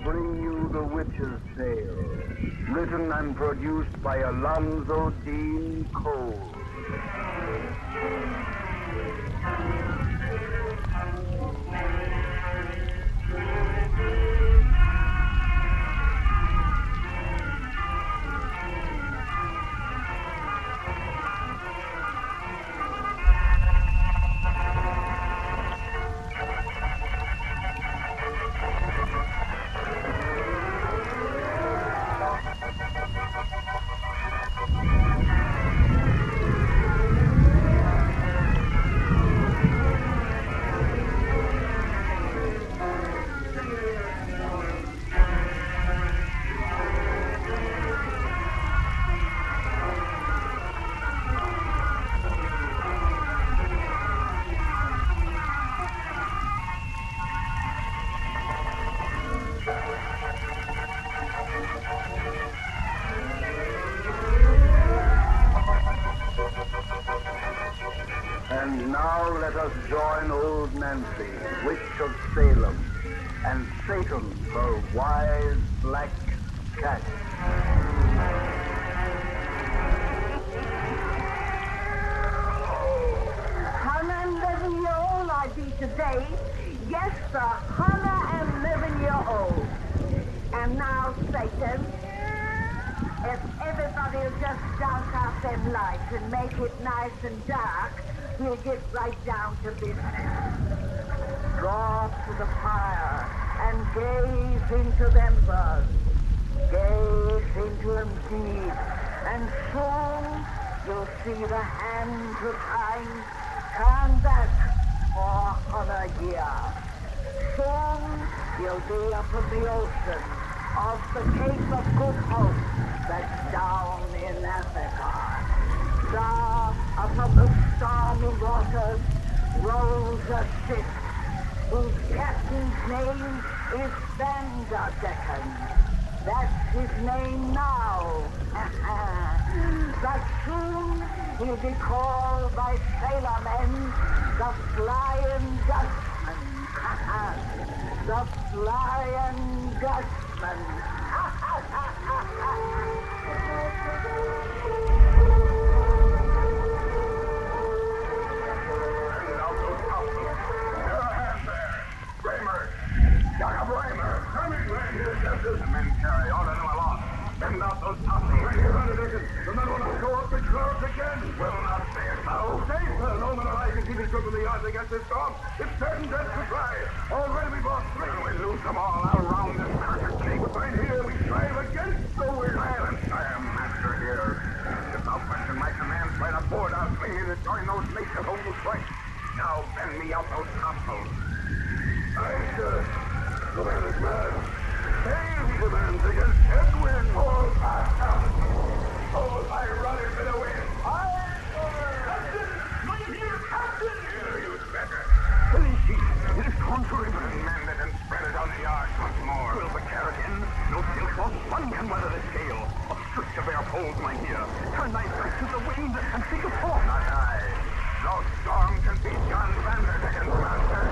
bring you The Witch's Tale, written and produced by Alonzo Dean Cole. And now let us join old Nancy, witch of Salem, and Satan, her wise black cat. $111-year-old I be today. Yes, sir, 111-year-old. And now, Satan, if everybody'll just douse out them lights and make it nice and dark, we'll get right down to business. Draw to the fire and gaze into them birds. Gaze into them deep, and soon you'll see the hands of time turn back for 100 years. Soon you'll be up in the ocean off the Cape of Good Hope that's down in Africa. There, up on the stormy waters, rolls a ship whose captain's name is Vanderdecken. That's his name now. But soon he'll be called by sailormen the Flying Dutchman. The Flying Dutchman. The men carry on into a loss. Bend out those tops. Right here, Vanderdecken. The men will not go up the clouds again. Will not say it so. Say so. No man alive can keep his grip in the yards against this storm. It's certain death to try. Already we've lost 3. And we lose them all out around this cursed cape. Right here, we strive against the wind. Silence. I am master here. Without question, my command's right aboard. I'll swing you to join those mates of old strike. Now bend me out those topsails. Aye, sir. The man is mad. Hail commands against headwind. Hold fast up. Hold my rudder to the wind. Aye, sir. Captain! My dear Captain! Here, you beggar. Felici, it is contrary. Mend it and spread it on the yards once more. Will the care again? No silk or sun can weather this gale. Obstruct of air poles, my dear. Turn thy back to the wind and take a port. Not I. No storm can beat John Vanderdecken's master.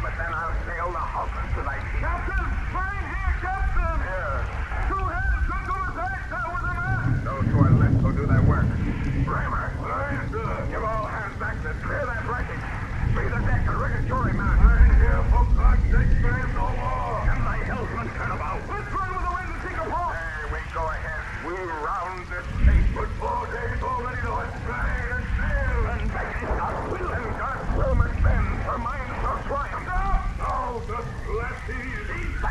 But then I'll sail the Hawkins to thy feet. Captain! Find here, Captain! Here. 2 hands, good to the side, sir, with the man! Those who are left will do their work. Bramer! Aye, sir. Give all hands back to clear that wreckage. Free the deck and rigatory man. Aye, here, for God's sake, sir, no more. And thy helmsman turn about. Let's run with the wind and take a port. Hey, we go ahead. We'll round this cape. But 4 days already to us. Try and sail. And back is not will. And God will must bend for mine shall triumph. No, the blessed these.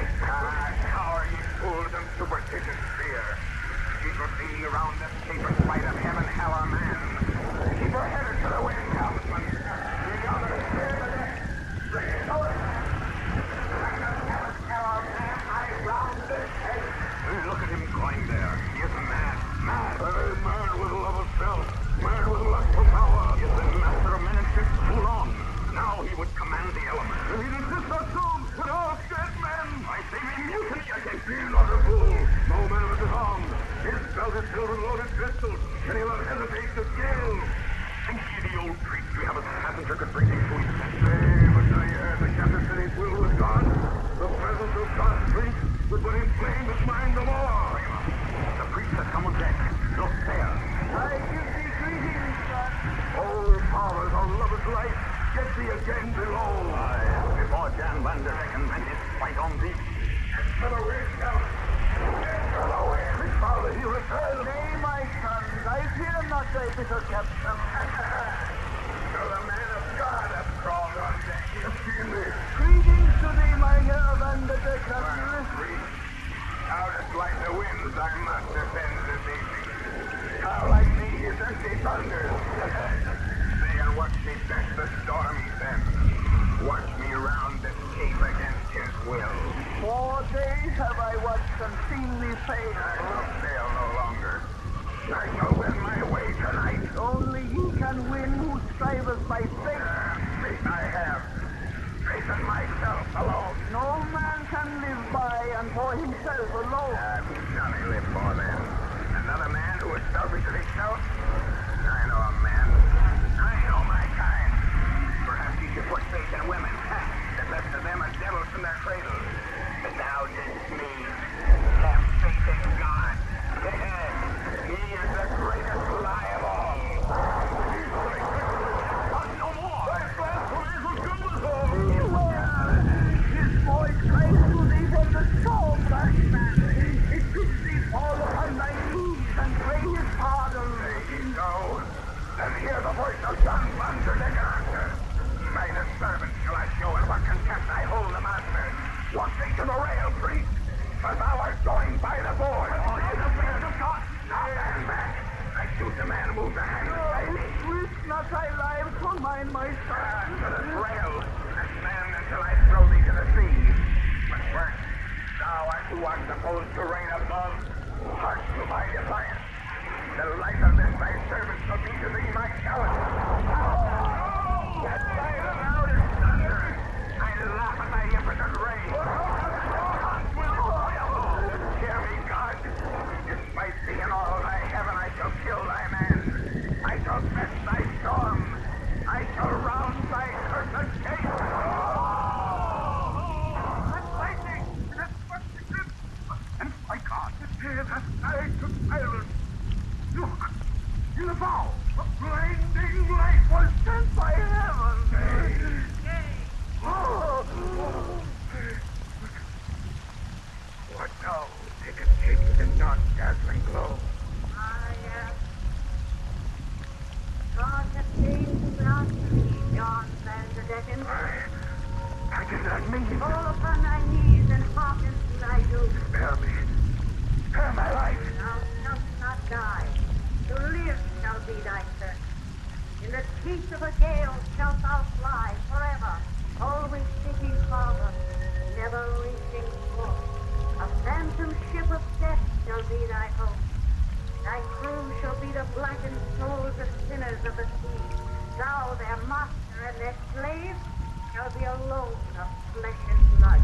Out like the winds I must defend the nation. How like these empty thunders. Stay and watch me fetch the stormy sends. Watch me round this cape against his will. 4 days have I watched and seen me fail. I shall fail no longer. I shall win my way tonight. Only he can win who striveth by faith. Faith I have. Faith in myself alone. No man can live by and for himself alone. Who shall I live for then? Another man who is selfish of himself? I know a man. I know my kind. Perhaps he should put faith in women. The best of them are devils from their cradles. But thou didst me. Have faith in God. He is the greatest lie of all. No more. That blasphemy was good as all. His voice cries to thee from the storm, rash man. It bids thee fall upon thy knees and pray his pardon. May he go, and hear the voice of John Vanderdecken answer. Mine as servant shall I show in what contempt I hold the master. Walk thee to the rail, priest, for thou art going by the board. In the face of God, now stand back. I shoot the man, move the hand aside. Risk not thy life for mine, my son. To the rail, and stand until I throw thee to the sea. But first, thou art who art supposed to reign above. Hark to my defiance. The life of this thy servant shall be to thee my challenge. That thy loudest thunder, I laugh at thy impotent rage. Hear me, God. Despite thee and all thy heaven, I shall kill thy man. I shall fetch thy storm. I shall round thy curtain gate. That's lightning! That's fucking and my God, the tear has died to silence. Look, in the bow, a blinding light was sent by heaven. What now? Take a shape in the dark, dazzling glow. I am. God has changed not me, John Vanderdecken. I did not mean. Fall upon thy knees and hearken to thy doom. Spare me. Spare my life. Thou shalt not die. To live shall be thy certain. In the teeth of a gale shalt thou fly forever, always seeking farther, never reaching shore. A phantom ship of death shall be thy home. Thy crew shall be the blackened souls of sinners of the sea. Thou, their master and their slave, shall be alone of flesh and blood.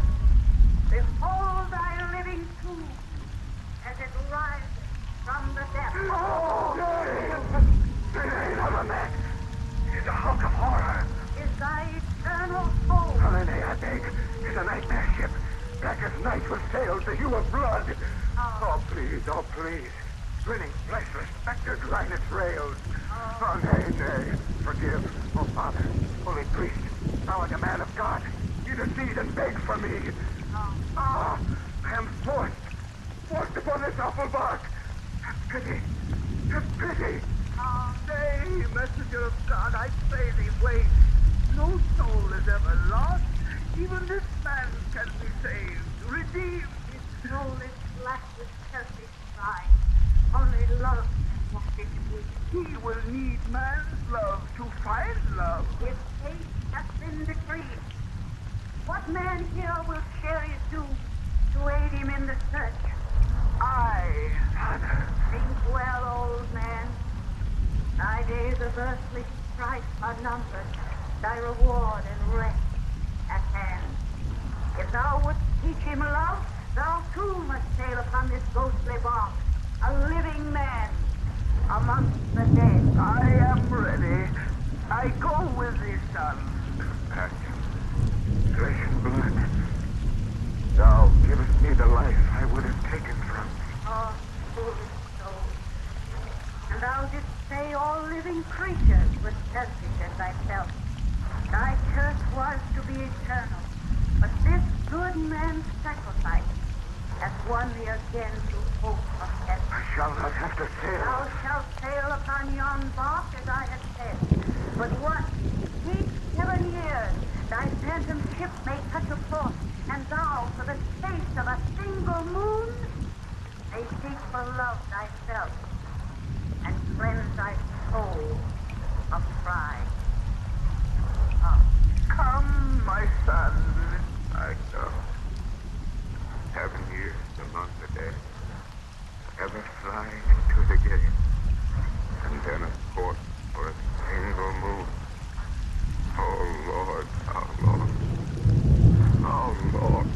Behold thy living tomb as it rises from the depths. It ain't a man. It's a hunk of horror. Is thy eternal home. Holiday, I beg. It's a nightmare ship. Black as night with sails, the hue of blood. Oh, please. Grinning fleshless specters line its rails. Oh, nay. Forgive. Oh, Father, Holy Priest, thou art a man of God. Intercede and beg for me. I am forced upon this awful bark. Have pity. Nay, messenger of God, I pray thee wait. No soul is ever lost. Even this man can be saved, redeemed. His soul is black with selfish pride. Only love can wash it free. He will need man's love to find love. His fate has been decreed. What man here will share his doom to aid him in the search? I, Father. Think well, old man. Thy days of earthly strife are numbered, thy reward and rest at hand. If thou wouldst teach him love, thou too must sail upon this ghostly bark, a living man amongst the dead. I am ready. I go with thee, son. Passion, flesh and blood. Thou givest me the life I would have taken from thee. Oh, foolish soul. And thou didst say all living creatures were selfish as thyself. Thy curse was to be eternal, but this good man's sacrifice has won thee again to hope of heaven. I shall not have to sail. Thou shalt sail upon yon bark as I have said. But what? Each 7 years, thy phantom ship may touch a port, and thou, for the space of a single moon, for love thyself, and cleanse thy soul of pride. Come, my son. I know. 7 years among the dead, ever flying into the gale, and then a port for a single moon. Oh, Lord, how long? How long?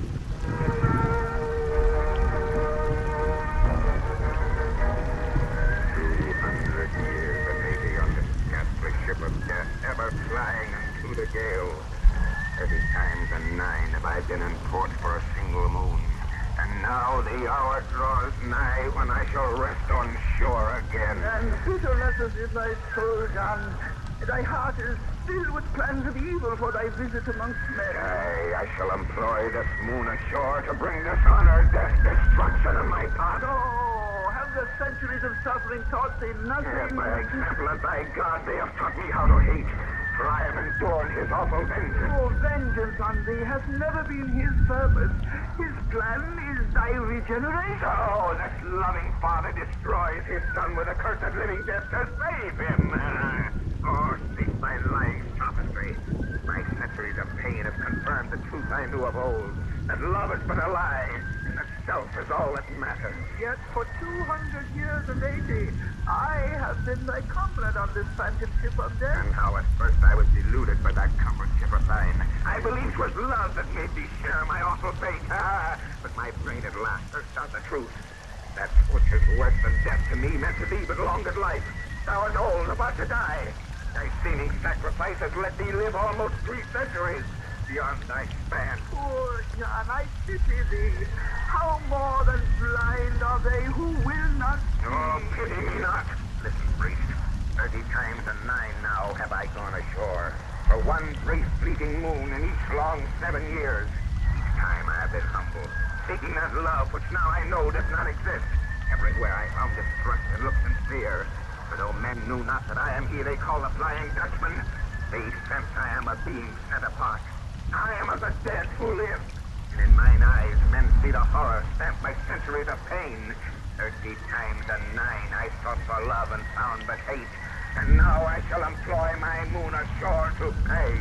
200 years a navy on this ghastly ship of death, ever flying into the gale. 30 times and 9 have I been in port for a single moon. And now the hour draws nigh when I shall rest on shore again. And bitterness is in thy soul, John. Thy heart is filled with plans of evil for thy visit amongst men. Aye, I shall employ this moon ashore to bring dishonor, death, destruction on my path. Oh, have the centuries of suffering taught thee nothing? Yes, by example of thy God, they have taught me how to hate. For I have endured his awful vengeance. Oh, vengeance on thee has never been his purpose. His plan is thy regeneration. So this loving father destroys his son with a cursed living death to save him. Oh, cease thy lying sophistry. My centuries of pain have confirmed the truth I knew of old, that love is but a lie, and that self is all that matters. Yet for 200 years and 80, I have been thy comrade on this phantom ship of death. And how at first I was deluded by that comradeship of thine. I believed 'twas love that made thee share my awful fate. But my brain at last searched out the truth. That which is worse than death to me meant to thee but longer life. Thou art old, about to die. Thy seeming sacrifice has let thee live almost 3 centuries beyond thy span. Poor John, I pity thee. How more than blind are they who will not see? Oh, pity me not. Listen, priest. 30 times and 9 now have I gone ashore. For one brief fleeting moon in each long 7 years. Each time I have been humble, seeking that love which now I know does not exist. Everywhere I found distrust and looks and fear. For though men knew not that I am he they call the Flying Dutchman, they sense I am a being set apart. I am of the dead who live. And in mine eyes men see the horror stamped by centuries of pain. 30 times and 9 I sought for love and found but hate. And now I shall employ my moon ashore to pay.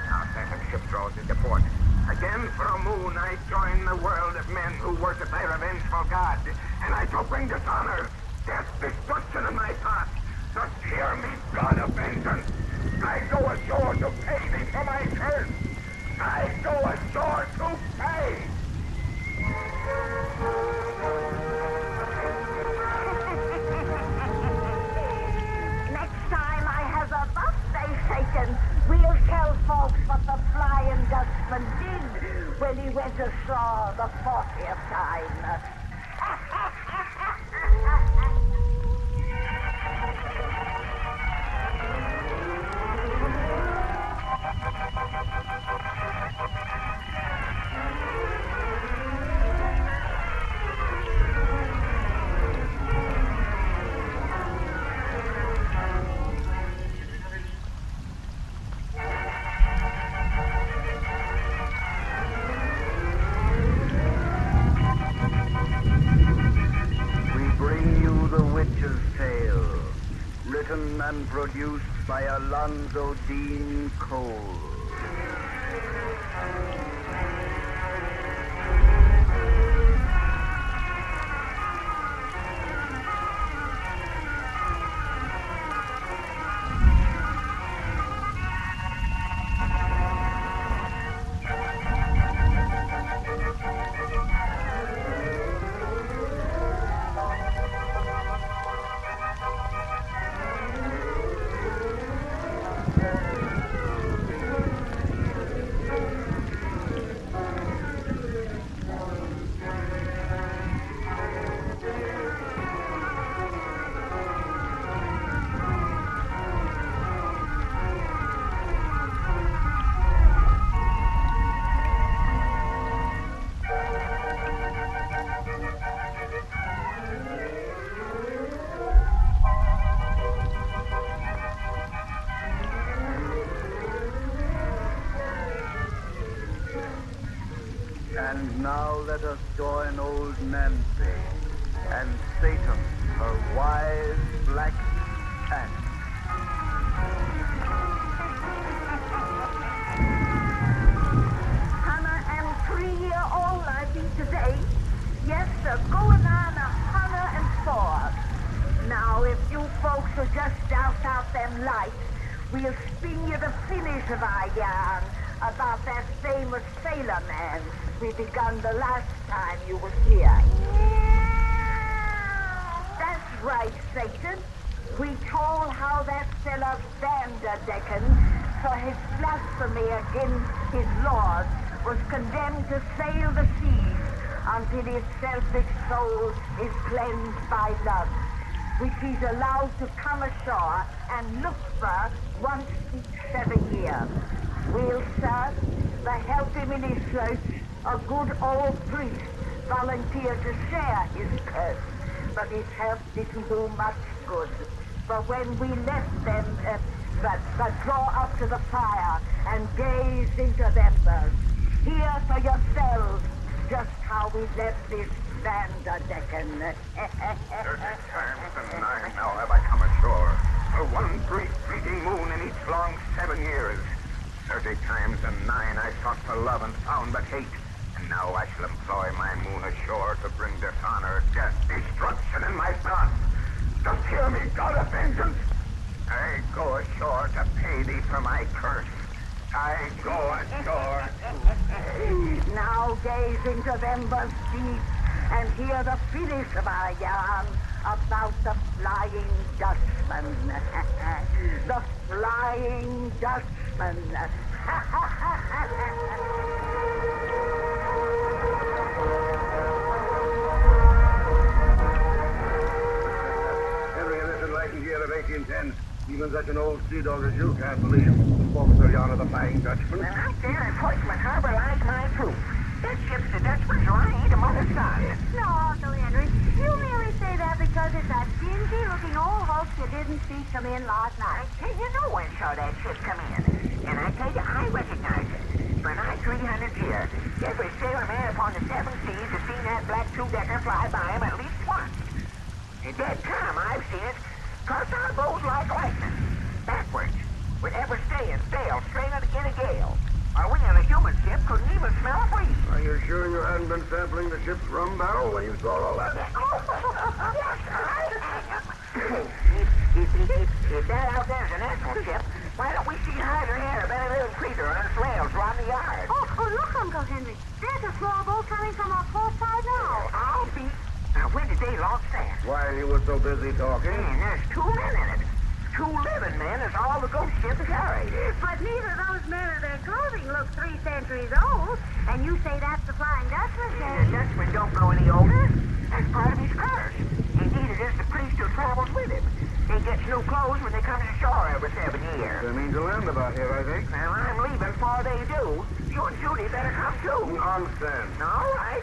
Our phantom ship draws into port. Again for a moon I join the world of men who worship thy revengeful God. And I shall bring dishonor, death, destruction in my path. Thus hear me, God of vengeance. I go ashore to pay thee for my curse. I go ashore to pay. Next time I have a birthday shaken, we'll tell folks what the Flying Dutchman did when he went ashore the 40th time. Written and produced by Alonzo Dean Cole. And now let us join old Nancy and Satan, her wise black cat. Hannah and 3-year-old I be today. Yes, sir, going on 104. Now, if you folks will just douse out them lights, we'll spin you the finish of our yarn about that famous sailor man we begun the last time you was here. That's right, Satan. We told how that fella Vanderdecken, for his blasphemy against his Lord, was condemned to sail the seas until his selfish soul is cleansed by love, which he's allowed to come ashore and look for once each 7 years. Well, sir, to help him in his search, a good old priest volunteered to share his curse, but his help didn't do much good. For when we left them, but draw up to the fire and gaze into them birds, hear for yourselves just how we left this Vanderdecken. 30 times and 9 now have I come ashore. For one brief fleeting moon in each long 7 years. 30 times and 9 I sought for love and found but hate. And now I shall employ my moon ashore to bring dishonor, death, destruction in my path. Just hear me, God of vengeance. I go ashore to pay thee for my curse. I go ashore to pay. Now gaze into them birds deep and hear the finish of our yarn about the Flying Dutchman. The Flying Dutchman. Henry, in this enlightened year of 1810, even such an old sea dog as you can't believe the forecastle yarn of the Flying Dutchman. And out there in Portsmouth Harbor lies my proof. That ship's the Dutchman's right among the sun. No, Uncle Henry. You merely say that because it's that dingy-looking old hulk you didn't see come in last night. Hey, you know when saw that ship come in. And I tell you, I recognize it. For nigh 300 years, every sailor man upon the 7 seas has seen that black two-decker fly by him at least once. In dead calm, I've seen it cross our bows like lightning, backwards, with ever staying sail straight in a gale. Or we on a human ship couldn't even smell a breeze. Are you sure you hadn't been sampling the ship's rum barrel when you saw all that? Yes, I if that out there's an actual ship, why don't we see hide or hair of any living creature on its rails around the yard? Oh, look, Uncle Henry. There's a small boat coming from our port side now. I'll be... Now, when did they launch that? While you were so busy talking. Man, there's 2 men in it. 2 living men is all the ghost ship carried. But neither of those men or their clothing look 3 centuries old. And you say that's the Flying Dutchman, The Jane? Dutchman don't grow any older. That's part of his curse. Indeed, it is the priest who travels with him. He gets new clothes when they come ashore every 7 years. They mean to land about here, I think. Well, I'm leaving before they do. You and Judy better come too. Nonsense. All right.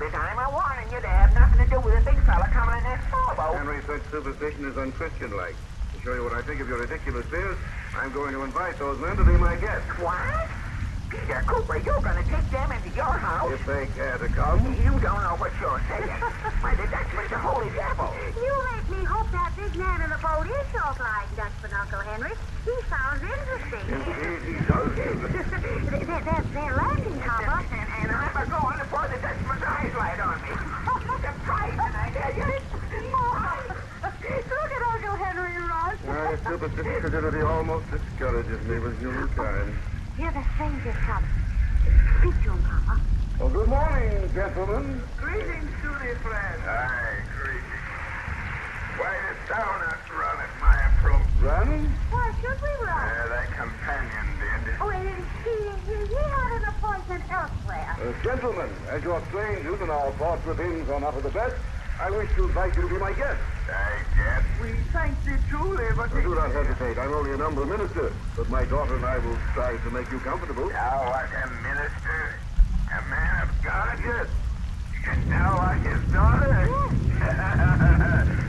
This time I'm warning you to have nothing to do with a big fella coming in that small boat. Henry, such superstition is unchristian-like. To show you what I think of your ridiculous fears, I'm going to invite those men to be my guests. What? Peter Cooper, you're going to take them into your house? If they care to come. You don't know what you're saying. Why, the Dutchman's a holy devil. You make me hope that big man in the boat is your Flying Dutchman, Uncle Henry. He sounds interesting. He does. They're landing, Papa. And I'm a-going before the Dutchman's eyes light on me. The price, and I tell you. Look at Uncle Henry run. My superstitious credulity almost discourages me with humankind. Here the strangers come. Speak to him, Papa. Well, good morning, gentlemen. Greetings to thee, friend. Aye, greetings. Why dost thou not run at my approach? Run? Why should we run? Thy companion did. Oh, he had an appointment elsewhere. Gentlemen, as your strange youth and our thoughts within are not of the best, I wish to invite you to be my guest. I guess. We thank thee truly, but Do not hesitate. I'm only a humble minister, but my daughter and I will strive to make you comfortable. Thou art a minister? A man of God? Yes. And thou art his daughter?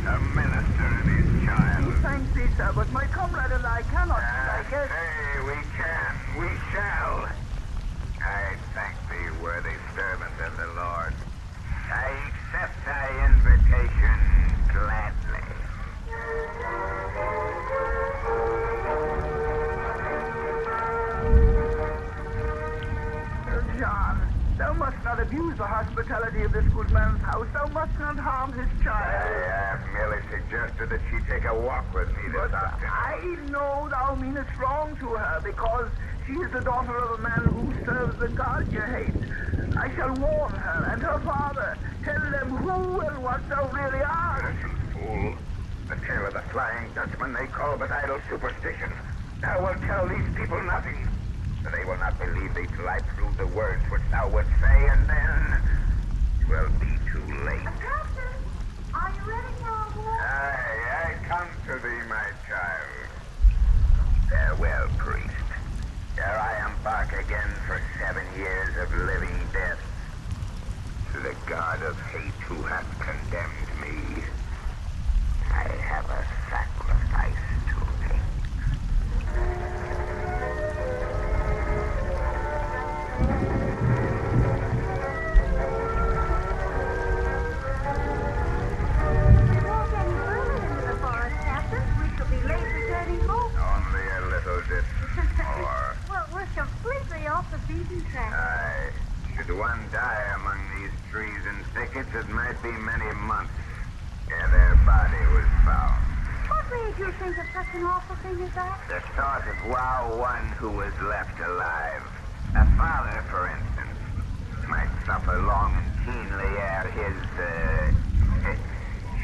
A minister and his child. we thank thee, sir, but my comrade and I cannot, I guess. Hey, we can. We shall. I thank thee, worthy servant of the Lord. I accept thy invitation must not abuse the hospitality of this good man's house. Thou must not harm his child. I have merely suggested that she take a walk with me this afternoon. I know thou meanest wrong to her, because she is the daughter of a man who serves the God you hate. I shall warn her and her father. Tell them who and what thou really art. Listen, fool. The tale of the Flying Dutchman they call but idle superstition. Thou wilt tell these people nothing. They will not believe thee till I prove the words which thou wouldst say, and then it will be too late. Captain, are you ready for our walk? I come to thee, my child. Farewell, priest. Ere I embark again for 7 years of living death, to the god of hate who hath condemned me, I have a sacrifice to make. We won't get any further into the forest, Captain. We shall be late returning home. Only a little distance more. Well, we're completely off the beaten track. Aye. Should one die among these trees and thickets, it might be many months ere their body was found. What made you think of such an awful thing as that? The thought of one who was left alive. A father, for instance, might suffer long and keenly ere his,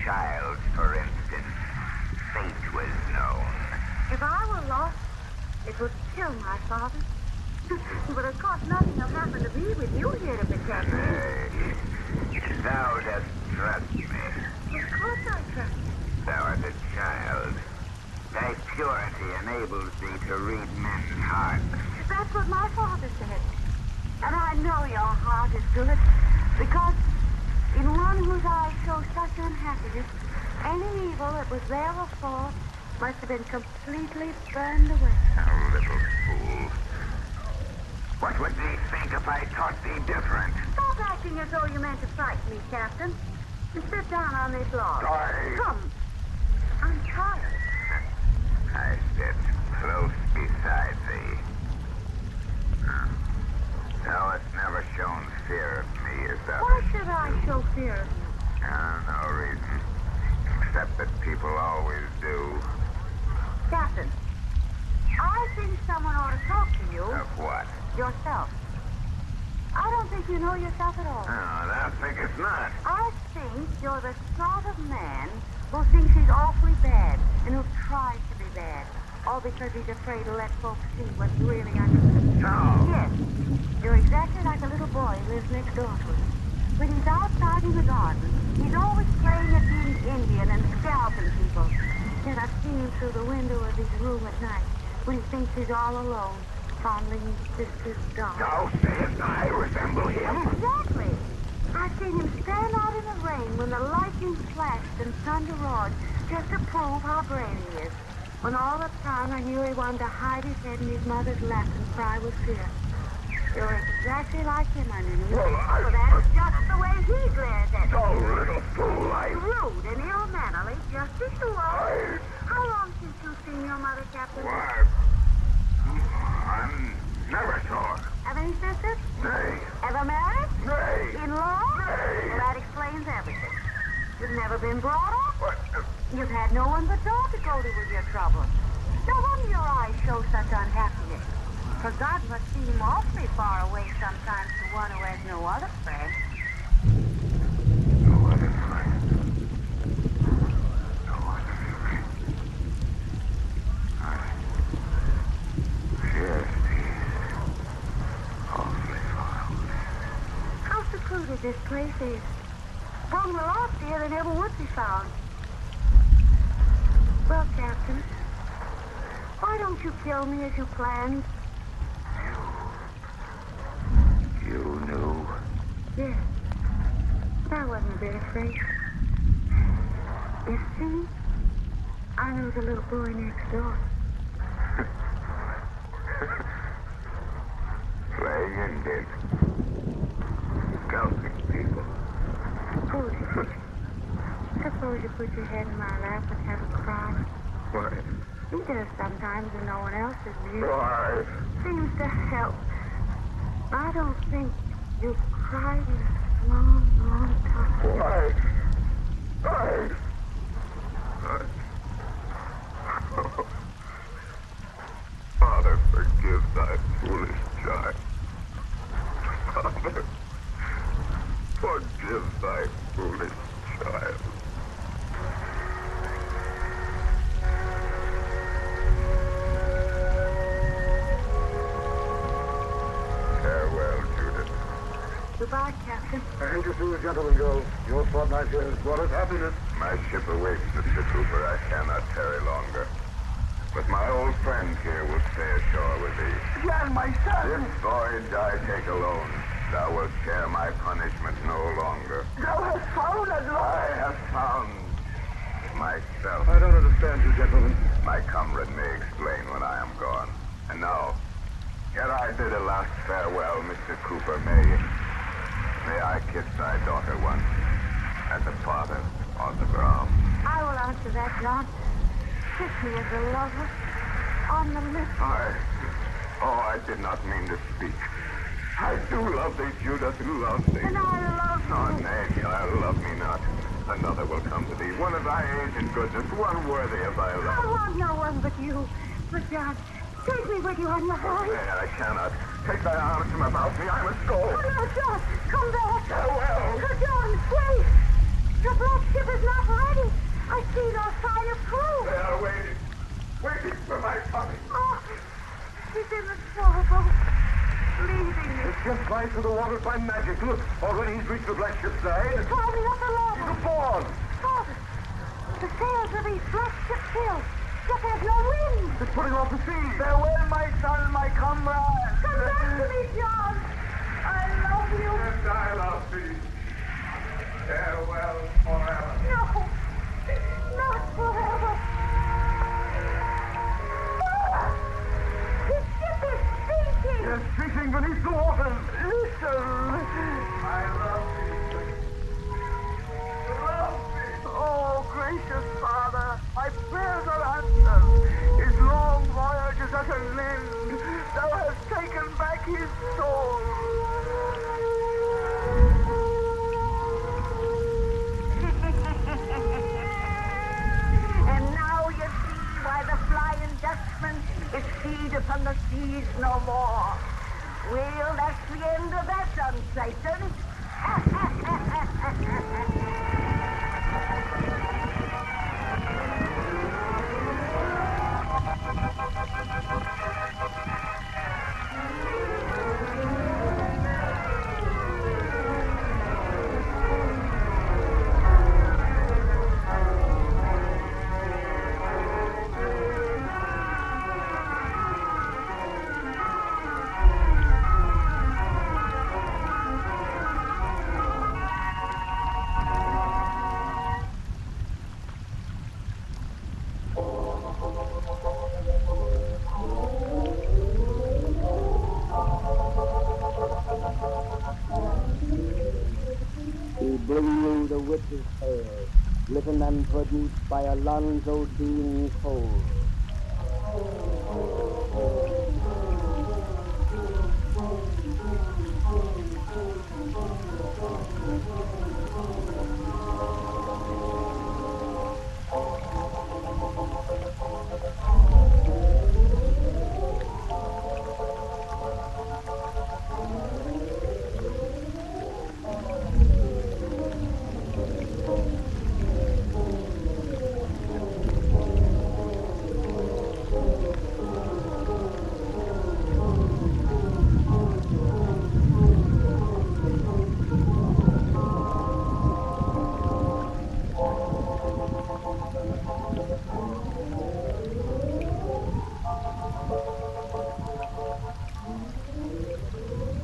child, for instance, fate was known. If I were lost, it would kill my father. But of course nothing will happen to me with you here to protect me. Nay, thou dost trust me. Of course I trust you. Thou art a child. Thy purity enables thee to read men's hearts. That's what my father said. And I know your heart is good, because in one whose eyes show such unhappiness, any evil that was there before must have been completely burned away. Thou little fool. What would thee think if I taught thee different? Stop acting as though you meant to frighten me, Captain. And sit down on this log. I... Come. I'm tired. I sit close beside thee. Thou hast never shown fear of me as thou... Why should I show fear of you? No reason. Except that people always do. Captain, I think someone ought to talk to you. Of what? Yourself. I don't think you know yourself at all. Oh, thou thinkest not. I think you're the sort of man who thinks he's awfully bad and who tries to be bad. All because he's afraid to let folks see what's really under. No. Yes. You're exactly like a little boy who lives next door to him. When he's outside in the garden, he's always playing at being Indian and scalping people. Then I've seen him through the window of his room at night when he thinks he's all alone, fondling his sister's dog. Thou sayest I resemble him. Exactly. I've seen him stand out in the rain when the lightning flashed and thunder roared just to prove how brave he is. When all the time I knew he wanted to hide his head in his mother's lap and cry with fear. You're exactly like him underneath. Well, that's just the way he glares at you. Thou little fool, Rude and ill-mannerly, just as you are. How long since you've seen your mother, Captain? Why, I'm never saw her. Have any sisters? Nay. Ever married? Nay. In-law? Nay. Well, that explains everything. You've never been brought up. What? You've had no one but God to go to with your troubles. No wonder your eyes show such unhappiness. For God must seem awfully far away sometimes to one who has no other friend. No other friend. No other friend. Yes, he's awfully far away. How secluded this place is. When we're lost here, they never would be found. Well, Captain, why don't you kill me as you planned? You knew? Yes. I wasn't a bit afraid. You see, I knew the little boy next door. Playing Indian. Scalping people. Foolish. Suppose you put your head in my lap and have a cry. Why? He does sometimes when no one else is near. Why? Seems to help. I don't think you've cried in a long, long time. Why? Father, forgive thy foolish child. Father, forgive thy foolish child. Farewell, Judith. Goodbye, Captain. I hate to see the gentleman go. Your fortnight here has brought us happiness. My ship awaits, Mr. Cooper. I cannot tarry longer. But my old friend here will stay ashore with thee. Jan, my son! This voyage I take alone. Thou wilt share my punishment no longer. Thou hast found at I last! have found myself. I don't understand you, gentlemen. My comrade may explain when I am gone. And now, ere I bid a last farewell, Mr. Cooper, may I kiss thy daughter once, and the father on the brow. I will answer that, John. Kiss me as a lover on the lips. I did not mean to speak. I do love thee, Judith, love thee. And I love you. Oh, nay, I love me not. Another will come to thee, one of thy age and goodness, one worthy of thy I love. want no one but you. But, John, take me with you on your Oh, horse. nay, I cannot. Take thy arms from about me, I must go. Oh, no, John, come back. Farewell. John, wait. The black ship is not ready. I see no sign of crew. They are waiting for my coming. Oh, he's in the sailboat, leaving me. The ship flies through the water by magic. Look, already he's reached the black ship's side. Climbing up the He's ladder. aboard. Father, the sails of these black ships filled. Yet there's no wind. It's putting off the sea. Farewell, my son, my comrade! Come back to me, John. I love you. And I love thee. Farewell forever. No, not forever. Ah! This ship is sinking. Yes, sinking beneath the waters. Listen! I love thee. Love thee. Oh, gracious Father, my prayers are answered. His long voyage is at an end. Thou hast taken back his soul. And now you see why the Flying Dutchman is feed upon the seas no more. Well, that's the end of that, son Satan. We bring you the witch's tale, written and produced by Alonzo Dean Cole.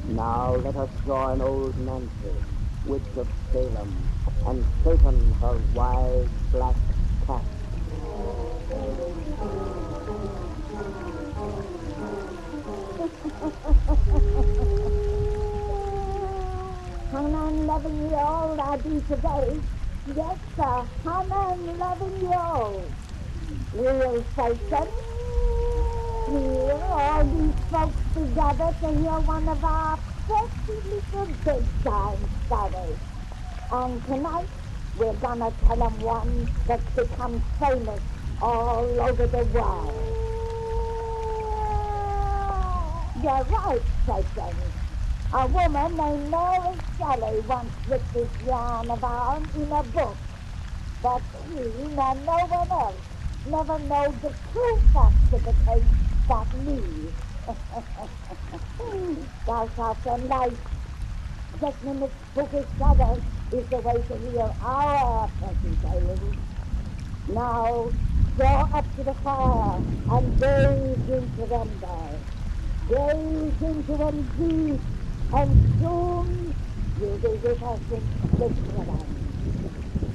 Now let us join old Nancy, witch of Salem, and Satan, her wise black cat. I'm 11-year-old I be today. Yes, sir, I'm 11-year-old. Real Satan. Here, all these folks together to hear one of our sexy little bedtime story. And tonight, we're gonna tell them one that's become famous all over the world. You're right, Satan. A woman named Mary Shelley once wrote this yarn of ours in a book. But Queen and no one else never know the true facts of the case but me. Thou shalt then light. Getting in the spooky shadows is the way to hear our present tales. Now, draw up to the fire and gaze into them there. Gaze into them deep, and soon you'll be with us in Switzerland.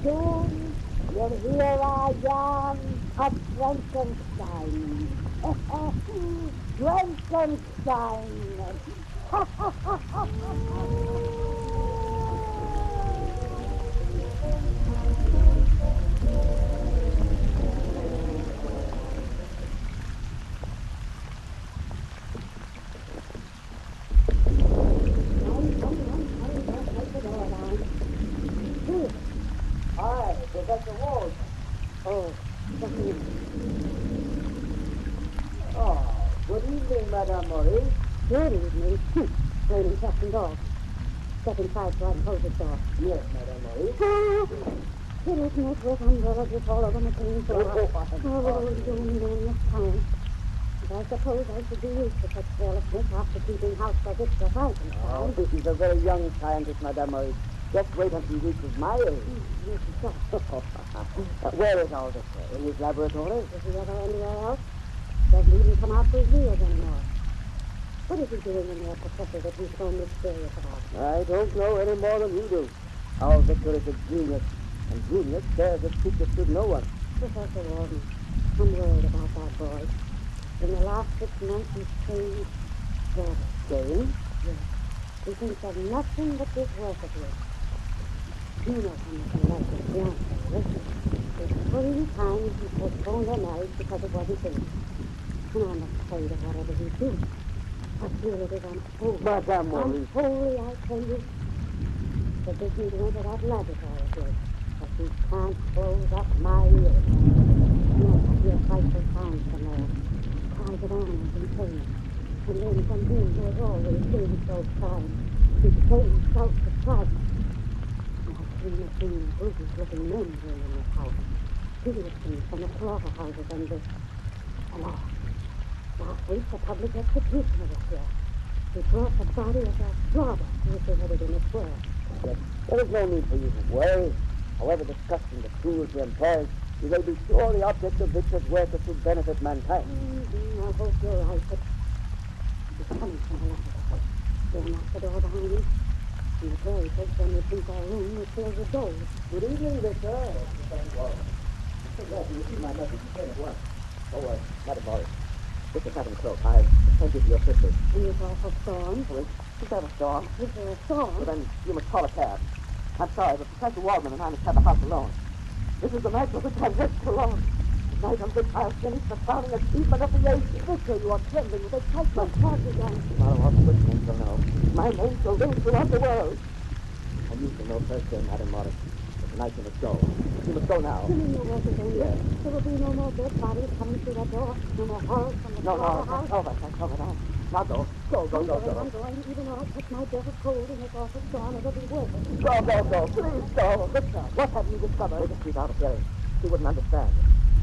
Soon you'll hear our yarn of Frankenstein. Frankenstein! Hi, Professor Ward. Oh, Good evening, Madame Maurice. good evening. Raining cats and dogs. Step inside so I can close the door. Yes, Madame Maurice. It isn't it with umbrellas just all over my clean floor. You mean this time. But I suppose I should be used to such carelessness after keeping house for Victor Frankenstein. He's a very young scientist, Madame Maurice. Just wait until he reaches my age. Yes, so. Where is all this? In his laboratory? Is he ever anywhere else? Doesn't even come out for his meals anymore. What is he doing in there, Professor, that he's so mysterious about? I don't know any more than you do. Our Victor is a genius, and genius bears his secrets to no one. Professor Walden, I'm worried about that boy. In the last 6 months, he's changed very. Jane? Yes. He thinks of nothing but this work of his. You know how much I like his fiancée, isn't it? There's 3 times he postponed their marriage because it wasn't finished. And I'm afraid of whatever he do. I feel it is unholy. Madame Maurice. Unholy, I tell you. The business went to that laboratory of his. But he can't close up my ears. Yes, I hear frightful sounds from there. Cries of animals and things. And then from him who has always been so kind. His same self-surprise. And I've seen the same brutal-looking men here in this house. Hideous things from the slaughterhouses and the... Alas, last week the public executioner was here. He brought the body of a robber who was beheaded in his square. Yes. There is no need for you to worry. However disgusting the tools he employs, you may be sure the object of Victor's work is to benefit mankind. I hope you're right, but he's coming from the laboratory. He'll knock the door behind him. And the Terry says when we think our room, it fills with gold. Good evening, Victor. I'm so glad you received my message. You came at once. Oh, Madame Maurice. This is nothing close. I sent you to your sister. And this awful storm. Oh, is that a storm? Is there a storm? Well, then you must call a cab. I'm sorry, but Professor Waldman and I must have the house alone. This is the night for which I worked alone. The night on which I'll finish the crowning achievement of the age. Victor, you are trembling with excitement. What have you done? Tomorrow all the Switzerland shall know. My name shall ring throughout the world. And you shall know first thing, Madame Maurice. But tonight you must go. You must go now. You mean your work is over? Yes. There will be no more dead bodies coming through that door. No more horrors from the No, slaughterhouse. that's over. That's over now. Now go. Go. I'm going. Even though I touch my death of cold in this awful storm, it'll be worth it. Go. Please go. Victor, what have you discovered? Take she's out of hearing. She wouldn't understand.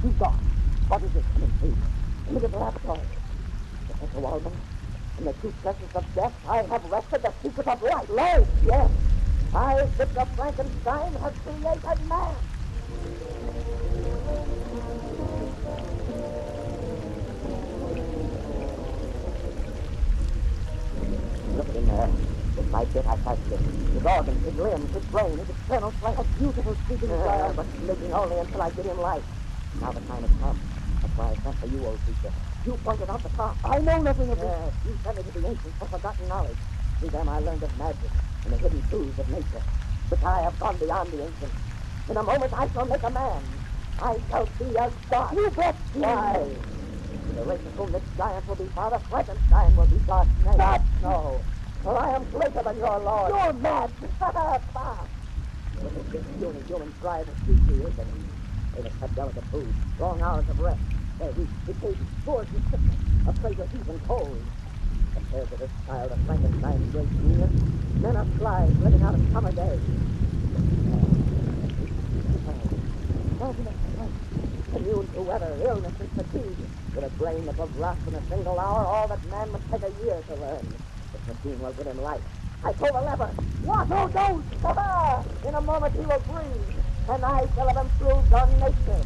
She's gone. What is it? Look at the laboratory. Professor Waldman, in the two pleasures of death, I have wrested the secret of life. Life, yes. I, Victor Frankenstein, have created man. Look at him there. With my bit I touched it. His organs, his limbs, his brain, his external strength. A beautiful sleeping child, but living only until I give him life. Now the time has come. That's why I sent for you, old teacher. You pointed out the path. I know nothing of this. Yes, you sent me to the ancient for forgotten knowledge. Through them I learned of magic and the hidden truths of nature. But I have gone beyond the ancient. In a moment I shall make a man. I shall be a god. You bet. Why? The race of whom this giant will be father, Frankenstein will be God's name. God, no. For I am greater than your lord. You're mad. Bah. Look at this puny human tribe of species. They have had delicate food, long hours of rest. They're weak, decayed, scourged with sickness, a prey to heat and cold. Compared to this child of Frankenstein's great genius, men are flies living out a summer day. Immune to weather, illness, and fatigue. With a brain that will grasp in a single hour all that man must take a year to learn. This machine will give him life. I pull the lever. What? Oh, don't! In a moment he will breathe, and I shall have improved on nature.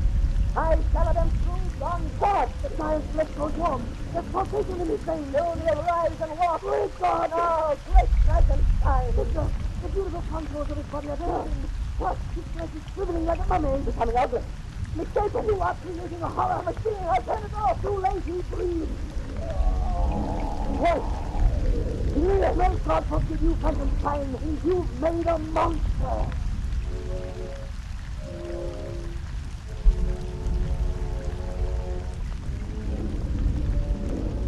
I shall have improved on God. The giant's lips goes warm. There's pulsation in his veins. Soon he'll rise and walk. Great God! Oh, great Frankenstein! The beautiful contours of his body are changing. What? His flesh is shriveling like a mummy. Becoming ugly. Mistaken, you are creating a horror machine. I'll turn it off. Too late, he breathes. Yes. May God forgive you, Frankenstein. You've made a monster.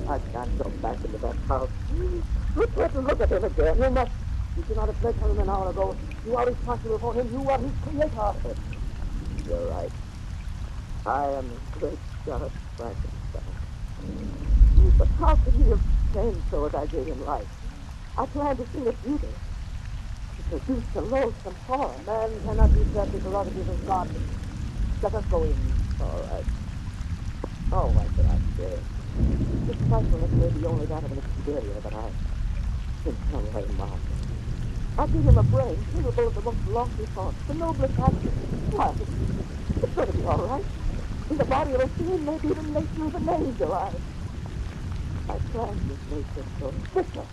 I can't go back into that house. Look at him again. You must. You should not have played for him an hour ago. You are responsible for him. You are his creator. You're right. I am the great God Frankenstein. But how could he have changed so as I gave him life? I planned to see its beauty. To produce a loathsome horror. Man cannot be set the prerogatives of God. Let us go in. All right. Oh, why should I stay? This frightfulness may be only that of an exterior, but in some way, marked. I gave him a brain capable of the most lofty thoughts, the noblest actions. Why, it's going to be all right. In the body of a fiend, maybe even nature of an angel. I planned this nature so. Victor,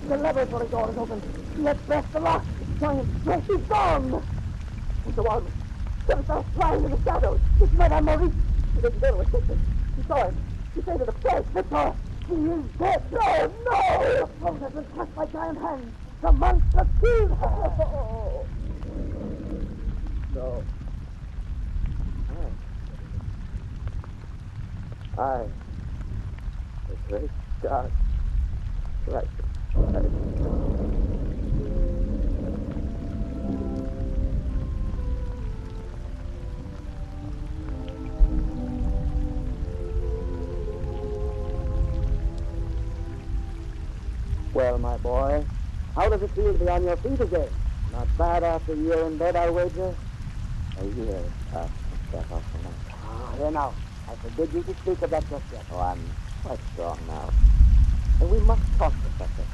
the laboratory door is open. Let's press the lock. Giant strength, he's gone. And the one, there is flying in the shadows. It's Madame Maurice. She didn't go to a kitchen. She saw him. She said to the place, Victor, he is dead. No, no! The throat has been crushed by giant hands. The monster killed her. Oh. No. I, the great God, right. Well, my boy, how does it feel to be on your feet again? Not bad after a year in bed, I wager. A year after that off the night. Ah, here now. I forbid you to speak of that just yet. Oh, I'm quite strong now. And we must talk, Professor.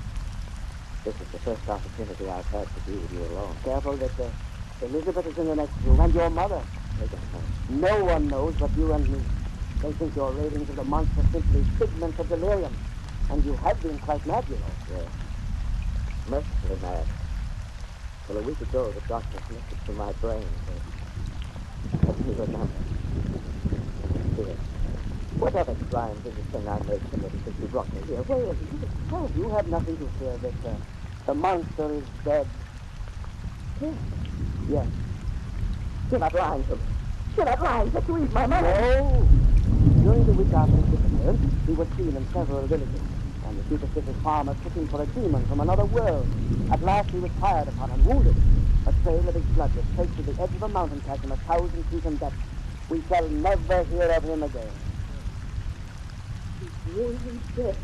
This is the first opportunity I've had to be with you alone. Careful that Elizabeth is in the next room, and your mother. They don't know. No one knows but you and me. They think your ravings of the monster simply figments of delirium. And you have been quite mad, you know. Yes. Mercifully mad. Well, a week ago, the doctor lifted from my brain. Let me remember. Here. Whatever crime is the thing I made committed since you brought me here? Where is it? You have nothing to fear, Victor. The monster is dead. Yes. You're not lying to me. You're not lying. Just to eat my money. No. During the week after his disappearance, he was seen in several villages, and the superstitious farmers took him for a demon from another world. At last he was fired upon and wounded. A trail of his blood was traced to the edge of a mountain chasm 1,000 feet in depth. We shall never hear of him again. He's really dead.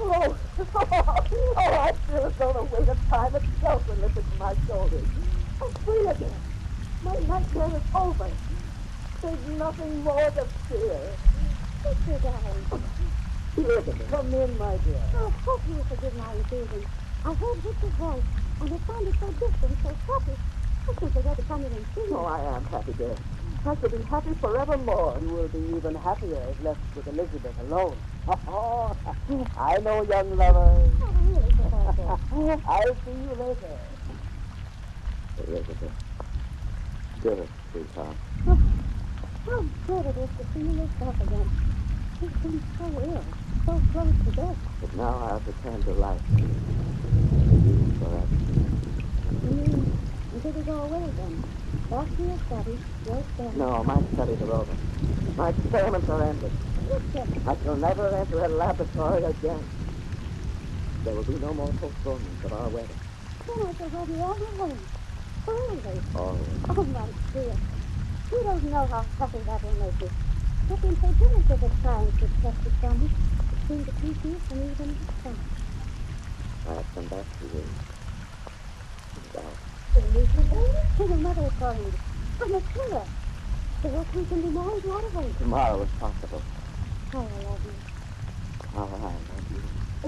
Oh, I feel as though the weight of time itself were lifted from my shoulders. I'm free again. My nightmare is over. There's nothing more to fear. Sit down. Elizabeth, come in, my dear. Oh, hope you will forgive my intrusion. I heard Victor's voice, and it sounded so distant, so happy. I think I got to come in and see you. Oh, I am happy, dear. I shall be happy forevermore. You will be even happier if left with Elizabeth alone. Oh, I know, young lovers. Oh, really, Professor? I'll see you later. Elizabeth. Good, sweetheart. How good it is to see you yourself again. You've been so ill, so close to death. But now I've returned to life. You forever. You mean, until we go away again? Back to your study, your experiments. No, my studies are over. My experiments are ended. I shall never enter a laboratory again. There will be no more postponements of our wedding. Then I shall have you all at home. Always. Always. Oh, my dear. You don't know how happy that will make you. I've been so delicate at times to accept it from you. It seemed to keep you from even starting. I'll come back to you. Your mother is calling you. I'm a killer. The rest we can be married right away. Tomorrow is possible. Oh, I love you. Oh, I love you. A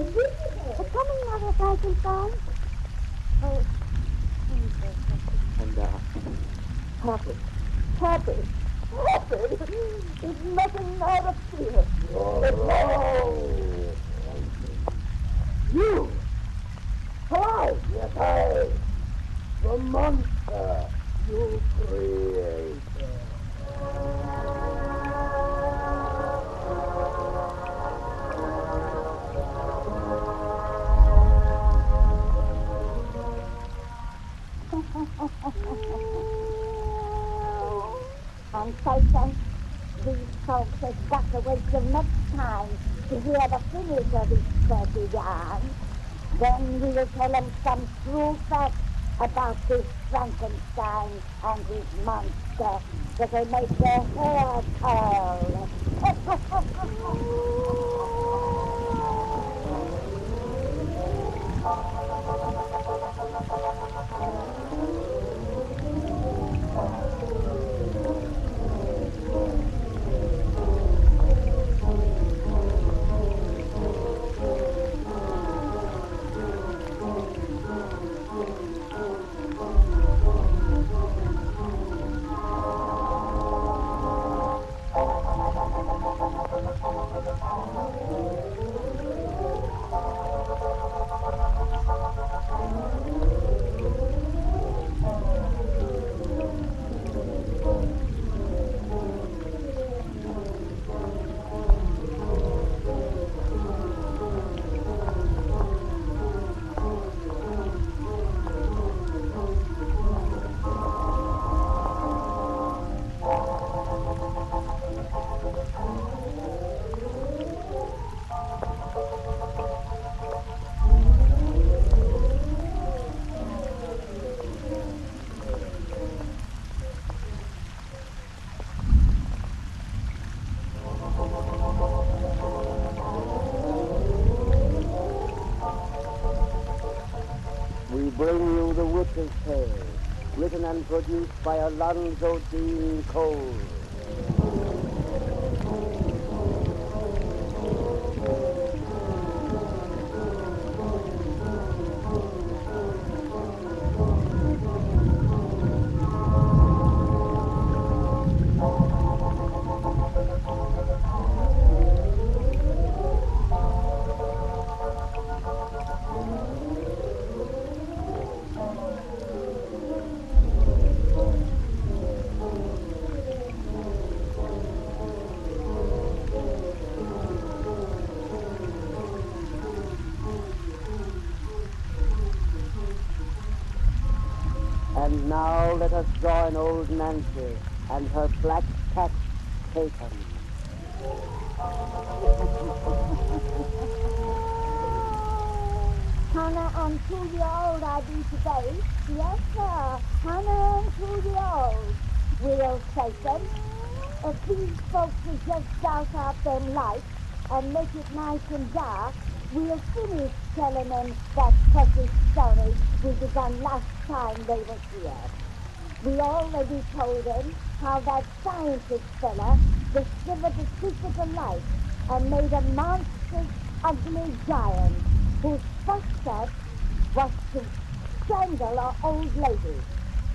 coming, Mother Frankenstein. Oh, I'm so happy. And, happy. Happy. Happy. There's nothing now to fear. Oh, you. Alive. Yes, I. The monster you created. And Satan, these folks have got to wait till next time to hear the finish of this dirty yarn. Then we will tell them some true facts about this Frankenstein and his monster that will make their hair curl. We bring you The Witch's Tale, written and produced by Alonzo D. Cole. And now let us join old Nancy and her black cat, Satan. Hannah and 2-year-old I be today. Yes, sir. Hannah and 2-year-old. Will Satan, if these folks will just douse out them lights and make it nice and dark, we'll finish telling them that precious story we begun last time they were here. We already told them how that scientist fella discovered the secret of life and made a monstrous, ugly giant whose first step was to strangle our old lady.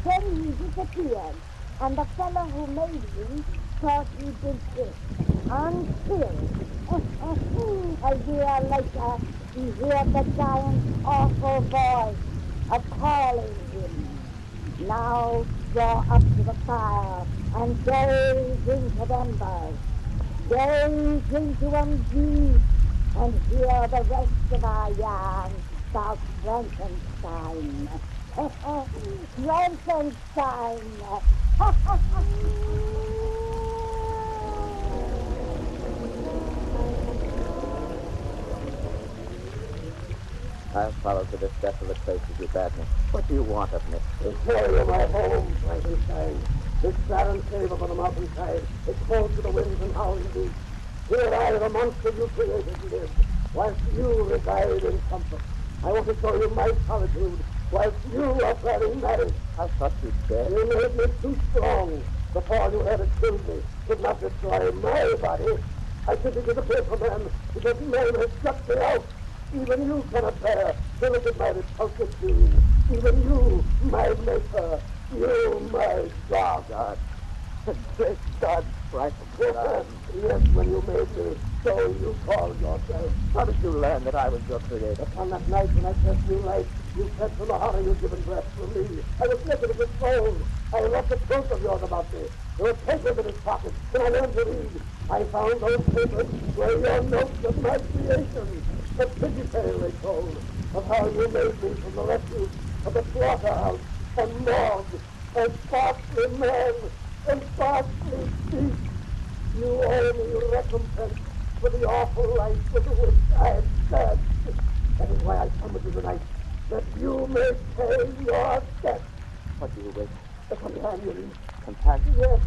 Then he disappeared, and the fellow who made him thought he'd been hit. Until, a year later, he heard the giant's awful voice of calling him. Now draw up to the fire and gaze into the embers. Gaze into them deep and hear the rest of our yarn about Frankenstein. Frankenstein! I've followed to this desolate place with your badness. What do you want of me? To show you my home, Frankenstein. This barren cave up on the mountainside, exposed to the winds and howling beasts. Here I, the monster you created, live, whilst you reside in comfort. I want to show you my solitude, whilst you are planning marriage. I thought you'd dead. You made me too strong. The fall you had killed me could not destroy my body. I simply disappeared from man because man has shut me out. Even you cannot bear to look at my repulsive being. Even you, my maker. You, my God. Great God, Frankenstein. Yes, when you made me, so you called yourself. How did you learn that I was your creator? Upon that night when I pressed you light, you fled from the horror you'd given breath to me. I was naked of your soul. I left a truth of yours about me. There were papers in his pocket, and I learned to read. I found those papers were your notes of my creation. A pretty tale they told of how you made me from the refuse of the slaughterhouse and morgue, a ghastly man, a ghastly beast. You owe me recompense for the awful life with which I have served. That is why I summoned you tonight, that you may pay your debt. What do you wish? A companion. Companion? Yes,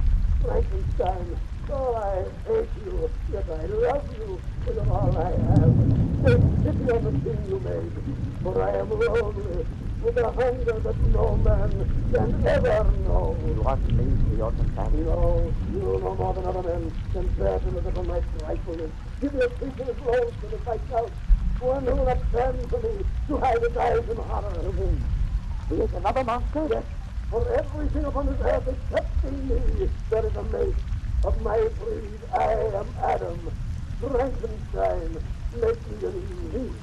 Frankenstein. Oh, I hate you, yet I love you with all I have. Take pity on the thing you made, for I am lonely, with a hunger that no man can ever know. You want me to be your companion? No, you know more than other men can bear to look upon my frightfulness. Give your creature as rose to the fight out. One who will not turn to me to hide his eyes in horror. He is another monster? Yes, for everything upon this earth except in me, there is a mate. Of my breed, I am Adam. Frankenstein, make me an Eve.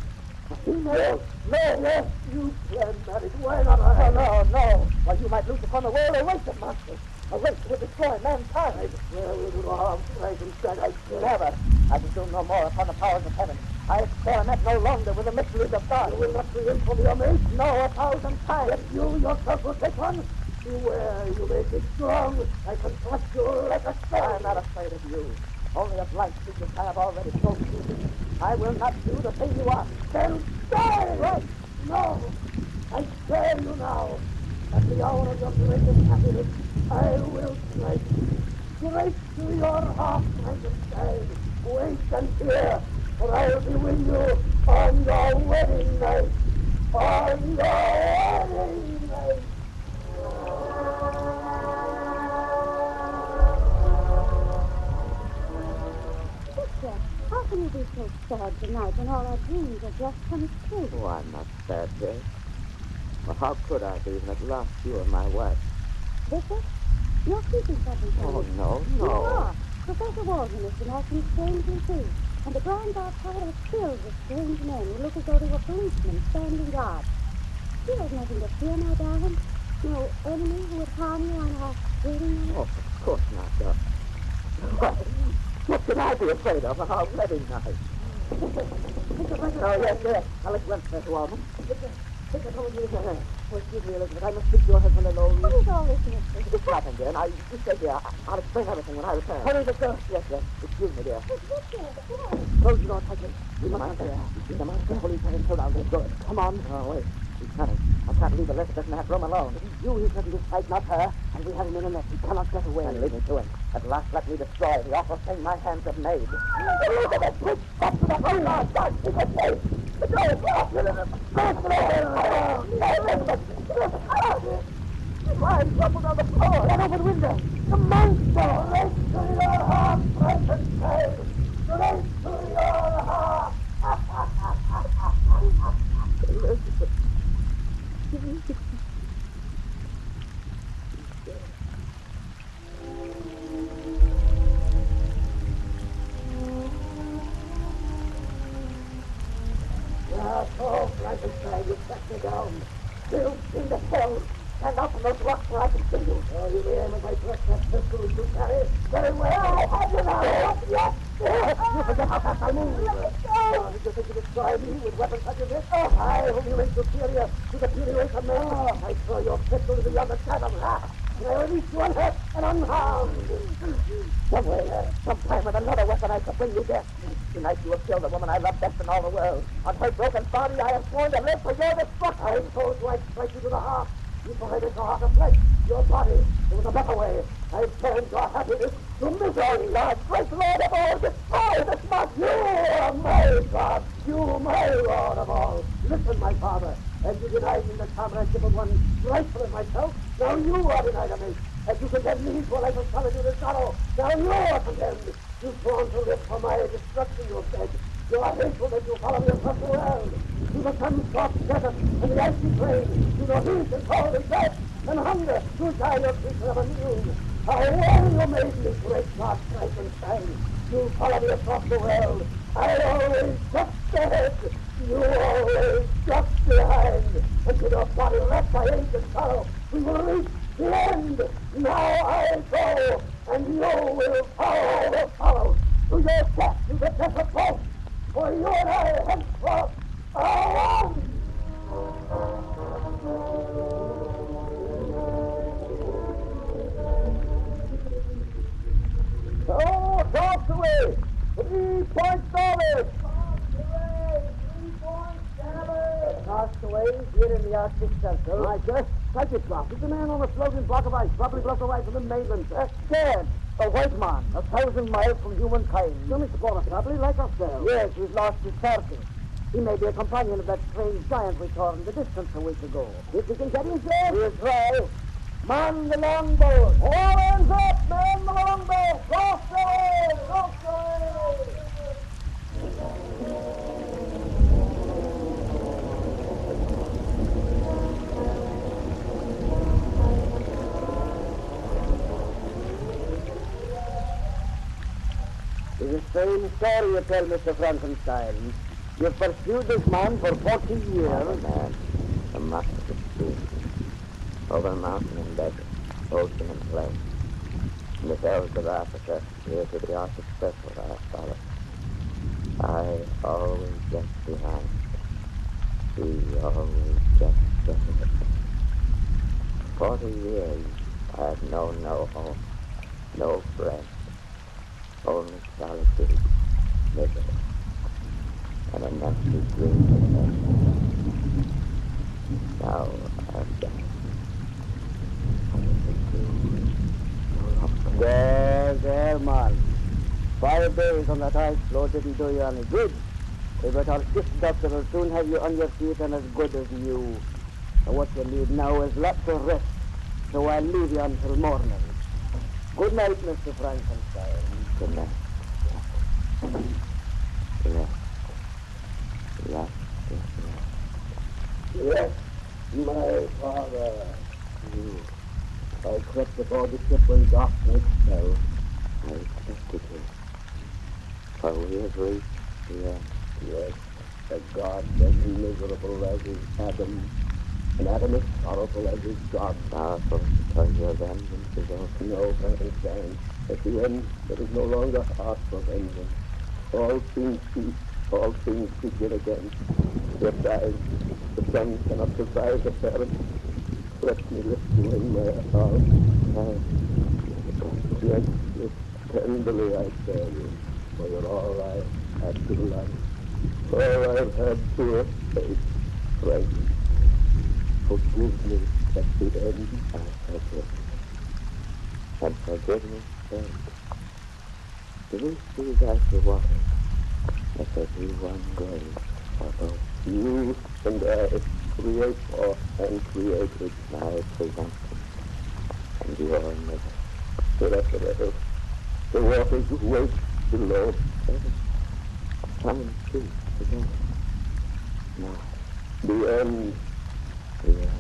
Yes, yes, you can marry. Why not I? No. Why, you might loose upon the world a race of monsters. A race that would destroy mankind. I swear we will harm Frankenstein. I swear. Never. I presume no more upon the powers of heaven. I experiment no longer with the mysteries of God. You will not create from your mate? No, 1,000 times. Yet you yourself will take one? Beware, you may be strong. I can trust you like a stone. I'm not afraid of you. Only of light secrets I have already told you. I will not do the thing you want. Then die! Right? No. I swear you now, at the hour of your greatest happiness, I will strike. Straight to your heart, Frankenstein. Wait and hear, for I'll be with you on your wedding night. On your wedding night. Sister, how can you be so sad tonight when all our dreams are just come true? Oh, I'm not sad, Jay. Well, how could I be when at last you are my wife? Victor, you're keeping something from Oh, me. no. You are. Professor Walton has been acting strangely too. And the grounds outside are filled with strange men who look as though they were policemen standing guard. You have nothing to fear, my darling. No enemy who would harm you on our wedding night. Oh, of course not, Doc. What could I be afraid of on our wedding night? Oh, yes. I'll let you run, Professor Walton. Victor told me that. Oh, excuse me, Elizabeth. I must speak to your husband alone. What is all this mystery? Just happened, dear, and you stay here. I'll explain everything when I return. Hurry, Victor. Yes. Excuse me, dear. Victor, Close the door tightly. We must answer. The monster police have him surrounded. Good. Come on. Oh, wait. He's coming. I can't leave Elizabeth in that room alone. It is you he's going to fight, not her. And we have him in a net. He cannot get away. And leave me to him. At last, let me destroy the awful thing my hands have made. Elizabeth, quick! Stop to the front! God, keep it safe! The door is locked, Elizabeth! Close the door! Elizabeth! Lying crumpled on the floor! That open window! The monster! Right to your heart, Frankenstein! Right to your heart! Elizabeth! Oh, Frankenstein, you set me down. Still in the hell. Stand up on those rocks where I can see you. Oh, you may aim at my breast, that pistol you carry. Very well, I have you now. Yes. You forget how fast I move. Let me go. Oh, did you think you could try me with weapons such as this? I, whom you make superior to the puny race of men. I throw your pistol into yonder chasm. and I release you unhurt and unharmed. Somewhere, sometime with another weapon, I shall bring you death. Tonight you have killed the woman I love best in all the world. On her broken body, I have sworn to live for your destruction. I told you I'd strike you to the heart. You provided your heart of flesh, your body. There was a better way. I turned your happiness to misery. God, great Lord of all, destroy this monster. You are my God. You, my Lord of all. Listen, my father. As you denied me the comradeship of one rightful as myself, now you are denied of me. As you condemned me to a life of solitude and sorrow, now you are condemned. You've sworn to live for my destruction, you have said. You are hateful that you follow me across the world. To the sun-scorched desert and the icy plain, to the heat and cold and death and hunger, to die your creature of a noon. How well you made me, great God, Frankenstein. You follow me across the world. I always just ahead. You always just behind. Until your body wrapped by age and sorrow, we will reach the end. Now I go, and you will follow. I will follow to your death, to the death of both. For you and I henceforth are one. Oh, toss away! 3 points service! Castaway here in the Arctic Circle. My guess, Cyclops. It's a man on a floating block of ice, probably blocked away from the mainland. Scared. A white man, 1,000 miles from humankind. Some explorer, probably like ourselves. Yes, who's lost his turkey. He may be a companion of that strange giant we saw in the distance a week ago. If we can get him, Jay, we'll try. Man the longboat. All hands up, man the longboat. Cross away, cross away. It's the same story you tell, Mr. Frankenstein. You've pursued this man for 40 years. I'm a man, a master of sea, over mountain and desert, ocean and plain. In the dells of Africa, here to the Arctic Circle I have followed. I always just behind. He always just ahead. 40 years I have known no home, no friend. Only solitude, misery, and an empty dream of heaven. Now I'm done. There, man. 5 days on that ice floe didn't do you any good. But our ship doctor will soon have you on your feet and as good as new. So what you need now is lots of rest. So I'll leave you until morning. Good night, Mr. Frankenstein. Good night. Yes. Yes. Yes, my father. You. I crept aboard the ship when darkness fell. I expected you. For we have reached the end. Yes, a God as miserable as is Adam, and Adam as sorrowful as is God. Powerful because your vengeance is over. No, Frankenstein. At the end, there is no longer heart for vengeance. All things cease, all things begin again. Your eyes, the sun cannot survive the parent. Let me lift you in my arms. Gently, tenderly I tell you, for you're all I had to love. All I've had to face, Frank. Forgive me at the end. I forgive. And forgiveness sake. Do we see that the water? Let there be one grave for both. You and I, creator and created. I present them. And you are never. Forever. The waters wait below. Come and speak together. Now, The end. the end.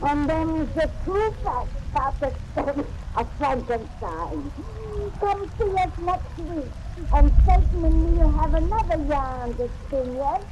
And then the true fact about the story of Frankenstein. Come see us next week, and Satan and me will have another yarn to spin yet.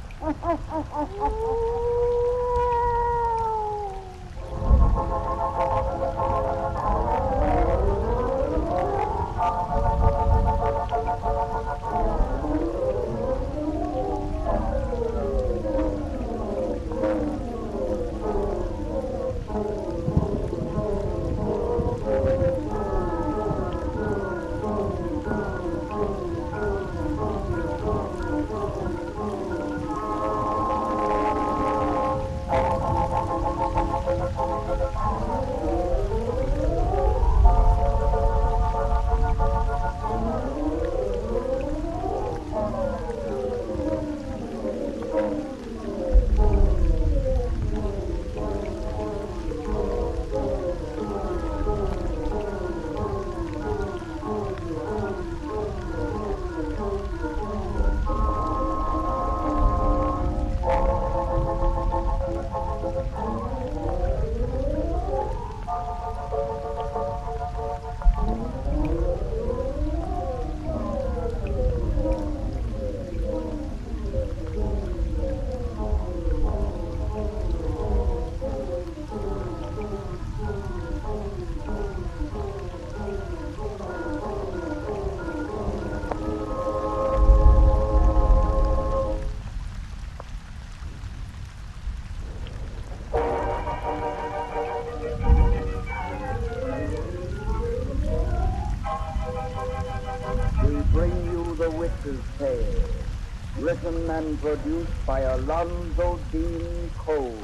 The Witch's Tale, written and produced by Alonzo Dean Cole.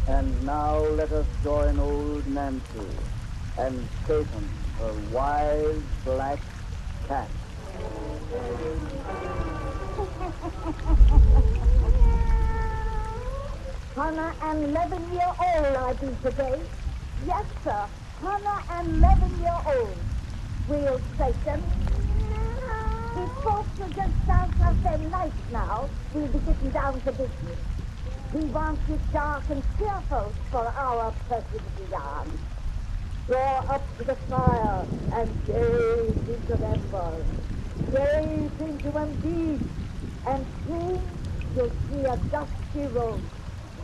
And now let us join old Nancy and Satan, her wise black cat. Hannah and 11-year-old I be today. Yes, sir. Hannah and 11-year-old. Real Satan. These folks will just dance off their lights now. We'll be getting down to business. We want it dark and cheerful for our pleasant yarn. Draw up to the fire and gaze into the embers. Gaze into them deep, and soon you'll see a dusty road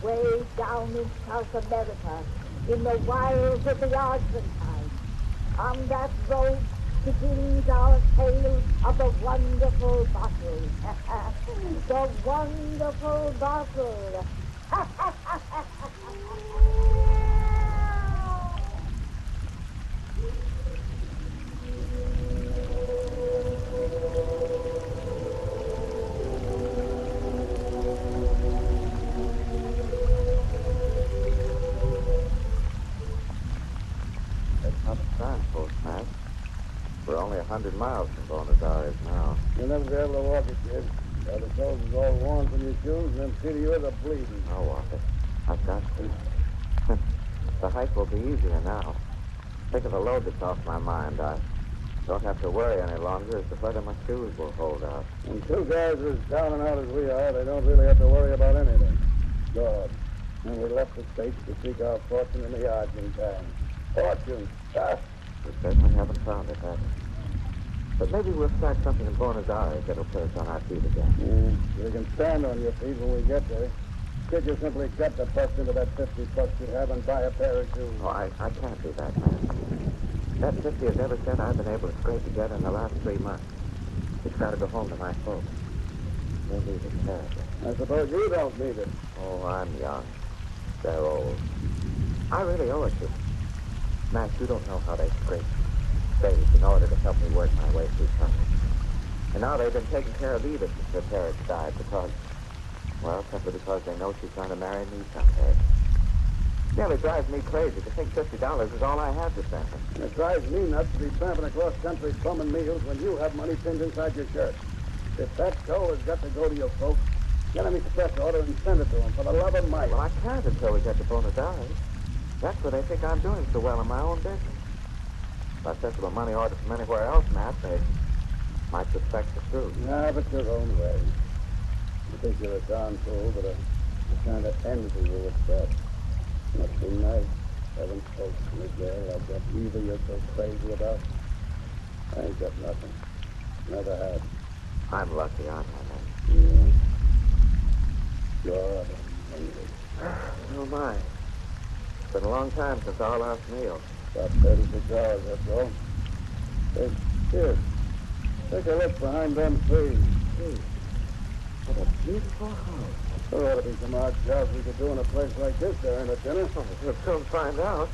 way down in South America, in the wilds of the Argentine. On that road begins our tale of the wonderful bottle. The wonderful bottle. That's not a signpost, Matt. We're only 100 miles from Buenos Aires now. You'll never be able to walk it, kid. The soles is all worn from your shoes, and them feet of yours are bleeding. I'll walk it. I've got to. The hike will be easier now. Think of the load that's off my mind. I don't have to worry any longer as to whether my shoes will hold out. When two guys are as down and out as we are, they don't really have to worry about anything. God. And we left the States to seek our fortune in the Argentine. Fortune. We certainly haven't found it, have we? But maybe we'll start something in Buenos Aires that'll put us on our feet again. You can stand on your feet when we get there. Kid, you simply got to bust into that $50 you have and buy a pair of shoes. Oh, I can't do that, man. That 50 is every cent I've been able to scrape together in the last 3 months. It's got to go home to my folks. They need it terribly. I suppose you don't need it. Oh, I'm young. They're old. I really owe it to them. Max, you don't know how they scrape, save in order to help me work my way through something. And now they've been taking care of Edith since her parents died because, well, simply because they know she's trying to marry me someday. It nearly drives me crazy to think $50 is all I have to spend. And it drives me nuts to be tramping across country bumming meals when you have money pinned inside your shirt. If that dough has got to go to your folks, get an express order and send it to them for the love of Mike. Well, I can't until we get to Buenos Aires. That's where they think I'm doing so well in my own business. If I sent them a money order from anywhere else, Matt, they might suspect the truth. Nah, but your own way. You think you're a darn fool, but I kind of envy you at that. Must be nice having folks in a girl like that Eva you're so crazy about. I ain't got nothing. Never had. I'm lucky, aren't I, man? Yeah. God, I'm hungry. Oh, my. It's been a long time since our last meal. About 36 hours, that's all. Hey, here. Take a look behind them trees. Gee, what a beautiful house. There ought to be some odd jobs we could do in a place like this during a dinner. Oh, we'll soon find out.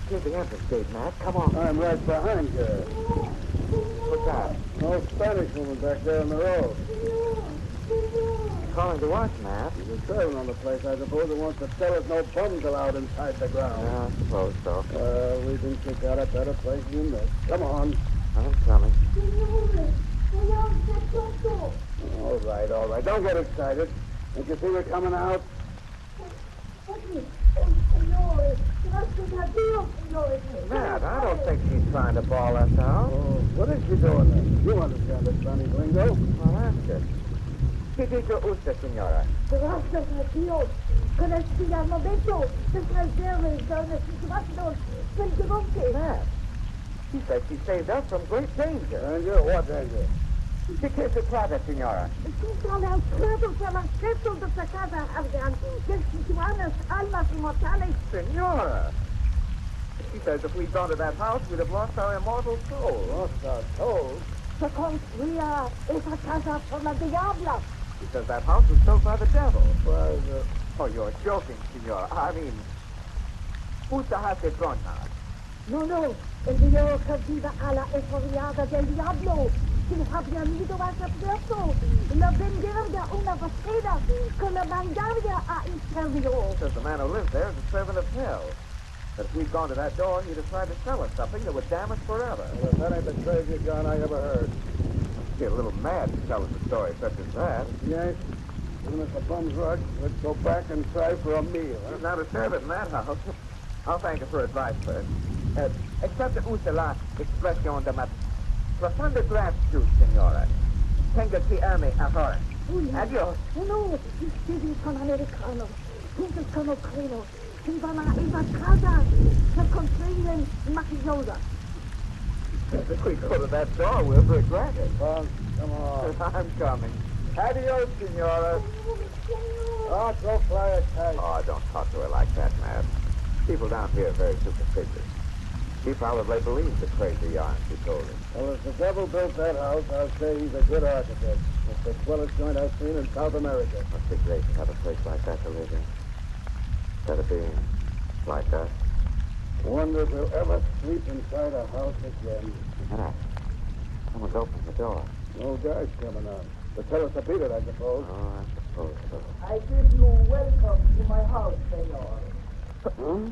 Here's the entrance gate, Matt. Come on. I'm right behind you. What's that? An old Spanish woman back there on the road. Calling to us, Matt. She's a servant on the place, I suppose, who wants to tell us no bums allowed inside the ground. Yeah, I suppose so. We can kick out a better place than this. Come on. I'm coming. Señor, voy a hacer todo. right, don't get excited. Don't you see we're coming out? Matt, I don't think she's trying to bawl us out. Oh, what is she doing then? You understand the Spanish lingo. I'll ask her. ¿Qué dijo usted, señora? Gracias a Dios. Con este momento, the preserve is down the situation. Matt, she said she saved us from great danger. Danger? What danger? ¿Qué se trata, señora? Con el credo que la acceso de esta casa habían destituidas almas inmortales. Senora! She says if we'd gone to that house, we'd have lost our immortal souls. Lost our souls? Se construía esa casa por la diabla. She says that house was built by the devil. Why, Oh, you're joking, senora. I mean, who's the house de Tronta? No, el Dios que viva a la esforiada del diablo. Que habían ido a ese puerto. La vendería una vecina que la mandaría a infierno. Says the man who lives there is a servant of hell. That if we'd gone to that door, he'd have tried to sell us something that would damn us forever. well, if that ain't the craziest yarn I ever heard. You're a little mad to tell us a story such as that. Yes? Giving us a bum's rush, let's go back and try for a meal, huh? There's not a servant in that house. I'll thank her for advice first. Accept usted la expresión de más profunda gratitud, señora. Tenga que irme ahora. Adiós. No, ustedes son americanos. Juntos como crenos. Y van a esa casa. Se construyen mafiosa. If we go to that door, we'll regret it. Come on. I'm coming. Adios, senora. Oh, go fly a kite. Oh, don't talk to her like that, Matt. People down here are very superstitious. She probably believes the crazy yarn she told him. Well, if the devil built that house, I'll say he's a good architect. It's the swellest joint I've seen in South America. Must be great to have a place like that to live in. Instead of being like us. Wonder if we'll ever sleep inside a house again. Matt, someone's opened the door. No guy's coming out. To tell us to beat it, I suppose. Oh, I suppose so. I give you welcome to my house, senor. Huh?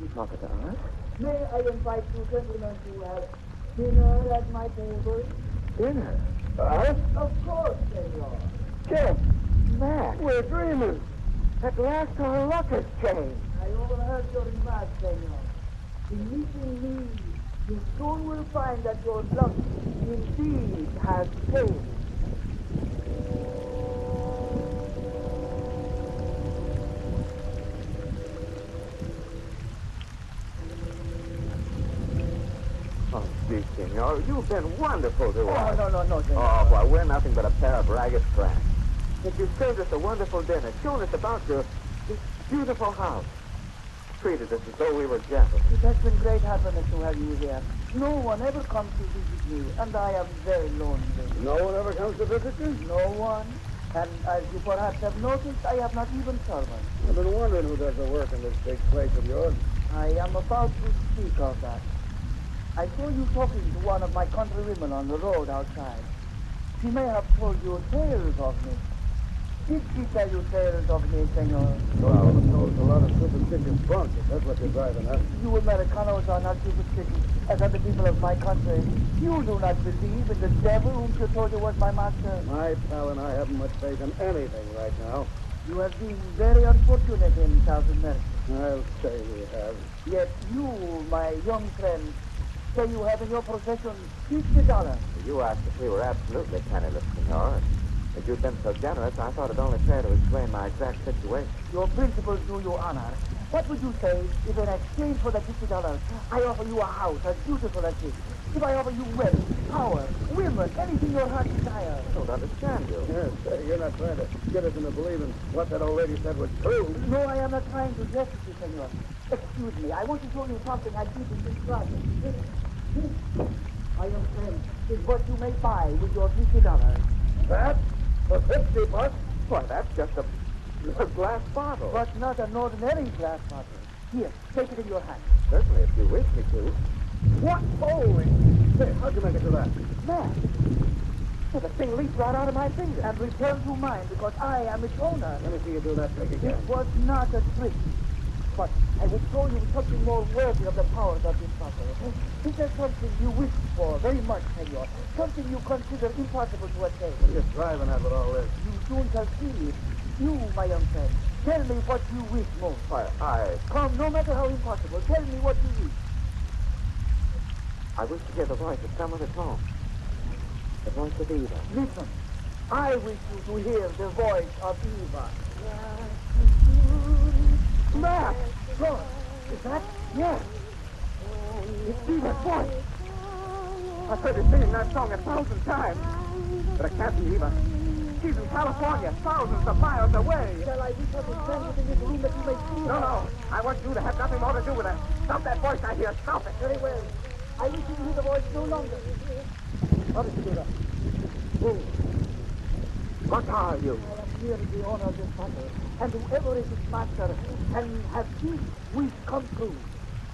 You talking to us? May I invite you gentlemen to have dinner at my table? Dinner? Us? Of course, senor. Jim, Matt, we're dreaming. at last our luck has changed. I overheard your remarks, senor. In meeting me, you soon will find that your luck indeed has changed. Oh, gee, senor, you've been wonderful to us. No, senor. Oh, well, we're nothing but a pair of ragged scraps. But you served us a wonderful dinner, shown us about this beautiful house. Treated us as though we were gentlemen. It has been great happiness to have you here. No one ever comes to visit me, and I am very lonely. No one ever comes to visit you? No one. And as you perhaps have noticed, I have not even servants. I've been wondering who does the work in this big place of yours. I am about to speak of that. I saw you talking to one of my countrywomen on the road outside. She may have told you tales of me. Did she tell you tales of me, senor? Well, knows a lot of superstitious bunch, if that's what you're driving at. You Americanos are not superstitious, as are the people of my country. You do not believe in the devil whom she told you was my master. My pal and I haven't much faith in anything right now. You have been very unfortunate in South America. I'll say we have. Yet you, my young friend, say you have in your possession $50. You asked if we were absolutely penniless, senor. If you'd been so generous, I thought it only fair to explain my exact situation. Your principles do you honor. What would you say if in exchange for the $50, I offer you a house as beautiful as this? If I offer you wealth, power, women, anything your heart desires? I don't understand you. Yes, say, you're not trying to get us into believing what that old lady said was true. No, I am not trying to jest with you, senor. Excuse me, I want to show you something I keep in this closet. This, my young friend, is what you may buy with your $50. That? For 50 bucks? Why, that's just a glass bottle. But not an ordinary glass bottle. Here, take it in your hand. Certainly, if you wish me to. What? Holy! Say, how'd you make it to that? There. Well, the thing leaped right out of my finger. And return to mine because I am its owner. Let me see you do that trick again. It was not a trick. But I would show you something more worthy of the powers of this bottle. Is there something you wish for very much, senor? Something you consider impossible to attain? What are you driving at with all this? You soon shall see. You, my young friend, tell me what you wish most. I Come, no matter how impossible, tell me what you wish. I wish to hear the voice of some other song. The voice of Eva. Listen, I wish you to hear the voice of Eva. Matt! Lord, is that? Yes. It's Eva's voice. I've heard her singing that song 1,000 times. But it can't be Eva. She's in California, thousands of miles away. Shall I reach up and stand within this room that you may see? No. I want you to have nothing more to do with her. Stop that voice I hear. Stop it. Very well. I wish you to hear the voice no longer. What is it, Eva? Who? What are you? I am here in the honor of this battle, and whoever is its master can have this wish come true.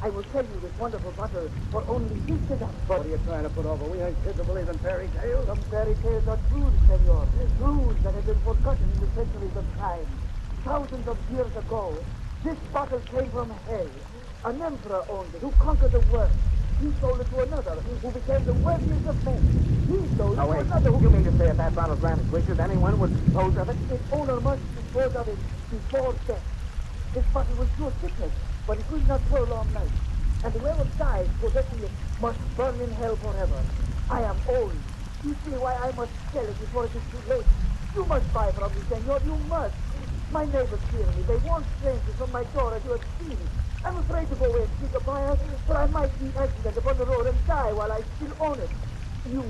I will tell you this wonderful battle for only $50. What are you trying to put over? We ain't kids who believe in fairy tales. Some fairy tales are truths, senor. Truths that have been forgotten in the centuries of time. Thousands of years ago, this bottle came from hell. An emperor owned it, who conquered the world. He sold it to another, who became the wealthiest of men. He sold it to another who... You mean to say if that bottle granted wishes, anyone would dispose of it? Its owner must dispose of it before death. This bottle will cure sickness, but it will not for a long night. And whoever dies possessing it must burn in hell forever. I am old. You see why I must sell it before it is too late. You must buy from me, senor. You must. My neighbors fear me. They warn strangers from my door, as you have seen. I'm afraid to go away and seek a buyer, for I might be accident upon the road and die while I still own it. You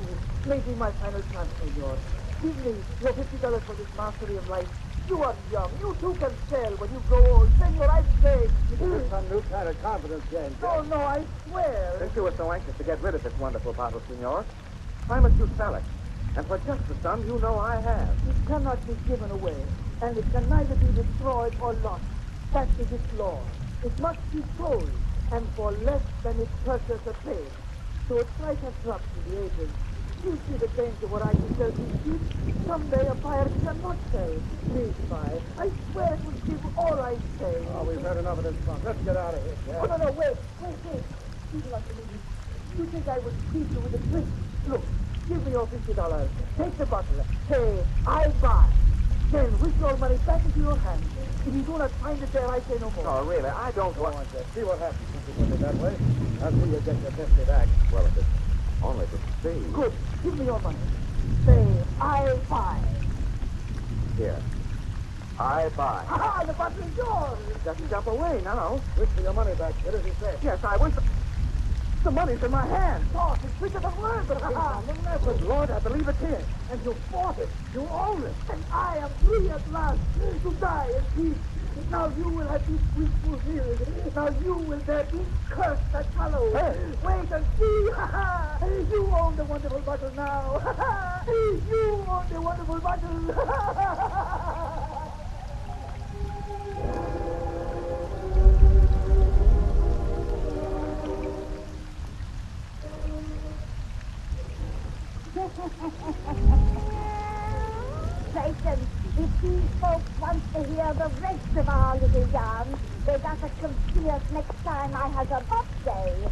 may be my final chance, senor. Give me your $50 for this mastery of life. You are young. You too can sell when you grow old. Senor, I beg. It's some new kind of confidence game. No, I swear. Since you were so anxious to get rid of this wonderful bottle, senor, why must you sell it? And for just the sum you know I have. It cannot be given away, and it can neither be destroyed or lost. That is its law. It must be sold, and for less than its purchaser paid. So its price has dropped to the ages. You see the danger where I can sell these cheap. Someday a buyer cannot sell. Please buy. I swear it will give all I say. Oh, we've had enough of this fun. Let's get out of here, Jack. Oh, no, wait. People like to leave me. You think I would cheat you with a trick? Look, give me your $50. Take the bottle. Say, I buy. Then wish your money back into your hands. If you do not find it there, I say no more. Oh, really? I don't want... on, See what happens if you put it that way. Until you get your 50 back. Well, if it's only to see... Good. Give me your money. Say, I buy. Here. I buy. Ha-ha, the bottle is yours. Doesn't jump away now. Wish for your money back, kid, as he said. Yes, I wish... The money's in my hand. Talk, it's quicker than words, but But Lord, I believe it's here. and you fought it. You own it. And I am free at last to die in peace. Now you will have this wish fulfilled. Now you will bear each curse that follows. Hey. Wait and see. You own the wonderful bottle now. You own the wonderful bottle. Satan, if these folks want to hear the rest of our little yarn, they got to come see us next time I have a birthday.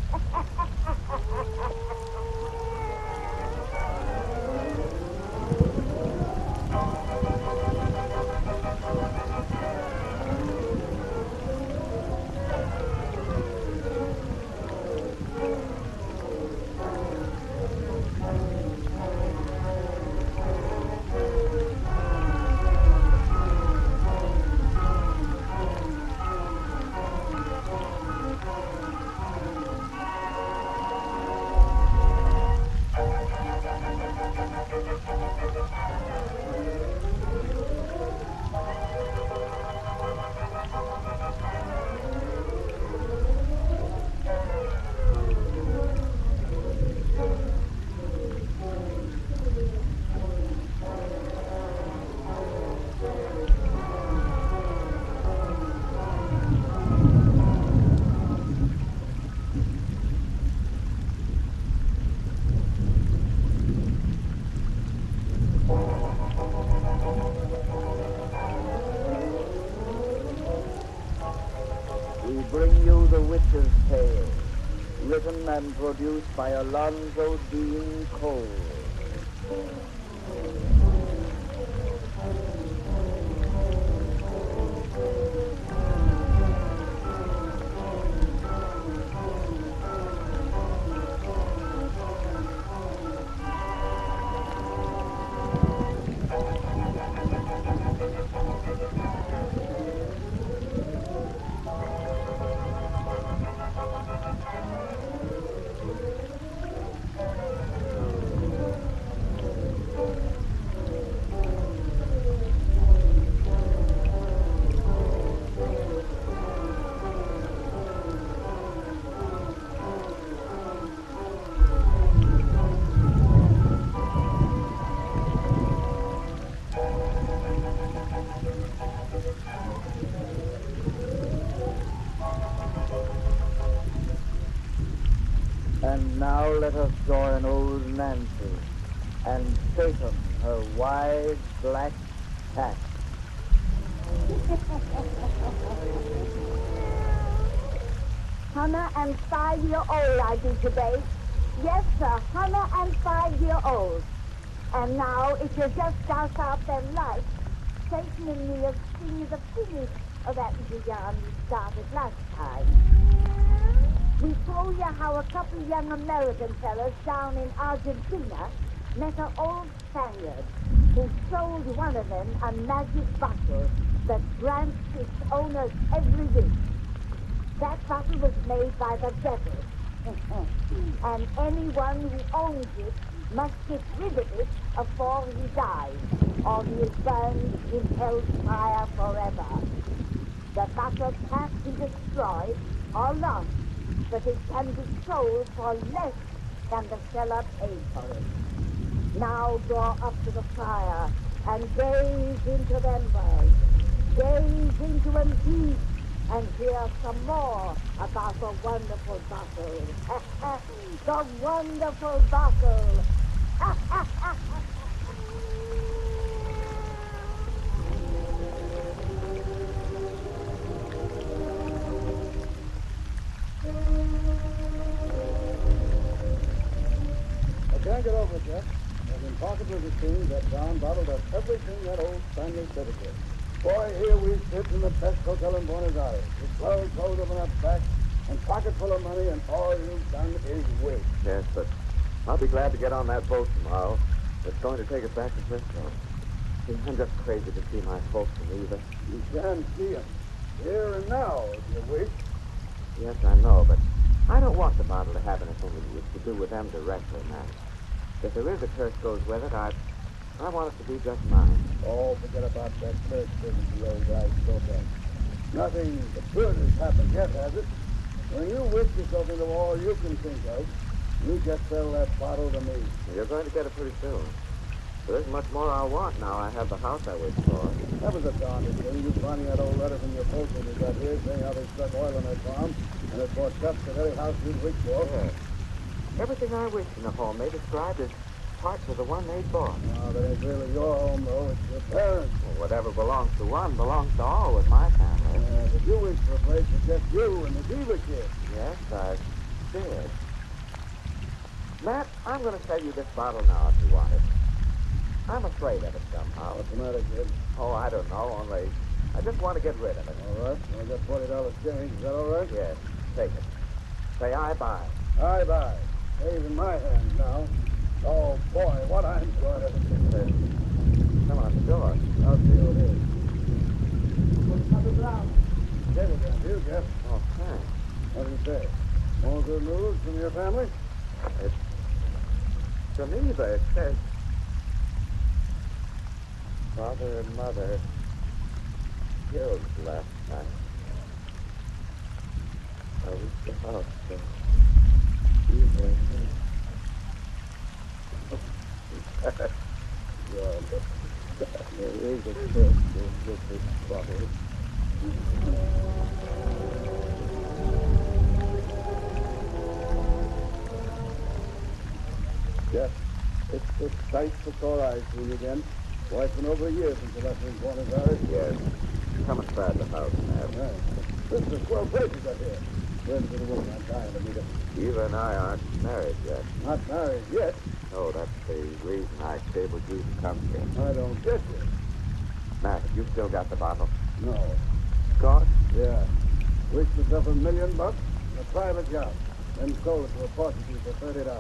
we bring you The Witch's Tale, written and produced by Alonzo Dean Cole. And now let us join old Nancy and Satan, her wide black cat. 105-year-old I be today. Yes, sir, 105-year-old. And now, if you just douse out them lights, Satan and me have seen the finish of that little yarn we started last time. We told you how a couple of young American fellas down in Argentina met an old Spaniard who sold one of them a magic bottle that grants its owners every wish. That bottle was made by the devil. And anyone who owns it must get rid of it before he dies, or he is burned in hell's fire forever. The bottle can't be destroyed or lost, but it can be sold for less than the seller paid for it. Now draw up to the fire and gaze into them words. Gaze into them deep and hear some more about the wonderful bottle. The wonderful bottle. I can't get over it yet. As impossible as it seems, that brown bottle does everything that old Spaniard said it did. Boy, here we sit in the best hotel in Buenos Aires, with 12 clothes up on our backs, and pocket full of money, and all you've done is wait. Yes, but I'll be glad to get on that boat tomorrow. It's going to take us back to Frisco. See, I'm just crazy to see my folks in Eva. You can see them, here and now, if you wish. Yes, I know, but I don't want the bottle to have anything to do with them directly, man. If there is a curse goes with it, I want it to be just mine. Oh, forget about that curse business, the old guy spoke of. Nothing but good has happened yet, has it? When you wish yourself into all you can think of, you just sell that bottle to me. You're going to get it pretty soon. There isn't much more I want now. I have the house I wish for. That was a darndest thing, you finding that old letter from your folks when you got here, saying how they struck oil on their farm, and it brought just the very house you'd wished for. Yeah. Everything I wished in a home they described as parts of the one they bought. No, that ain't really your home, though. It's your parents. Well, whatever belongs to one belongs to all with my family. Yeah, but you wish for a place for just you and the Diva kid. Yes, I did. Matt, I'm going to sell you this bottle now if you want it. I'm afraid of it somehow. What's the matter, kid? Oh, I don't know, only I just want to get rid of it. All right. I got $40 change. Is that all right? Yes, take it. Say I buy. I buy. Pays in my hands now. Oh, boy, what I'm going to... Come on, the door. I'll see who it is. Get it down. You, Jeff. Oh, thanks. What do you say? More good news from your family? It's Geneva. It says father and mother killed last night. I reached the house. There is a curse with this bottle. Jeff, it's tight for sore eyes for you again. Boy, it's been over a year since you left me in Buenos Aires. Yes. Come inside the house, Matt. Right. This is a swell place you got here. Where's the woman? I'm dying to meet her. Eva and I aren't married yet. Not married yet. Oh, that's the reason I cabled you to come here. I don't get you. Matt, you still got the bottle? No. Gone? Yeah. Wished myself $1 million in a private yacht. Then sold it to a prostitute for $30.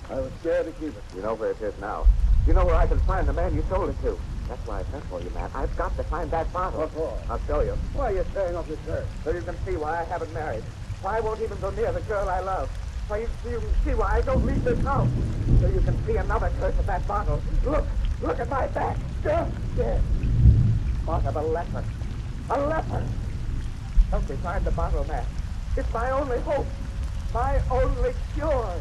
I was scared to keep it. You know where it is now. You know where I can find the man you sold it to. That's why I sent for you, Matt. I've got to find that bottle. What for? I'll show you. Why are you tearing off your shirt? So you can see why I haven't married. Why I won't even go near the girl I love. So you can see why I don't leave this house. So you can see another curse of that bottle. Look at my back. There. Mark of a leper. A leper. Help me find the bottle, Matt. It's my only hope. My only cure.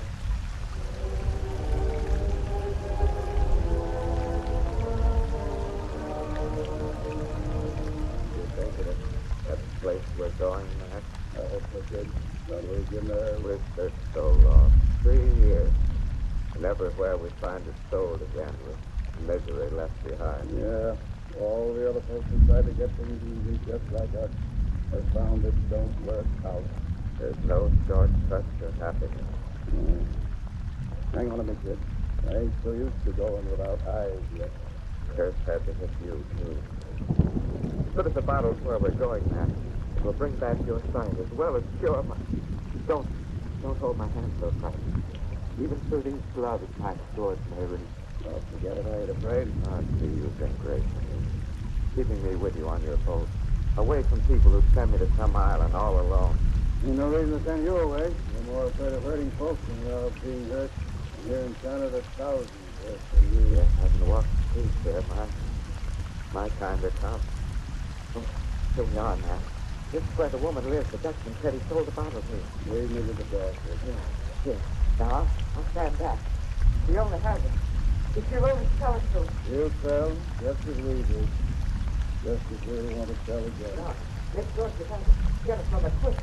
You think it that place we're going, Matt? I hope so, kid. Don't lose your nerve. We've searched so long. 3 years. And everywhere we find it sold again with misery left behind. Yeah. All the other folks who tried to get things easy just like us have found it don't work out. There's no shortcut to happiness. Hang on a minute, kid. I ain't so used to going without eyes yet. Curse had to hit you, too. Put at the bottles where we're going, Matt. It will bring back your sight as well as cure my... Don't hold my hand so tight. Even through these gloves, my swords may reach. Oh, forget it. I ain't afraid. I see you've been great to me. Keeping me with you on your boat. Away from people who send me to some island all alone. Ain't no reason to send you away. You're more afraid of hurting folks than you are of being hurt. And here in Canada, thousands worse than you. Yeah, I can walk the streets there. My kind are tough. Oh, here we are, Matt. This is where the woman lives. The Dutchman said he sold the bottle to. Lead me to the door, kid. Here. Now, I'll stand back. He only has it. If you'll only tell us to. He'll sell just as we do. Just as we want to sell again. Now, next door, you gotta get it from a quick.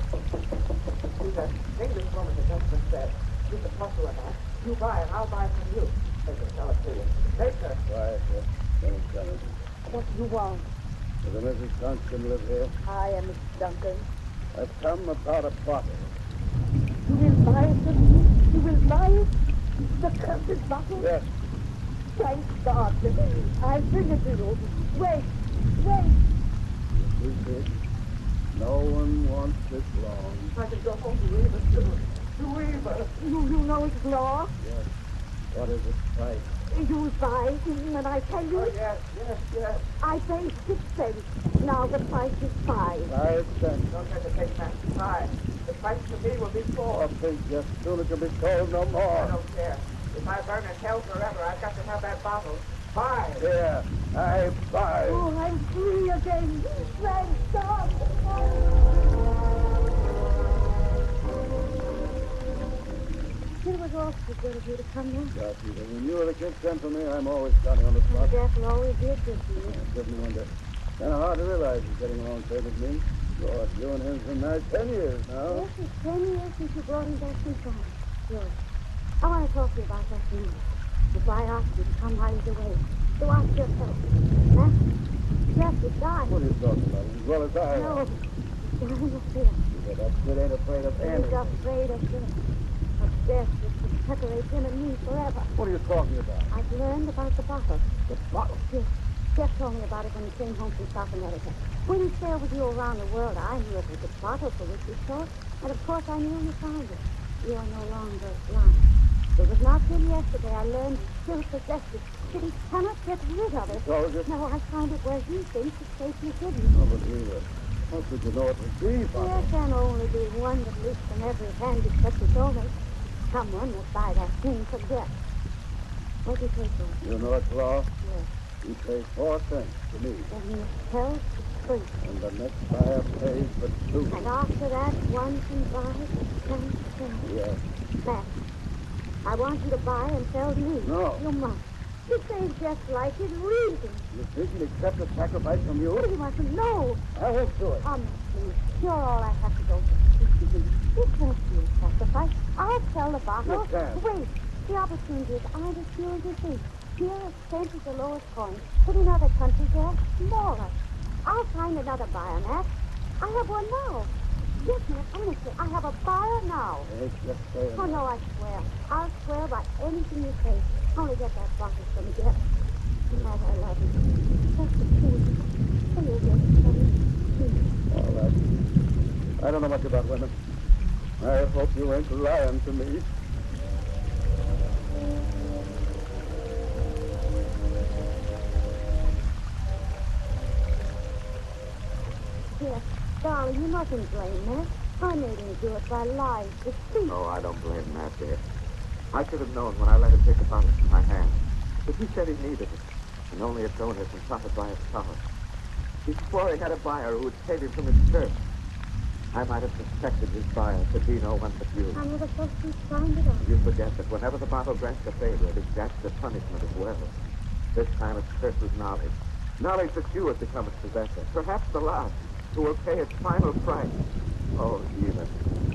She's an English woman, the Dutchman said. She's a muscle of that. You buy it, I'll buy it from you. They can sell it to you. Take her. Quiet, sir. Don't tell it. What do you want? Does the Mrs. Duncan live here? I am Miss Duncan. I've come about a bottle. You will buy it from me? You will buy it? The cursed bottle? Yes. Thank God. I'll bring it to you. Wait. You see, no one wants this long. I can go home to Eva, too. To Eva. You know it's law. Yes. What is its price? You'll buy when I tell you. Oh, yes. I pay 6 cents. Now the price is 5. 5 cents. Don't hesitate, Matt. 5. The price to me will be 4. I think just soon as you'll be told no I more. don't care. If I burn in hell forever, I've got to have that bottle. 5. Here, I buy. Oh, I'm free again. Thank God. It was awfully good of you to come in. Darcy, when you were the kid sent for me, I'm always Johnny on the spot. Jack always did good to you. It doesn't wonder. Kind of hard to realize he's getting along safe with me. Lord, you and him's been married 10 years now. Yes, it's 10 years since you brought him back from France. George, I want to talk to you about that thing. That's why I asked you to come while he's away. So ask yourself. Huh? Jeff is dying. What are you talking about? As well as I am. No, he's dying of fear. Yeah, that kid ain't afraid of He's anything. afraid of death. Of death that will separate him and me forever. What are you talking about? I've learned about the bottle. The bottle? Yes. Jeff told me about it when he came home from South America. When he sailed with you around the world, I knew it was the bottle for which he sought. And of course I knew you found it. You are no longer blind. It was not till yesterday I learned he still possessed it, that he cannot get rid of it. So is it? No, I found it where he thinks it's safely hidden. Oh, but Eva, how could you know it was me, Father? There can only be one that lives in every hand except his own. Someone must buy that thing for death. What do you say for it? You know it's law? Yes. You pay 4 cents to me, And he tells the truth. and the next buyer pays for 2. And after that, one can buy 10 cents. Yes. Matt, I want you to buy and sell to me. No. You must. You say just like his reason. You think he'd accept a sacrifice from you? What do you want to know? I won't do it. Oh, Matt, please. You're all I have to go for. This won't be a sacrifice. I'll sell the bottle. You can't. Wait. The opportunities aren't as few as you think. Here, a cent is the lowest coin. But in other countries, they're smaller. I'll find another buyer, Matt. I have one now. Yes, man, honestly, I have a fire now. It's just saying. Oh, no, I swear. I'll swear by anything you say. Only get that bottle from me, dear. Tonight I love you. Just the truth. So you'll get it from me. All right. I don't know much about women. I hope you ain't lying to me. Dear, darling, you mustn't blame Matt. I made him do it by lies, deceit. Oh, I don't blame Matt, dear. I should have known when I let him take the bottle from my hand. But he said he needed it, and only a donor can profit by its power. He swore he had a buyer who would save him from his curse. I might have suspected his buyer could be no one but you. I never thought you'd find it out. You forget that whenever the bottle grants a favor, it exacts a punishment as well. This time its curse was knowledge. Knowledge that you have become its possessor. Perhaps the last, who will pay its final price. Oh, Eva,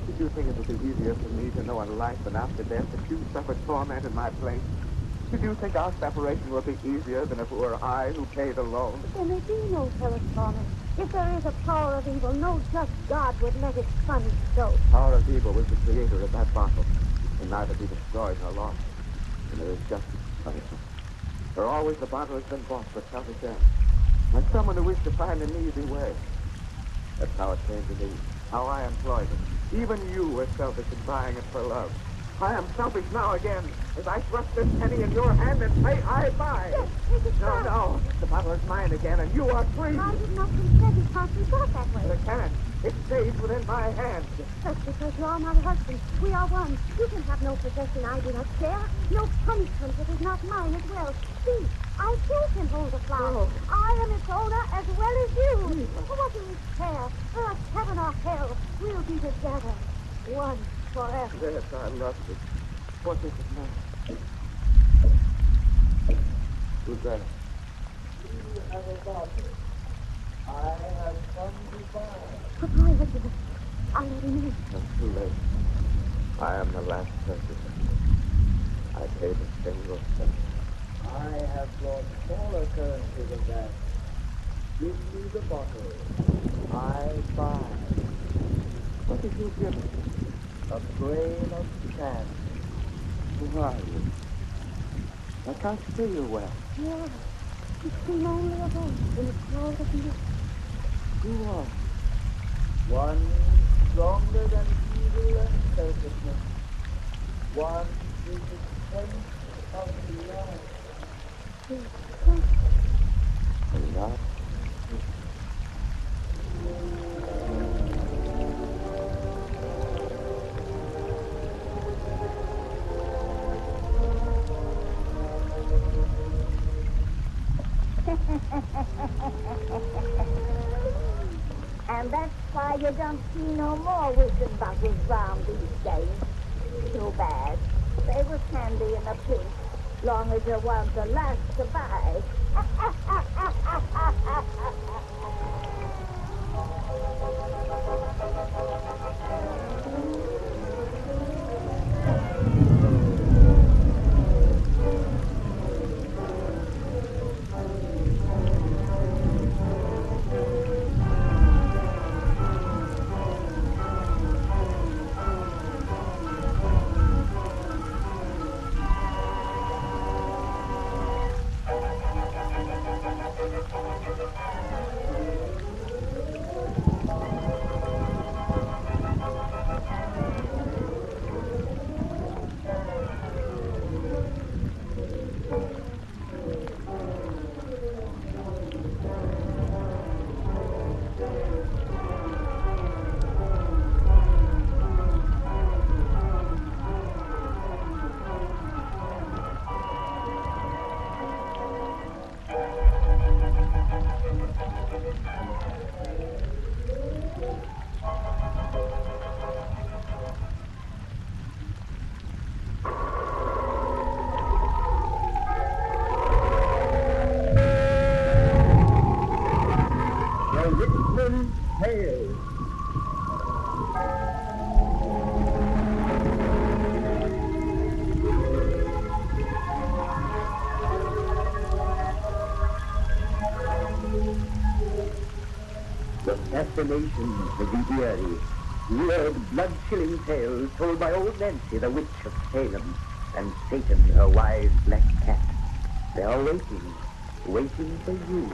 did you think it would be easier for me to know a life and after death that you suffered torment in my place? Did you think our separation would be easier than if it were I who paid alone? There may be no torment. If there is a power of evil, no just God would let it punish so. Power of evil was the creator of that bottle. It can neither be destroyed nor lost. And there is justice punishment. For always the bottle has been bought for selfish ends. By someone who wished to find an easy way. That's how it came to be. How I employed it. Even you were selfish in buying it for love. I am selfish now again, as I thrust this penny in your hand and say I buy. Yes, it is No, no, the bottle is mine again, and you are free. I did not consent. It can't be got that way. But it can't. It stays within my hand. Just because you are my husband, we are one. You can have no possession I do not share. No punishment that is not mine as well. See, I too can hold the flower. Oh. I am its owner as well as you. What do we care? Earth, heaven, or hell, we'll be together. One forever. Yes, I love you. What is it now? Who's that? You have a bottle. I have come to buy. Goodbye, Elizabeth. I let him in. It's too late. I am the last person. I paid a single cent. I have brought smaller currency than that. Give me the bottle. I buy. What did you give me? A grain of sand. Who are you? I can't see you well. Yeah, you seem only a voice in a crowd of mist. Who are you? One stronger than evil and selfishness. One with the strength of love. Love? And that's why you don't see no more wisdom bottles round these days. Too bad. They was handy in a pinch, long as you want the last to buy. fascinations of the eerie, weird, blood-chilling tales told by old Nancy, the witch of Salem, and Satan, her wise black cat. They are waiting for you.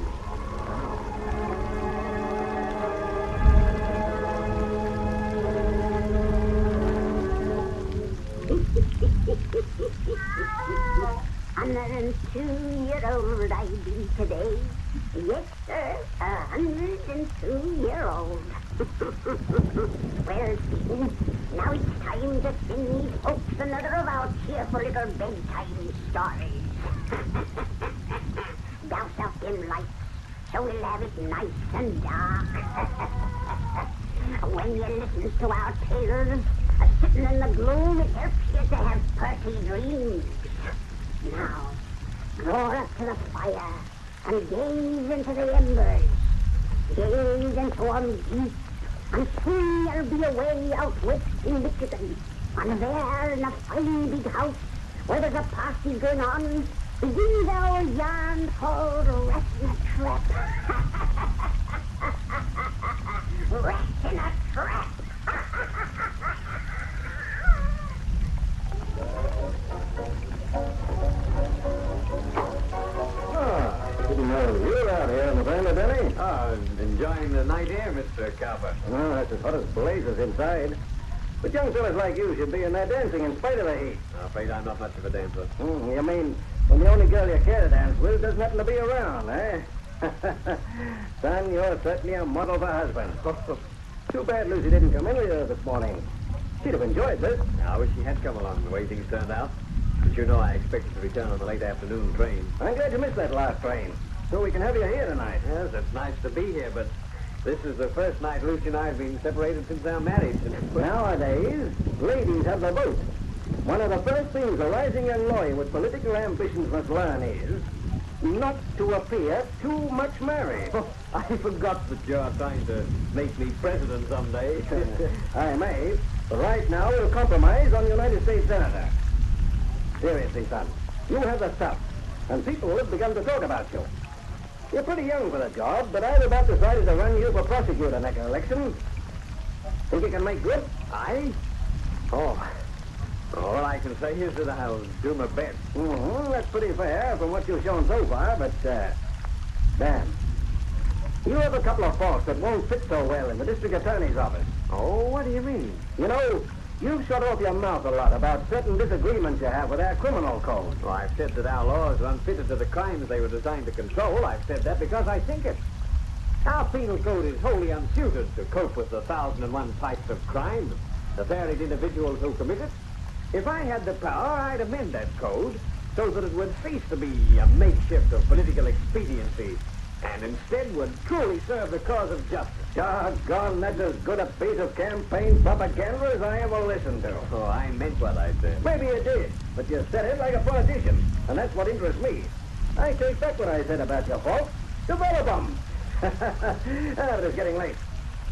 And 2-year-old I be today. Yes, sir, 102-year-old. Well, Stephen, now it's time to sing these folks another of our cheerful little bedtime stories. Douse out them lights, so we'll have it nice and dark. When you listen to our tales, sitting in the gloom, it helps you to have pretty dreams. Now, draw up to the fire and gaze into the embers. Gaze into them deep, and soon you'll be away out west in Michigan. And there, in a fine big house, where there's a party going on, begins our yarn called Rat in a Trap. Rat in a Trap. Didn't know you were out here in the family, Benny. Oh, enjoying the night air, Mr. Copper. Oh, that's as hot as blazes inside. But young fellas like you should be in there dancing in spite of the heat. I'm afraid I'm not much of a dancer. You mean when the only girl you care to dance with doesn't happen to be around, eh? Son, you're certainly a model for a husband. Too bad Lucy didn't come in with you this morning. She'd have enjoyed this. I wish she had come along the way things turned out. But you know I expected to return on the late afternoon train. I'm glad you missed that last train, so we can have you here tonight. Yes, it's nice to be here, but this is the first night Lucy and I have been separated since our marriage. Nowadays, ladies have the vote. One of the first things a rising young lawyer with political ambitions must learn is not to appear too much married. I forgot that you're trying to make me president someday. I may, but right now we'll compromise on United States Senator. Seriously, son, you have the stuff, and people have begun to talk about you. You're pretty young for the job, but I've about decided to run you for prosecutor next election. Think you can make good? I? Oh, all I can say is that I'll do my best. That's pretty fair from what you've shown so far, but, Dan, you have a couple of faults that won't fit so well in the district attorney's office. Oh, what do you mean? You know, you've shut off your mouth a lot about certain disagreements you have with our criminal code. Well, I've said that our laws are unfitted to the crimes they were designed to control. I've said that because I think it. Our penal code is wholly unsuited to cope with the 1,001 types of crime, the varied individuals who commit it. If I had the power, I'd amend that code so that it would cease to be a makeshift of political expediency and instead would truly serve the cause of justice. Doggone, that's as good a piece of campaign propaganda as I ever listened to. Oh, I meant what I said. Maybe you did, but you said it like a politician, and that's what interests me. I take back what I said about your faults. Develop them. It's getting late.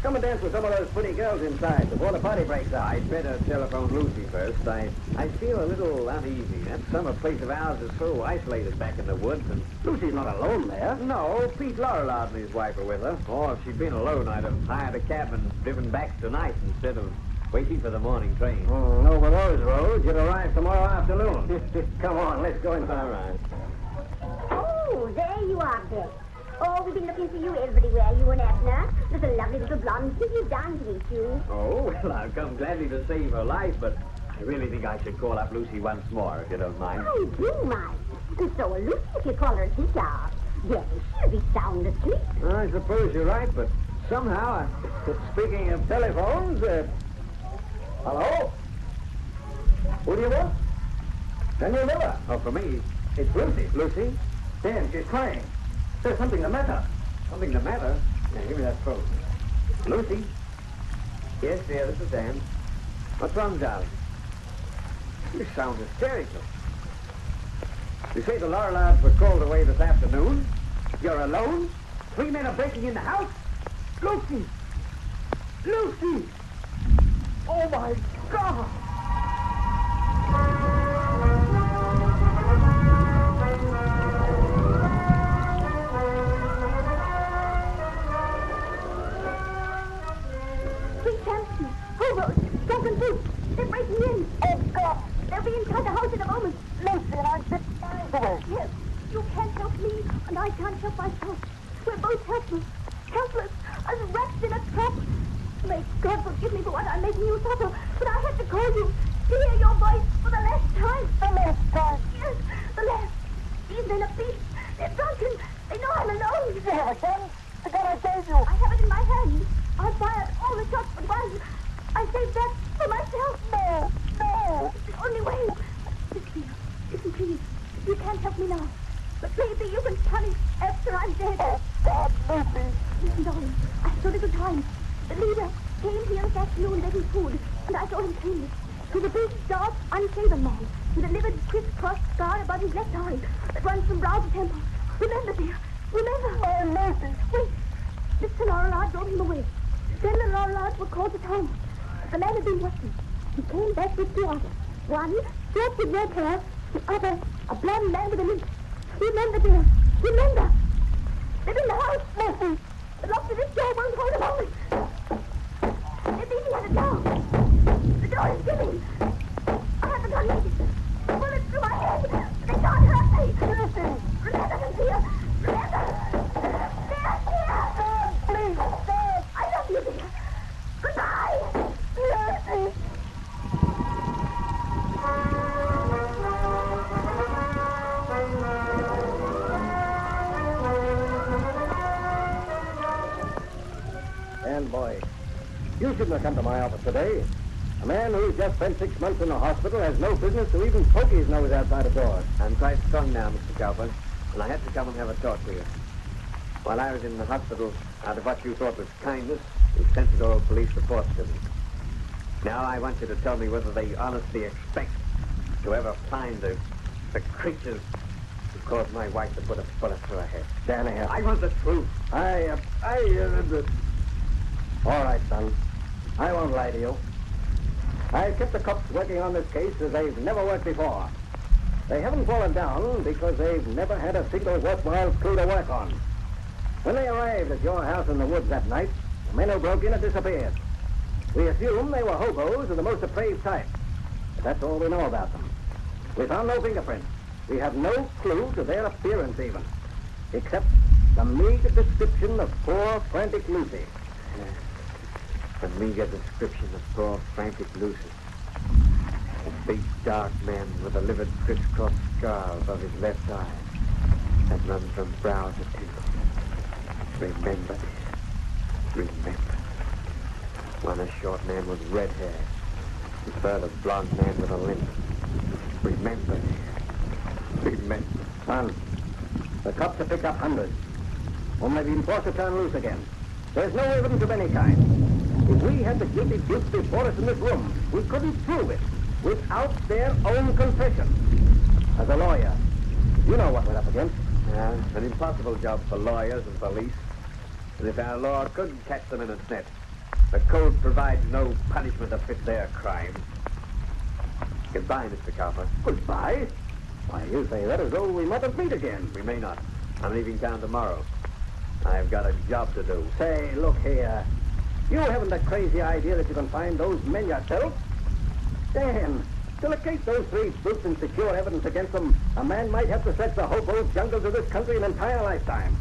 Come and dance with some of those pretty girls inside before the party breaks out. I'd better telephone Lucy first. I feel a little uneasy. That summer place of ours is so isolated back in the woods, and Lucy's not alone there. No, Pete Laurelard and his wife are with her. Or if she'd been alone, I'd have hired a cab and driven back tonight instead of waiting for the morning train. Over those roads, you'd arrive tomorrow afternoon. Come on, let's go inside. All right. Oh, there you are, Beth. Oh, we've been looking for you everywhere, you and Edna. There's a lovely little blonde figure down to meet you. Oh, well, I've come gladly to save her life, but I really think I should call up Lucy once more, if you don't mind. I do mind. And so will Lucy if you call her this hour. Yes, she'll be sound asleep. I suppose you're right, but somehow Speaking of telephones, hello? Who do you want? Daniel Miller. Oh, for me, It's Lucy. Lucy? Dan, she's crying. There's something the matter. Something the matter? Yeah, give me that phone. Lucy? Yes, dear, this is Dan. What's wrong, darling? You sound hysterical. You say the Laurellards were called away this afternoon? You're alone? 3 men are breaking in the house? Lucy! Lucy! Oh, my God! help me, and I can't help myself. We're both helpless. Helpless, as rats in a trap. May God forgive me for what I'm making you suffer, but I had to call you, to hear your voice for the last time. The last time? Yes, the last. These men are beasts. They're drunken. They know I'm alone. You have a gun? The gun I gave you. I have it in my hand. I fired all the shots but one. I saved that for myself. No, no. It's the only way. Listen, please. You can't help me now. But maybe you can punish after I'm dead. Oh, God, Lucy. Listen, darling. I have so little time. The leader came here this afternoon begging food, and I saw him plainly. He was a big, dark, unshaven man, with a livid, criss-cross scar above his left eye that runs from brow to temple. Remember, dear. Remember. Oh, Lucy. Wait. Mr. Lorillard drove him away. Then the Lorillards were called to town. The man had been watching. He came back with two others. One, short with red hair. The other, a blonde man with a limp. Remember, dear. Remember. They're in the house. Lucy. The lock to this door won't hold a moment. They're beating at it now. The door is giving. I have the gun ready. Bullets through my head. They can't hurt me. Lucy. Remember them, dear. Remember. They're here. Please, Dad. I love you, dear. Goodbye. Lucy. And boy, you shouldn't have come to my office today. A man who's just spent 6 months in the hospital has no business to even poke his nose outside a door. I'm quite strong now, Mr. Cowper, and I had to come and have a talk to you. While I was in the hospital, out of what you thought was kindness, you sent the old police reports to me. Now I want you to tell me whether they honestly expect to ever find the creatures who caused my wife to put a bullet through her head. Stand here. I want the truth. All right, son. I won't lie to you. I've kept the cops working on this case as they've never worked before. They haven't fallen down because they've never had a single worthwhile clue to work on. When they arrived at your house in the woods that night, the men who broke in had disappeared. We assume they were hobos of the most depraved type. But that's all we know about them. We found no fingerprints. We have no clue to their appearance even, except the meager description of poor, frantic Lucy. The meager description of poor, frantic Lucy. A big, dark man with a livid, crisscross scar above his left eye that runs from brow to temple. Remember this. Remember. One a short man with red hair. The third a blonde man with a limp. Remember this. Remember. Son, the cops have picked up hundreds. Whom they've been forced to turn loose again. There's no evidence of any kind. If we had the guilty dupes before us in this room, we couldn't prove it without their own confession. As a lawyer, you know what we're up against. An impossible job for lawyers and police. And if our law could catch them in its net, the code provides no punishment to fit their crimes. Goodbye, Mr. Cowper. Goodbye? Why, you say that as though we mightn't meet again. We may not. I'm leaving town tomorrow. I've got a job to do. Say, look here. You haven't that crazy idea that you can find those men yourself? Dan, to locate those three spooks and secure evidence against them, a man might have to search the hobo jungles of this country an entire lifetime.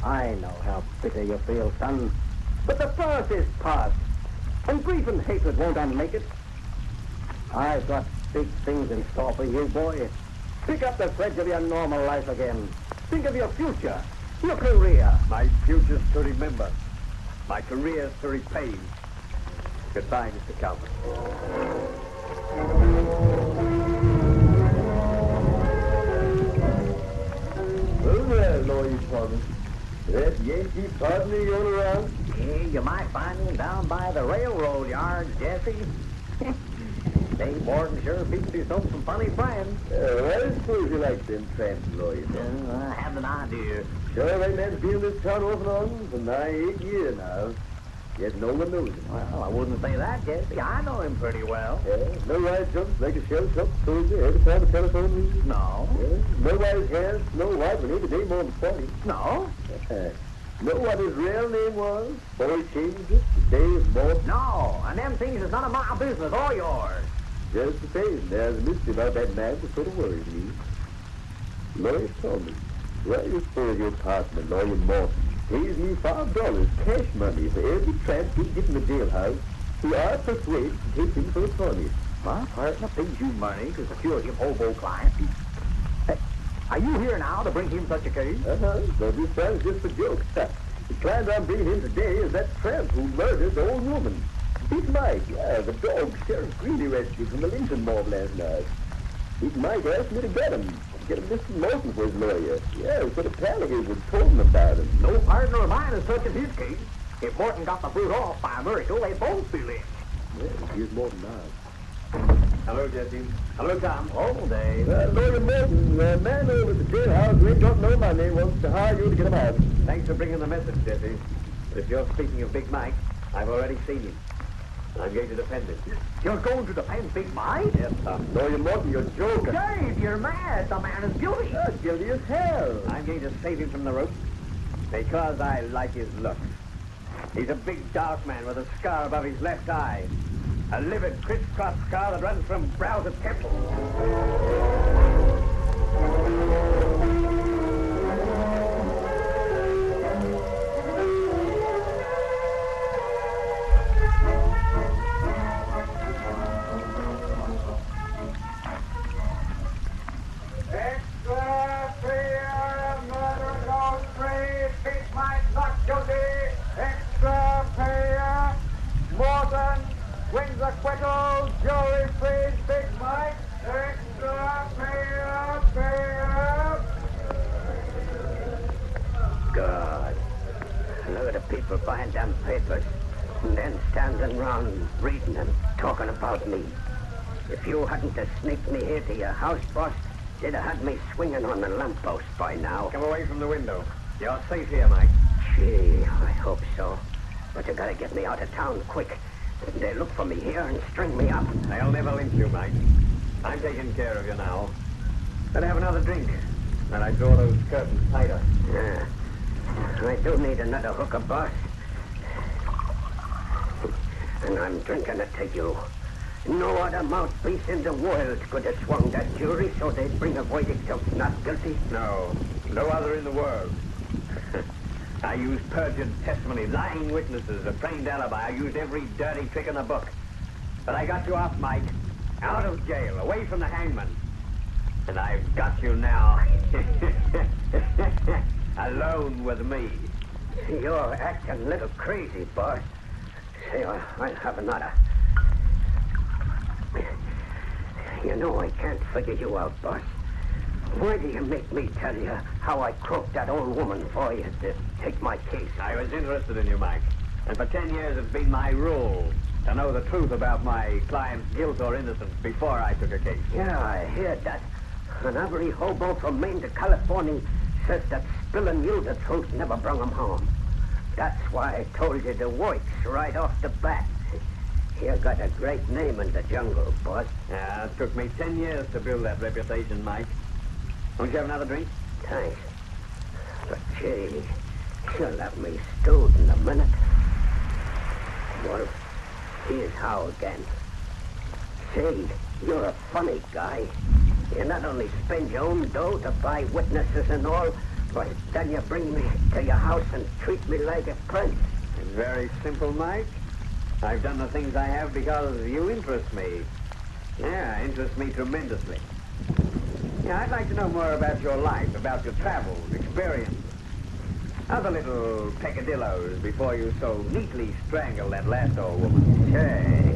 I know how bitter you feel, son. But the past is past. And grief and hatred won't unmake it. I've got big things in store for you, boy. Pick up the threads of your normal life again. Think of your future, your career. My future's to remember. My career's to repay. Goodbye, Mr. Cowper. Well, there, Lawyer Thomas. That Yankee partner going around? Yeah, you might find him down by the railroad yards, Jesse. Dave Morgan sure beats himself some funny friends. Well, I suppose you like them tramps, Lawyer Thomas. I have an idea. Sure, they men been in this town off and on for nigh 8 years now. Yet no one knows him. Well, I wouldn't say that, Jesse. I know him pretty well. Yeah, no wise jumps like a shell truck soldier every time a telephone rings. No. Yeah, no wise hair, no white when every day more than 40. No. Know what his real name was? Boy changed it to Dave Morton. No, and them things is none of my business or yours. Just the same, there's a mystery about that man that sort of worries me. Lawyer Thomas. Well, you suppose your partner, Lawyer Morton, pays me $5 cash money for every tramp we get in the jailhouse who I persuade to take him for a pony. My partner pays you money to secure him hobo clients. Hey, are you here now to bring him such a case? But this sounds just a joke. The client I'm bringing in today is that tramp who murdered the old woman. Big Mike, the dog Sheriff Greeley rescued from the Lincoln mob last night. Big Mike asked me to get him Mr. Morton for his lawyer. Yeah, he said a pal of his had told him about him. No partner of mine is touching his case. If Morton got the brute off by a miracle, they'd both be lynched. Well, here's Morton now. Hello, Jesse. Hello, Tom. All day. Lawyer Morton, the man over at the jailhouse who ain't got no money wants to hire you to get him out. Thanks for bringing the message, Jesse. But if you're speaking of Big Mike, I've already seen him. I'm going to defend him. You're going to defend Big Mike? Yes, Tom. Lawyer Morton, you're joking. Dave, you're mad. The man is guilty. Guilty as hell. I'm going to save him from the rope because I like his looks. He's a big, dark man with a scar above his left eye. A livid, crisscross scar that runs from brow to temple. Extra prayer, murder no trade, Big Mike not guilty. Extra prayer, Morton wins acquittal, jury frees Big Mike. Extra prayer. God. Look at the people buying them papers and then standing round reading and talking about me. If you hadn't have sneaked me here to your house, boss, they'd have had me swinging on the lamppost by now. Come away from the window. You're safe here, Mike. Gee, I hope so. But you gotta get me out of town quick. They look for me here and string me up. They'll never lynch you, Mike. I'm taking care of you now. Better have another drink. And I draw those curtains tighter. Yeah. I do need another hooker, boss. And I'm drinking it to you. No other mouthpiece in the world could have swung that jury so they'd bring a verdict of not guilty. No other in the world. I used perjured testimony, lying witnesses, a trained alibi. I used every dirty trick in the book. But I got you off, Mike. Out of jail, away from the hangman. And I've got you now. Alone with me. You're acting a little crazy, boss. Say, I'll have another. You know I can't figure you out, boss. Why do you make me tell you how I croaked that old woman for you to take my case? I was interested in you, Mike. And for 10 years it's been my rule to know the truth about my client's guilt or innocence before I took a case. Yeah, I heard that. And every hobo from Maine to California says that spilling you the truth never brung him home. That's why I told you the works right off the bat. You got a great name in the jungle, boss. Yeah, it took me 10 years to build that reputation, Mike. Won't you have another drink? Thanks. But gee, you'll have me stewed in a minute. Well, here's how again. See, you're a funny guy. You not only spend your own dough to buy witnesses and all, but then you bring me to your house and treat me like a prince. It's very simple, Mike. I've done the things I have because you interest me. Yeah, interest me tremendously. Yeah, I'd like to know more about your life, about your travels, experience. Other little peccadillos before you so neatly strangled that last old woman. Say,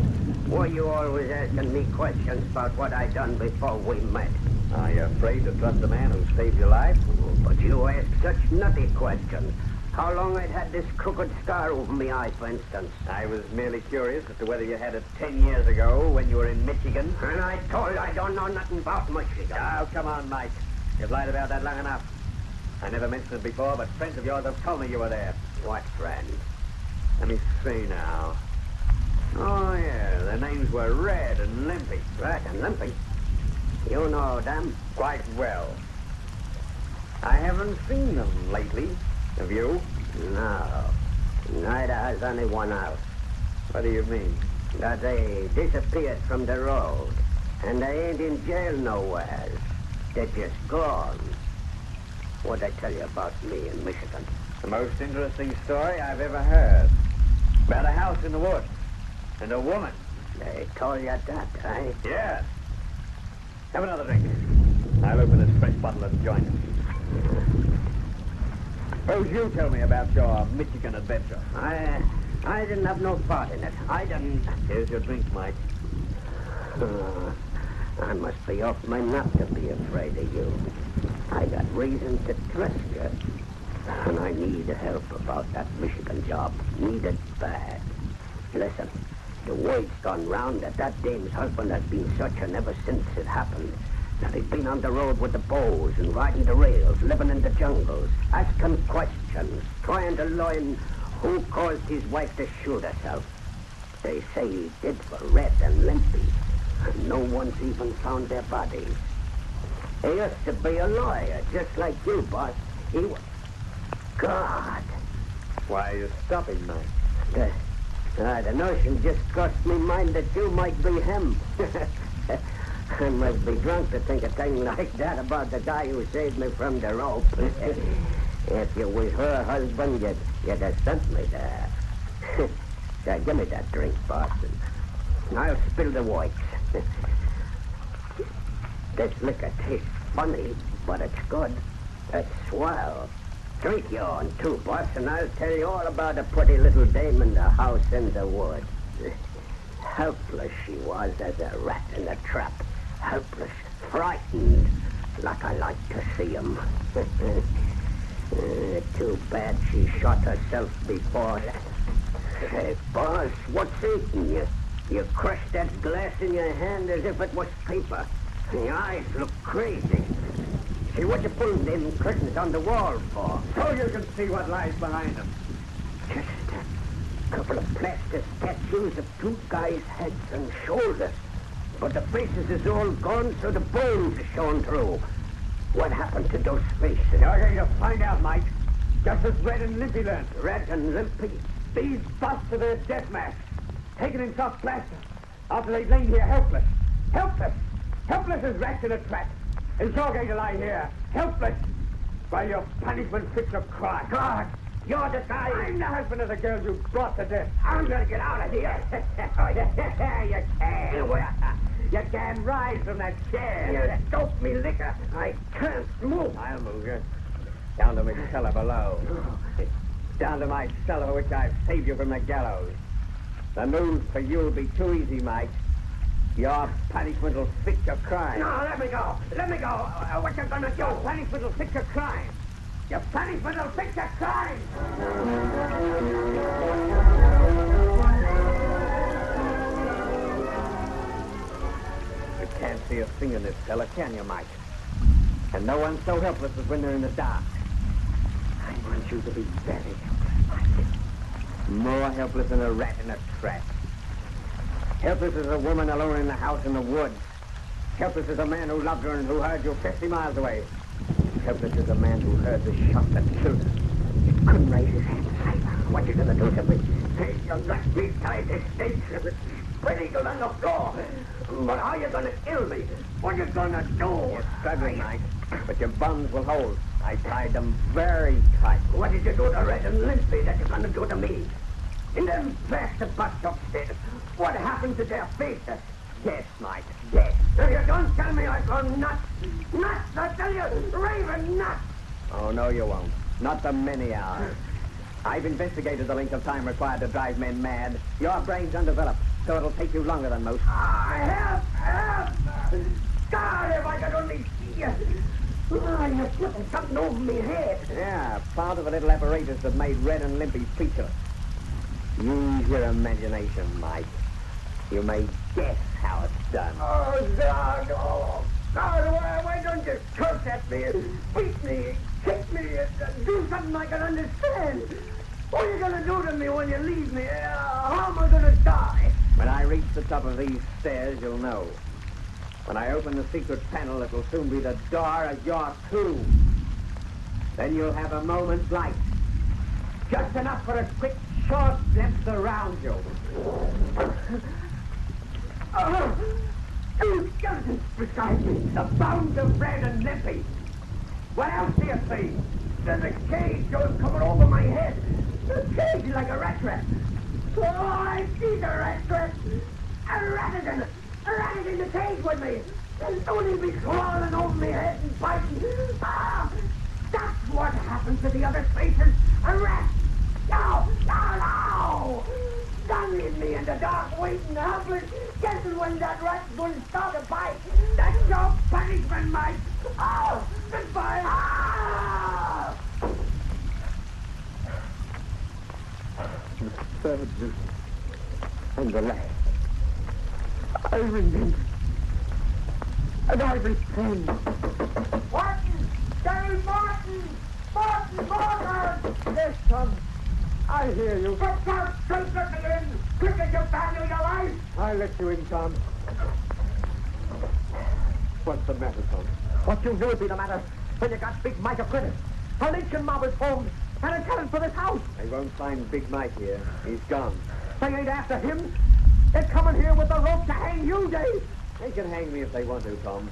were you always asking me questions about what I done before we met? Are you afraid to trust a man who saved your life? But you asked such nutty questions. How long I'd had this crooked scar over my eye, for instance. I was merely curious as to whether you had it 10 years ago when you were in Michigan. And I told you I don't know nothing about Michigan. Oh, come on, Mike. You've lied about that long enough. I never mentioned it before, but friends of yours have told me you were there. What friends? Let me see now. Oh, yeah, their names were Red and Limpy. Red and Limpy? You know them? Quite well. I haven't seen them lately. Have you? No. Neither has anyone else. What do you mean? That they disappeared from the road, and they ain't in jail nowhere. They're just gone. What'd I tell you about me in Michigan? The most interesting story I've ever heard. About a house in the woods. And a woman. They told you that, eh? Yes. Have another drink. I'll open this fresh bottle and join us. Suppose you tell me about your Michigan adventure. I didn't have no part in it. I didn't... Here's your drink, Mike. I must be off my nut to be afraid of you. I got reason to trust you. And I need help about that Michigan job. Need it bad. Listen, the word's gone round that dame's husband has been searching ever since it happened. That he's been on the road with the bows and riding the rails, living in the jungles, asking questions, trying to learn who caused his wife to shoot herself. They say he did for Red and Limpy, and no one's even found their bodies. He used to be a lawyer, just like you, boss. He was... God! Why are you stopping, Mike? The notion just crossed me mind that you might be him. I must be drunk to think a thing like that about the guy who saved me from the rope. If you was her husband, you'd have sent me there. So give me that drink, Boston. I'll spill the whites. This liquor tastes funny, but it's good. It's swell. Drink your own, too, boss, and I'll tell you all about a pretty little dame in the house in the woods. Helpless she was as a rat in a trap. Helpless, frightened, like I like to see 'em. Too bad she shot herself before. Say, boss, what's eating you? You crushed that glass in your hand as if it was paper. Your eyes look crazy. See, what you pulling them curtains on the wall for? So you can see what lies behind them. Just a couple of plaster statues of two guys' heads and shoulders. But the faces is all gone, so the bones are shown through. What happened to those faces? You're going to find out, Mike. Just as Red and Limpy learned. Red and Limpy? These busts are their death masks, taken in soft plaster, after they've lain here helpless. Helpless! Helpless as rats in a trap. And you're going to lie here, helpless, while your punishment fits a cry. God, you're the guy. I'm the husband of the girl you brought to death. I'm going to get out of here. You can. You can't rise from that chair. You doped me liquor. I can't move. I'll move you. Down to my cellar below. Down to my cellar, which I've saved you from the gallows. The news for you'll be too easy, Mike. Your punishment will fit your crime. No, let me go. Let me go. What you gonna do? Your punishment will fit your crime. Your punishment will fit your crime. You can't see a thing in this cellar, can you, Mike? And no one's so helpless as when they're in the dark. I want you to be very helpless, Mike. More helpless than a rat in a trap. Helpless as a woman alone in the house in the woods. Helpless as a man who loved her and who heard you 50 miles away. Helpless as a man who heard the shot that killed her. He couldn't raise his hand. What you gonna do to me? Hey, you left me tied to stakes. Spreading on the floor. But how you gonna kill me? What you gonna do? You're struggling, Mike. But your buns will hold. I tied them very tight. What did you do to Red and Limpy that you're gonna do to me? And then blast the bust upstairs. What happened to their faces? Yes, Mike, yes. If you don't tell me, I'll go nuts. Nuts, I tell you, raving nuts. Oh, no, you won't. Not for many hours. I've investigated the length of time required to drive men mad. Your brain's undeveloped, so it'll take you longer than most. Help! God, if I could only see you. Oh, you're putting something over me head. Yeah, part of the little apparatus that made Red and Limpy featureless. Use your imagination, Mike. You may guess how it's done. Oh, God! Oh, God! Why don't you curse at me and beat me, kick me, and do something I can understand? What are you going to do to me when you leave me? How am I going to die? When I reach the top of these stairs, you'll know. When I open the secret panel, it'll soon be the door of your tomb. Then you'll have a moment's light. Just enough for a quick, short glimpse around you. Two skeletons beside me, the bones of Red and Limpy. What else do you see? There's a cage goes coming over my head. A cage like a rat trap. Oh, I see the rat trap. A rat in the cage with me. And soon he'll be crawling over my head and biting. Ah, that's what happened to the other spaces. A rat. No. Don't leave me in the dark waiting helpless, guessing when that rat's going to start a bite. That's your punishment, mate. Oh, goodbye. Ah! The third and the last. I remember. And I repent. Martin! Dave Martin! Martin! Yes, Tom. I hear you. Get out! Don't let me in! Quick as you value your life! I'll let you in, Tom. What's the matter, Tom? What you knew would be the matter when you got Big Mike acquitted. A lynching mob is formed and a challenge for this house. They won't find Big Mike here. He's gone. They ain't after him. They're coming here with the rope to hang you, Dave. They can hang me if they want to, Tom.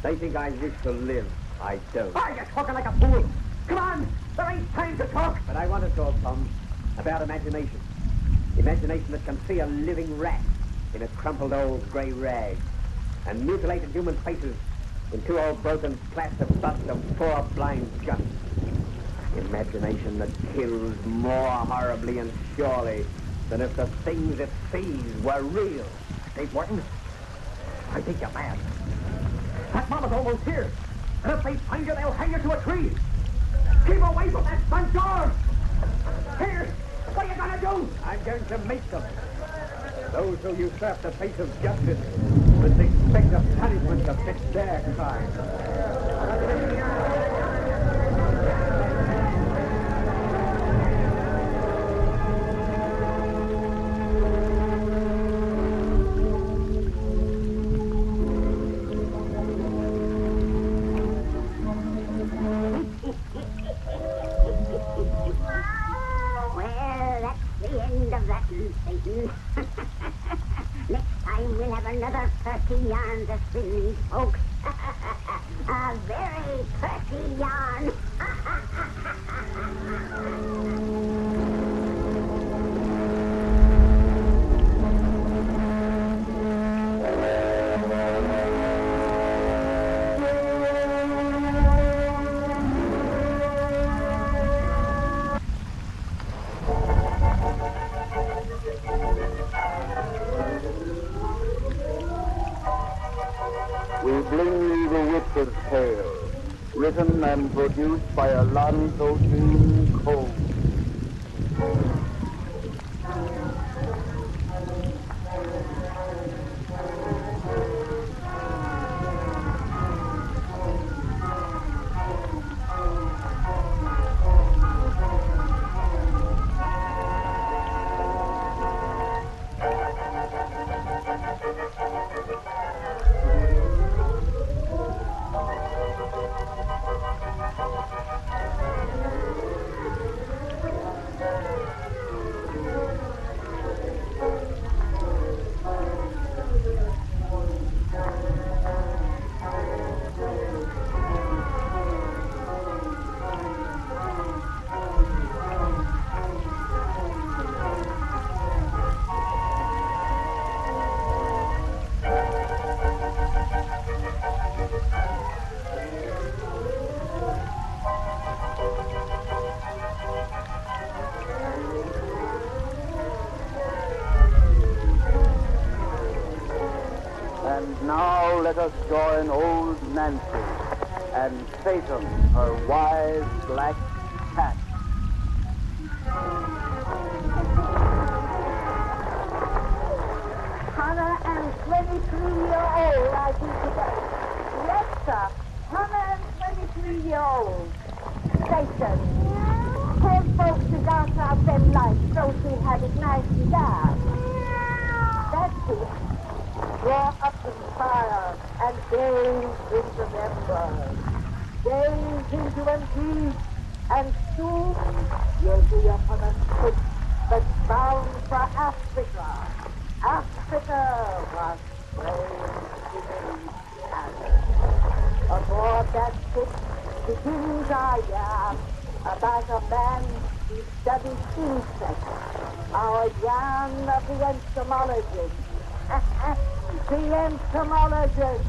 They think I wish to live. I don't. Why, you're talking like a fool. Come on, there ain't time to talk. But I want to talk, Tom, about imagination. Imagination that can see a living rat in a crumpled old grey rag and mutilated human faces in two old broken plaster busts of four blind guts. Imagination that kills more horribly and surely than if the things it sees were real. Dave Martin, I think you're mad. That mama's almost here. And if they find you, they'll hang you to a tree. Keep away from that front door. Here, what are you going to do? I'm going to make them. Those who usurp the face of justice must expect a punishment to fit their crime. Next time we'll have another 30 yarn to spin these folks. A very 30 yarn. We bring you The Witch's Tale, written and produced by Alonzo Dean Cole. And now let us join old Nancy and Satan, her wise black cat. Hannah and 23-year-old, I think today. Yes, sir. Hannah and 23-year-old. Satan. Told folks to dance out them lights so she had it nice and dark. That's it. Draw up the fire and gaze into them birds. Gaze into them deep, and soon you'll be upon a ship that's bound for Africa. Africa was strange to me. Aboard that ship begins I am about a man who studies insects. Our yarn of the entomologist. The entomologist.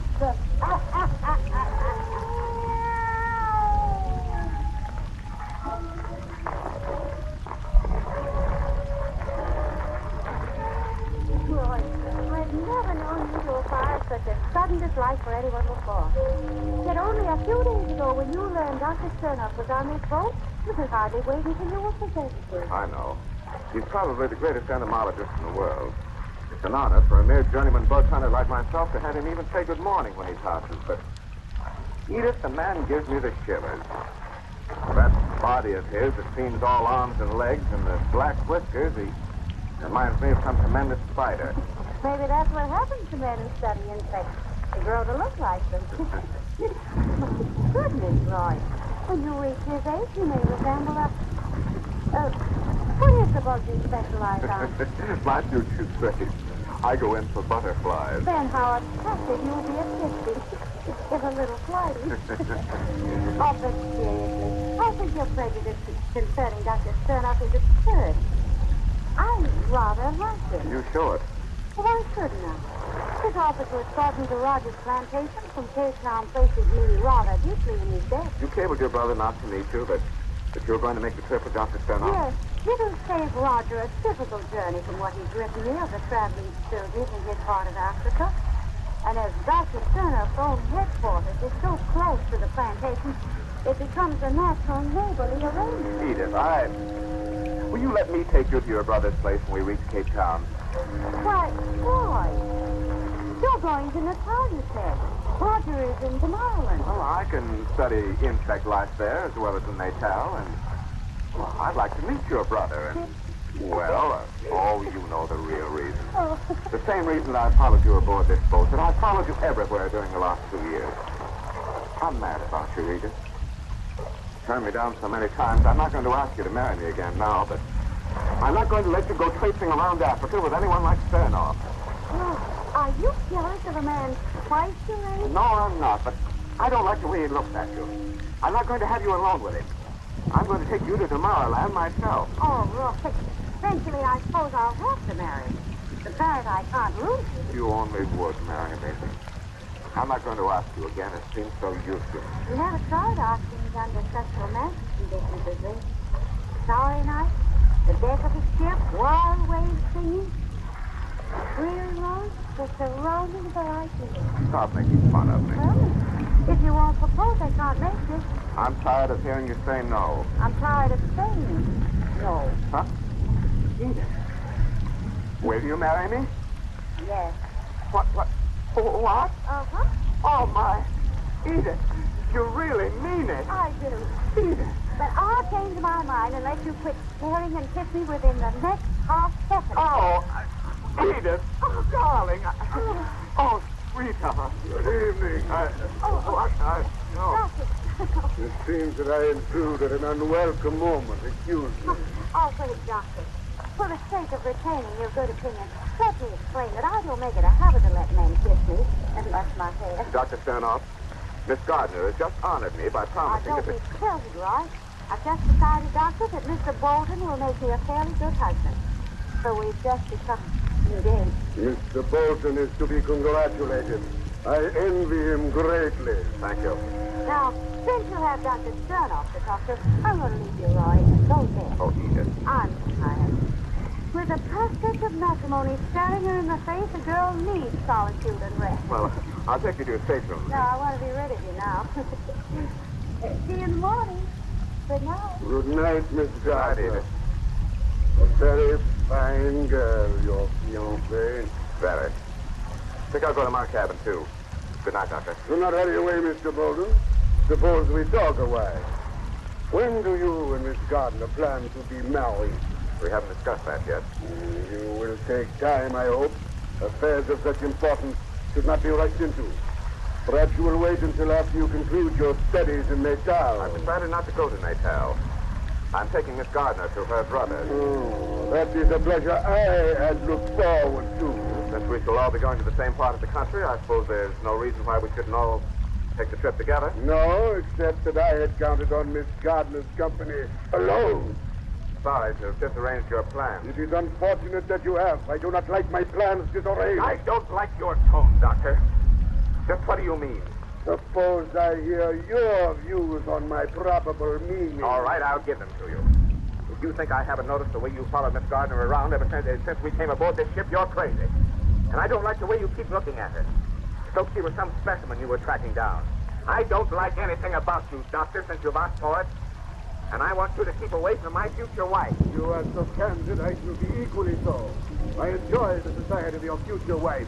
Roy, I've never known you to acquire such a sudden dislike for anyone before. Yet only a few days ago, when you learned Dr. Sternoff was on this boat, you could hardly wait until you were presented to him. I know. He's probably the greatest entomologist in the world. It's an honor for a mere journeyman boat hunter like myself to have him even say good morning when he passes, but Edith, the man gives me the shivers. That body of his that seems all arms and legs and the black whiskers, he reminds me of some tremendous spider. Maybe that's what happens to men who study insects. They grow to look like them. Goodness, Roy. When you reach his age, you may resemble a... what is the bug you specialize on? My future's great. I go in for butterflies. Then how attractive you'll be at 50. If a little flighty. Oh, but seriously, I think your prejudice concerning Dr. Sternoff is absurd. I rather like him. You show it. Well, I shouldn't have. His officer escorted me to Rogers Plantation from Cape Town, places me rather deeply in his debt. You cabled your brother not to meet you, that you were going to make the trip with Dr. Sternoff? Yes. It'll save Roger a difficult journey from what he's written me of the traveling soldiers in his part of Africa. And as Dr. Sternoff's own headquarters is so close to the plantation, it becomes a natural neighborly arrangement. Edith, will you let me take you to your brother's place when we reach Cape Town? Why, Roy, you're going to Natal, you said. Roger is in Tomorrowland. Well, I can study insect life there as well as in Natal, and well, I'd like to meet your brother, and well, you know the real reason. Oh. The same reason I followed you aboard this boat, that I followed you everywhere during the last 2 years. I'm mad about you, Edith. You turned me down so many times, I'm not going to ask you to marry me again now, but I'm not going to let you go traipsing around Africa with anyone like Sternoff. Oh, are you jealous of a man twice your age? No, I'm not, but I don't like the way he looks at you. I'm not going to have you alone with him. I'm going to take you to Tomorrowland myself. Oh, Roy. Eventually, I suppose I'll have to marry. The parent I can't lose. You only would marry me. I'm not going to ask you again. It seems so useless. You never tried asking me under such romantic conditions as this. Starry night, the deck of a ship, wild waves singing. Dreary road, just a roaming of the lightning. Stop making fun of me. Well, if you won't propose, I can't make you. I'm tired of hearing you say no. I'm tired of saying no. Huh? Edith. Will you marry me? Yes. What? What? Uh-huh. Oh, my. Edith, you really mean it. I do. Edith. But I'll change my mind and let you quit staring and kiss me within the next half second. Oh, Edith. Oh, darling. Oh, sweetheart. Good evening. No. It seems that I intrude at an unwelcome moment. Excuse me. Oh, please, Doctor. For the sake of retaining your good opinion, let me explain that I don't make it a habit to let men kiss me and brush my hair. Dr. Sternoff, Miss Gardner has just honored me by promising don't to... be silly, Roy. I've just decided, Doctor, that Mr. Bolton will make me a fairly good husband. So we've just become engaged. Mr. Bolton is to be congratulated. I envy him greatly. Thank you. Now, since you have Dr. Sternoff to talk to, I'm going to leave you, Roy. Go there. Oh, Edith. I'm tired. With the prospect of matrimony staring her in the face, a girl needs solitude and rest. Well, I'll take you to your stateroom. No, I want to be rid of you now. See you in the morning. Good night. Good night, Miss Good night, Gardner. Edith. A very fine girl, your fiancée. Very. I think I'll go to my cabin, too. Good night, Doctor. Do not hurry away, Mr. Bolton. Suppose we talk a while. When do you and Miss Gardner plan to be married? We haven't discussed that yet. You will take time, I hope. Affairs of such importance should not be rushed into. Perhaps you will wait until after you conclude your studies in Natal. I've decided not to go to Natal. I'm taking Miss Gardner to her brother's. Oh, that is a pleasure I had looked forward to. Since we shall all be going to the same part of the country, I suppose there's no reason why we shouldn't all take the trip together? No, except that I had counted on Miss Gardner's company alone. Sorry to have disarranged your plans. It is unfortunate that you have. I do not like my plans disarranged. I don't like your tone, Doctor. Just what do you mean? Suppose I hear your views on my probable meaning. All right, I'll give them to you. If you think I haven't noticed the way you followed Miss Gardner around ever since we came aboard this ship, you're crazy. And I don't like the way you keep looking at her. Stokesy was some specimen you were tracking down. I don't like anything about you, Doctor, since you've asked for it. And I want you to keep away from my future wife. You are so candid, I shall be equally so. I enjoy the society of your future wife.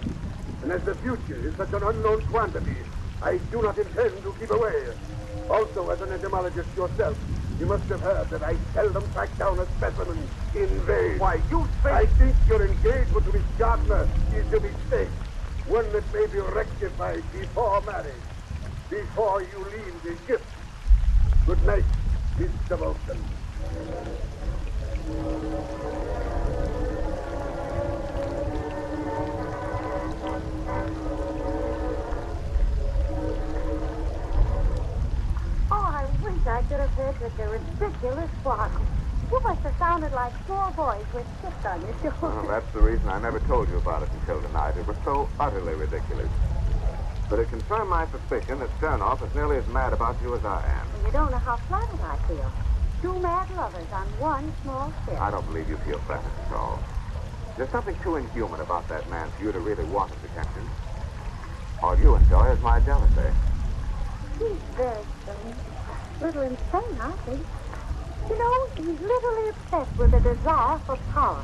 And as the future is such an unknown quantity, I do not intend to keep away. Also, as an entomologist yourself, you must have heard that I seldom track down a specimen in vain. Why, you think... I think your engagement to Miss Gardner is a mistake. One that may be rectified before marriage. Before you leave the ship. Good night, Mr. Wilson. I could have heard with the ridiculous squawk. You must have sounded like small boys with chips on your shoulders. Well, that's the reason I never told you about it until tonight. It was so utterly ridiculous. But it confirmed my suspicion that Sternoff is nearly as mad about you as I am. You don't know how flattered I feel. Two mad lovers on one small ship. I don't believe you feel flattered at all. There's something too inhuman about that man for you to really want his attention. All you enjoy is my jealousy. He's very strange. A little insane, I think. You know, he's literally obsessed with a desire for power.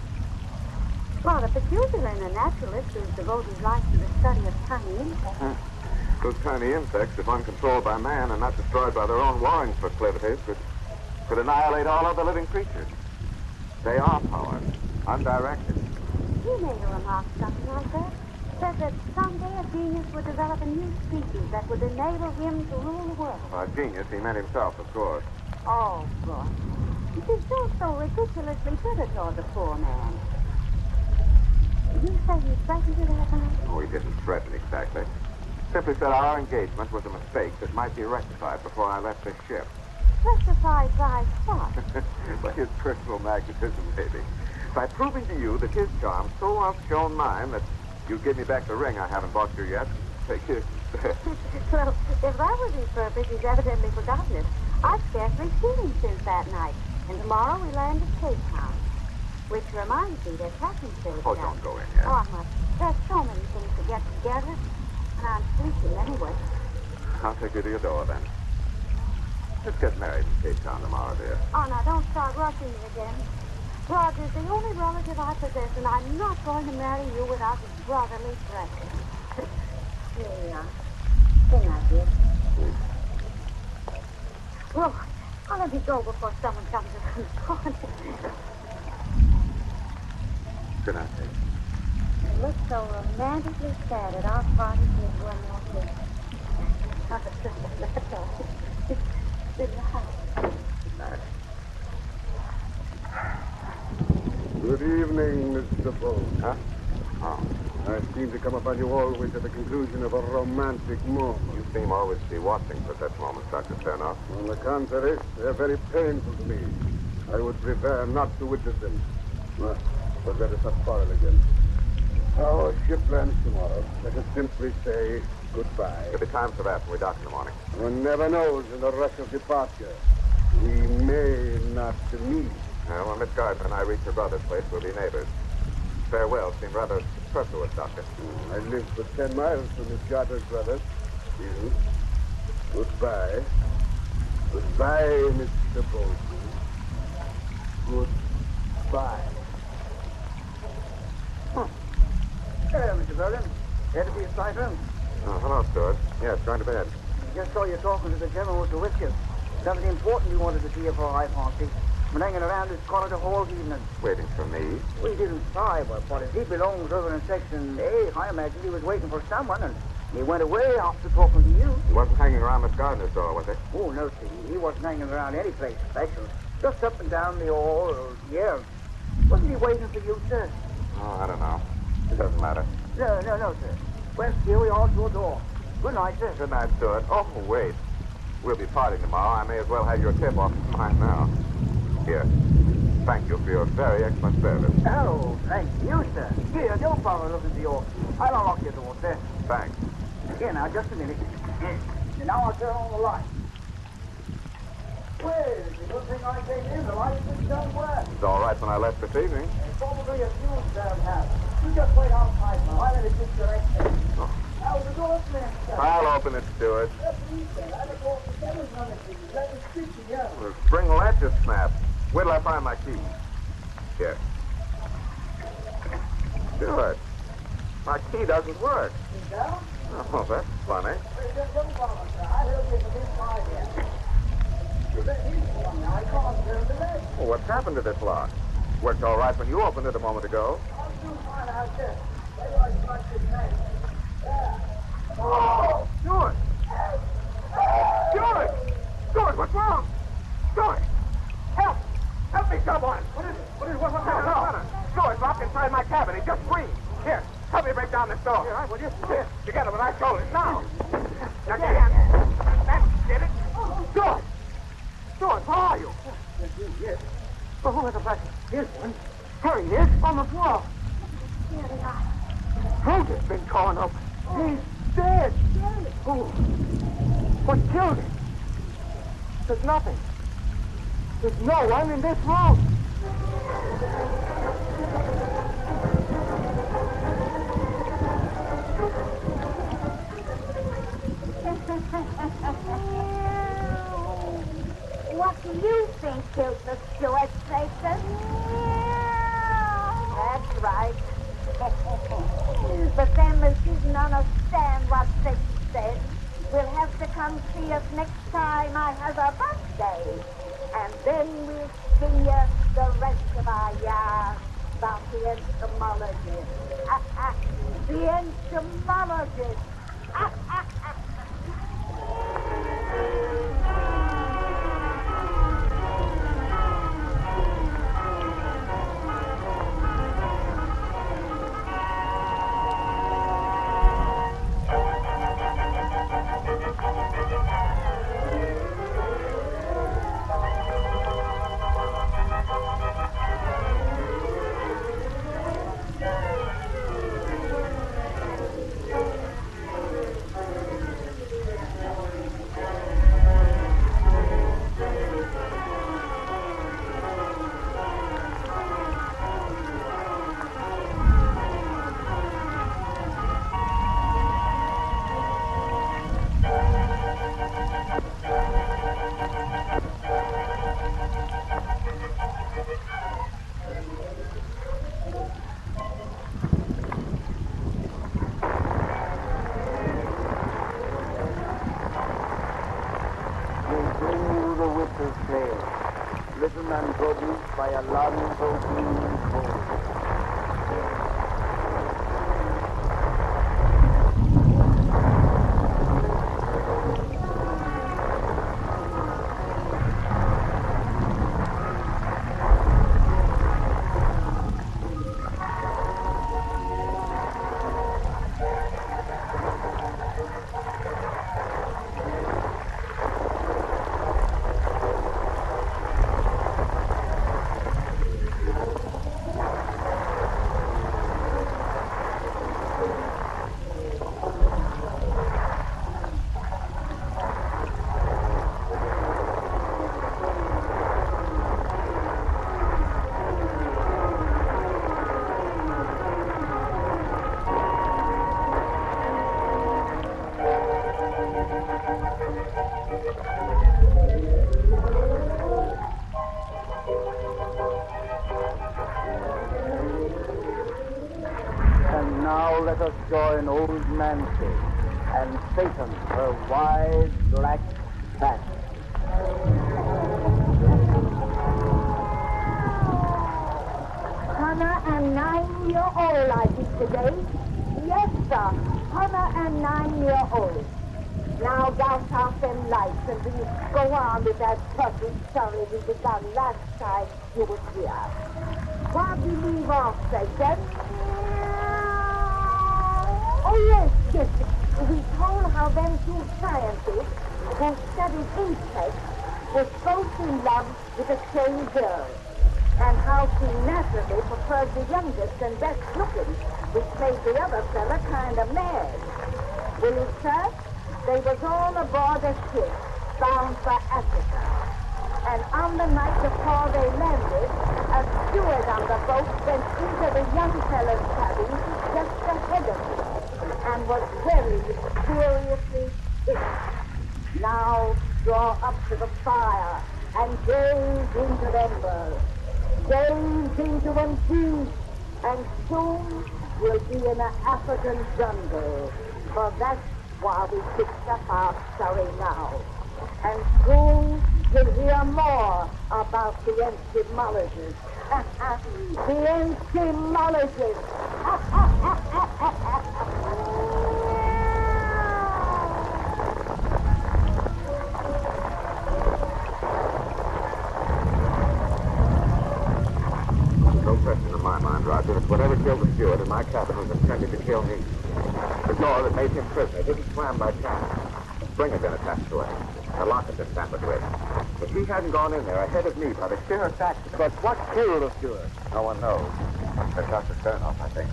Rather peculiar in a naturalist who's devoted his life to the study of tiny insects. Those tiny insects, if uncontrolled by man and not destroyed by their own warring proclivities, could annihilate all other living creatures. They are power, undirected. He made a remark something like that. Said that someday a genius would develop a new species that would enable him to rule the world. A genius, he meant himself, of course. Oh, boy. He feels so ridiculously bitter toward the poor man. You say he threatened you that night? Oh, he didn't threaten exactly. Simply said our engagement was a mistake that might be rectified before I left this ship. Rectified by what? By his personal magnetism, maybe. By proving to you that his charm so outshone mine that you give me back the ring I haven't bought you yet. Take his instead. Well, if that was his purpose, he's evidently forgotten it. I've scarcely seen him since that night. And tomorrow we land at Cape Town. Which reminds me, there's packing facility. Oh, don't go in yet. Oh, I must. There's so many things to get together. And I'm sleeping anyway. I'll take you to your door, then. Let's get married in Cape Town tomorrow, dear. Oh, now, don't start rushing me again. Roger's the only relative I possess, and I'm not going to marry you without his brotherly pressure. Here we are. Good night, dear. Lord, I'll let me go before someone comes around the corner. Good night, Kate. You look so romantically sad at our party with one more thing. That's all. Good night. Good night. Good evening, Mr. Bolton. Huh? Oh. I seem to come upon you always at the conclusion of a romantic moment. You seem always to be watching for such moments, Dr. Sternoff. On the contrary, they're very painful to me. I would prefer not to witness them. Well, but let us not quarrel again. Our ship lands tomorrow. Let us simply say goodbye. There'll be time for that when we dock in the morning. One never knows in the rush of departure. We may not meet. Well, when Miss Gardner and I reach her brother's place, we'll be neighbors. Farewell seemed rather superfluous, Doctor. I live but 10 miles from Miss Gardner's brother. You. Goodbye. Goodbye, Mr. Bolton. Goodbye. Hello, Mr. Berlin. Here to be a sight room. Oh, hello, Stuart. Yes, going to bed. Just saw you talking to the gentleman with the whiskers. Something important you wanted to see before I fancy. Been hanging around this corridor all evening. Waiting for me? We didn't try, but as he belongs over in Section A, I imagined he was waiting for someone, and he went away after talking to you. He wasn't hanging around Miss Gardner's door, was he? Oh, no, see. He wasn't hanging around any place special. Just up and down the hall, yeah. Wasn't he waiting for you, sir? Oh, I don't know. It doesn't matter. No, sir. Well, here we are to a door. Good night, sir. Good night, Stuart. Oh, wait. We'll be parting tomorrow. I may as well have your tip off mine now. Here. Thank you for your very excellent service. Oh, thank you, sir. Here, don't bother looking for your... I'll unlock your door, sir. Thanks. Here, now, just a minute. Yes. And now I'll turn on the light. Well, the good thing I came in, the light didn't done work. It's all right when I left this evening. It's probably a fuse down house. You just wait outside now. I'll let it get your exit. Now, the door's man, sir. I'll open it, Stuart. Just a minute, sir. I don't know if the devil's on it. Let me speak to you. The spring latch is snapped. Where till I find my key? Here. Stuart, my key doesn't work. Sit down. Oh, that's funny. Don't bother, sir. I'll help you from inside here. I can't turn the leg. Well, what's happened to this lock? Worked all right when you opened it a moment ago. I'll soon find out this. Where do I start this man? There. Oh, Stuart! Stuart! Stuart, what's wrong? Stuart! Help! Help me, someone! What's happening? Stuart, locked inside my cabin. He just screamed. Here, help me break down this door. Here, will you? Here, together with our shoulders. Now! Now, get in. That did it. Stuart! Stuart, where are you? Yes. Oh, look at that. Here's one. There he is, on the floor. Here they are. Throat has been torn up. He's dead. Oh, what killed him? There's nothing. There's no one in this room. What do you think killed the Stuart, Satan? That's right. But them as didn't understand what Satan said will have to come see us next time I have a birthday. And then we'll sing you the rest of our yarn about the entomologist. The entomologist. Written and produced by Alonzo B. Cole. Now let us join old Nancy and Satan, her wise black cat. I'm 9-year-old, I think, today. Yes, sir. 9-year-old. Now douse out them lights and we go on with that puzzle story we began last time you were here. What do you leave off, Satan? Oh, yes. he told how them two scientists who studied insects was both in love with the same girl, and how she naturally preferred the youngest and best looking, which made the other fella kind of mad. Well, sir, they was all aboard a ship bound for Africa. And on the night before they landed, a steward on the boat went into the young fella's cabin just ahead of him and was very mysteriously ill. Now draw up to the fire and gaze into the embers. Gaze into them deep, and soon we'll be in an African jungle, for that's why we picked up our story now. And soon you'll hear more about the entomologists. The entomologists. No question in my mind, Roger, that whatever killed the steward in my cabin was intended to kill me. The door that made him prisoner didn't slam by chance. A spring had been attached to it. A lock had been tampered with. If he hadn't gone in there ahead of me by the sheer fact... But what killed the steward? No one knows. But Dr. Sternoff, I think.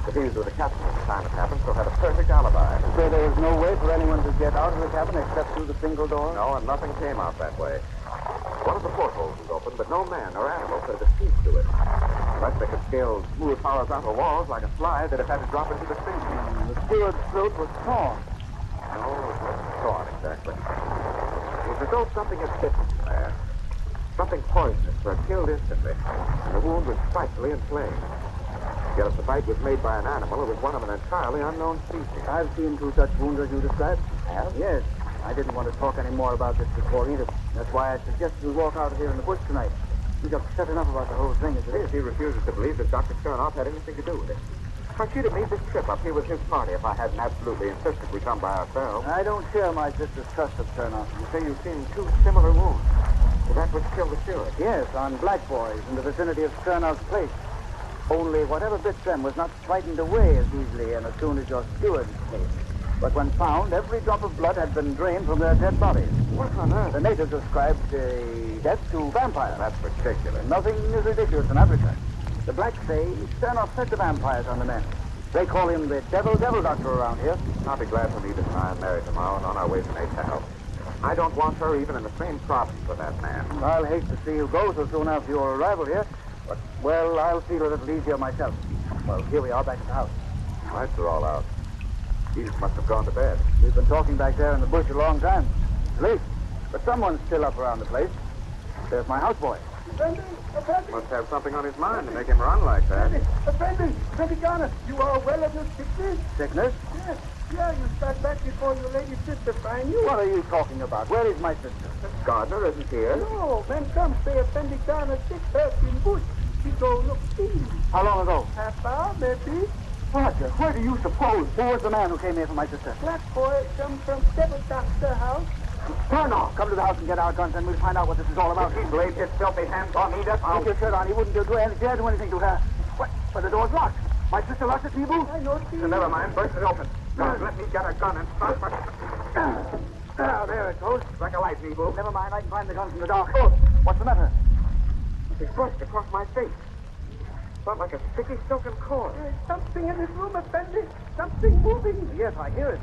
If he was with the captain at the time it happened, so had a perfect alibi. So there was no way for anyone to get out of the cabin except through the single door? No, and nothing came out that way. One of the portholes was open, but no man or animal could have escaped through it. Unless they could scale smooth horizontal walls like a fly, they'd have had to drop into the sea. The steward's throat was torn. No, it wasn't torn exactly. It was as though something had bitten him there. Something poisonous, for it killed instantly. And the wound was frightfully inflamed. Yet if the bite was made by an animal, it was one of an entirely unknown species. I've seen two such wounds as you described. Have? Yes. I didn't want to talk any more about this before either. That's why I suggested we walk out here in the bush tonight. We've upset enough about the whole thing as it is. He refuses to believe that Dr. Sternoff had anything to do with it. How she'd have made this trip up here with his party if I hadn't absolutely insisted we come by ourselves. I don't share my sister's trust of Sternoff. You say you've seen two similar wounds. So that what killed the steward? Yes, on black boys in the vicinity of Sternoff's place. Only whatever bit them was not frightened away as easily and as soon as your steward's case. But when found, every drop of blood had been drained from their dead bodies. What on earth? The natives ascribed death to vampires. That's ridiculous. Nothing is ridiculous in Africa. The blacks say Sternoff fed the vampires on the men. They call him the devil doctor around here. I'll be glad when Edith and I are married tomorrow and on our way to Nate to help. I don't want her even in the same province with that man. I'll hate to see you go so soon after your arrival here. But, well, I'll see a little easier myself. Well, here we are back at the house. Lights are all out. Edith must have gone to bed. We've been talking back there in the bush a long time. It's late, but someone's still up around the place. There's my houseboy. Must have something on his mind to make him run like that. Bygone, you are well of your sickness? Sickness? Yes. Yeah, you start back before your lady sister find you. What are you talking about? Where is my sister? Gardner isn't here. No, when come say Bygone sick hurt in bush. She go look see. How long ago? Half hour, maybe. Roger, where do you suppose? Who was the man who came here for my sister? Black boy come from Devil Doctor house. Turn off. Come to the house and get our guns, and we'll find out what this is all about. If he laid his filthy hands on Edith, Take your shirt on. He wouldn't dare do anything to her. What? But the door's locked. My sister locked it, Nebu? I know. So never mind. Burst it open. Now, let me get a gun and start my... There it goes. Like a light, Nebu. Never mind. I can find the gun from the dark. Oh, what's the matter? It's brushed across my face. Felt like a sticky silken cord. There's something in this room, Effendi. Something moving. Yes, I hear it.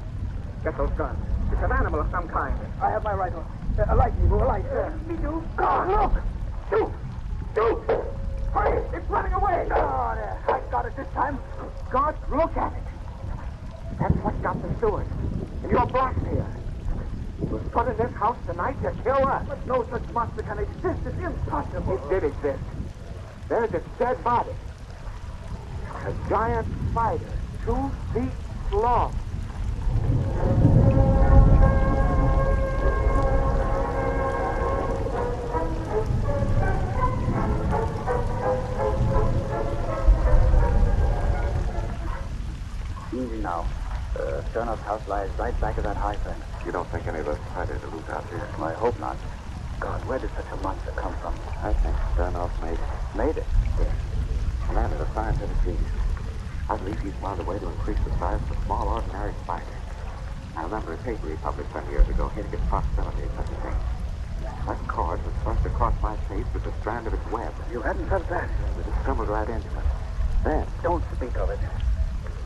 Get those guns. It's an animal of some kind. I have my rifle. A light, Nebu, a light. Me too. Oh, look! Shoot! Hurry! It's running away! Oh, there. I got it this time. God, look at it. That's what got the steward. And your boss here. It was put in this house tonight to kill us. But no such monster can exist. It's impossible. It did exist. There's its dead body. A giant spider, 2 feet long. Easy now. Sternoff's house lies right back of that high fence. You don't think any of those spiders are loose out here? I hope not. God, where did such a monster come from? I think Sternoff made it. Made it? Yes. The man is a scientific genius. I believe he's found a way to increase the size of a small, ordinary spider. I remember a paper he published some years ago hinting at the possibility of such a thing. That cord was thrust across my face with the strand of its web. You hadn't felt that. It was stumbled right into it. Then, Don't speak of it.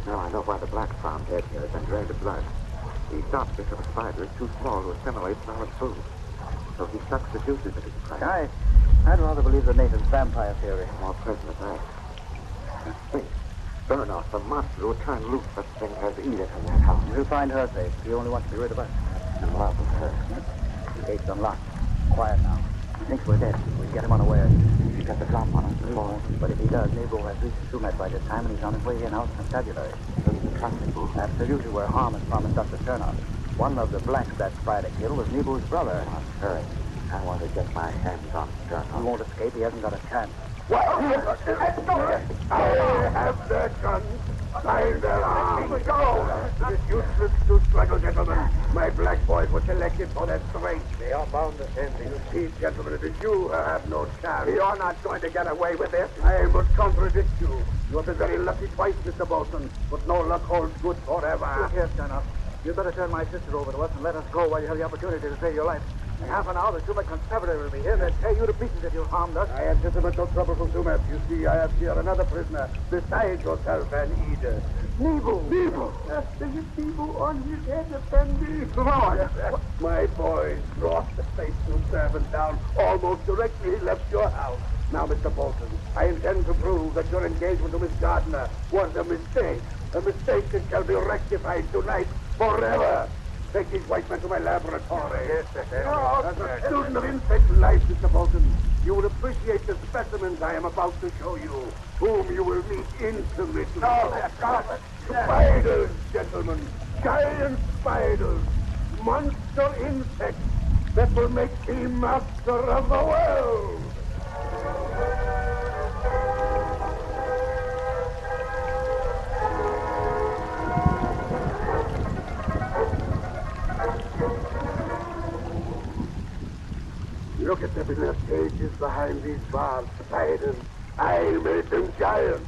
now I know why the black found head here has been drained of blood. The lobster of a spider is too small to assimilate solid food. So he sucks the juices into his prey. I'd rather believe the native vampire theory. More present of that. And think, burn off the monster who will turn loose such things as Edith in that house. We'll find her safe. She only wants to be rid of us. In love with her. The gate's unlocked. Quiet now. He thinks we're dead. We get him unaware. He got the drop on us before. But if he does, Nebo has reached Sumet by this time, and he's on his way in out constabulary. Absolutely, where harm has promised us to turn on. One of the blacks that spider killed was Nebo's brother. I'm sorry. I want to get my hands on Stern. He won't escape. He hasn't got a chance. Well, I have their guns. Find their arms. Go! It is useless to struggle, gentlemen. My black boys were selected for their strength. They are bound to send me. You see, gentlemen, it is you who have no chance. You're not going to get away with this. I must contradict you. You have been very lucky twice, Mr. Bolton, but no luck holds good forever. Here, Sternoff. You'd better turn my sister over to us and let us go while you have the opportunity to save your life. In half an hour, the Sumet constabulary will be here. They'll tear you to pieces if you harmed us. I anticipate no trouble from Sumet. You see, I have here another prisoner besides yourself and Edith. Nebo! Nebo! There's a Nebo on his head, Effendi. Lord! My boys brought the faithful servant down almost directly he left your house. Now, Mr. Bolton, I intend to prove that your engagement to Miss Gardner was a mistake. A mistake that shall be rectified tonight forever. Take these white men to my laboratory. Yes, as a student of insect life, Mr. Bolton, you will appreciate the specimens I am about to show you, whom you will meet intimately. Spiders, gentlemen. Giant spiders. Monster insects that will make me master of the world. Look at them in their cages behind these bars, spiders. I made them giants.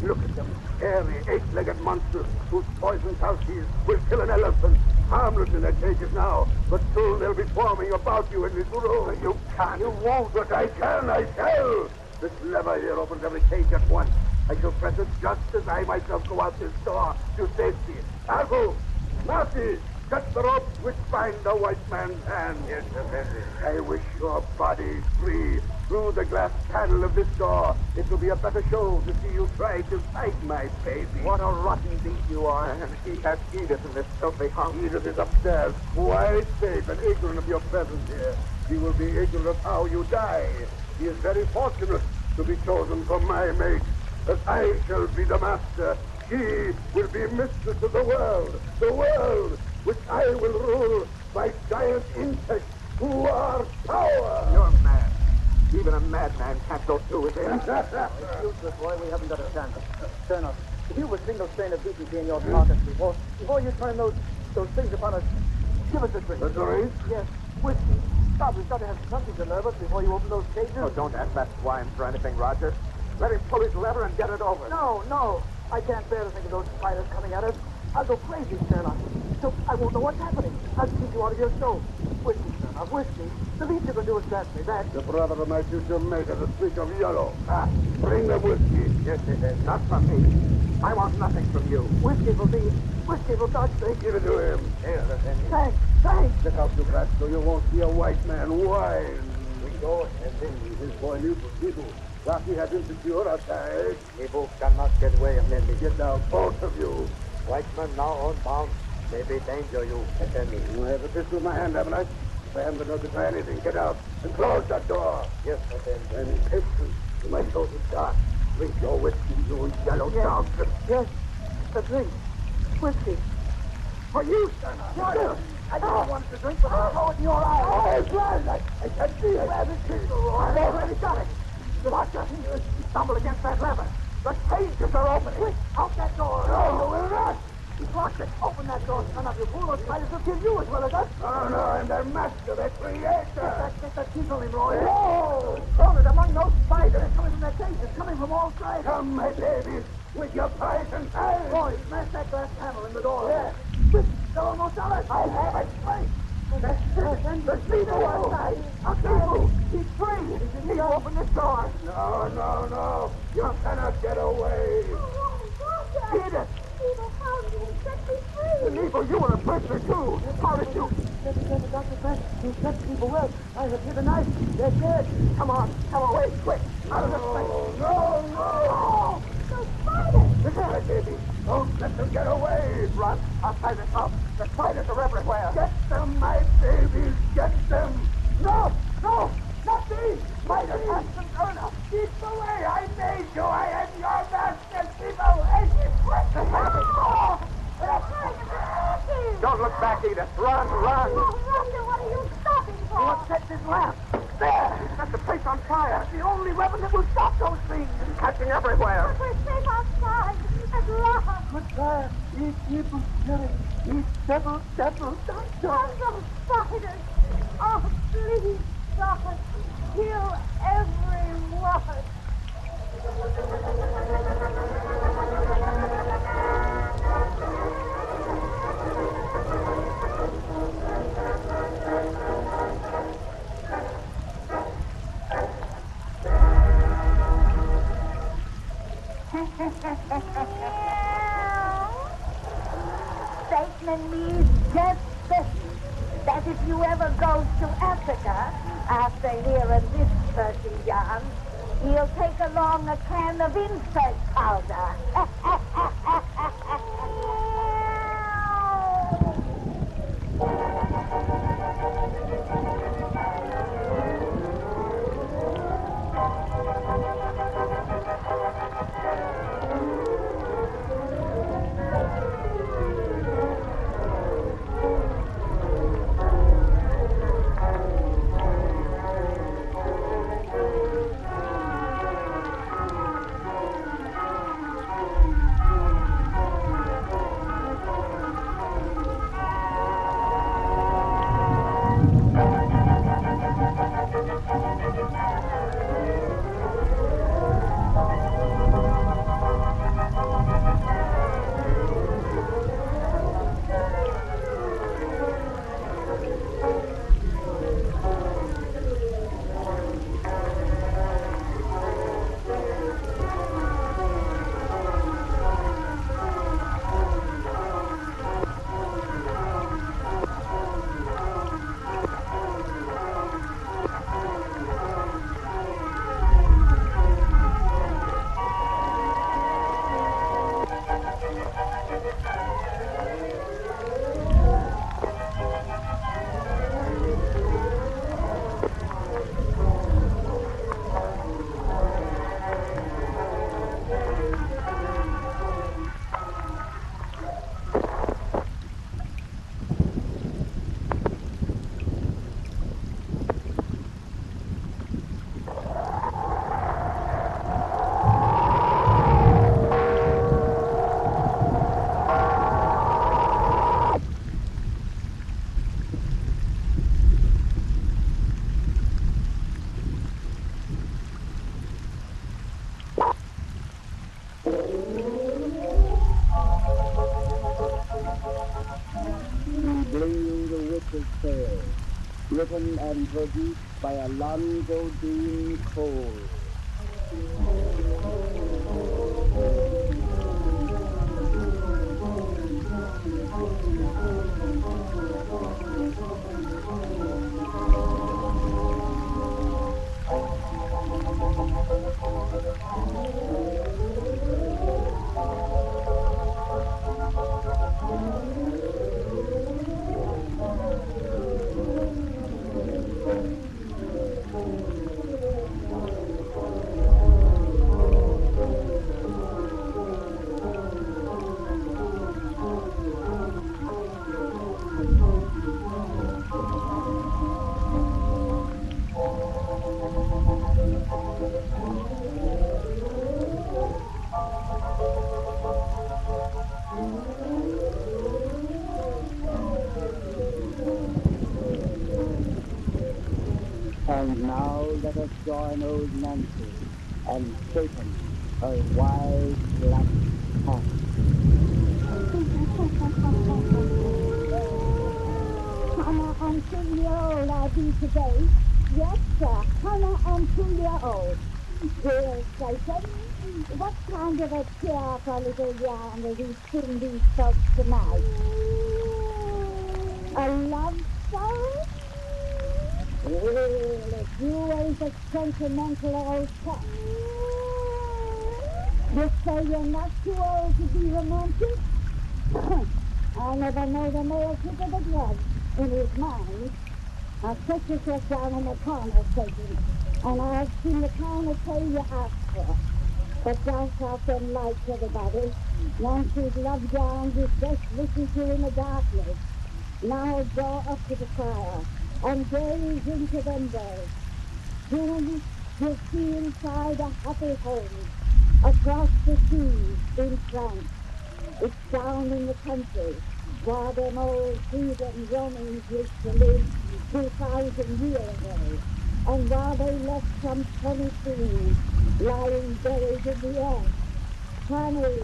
Look at them, scary, eight-legged monsters whose poison calces will kill an elephant. Harmless in their cages now, but soon they'll be swarming about you in this room. You can't. You won't. But I can. I shall. This lever here opens every cage at once. I shall press it just as I myself go out this door to safety. Argo, Marty, cut the ropes which bind the white man's hand. Yes, Professor. I wish your body free. Through the glass panel of this door, it will be a better show to see you try to fight my baby. What a rotten beast you are. And he has Edith in this filthy house. Edith is upstairs, quite safe and ignorant of your presence here. He will be ignorant of how you die. He is very fortunate to be chosen for my mate. As I shall be the master, she will be mistress of the world which I will rule by giant insects who are power. You're mad. Even a madman can't go through with it. Useless, boy. We haven't got a chance. Sternoff, if you have a single strain of BTP in your carcass before you turn those things upon us, give us a drink. A drink? Yes, whiskey. God, we've got to have something to nerve us before you open those cages. Oh, don't ask that swine for anything, Roger. Let him pull his lever and get it over. No. I can't bear to think of those spiders coming at us. I'll go crazy, Sternoff. So I won't know what's happening. I'll keep you out of your show. Whiskey, Sternoff, whiskey. The least you can do is grant me that. The brother of my future mate has a streak of yellow. Bring the whiskey. Yes, not from me. I want nothing from you. Whiskey for God's sake. Give it to him. Here, Thanks. Look out, you brats, so you won't see a white man whine. We go and then This boy knew for people. Rocky has insecure outside. Nebo cannot get away and let me Get down, both of you. White man now on bound. May be danger you. Attend me. I have a pistol in my hand, haven't I? If I haven't enough to try anything, get out and close that door. Yes, attend. And patience. My throat is dark. Drink your whiskey, you yellow dog. Yes, a drink. Whiskey. For you, son. Yes. I just wanted to drink, but I saw it in your eyes. Oh, I'm blind. I can't see it. Where's the pistol, Roy? I've already got it. Roger, you stumbled against that lever. The cages are opening. Quick, out that door. No, we're not. He's locked it. Open that door, son of you fool. Those spiders will kill you as well as us. Oh, no, I'm their master, their creator. Get that teeth on him, Roy. Oh! Cornered among those spiders. They're coming from their cages, coming from all sides. Come, my babies, with your poison eyes. Roy, smash that glass panel in the door. Yeah. Quick, They're almost on us. I have it. Wait. The fever one night. I'll tell you. He's free. He's opened the door. No. You cannot get away. Edith. Evil, how did you set me free? Nemo, you were a prisoner, too. How did you... Dr. Frank, you set people well. I have hit a knife. They're dead. Come on, away, quick. Out of this place. No. Those spiders! This is it, baby. Don't let them get away. Run. I'll tie this up. The spiders are everywhere. Get them, my babies. Get them. No, not these. Spiders have some turn. Keep away. I made you. I am your master. Keep away. Don't look back, Edith. Run. Oh, Rhonda, what are you stopping for? You upset this lamp. There. Set the place on fire. The only weapon that will stop those things. It's catching everywhere. We're safe outside. At last. Goodbye. Eat people, eat devil, don't. Those spiders. Oh, please, God. Kill everyone. Satan and me's just this. That if you ever goes to Africa, after hearing this dirty yarn, he'll take along a can of insect powder. Written and produced by Alonzo Dean Cole. And now let us join old Nancy and Satan, her wide black cat. and 2-year-old I be today. Yes, sir, 102-year-old. Dear Satan, what kind of a cheerful little yarn will we sing these folks tonight? A love story? Well, if you ain't a sentimental old chap. You say you're not too old to be romantic? I never know the male trick of the glove in his mind. Now set yourself down in the corner, Satan, and I'll see the kind of pay you ask for. But douse out them lights, everybody. Nancy's love yarns is best listened to in the darkness. Now draw up to the fire and gaze into them bells. Soon you'll see inside a happy home, across the seas in France. It's down in the country, where them old heathen Romans used to live 2,000 years ago, and while they left some funny things lying buried in the earth, funny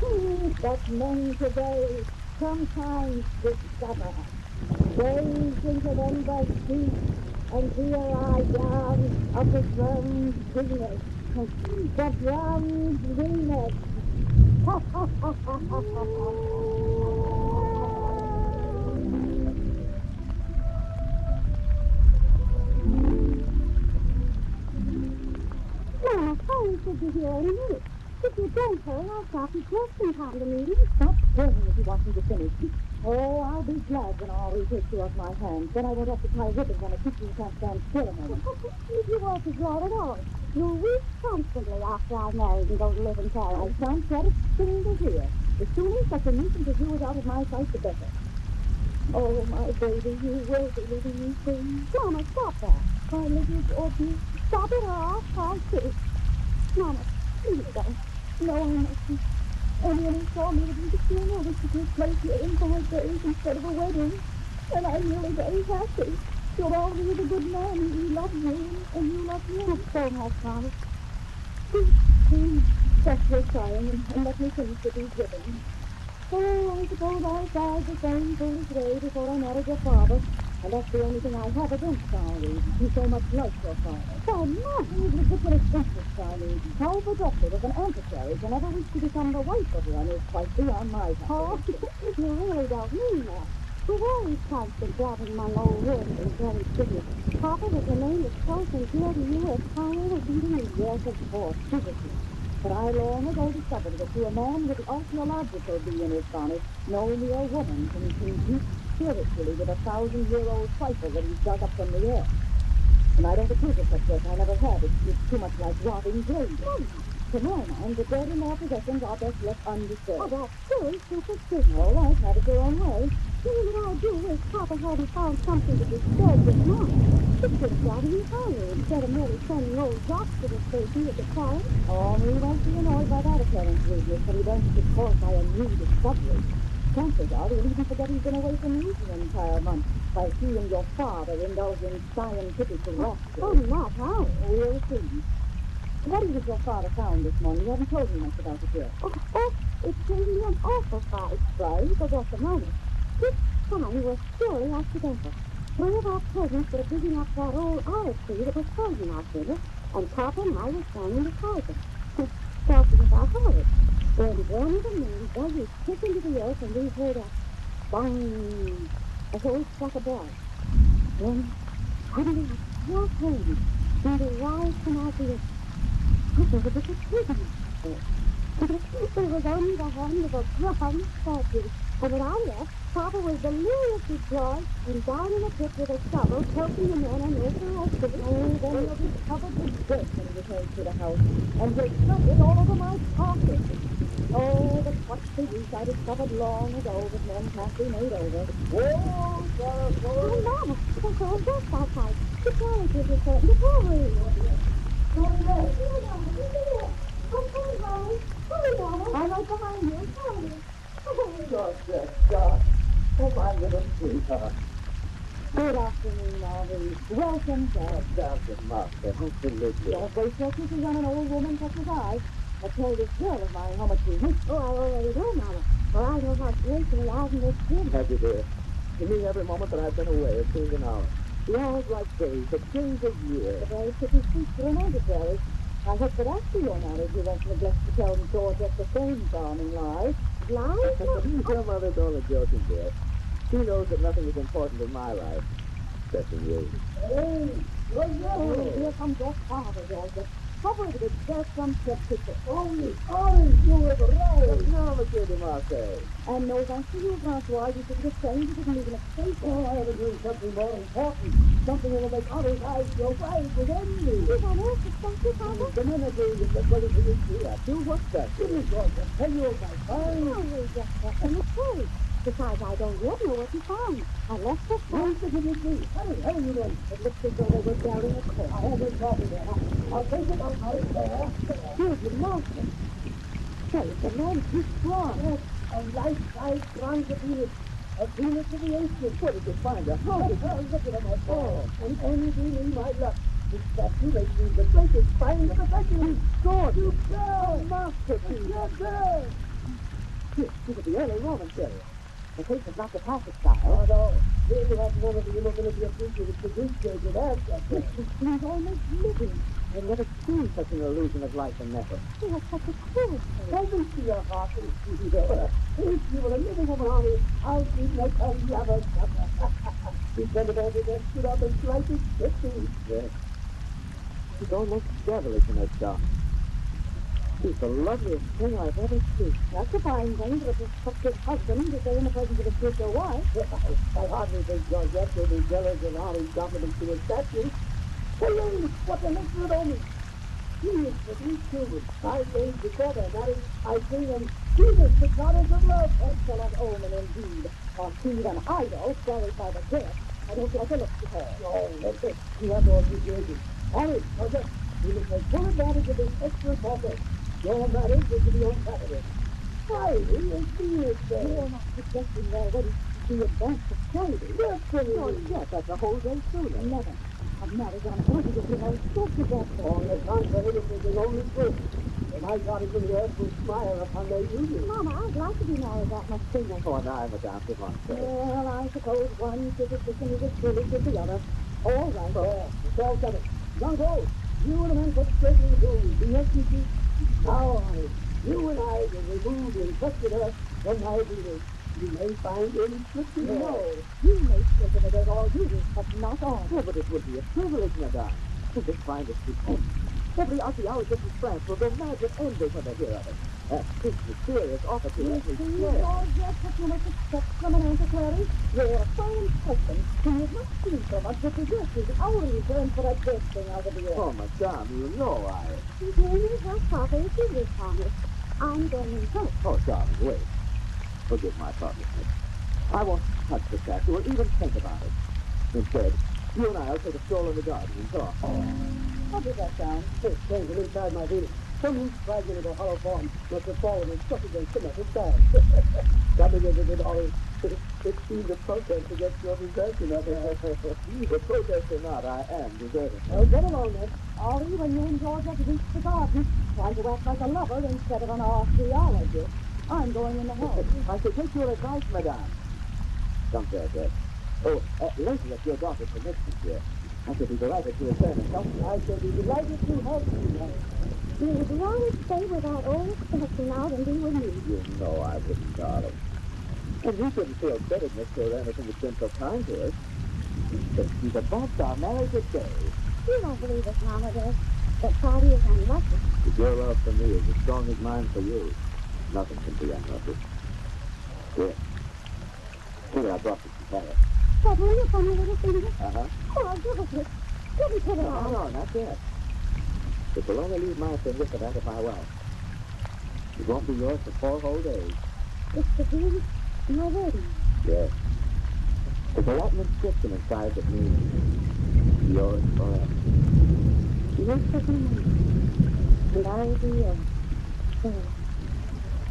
things that men today sometimes discover. Gaze into them breast deep and hear our yarn of the bronze Venus, the bronze Venus. Mama, hurry, should you hear any minute? If you don't hurry, I'll stop you just in time to meet him. Stop swearing if you want me to finish. Oh, I'll be glad when all these hits you off my hands. Then I won't have to tie ribbons on a teacher who can't stand still a moment. If you won't be glad at all, you'll weep constantly after I'm married and go to live in Paris. I can't get it singing to hear. The sooner such a nuisance as you is out of my sight, the better. Oh, my baby, you will be leaving me soon. Mama, stop that. My little orphan. Stop it or I'll cry too. Mama, please don't. No, I mustn't. Anyone who saw me would be the funeral was to take place here in 5 days instead of a wedding. And I'm really very happy. You're always a good man. You love me, and you love me. It's so much, Mama. Please, stop your crying and let me finish with these ribbons. Oh, I suppose I died the same foolish way before I married your father. And that's the only thing I have against Charlie. He's so much like your father. So, Mama, He's ridiculous justice, Charlie. How productive as an antiquary can ever wish to become the wife of one is quite beyond my power. oh, you really don't mean that. We've always constant gathering among old ruins and very business. Papa has remained as close and dear to you as fire would be to me. Yes, of course, physically. But I long ago discovered that to a man with the archaeological bee in his bonnet, no mere woman can compete spiritually with a 1,000-year-old trifle that he's dug up from the earth. And I don't approve of such work. I never have. It's too much like rotting graves. To my mind, the dead in their possessions are best left undisturbed. Oh, that's silly superstition. All right, have it your own way. What I do is Papa hadn't found something to disturb his mind. It could have got him higher instead of merely sending old rocks to the station at the time. Oh, he won't be annoyed by that apparent rudeness, but he learns it's caused by a new discovery. Chances are he'll even forget he's been away from you for an entire month, while he and your father indulge in scientific laughter. Oh, not how. We'll see. What is it your father found this morning? You haven't told me much about it yet. Oh, it gave me an awful fright. Right? But just a moment. This time was purely accidental. One of our cousins were digging up that old olive tree that was frozen out there, and Papa and I were standing beside them, talking about olives. When one of the men dug his stick into the earth, and we heard a bang, as though it struck a bell. Then, suddenly, a pure flame seemed to rise from our ears. It was a bit of prison. It was only the hand of a bronze statue. And when I left, Papa was delirious with joy and down in the pit with a shovel, poking the men and making us to the Oh, then he'll be covered with dirt when he returns to the house, and he'll slip it all over my carpet. Oh, but what's the use? I discovered long ago that men can't be made over. Whoa, Oh, Mama, there's a ghost outside. The carriage is returned. The cavalry. I'm right behind you. Oh, God. Oh, my little sweetheart. Good afternoon, Marie. Welcome, Dad. Welcome, Master. Absolutely. Don't waste your kisses on an old woman such as I. I'll tell this girl of mine how much you wish. Oh, I already know, Mama. For I know how gracefully Agnes did. How do you do? To me, every moment that I've been away, it seems an hour. The hours like days, the days a year. The very pretty speech for an antiquary. I hope that after your marriage you won't neglect to tell Georgette the same charming lies. Lies? Your mother's only joking, dear. She knows that nothing is important in my life, excepting you. Hey, Oh, here comes your father, Georgette. Covered with dirt from head to foot. Only, you have arrived. No, Monsieur de Marseille. And no thanks to you, Francois. You should have changed. You didn't even explain to Oh, I have been doing something more important. Something that will make others' eyes grow wide with envy. What on earth is that, Father? The men are doing it as well as you see. Do what's that? It is going to tell you of my find. Oh, we just left in the tree. Besides, I don't yet know what you found. I left this Where's the give me? Hurry, you men. It looks as though they were burying a corpse. I have no coffee there. I'll take it up right there. Here's your monster. Say, the man too strong. Yes, a life-size bronze of Venus. A Venus of the ancient. Where did you find her? Oh, look at him, my boy. And envy me my luck. This statue makes me the greatest find of the century. God, You fell. masterpiece. You're dead. This is the early Roman period. The case is not the classic style. Oh, no. Here you have none of the immobility of figure which the Greek stage of ancestors. It seems almost living. I've never seen such an illusion of life and metal. She has such a cool face. Let me see your heart and see there. If you were a living woman, honey, I'll keep no tongue ever supper. He said about it and stood up and slightly kissing. Yes. She's almost devilish in her shop. She's the loveliest thing I've ever seen. That's a fine thing for a prospective husband to say in the presence of a future wife. I hardly think Georgette will be jealous of Holly's confidence to his statue. Hello, what an excellent omen. He is the three children. 5 days before their marriage, I bring them Jesus, the goddess of love. Excellent omen indeed. Or see an idol buried by the dead. I don't like a look to her. Oh, that's it. You have no appreciation. Holly, Georgette, you must take full advantage of this excellent offer. Your marriage is to be on Saturday. Friday is Venus Day. You're not suggesting they're ready to be advanced to Friday. Definitely. Yes, that's a whole day sooner. Never. I've married on Friday to be married so to that. On the contrary, this is the only truth. And my God is in the earth will smile upon their union. Mama, I'd like to be married that much sooner. Oh, and I, Madame de Marseille. Well, I suppose one superstition is as foolish as the other. All right. There, it's all settled. Young boy, you and the men put straight in the room. The SEC. Now, you and I will remove the infected earth from my Venus. You may find inflicted No, you may think of it as all you do, but not all. Oh, but it would be a privilege, Madame, to just find us stupendous. Every archaeologist in France will go mad with envy when they hear of it. This mysterious offer to You every see, square. Georgette, what you must expect from an antiquary. You're a fine husband who has not seen so much that possesses our return for a dead thing out of the earth. Oh, Madame, you know I... He's doing his father if he is harmless. I'm going himself. Oh, darling, wait. Forgive my thoughtlessness. I won't touch the statue or even think about it. Instead, you and I will take a stroll in the garden and talk. How does that sound? It's changing inside my Venus. Some loose fragment of a hollow form must have fallen and struck against the metal stand. Coming into it all, it seems a protest against your possession of it. The protest or not, I am deserving. Well, get along then. Ollie, when you and Georgette reach the garden, try to act like a lover instead of an archaeologist. I'm going in the house. I shall take your advice, Madame. Come, Georgette. Oh, later, if your daughter permits me, dear, I shall be delighted to return and help you. I shall be delighted to help you, honey. You would rather stay without all expecting out and be with me. You know I wouldn't, darling. And we couldn't feel bitterness toward anything that's been so kind to us. But she's about our marriage today. You don't believe us, Mama, does. That Friday is unlucky. If your love for me is as strong as mine for you, nothing can be unlucky. Here. Here, I brought you some carrots. That really funny little finger? Uh-huh. Oh, I'll give it to you. Let me put it on. No, not yet. It will only leave my finger for that if I will. It won't be yours for 4 whole days. It's to be my wedding. Yes. There's a Latin inscription inside that means yours forever. Yours for me. And I will be yours. So,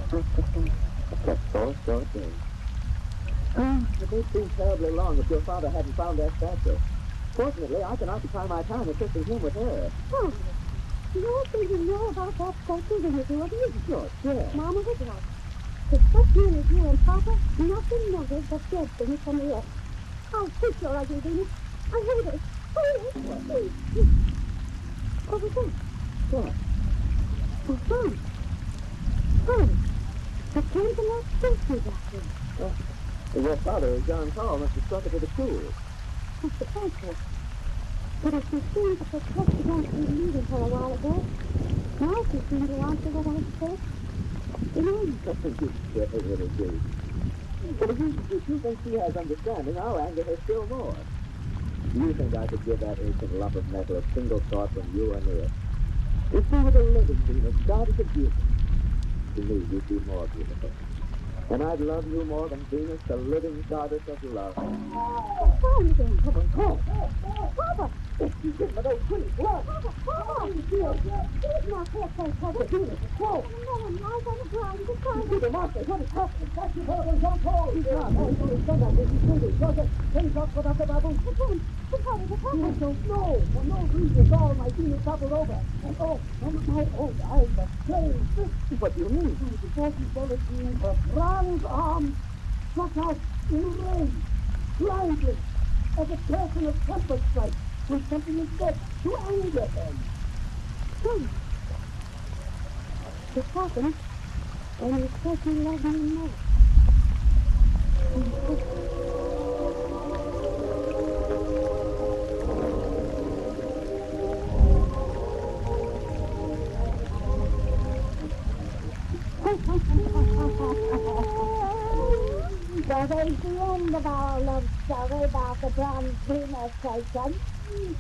after that. Just 4 short days. Oh, it would seem terribly long if your father hadn't found that statue. Fortunately, I can occupy my time assisting him with her. Oh, you're thinking more about that statue than you do of me. Sure, sure. Mama was right. To such men as you and Papa, nothing matters but dead things from the earth. Oh, please, you're ugly, Venus. I hate it. What was that? What? Oh, Tom. Tom. I came to not speak to you back there. Your father, John Paul, must have struck it to the school. I suppose so. But if she seemed to protest against me leaving her a while ago, now she seemed to answer what I said. You really do. But if you think she has understanding, I'll anger her still more. You think I could give that ancient lump of metal a single thought when you are near? If she were the living Venus, goddess of beauty, to me you'd be more beautiful. And I'd love you more than Venus, the living goddess of love. It's fine again. Come on, come. Papa! You give me those pretty gloves. Papa! He's not here, say, Papa. Venus, go. No, I'm lying on the ground. He's trying See the monster. What is happening? That's your father, John Paul. He's not. Oh, he's done that. He's bleeding. Georgia, things up without the baboon. The papa. I don't know. For no reason, all my Venus toppled over. And my own eyes are flames. What do you mean? Before she fell asleep, her bronze arm struck out in rage, blindly, as a person of temper strike when something is said to anger them. It happened when you said you loved me more. That ain't the end of our love story about the bronze Venus taken.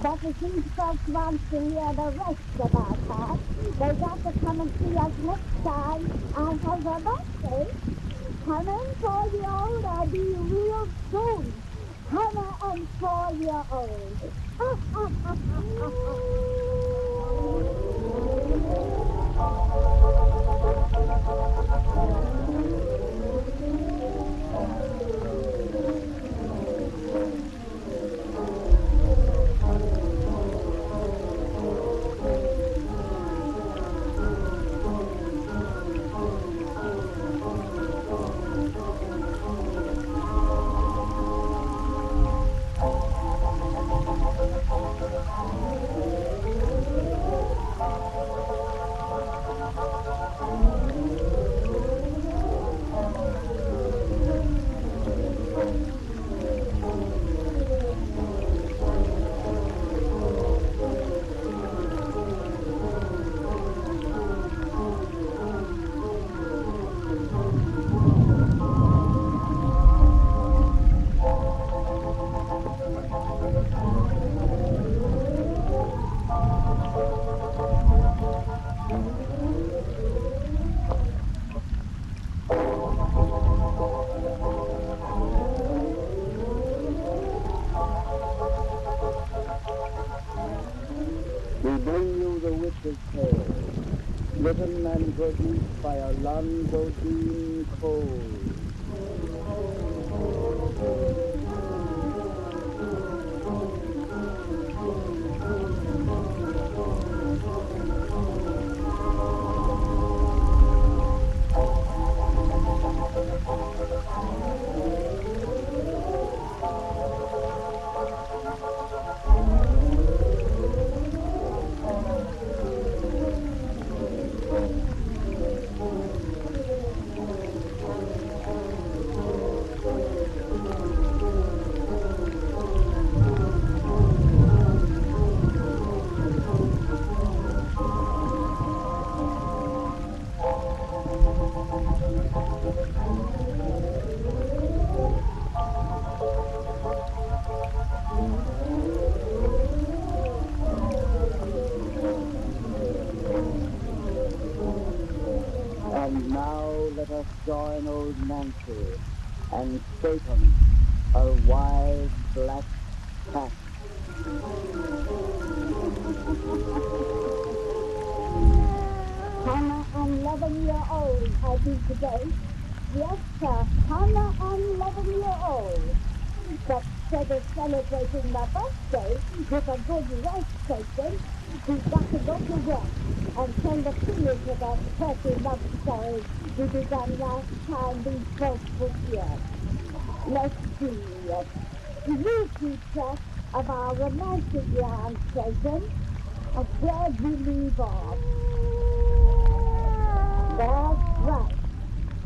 But if these folks want to hear the rest of our talk, they got to come and see us next time on Her Birthday. Come in 4-year-old, I'll be real soon. Come and 4-year-old. We bring you the witch's tale, written and produced by Alonzo Dean Cole. And now let us join old Nancy and Satan, her wise black cat. Hannah and 11-year-old I be today. Yes, sir, Hannah and 11-year-old. But instead of celebrating my birthday with a good rest taken, we've got to go to work and tell the fears of that turkey love story we began last time these folks were here. Let's see. You keep track of our romantic yarn, Satan. Where do we leave off? That's right.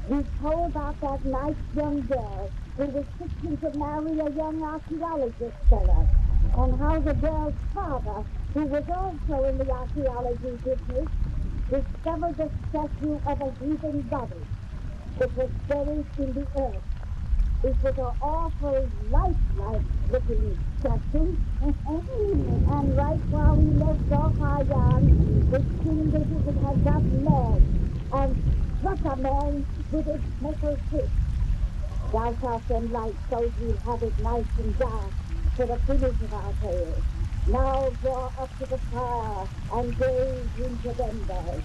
We told about that nice young girl who was fixing to marry a young archaeologist fella, and how the girl's father, who was also in the archaeology business, discovered the statue of a heathen goddess. It was buried in the earth. It was an awful lifelike looking statue. And right while we left off our yarn, the king visitor had got mad and struck a man with his metal fist. Douse off them lights so we'll have it nice and dark for the finish of our tale. Now draw up to the fire and gaze into them bells.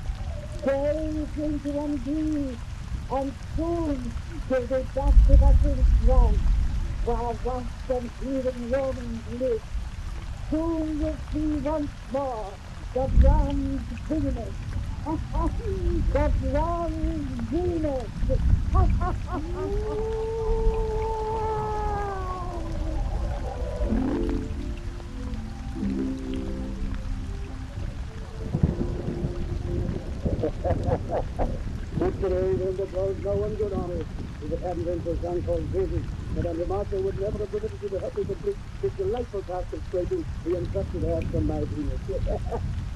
Gaze into them deep, and soon you'll be back with us in swamp, while washed and healing Romans live. Soon you'll see once more the bronze Venus. The bronze Venus. Today, when the blows no one good on it, if it hadn't been for son called David, Madame de Marco would never have permitted you to help me complete this delightful task of scraping the encrusted earth from my Venus.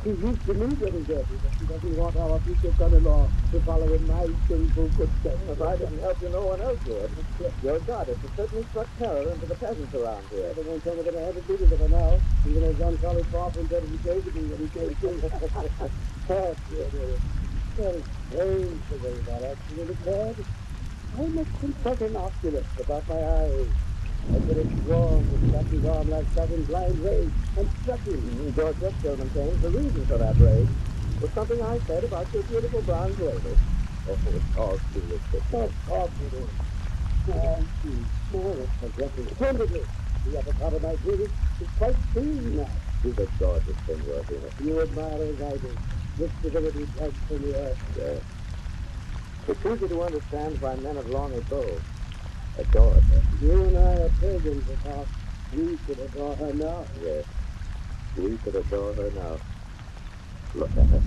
She's used to me getting dirty, but she doesn't want our future son-in-law to follow in my sinful footsteps. If I didn't help you, no one else would. Your goddess has certainly struck terror into the peasants around here. Yeah, they won't tell me that I haven't been with her now, even though John Collins far from better than gave to me when he came to. Very strange the way that actually occurred. I must confess an oculus about my eyes. I could have drawn the statue's arm like that in blind rage and struck him. George Westfield maintains the reason for that rage was something I said about your beautiful bronze lady. Oh, it's all foolish. Of course it is. It's progressing splendidly. The upper part of my beauty is quite clean now. She's a gorgeous thing, your Venus. You admire as I do. This stability comes from the earth. Yes. It's easy to understand why men of long ago adored her. You and I are pagans, of course. We could adore her now. Yes. We could adore her now. Look at her.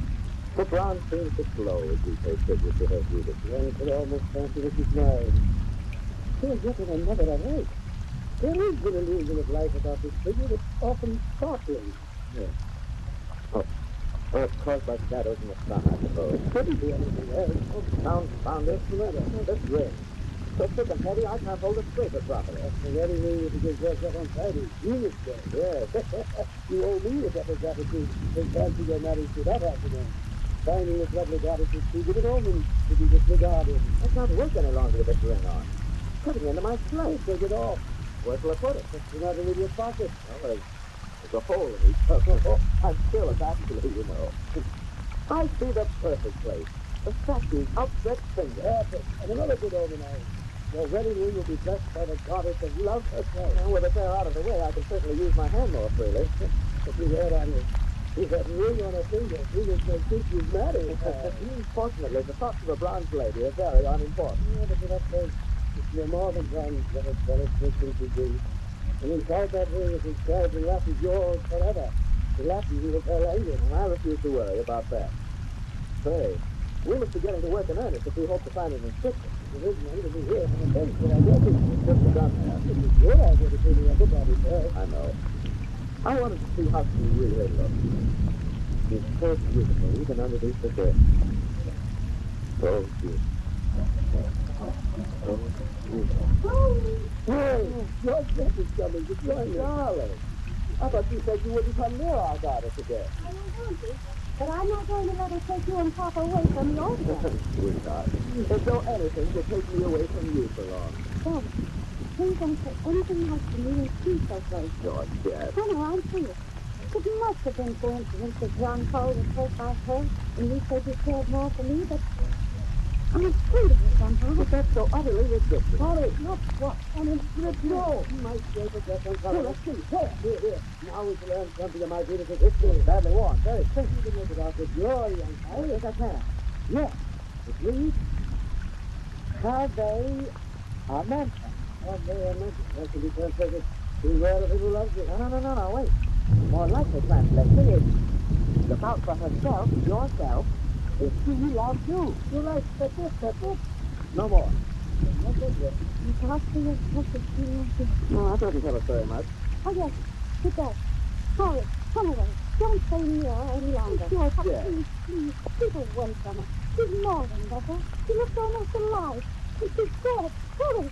The bronze seems to glow as we pay tribute to her beauty. One could almost fancy that she's mine. There's yet another awake. There is an illusion of life about this figure that's often startling. Yes. Oh, it's caused by shadows in the sun, I suppose. Couldn't be anything else. Found this letter. This ring. So thick and heavy, I can't hold it straight properly. That's the very ring that gives yourself on Friday. Venus Day. Yes. You owe me a debt of gratitude in fancy your marriage to that afternoon. Finding this lovely goddess is too good an omen to be disregarded. I can't work any longer with this ring on. It's cutting into my flesh. Take it off. Where shall I put it? It's not in your pocket. Oh, there's a hole in each pocket. I'm still a bachelor, you know. I see the perfect place. The statue's outstretched finger. Perfect. And another good omen, your wedding ring will be blessed by the goddess of love herself. Now, with the pair out of the way, I can certainly use my hand more freely. But you heard on you. She's got a ring on her finger. Venus may think she's married. Fortunately, the thoughts of a bronze lady are very unimportant. Yeah, but for that case, it's no more than bronze that it's well as to be. And inside that ring is inscribed in Latin, yours forever. The Latin is her language. And I refuse to worry about that. Say, we must be getting to work in earnest if we hope to find an inscription. There isn't any to be here from the bench, but I guess it's Just begun there. it's good idea to see the other body first. I know. I wanted to see how she really looked. She's so beautiful, even underneath the dress. So beautiful. So beautiful. Hey, your dress is coming to join me. Darling, I thought you said you wouldn't come near our goddess again. I don't want to, but I'm not going to let her take you and Papa away from your house. Sweetheart, as though anything could take me away from you for long. Daddy, please don't say anything like to me and she's so close. George, yes. No, I'm serious. It must have been coincidence that John Cole was hurt by her, and you said you cared more for me, but I'm afraid of you somehow. But that's so utterly ridiculous. Holly, look, what? An inscription. No. You might say that that's uncovered. Here, let's see. Here. Now we can learn something of my beautiful history. Badly worn, very Think you can make it out with joy, young fellow. Yes, I can. Yes. It reads, Have they a mention? Have they a mention? That can be translated, Beware of who loves you. No, wait. More likely translation is look out for herself, yourself, if she loves you. You like that's it. No more. Not that yet. You talk to your sister, too. No, I couldn't tell a story much. Oh, yes. Sit down. Hurry. Come away. Don't stay near her any longer. Yes. Please. Keep away from her. She's more than better. She looks almost alive. And she's dead. Hurry.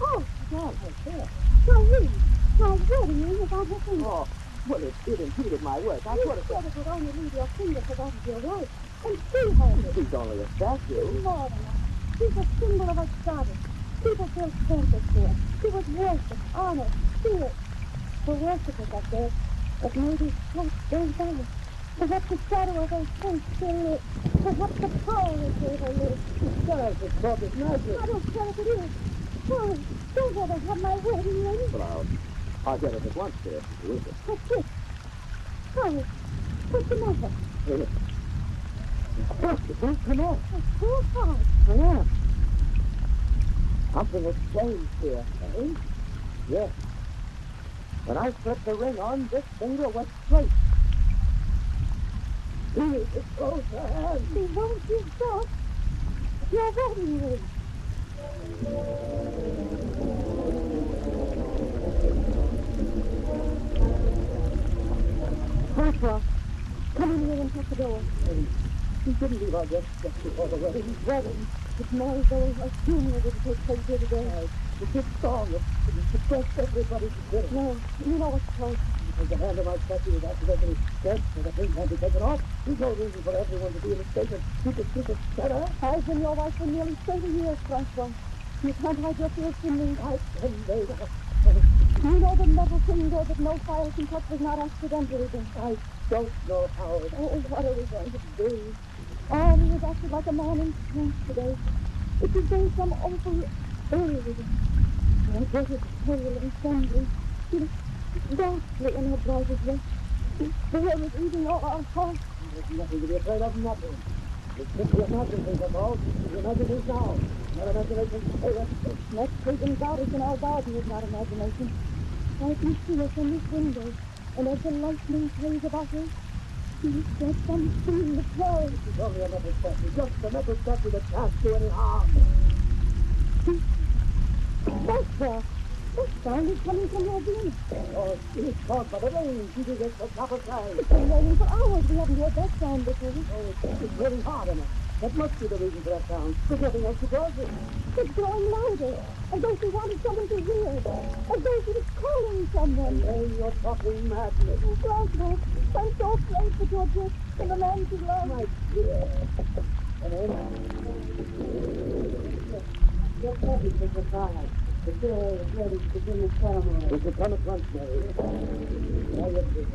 Oh, Yes, yes. now read. My wedding ring is on her finger. Oh, well, it impeded my work. I You could have said it would only leave your finger for that of your wife. And she has it. She's only a statue. More than that. She's a symbol of a goddess. People built temples to her. She was worshipped, honored, feared. The worshippers are dead, but maybe hope goes on. Perhaps the shadow of her face still lives. Perhaps the power that gave her lives. Besides, it's Bobby's magic. I don't care if it is. Hurry, don't let her have my wedding ring. Well, I'll get it at once, dear. With it. That's it. Hurry, what's the matter? Come on. It's too hard. I am. Something has changed here, eh? Yes. When I slipped the ring on, this finger went straight. Please, it goes her hand. She won't give back your wedding ring. Francois, come in here and shut the door. He didn't leave our guests just before the wedding. Wedding. It's my very funeral that will take place here today. The big song, it suppressed everybody to dinner. No, you know what's close. Because the hand of my statue was accidentally dead, so the thing had to be taken off. There's no reason for everyone to be mistaken. You could keep it better. I've been your wife for nearly 30 years, Francois. You can't hide your fears from me. I can wait. You know the metal thing there that no fire can touch was not accidentally done. I don't know how it... Oh, what are we going to do? Oh, he has acted like a man in trance today. It has been some awful eerie. I guess it's pale and trembling. She was ghastly in her brightest red. The world is eating all our hearts. There's nothing to be afraid of, nothing. It's simply imagination, that's all. The imagination now. Not imagination, say that. Next pagan goddess in our garden is not imagination. I can see her from this window, and as the lightning plays about her, she says something to tell. It's only a metal statue, just a metal statue that can't do any harm. That's there. That sound is coming from your room. Oh, she's caught by the rain. She did it for proper time. It's been raining for hours. We haven't heard that sound before. Oh, it's very hard on her. That must be the reason for that sound. There's nothing else to cause it. It's growing louder, as though she wanted someone to hear, as though she was calling someone. Hey, you're talking madness. Francois, I'm so afraid that you're just in the man she loves. My dear. And then... Your coffee takes a time. The chair is ready to begin the ceremony. We should come at once, Mary. Now you're busy.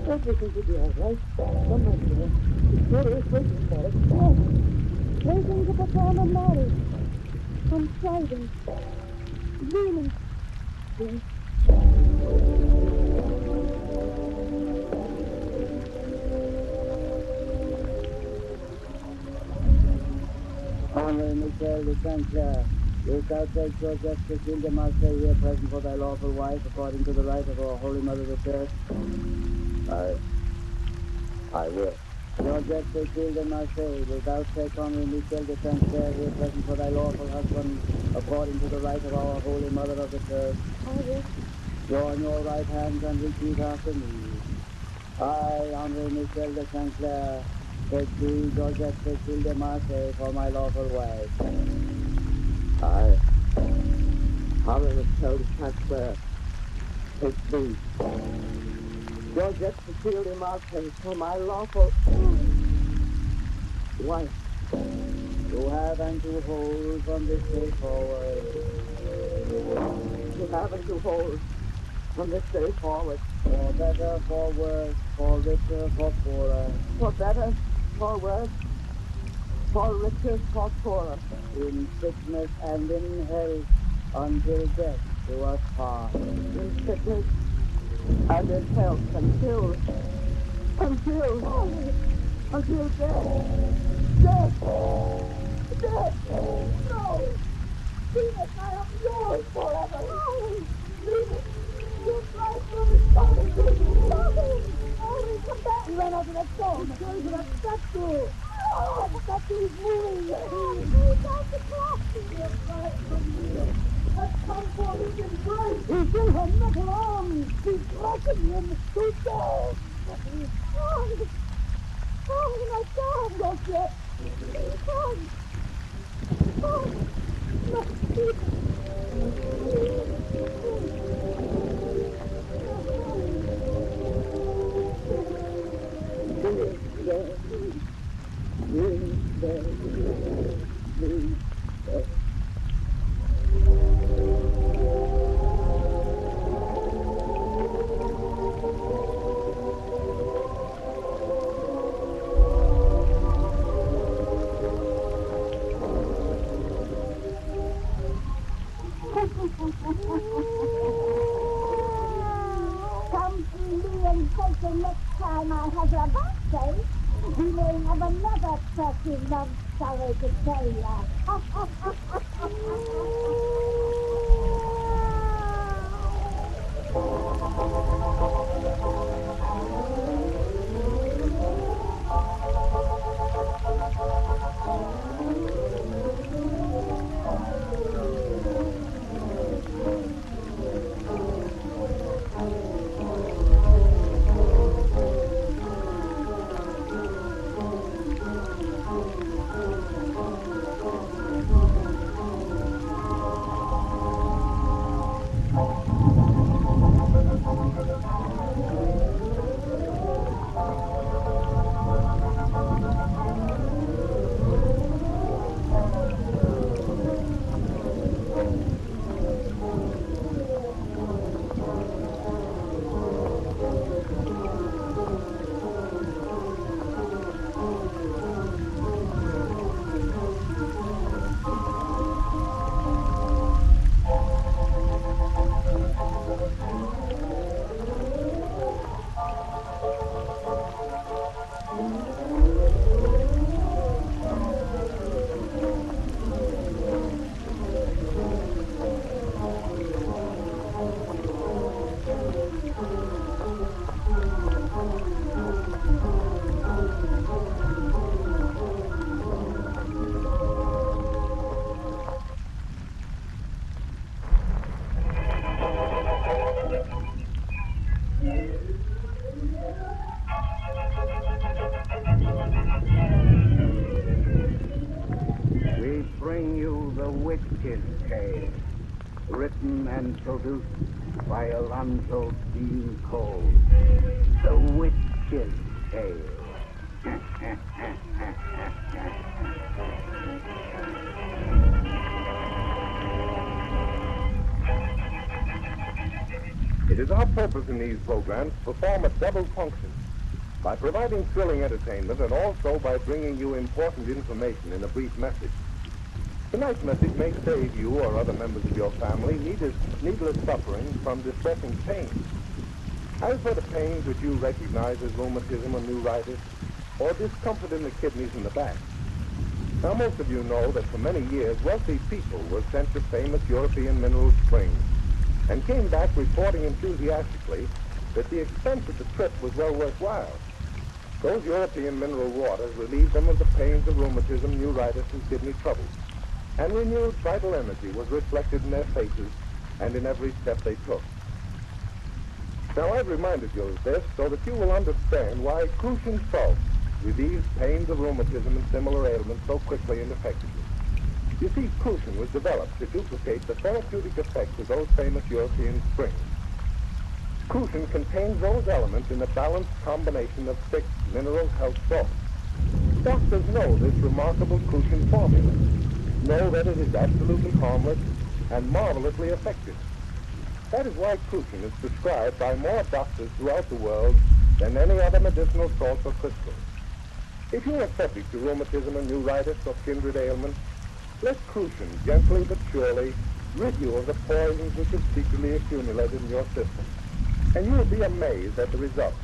Everything should be all right. Come, my dear. The daughter is waiting for us. Yes, waiting to perform a marriage. On Friday. Venus. Yes. Henri Michel de Saint-Clair, wilt thou take Georgette Cécile de Marseille here present for thy lawful wife, according to the right of our Holy Mother the Church? I will. Georgette Cécile de Marseille, wilt thou take Henri Michel de Saint-Clair here present for thy lawful husband, according to the right of our Holy Mother of the Church? Oh, yes. Join your right hands and repeat after me. I, Henri Michel de Saint-Clair, take thee, Georgette Cécile de Marseille, for my lawful wife. I, Henri Michel de Saint-Clair, take thee, Georgette Cécile de Marseille, for my lawful wife. To have and to hold from this day forward. To have and to hold from this day forward. For better, for worse, for richer, for poorer. For better, for worse, for richer, for poorer. In sickness and in health, until death do us part. In sickness and in health, until death. Death! Death! No! Venus, I am yours forever! No! Venus! Stop him! Hurry, come back! He ran out of that storm. He's going to that statue. Oh, the statue is moving. He's out the clock. He'll fly from here. Let's come for his embrace. He's in her metal arms. She's crushing him to death. Oh, my God. Don't yet. Come to me and take the next time I have your birthday. We may have another turkey love story to tell ya. We bring you the Witch's Tale, written and produced by Alonzo Dean Cole. The Witch's Tale. It is our purpose in these programs to perform a double function by providing thrilling entertainment and also by bringing you important information in a brief message. Tonight's message may save you or other members of your family needless suffering from distressing pain. As for the pains which you recognize as rheumatism or neuritis, or discomfort in the kidneys and the back. Now, most of you know that for many years, wealthy people were sent to famous European mineral springs and came back reporting enthusiastically that the expense of the trip was well worthwhile. Those European mineral waters relieved them of the pains of rheumatism, neuritis, and kidney troubles, and renewed vital energy was reflected in their faces and in every step they took. Now, I've reminded you of this so that you will understand why Crucian salt relieves pains of rheumatism and similar ailments so quickly and effectively. You see, Crucian was developed to duplicate the therapeutic effects of those famous European springs. Crucian contains those elements in a balanced combination of 6 mineral health salts. Doctors know this remarkable Crucian formula, know that it is absolutely harmless and marvelously effective. That is why Crucian is prescribed by more doctors throughout the world than any other medicinal salt or crystal. If you are subject to rheumatism and neuritis or kindred ailments, let Crucian gently but surely rid you of the poisons which have secretly accumulated in your system, and you will be amazed at the results.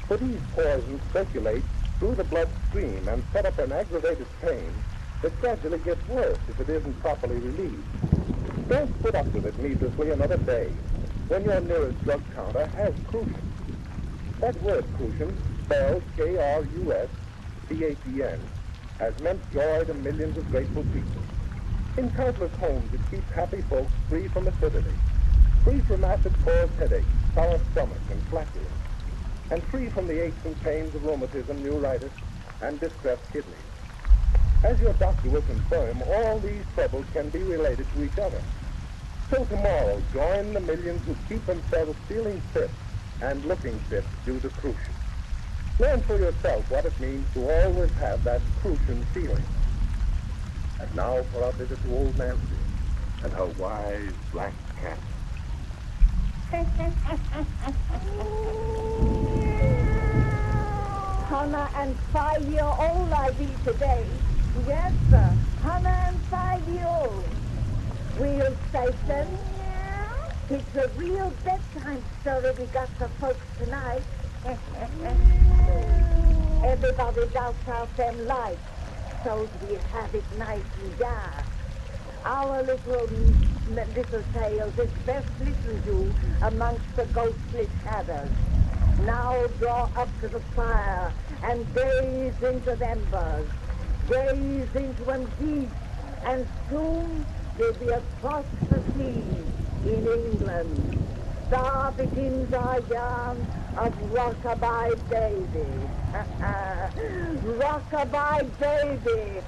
For these poisons circulate through the bloodstream and set up an aggravated pain that gradually gets worse if it isn't properly relieved. Don't put up with it needlessly another day. when your nearest drug counter has crucian. That word crucian, spelled K-R-U-S-C-H-E-N, has meant joy to millions of grateful people. In countless homes, it keeps happy folks free from acidity, free from acid-caused headaches, sour stomach, and flatulence, and free from the aches and pains of rheumatism, neuritis, and distressed kidneys. As your doctor will confirm, all these troubles can be related to each other. So tomorrow, join the millions who keep themselves feeling fit and looking fit due to crucian. Learn for yourself what it means to always have that crucian feeling. And now for our visit to old Nancy and her wise black cat. Hannah and 5-year-old I be today. Yes, sir. Hannah and 5-year-old. Real station. It's a real bedtime story we got for folks tonight. Everybody's out them lights, so we have it nice and dark. Our little tales is best listened to amongst the ghostly shadows. Now draw up to the fire and gaze into the embers. Gaze into them deep, and soon you'll be across the sea in England. Star begins our yarn of Rockabye Baby. Rockabye Baby.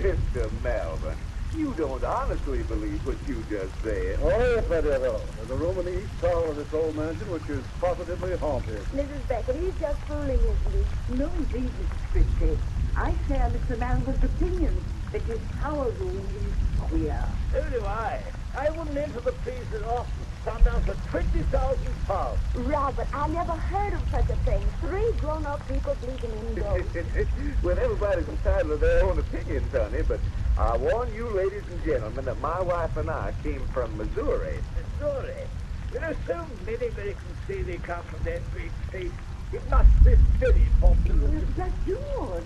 Mr. Melvin, you don't honestly believe what you just said. Oh, yes, I do. There's a room in the east tower of this old mansion which is positively haunted. Mrs. Beckett, he's just fooling, isn't he? No, indeed, Mrs. Christie. I share Mr. Mandel's opinion that his tower room is queer. So do I. I wouldn't enter the place at all sundown for 20,000 pounds. Robert, I never heard of such a thing. 3 grown-up people believing in ghosts. Well, everybody's entitled to their own opinions, honey, but I warn you, ladies and gentlemen, that my wife and I came from Missouri. Missouri. There are so many Americans say they come from that great state. It must be very popular. But George,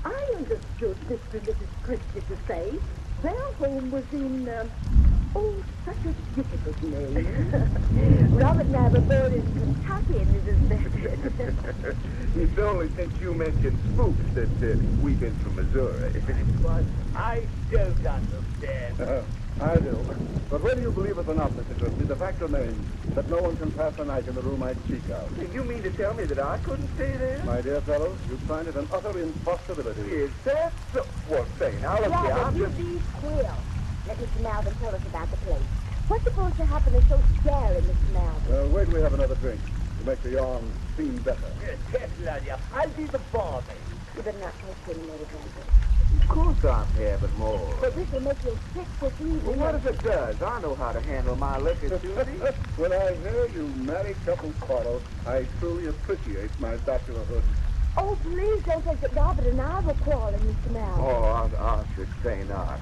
I understood Mr. and Mrs. Christie to say their home was in, such a difficult name. Robert and I were born in Kentucky, Mrs. Beckett. It's only since you mentioned spooks that we've been from Missouri. But I don't understand. I do. But whether you believe it or not, Mr. Christie, the fact remains that no one can pass the night in the room I'd speak of. You mean to tell me that I couldn't stay there? My dear fellow, you'd find it an utter impossibility. Is that so? Well, say, now look here, Robert, I'm you just... be quill. Let Mr. Malvin tell us about the place. What's supposed to happen is so scary, Mr. Malvin. Wait till we have another drink to make the yarn seem better. Yes, Ladia, I'll be the barman. You better not taste any more drinking. Of course I'm having more. But this will make you sick this evening. Well, what if it does? I know how to handle my liquor, Susie. When I hear you married couples quarrel, I truly appreciate my bachelorhood. Oh, please don't think that Robert and I were quarreling, Mr. Malvin. Oh, I should say not.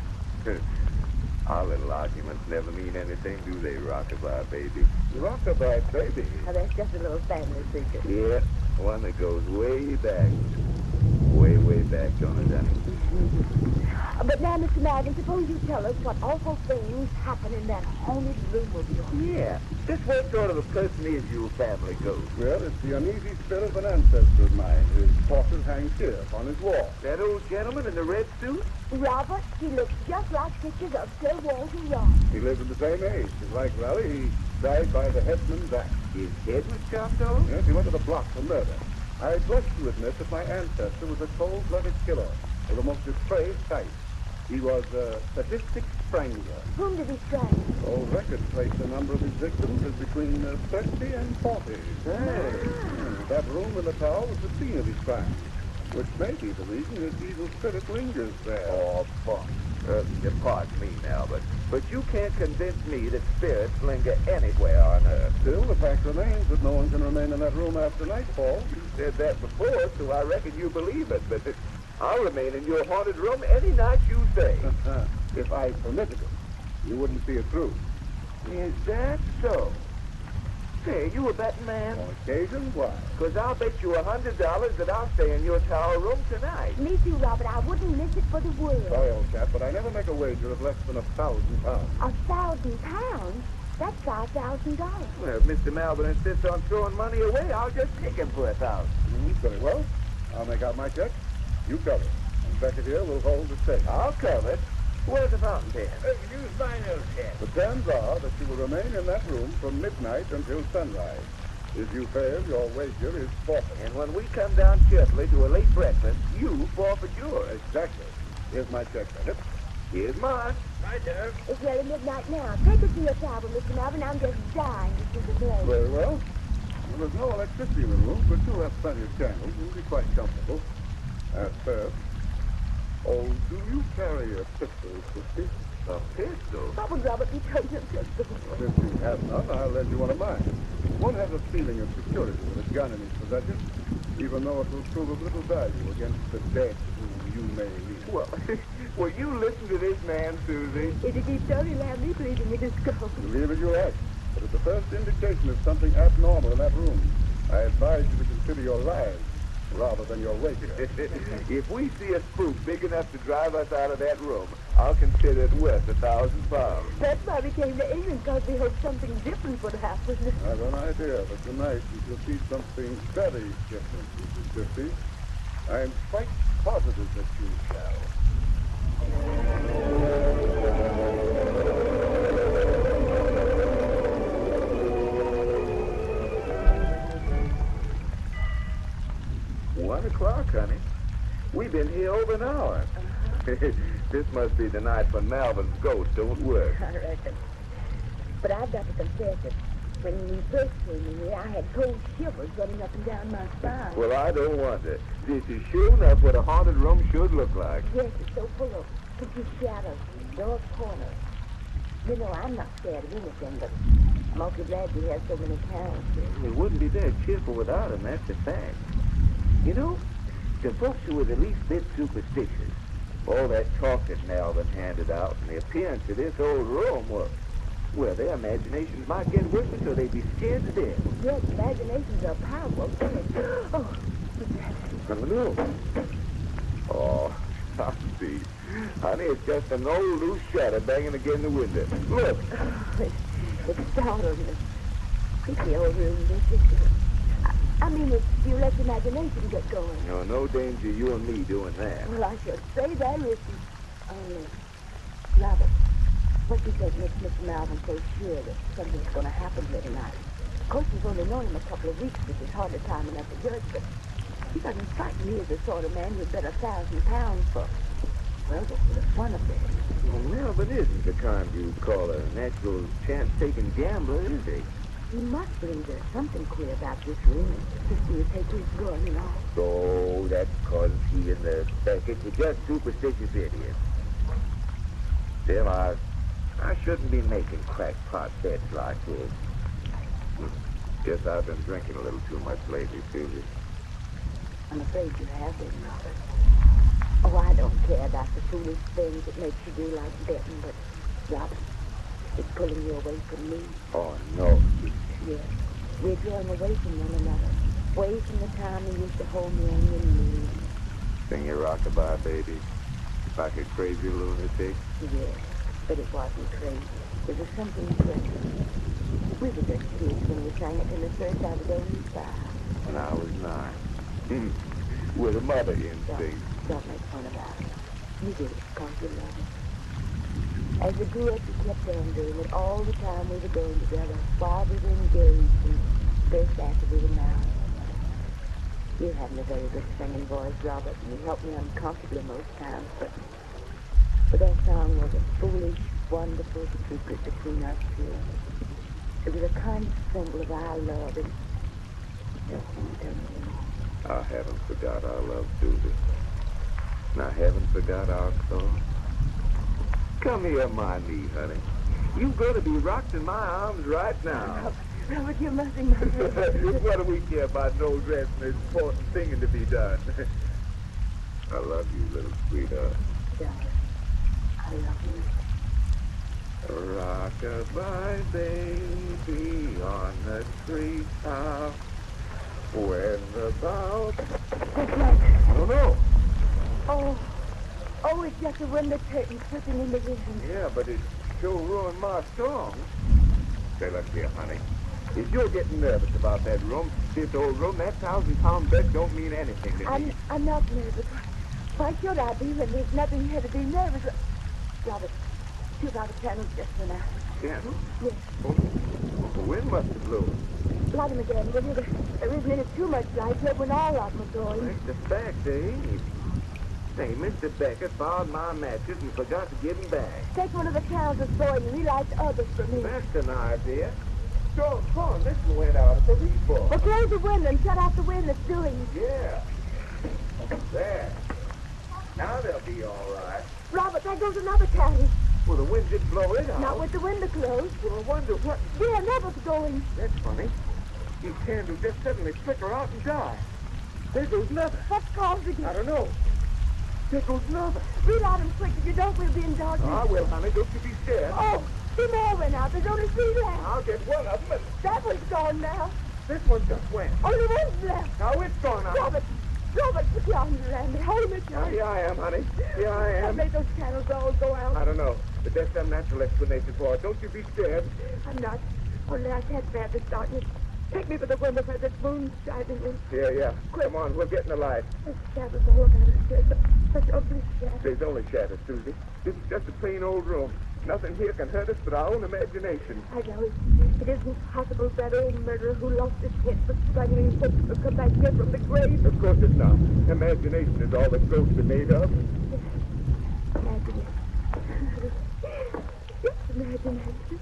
Our little arguments never mean anything, do they, Rockabye Baby? Rockabye Baby? Now, that's just a little family secret. Yeah, one that goes way back. Way, way back, don't it, honey? But now, Mr. Malvin, suppose you tell us what awful things happen in that haunted room of yours. Yeah. Just what sort of a person is your family ghost? Well, it's the uneasy spirit of an ancestor of mine. His portrait hangs here upon his wall. That old gentleman in the red suit? Robert, he looks just like pictures of Sir Walter Young. He lived at the same age. His like Raleigh, he died by the headsman's axe. His head was chopped off? Yes, he went to the block for murder. I blush to admit that my ancestor was a cold-blooded killer of the most depraved type. He was a sadistic strangler. Whom did he strangle? Old records place the number of his victims as between 30 and 40. That room in the tower was the scene of his crime, which may be the reason his evil spirit lingers there. Oh, fun. Pardon me now, but you can't convince me that spirits linger anywhere on Earth. Still, the fact remains that no one can remain in that room after nightfall. You said that before, so I reckon you believe it, but I'll remain in your haunted room any night you say. If I permitted it, you wouldn't see it through. Is that so? Say, you a betting man? On occasion, why? Because I'll bet you $100 that I'll stay in your tower room tonight. Me too, Robert. I wouldn't miss it for the world. Sorry, old chap, but I never make a wager of less than £1,000. £1,000? That's $5,000. Well, if Mr. Melvin insists on throwing money away, I'll just take him for $1,000. Very well. I'll make out my check. You cover it. And Beckett here will hold the stake. I'll cover it. Where's the fountain pen? Use my note The terms are that you will remain in that room from midnight until sunrise. If you fail, your wager is forfeit. And when we come down cheerfully to a late breakfast, you forfeit yours. Exactly. Here's my check, Beckett. Here's mine. Right there. It's nearly midnight now. Take us to your tower, Mr. Melvin. I'm just dying to see the play. Very well. There's no electricity in the room, but you have plenty of candles. You'll be quite comfortable. At first. Oh, do you carry a pistol, Christy? A pistol? What would Robert be carrying a pistol? Since you have none, I'll lend you one of mine. One has a feeling of security with a gun in his possession, even though it will prove of little value against the dead whom you may meet. Well, will you listen to this man, Susie? If he keeps Tony Lamley pleading, it is go. Believe it you like, but at the first indication of something abnormal in that room, I advise you to consider your lives rather than your wager. If we see a spook big enough to drive us out of that room, I'll consider it worth £1,000. That's why we came to England, because we hoped something different would happen. I have an idea, but tonight you shall see something very different, Mrs. Christie. I am quite positive that you shall. $1:00, honey. We've been here over an hour. This must be the night when Malvin's ghost don't work. I reckon. But I've got to confess it. When we first came in here, I had cold shivers running up and down my spine. Well, I don't wonder. This is sure enough what a haunted room should look like. Yes, it's so full of pretty shadows and dark corners. You know, I'm not scared of anything, but I'm awfully glad we have so many cows. It wouldn't be very cheerful without him, that's a fact. You know, the folks who were the least bit superstitious, all that talk that Melvin handed out and the appearance of this old room well, their imaginations might get worse until they'd be scared to death. Yes, imaginations are powerful. Oh, No. Oh, I see. Honey, it's just an old loose shadow banging against the window. Look. It's startling. Creepy old room, this is. I mean, if you let your imagination get going. No danger you and me doing that. Well, I should say that, listen. Robert, what you said makes Mr. Melvin so sure that something's going to happen here tonight. Of course, we've only known him a couple of weeks, which is hardly time enough to judge, but he doesn't strike me as the sort of man who'd bet £1,000 for, well, just for the fun of it. Well, Melvin isn't the kind you'd call a natural chance-taking gambler, is he? You must believe there's something queer about this room. Just see you take his gun and all. So that's because he and the Beckett were just superstitious idiots. Still, I shouldn't be making crackpot bets like this. Guess I've been drinking a little too much lately, Susie. I'm afraid you have been, Robert. Oh, I don't care about the foolish things that makes you do like betting, but, Robert, it's pulling you away from me. Oh, no. Yes. We're drawing away from one another. Away from the time we used to hold me on your knees. Sing your rockabye, baby. Like a crazy lunatic. Yes, but it wasn't crazy. It was something different. We were just kids when we sang it in the church. I was only 5. When I was 9. With a mother instinct. Don't make fun about it. You did it because you love it. As we grew up, we kept on doing it all the time we were going together, while we were engaged, and first after we were married. You haven't a very good singing voice, Robert, and you helped me uncomfortably most times, but that song was a foolish, wonderful secret between us two. It was a kind of symbol of our love, and I haven't forgot our love, Susie. And I haven't forgot our thoughts. Come here, my knee, honey. You're going to be rocked in my arms right now. Robert, you're mussing my head. What do we care about no dress and there's important singing to be done? I love you, little sweetheart. Darling, I love you. Rock-a-bye, baby, on the treetop. When the bough... I don't know. Oh, it's just the wind that's slipping in the wind. Yeah, but it sure ruined my song. Say, look here, honey. If you're getting nervous about that room, this old room, that 1,000-pound bed don't mean anything to me. I'm not nervous. Why should I be when there's nothing here to be nervous? Robert, shoot out the candles just for now. Candles? Yes. Oh, the wind must have blew. Light them again, will you? There isn't any too much light here when all of them are going. That's the fact, eh? Say, Mr. Becker found my matches and forgot to give them back. Take one of the candles that's going and relight the others for me. That's an idea. Go on, this went out at the reef. Well, close the window and shut off the wind that's doing it. Yeah. There. Now they'll be all right. Robert, there goes another candle. Well, the wind did blow it out. Not with the window closed. Well, I wonder what... Yeah, another's going. That's funny. These candles just suddenly flicker out and die. There goes another. What's causing it? I don't know. There goes another. Relight them quick. If you don't, we'll be in darkness. I will, honey. Don't you be scared. Oh, two more went out. There's only 3 left. I'll get one of them. That one's gone now. This one just went. Only one's left. Now it's gone out. Robert, put your arms around me. Hold me tight. Here I am, honey. Here I am. Made those candles all go out. I don't know, but there's some natural explanation for it. Don't you be scared. I'm not. Only I can't bear this darkness. Take me to the window where the moon's shining in. Yeah. Quick. Come on, we're getting the light. There's shadows all about us here. Such ugly shadows. There's only shadows, Susie. This is just a plain old room. Nothing here can hurt us but our own imagination. I know it. It isn't possible that old murderer who lost his head for strangling folks will come back here from the grave. Of course it's not. Imagination is all that ghosts are made of. Imagination. It's imagination.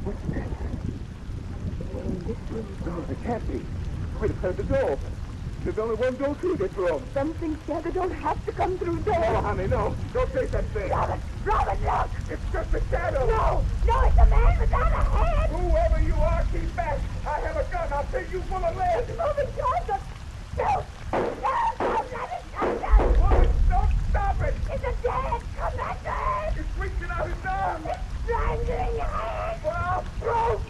What's that? Oh, it can't be. We'd have heard the door open. There's only one door through this room. Something scared don't have to come through there. Oh, honey, no. Don't say that thing. Robert, look! It's just a shadow. No, it's a man without a head. Whoever you are, keep back. I have a gun. I'll take you full of lead. It's moving towards us. No, don't let it touch us. Woman, don't stop it. It's a dead. Come back to it. It's reaching out his arm. It's strangling your head. Well, I'll throw.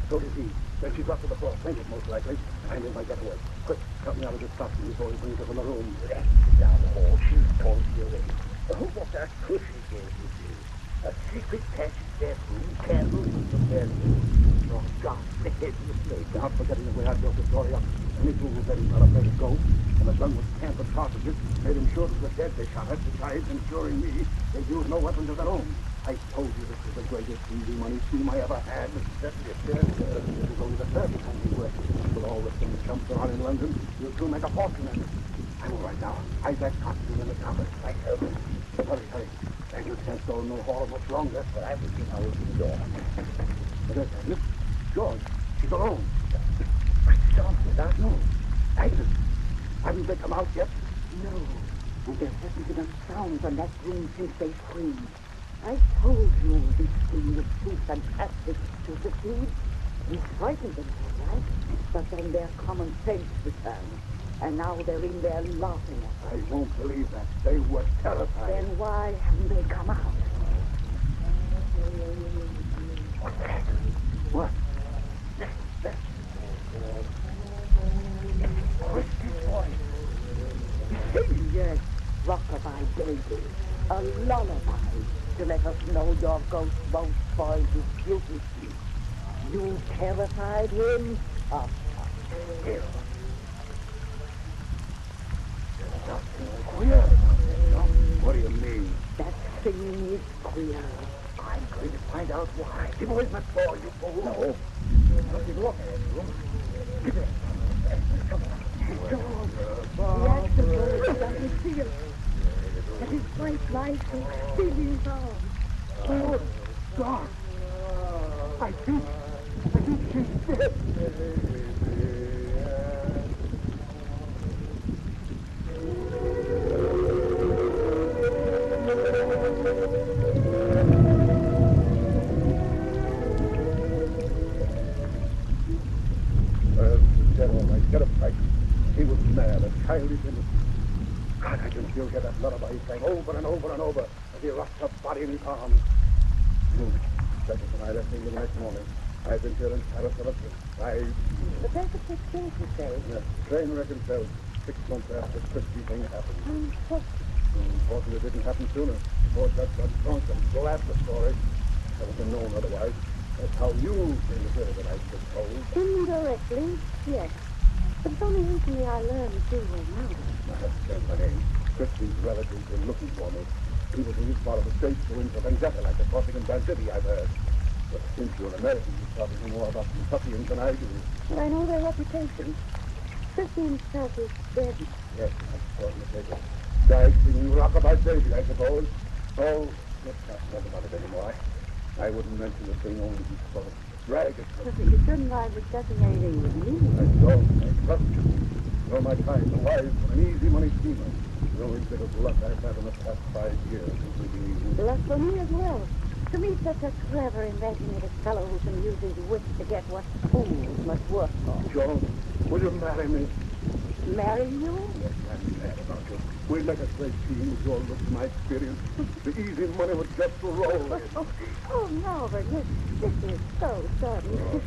So did he. Then she dropped to the floor, fainted most likely. I made my getaway. Quick, help me out of this costume before he brings her from the room. Down the hall, she's told you already. Oh, what a cushy game this is. A secret passage there through candles and prepared food. Oh, God, the head mistake. Not forgetting the way I built the story up. Any fool who let him not afraid of ghosts, and the gun was tampered cartridges, made him sure it was dead they shot at, besides ensuring me they used no weapons of their own. I told you this was the greatest easy money scheme I ever had. This is only the third time you work. With all the things chumps around in London, you two make a fortune in it. I'm all right now. Hide that costume in the cupboard. Myself. Hurry. And you can't go no hall much longer. But I will get out of the door. Look, George, she's alone. What's wrong with that? No. Agnes, haven't they come out yet? No. And there hasn't been a sound from that room since they screamed. I told you this thing was too fantastic to succeed. We frightened them, all right, but then their common sense returned, and now they're in there laughing at us. I won't believe that. They were terrified. Then why haven't they come out? What's that? What? What's this voice? Yes, rockabye baby, a lullaby to let us know your ghost won't spoil his beauty. You terrified him? Still. Something queer about it, no? What do you mean? That singing is queer. I'm going to find out why. Give away my ball, you fool. No. Something wrong in this room. Give it. Come on. The accident doesn't feel. But his bright light is still his arm. Oh, God. I think she's dead. Get him right. He was mad, a childish innocent. God, I can still hear that lullaby he sang over and over and over as he rocked her body in his arms. Second when I left England next morning, I've been here in Paris ever since. 5 years. But that's a quick thing, you say. Yes, train wreck and fell 6 months after the Christie thing happened. Unfortunately, it didn't happen sooner. Before Judge got drunk and blabbed the story. I wasn't known otherwise. That's how you came to hear of it, I suppose. Indirectly, yes. But it's only recently I learned that you were married. I have to change my name. Christie's relatives were looking for me. People who used part of the state to win for vendetta, like the crossing in Bad City, I've heard. But since you're American, you probably know more about Kentuckians than I do. But I know their reputation. Christie himself is dead. Yes, I saw it in the paper. Died singing Rockabye Baby, I suppose. So, let's not talk about it anymore. I wouldn't mention the thing only to sort of drag it. You shouldn't mind discussing anything with me. I don't. I trust you. You're my kind, the wise, an easy money schemer. The only bit of luck I've had in the past 5 years is with you. Luck for me as well. To meet such a clever, imaginative fellow who can use his wits to get what fools must work for. Joan, will you marry me? Marry you? Yes, I'm mad about you. We'd make a great team with your looks and my experience. The easy money would just roll in. Oh, no, but this is so sudden.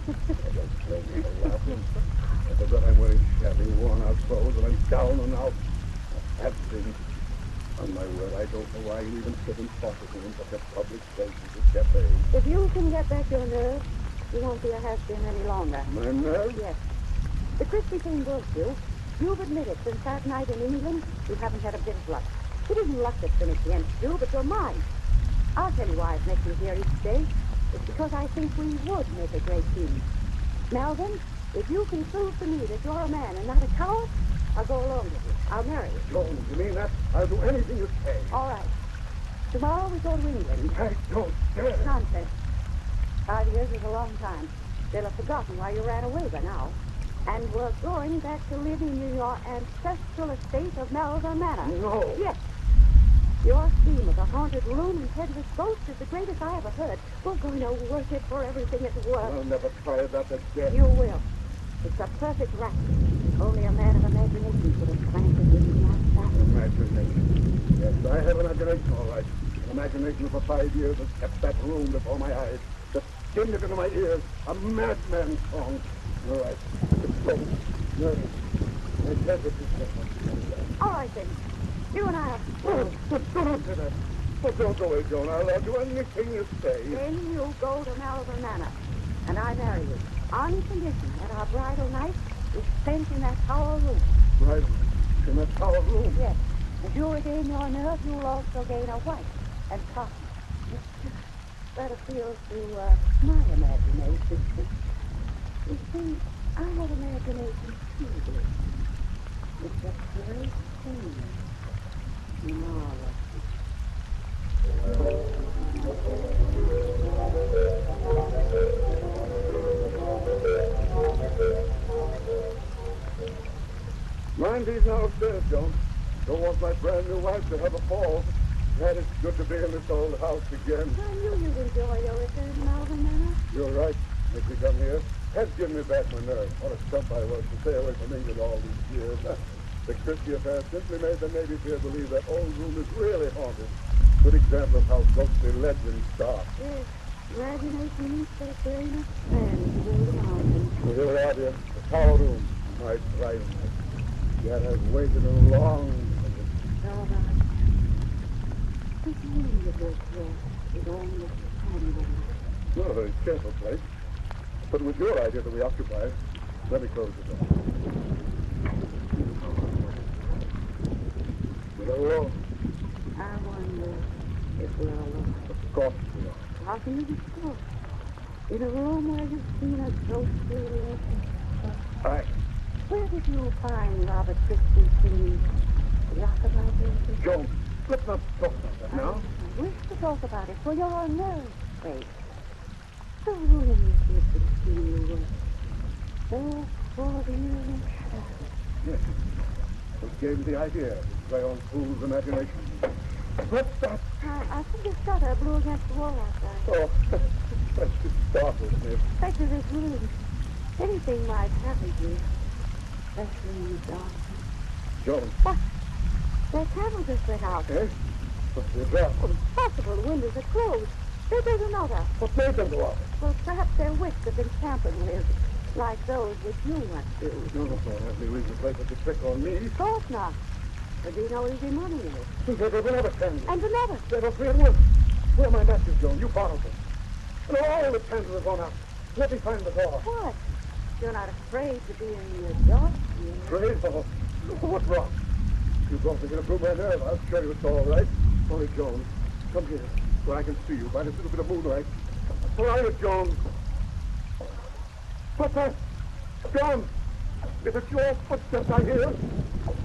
I forgot I'm wearing shabby, worn-out clothes, and I'm down and out. I have been. On my word, I don't know why you even sit and talk with me in such a public place as this cafe. If you can get back your nerve, you won't be a has-been any longer. My nerve? Yes. The Christie thing broke you. You've admitted since that night in England, you haven't had a bit of luck. It isn't luck that's been against you, but your mind. I'll tell you why it makes me here each day. It's because I think we would make a great team. Now then, if you can prove to me that you're a man and not a coward, I'll go along with you. I'll marry you. Joan, you mean that? I'll do anything you say. All right. Tomorrow we go to England. I don't dare. Nonsense. 5 years is a long time. They'll have forgotten why you ran away by now. And we're going back to living in your ancestral estate of Malvern Manor. No. Yes. Your scheme of a haunted room and headless ghost is the greatest I ever heard. We're going to work it for everything it's worth. I'll never try that again. You will. It's a perfect rap. Only a man of imagination could have planned it with like that. Imagination. Yes, I have an imagination, all right. An imagination for 5 years has kept that room before my eyes. Just skimmed it into my ears. A madman's song. All right. It's so nervous. I never did that. All right, then. You and I Oh, don't do that. Oh, don't go away, Joan. I'll do anything you say. Then you go to Malvern Manor, and I marry you, on condition that our bridal night is spent in that tower room. Right. In that tower room? Yes. As you regain your nerve, you'll also gain a wife and partner. That appeals to my imagination. You see, I have imagination too. It's a great thing. Mind these now upstairs, Joan. Don't want my brand new wife to have a fall. Glad it's good to be in this old house again. I knew you'd enjoy your return to Malvern Manor. You're right. Make me come here. Has given me back my nerve. What a stump I was to stay away from England all these years. The Christie affair simply made the Navy Pier believe that old room is really haunted. Good example of how ghostly legends start. Yes, imagination meets that grain of sand below the mountain. So here we are, dear. The tower room. My bride. Yet I've waited a long time. All right. What's the meaning of this dress with all this hand? Not a very careful place. But it was your idea that we occupy it. Let me close the door. We're alone. I wonder if we're alone. Of course we are. How can you be sure? In a room where you've seen a ghostly looking. Aye. Where did you find Robert Christie singing Rockabye Baby? Joan, let's not talk about that now. I wish to talk about it, for your nerves break. The room is still. So for the Yes. What gave you the idea to play on fool's imagination? What's that? I think the shutter blew against the wall outside. Oh, that just startled me. Back to this room. Anything might happen here. Especially in the dark. Joan. What? Their candles are set out. Eh? What's the drop? Well, it's possible the windows are closed. There's another. What made them go out? Well, perhaps their wits have been tampered with, like those which you once do. No, have any reason to play such a trick on me. Of course not. But you know easy money in it. There's another candle. And another. There are three at once. Where are my matches, Joan? You borrowed them. And all the candles have gone out. Let me find the door. What? You're not afraid to be in the dark? Afraid? Oh, what's wrong? You brought me here to prove my nerve. I'll show you it's all right. Only, Joan, come here, where I can see you by this little bit of moonlight. Where are you, Joan? What's that? Joan! Is it your footsteps I hear?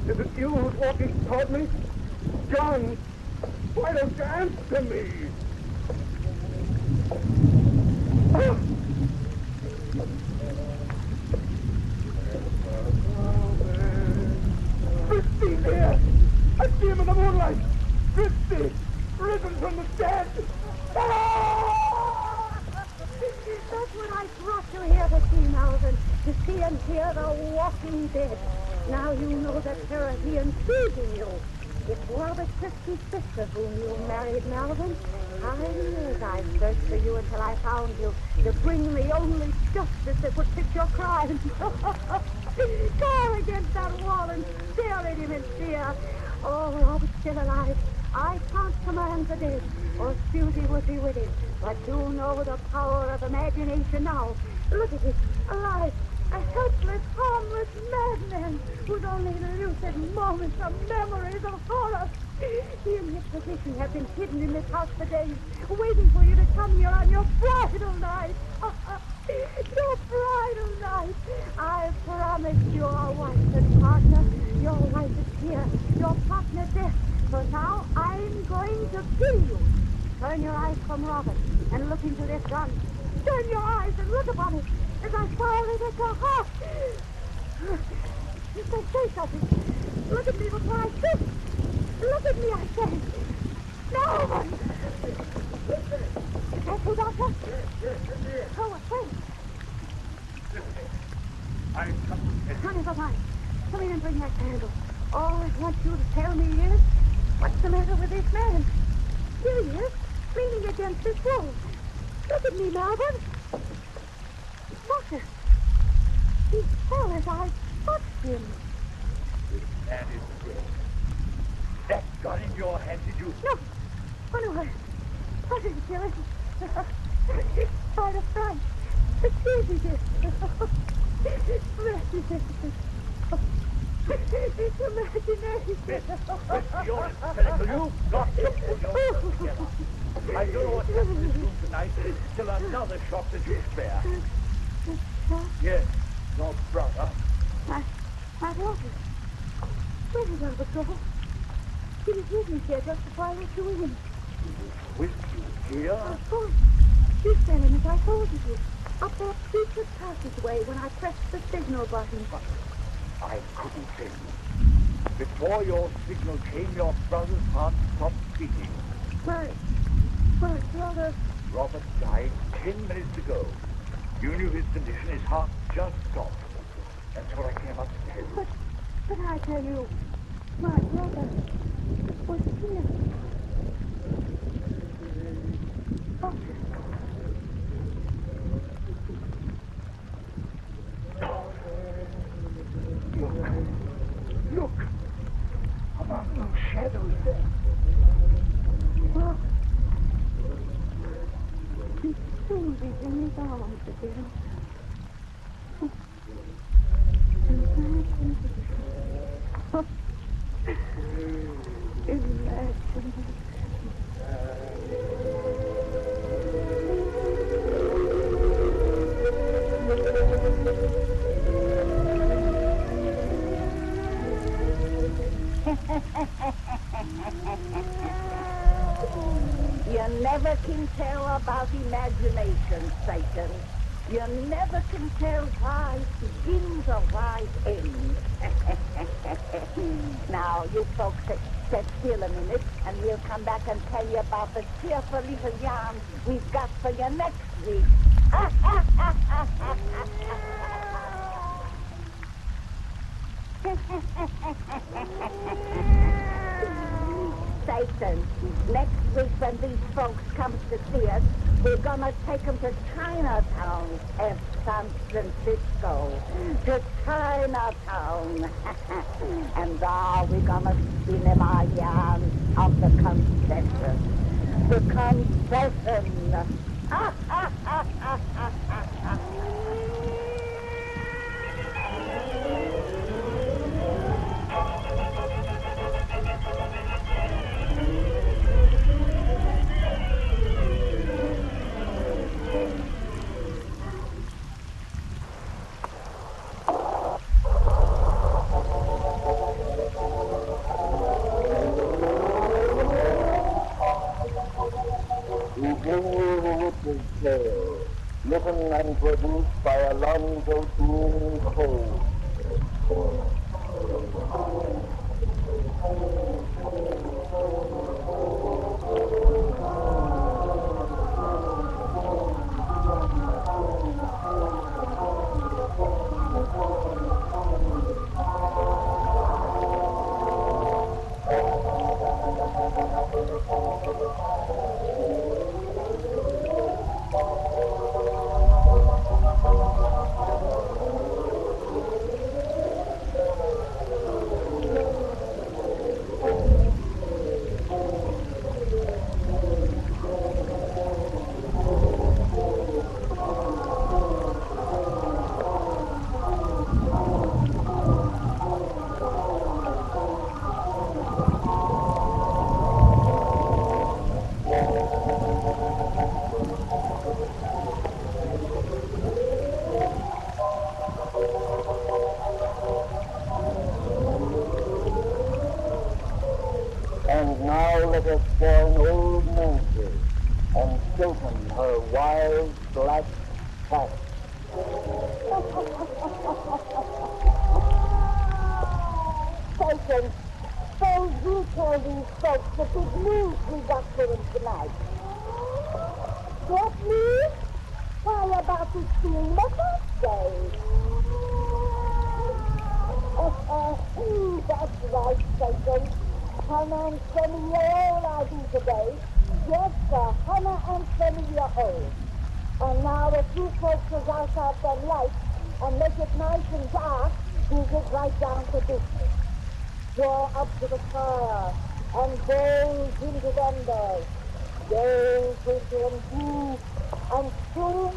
Is it you who's walking toward me? John, why don't you answer me? Christy's here! I see him in the moonlight! Christy! Risen from the dead! Ah! That's what I brought you here to see, Malvin. To see and hear the walking dead. Now you know the terror he instilled in you. It's Robert Christie's sister whom you married, Malvin. 5 years I searched for you until I found you to bring the only justice that would fix your crimes. Call against that wall and stare at him in fear. Oh, Robert's still alive. I can't command the dead, or duty would be with him. But you know the power of imagination now. Look at him, alive. A helpless, harmless madman with only lucid moments of memories of horror. He and his physician have been hidden in this house for days, waiting for you to come here on your bridal night. Your bridal night. I promised you a wife and partner. Your wife is here, your partner death. So now I'm going to kill you. Turn your eyes from Robert and look into this gun. Turn your eyes and look upon it as I fire it at your heart. You can say something. Look at me before I shoot. Look at me, I say. No! Is that you, Doctor? Yes. Oh, wait. I'm Never mind. Come in and bring that candle. All I want you to tell me is, what's the matter with this man? Here he is, leaning against this wall. Look at me, Malvin. Doctor, he fell as I touched him. That is dead. That gun in your hand, did you? No. Oh, no, I didn't kill him. By the front. The cheesy did. It's imagination. You're hysterical. You've got to pull yourself together. I don't know what happened in this room tonight till another shot that you spare. Yes, your brother. My daughter. Where did Robert go? He was with me here just before I let you in. With you here? Of course. She's standing as I told you to. Up that secret passageway when I pressed the signal button. I couldn't tell you. Before your signal came, your brother's heart stopped beating. My brother... Robert died 10 minutes ago. You knew his condition. His heart just stopped. That's what I came up to tell you. But I tell you, my brother was here. Look! Among those shadows there. Look! He's soon be in his arms again. Imagine. You never can tell about imagination, Satan. You never can tell why it begins or why it ends. Now, you folks sit still a minute, and we'll come back and tell you about the cheerful little yarn we've got for you next week. Satan, next week when these folks come to see us, we're gonna take them to Chinatown in San Francisco. To Chinatown. And we're gonna spin them our yarn of the concession. The concession. We bring you the Witch's Tale, written and produced by Alonzo Dean Cole. And now let us join old Nancy and Satan, her wild black cat. Satan, suppose you tell these folks the big news we got for them tonight. What news? Why, about this being my birthday. That's right, Satan. 120-year-old I be today. Yes, 120-year-old. And now the two folks is out their lights and make it nice and dark, we'll get right down to business. Draw up to the fire and gaze into the embers. Gaze into them deep, and soon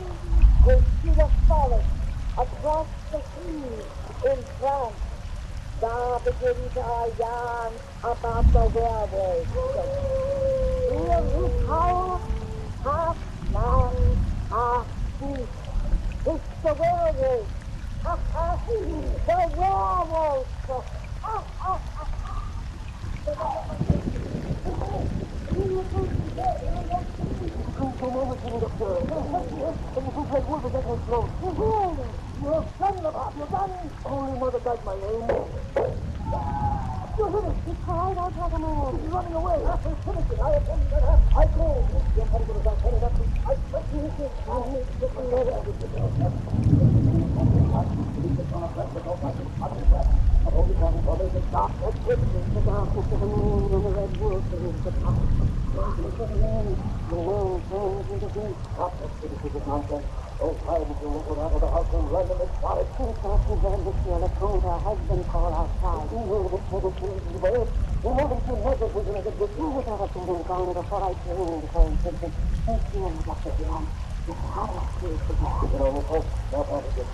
we'll see the forest across the sea in France. Now begins our yarn about the werewolves. Here is how half man, half beast. It's the werewolves. The werewolves. You're done about you're done. Holy Mother got my aim. You're finished. He's all right, I'll take him home. He's running away. Finish it. I have done that. I told you. You're coming to the back. I expect you to get Oh, why did you look out of the house and run in the car? He thought he heard the shell of phone her husband call outside. You know the trouble to the way. You know that you never was going to get this. He was out of the gone before I came in the phone. Thank you, Dr. Brown. How do I feel for that? You know, Nicole, now part of it.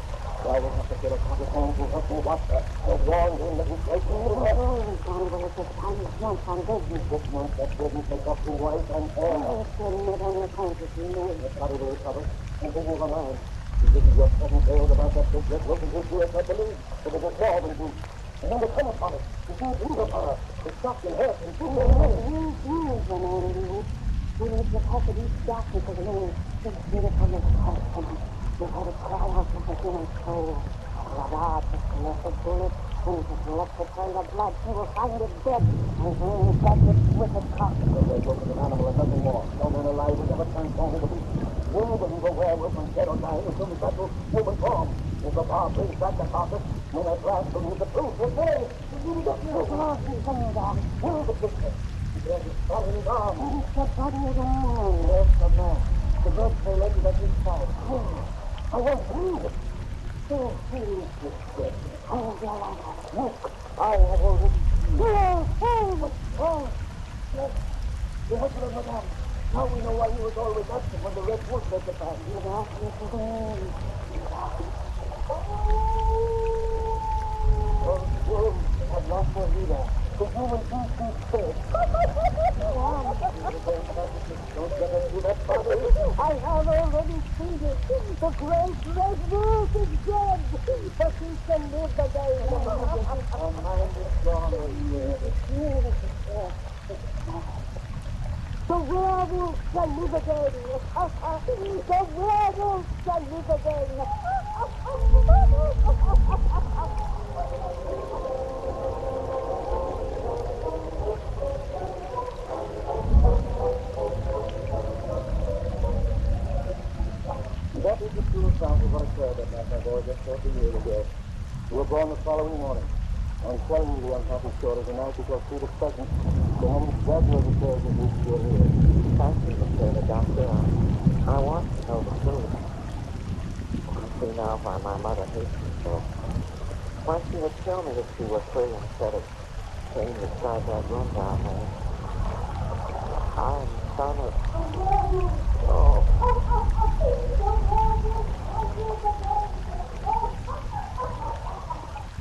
I will have to get a telephone to help me watch that. The warned him that he's breaking the law. Oh, Johnny, well, it's a tiny month on business. This month, that didn't take up the wife and hair. Oh, it's getting it on the conscious, you know. That's how it will recover. And then you'll around. You didn't just sudden tales about that big red looking into it, I believe. But it was more than you. And then the come upon it. The huge evil power. The shock and hurt and fool. You the man, We need to help with each doctor for the moon. Just get it from his heart. We had to cry out from the human soul. God, just let the bullet Jesus, let the turn the blood. He will find it dead. And bring back its wicked cock. The red wolf is an animal and nothing more. No man alive has ever transformed into beast. You believe a werewolf when dead or dying assumes his natural human form. If the power brings back the carcass, then at last believe the truth will say, the Lord is coming down. Kill the picture. There's his body in his arm. It is the body of a man. Yes, the man. The blood trail is at his side. I won't believe it. Oh, please, sister. Oh, God. Look, I have already seen. Yes. The husband of Madame. Now we know why he was always absent when the Red Wolf led the pack. Those wolves have lost their leader. The human beast is dead. Don't get us to that body. I have already seen it. The great Red Wolf is dead. But he can live again. Our mind is gone. The werewolf shall live again. The werewolf shall live again. That is the true account of what occurred that night, my boy, just 40 years ago. You were born the following morning. I'm telling you the unhappy story tonight because through the present, the many exaggerated tales of which you're here. Thank you, Mr. Doctor. I want to know the truth. I see now why my mother hates me so. Why she would kill me if she were free instead of staying inside that room down there. I'm son of... Oh.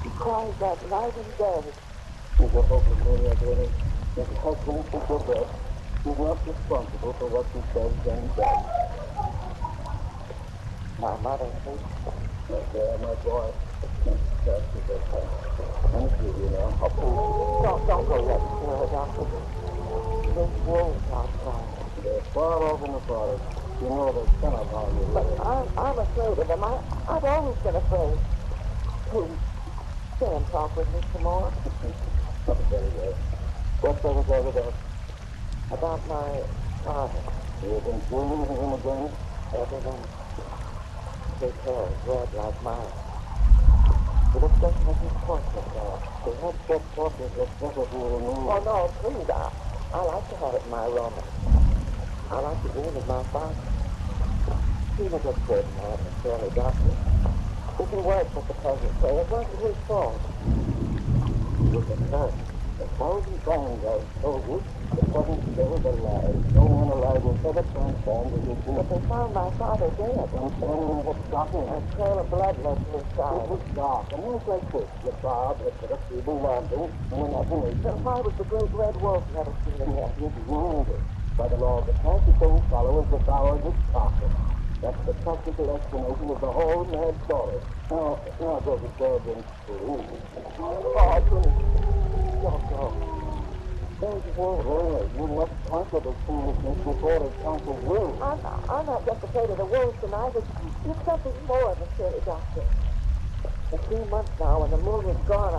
She cries that night and day. She's a hopeless maniac, really. If her husband took her breath, she's not responsible for what she says and does. My mother hates me. There, my boy. That's the best time. I'm through you now. I'll pull you. Don't go yet, Mr. Doctor. There's wolves outside. They're far off in the forest. You know they cannot harm you. But I'm afraid of them. I've always been afraid. Please, stay and talk with me some more. Not very well. What was all about? About my father. You've been fooling him again? Everything. His hair is red like mine. It looks just like his portrait there. The head set portrait looks better if you remove. Oh, no, please. I like to have it in my room. I like to dream of my father. He was a good man, Mr. Doctor. If he was what the peasants say, it wasn't his fault. He was a nurse. 1,000 times I've told you, the peasant still is alive. No man alive will ever transform the issue. But they found my father dead. And what's shocking? A trail of blood led to his side. It was dark, and it was like this. The barb had put a feeble lantern and an imagination. Then why was the great red wolf never seen again? It wounded. By the law of the pack, its own followers devoured its carcass. That's the practical explanation of the whole mad story. Now go to bed and sleep. Oh, please. Don't go. There's wolves. You must conquer the foolishness before the council will. I'm not just afraid of the wolves tonight. It's something more, Mr. Doctor. For 3 months now, when the moon was gone,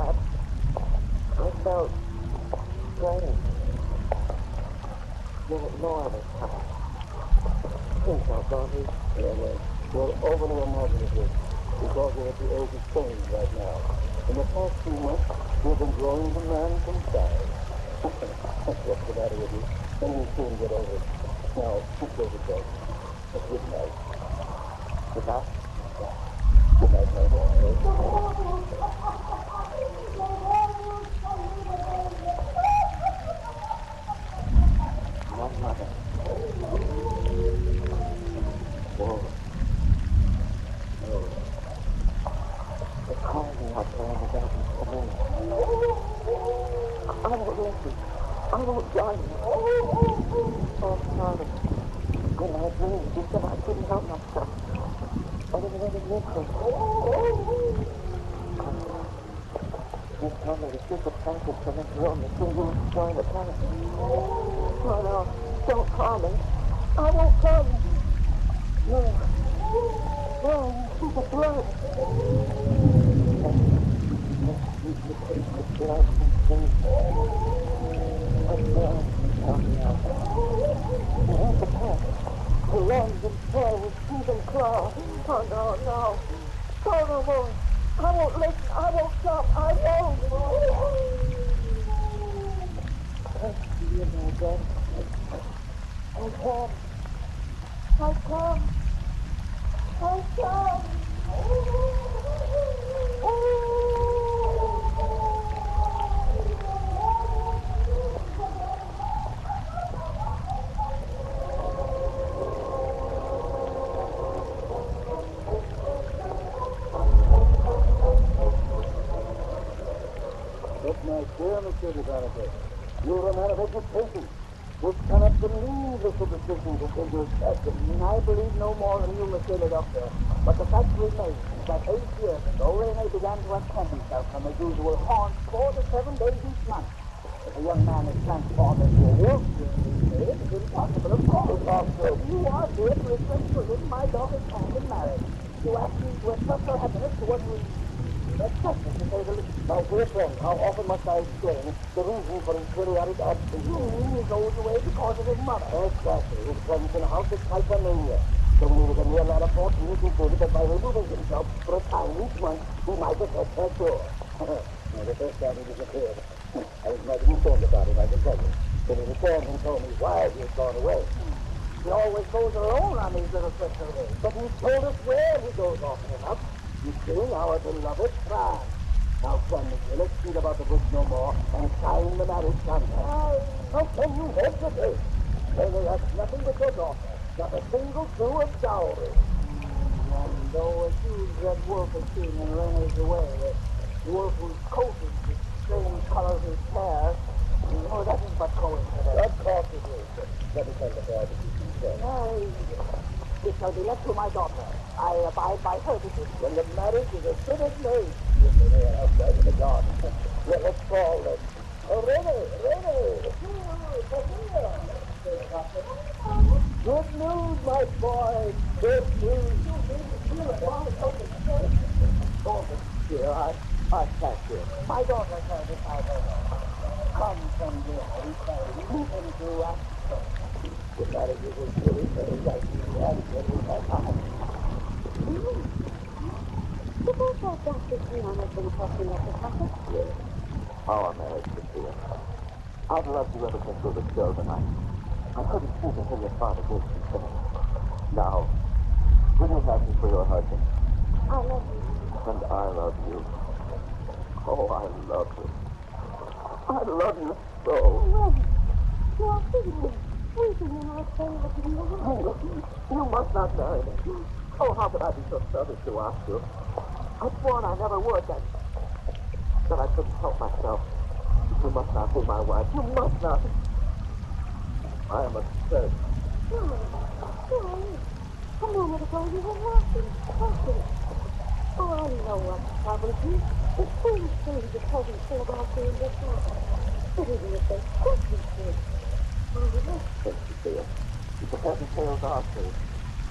I felt strange. You're more this time. Please don't go, me. You're overly imaginative because you're at the age of change right now. In the past 2 months, you've been growing the man from size. What's the matter with you? Then you'll soon get over it. Now, just go to bed. Good night. Good night. Good night, my boy. My mother. Whoa. They're calling me out there in the darkness for me. I won't listen. I won't join you. Oh, Father. When I dreamed, you said I couldn't help myself. I didn't really live for it. You told me to keep the package from this room until you join the party. Oh, no. Don't call me. I won't come. No. No, you see the blood. The blood from things. The blood coming out. I heard the path. The lungs and tail with teeth and claw. Oh, no, no. Oh, no more. I won't listen. I won't stop. I won't. Dear my God. I come. I come. I come. But my dear Monsieur de Garaget, you're a man of education. You cannot believe the superstitions of English fashion. I believe no more than you, Monsieur le Docteur. But the fact remains that 8 years ago, Rene began to absent himself from his usual haunts 4 to 7 days each month. If a young man is transformed into a wolf, it is impossible, of course. But you are here to request for him my daughter's hand in marriage. You ask me to entrust her happiness to one who is excessive, to say the least. My dear friend, how often must I explain the reason for his periodic absence? You mean he goes away because of his mother? Exactly. His presence in the house is hypermania. So when he was a near lad of 14, he concluded that by removing himself for a time each month, he might affect her cure. Now, the first time he disappeared, I was not informed about it, I can tell you. When he returned and told me why he had gone away. He always goes alone on these little trips of his. But he told us where he goes often enough. You see, our beloved France. Now, come, monsieur, let's beat about the bush no more and sign the marriage contract. How can you hesitate? Well, they have nothing but your daughter. Not a single sou of dowry. And though a huge red wolf is seen in Rene's away, a wolf whose coat is the same color as his hair, oh, that is but coincidence. Of course it is. Let me tell the boy that you can say. It shall be left to my daughter. I abide by her decision. When the marriage is as good as made, you may hear outside in the garden. Well, let's call them. Oh, Rene! Good news, my boy. Good news. Oh, dear, I can't hear. My daughter shall decide her own. Come from here. We shall move into action. The marriage is really very right. And we have time. Suppose that Dr. Cleon has been talking at the cottage? Yes. Our marriage, Sophia. I've loved you ever since we were children. I couldn't think until your father did something. Now, will you have me for your husband? I love you. And I love you. Oh, I love you. I love you so. Well, you're weeping when I say that you love me. You must not marry me. Oh, how could I be so selfish to ask you? I swore I never would, that I couldn't help myself. You must not be my wife. You must not. I am absurd. Darling, a moment ago you were laughing. Oh, I know what's troubled you. It's foolish things the cousins say about you in this house. But even if they could be good, Yes, Sophia. If the present tales are true,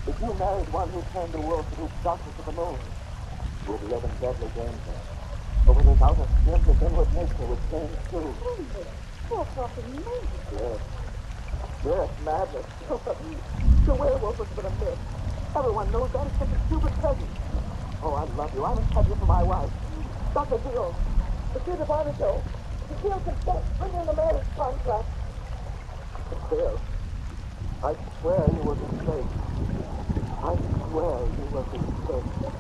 if you married one who turned the world to do justice to the moon, you would live in deadly danger. But with his outer skin, his inward nature would change too. you're talking amazing. Yes. Yes, madness. The werewolf has been a myth. Everyone knows that. It's such a stupid peasant. Oh, I love you. I must have you for my wife. Dr. Deal, the kid of Artichoke, the Deal consent. Bring in the marriage contract. Deal, I swear you were mistaken. I swear you were mistaken.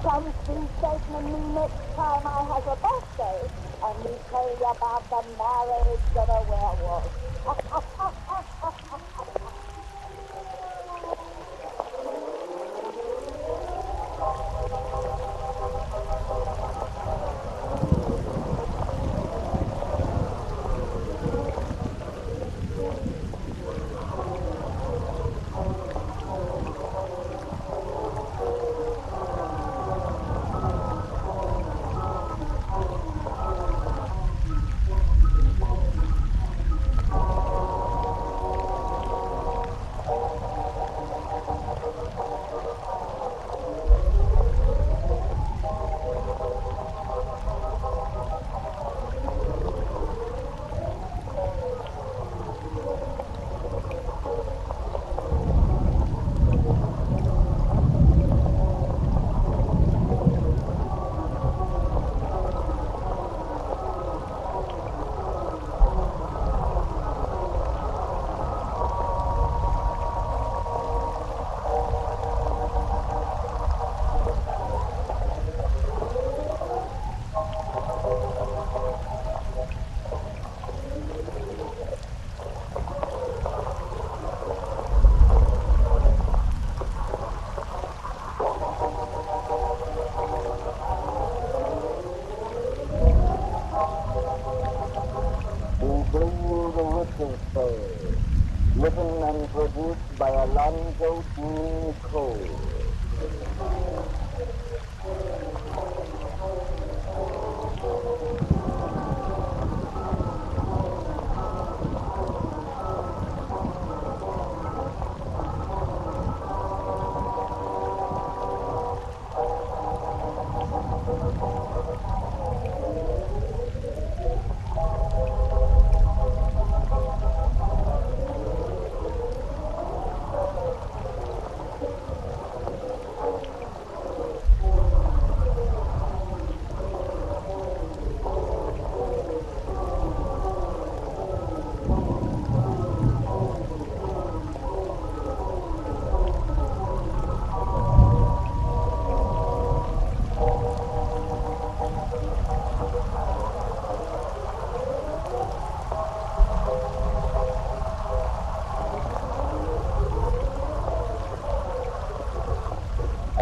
Come see Satan and me next time I have a birthday, and we tell you about the marriage of a werewolf. written and produced by Alonzo D. Cole.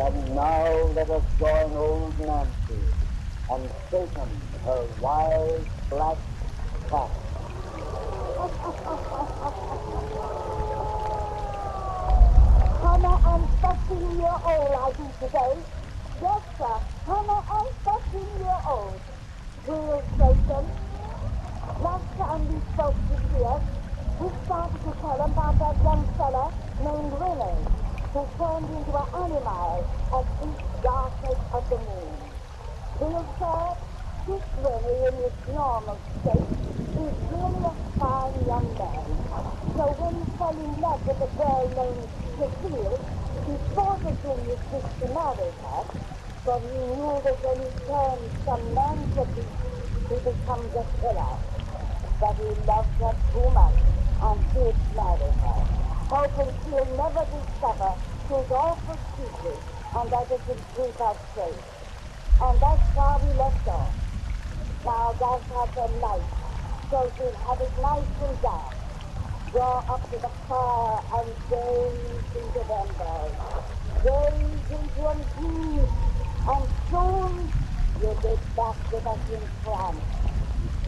And now let us join old Nancy and Satan, her wild black cat. Hannah, I'm 13-year-old, I do today. Yes, sir. Hannah, I'm 13-year-old. Real Satan. Last time we spoke this year, we started to tell him about that young fella named Rene, who turned into an animal at each darkness of the moon. Real sir, this Rene in his normal state is really a fine young man. So when he fell in love with a girl named Cecile, he forcibly wished to marry her, but he knew that when he turns from man to beast, he becomes a killer. But he loved her too much and did marry her, hoping she'll never discover his awful secret and that it will keep her safe. And that's how we left off. Now gas has a light, so she'll have it nice and dark. Draw up to the fire and gaze into them bells. Gaze into them deep, and soon you'll be back with us in France.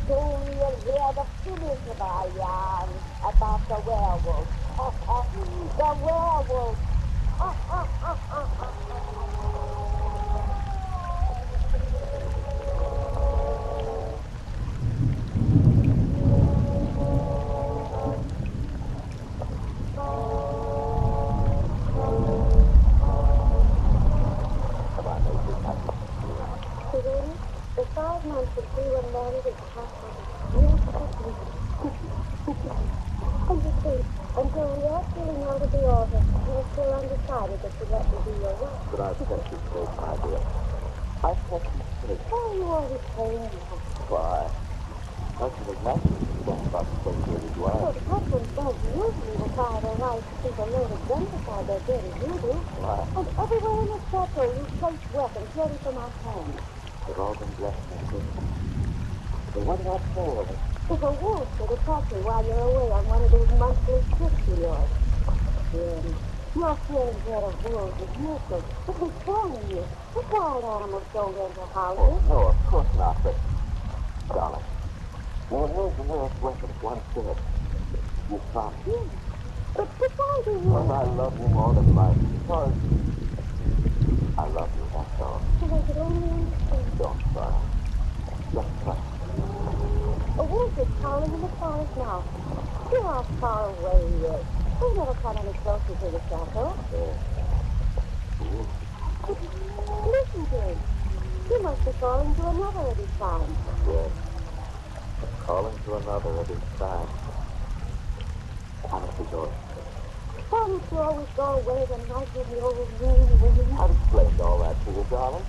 Soon you'll hear the finish of our yarn about the werewolf. The werewolf. Serene, the 5 months that we were married is past real quickly. And you see, until we are feeling out of the order, we were still undecided that you let me be your wife. But I've kept you straight, my dear. I've kept you straight. Oh, you always saying that. Why? That's an exactly thing about the same good as you are. Well, husbands don't usually require their wives to keep a note identify their good as you do. Why? And everywhere in the chateau you place weapons ready for my hand. They've all been blessed, my dear. But what did I say of it? If a wolf should attack you while you're away on one of those monthly trips of yours, your feeling that of wolves is useless. It was warning you. The wild animals don't enter houses. Oh, no, of course not, but... Darling, you'll use the nearest weapon once dead. You promise. Yes. But why do you... Because I love you more than life. Because I love you, that's all. If I could only understand. Don't try. Just trust. A wolf is howling in the forest now. See how far away he is. He'll never come any closer to the chateau. Listen to him. He must be calling to another of his kind. Yes. Calling to another of his kind. How much is yours? Why don't you always go away the night with the old moon wind? I've explained all that to you, darling.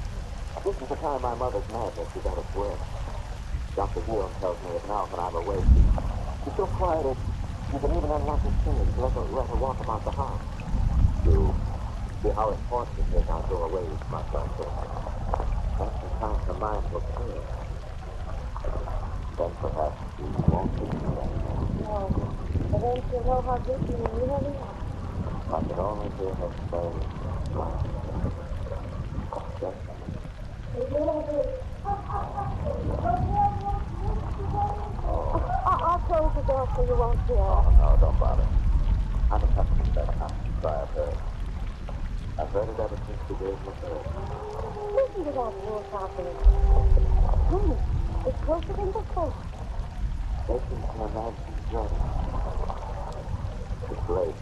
This is the time my mother's madness is at its worst. Dr. Guillaume tells me that now when I'm away, she's so quiet that you can even unlock her chains, let her walk about the house. You see how important it is I go away with my doctor. That's the time the mind will clear. Then perhaps you won't be that. No, but then she'll know how good you really are. I could only hear her say, I'll close the door so you won't hear. Oh, no, don't bother. I'm accustomed to that kind of cry I've heard. I've heard it ever since the days were first. Listen to that voice out there. Honey, it's closer than before. Listen to a man from Jordan. It's late.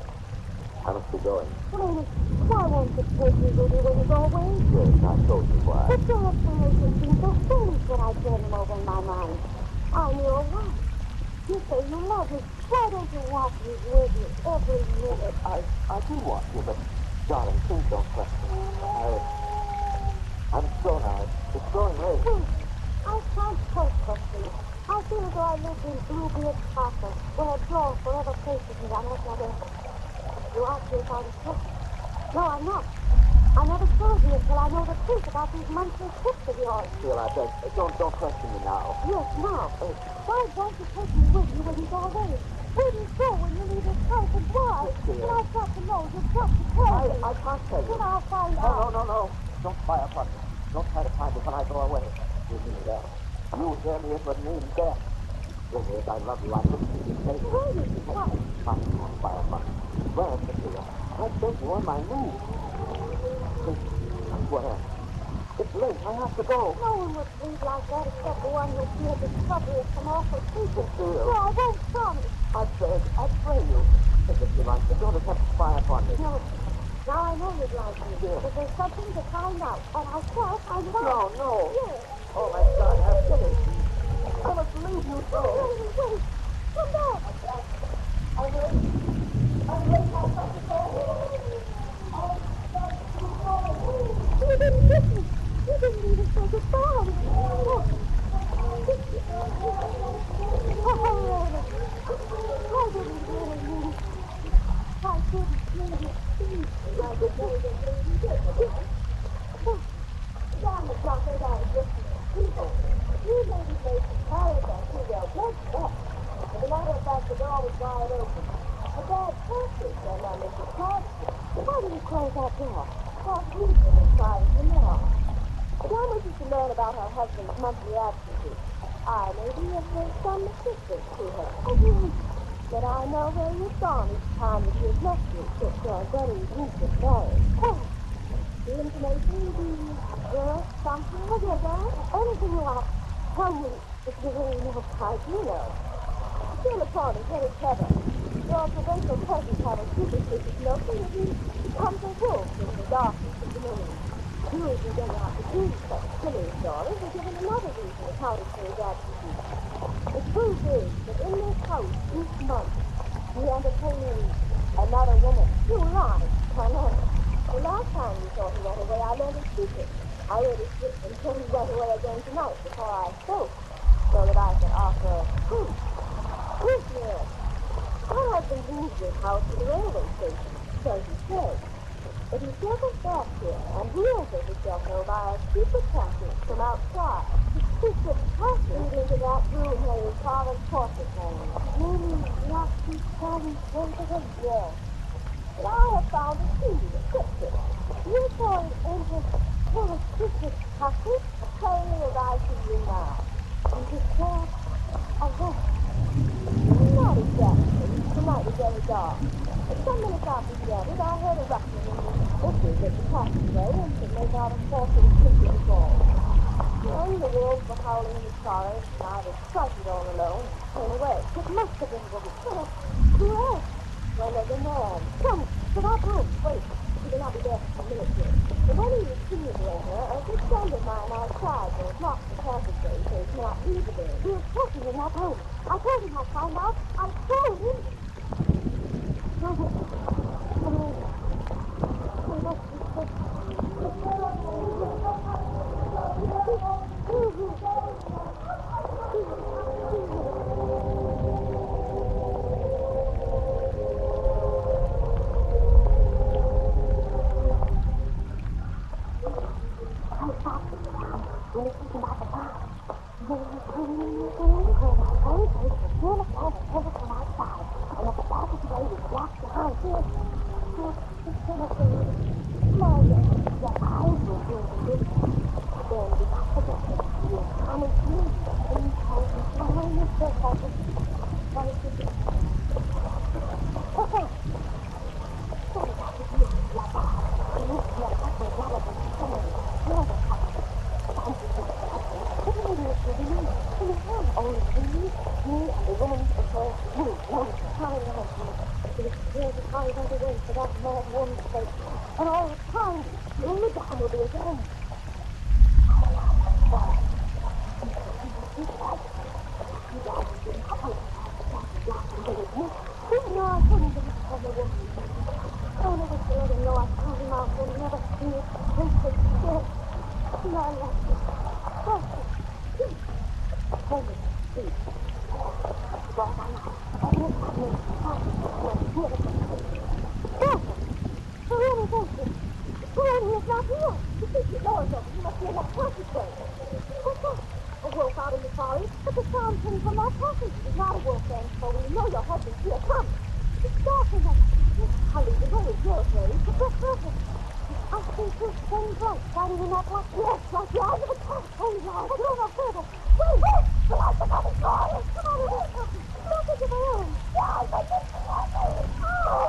I must be going. Honey, why won't you take me with you when you go away? Yes, I told you why. But your explanation seems so foolish when I turn them over in my mind. I'm your wife. You say you love me. Why don't you watch me with you every minute? I do want you, but, darling, please don't question me. I'm so now. It's growing late. Wait, I can't help question you. I feel as though I lived in Bluebeard Castle, where a door forever faces me on earth like earth. You ask me if I'm sick. No, I'm not. I never told you until I know the truth about these monthly trips of yours. Sheila, I beg, don't question me now. Yes, now. Why don't you take me with you when you go away? Where do you go when you leave this house and why? And I've got to know. You've got to tell me. I can't tell you. Then I'll find out. No. Don't try upon me. Don't try to find me when I go away. You mean that. You hear me, it would mean death. Yes, I love you. I couldn't keep you safe. Where is it? What? Don't try upon me. Where, Cecilia? I beg you on my knees. Where? It's late. I have to go. No one would breathe like that except the one who feared discovery of some awful secret. Cecile. No, I won't promise. I pray you. If you like, but don't attempt to spy upon me. No. Now I know you'd like me. Yes. But there's something to find out. And I shall find out. No. Yes. Oh, my God, have pity. I must leave you so. Wait. Come back. I'm late. You didn't listen. You didn't even say goodbye. Oh. I didn't really mean it. I didn't mean it. I didn't mean it. Damn the clock, I got it. People, you ladies made some paradise. You will bless that. As a matter of fact, the door was wide open. A bad practice, and I Mr. Thompson. Why did you close that door? Because we've been inside of the now. John wishes to learn about her husband's monthly absences. I may be of some assistance to her. But I know where you've gone each time that you've left me since your very recent marriage. Oh, the information, something with your dad? Anything you want to tell me if you really know how you know. Thereupon is very clever. Your provincial presence have a superstitious notion that he becomes a wolf in the darkness of the moon. You, as you don't have to do such silly stories, are given another reason accounting for his absences. The truth is that in this house each month we entertain another woman. You lied, Hannah. The last time you thought he went away, I learned his secret. I really skipped until he went away again tonight before I spoke, so that I could offer proof. Proof, yes. My husband moved this house to the railway station, so he says. But he circles back here and hears it himself know by a secret passage from outside. The secret passage leading into that room where his father's portrait hangs. Not keep telling into the wall. But I have found a key to the picture. You saw it enter through a secret passage, plainly as I see you now. And his door a room. Not exactly. The night was very dark. But some minutes after he entered, I heard a rustling in the bushes at the passageway and could make out a faltering creaking fall. Then the wolves were howling in the forest, and I was frightened all alone and came away. It must have been what it said. Who else? Well, there's a man. Come, get up home. Wait. He will not be there for a minute yet. But when he was seeing me later, a good friend of mine outside was locked the passageway, so he cannot leave again. He was talking in that room. I told him I'd find out. I told him. For that mad woman's sake. And all the time, the only down will be his own. No, I couldn't give it to the woman. Oh, never to let him know I found him out and never see it. Tasted dead. No, I left it. Hold it, please. Go on now. Open it up, please. Serene is not here. You think the door's open. You must be in that passageway. What's that? A wolf out in the forest? But the sound came from that passage. It's not a wolf then, so we know your husband's here. Come. It's dark in there. Holly, the way is yours, Mary. But that's perfect. I see two strange lights shining in that black. Yes, like the eyes of a cat. Oh, yeah. But no further. Wait, wait. The lights are coming. Come on, wait. Don't think of my own. Yeah, but this is my baby. Oh, no.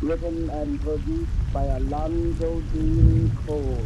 Written and produced by Alonzo Dean Cole.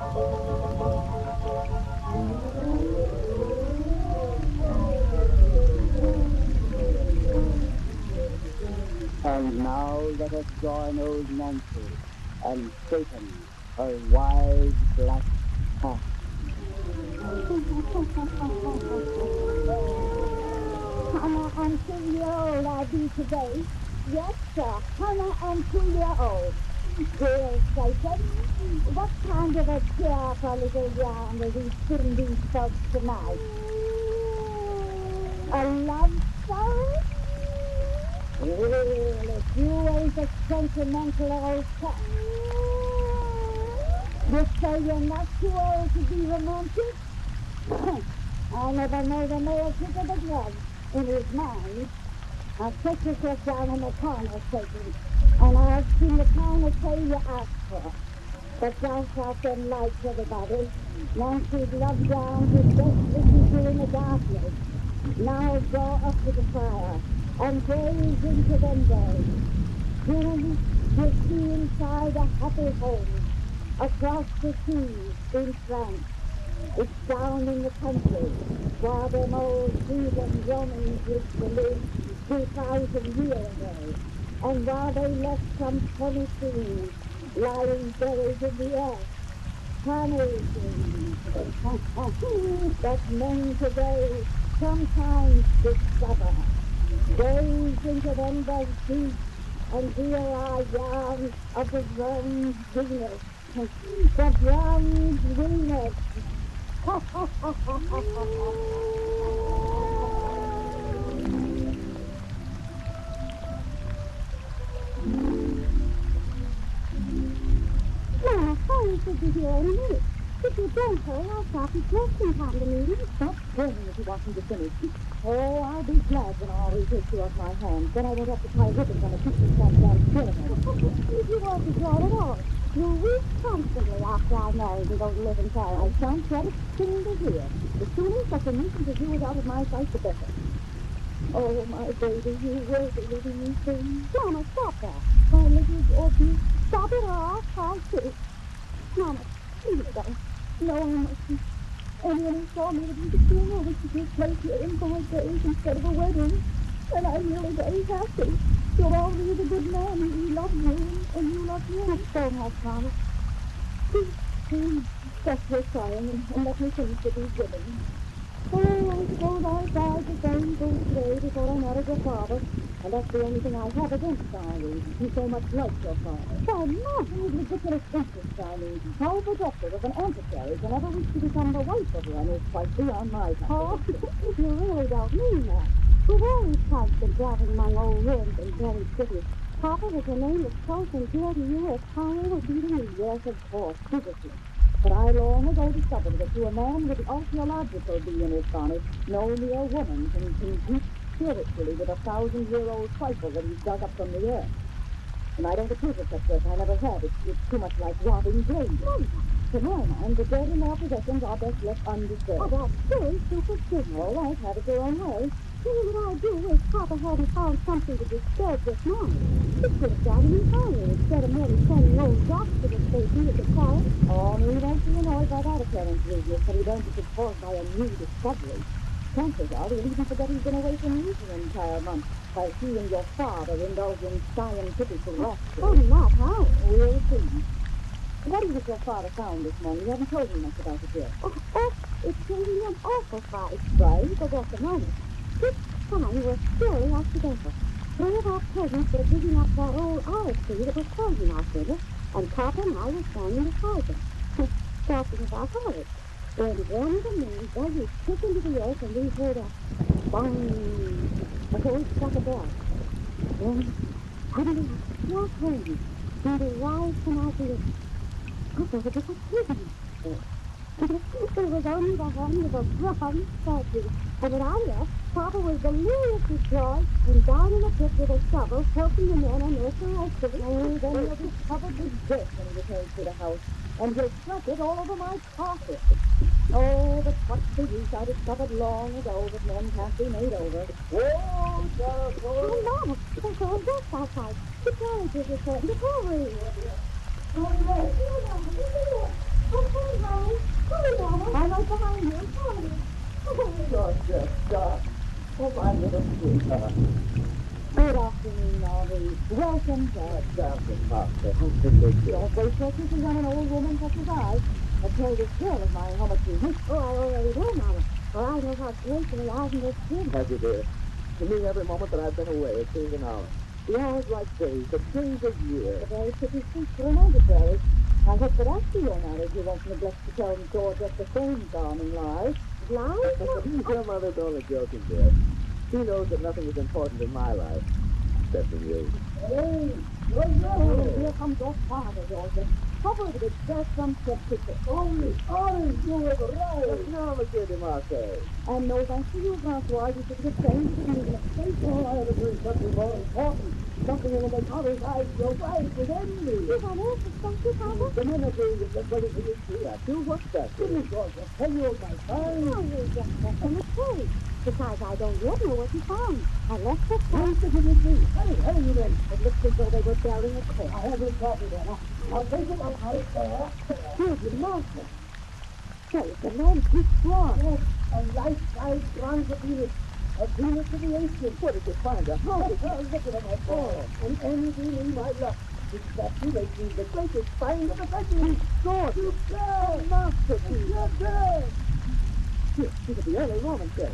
And now let us join old Nancy and Satan, her wide black cat. I'm 2-year-old I'll be today. Yes, sir, 102-year-old. Dear Satan, what kind of a cheerful little yarn will we sing these folks tonight? A love story? Well, if you ain't a sentimental old cat. You say you're not too old to be romantic? I never made a male figure that was in his mind. Now sit yourself down in the corner, Satan, and I'll sing the kind of tale you asked for. But douse out them lights, everybody. Nancy's loved down to best listen to in the darkness. Now go up to the fire and gaze into them days. Soon you'll see inside a happy home, across the seas in France. It's down in the country, where them old heathen Romans used to live 2,000 years ago, and where they left some funny things lying buried in the earth. Funny things that men today sometimes discover. Gaze into them those deep and hear our yarn of the bronze Venus. The bronze Venus. Well, hurry, should be here any minute. If you don't hurry, I'll stop you just in time to meet him. Stop swearing if you want me to finish. Oh, I'll be glad when I always take you off my hands. Then I won't have to tie ribbons on a teacher's stand still. If you want to draw it all, you'll weep constantly after I marry and go to live in Paris. I can't get it soon to hear. The sooner such a nuisance as you is out of my sight, the better. Oh, my baby, you will be living me soon. Mama, stop that. My little orphan. Stop it or I'll cry too. Mama, please don't. No, I mustn't. Anyone who saw me would think it's being over to take place here in 5 days instead of a wedding. And I'm really very happy. You're always a good man. We love you, and you love me. That's so much, Mama. Please, stop your crying and let me finish with these ribbons. Oh, I suppose I died the same food today before I married your father. And that's the only thing I have against Charlie. He's so much like your father. Why, Mother, his ridiculous interest, Charlie. How productive of an antiquary can ever wish to become the wife of one is quite beyond my power. Oh, you really don't mean that. We've always tried to driving among old ruins in very cities. Papa was a name that's close and dear to you as power would be to me. Yes, of course, physically. But I long ago discovered that to a man with the archaeological bee in his bonnet, no mere woman can compete spiritually with a 1,000-year-old trifle that he's dug up from the earth. And I don't approve of such work. I never have. It's too much like robbing graves. To my mind, the dead in their possessions are best left undisturbed. Oh, that's very superstitious. All right, have it your own way. See, what I do is Papa hadn't found something to disturb this morning. He could have got him in fire instead of merely sending old rocks to the station at the car. Oh, no, he won't be annoyed by that apparent rudeness, but he don't think it's caused by a new discovery. Chances are he'll even forget he's been away from you for an entire month, while he and your father indulge in scientific philosophy. Oh, not how? We'll see. What is it your father found this morning? You haven't told me much about it yet. Oh, it's really an awful fight. Right, but what's the matter? This time was purely accidental. Three of our peasants were digging up that old olive tree that was frozen out there, and Papa and I were standing beside them, talking about olives. When one of the men dug his stick into the earth, and we heard a bang, as though he struck a bell. Then, suddenly, a small hand seemed to rise from out the earth. I thought it was a prison. It was only the hand of a bronze statue. And when I left, Papa was delirious with joy and down in the pit with a shovel, helping the men unearth the rest of it. Oh, then he'll be covered with dirt when he returns to the house, and he'll sweat it all over my carpet. Oh, but what's the use? I discovered long ago that men can't be made over. Whoa, Sheriff! Oh, no, there's all this outside. The carriage is returned. The hurry! Oh, no. Oh, Oh, Georgia, God. Oh, my little sweetheart. Good afternoon, Harvey. Welcome back. Captain Master, how delicious. Don't waste your kisses on an old woman such as I. But tell this girl of mine how much you miss. Oh, I already do, Mama. For I know how gratefully I've missed you. Have you, dear? To me, every moment that I've been away has seemed an hour. The hours like days, the days a year. A very pretty speech for an antiquary. I hope that after your marriage you won't neglect to tell Georgia the same charming lies. Lies? Your mother's only joking, dear. She knows that nothing is important in my life, except in you. Hey, Oh, here comes your father, Georgia. Covered with dirt from picture. Only, you have arrived. No, Monsieur de Marseille. And no thanks to you, Francois. You should get changed to be in a state. Oh, I have doing something more important. Something that will make others' eyes grow wide with envy. Yes, I know. Thank you, Father. The men are doing it just ready for you to Yeah, do what's that? Goodness, Georgia, tell you of my find. Oh, you just left him a tree. Besides, I don't yet know what you found. I left it Where's the hidden tree? Hurry, you men. It looks as though they were burying a corpse. I have your coffee there. I'll take it up out there. Here's the monster. Say, it's a man too strong. Yes, a life-size bronze Venus. A Venus of the ancients. Where did you find her? Oh, look at my boy. And envy me my luck. This statue makes me the greatest find of the century. God, You go, masterpiece. You're dead. she's of the early Roman period.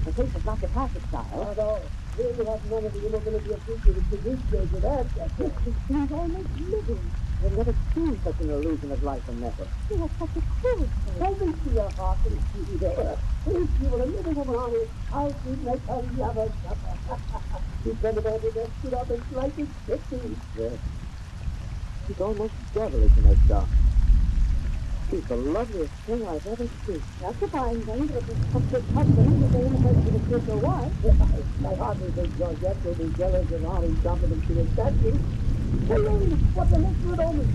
The case is not the classic style. Although, here you have none of the immobility of feature which the Greek days of ancestors. She seems almost living. I've never seen such an illusion of life and metal. She has such a cool face. Tell me to your heart and see there. If you were a living woman on it, how she'd make a lover suffer. She'd send about her desk, stood up and slightly kissing. Yes. She's almost devilish in her style. She's the loveliest thing I've ever seen. That's a fine thing, but this husband is the only person who could go why. I hardly think Georgette will be jealous of Harry's confidence in his statue. Hello, what the next would omen?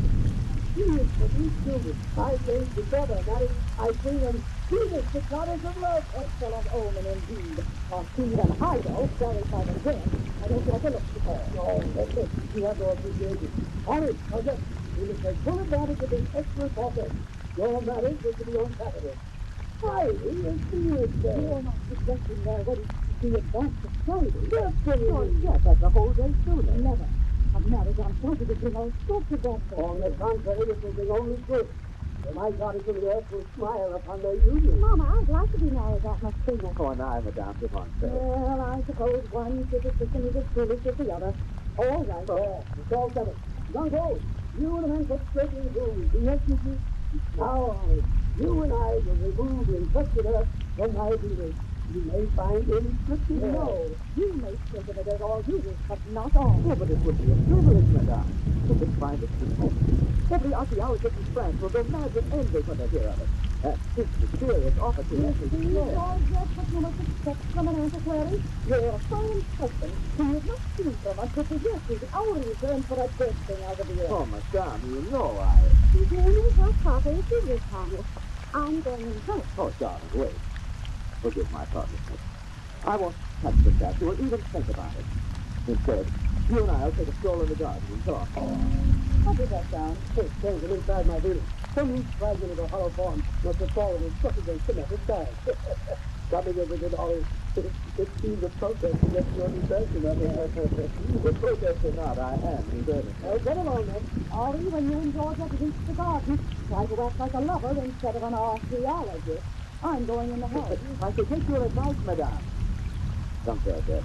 She is for these children. 5 days together, that is, I bring them Venus, the goddess of love. Excellent omen indeed. Seed and Hido, very fine and good. I don't like a look to her. No, that's it. You have no appreciation. Harry, Georgette, we must take full advantage of this excellent offer. Your marriage was to be on Saturday. Friday is Tuesday. You're not suggesting they're ready to be advanced to Friday. Definitely. Yes, that's a whole day sooner. Never. A marriage on Friday would bring all sorts of bad things. On the contrary, this will bring only good. The my goddess of the earth will smile upon their union. Mama, I'd like to be married that much sooner. Oh, and I, Madame de Montfort. Well, I suppose one superstition is as foolish as the other. All right. Oh, it's all settled. Now go. You and the men get straight in the room. Yes, you. Now, you and I will remove the infected earth from my Venus. You may find inscription. No, you may think of it as all you wish, but not all. Yeah, but it would be a privilege, Madame. Who could find it stupendous? Every archaeologist in France will go mad with envy when they hear of it. This mysterious office is Yes, every you year. are just what you must expect from an antiquary. You're a fine husband who has not seen so much to suggest his hourly return for a dead thing out of the earth. Oh, Madame, you know I... You only have Papa if you wish, Thomas. I'm going inside. Oh, darling, wait. Forgive my thoughtlessness. I won't touch the statue or even think about it. Instead, you and I will take a stroll in the garden and talk. How did that sound? It's changing inside my Venus. Some heat fragment of a hollow form must have fallen and struck against the metal side. Coming as it did always, it seems a protest against your detention of it. The protest or not, I am determined. Well, get along then. Ollie, when you and Georgia reach the garden, try to act like a lover instead of an archaeologist. I'm going in the house. I shall take your advice, Madame. Come, Georgia.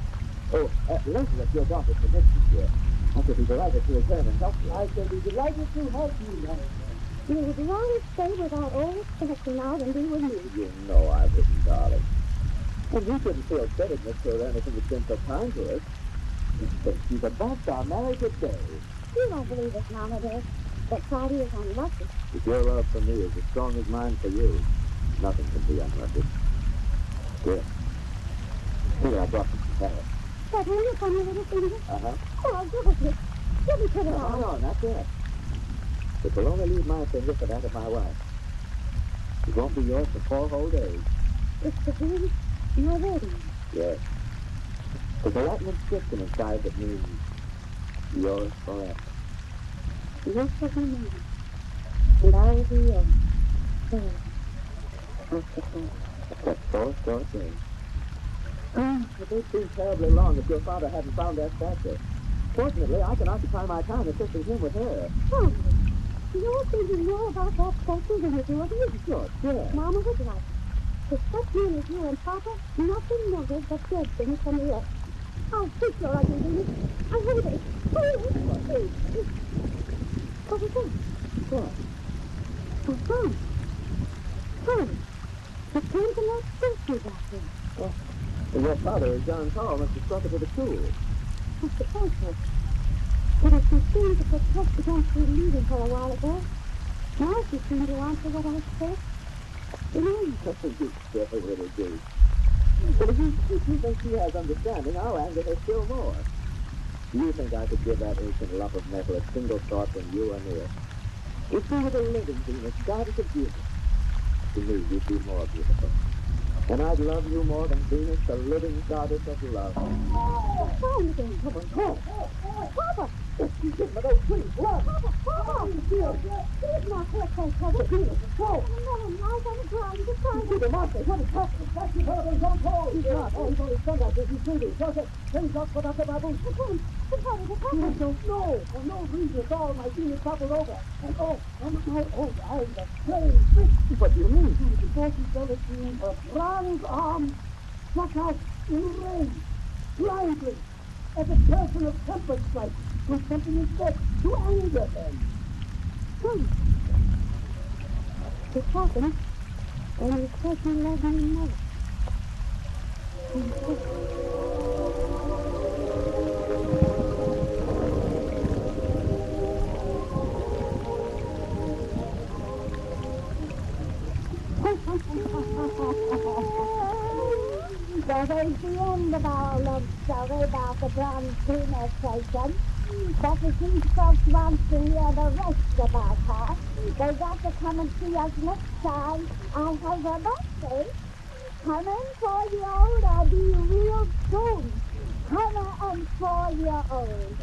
Oh, Elizabeth, your daughter permits you here. I shall be delighted to return and help you. I shall be delighted to help you, young man. You would rather stay without all expecting now than be with me. You know I wouldn't, darling. And you couldn't feel bitterness for anything that's been so kind to us. Think she's about our marriage today. You don't believe it, Mama, dear. That Friday is unlucky. If your love for me is as strong as mine for you, nothing can be unlucky. Here. Here, I brought some carrots. That really funny little finger? Uh-huh. Oh, I'll give it to you. Let me put it on. No, not yet. It will only leave my finger for that of my wife. It won't be yours for 4 whole days. It's to be your wedding. Yes. There's a Latin inscription inside that means yours forever. Yours will be mine. And I will be yours. Forever. After forever. Except 4 short days. It would seem terribly long if your father hadn't found that statue. Fortunately, I can occupy my time assisting him with her. Oh, you're thinking more about that statue than you do of you. Sure. Mama would like it. With such men as you and Papa, nothing matters but dead things from the earth. I'll fix your ugly Venus. I hate it. What was that? What? Oh, Tom. Tom. It came from that statue back there. Well, your father, John Paul, must have struck it with a tool. I suppose so. But if she seemed to protest against her leaving her a while ago, now she seemed to answer what I said. You silly little goose. But if you think she has understanding, I'll anger her still more. You think I could give that ancient lump of metal a single thought when you are near? If you were the living Venus, goddess of beauty, to me you'd be more beautiful. And I'd love you more than Venus, the living goddess of love. Oh, fine again. Come on, come on. Papa! Give me those trees. Run! Papa! Please not hurt that cover. Venus, go! No, lies on the ground. Just trying See the monster. What is happening? That's the telephone. Don't call. He's not. Oh, he's only stung us. He's breathing. Just it. Things up without the baboon. Come on. I don't know. For no reason at all, my Venus toppled over. And my eyes are playing tricks. What do you mean? Before she fell asleep, her bronze arm struck out in rage, blindly, as a person of temper strike, with something instead to anger them. It happened when you said you loved me more. That ain't the end of our love story about the bronze Venus station. But the King folks want to hear the rest about her. They got to come and see us next time on her birthday. Coming 4-year-old, I'll be real soon. Coming and 4-year-old.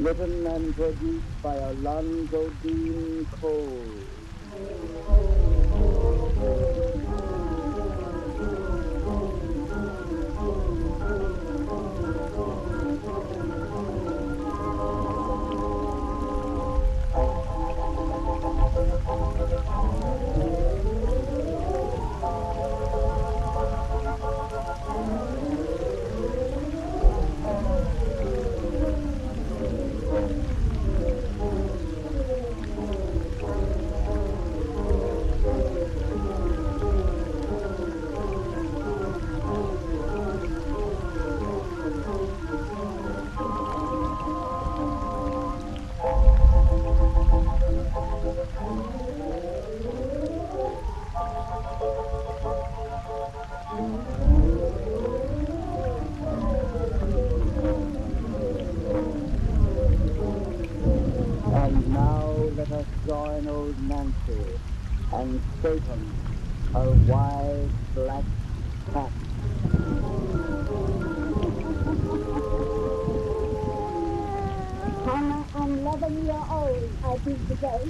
Written and produced by Alonzo Dean Cole. And now let us join old Nancy and Satan, her wide black cat. I'm 11-year-old, I think today.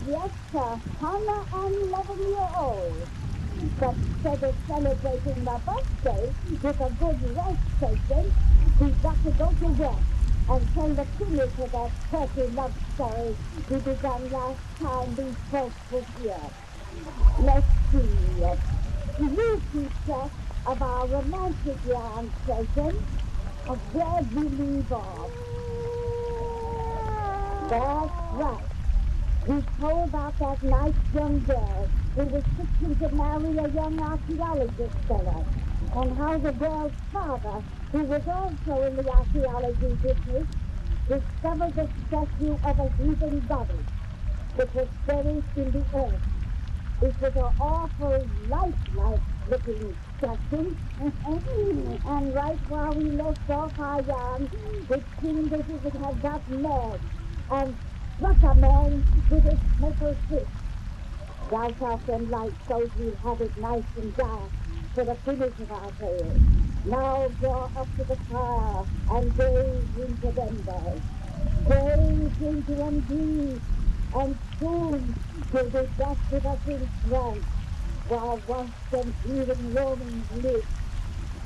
Yes, sir. 111-year-old. But instead of celebrating my birthday with a good rest session, we've got to go to work and tell the finish of that turkey love story we began last time these folks was here. Let's see. You keep track of our romantic yarn session. Where we leave off. That's right. We told about that nice young girl who was fixing to marry a young archaeologist fella, and how the girl's father, who was also in the archaeology business, discovered the statue of a heathen goddess that was buried in the earth. It was an awful lifelike looking statue. And right while we left off our yarn, it seemed as if it had got mad and struck a man with its metal fist. Right off them lights so we'll have it nice and dark for the finish of our tale. Now draw up to the fire and gaze into them bells. Gaze into them deep, and soon you'll be back with us in trance, while once them healing Romans live.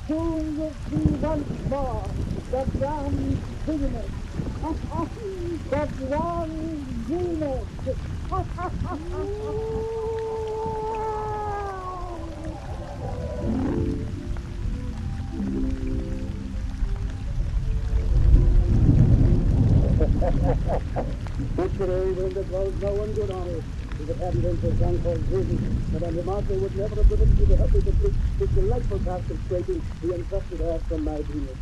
Soon you'll see once more the bronze Venus. The bronze Venus. Today, wind that blows no one good on it. If it hadn't been for some called Susan, Madame Lamarche would never have been able to help me complete this delightful task of scraping the encrusted earth from my penis.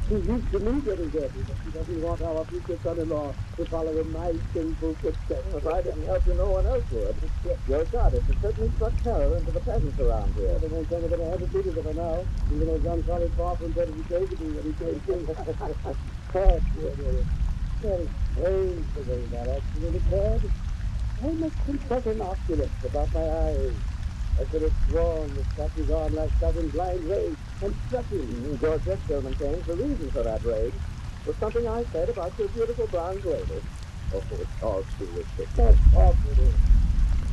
She's used to me getting dirty, but she doesn't want our future son-in-law to follow in my sinful footsteps. If I didn't help you, no one else would. Your goddess has certainly struck terror into the peasants around here. Yeah, they won't tell me that I haven't treated her now, even though John Collins far from better he gave to me when he came to. Very strange the way that actually occurred. I must confess an oculist about my eyes. I could have sworn the statue's arm lashed out in blind rage and struck him. George Westfield maintains the reason for that rage was something I said about your beautiful bronze lady. Oh, it's all foolish. That's awful.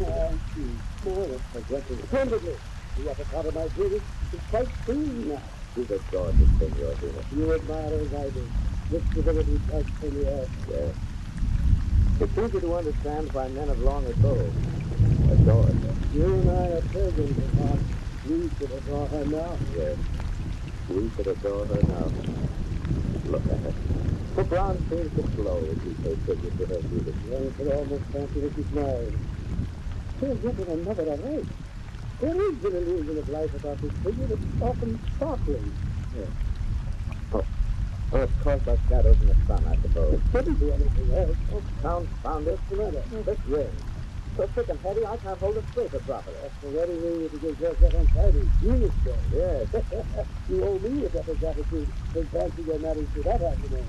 I see. Now let's forget it. Splendidly. The upper part of my beauty is quite clean now. She's a gorgeous thing, your Venus. You admire her as I do. This stability touch from the earth. Yes. It's easy to understand why men of long ago adored her. You and I are pilgrims of heart. We should adore her now. Yes. We should adore her now. Look at her. The bronze seems to glow as you pay tribute to her beauty. One could almost fancy that she's smiles. There's yet another array. There is an illusion of life about this figure that's often sparkling. Yes. Oh, it's caused by shadows in the sun, I suppose. It couldn't be anything else. Oh, confound this matter. This ring. So thick and heavy, I can't hold a scraper properly. That's the very ring that gives us that untidy Venus stone. Yes. You owe me a debt gratitude for fancy your marriage to that afternoon.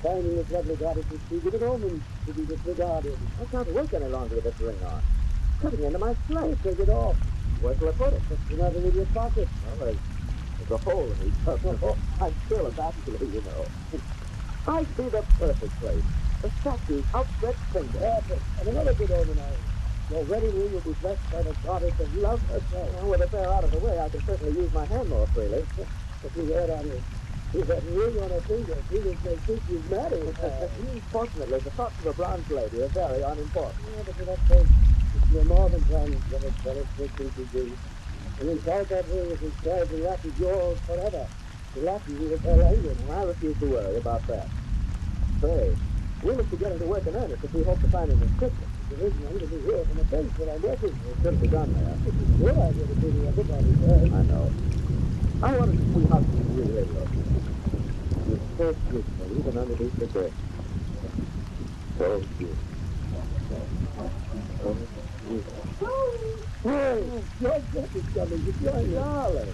Finding this lovely goddess is too good an omen to be disregarded. I can't work any longer with this ring on. It's cutting into my slate. Take it off. Where shall I put it? It's not in your pocket. Well, there's a hole in each of I'm still a bachelor, you know. I see the perfect place. The statue's outstretched finger. Perfect. And another good omen, your wedding ring will be blessed by the goddess of love herself. Well, with if they're out of the way, I can certainly use my hand more freely. But you heard on it. With that ring on her finger, Venus may think she's married. Fortunately, the thoughts of a bronze lady are very unimportant. Yeah, but for that case, it's more than one that a fellow thinking to do. And inside that ring is inscribed in Latin, yours forever. The Latin is her language. I refuse to worry about that. Say, we must be getting to work in earnest if we hope to find an inscription. There isn't going to be here from the bench that I'm working. It shouldn't be done there. It's a good idea to do everybody first. I know. I wanted to see how you really look. You're so beautiful, even underneath the dress. So beautiful. So beautiful. Hey, your dress is coming to join you. Darling,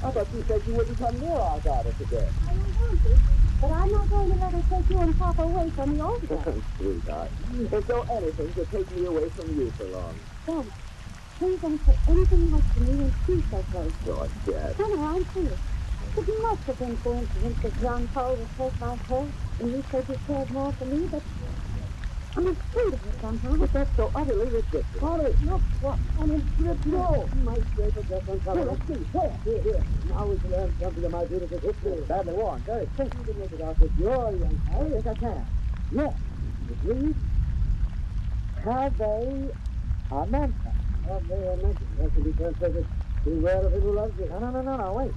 I thought you said you wouldn't come near our daughter today. I don't want to, but I'm not going to let her take you and Papa away from the old guy. Sweetheart, as though anything could take me away from you for long. Don't. Please don't say anything like to me and she's so close. Oh, yes. No, I'm serious. It must have been coincidence that John Paul was hurt by her and you said you cared more for me, but I I'm afraid of her somehow. But that's so utterly ridiculous. Molly, look, what? I'm in grip. No. My scraper just uncovered. Here, let's see. Where? Here. Now we can learn something of my beautiful history. Badly worn. Very thick. You can make it out with your young Harry. Yes, I can. Yes. It reads, have they a mentor? Have they a mentor? That can be translated, beware of him who loves you. No, wait.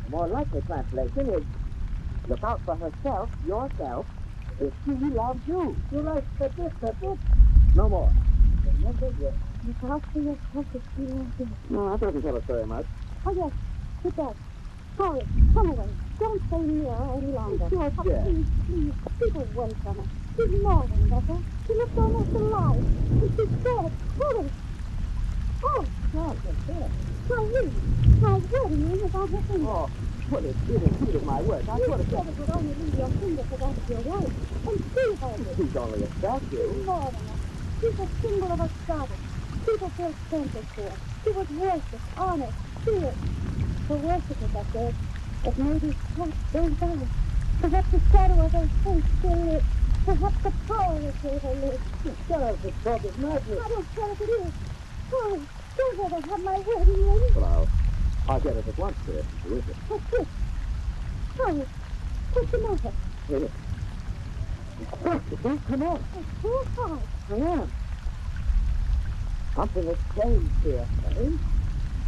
The more likely translation is, look out for herself, yourself, if she loves you. You're right. That's it. No more. Remember, yes. Look out for yourself if she loves you. No, that doesn't tell us very much. Oh, yes, it does. Horace, come away. Don't stay near her any longer. George, Oh, yes. please, keep away from her. She's more than better. She looks almost alive. And she's dead. Horace. Oh, God, you're dead. My wedding ring is on her finger. Oh, well, it is my word. I You sort of said it would only leave your finger for that's your wife. And see her. She's only a statue. More than that. She's a symbol of a goddess. People felt centered to her. She was worshipped, honored, feared. The worshippers up there, but maybe perhaps burned down. Perhaps the shadow of her face still lit. Perhaps the power that gave her live. Shut up, this talk is madness. I don't care if it is. Hurry, don't let her have my wedding ring. Well, I'll get it at once, dear. Who is it? What's this? Hurry, what's the matter? Here. Don't come on. It's too hard. I am. Something has changed here, eh?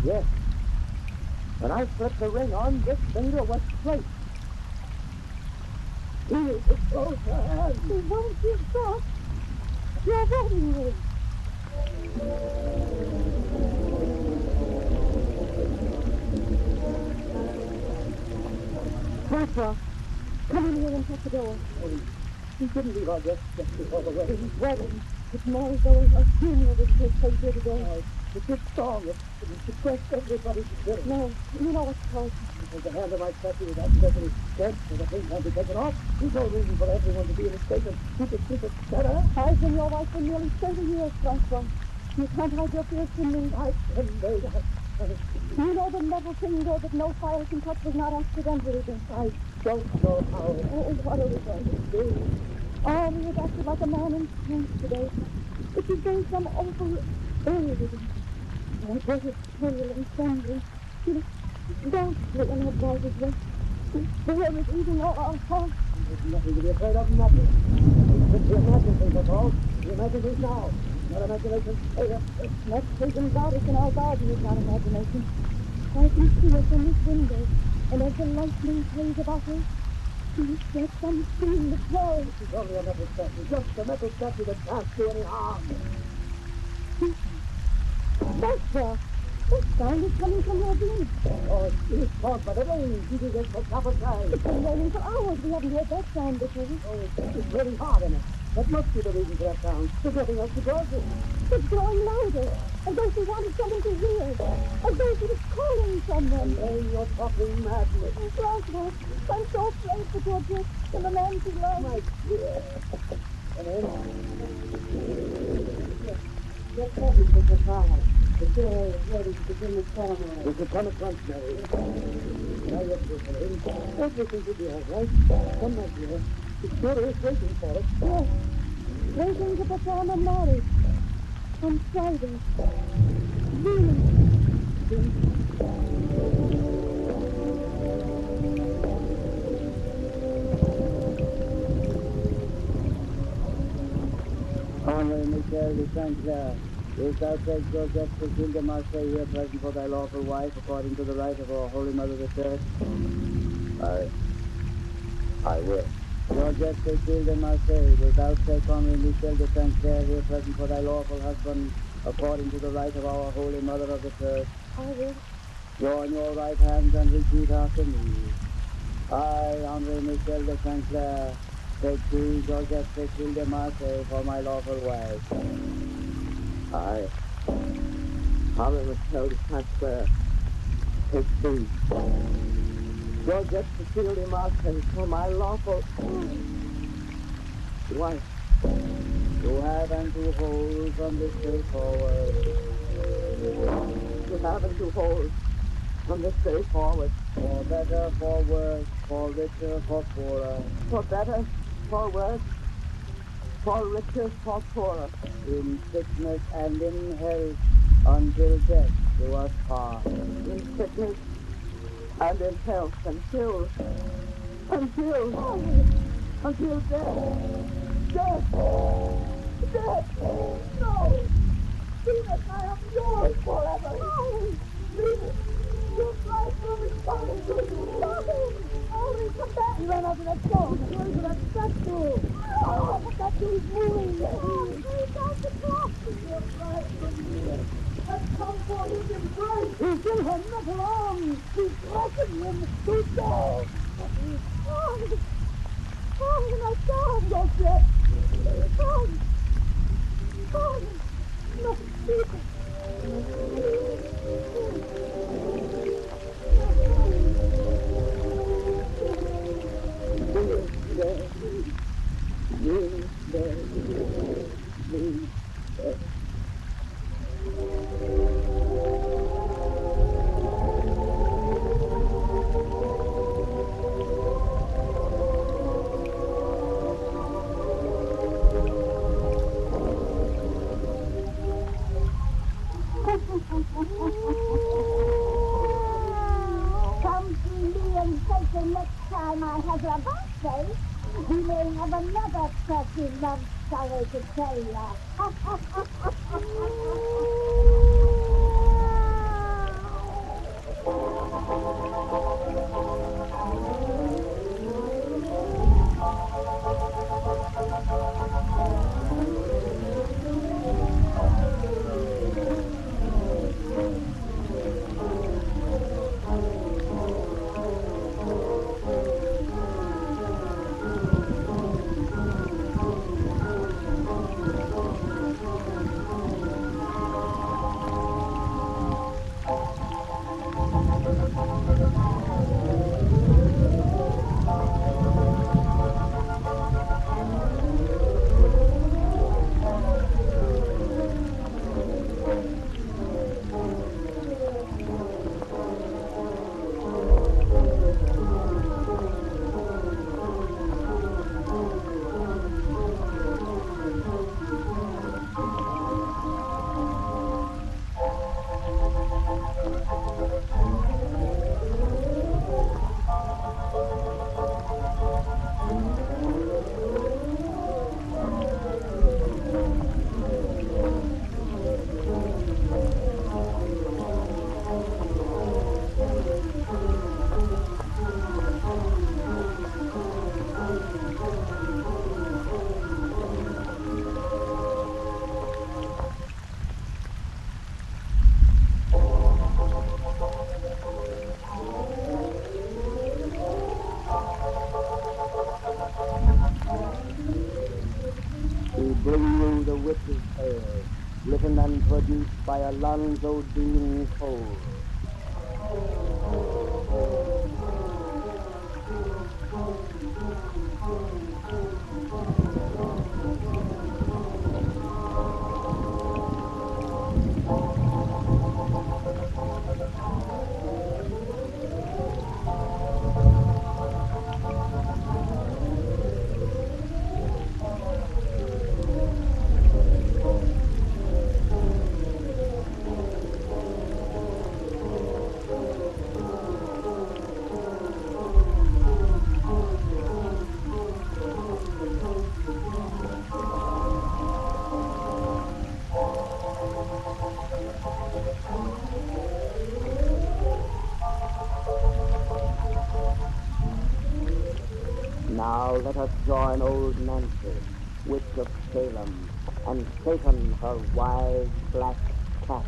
Yes. When I slipped the ring on, this finger was straight. Here, it's both her hands. She won't give back your wedding ring. Francois, come in here and shut the door. He didn't leave our guest just before the wedding. His wedding. It's more as though a funeral would take place here today. It's a song. It suppressed everybody together. No, you know what's called. Because the hand of my statue was accidentally dead, so the thing can't be taken off. There's no reason for everyone to be in a state of stupid terror. I've been your wife for nearly 30 years, Francois. You can't hide your fears from me. I can know that. You know the metal finger that no fire can touch was not accidentally done. I don't know how. Oh, what are we going to do? Oh, we have acted like a man in strength today. It has been some awful eerie. I was it pale and trembling. Ghastly in her brightest way. The air is eating all our hearts. There's nothing to be afraid of, nothing. It's the imagine things, that's all. The imagine things now. Not imagination. Let's take and goddess in our garden is not imagination. I can see her from this window, and as the lightning plays about her, she's like some scene that glows. It's only a metal statue, just a metal statue that can't do any harm. That's that sound is coming from your beam. Oh, it's caused by the rain. You get the top of time. It's been raining for hours. We haven't heard that sound before. Oh, it's raining hard in it. That must be the reason for that sound. There's nothing else to cause it. It's growing louder, as though she wanted someone to hear, as though she was calling someone. Oh, you're talking madness. Oh, Francois, I'm so afraid for your gift and the man she loves. My dear. And then, let's have you take the time. The chair is ready to begin the ceremony. We can come at once, Mary. Now you're through. Everything will be all right. Come, my dear. The spirit is waiting for us. Yes, waiting to perform a marriage on Friday. Really. Henri Michel de Saint-Clair, wilt thou take Georgette Cécile de Marseille here present for thy lawful wife according to the right of our Holy Mother the Church? I will. Georgette Cécile de Marseille, wilt thou take Henri Michel de Saint-Clair here present for thy lawful husband according to the right of our Holy Mother of the Church? I will. Join your right hands and repeat after me. I, Henri Michel de Saint-Clair, take thee, Georgette Cécile de Marseille, for my lawful wife. I, Henri Michel de Saint-Clair, take thee, Georgette Cécile de Marseille, for my lawful wife. To have and to hold from this day forward. To have and to hold from this day forward. For better, for worse, for richer, for poorer. For better, for worse, for richer, for poorer, in sickness and in health, until death do us part. In sickness and in health, until death. Death! No! Venus, I am yours forever! No! Venus, your life will be coming to you! No! Only come back! You ran out to that stone! Where is that statue? Oh, the statue is moving! Oh, please don't the clock! Your life from here has come for his embrace! He still has not alone! He's dragging him to death! Oh, my son! Not yet! Son! Son! No, come to me and say the next time I have your birthday, we may have another pretty love story to tell written and produced by Alonzo Dean Cole. Now let us join old Nancy, witch of Salem, and Satan, her wise black cat.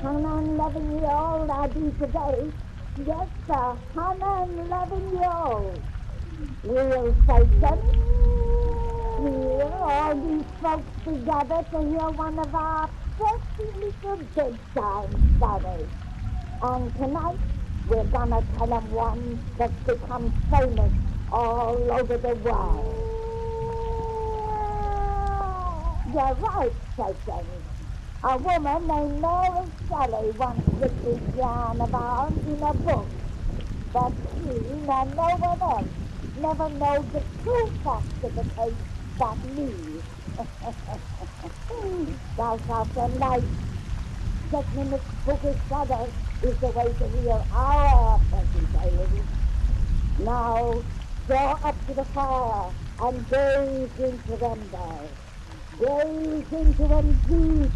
Hannah, 11-year-old I be today. Yes, sir, Hannah, 11-year-old. Will Satan, will all these folks together to hear one of our pretty little bedtime stories. And tonight, we're gonna tell them one that's become famous all over the world. You're right, Satan. A woman named Mary Shelley once wrote this yarn of ours in a book. But she, and no one else, never knows the true facts of the case but me. Thou shalt then light. Sitting in the spooky shadows is the way to hear our fairy tales. Now, draw up to the fire and gaze into them there. Gaze into them deep,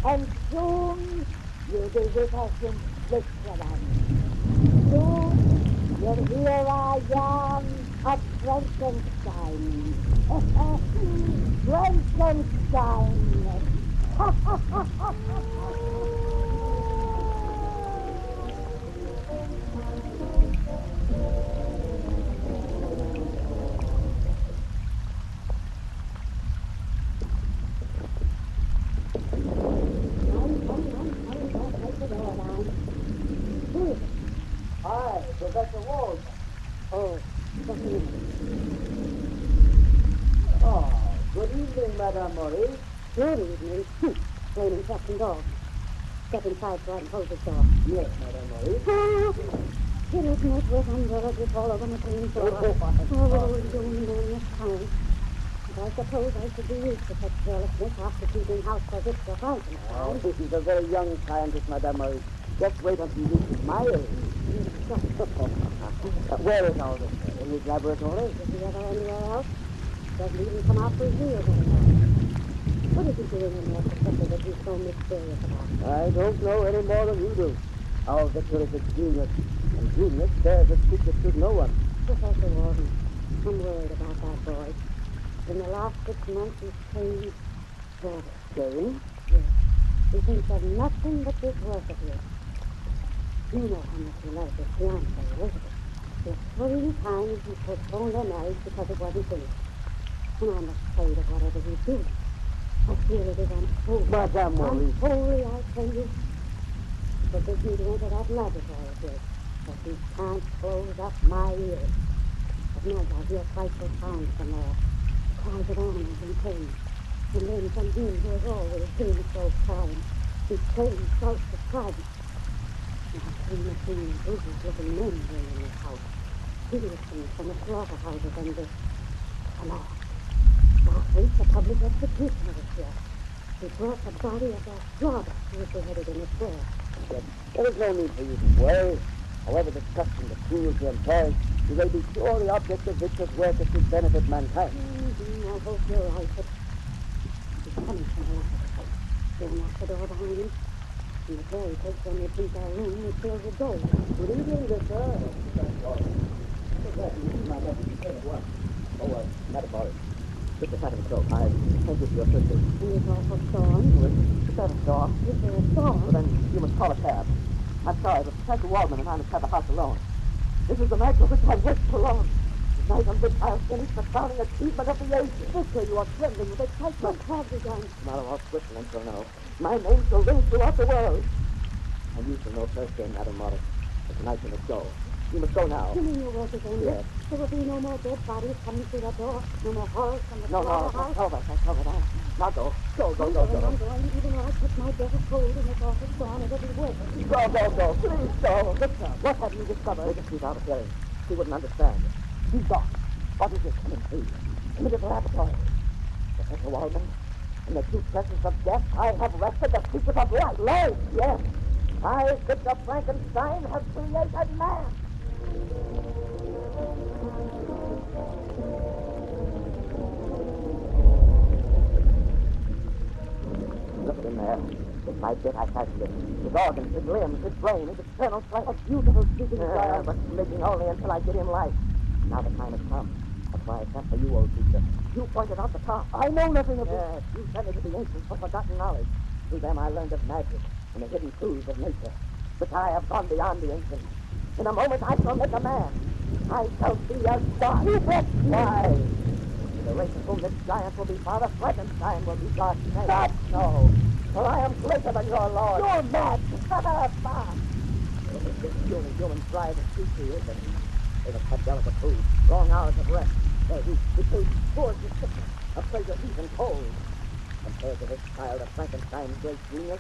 and soon you'll be with us in Wasteland. Soon you'll hear our yarn of Frankenstein. Frankenstein! Hi, Professor Walden. Oh, just a minute. Oh, good evening, Madame Maurice. Good evening. Raining cats and dogs. Step inside so I can close the door. Yes, Madame Maurice. It isn't it with umbrellas all over the clean floor. Oh, you man, this time. But I suppose I should be used to such carelessness after keeping house for Victor Frankenstein. Oh, he's a very young scientist, Madame Maurice. Just wait until he reaches my age. Where is all this? In his laboratory? Is he ever anywhere else? Doesn't even come out for his meals anymore. What is he doing in there, Professor, that he's so mysterious about? I don't know any more than you do. Our Victor is a genius, and genius bears a secret to no one. Professor Walden, I'm worried about that boy. In the last 6 months, he's changed very. Jane? Yes. He thinks of nothing but this work of his. You know how much he loves his fiancée, Elizabeth. There's 3 times he postponed their marriage because it wasn't finished. And I'm afraid of whatever he's doing. I feel it is unholy. Madame Maurice. Unholy, I tell you. Forbid me to enter that laboratory of his. But he can't close up my ears. At night I hear frightful sounds from there. Cries of animals in pain. And then from him who has always been so kind. He turns out to silence. I've seen bruises-looking men here in this house. Hideous things from the slaughterhouses and the... Hello. Last week, the public executioner was here. He brought the body of that robber who was beheaded in the square. Yes. There is no need for you to worry. However disgusting the tools you employ, you may be sure the object of Victor's work is to benefit mankind. I hope you're right, but he's coming from the laboratory. He'll knock the door behind him. And the very takes when they think our room, he fills the door. Good evening, Victor. Madam Maurice. Just a second, so I thank you for your assistance. And it's awful storm. Is that a storm? Is there a storm? Well, then you must call a cab. I'm sorry, but Professor Waldman and I must have the house alone. This is the night for which I've worked so long. The night on which I'll finish the crowning achievement of the age. Victor, you are trembling with excitement. What have you done? Not all Switzerland shall know. My name shall ring throughout the world. And you shall know first in, Madam Maurice. But tonight you must go. You must go now. You mean your work is ended? Yes. There will be no more dead bodies coming through that door. No more horrors from the No, slaughterhouse. that's over. Now go. Go. I'm going, even though I put my death cold in this awful storm, it'll be worth it. Go. Please go. Victor, what have you discovered? Make it she's out of hearing. She wouldn't understand. She's gone. What is it coming through? Into the laboratory. Professor Waldman, in the true presence of death, I have wrested the secret of life. Life, yes. I, Victor Frankenstein, have created man. Look at him there. With my bit I fashioned it. His organs, his limbs, his brain, his external strength. A beautiful speaking child, but living only until I give him life. Now the time has come. That's why I sent for you, old teacher. You pointed out the path. I know nothing of this. Yes, you sent me to the ancients for forgotten knowledge. Through them I learned of magic and the hidden truths of nature. But I have gone beyond the ancients. In a moment I shall make a man. I shall be a god. Why? The race of whom this giant will be father, Frankenstein will be God's name. God, no. For I am greater than your lord. You're mad. This human thrive and speak to you, but they must have delicate food, long hours of rest. Their weak, decayed, poor with sickness, afraid of heat and cold. Compared to this child of Frankenstein's great genius,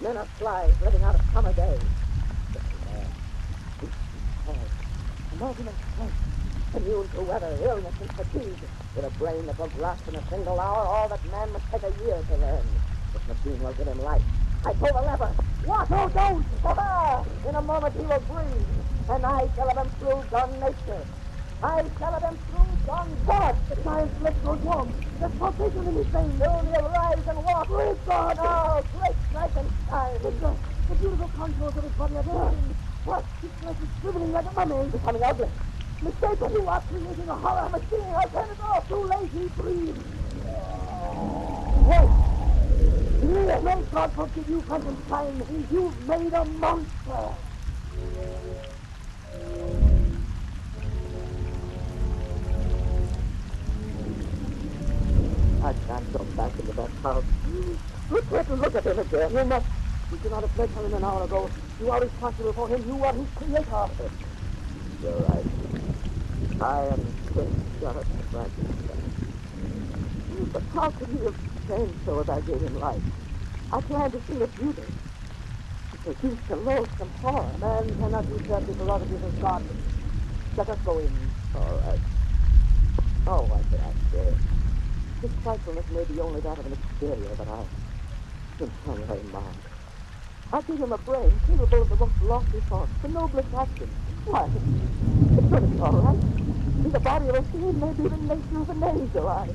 men are flies living out a summer day. But man, he has imaginary strength, immune to weather, illness, and fatigue. With a brain that will grasp in a single hour all that man must take a year to learn. This machine will give him life. I pull the lever. What? No, don't! In a moment he will breathe, and I shall have him through Gun Nature. I shall have him through Gun God. The giant's lips will warm. There's pulsation in his veins. Soon he'll rise and walk. Great God! Oh, great Frankenstein! The beautiful contours of his body are blurring. What? His flesh is shriveling like a mummy. Becoming ugly. Mistaken, you are creating a horror machine. I'll turn it off. Too late, he breathes. Wait. May God forgive you, Frankenstein. You've made a monster. I can't go back into that house. You can't look at him again. You must. You could not have fled from him an hour ago. You are responsible for him. You are his creator. You're right. I am sick, Jonathan Frankenstein. But how could he have changed so as I gave him life? I planned to see its beauty. To produce a loathsome horror. Man cannot usurp the prerogatives of God. Let us go in. All right. Oh, why should I stay? This frightfulness may be only that of an exterior, but in some way mine. I give him a brain capable of the most lofty thoughts, the noblest actions. Why, it's really all right. In the body of a fiend may be the nature of an angel. I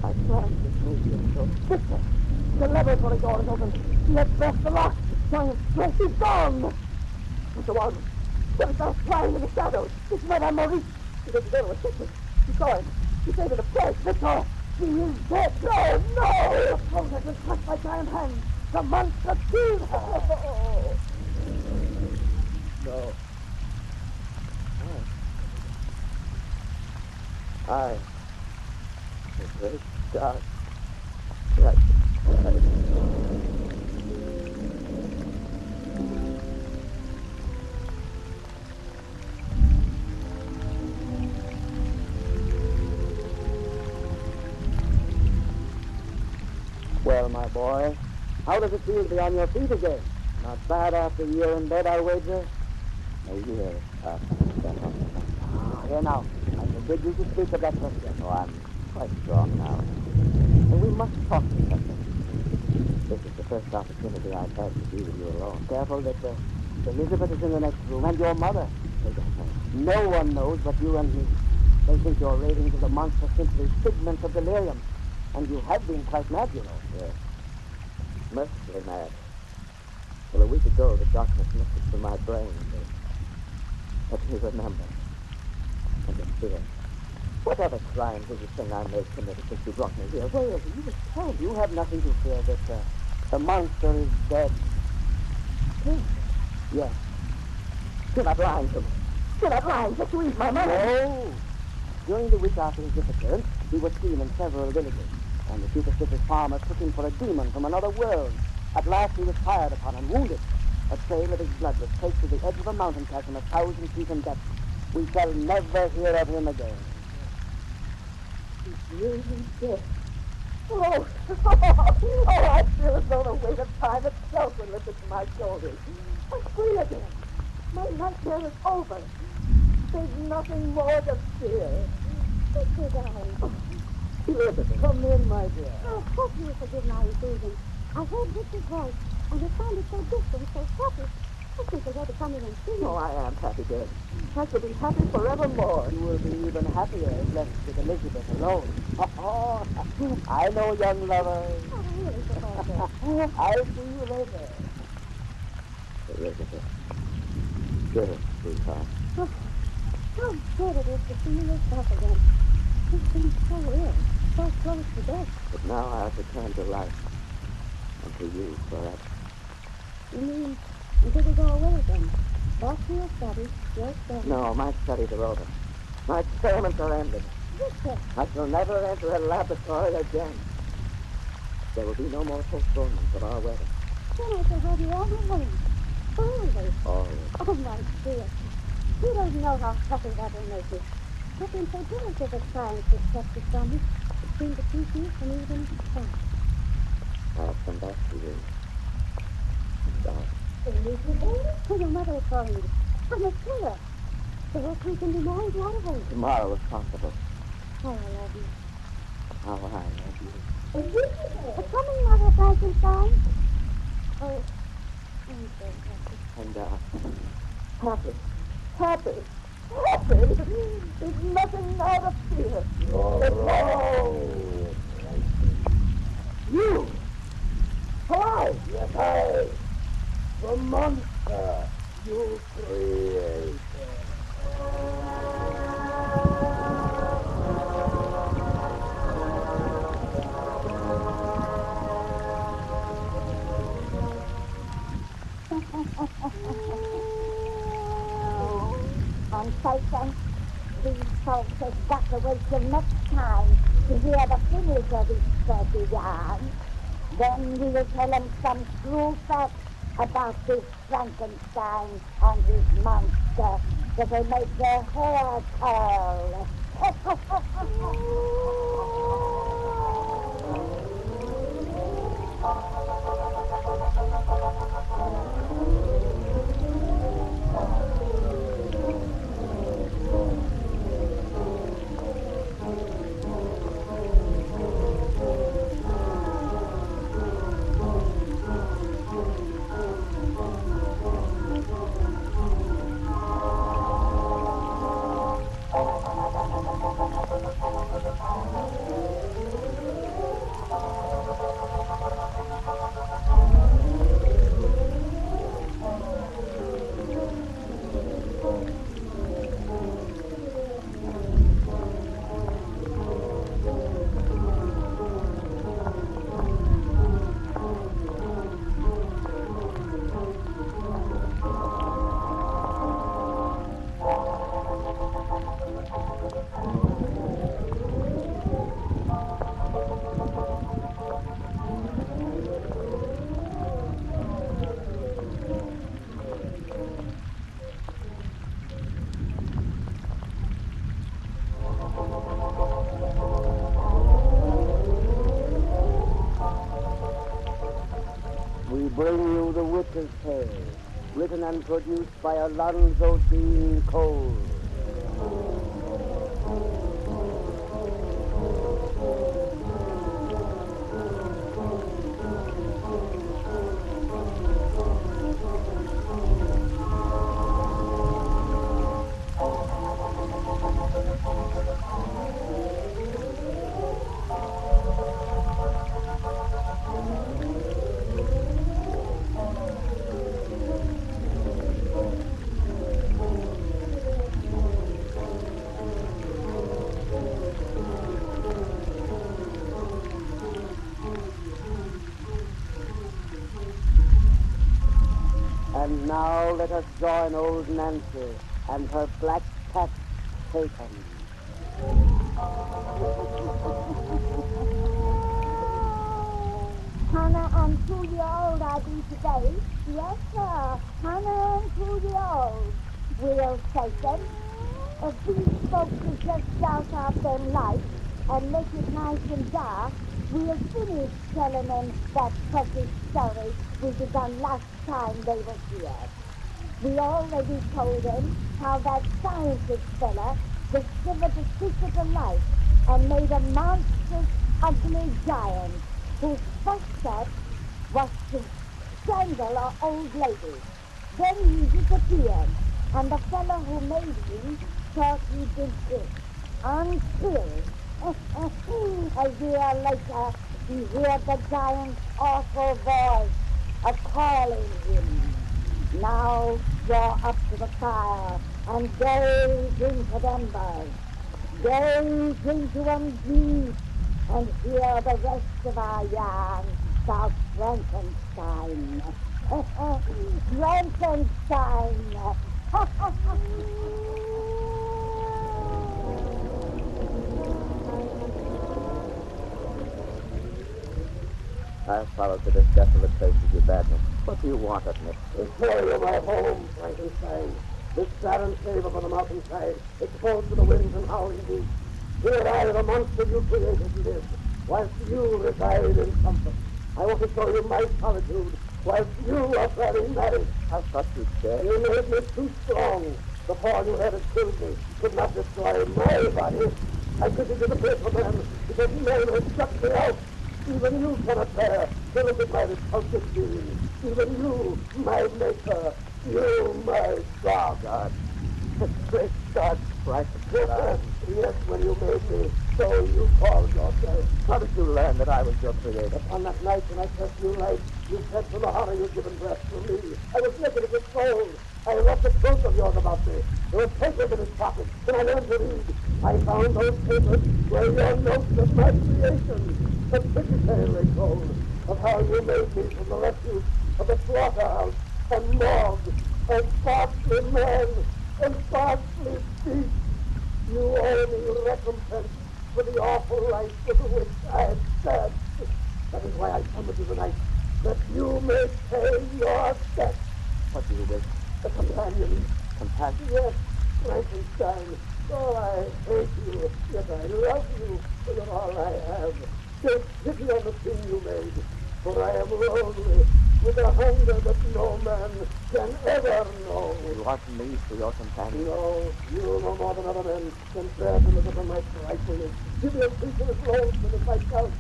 planned this movement so quickly. The laboratory door is open. Let's press the lock. Giant strength is gone. Mr. Walden, there is no flying in the shadows. It's Madame Maurice. She didn't go to a sickness. She saw him. She saved the place. Victor, she is dead. No, no! The throat has been crushed by giant hands. The monster killed her. No. I, the great God, right. Well, my boy, how does it feel to be on your feet again? Not bad after a year in bed, I'll wager. A year after. Here now, I forbid you to speak of that subject. Oh, I'm quite strong now. And we must talk together. This is the first opportunity I've had to be with you alone. Careful that Elizabeth is in the next room, and your mother. They don't know. No one knows but you and me. They think your ravings of the monster simply figments of delirium. And you have been quite mad, you know. Yes. Mercifully mad. Well, a week ago, the darkness lifted from my brain. Let me remember. And the fear. Whatever crime is the thing I may have committed since you brought me here? Where is it? You just tell me. You have nothing to fear. That the monster is dead. Yes. Yes. You're not lying to me. You're not lying just to eat my money. No. During the week after his disappearance, he was seen in several villages, and the superstitious farmers took him for a demon from another world. At last he was fired upon and wounded. A trail of his blood was traced to the edge of a mountain chasm 1,000 feet in depth. We shall never hear of him again. He's really dead. Oh, I feel as though the weight of time itself would lift it to my shoulders. I'm free again. My nightmare is over. There's nothing more to fear. Sister, darling. Oh, Elizabeth, come in, my dear. Oh, hope you will forgive my intrusion. I heard Victor's voice, and it sounded so distant, so happy. I think I had to come in and see you. Oh, I am happy, dear. I shall be happy forevermore. You will be even happier if left with Elizabeth alone. Oh, I know, young lover. Oh, really, Professor. I'll see you later. Elizabeth. Good, sweetheart. Oh, how good it is to see you yourself again. You seem so ill, so close to death. But now I have to turn to life. And to you forever. You mean until we go away again? Back to your studies, your studies. No, my studies are over. My experiments are ended. Victor! I shall never enter a laboratory again. There will be no more postponements of our wedding. Then I shall have you all my own. Always. Always. Oh, my dear. You don't know how happy that will make you. I've been so diligent at trying to accept you from me. It seemed to keep you from even trying. I'll come back to you. Darling. Well, your mother is calling you. I'm a killer. So what we can be married right away. Tomorrow, if possible. Oh, I love you. How I love you. A coming, Mother Frankenstein. Oh, I'm so happy. And, happy. Happy. Happy. There's nothing now to fear. Oh, You! Alive! yes, I, the monster you created. And Satan, these folks have got to wait till next time to hear the finish of this dirty yarn. Then we will tell them some true facts about this Frankenstein and his monster, so they make their hair curl. We bring you The Witch's Tale, written and produced by Alonzo Dean Cole. And now let us join old Nancy and her black cat, Satan. Hannah and 2-year-old I be today. Yes, sir. Hannah and 2-year-old. Will Satan, if these folks will just shout out them lights and make it nice and dark, we'll finish telling them that precious story we begun last time they were here. We already told them how that scientist fella discovered the secret of life and made a monstrous, ugly giant whose first step was to strangle our old lady. Then he disappeared, and the fellow who made him thought he did it. Until, a year later, he heard the giant's awful voice calling him. Now draw up to the fire and gaze into the embers. Gaze into them deep and hear the rest of our yarn about Frankenstein. Frankenstein! I've followed to this desolate place of your badness. What do you want of me? Restore you my home, Frankenstein. This barren cave up on the mountainside, exposed to the winds and howling deep. Here I, the monster you created, live, whilst you reside in comfort. I want to show you my solitude, whilst you are very married. I thought you'd say. You made me too strong. The fall you had had killed me could not destroy my body. I pity the faithful man, because man has shut me out. Even you cannot bear to look at my repulsive being. Even you, my maker. You, my God. Great God, Christ. Yes, when you made me, so you called yourself. How did you learn that I was your creator? Upon that night when I cursed you light, you said from the horror you'd given breath to me. I was naked as a soul. I read the truth of yours about me. There were papers in his pocket, and I learned to read. I found those papers were your notes of my creation. A pretty tale they told of how you made me from the refuse of the slaughterhouse and morgue, a ghastly man, a ghastly beast. You owe me recompense for the awful life with which I have served. That is why I summoned you tonight, that you may pay your debt. What do you wish? A companion. Compassion? Yes, Frankenstein. Oh, I hate you, yet I love you, for you're all I have. Take pity on the thing you made, for I am lonely, with a hunger that no man can ever know. You want me for your companion? No, you no more than other men can bear to look upon my frightfulness. Give me a creature as loathsome as myself,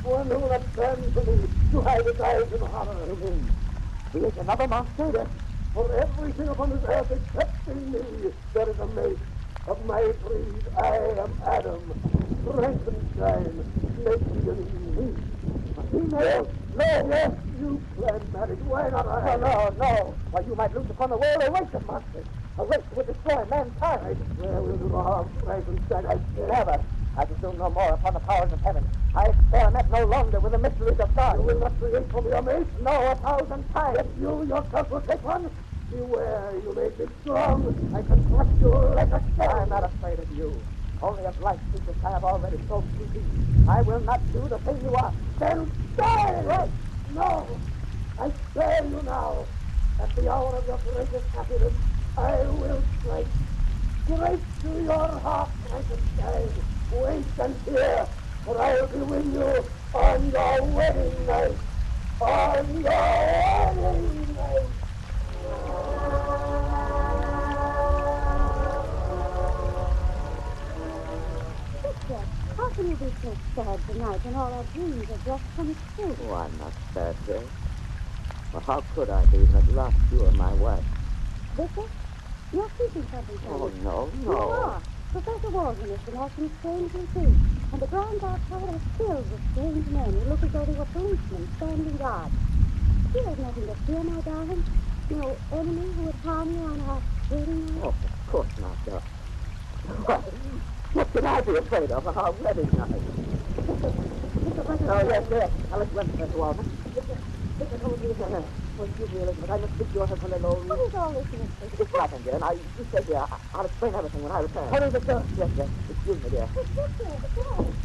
one who will turn to me to hide his eyes in horror. He is another monster? Yes, for everything upon this earth except in me, there is a mate. Of my breed, I am Adam, Frankenstein, naked and Eve. No, yes, you planned marriage. Why not I? No. Why, you might loose upon the world a race of monsters. A race that would destroy mankind. I swear we'll do no harm, Frankenstein. I swear. Never. I presume no more upon the powers of heaven. I experiment no longer with the mysteries of God. You will not create for me a mate? No, 1,000 times. If you yourself will take one, beware, you may be strong. I can crush you like a shell. I'm not afraid of you. Only of life secrets I have already sold too deep. I will not do the thing you are. Then die! Right? No, I spare you now. At the hour of your greatest happiness, I will strike. Straight to your heart, Frankenstein. Wait and hear, for I will be with you on your wedding night. On your wedding night. Sister, how can you be so sad tonight when all our dreams are just come true? Oh, I'm not sad, Jay. Well, how could I be when at last you are my wife? Victor, you're keeping something from Oh, me. no. You are. Professor Walden has been acting strangely too, and the grounds outside are filled with strange men who look as though they were policemen standing guard. You have nothing to fear, my darling. No enemy who would harm you on our wedding night. Oh, of course not, Doc. What could I be afraid of on our wedding night? Oh, yes. I'll explain, Professor Walden. Victor told me that. Oh, excuse me, Elizabeth. I must speak to your husband alone. What is all this, Mister? It's nothing, dear. Now, you stay here. I'll explain everything when I return. Hurry, Victor. Yes. Excuse me, dear.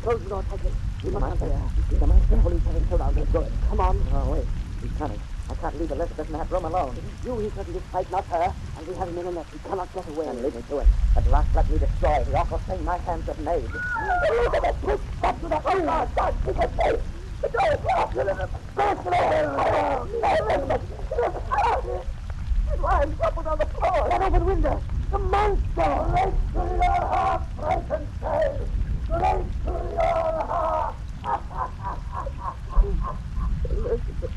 Close the door tightly. You must not there. You the master police having surrounded. Good. Come on. Oh, wait. He's coming. I can't leave Elizabeth in that room alone. It is you he couldn't fight, not her. And we have him in a net. He cannot get away. And leave me to it. At last, let me destroy the awful thing my hands have made. Elizabeth, quick! Stop to the front door! God, keep it safe! The door is locked, Elizabeth! Burst it open! Elizabeth! It lies crumpled on the floor! That open window! The monster! Right to your heart, Frankenstein! Right to your heart! Elizabeth!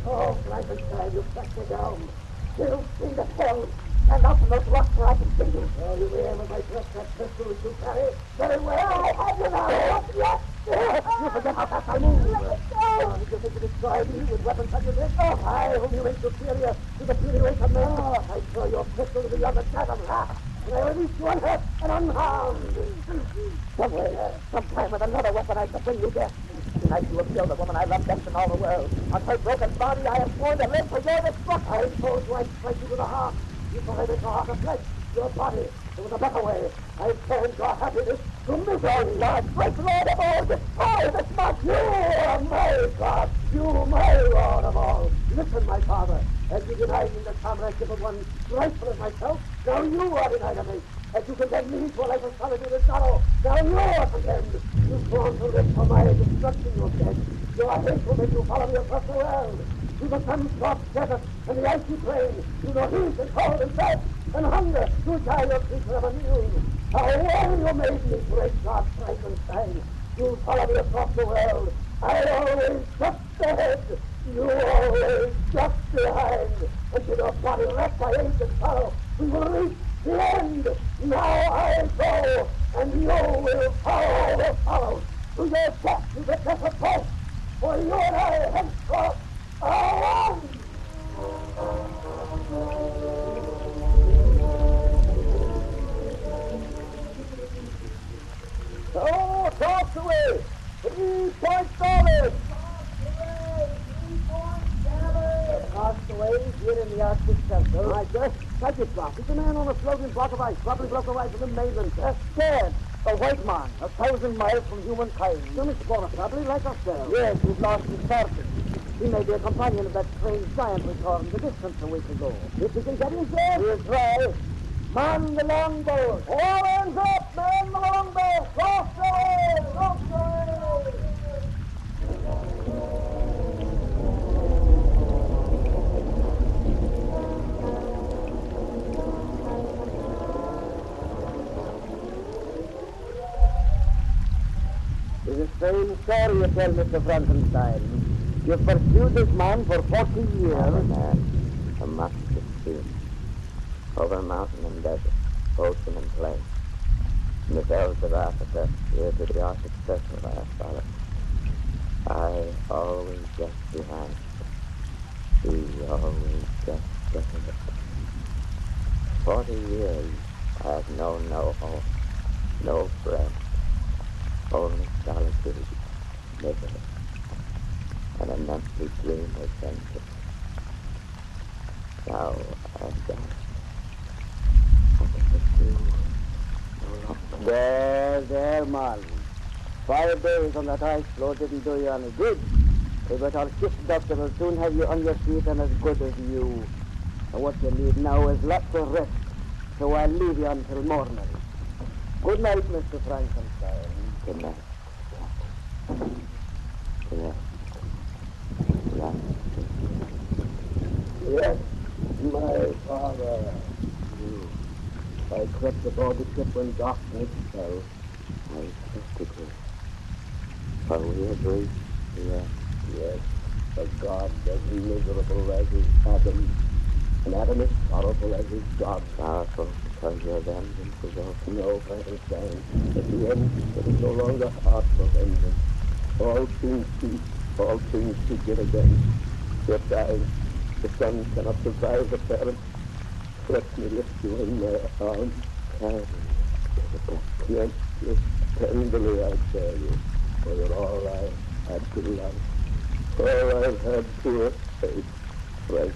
Oh, Frankenstein, you shut me down. You see the hell. Stand up from those rocks where I can see you. Oh, you may have my dress, that pistol which you carry. Very well, I have you now. Yes. You forget how fast I move. Let me go. Did you think to destroy me with weapons such as this? Oh, I, whom you make superior to the puny race of men. Oh, I throw your pistol to beyond the chasm. And I release you unhurt and unharmed. Somewhere, sometime with another weapon I shall bring you death. Tonight you will kill the woman I love best in all the world. On her broken body I have sworn to live for your destruction. I told you I'd strike you to the heart. You thought I made your heart of flesh, your body. There was a better way. I've turned your happiness to misery. God, great Lord of all, destroy this monster. You are my God. You, my Lord of all. Listen, my father, as you denied me the comradeship of one rightful as myself, now you are denied of me. As you condemn me to a life of solitude and sorrow, now you are condemned. You've sworn to live for my destruction, you said. Your hate will make you follow me across the world. To the sun-scorched desert and the icy plain, to the heat and cold and thirst and hunger, to die your creature of a mule. How well you made me, great God Frankenstein. You follow me across the world. I always just ahead. You always just behind. Until your body wrapped by age and sorrow, we will reach the end. Now I go, and you will follow. To your death, to the death of both. For you and I henceforth are one. So, toss away! 3 points solid! Castaways here in the Arctic Circle. My death, Paget Block. It's a man on a floating block of ice, probably broke away from the mainland. Scared. A white man, 1,000 miles from humankind. Some explorer, probably like ourselves. Yes, we've lost his person. He may be a companion of that strange giant we saw in the distance a week ago. If we can get him, sir, we'll try. Man the longboat. All hands up, man the longboat. Cross the way, cross the way. It's a strange story you tell, Mr. Frankenstein. You've pursued this man for 40 years. A man, a master stream, over mountain and desert, ocean and plain. In the velds of Africa, here to the Arctic Circle I have followed. I always just behind. He always just ahead. 40 years I have known no home, no friend, only solitude, misery, and an empty dream adventure. Now I've done. I can pursue no longer. There, man. 5 days on that ice floe didn't do you any good. But our ship doctor will soon have you on your feet and as good as you. And what you need now is lots of rest. So I'll leave you until morning. Good night, Mr. Frankenstein. Good night. Yes. Yes, my father. I crept aboard the ship when darkness fell. I trusted you. For we agreed. Yes. Yes, a God as miserable as his Adam, and Adam as sorrowful as his God. Sorrowful because your vengeance is over. No, Frankenstein. At the end, it is no longer heart for vengeance. All things cease, all things begin again. You're dying. The son cannot survive the parent. Let me lift you in my arms. Carry me to the death. Yes, yes, tenderly I bear you, for you're all I had to love. All I've had to faith. Right.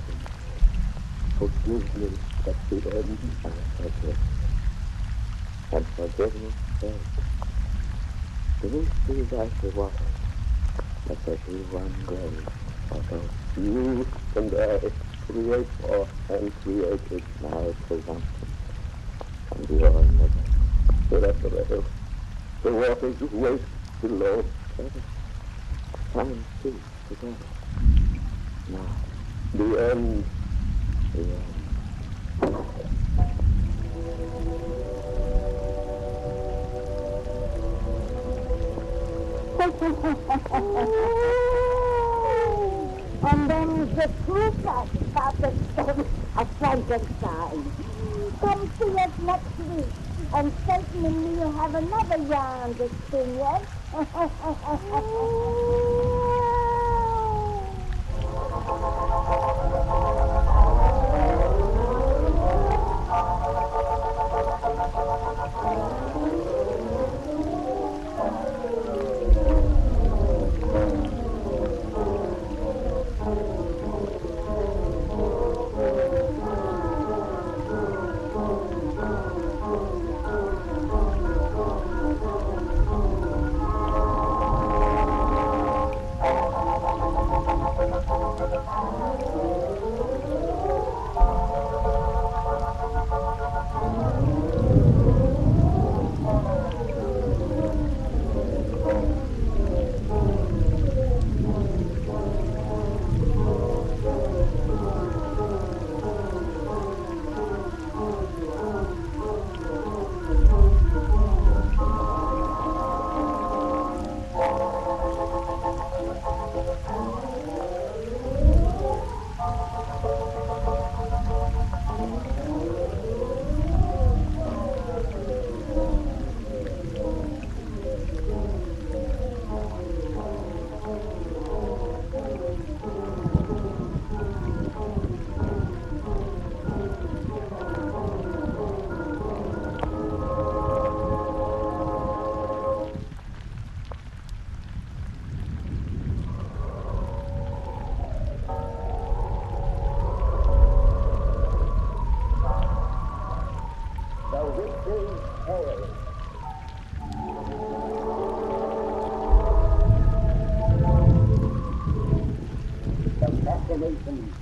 Forgive me at the end. I forgive. And forgiveness sake. Beneath these icy waters, let there be one grave for both. You and I, creator and created. My presumption, and your misery. Forever. The waters wait below. Time cease together. Now, The end. the end. And then the true fact about the story of Frankenstein. Come see us next week, and Satan and me will have another yarn to spin yet.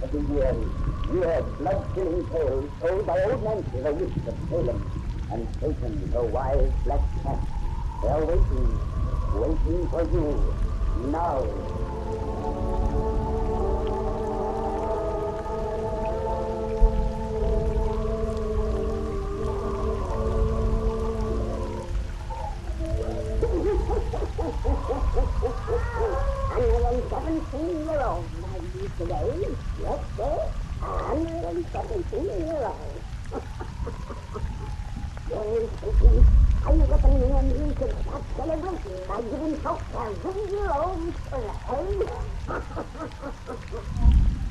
of the eerie, weird, blood-chilling tales told by old Nancy, the witch of Salem, and Satan, the wise black cat. They're waiting for you, now. I'm 17-year-old, my youth today. Yes, sir. 117-year-old. Yes, Satan. I reckon me and you could start celebrating by giving folks a real parade.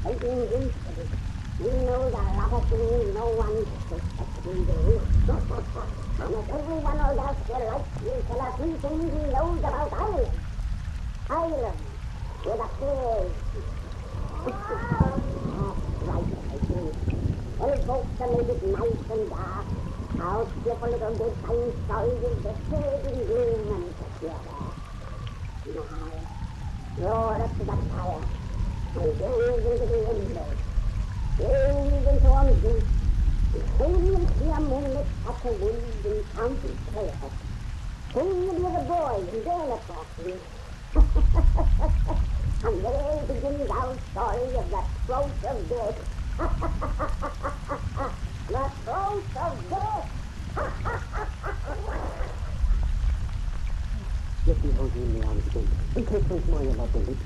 Taking this, he knows a lot of things no one suspects him do. And if everyone else here likes you, tell us 3 things he knows about Ireland. Ireland, with a clear. Right, I think. Well, folks are made it nice and dark. I'll skip a little bit time stories of the fading gloom and together. Now, roar up to the fire, and gaze into the window. Gaze into Ambience. Soon you'll see a moonlit patch of wind in county Clare. Soon you'll hear the boys and girl across me. And there begins our story of the throat of death. The throat of death! Let me hold you in the arms again. In case once more you're not believed.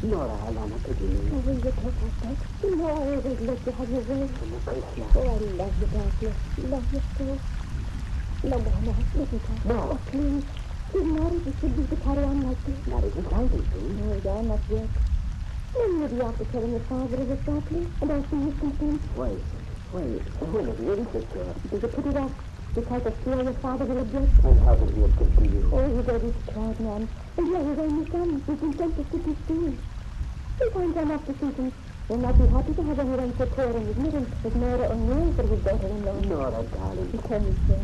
Nora, Alana, pity me. Oh, will you take us back? You know I always let you have your way. Oh, my Christmas. Oh, I love you, darling. Love you so. No more now. Listen to us. No. Oh, please. Did marriage should be to carry on like this? Marriage is time to. No, Dan, not yet. When you'll be after telling your father of it, darling, and I'll see his consent. Wait. When have you insisted? Did you put it off? Because of fear your father will object? And how did he object to you? Oh, he's a rich, proud man. And you're his only son. He's intent to sit his stool. Sometimes I'm after Susan. He'll not be happy to have anyone so poor in his middle as Nora or Noel for his daughter-in-law. Nora, darling. He tell me, sir.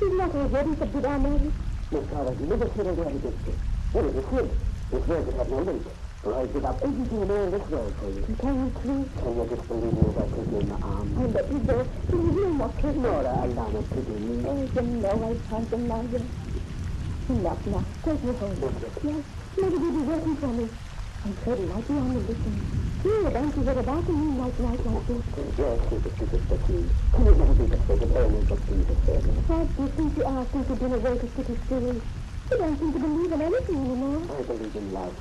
He's not already for good our marriage. My father never said a word against you. Well, it was him. His word would have no weight. For I give up everything in all this world for you. Can you please? Can you disbelieve me as I take you in my arms? I'll let you go. Please, no more kidding. Nora, Alana, pity me. Oh, you know I can't deny you. Enough now. Take me home. Yes, maybe you'll be waiting for me. I'm pretty like you on the listen. You don't you get about a moonlight night like this? Yes, stupid, but you can you never be persuaded only what Jesus said? Why do you think you asked me to bring away to city school? You don't seem to believe in anything anymore. I believe in love.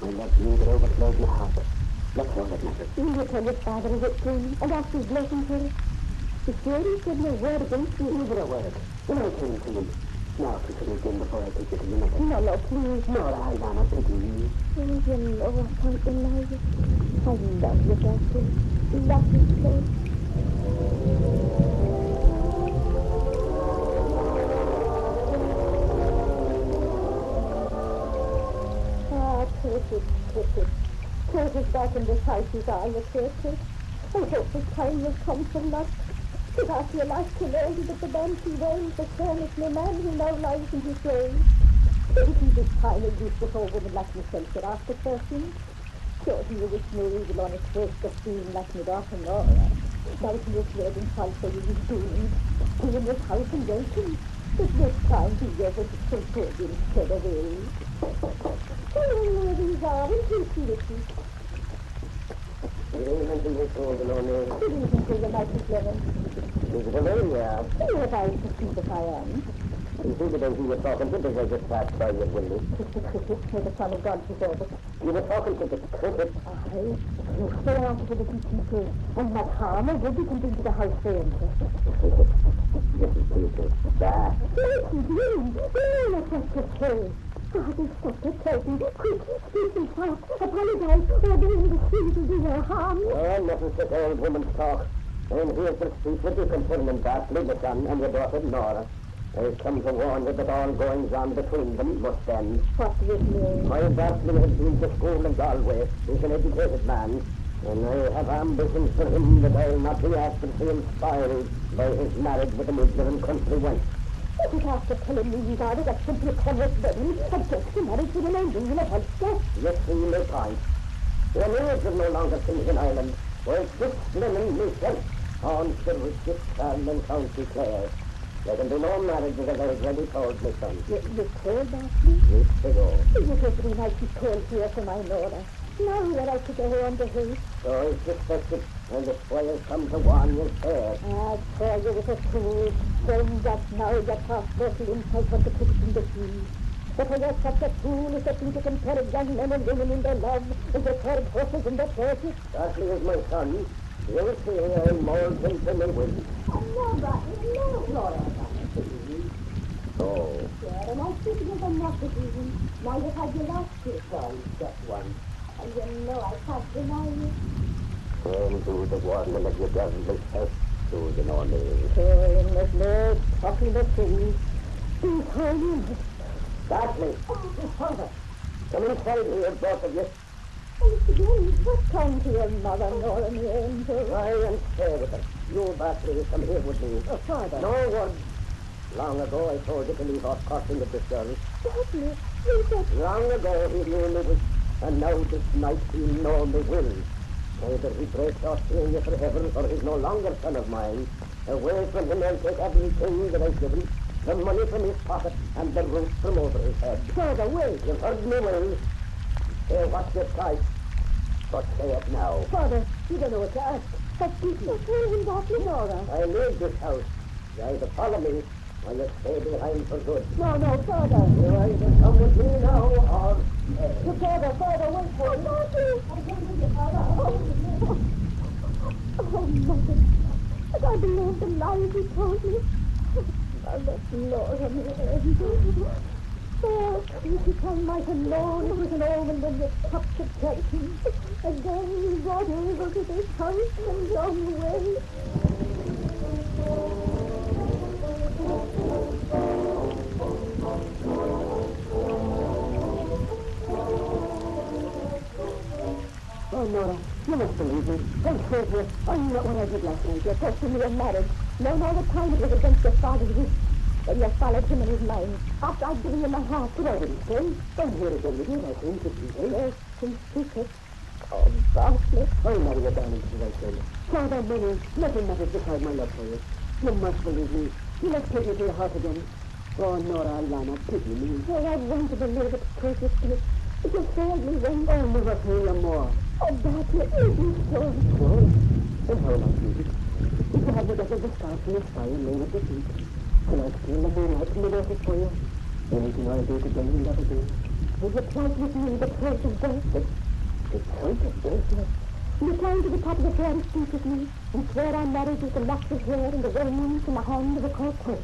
I love you that overflows my heart. That's all that matters. You will tell your father of it soon and ask his blessing for it. The surety said no word against you. Never a word. When I came to him, now consider again before I take you to your mother. No, please. Nora, Alana, pity me. Oh, you know I can't deny you. I love you, Doctor. Love you so. Curtis back in this house is I, your Curtis. I hope this time will come from luck. But after your life to learn that the dancing waves the carelessly man who now lies in his grave. It is this time a beautiful woman like myself should ask the question. Sure, he was smooth on his first of being like me daughter Nora. Now he is red and false for you is doomed. He in this house and waiting. But this time he ever so good instead of ill. Oh, these are intuitive. You mentioned this old and only. Good evening to you, my Clement. Is it a very, You have eyes to see that I am. You see the day you were talking to as I just passed by your window. May the Son of God preserve us. You were talking to the cricket. You stay out of the people, and not harm or good you can bring to the house for interest. Listen to you, that. Listen to you. Oh, that's what to say. God, it's such a curtain. Quick, speak and talk. Apologize for doing the things to do no harm. Oh, nothing such old woman's talk. I'm here to speak with you concerning Dartley, the son, and your daughter Nora. I've come to warn you that all goings on between them must end. What do you mean? My Dartley has been to school in Galway. He's an educated man, and I have ambitions for him that I'll not be asked to see him spoiled by his marriage with an ignorant country wench. But it after telling me you are that simply colourless woman objects to marriage with an Indian in a Ulster. Yes, see, my point. Your marriage will no longer cease in Ireland, For this blimmin' mission, on service this child and County Clare. There can be no marriage as I've already told me, son. You told that me? Weeks ago. It was when I keep cold here for my Nora. Now that I took her home to hate. So I suspected, and the squire's come to warn you fair. I tell you, it was a fool. Then just now you tossed both limbs out want to put it in the sea. But are you such a fool as to think you can carry young men and women in their love and they carried horses in their churches? Darkly is my son. You'll see I'm more than to my will. No, Rocky, no, Nora. Oh. Yeah, and I think it was a message even. Now you've had your last two. Son, just one. And you know I can't deny you. And do the warning of your devilish self to the normal. Sure, there's no talking of things. Be home. Darkly. Oh, Father. Come inside here, both of you. Oh, Mr. James, what's come to your mother, Nora, and the angel? Try and stay with her. You, Bartley, come here with me. Oh, Father. No words. Long ago I told you to leave off coughing with this girl. Bartley, you said... Long ago he knew me wish, and now this night he'll know me will. Either he breaks off seeing you forever, or he's no longer son of mine. Away from him I'll take everything that I've given, the money from his pocket, and the roof from over his head. Father, wait. You've heard me well. Say what you type, but say it now. Father, you don't know what to ask. Speak me. Tell him, Bartley, Nora. I leave this house. You either follow me, or you stay behind for good. No, Father. You either come with me now, or stay. Father, wait for me. Bartley! I can't leave you, Father. Oh, Mother. I can't believe the lies you told me. I left Nora and the angel. Oh, you come night alone with an omen when you touch the curtain. Again, you brought over to this house and on the way. Oh, Nora, you must believe me. Don't hurt me. I know what I did last night. You're testing me in marriage. Knowing all the time it was against your father's wish. But you followed him in his mind. After I'd given you my heart. But I didn't say. Don't hear it with you. I think it's easy. Yes, in secret. Oh, Bartley. I'll marry you down into the right place. Father, money. Nothing matters beside my love for you. You must believe me. You must take me to your heart again. Oh, Nora, Alana, pity me. Oh, I wanted to live at precious bliss. But you failed me then. I'll never fail you more. Oh, Bartley, make me so. So, then how am I treated? If you have the death of the stars in the sky and lay at your feet, will I steal the moonlight from the desert for you? Anything I'll do to gain you love again. Would you plight with me the price of death? The price of death, yes. You climb to the top of the fairy street with me, and swear our marriage with the locks of hair and the rings from the hand of a corpse.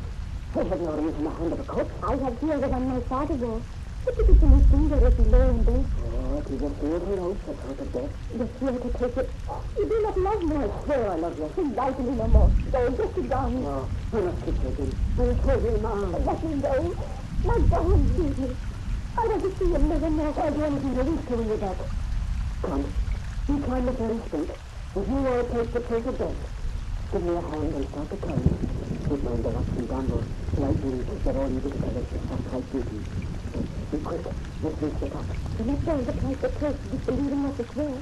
I have no rings in the hand of a corpse. I have here the one my father wore. What did you do finger as he lay in bed? Oh, it is a fearful oath that out of death. You swear to take it. You do not love me. I swear I love you. You lie to me no more. Go, get you down. No, I must kiss you again. I will hold you in my arms. Let me go. My God, leave me. I want to see you live in there. I'll do anything to reach you when you're back. Come, you climb the fairy street. If you are take the place of death, give me a hand and start the climb. Keep mind the rocks and brambles. Lightning, that all you do together is soft like beauty. Be quick, let's reach the top. Do not tell the price of truth, disbelieving what is swear.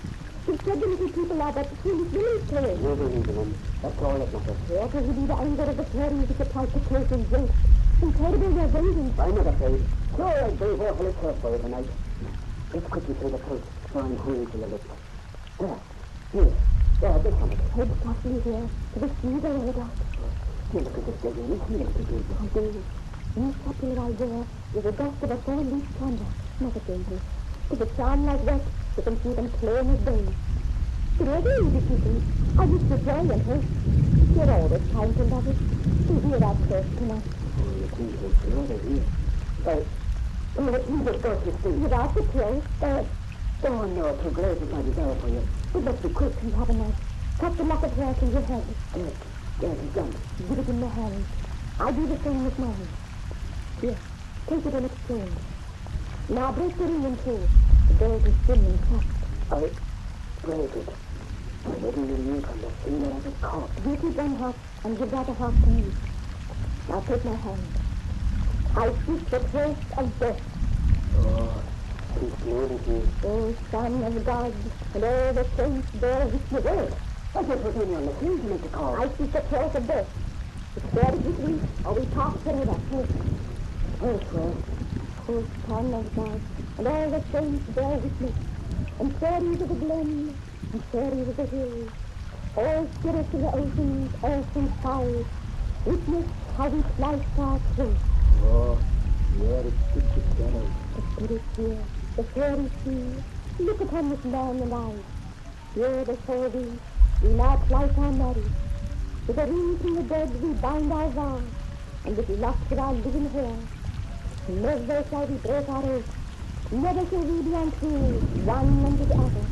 You said the little people are but foolish women's play. You believe in them. That's all that matters. What will be the anger of the fairies if you try to curse and jest? Incredible their vengeance. I'm not afraid. Sure, I'll be awfully close for you tonight. Let's quickly through the throat, so I'm hungry to your lips. There. Here. There, this one. Head softly here, to the seas are laid out. You look at this girl, you need to do. I do. You popular I wear is the dust of a four-leaf conduct, not a dainty. If it sound like that, you can see them plain as day. But I do, you I used to pray and hurt. You're always kind to love it. You hear that first tonight. Oh, you think it's rather here. But you just got to see. Without the prayer, Oh, no, too great is my desire for you. But let's be quick and have a night. Cut the lock of hair from your head. Yes, it's done. Give it in my hand. I do the same with mine. Here, take it in exchange. Now break the ring in two. The gold is thin and cracked. I break it. I wouldn't leave on the finger of a corpse. You keep one half and give that a half to me. Now take my hand. I speak the curse of death. Oh, O Son of God, and all the saints bear with me. I just put me on the screen to make the call. I speak the truth of this. It's bear with me, or we talk forever. Oh, swear. O Son of God, and all the saints bear with me. And fairies of the glen, and fairies of the hills, all spirits of the oceans, earth and sky, witness how we fly far through. Oh, yeah, it's together. The spirits here, the fairies see, look upon this land and I. Here before thee, we now plight our marriage. With a ring from the dead we bind our vow, and with locks of our living hair. Never shall we break our oath, never shall we be untrue, one unto the other.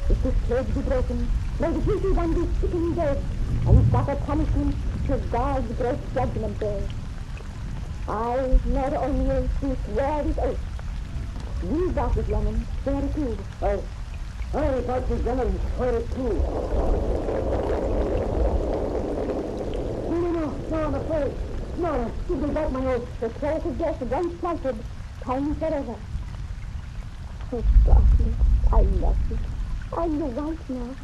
If this pledge be broken, may the guilty one be stricken dead, and suffer punishment till God's great judgment day. I, Lord O'Neill, do swear this oath. You, Dr. Lemon, swear it too. I, Dr. Lemon, swear it too. No, I'm afraid. No, give me back my oath. The curse of death once plighted, time forever. Oh, Darkness, I love you. I'm your wife now.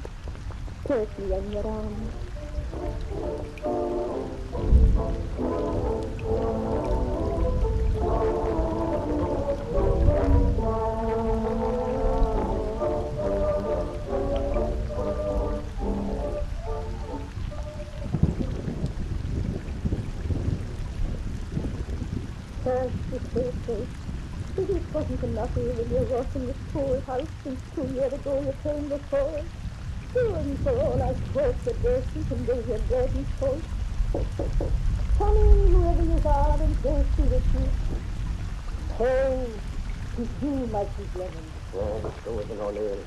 Take me in your arms. It wasn't enough when you were in this poor house since 2 years ago you came before. And for all I spoke the dirt you can do your dirty fault. Come in, whoever you are, and go see with you. Oh, to you, my sweet Lemon. Oh, so is an O'Neill.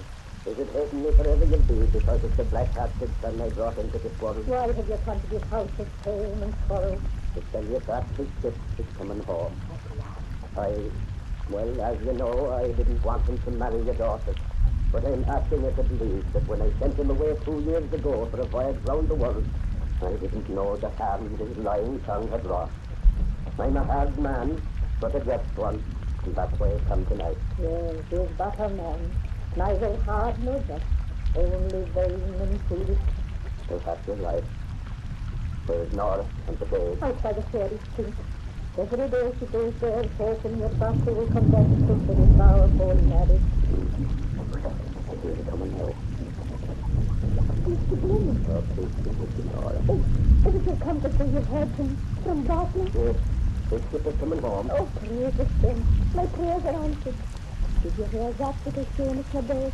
Is it hating me forever you'll be because it's the black-hearted son I brought into this world? Why have you come to this house of pain and sorrow? To tell you that his ship is coming home. Well, as you know, I didn't want him to marry your daughter. But I'm asking you to believe that when I sent him away 2 years ago for a voyage round the world, I didn't know the harm his lying tongue had wrought. I'm a hard man, but a just one, and that's why I come tonight. Yes, he's but a man, neither hard nor just, only vain and foolish. So that's your life. Where's Nora and the babe? Outside the fairy street. Every day she goes there, hoping your doctor will come back to fulfill his vow of holy marriage. I hear you coming now. Mr. Glenn. Oh, please, Mr. Nora. Oh, is it your comfort that you've heard from Wasteland? Yes, his ship is coming home. Oh, praise the Saint. My prayers are answered. Did you hear that little Seamus LeBeau?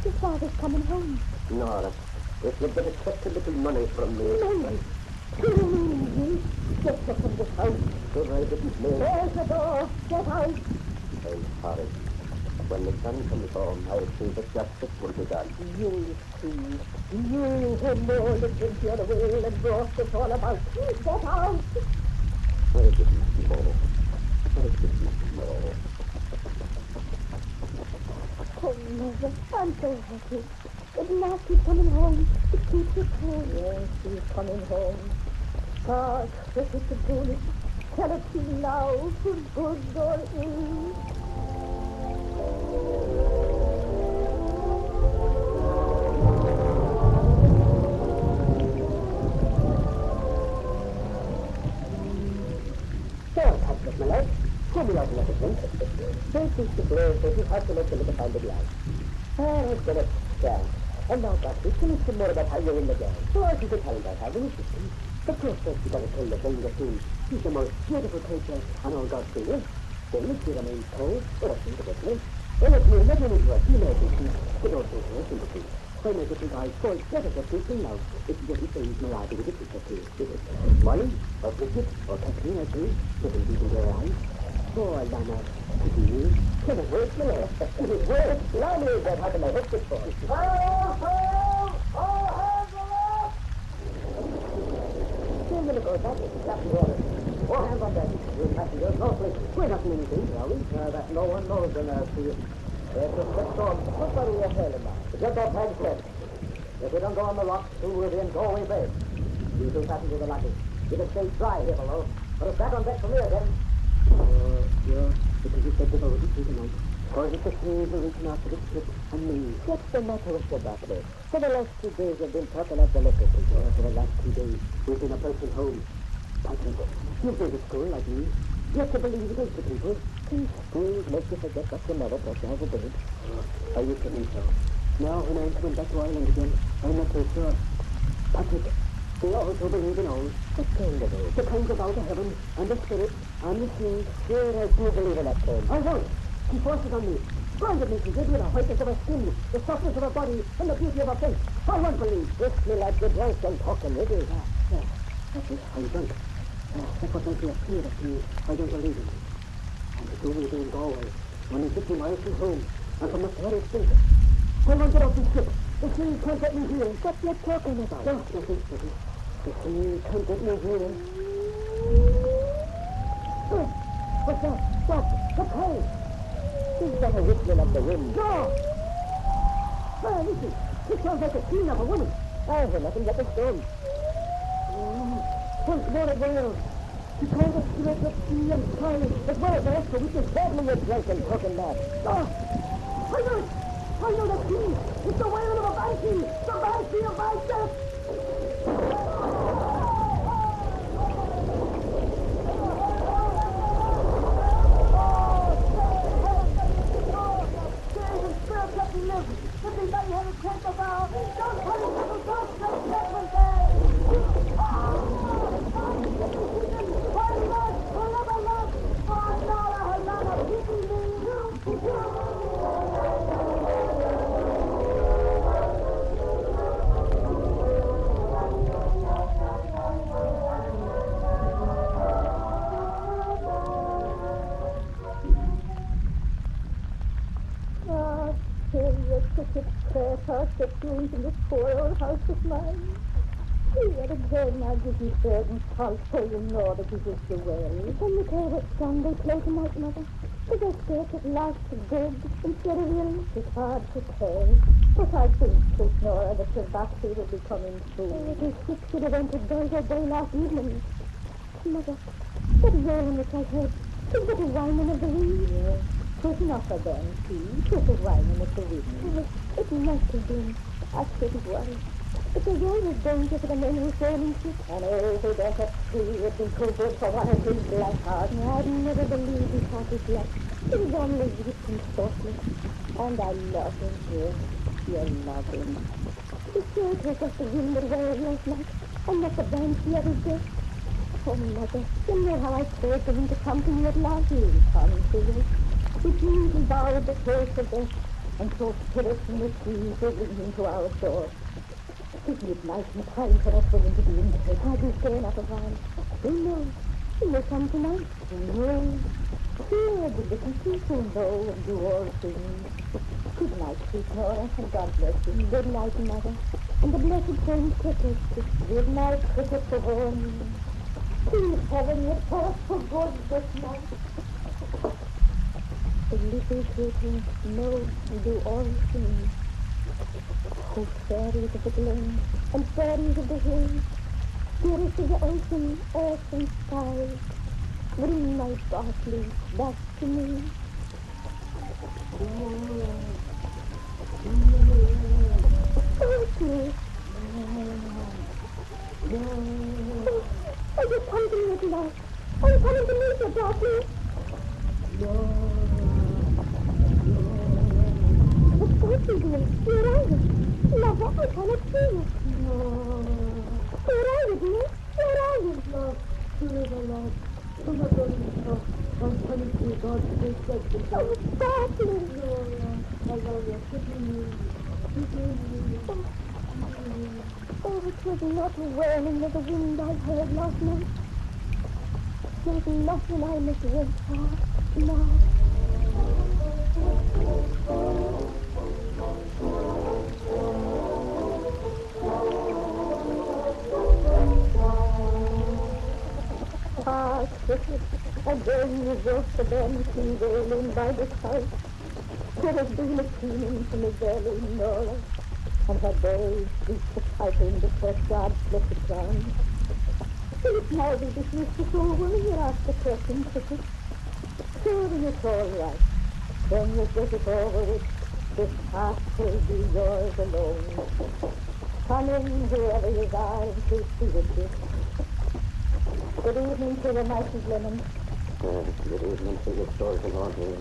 His father's coming home. Nora, if you'd better accept a little money from me. Money? You get up from this house. Sure, I didn't know. There's the door. Get out. I'm sorry. When the sun comes home, I'll see that justice will be done. You see, you who molded into your will and brought this all about. Get out. I didn't know. Oh, Mother, I'm so happy. At last he's coming home. It keeps you cool. Yes, he's coming home. God, this is the goodness. Tell it to me now, for good or ill. So, Patrick, my lad, tell me out another thing. Don't think the blow, so you have to make a little find the glass. I've got it. Yeah. And now, Patrick, tell me some more about how you're in the game. So I can tell about how the system. The first you got to tell the thing that he's the most beautiful creature on all God's finger. Then if he remains cold, or a thing to get me. Well, if you're not into a female business, but also to a sympathy. So my little guy falls better for people now if you get things Mirage with a picture to it. Money, or Bridget, or Katrina too, getting people their eyes. Oh, Lana, to you. Can it work, my lord? Can it work? Lana is that happened I hooked it for. Minute ago, that is exactly water. All hands on deck. You passengers, no sleep. We're not doing anything, shall we? That no one knows the nerve to you. There's a quick storm. What are we hailing now? Get that bag set. If we don't go on the rocks, soon we'll be in Galway Bay. You two passengers are lucky. You can stay dry here below. Put us back on deck from here, then. Yeah, because you said the boat is tonight. Or is it the thieves who reaching out to the ship and me? What's the matter with you, Doctor? For the last 2 days you've been talking of the liquor people. For the last 2 days we've been a person home. Patrick, you've been to school like me. You have to believe it is the people. These schools make you forget what you never thought you ever did. Are you kidding so? Now, when I'm coming back to Ireland again, I'm not so sure. Patrick, they also believe in all. What kind of all? The kind of out of heaven, and the spirit, and the sea. Sure, I do believe in that kind. I won't. She forces on me. Blinded me to good with the whiteness of her skin, the softness of her body, and the beauty of her face. I won't believe. This me like the drunk and talking, it is. Yeah. I'm drunk. That's what makes me afraid of me. I don't believe in it. And it's only in Galway, only 50 miles from home, and from the Scottish State. I won't get off the ship. The sea can't get me here. What are you talking about? No, nothing. The sea can't get me here. What's that? What? What's that? Is that a whistling of the wind? No! Well, listen. This sounds like a scene of a woman. I hear nothing but the storm. Once more it wails. She calls us to let the sea and sky, as well as the rest of which is certainly you're drunk and talking mad. I know it! I know the sea! It's the wail of a banshee! The banshee of my death! Let me live. Everybody have a chance of our. Don't put it to the ghost of judgment day. That you into this poor old house of mine. Here again, I'll give you certain pulse so you know that it is the way. Can you tell what song they play tonight, Mother? Did they say it lasts for good instead of ill? It's hard to tell. But I think, Sweet Nora, that your battery will be coming soon. The ship should have entered Dover Bay last evening. Mother, that wailing which I heard, is that a whining of the wind? Yes. 'Twas not a banshee, 'twas a whining of the wind. It must have been. I said it was. But there's always danger for the men who sail in ships. And over that a tree would be too good for one of his black hearts. I'd never believed his heart was black. It was only weak and thoughtless. And I love him, dear. You love him. You sure it was just the wind that wailed last night, and not the banshee of his death. Oh, Mother, you know how I prayed for him to come to you at last. He'll come to you. With knees and bowed the face of death. And so spirits from the sea will bring him to our shore. Isn't it nice and kind for us women to be in bed? I'll be staying up a while. Who knows? He may come tonight. Who knows? Here, the little people know and do all things. Good night, sweet Nora, and God bless you. Good night, Mother. And the blessed friend Cricket. Good night, Cricket, for home. Please, heaven, your thoughts for good this night. The little children know and do all things. Oh, fairies of the glen and fairies of the hills, spirits of the ocean, earth and sky, bring my darkling back to me. Oh, dear. Oh, you come to me at last. Oh, you coming to meet your darkling. What are you doing? Where are you? Mother, I cannot see you. No. Where are you, dear? Where are you? No, forever, love. Come again, no. I'm coming to God's great judgment. Oh, darling. No, I love you. Forgive me. Oh, it was not the wailing of the wind I heard last night. There's nothing I must wait for now. Ah, Cricket, again you brought the banshee wailing by the house. There has been a keening from the valley, Nora, and her bells reached the piping before God flipped it down. Will it now be dismissed this old woman? You asked the question, Cricket. Surely it's all right. When you get it over with, this heart will be yours alone. Come in, whoever you are, and please be with you. Good evening to you, Mrs. Lemon. Good evening to your stores and all here.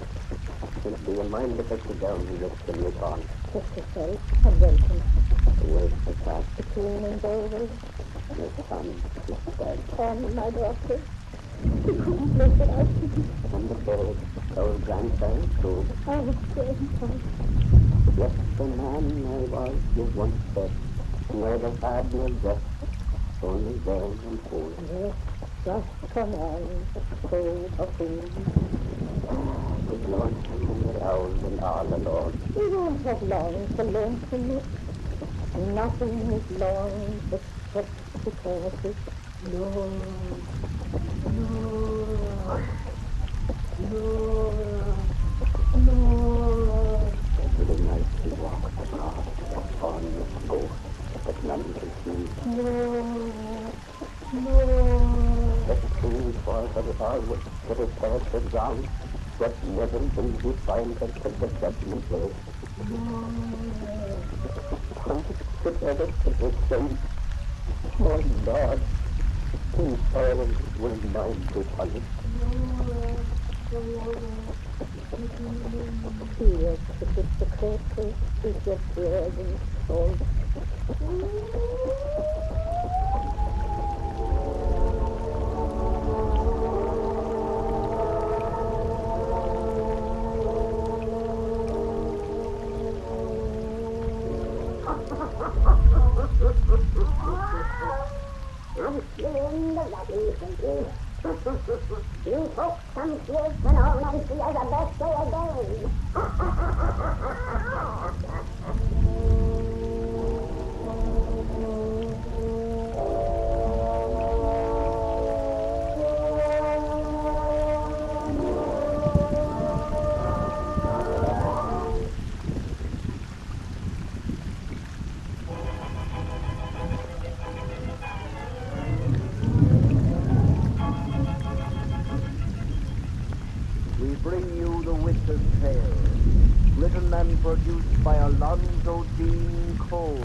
Do you mind if I sit down and get some look on? Just yourself, and welcome. Where's the cat? The cleaning over. Your son, his dad. And my daughter. She couldn't live without me. And the bird, our grandparents too. I was grandson. Just the man I was, you once said. Never had no death, only warm and cool. Yes, just a man, cold a fool. With lonesome around and all alone. We won't have long for lonesomeness. Nothing is long except eternity. No, no, no, no. Every night he walks across the formless ghost that none can see. No, no. That fool for the always that his head is round, but never will he find her till the judgment day. Together to his saints, oh Lord, whose sorrow will mine to punish. Yes, it is the crackles, is your tears and soul. I'm feeling the lucky thinking. You folks come here when all men see as a best day again. We bring you The Winter's Tale, written and produced by Alonzo Dean Cole.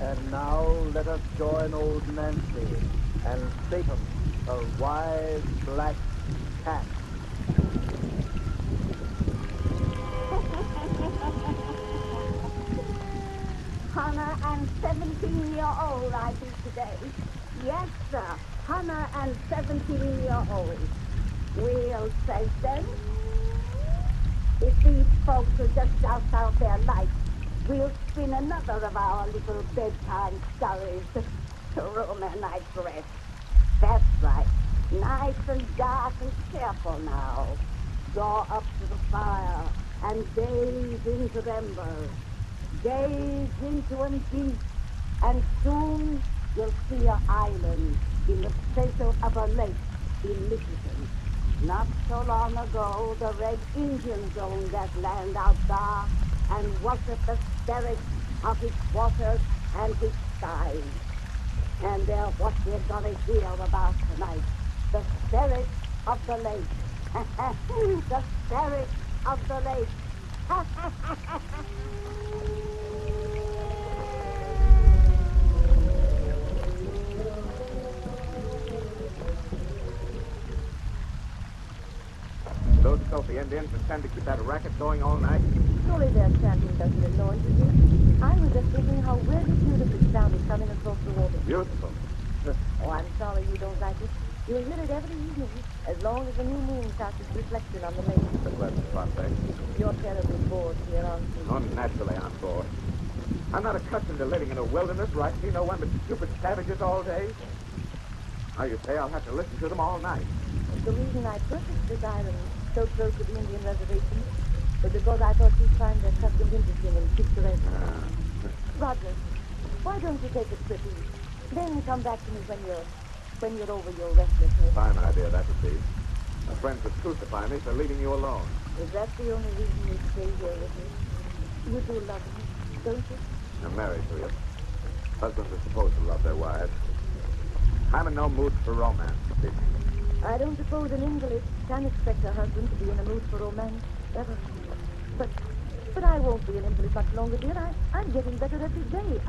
And now let us join old Nancy and Satan, her wise black cat. Hannah and 17-year-old I be today. Yes, sir. Hannah and 17-year-old. We'll say them. If these folks will just shout out their lights, we'll spin another of our little bedtime stories to ruin their night's rest. That's right. Nice and dark and cheerful now. Draw up to the fire and gaze into the embers. Gaze into them deep, and soon you'll see an island in the center of a lake in Michigan. Not so long ago, the Red Indians owned that land out there and worshiped the spirits of its waters and its skies. And they're what we're gonna hear about tonight. The spirit of the lake. The spirit of the lake. those filthy Indians intend to keep that racket going all night? Surely their chanting doesn't annoy you. I was just thinking how really beautiful it sounded coming across the water. Beautiful. Oh, I'm sorry you don't like it. You'll hear it every evening, as long as the new moon casts its reflection on the lake. It's a pleasant prospect. You're terribly bored here, aren't you? Oh, naturally I'm bored. I'm not accustomed to living in a wilderness where I see no one but stupid savages all day. Now you say I'll have to listen to them all night. The reason I purchased this island so close to the Indian reservation was because I thought you'd find their customs interesting and picturesque. Roger, why don't you take a trip east? Then come back to me when you're over your restlessness. Fine idea, that would be. My friends would crucify me for leaving you alone. Is that the only reason you stay here with me? You do love me, don't you? I'm married to you. Husbands are supposed to love their wives. I'm in no mood for romance, Dick. I don't suppose an invalid can expect her husband to be in a mood for romance, ever. But I won't be an invalid much longer, dear. I'm getting better every day.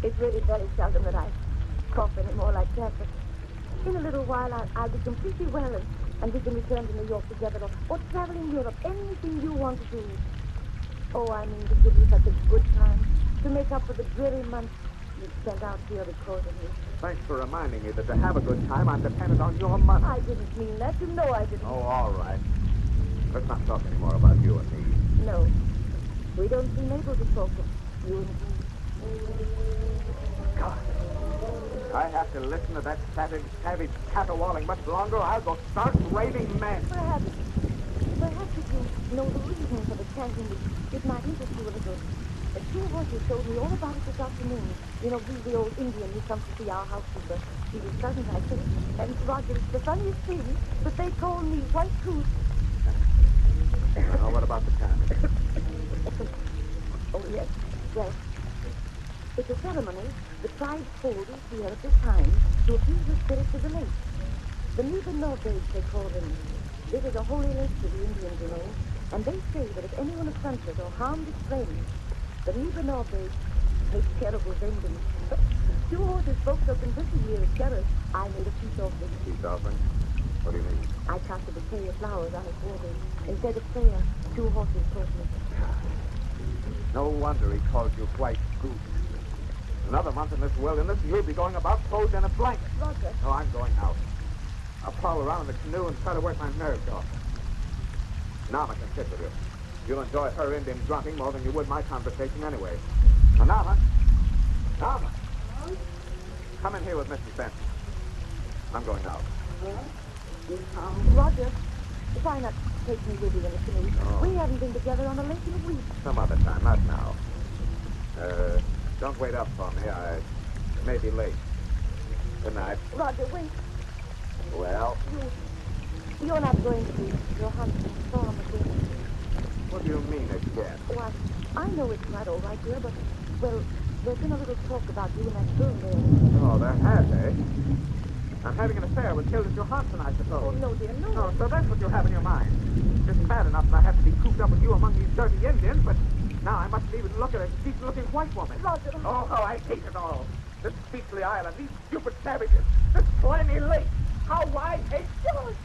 It's really very seldom that I cough anymore like that, but in a little while I'll be completely well and we can return to New York together or travel in Europe, anything you want to do. Oh, I mean to give you such a good time, to make up for the dreary months you spent out here because of me. Thanks for reminding me that to have a good time, I'm dependent on your money. I didn't mean that. You know I didn't. Oh, all right. Let's not talk anymore about you and me. No. We don't seem able to talk of you and me. God. If I have to listen to that savage caterwauling much longer, I'll go start raving mad. Perhaps if you know the reason for the chanting, it might interest you a little. The two horses told me all about it this afternoon. You know, he's the old Indian who comes to see our housekeeper. He was present, I think. And Roger, it's the funniest thing, but they call me White Goose. Now, what about the time? Oh, yes. Well, it's a ceremony the tribes hold each year at this time to appease the spirits of the lake. The Nibanorbades, they call them. This is a holy lake to the Indians, you know. And they say that if anyone affronts it or harms its friends, the Nibanorbades take terrible vengeance. Two horses spoke so convincingly of terror, I made a peace offering. Peace offering? What do you mean? I cast a bouquet of flowers on its waters. Instead of prayer, two horses told me. No wonder he called you White Goose. Another month in this wilderness, you'll be going about clothed in a blanket. Roger. No, I'm going out. I'll prowl around in the canoe and try to work my nerves off. Nama can sit with you. You'll enjoy her Indian grunting more than you would my conversation anyway. Now, Nama. Come in here with Mrs. Benson. I'm going out. Roger, why not take me with you in the canoe? Oh. We haven't been together on a lake in a week. Some other time, not now. Don't wait up for me. I may be late. Good night. Roger, wait. Well? You're not going to be your hunting storm again. What do you mean again? Why, I know it's not all right, dear, but, well, there's been a little talk about you and that girl there. Oh, there has, eh? I'm having an affair with Hilda Johansson, I suppose. Oh, no, dear, no. No, so that's what you have in your mind. It's bad enough that I have to be cooped up with you among these dirty Indians, but now I mustn't even look at a decent-looking white woman. Roger. Oh, how I hate it all. This beastly island, these stupid savages, this slimy lake. How I hate George.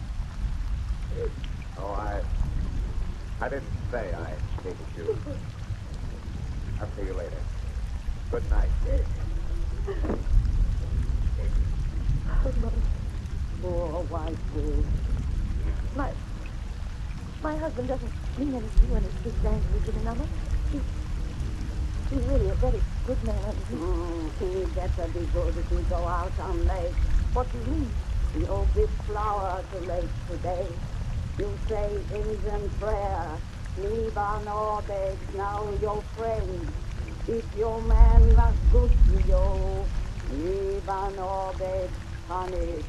Oh, I didn't say I hated you. I'll see you later. Good night. Poor white fool. My husband doesn't mean anything when he speaks angry to me, Mama. He's really a very good man. He better be good if we go out on lake. What do you mean? You'll give flower to lake today. You say Indian prayer. Leave on all days now your friend. If your man was good to you, leave on all days, honey.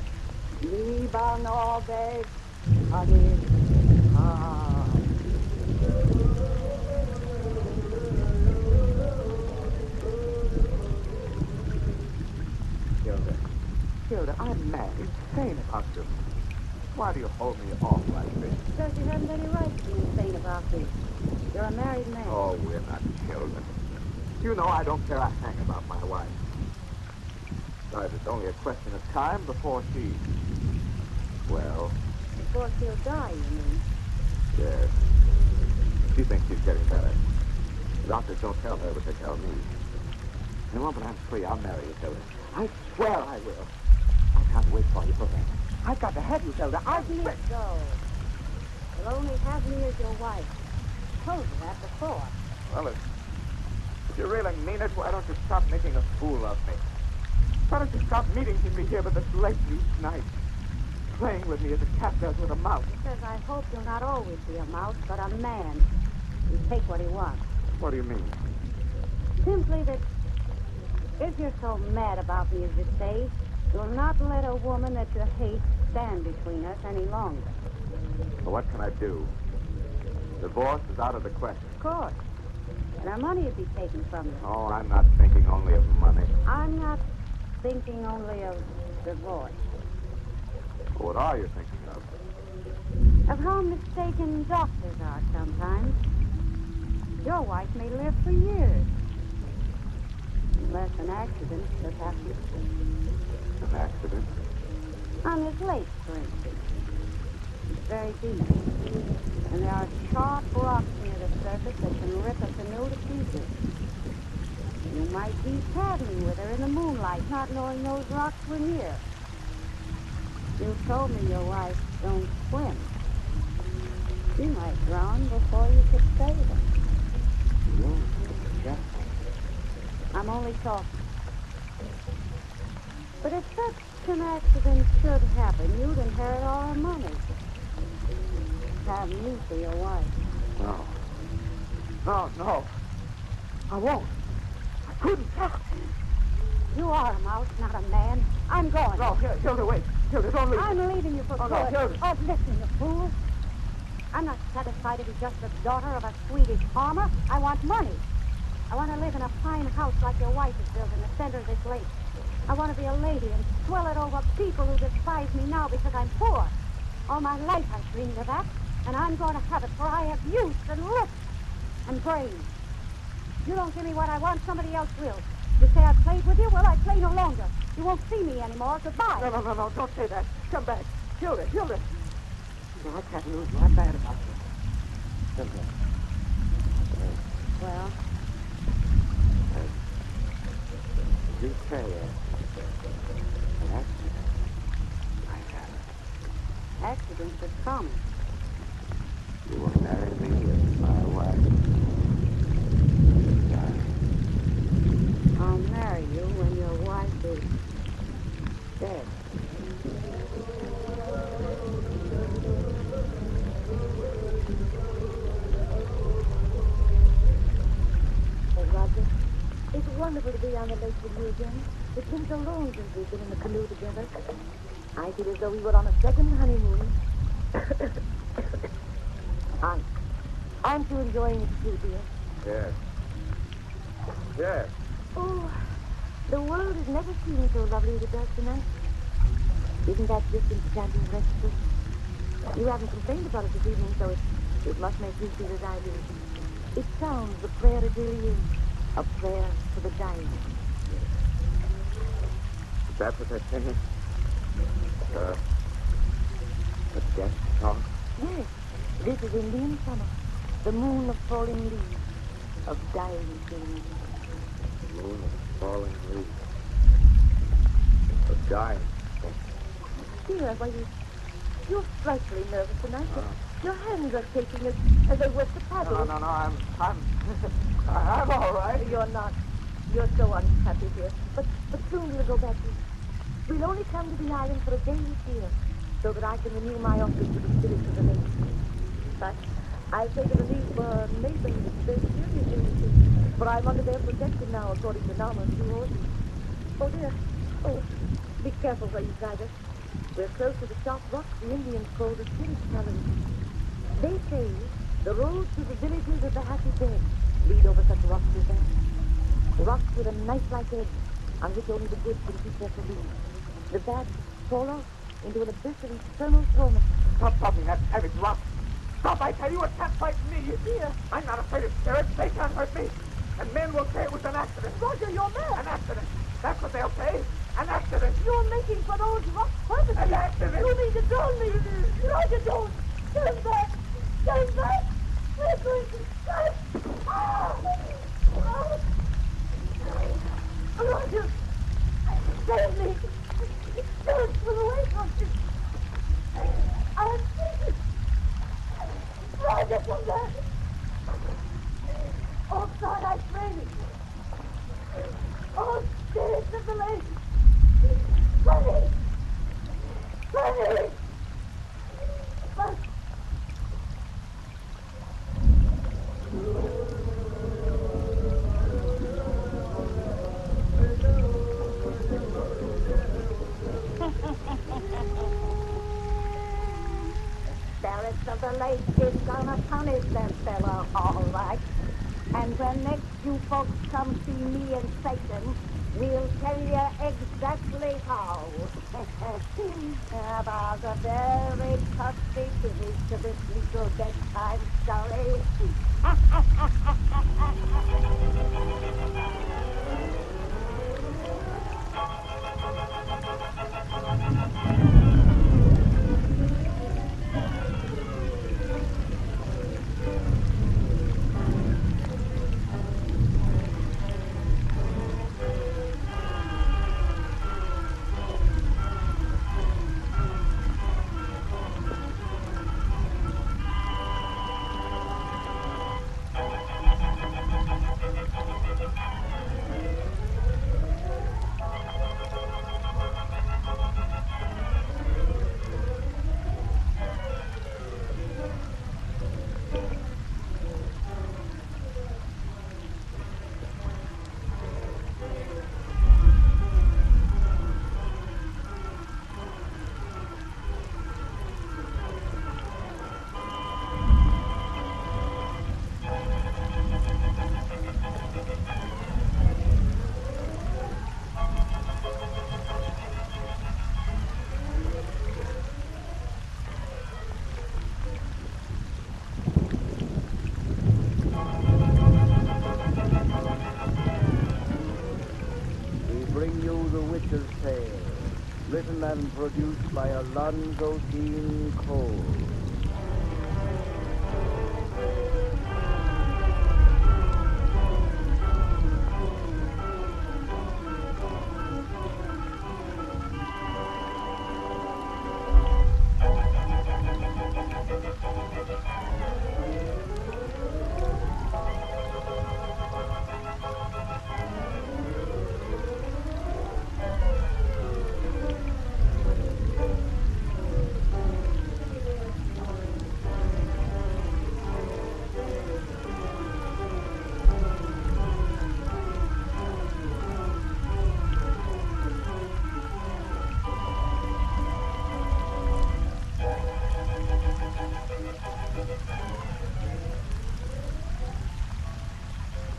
Leave on all days, honey. Ah. Hilda, I'm mad, insane about you. Why do you hold me off like this? Because you haven't any right to be insane about this. You're a married man. Oh, we're not children. You know I don't care a hang about my wife. Besides, it's only a question of time before she Well, Before she'll die, you mean? yes. She thinks she's getting better. The doctors don't tell her, but they tell me. The moment I'm free, I'll marry you, Hilda. I swear I will. I can't wait for you forever. I've got to have you, Hilda. Let me go. You'll only have me as your wife. I told you that before. Well, if you really mean it, why don't you stop making a fool of me? Why don't you stop meeting me here with this late each night? Playing with me as a cat does with a mouse. Because I hope you'll not always be a mouse, but a man. You take what he wants. What do you mean? Simply that if you're so mad about me, as you say, you'll not let a woman that you hate stand between us any longer. Well, what can I do? Divorce is out of the question. Of course. And our money would be taken from you. Oh, I'm not thinking only of money. I'm not thinking only of divorce. What are you thinking of? Of how mistaken doctors are sometimes. Your wife may live for years. Unless an accident should happen. An accident? On this lake, for instance. It's very deep. And there are sharp rocks near the surface that can rip a canoe to pieces. You might be paddling with her in the moonlight, not knowing those rocks were near. You told me your wife don't swim. She might drown before you could save her. Yes. I'm only talking. But if such an accident should happen, you'd inherit all our money. Have me for your wife. No. I won't. I couldn't. You are a mouse, not a man. I'm going. No, Hilda, wait. Hilda, don't leave. I'm leaving you for good. No, Hilda. Oh, listen, you fool. I'm not satisfied to be just the daughter of a Swedish farmer. I want money. I want to live in a fine house like your wife is built in the center of this lake. I want to be a lady and swell it over people who despise me now because I'm poor. All my life I've dreamed of that, and I'm going to have it, for I have youth and looks and brains. You don't give me what I want, somebody else will. You say I played with you? Well, I play no longer. You won't see me anymore. Goodbye. No, don't say that. Come back. Hilda. No, I can't lose you. I'm bad about you. Hilda. Well? You say an accident. I have it. Accidents are common. You will marry me as my wife. I'll marry you when your wife is dead. Hey, Roger, it's wonderful to be on the lake with you again. It's been so long since we've been in the canoe together. I feel as though we were on a second honeymoon. Aren't you enjoying it too, dear? Yes. Oh, the world has never seemed so lovely as it does tonight. Isn't that just enchanting restful? You haven't complained about it this evening, so it must make you feel as I do. It sounds the prayer it really is. A prayer for the dying. Is that what they're singing? The death song? Yes, this is Indian summer. The moon of falling leaves, of dying things. Moon of falling leaves. Of dying. Dear, why you're frightfully nervous tonight. Your hands are shaking as they work the paddle. No, I'm all right. You're not. You're so unhappy here. But soon we'll go back to... We'll only come to the island for a day each year, so that I can renew my office to the spirits of the lake. But I'll take a relief for Nathan. They're seriously, for I'm under their protection now, according to Nama's two horses. Oh, dear. Oh, be careful where you guide us. We're close to the sharp rocks the Indians call the Spirit Challenge. They say the roads to the villages of the happy dead lead over such rocks as that. Rocks with a knife-like edge on which only the good can keep their belief. The bad fall off into an abyss of eternal torment. Stop talking that savage rock. Stop, I tell you, it can't fight me. Dear. I'm not afraid of spirits. They can't hurt me. And men will say it was an accident. Roger, you're mad. An accident. That's what they'll say. An accident. You're making for those rocks purposely. An accident. You Roger, don't leave me. Roger, don't. Turn back. Turn back. We're going to die. Roger, save me. Don't pull away from me. I'm sick. Roger, come back. Oh, God, I pray thee. Oh, spirits of the lake. Honey. Honey. But... Spirits of the lake is gonna punish that fellow, all right. And when next you folks come see me and Satan, we'll tell you exactly how. About a very touchy finish to this little bedtime story. Written and produced by Alonzo Dean Cole.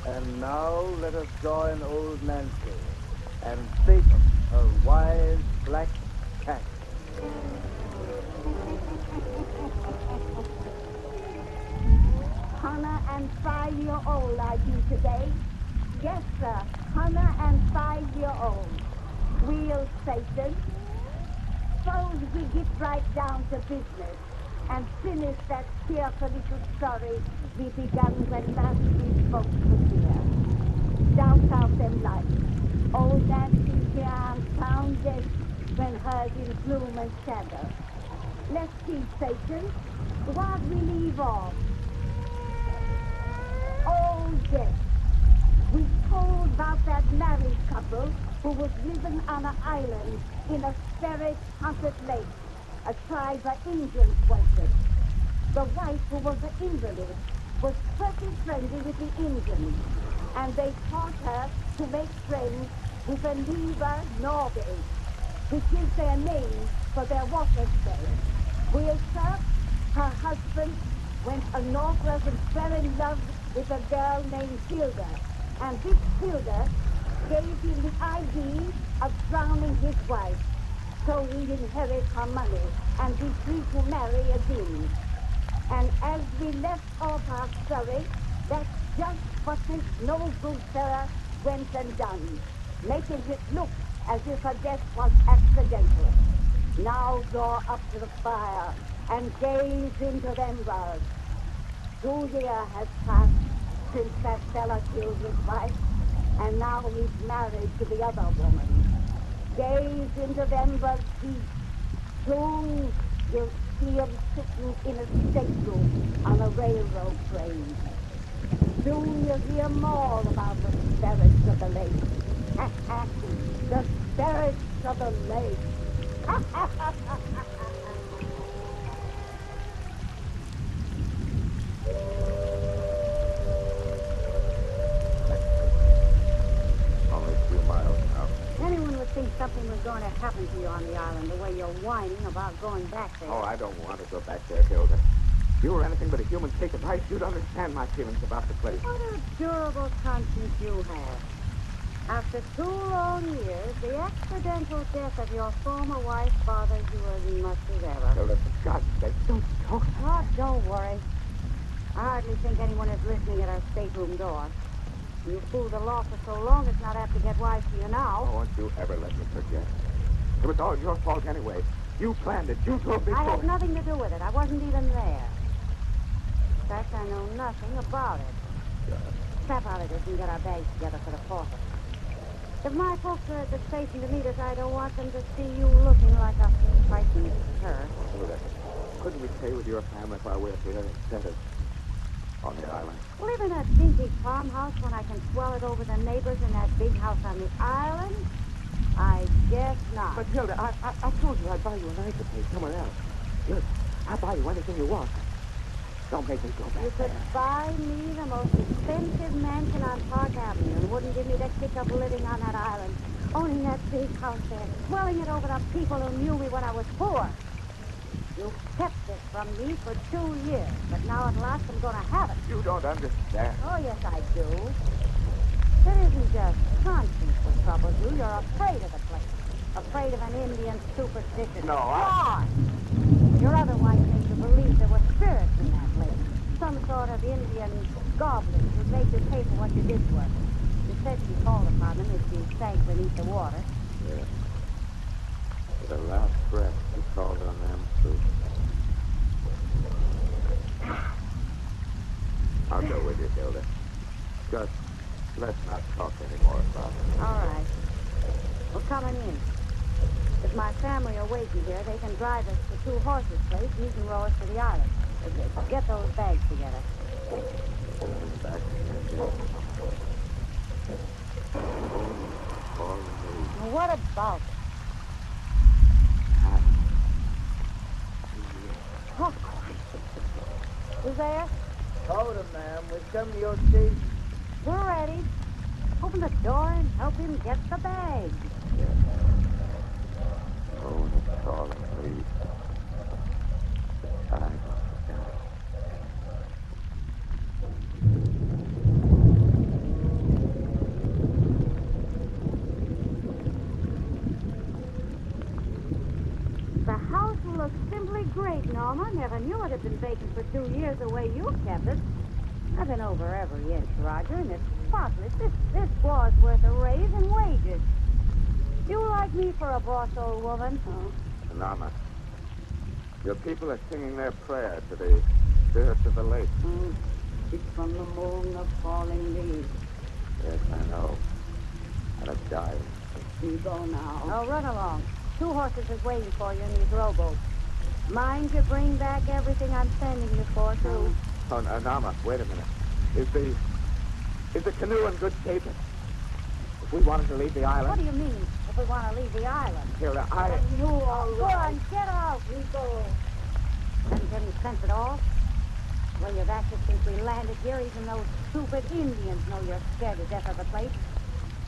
And now let us join old Nancy and Satan, her wise black cat. Hannah and 5-year-old are you today? Yes, sir. Hannah and 5-year-old. Real Satan. Suppose we get right down to business and finish that cheerful little story we begun when last we folks was here. Down south them lights. Old Nancy here on town desk when hers in gloom and shadow. Let's see, Satan. Why'd we leave off? Oh, yes. We told about that married couple who was living on an island in a spirit-haunted lake. A tribe of Indians wanted. The wife, who was an invalid, was pretty friendly with the Indians, and they taught her to make friends with a Neva Norway, which is their name for their water spray. Well, sir, her husband went northward and fell in love with a girl named Hilda, and this Hilda gave him the idea of drowning his wife, so he'd inherit her money and be free to marry again. And as we left off our story, that's just what this no good fella went and done, making it look as if her death was accidental. Now draw up to the fire and gaze into the embers. 2 years has passed since that fella killed his wife, and now he's married to the other woman. Gaze into the embers deep. Soon you'll see him sitting in a stateroom on a railroad train. Soon you'll hear more about the spirits of the lake. The spirits of the lake. Only a few miles now. Anyone would think something was going to happen to you on the island, the way you're whining about going back there. Oh, I don't want to go back there, Hilda. If you were anything but a human cake of ice, you'd understand my feelings about the place. What a durable conscience you have. After 2 long years, the accidental death of your former wife bothers you as much as ever. Hilda, for God's sake, don't talk. Oh, don't worry. I hardly think anyone is listening at our stateroom door. You fooled the law for so long, it's not apt to get wise to you now. Oh, won't you ever let me forget? It was all your fault anyway. You planned it. You drove me I to had it. nothing to do with it. I wasn't even there. In fact, I know nothing about it. Snap out of this and get our bags together for the porter. If my folks are at the station to meet us, I don't want them to see you looking like a frightened cur. Hilda, couldn't we stay with your family while we're here instead of on the island? Live in a dinky farmhouse when I can swell it over the neighbors in that big house on the island? I guess not. But, Hilda, I told you I'd buy you a nicer place somewhere else. Look, I'll buy you anything you want. Don't make me go back You could there. buy me the most expensive mansion on Park Avenue and wouldn't give me the kick of living on that island, owning that big house there, swelling it over the people who knew me when I was poor. You kept it from me for 2 years, but now at last I'm going to have it. You don't understand. Oh, yes, I do. It isn't just conscience that troubles you. You're afraid of the place. Afraid of an Indian superstition. No, Why? Your other wife made you believe there were spirits in that lake. Some sort of Indian goblins who made you pay for what you did to her. You said she called upon them as she sank beneath the water. Yeah. With her last breath, she called on them too. I'll go with you, Hilda. Just let's not talk anymore about it. All right. We're coming in. If my family are waiting here, they can drive us to 2 horses' place and you can row us to the island. Get those bags together. Back Well, what about? Oh, who's there? Hold him, ma'am. We've come to your station. We're ready. Open the door and help him get the bag. Oh, the tall please. The house looks simply great, Norma. Never knew it had been vacant for 2 years the way you kept it. I've been over every inch, Roger, and it's spotless. This was worth a raise in wages. You like me for a boss old woman? Oh. Nama, your people are singing their prayer to the spirits of the lake. It's from the moon of falling leaves. Yes, I know. And it's dying. You go now. Oh, run along. 2 horses is waiting for you in these rowboats. Mind you bring back everything I'm sending you for, too. Oh, Nama, wait a minute. Is the canoe in good shape? If we wanted to leave the island... What do you mean, if we want to leave the island? Hilda, You all Go on, get out. You go. Haven't any sense at all? Well, you've acted since we landed here. Even those stupid Indians know you're scared to death of the place.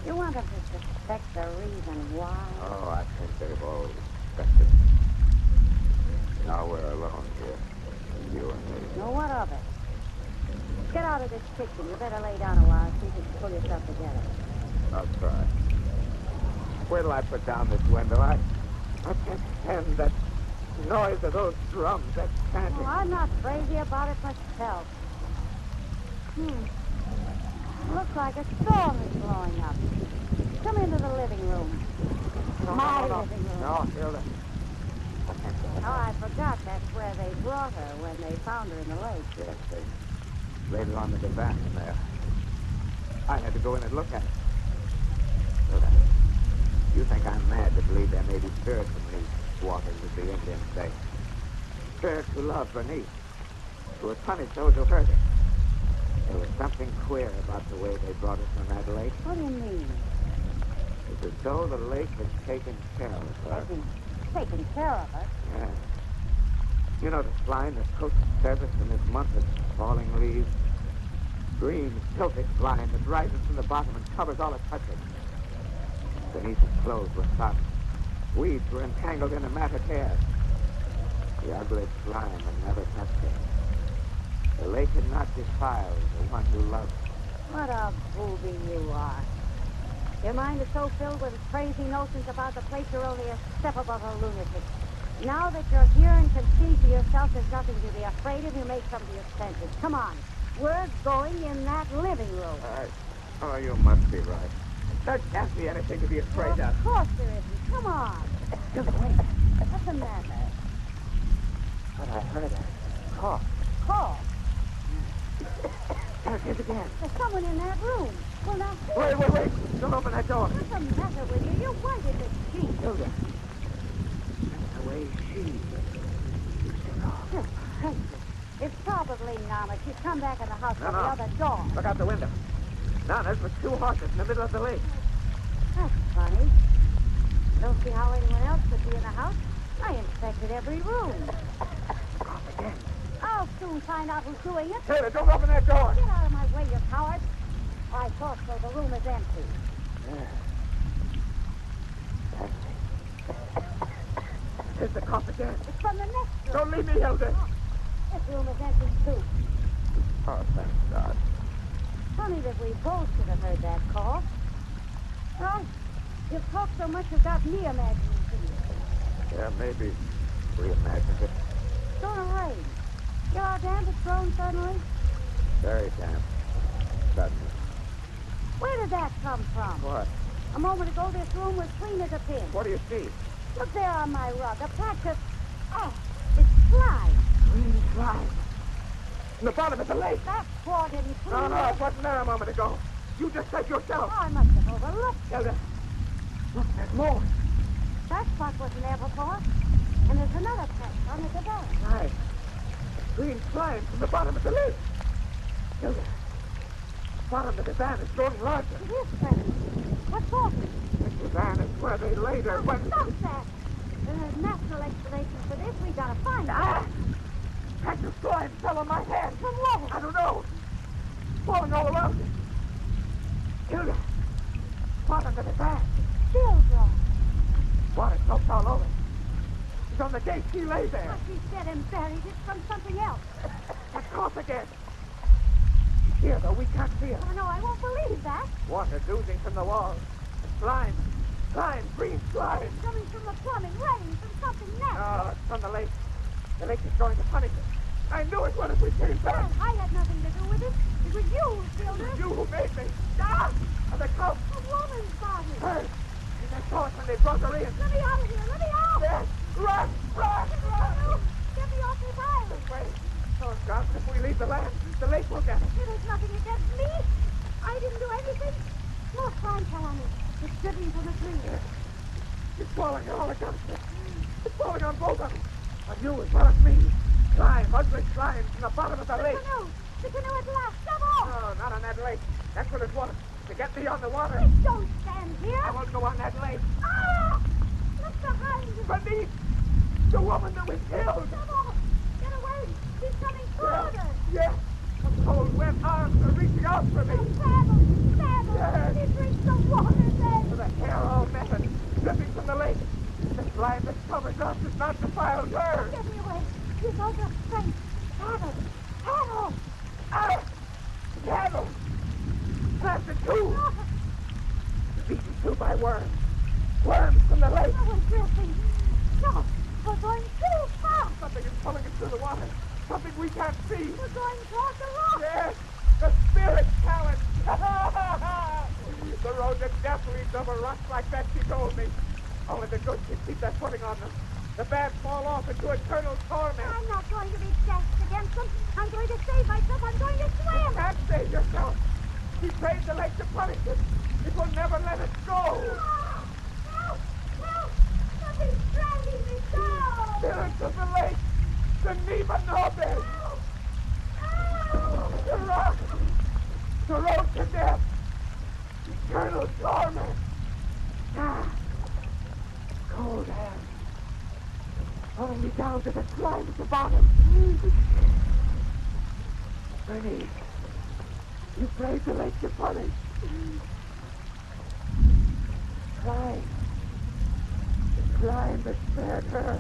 You want them to suspect the reason why? Oh, I think they've all suspected. Now we're alone here. You and me. No, what of it? Get out of this kitchen. You better lay down a while so you can pull yourself together. I'll try. Where till I put down this window? I can't stand that noise of those drums, that chanting. Oh, I'm not crazy about it myself. Looks like a storm is blowing up. Come into the living room. My living room. No, Hilda. Oh, I forgot that's where they brought her when they found her in the lake. Yes, they laid her on the divan in there. I had to go in and look at it. Hilda, you think I'm mad to believe there may be spirits in these waters, as the Indians say. Spirits who love Bernice, who would punish those who hurt her. There was something queer about the way they brought us from that lake. What do you mean? It's as though the lake had taken care of her. As in, taking care of her? Yeah. You know the slime that coats the surface in this month of falling leaves? Green, tilted slime that rises from the bottom and covers all it touches. Beneath its clothes were sodden. Weeds were entangled in a matted hair. The ugly slime had never touched her. The lake had not defiled the one who loved her. What a booby you are. Your mind is so filled with crazy notions about the place you're only a step above a lunatic. Now that you're here and can see for yourself, there's nothing to be afraid of. You make some of your senses. Come on. We're going in that living room. Oh, you must be right. There can't be anything to be afraid of. Of course there isn't. Come on. Just wait. What's the matter? But I heard a cough. Cough? There it is again. There's someone in that room. Well, now... Wait. Don't open that door. What's the matter with you? You wanted to cheat. Hilda. That's the way she used to talk. You're crazy. It's probably Nana. She's come back in the house from the other door. Look out the window. Nana's with 2 horses in the middle of the lake. That's funny. Don't see how anyone else could be in the house. I inspected every room. Cough again. I'll soon find out who's doing it. Taylor, don't open that door. Get out of my way, you coward. I thought so. The room is empty. Here's the cough again. It's from the next room. Don't leave me, Hilda. Oh, this room is empty, too. Oh, thank God. Funny that we both should have heard that call. Well, you've talked so much you've got me imagining things. Yeah, maybe we imagined it. It's gonna rain. You know how damp it's grown suddenly? Very damp. Suddenly. Where did that come from? What? A moment ago, this room was clean as a pin. What do you see? Look there on my rug. A patch of... Oh, it's slime. Green slime. In the bottom of the lake. That paw didn't clean No, it wasn't there a moment ago. You just said yourself. Oh, I must have overlooked. Hilda, look, there's more. That spot wasn't there before. And there's another patch on the divan. Right. Green slime from the bottom of the lake. Hilda, the bottom of the divan is growing larger. It is, Freddy. What's for? The divan is where they laid her when... Stop that! There's natural explanation for this. We gotta find it. Patch of slime fell on my head. From where? I don't know. Falling all around me. Hilda, bottom of the divan. Still dry. Water soaked all over. She's on the gate. She lay there. But she's dead and buried. It's from something else. That cough again. She's here, though. We can't see her. Oh, no, I won't believe that. Water's oozing from the walls. Slime. Slime. Green slime. It's coming from the plumbing. Rain from something next. No, it's from the lake. The lake is going to punish us. I knew it was if we came back. Well, I had nothing to do with it. It was you who killed her. You who made me. Ah! And the coat. A woman's body. Her. And I saw it when they brought her in. Let me out of here. Let me out. Yes. Run! Run! Run! Get me off this island. This way. Oh, God, if we leave the land, the lake will get us. It is nothing against me. I didn't do anything. More slime fell on me. It's dripping from the trees. Yes. It's falling all against us. It's falling on both of us. On you as well as me. Slime, ugly slime from the bottom of the lake. The canoe at last. Come on. No, not on that lake. That's what it's wanted. To get me on the water. Please don't stand here. I won't go on that lake. Ah! Look behind you. Beneath the woman that we killed. Come on. Get away. She's coming toward us. Yes. The cold, wet arms are reaching out for me. Saddle. Yes. She drinks the water then. With the hair all matted, dripping from the lake. The slime that covers us has not defiled her. Get me away. She's over strength. Saddle. Ah! Cattle! Planted too! Beaten too by worms. Worms from the lake. Oh, we're drifting. No, we're going too fast. Something is pulling us through the water. Something we can't see. We're going toward the rock. Yes! The spirit challenge! The road that death leads over rocks like that, she told me. Only the good can keep their footing on them. The bad fall off into eternal torment. I'm not going to be dashed against them. I'm going to save myself. I'm going to swim. You can't save yourself. He prayed the lake to punish it. It will never let us go. Help! Help! Something's dragging me down. Spirits of the lake. The Nibanobe. The rock. The road to death. Eternal torment. Cold air. Pulling me down to the slime at the bottom. Bernice, you prayed the lake to punish. The slime that spared her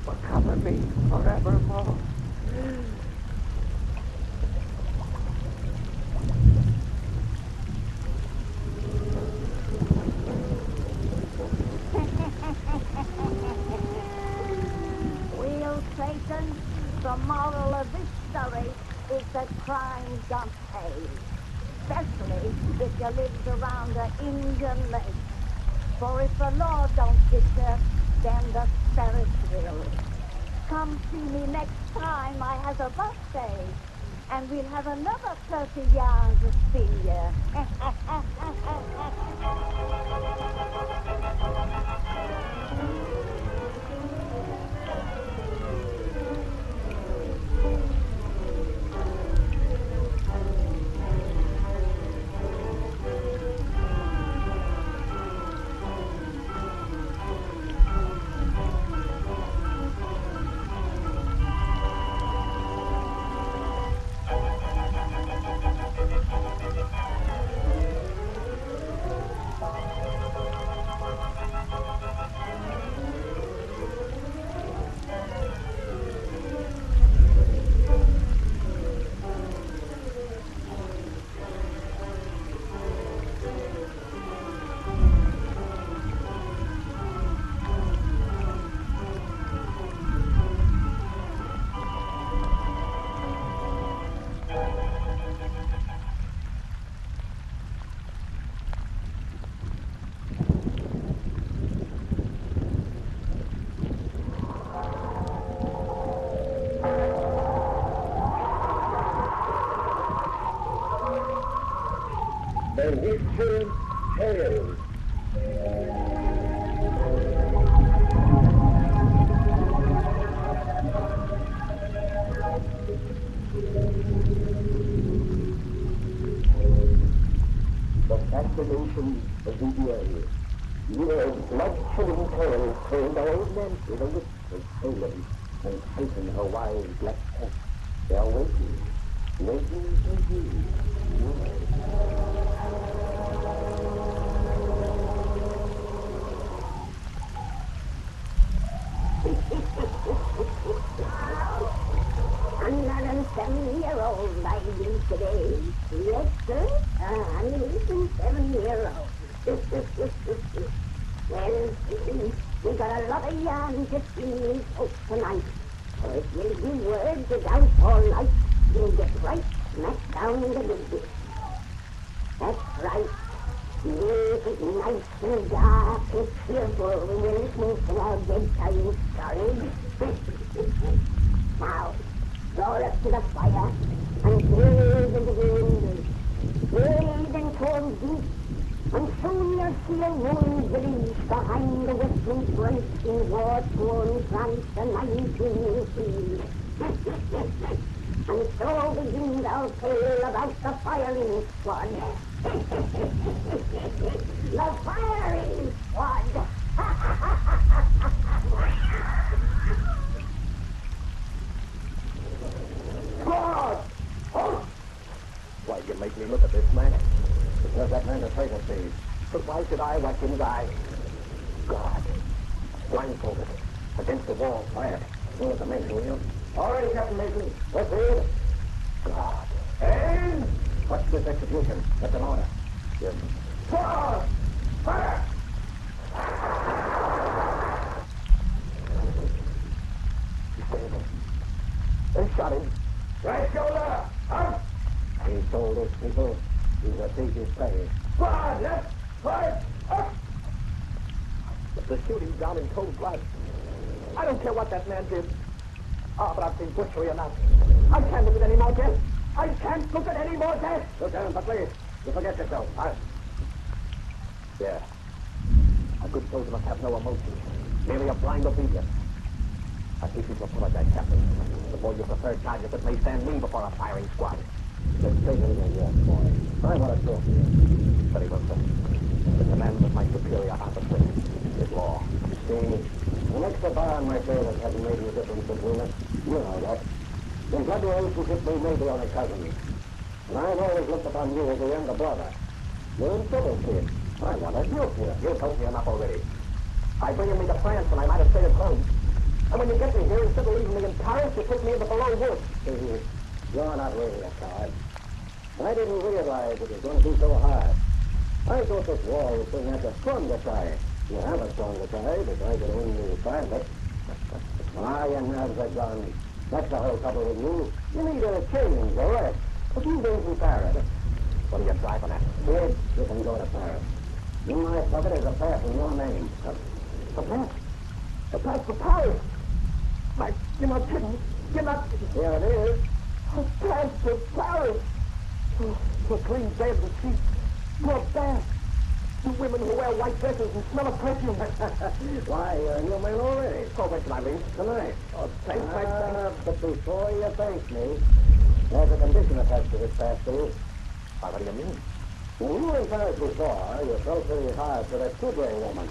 will cover me forevermore. Well, Satan, the moral of this story is that crimes don't pay. Especially if you lived around the Indian lake. For if the law don't get you, then the spirits will. Come see me next time I has a birthday, and we'll have another 30 yards to spin you. The witch's tale. The fascination of the eerie. Years blood-chilling tales told by old Nancy, the witch of Salem, and Satan, her wild black cat. They are waiting for you. Another 7-year-old I do today. Yes, sir, 107-year-old. Well, we got a lot of yarn to see folks tonight. So if you'll give word without all night, you'll get right smack down in the business. That's right. Make it nice and dark and cheerful when you're listening to our bedtime stories. Now, roll up to the fire and gaze into the windows. Gaze and towards deep, and soon you'll see a warm village behind the western bright in war-torn France the 1918. And so begins our tale about the firing squad. The firing squad! God! Oh! Why you make me look at this man? Because that man is traitor thieves. But why should I watch him die? God. Blindfolded. Against the wall, fired. One of the men, will you? All right, Captain Mason. Let's hear it. God. And what's this execution? That's an order. Yes. Fire! Fire! He's dead. They shot him. Right shoulder! Up! He told his people he's a thief his pay. Forward, left, right, up! to shoot him down in cold blood. I don't care what that man did. But I've seen butchery enough. I can't look at any more death. I can't look at any more death. Lieutenant Buckley, you forget yourself. Yeah. A good soldier must have no emotion. Merely a blind obedience. I think you to apologize, Captain. Before your preferred charges that may stand me before a firing squad. Let's take it again, yes, boy. I want to talk to you. Very well, sir. The command of my superior officer is law. See, the next to Baron, my favorite, hasn't made any difference between us. You know that. In blood relationship, we may be only cousins. And I've always looked upon you as a younger brother. You're in trouble, kid. I want to help you. You told me enough already. By bringing me to France when I might have stayed at home. And when you get me here, instead of leaving me in Paris, you put me in the below woods. See, you're not really a coward. I didn't realize it was going to be so hard. I thought this war was going to have the stronger side. You have a stronger side, but I could only find it. Your nerves are gone. That's the whole trouble with you. You need a change, a rest. A few days in Paris. What are you driving at? Kid, you can go to Paris. In my pocket is a pass in your name. A pass? A pass for Paris? Mike, you're not kidding. You're not... Here it is. A pass for Paris. For clean beds and sheets. For a bath. To women who wear white dresses and smell of perfume. Why, you're a new man already. So when can I leave? Tonight. Oh, thanks, But before you thank me, there's a condition attached to this pass, too. What do you mean? When you were in Paris before, you felt pretty hard for that Tudor woman.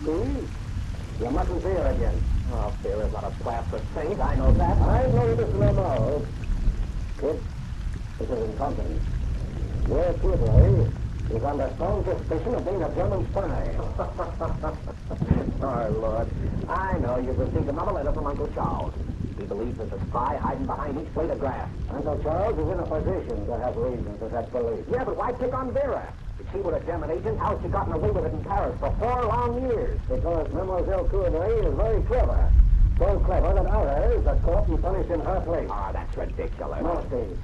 See? You mustn't see her again. Oh, fear is not a plaster saint. I know that. I know this no more. Kid, this is incompetence. Your Tudor is under strong suspicion of being a German spy. Oh, Lord. I know you've received another letter from Uncle Charles. He believes there's a spy hiding behind each blade of grass. Uncle Charles is in a position to have reason for that belief. Yeah, but why pick on Vera? If she were a German agent, how's she gotten away with it in Paris for 4 long years? Because Mademoiselle Cournoy is very clever. So clever that others are caught and punished in her place. Oh, that's ridiculous. No, Steve.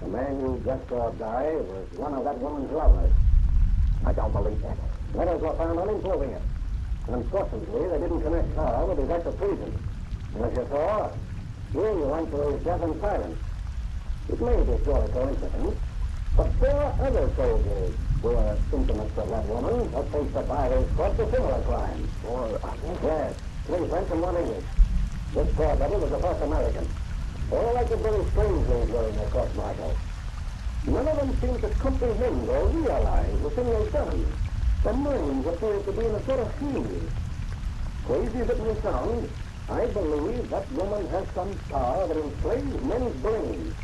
The man you just saw die was one of that woman's lovers. I don't believe that. Letters were found on him proving it. Unfortunately, they didn't connect her with his act of treason. And as you saw, here you went to his death in silence. It may be pure coincidence, but 4 other soldiers who were intimates of that woman have faced the firing squad for similar crimes. 4 others? Yes, 3 French and 1 English. This poor devil was the first American. All acted very strangely during their court-martial. None of them seemed to comprehend or realize the thing they've done. Their minds appeared to be in a sort of haze. Crazy as it may sound, I believe that woman has some power that enslaves men's brains.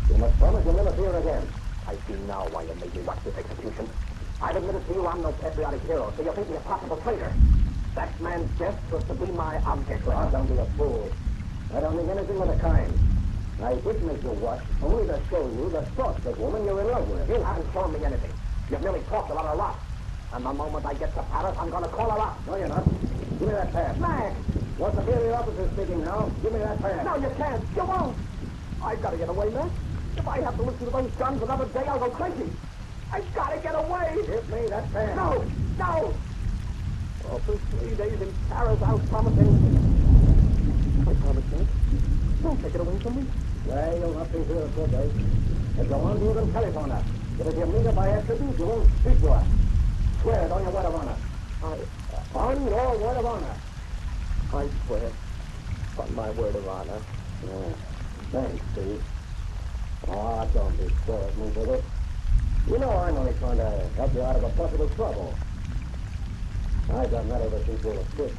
You must promise you'll never see her again. I see now why you made me watch this execution. I've admitted to you I'm no patriotic hero, so you think me a possible traitor. That man's death was to be my object. Oh, don't be a fool. I don't think anything of the kind. I did make you watch only to show you the sort of woman you're in love with. You haven't shown me anything. You've merely talked about her rot. And the moment I get to Paris, I'm going to call her up. No, you're not. Give me that pass. Max! Your superior officer speaking now. Give me that pass. No, you can't. You won't. I've got to get away, Max. If I have to listen to those guns another day, I'll go crazy. I've got to get away. Give me that pass. No, no. Oh, for 3 days in Paris, I'll promise anything. I promise, Max. Don't take it away from me. Well, you'll not be here for days. If you want, you can telephone her. But if you meet her by accident, you won't speak to her. Swear it on your word of honor. On your word of honor. I swear. On my word of honor. Yeah. Thanks, Steve. Oh, don't be sore at me with it. You know I'm only trying to help you out of a possible trouble. I've done that ever since you were 6.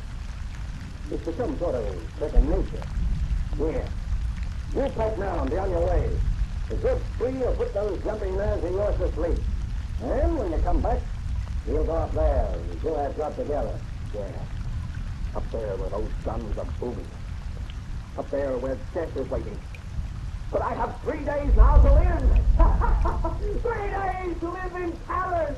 It's become sort of second nature. Here. You pack now and be on your way. It's good free to put those jumping nerves of yours to sleep. And when you come back, we'll go up there and do our job together. Yeah. Up there where those guns are booming. Up there where death is waiting. But I have 3 days now to live. 3 days to live in Paris.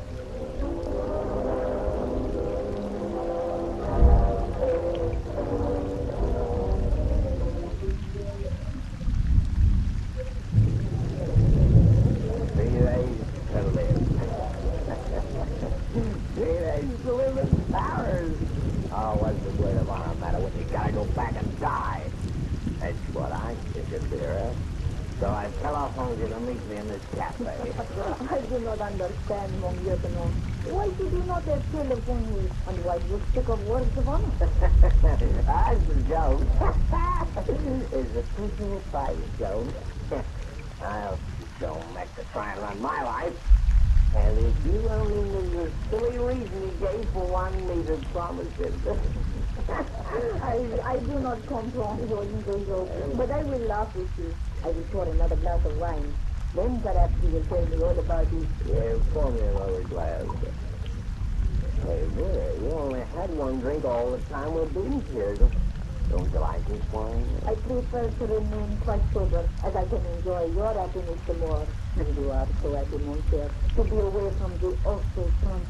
To live in Paris. when you gotta go back and die. That's what I figured, Vera. So I telephoned you to meet me in this cafe. I do not understand, mon lieutenant. Why did you not have telephone me? And why you speak of words of honor? That's a joke. It's a personal private joke. I'll don't make to try and run my life. And if you only knew the silly reason he gave for wanting me to promise it. I do not comprehend your little joke, but I will laugh with you. I will pour another glass of wine. Then perhaps you will tell me all about it. Yeah, pour me another glass. Hey, Vera, you only had one drink all the time we've been here. Don't you like this wine? I prefer to remain quite sober, as I can enjoy your happiness the more. And you are so happy, mon cher, to be away from the awful sun.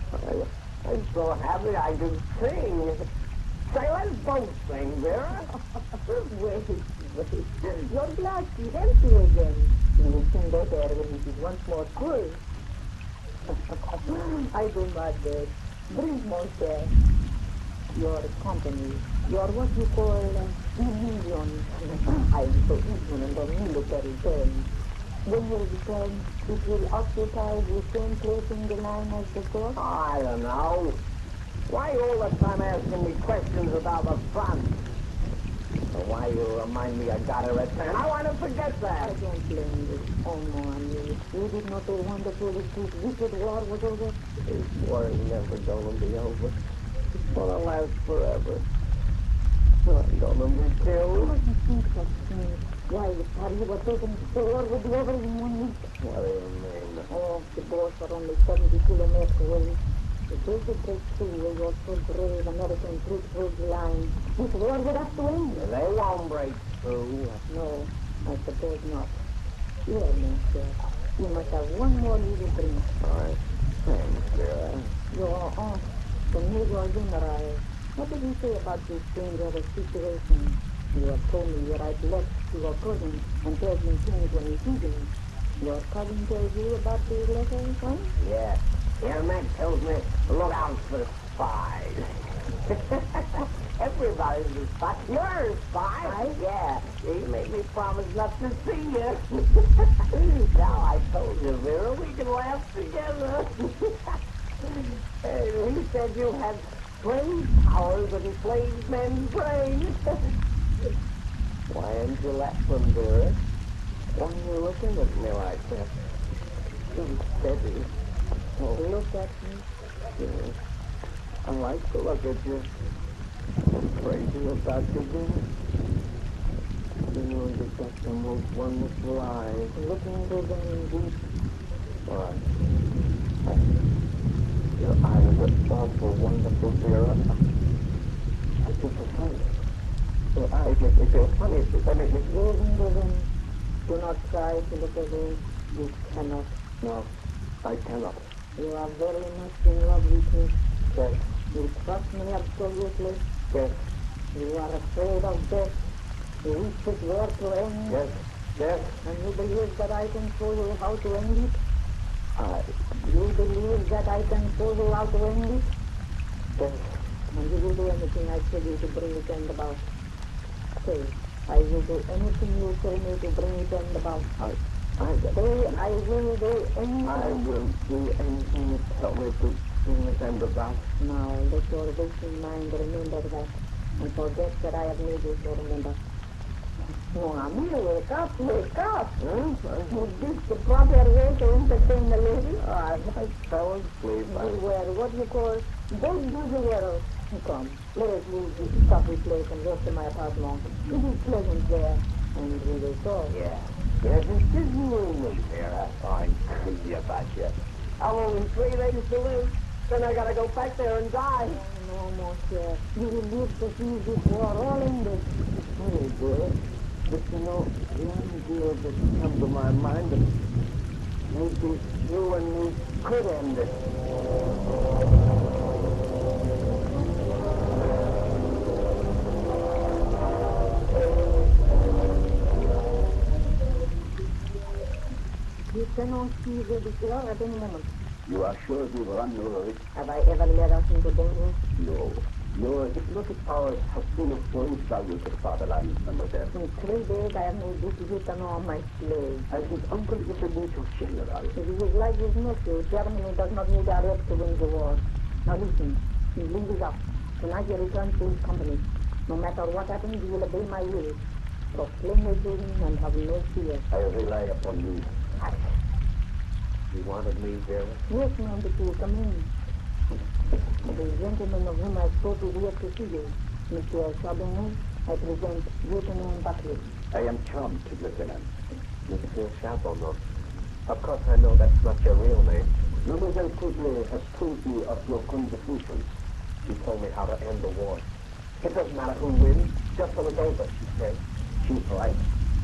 I'm so happy I can sing. Say, let's both sing, Vera. Wait. Your glass is empty again. You will sing better when it is once more full. I do my best. Drink, mon cher. Your company, your what you call illusion. I am so ignorant of military terms. When you return, it will occupy the same place in the line as before? I don't know. Why you all the time asking me questions about the front? Or why you remind me I gotta return? I want to forget that. I don't blame you. Oh, mon, you did not say wonderful if this wicked war was over? This war is never gonna be over. It's gonna last forever. I'm gonna be killed. How do you think such things? Why, are you were taken the war would be over in 1 week? What do you mean? Oh, the boys are only 70 kilometers away. If they could break through where your so brave American troops hold the line, this war would have to end. They won't break through. No, I suppose not. Here, monsieur, you must have one more little drink. All right. Thanks, Vera. Your aunt, the Major General, what did he say about this dangerous situation? You have told me you write letters to your cousin and tells me things when you see them. Your cousin tells you about these letters, huh? Yeah. Yeah, Mac tells me to look out for spies. Everybody's a spy. You're a spy? Yeah. He made me promise not to see you. Now I told you, Vera, we can laugh together. Hey, he said you had strange powers that inflame men's brains. Why aren't you laughing, Vera? Why are you looking at me like that? So steady. Oh, look at me. Yeah. I like to look at you. I'm crazy about you, Vera. You know you've got the most wonderful eyes. Looking into them indeed. What? Your eyes are awful wonderful, Vera. I feel so funny. Your eyes make me feel funny. They make me Go into them. Do not try to look away. You cannot. No, I cannot. You are very much in love with me. Yes. You trust me absolutely. Yes. You are afraid of death. You wish this war to end. Yes. Yes. And you believe that I can show you how to end it? You believe that I can show you how to end it? Yes. And you will do anything I tell you to bring it end about. Say, I will do anything you tell me to bring it end about. I will do anything. I will do anything you tell me to bring it end about. Now, let your waking mind remember that. And forget that I have made you to remember. No, amigo, wake up, wake up. Is this the proper way to entertain a lady? I fell asleep. You were what you call don't do the world. Come, let us leave this stuffy place and go to my apartment. It is pleasant there, and we will talk. Yeah. Yes, it's just you and me, Vera. I'm crazy about you. I'm only 3 days to live. Then I gotta go back there and die. No, monsieur. You will live to see this war all ended. Hey, dear. But you know, the idea that come to my mind that maybe you and me could end it. You cannot see the destroyer at any moment. You are sure we were on your road? Have I ever led us into danger? No. Your hypnotic powers have been of great value to the fatherland, mademoiselle. In 3 days I have no duty written on my slave. And his uncle is a major general. It is like his nephew. Germany does not need our help to win the war. Now listen, his leave is up. Tonight he returns to his company. No matter what happens, he will obey my will. Proclaim your doom and have no fear. I rely upon you. You wanted me, Vera? Yes, ma'am, but you will come in. The gentleman of whom I spoke is here to see you. Monsieur Charbonnet, I present Lieutenant Buckley. I am charmed, Lieutenant. Monsieur Charbonnet. Of course I know that's not your real name. Mademoiselle Cousin has told me of your conversations. She told me how to end the war. It doesn't matter who wins, just so it's over, she said. She's right.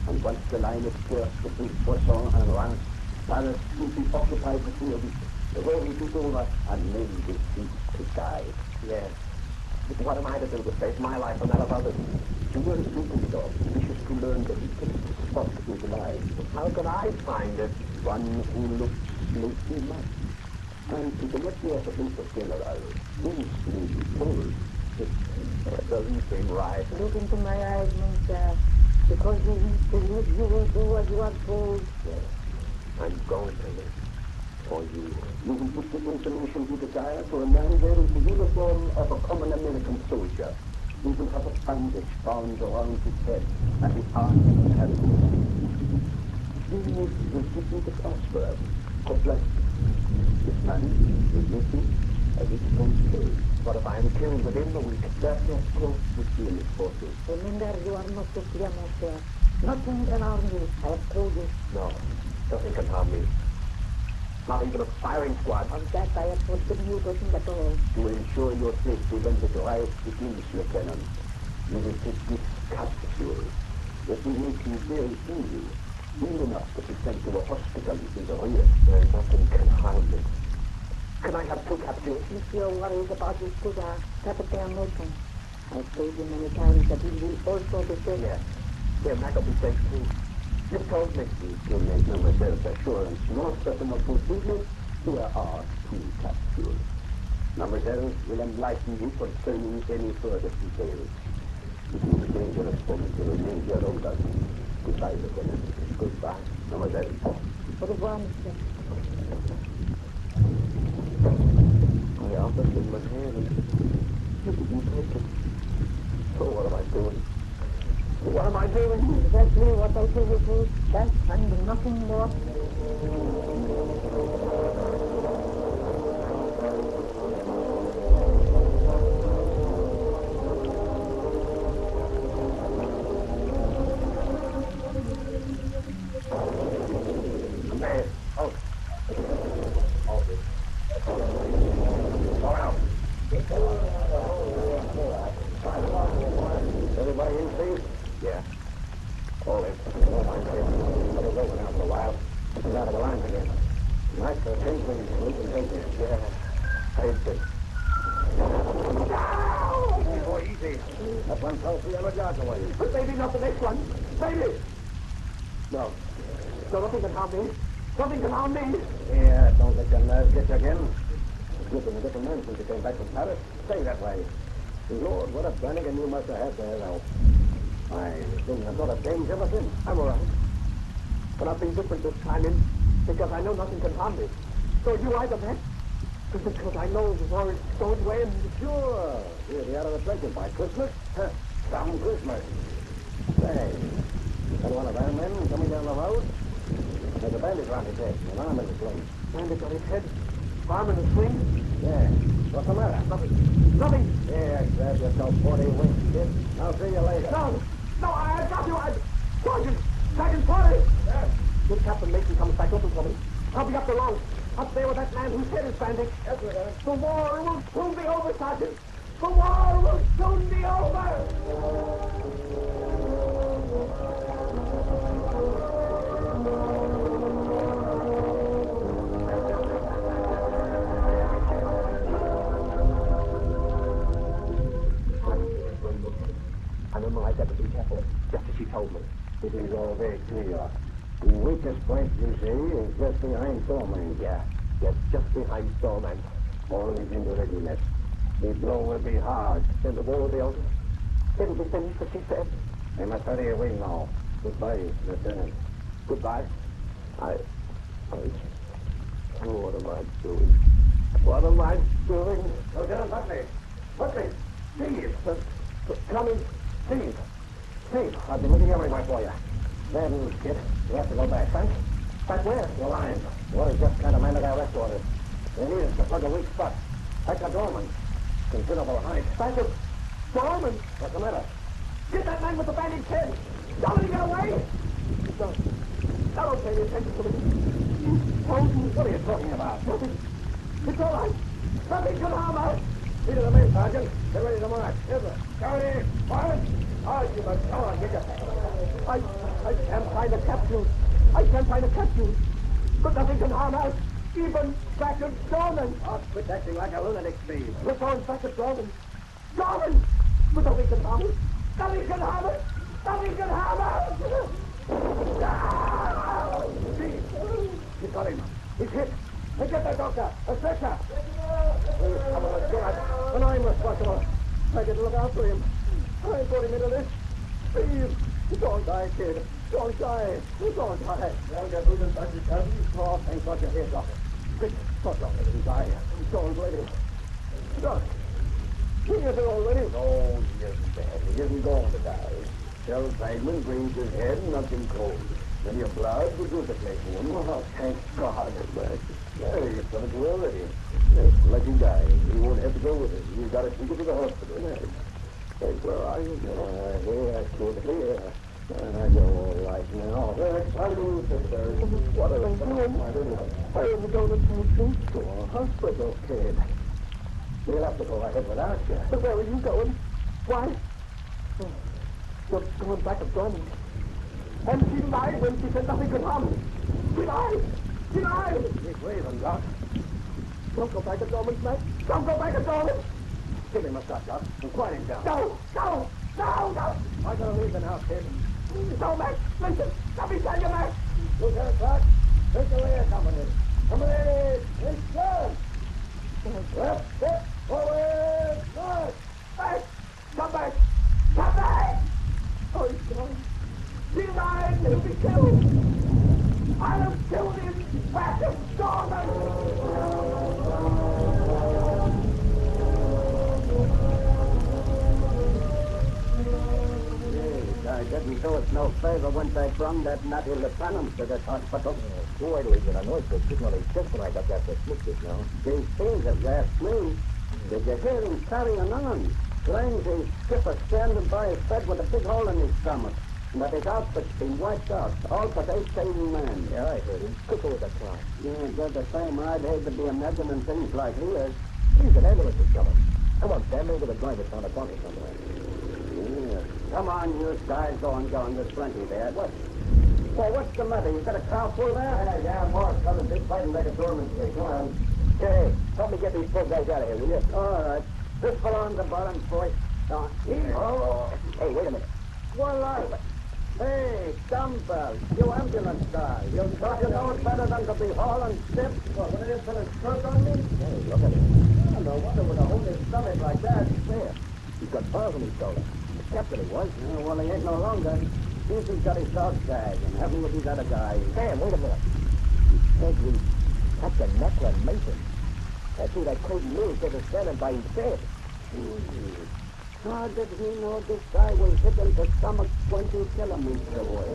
And once the line is pierced between Poisson and Reims, Paris will be occupied for 3 weeks. The war will be over, and men will cease to die. Yes. But what am I to do to save my life and that of others? Your superstar wishes to learn the deepest spot in the life. How can I find it? One who looks closely much. And to the nephew of the Prince General, things will be told. It doesn't seem right. Look into my eyes, monsieur. Because you wish to live, you will do as you are told. Yes. I'm going to live. For you. You will put the information you desire to a man wearing the uniform of a common American soldier. He will have a bandage bound around his head and his arms carried. This will give you the password. God bless you. This man is missing as it goes through. What if I am killed within the week? That, of course, would be a misfortune. Remember, you are not to fear, monsieur. Nothing can harm you. I have told you. No, nothing can harm me. Not even a firing squad. Of that I have forbidden you talking at all. To ensure your safety when the drive begins, Lieutenant, you will take this capsule. It will make you very ill enough to be sent to a hospital in the rear. Where nothing can harm me. Can I have 2 capsules? If you are worried about your sugar, Captain Milton. I've told you many times that he will also be safe. Yes. Here, Mac will be safe too. You've told me. To make myself assurance more certain of fulfillment, here are 2 capsules. Mademoiselle will enlighten you concerning any further details. It will be dangerous for me to remain here longer. Goodbye, Lieutenant. Goodbye, Mademoiselle. Au revoir, monsieur. I offered him my hand. He didn't take it. So what am I doing? What am I doing? Exactly what I told you to. That and nothing more. Everybody in, please? Yeah. All in. All lines in. Let it over now for a while. Get out of the lines again. Nice for a change when you sleep and take it. Yeah. I did. Easy, boy, easy. That one fell 300 yards away. But maybe not the next one. Maybe. No. No, nothing can harm me. Nothing can harm me. Yeah, don't let your nerves get you again. You've been a different man since you came back from Paris. Stay that way. Lord, what a Brannigan you must have had there, though. I've been a sort of change ever since. I'm all right. But I've been different this time, because I know nothing can harm me. So you either bet? Because I know the war is going to end. Sure. We'll be out of the trenches by Christmas. Some Christmas. Say, you got one of our men coming down the road? There's a bandage around his head, an arm in the sling. Bandage on his head? Arm in the sling? Yeah. What's the matter? Nothing. Nothing. Yeah, grab yourself 40 winks, kid. I'll see you later. No! No, I got you! Sergeant! Sergeant 40! Yes? If Captain Mason comes back, open for me. I'll be up the road. Up there with that man whose head is bandaged. Yes, sir. The war will soon be over, Sergeant. The war will soon be over! I remember I said to be careful, just as she told me. It is all very clear. The weakest point, you see, is just behind stormy. Yeah, just behind storm and all is in readiness. The blow will be hard. Then the war will be over. It'll be finished, as she said. They must hurry away now. Goodbye, Lieutenant. Goodbye. Oh, what am I doing? What am I doing? Lieutenant Buckley! Buckley! Steve! Come in. Steve, I've been looking everywhere for you. Bad news, kid. You have to go back. Back? Back where? Your line. Water's just kind of minded our arrest orders. They need us to plug a weak spot. Back to Dorman. Considerable height. Back to Dorman? What's the matter? Get that man with the bandaged head! Don't let him get away! Don't pay any attention to me. What are you talking about? Nothing. It's all right. Nothing can harm us. Lead to the main, Sergeant. Get ready to march. Yes, sir. Carry in. Fire. You must go on. Get your... I can't find a capsule. But nothing can harm us. Even back at Dorman. Oh, quit acting like a lunatic, Steve. We're going back at Dorman. Dorman! But nothing can harm us. Nothing can harm us. Nothing can harm us. Steve, you got him. He's hit. Hey, get that doctor. A stretcher. Please, come on, let's go out. And I'm responsible. I didn't look after him. I brought him into this. Steve, don't die, kid. Don't die. Don't die. I'll get rid of Dr. Cousins. Oh, thank God you're here, doctor. Quick, don't let him die. Don't let him. Doc, he is already. No, he isn't dead. He isn't going to die. Shell Feynman brings his head and nothing cold. Then your blood will do the place for him. Oh, thank God. Yeah, you've done it already. Yes, let him die. He won't have to go with us. We've got to take him to the hospital. Yes. Hey, where are you? Here, kid, here. I go all right now. Hello, sister. What are they doing? I am going to a hospital, kid. We'll have to go ahead without you. But where are you going? Why? You're going back to Dorman. And she lied when she said nothing could harm me. She lied! She lied! Keep breathing, Doc. Don't go back to Dorman's night. Don't go back to Dorman! Give him a shot, Doc, and quiet him down. No! I gotta leave the house, kid. No, Max! Listen! Let me tell you, Max! Lieutenant Clark, take the rear company. Company, in front! Left, step, forward, north! Back! Come back! Come back! Oh, he's gone. He lied! He'll be killed! I'll have killed him! Back to Dorman! I didn't do us no favor when they brung that nutty lieutenant to the hospital. Why do we get annoyed for signally just when I got that just now? These things have asked me. Did you hear him carrying on? Claims his skipper standing by his bed with a big hole in his stomach. And that his outfit's been wiped out. All but 18 men. Yeah, I heard him. Quicker with that car. Yeah, they're the same. I'd hate to be imagining things like he is. He's an ambulance is coming. Come on, stand over the driver down a bunker somewhere. Yeah. Come on, you guys, go on. There's plenty there. What? Well, what's the matter? You got a crowd full there? Yeah, more coming. Big fighting like a Dorman here. Come on. Okay, help me get these poor guys out of here, will you? All right. This belongs to bottom boy. Oh. Hey, wait a minute. Well, hey, dumbbell, you ambulance guy. You thought you know it better than to be hauling stiff? What are you put a stroke on me? Hey, look at him. No wonder with a hole in his stomach like that. There. He's got bars in his shoulder. The captain he was. Yeah, well, he ain't no longer. He's got his dog tag and having with these other guys. Sam, wait a minute. He said we Captain Necklin Mason. That's who that crazy news that was standing by his bed. How did he know this guy was hit in the stomach 20 kilometers away?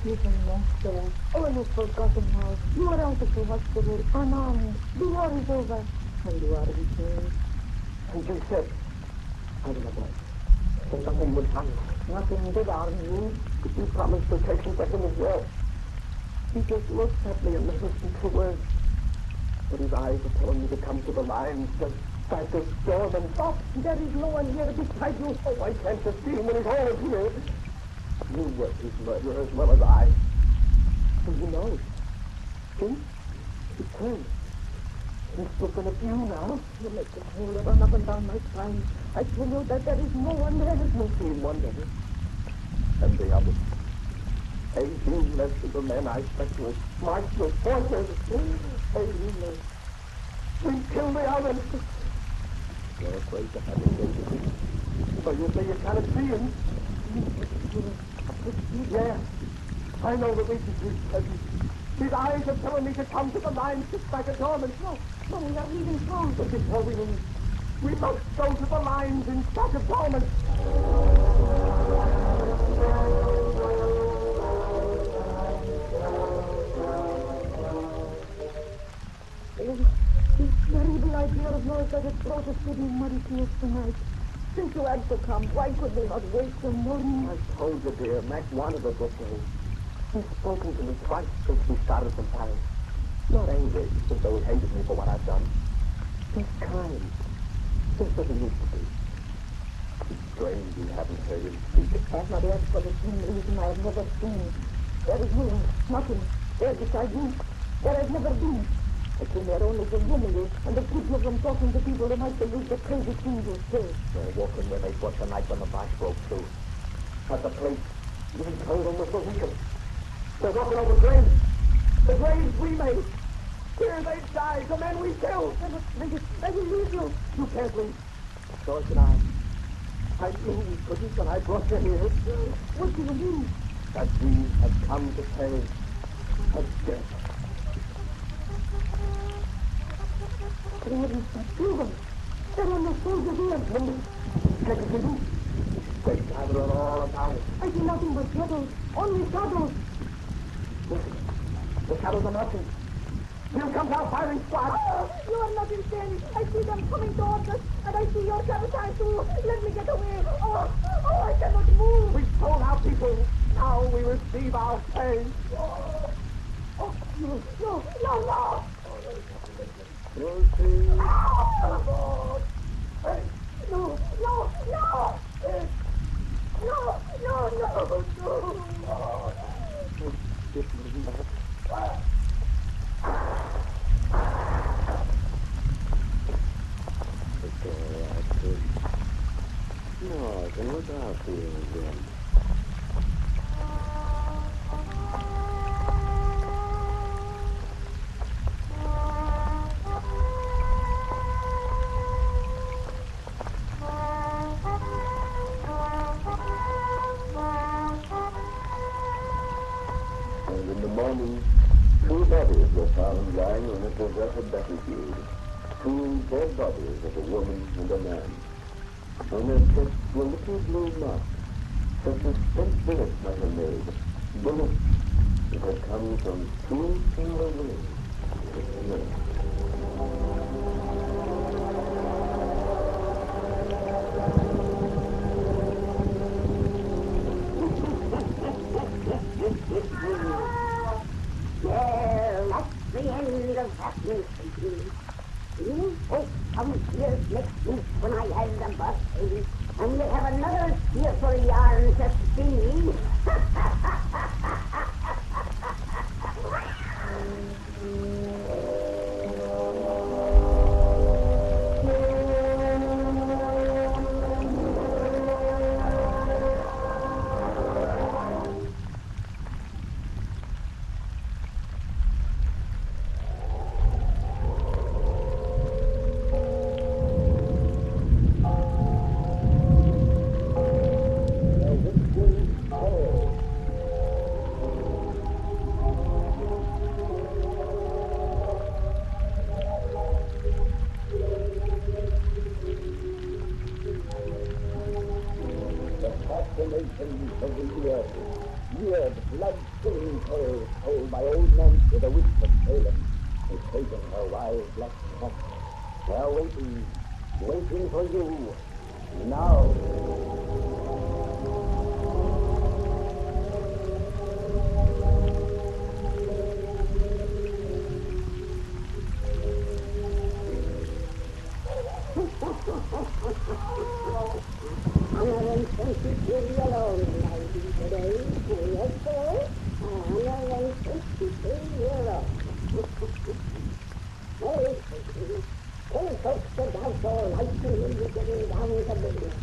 Listen, Master. Oh, you've forgotten now. You are out of the hospital, unarmed. The war is over. And you are returned. And you said, I don't know, so nothing would happen. Nothing did harm you. You promised to take him back in his world. He just looked at me and listened to words. But his eyes are telling me to come to the lines, just back to storm and stop. There is no one here beside you. Oh, I can't just see him when he's all here. You were his murderer as well as I. Do you know it? See? He turned. He's looking at you now. You make the whole run up and down my spine. I tell you that there is no one there. You see one there. And the other. 18 less of the men I spent with marched with forces. 18 less. We killed the others. You're afraid to have him, David. So you say you cannot see him? Yeah. I know the weakness is present. His eyes are telling me to come to the line, sit back at home, and no, we are leaving soon. But before we leave, we must go to the lines in back of Dormant. This terrible idea of yours that has brought us to these muddy tears tonight. Since you had to come, why could we not wait till morning? I told you, dear, Mac wanted us this way. He's spoken to me twice since we started the fire. Not angry, as though he hated me for what I've done. He's kind, just as he used to be. It's strange you haven't heard him speak. As not yet for the same reason I have never seen. There is nothing. There beside me. There has never been. I came here only to humiliate and to keep you from talking to people who might believe the crazy things you say. They're walking where they was the night when the Bosch broke through. At the place we told them was the weakest. They're walking over graves. The graves we made. Here they died, the men we killed. I will leave you. You can't leave. So can I. I knew couldn't when I brought you here. What do you mean? That we have come to pay a debt. There are no soldiers here. Check it, people. They gather all about it. I see nothing but shadows. Only shadows. Listen, the shadows are marching. Here comes our firing squad. Oh, you are not insane. I see them coming towards us, and I see your sabotage too. Let me get away. Oh, I cannot move. We told our people. Now we receive our pay. No. Rosie. No, I can look out for you again. And in the morning, 2 bodies were found lying on a deserted battlefield. 2 dead bodies of a woman and a man. On their chests were little blue marks, such as spent bullets might have made. Bullets that had come from 2 single wounds. Well, that's the end of that mystery. You folks come here next week when I have the birthday, and you'll have another cheerful yarn to sing. Of the weird, blood-chilling tales told by old Nancy, the witch of Salem, who's taken her wild black cat. They're waiting for you. Now. You're alone, lady, today. Yes, sir. You're alone. Hey, tell folks to dance all night and we'll be getting down to business.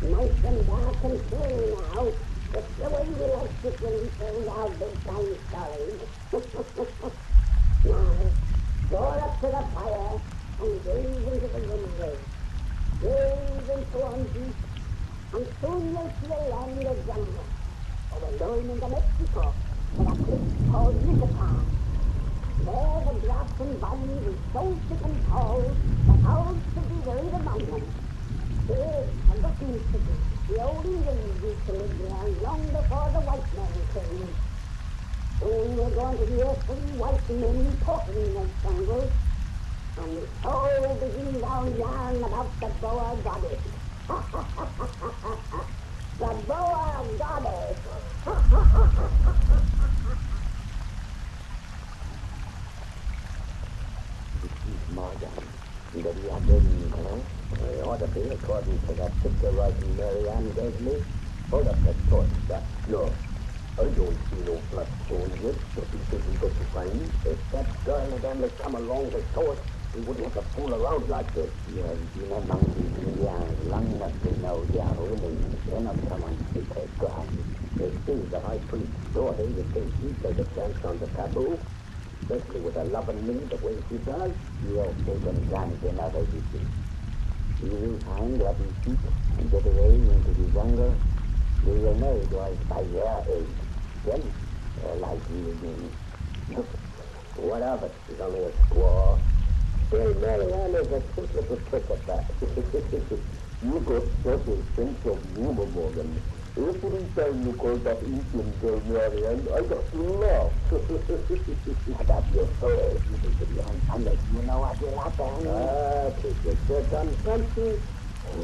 Nice and dark can swing now. It's the way we like it when we tell our big-time stories. Now, go up to the fire and gaze into the window. Gaze into Ambience, and soon you'll see a land of jungle. Or we're going into Mexico, to a place called Yucatan. There the grass and vines is so thick and tall, that owls should be worried among them. Big and looking city, the old Indians used to live there long before the white men came. Soon we're going to hear 3 white men talking in those jungles, and so begins our yarn about the boa goddess. The boa goddess. Morgan, did you have business, huh? I ought to be, according to that picture writing Mary Ann gave me. Hold up that torch, Doc. No, I don't see no blood stones yet, but he said we got to find. If that girl had only come along to show us, we wouldn't have to fool around like this. Yes, you know, monkey, long enough to know they are willing. They're not someone to take ground. It seems the high priest's daughter, you think she'd take a chance on the taboo? Especially with her loving me the way she does. Yes, they can chance another, you see. You will find what he seeks and get away into the jungle. They will know it was by their aid. Then, like you do. What of it? It's only a squaw. Still, Mary Ann is a quick little trick at that. You got such a sense of humor, Morgan. Every time you call that Indian girl Mary Ann, I got to laugh. That's your story. Unless you know what will happen. It's just unconscious.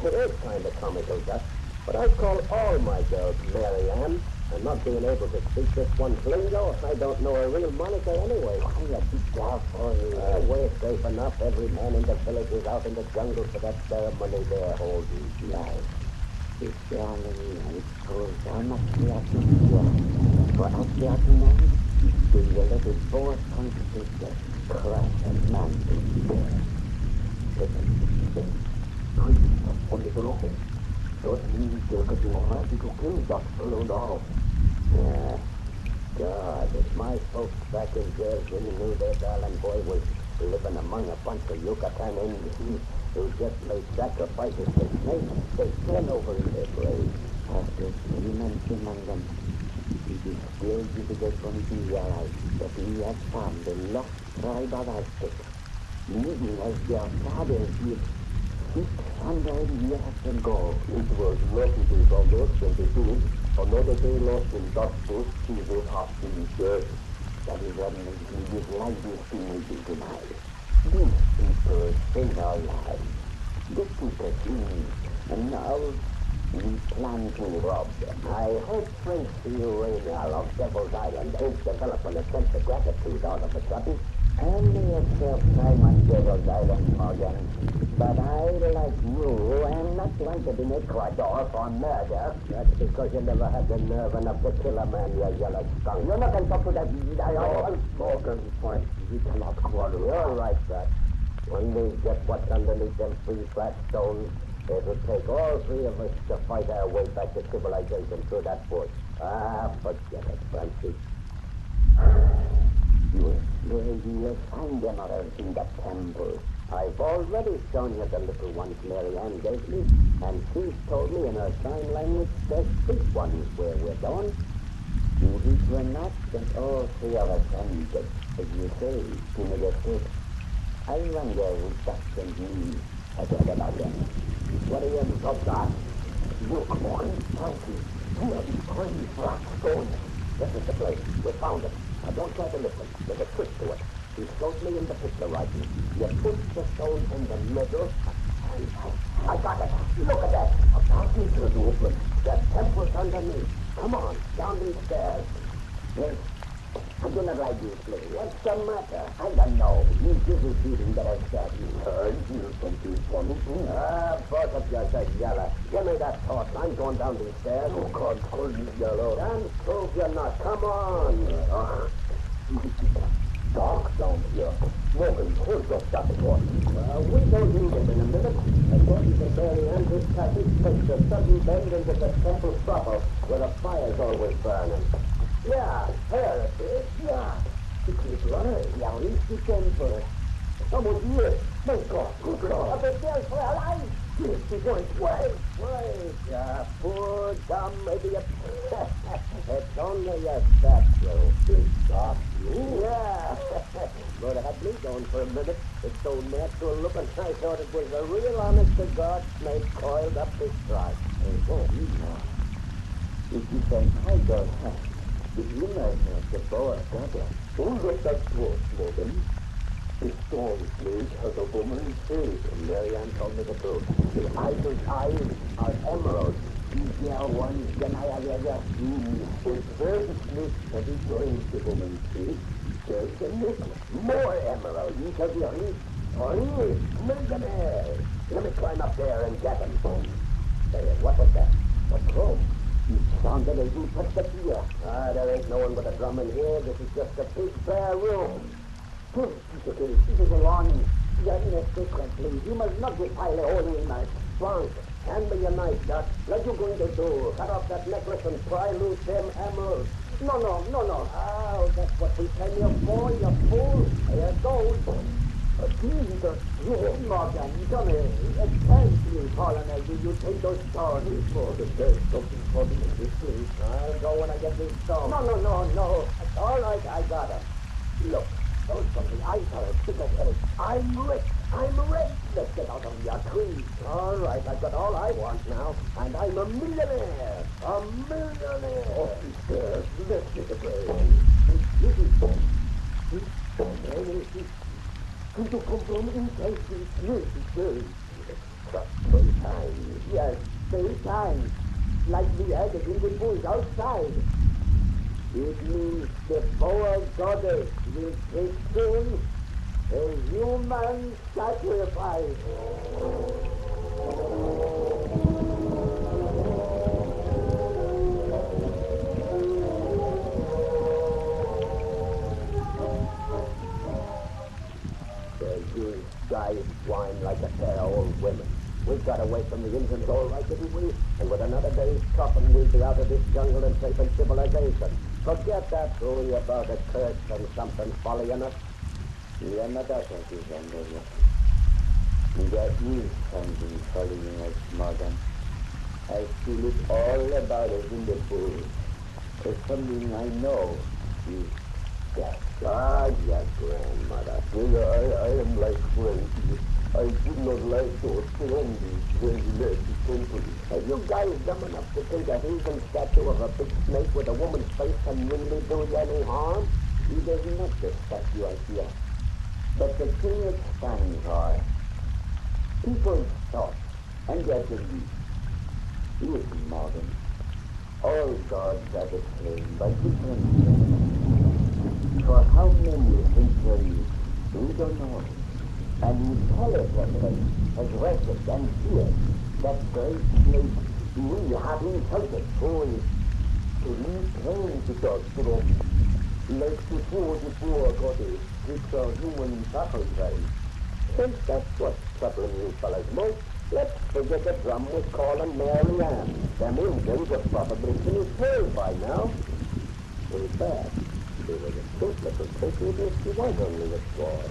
It is kind of comical, Doc. But I call all my girls Mary Ann. And not being able to speak this one's lingo, I don't know a real moniker anyway. Why, you be careful. We're safe enough. Every man in the village is out in the jungle for that ceremony they're holding. Yes. It's darling, it's called For us the man, we will let it both constitute the crash and man to bear. Listen. On the door. Don't mean to look at you hard to kill that fellow now. Yeah. God, if my folks back in jail really knew their darling boy was living among a bunch of Yucatan Indians who just made sacrifices to snakes, they turn over in their graves. After 3 months among them, it is still difficult for me to realize that he has found the lost tribe of Aztec, living as their fathers did 600 years ago. It was lucky they found us when they did. Another day lost in that bush, he was after the church. That is what makes me dislike this teenagers tonight. These people save our lives. They keep us in. And now, we plan to rob them. I hope Prince Urania of Devil's Island ain't developing a sense of gratitude all of a sudden. Only a short time on Devil's Island, Morgan. But I, like you, am not wanted in Ecuador for murder. That's because you never had the nerve enough to kill a man, you yellow skunk. You're not going to talk to that Morgan point. You cannot quarrel. You're right, Dad. When we get what's underneath them 3 flat stones, it'll take all 3 of us to fight our way back to civilization through that bush. Forget it, Francis. You'll find them others in the temple. I've already shown you the little ones Mary Ann gave me, and she's told me in her sign language there's 6 ones where we're going. If we're not, then all 3 of us ended, as you say, to make a trip. I wonder if that's the news. I thought about them. What are you about that? Look, Frankie, you have these crazy black stones. This is the place. We found it. Now don't try to listen. There's a trick to it. He showed me in the picture writing. You put the stone in the middle, and I got it. Look at that. A passage to the open. The temple's underneath. Come on, down these stairs. Yes. I do not like you, please. What's the matter? I don't know. You busy feeding that I've said. You something funny. Both of you said yellow. Give me that torch. I'm going down these stairs. You can't call me yellow. Can't prove you're not. Come on. Dark down here. Morgan, hold up that torch. We don't need it in a minute. According to Mary Ann, this passage takes a sudden bend into the temple you came for? Someone's here. My God, good Lord. A big deal for our lives. Yes, wait. Wait, poor dumb idiot. It's only a statue. Statue? Yeah. But it had me going for a minute. It's so natural looking, I thought it was a real honest-to-God snake coiled up his trunk. Oh, if you can hide your hat, the inner of the boa gather. Hold up that throat, Morgan. The storm snake has a woman's face. And Marianne told me the truth. The idol's eyes are emeralds. Is there one can I have ever seen? If there's a snake that is joins the woman's face, there's a necklace. More emeralds. You shall be Henri, millionaire. Let me climb up there and get him. There, what was that? What chrome? It sounded as you touched the ear. There ain't no one but a drum in here. This is just a big bare room. This is a warning. You're in a secret, please. You must not defile the holy night. Frank, hand me your knife, Doc. What you going to do? Cut off that necklace and pry loose them emeralds. No. Oh, that's what we came here for, you fool. Here goes. Jesus, Morgan, Johnny, it's time for you, Colonel. You take those stones. Morgan, there's something for me in this place. I'll go when I get these stones. No. It's all right, I got them. Look, those from the eyes are as big as hell. I'm rich. Let's get out of your tree. All right, I've got all I want now, and I'm a millionaire. Oh, yes, let's get away. Could you come from inside this? Yes. Sometimes, yes, sometimes. Like the agate in the bush outside. It means the boa goddess will take soon a human sacrifice. You guys whine like a pair of old women. We got away from the Indians all right, didn't we? And with another day's chopping, we'll be out of this jungle and safe in civilization. Forget that story about a curse and something following us. Yeah, not that one, there is something following us, Morgan. I feel it all about it in the bush. It's something I know is death. Yes, grandmother. I am like Frankie. I did not like those zombies when he left the temple. Are you guys dumb enough to think a heathen statue of a big snake with a woman's face can really do you any harm? It is not the statue I fear, but the thing it stands for. People's thoughts and their beliefs. Listen, Morgan. All gods are the same by different means. For how many centuries, we don't know. And intelligently has rested and feared that great snake we have insulted. To reclaim the doctrine, like before the poor goddess, it's a human sacrifice. Since that's what's troubling you fellas most, let's figure the drum was calling Marianne. Them Indians are probably finished her by now. Too bad. They were the truth little creature if she was only a squaw.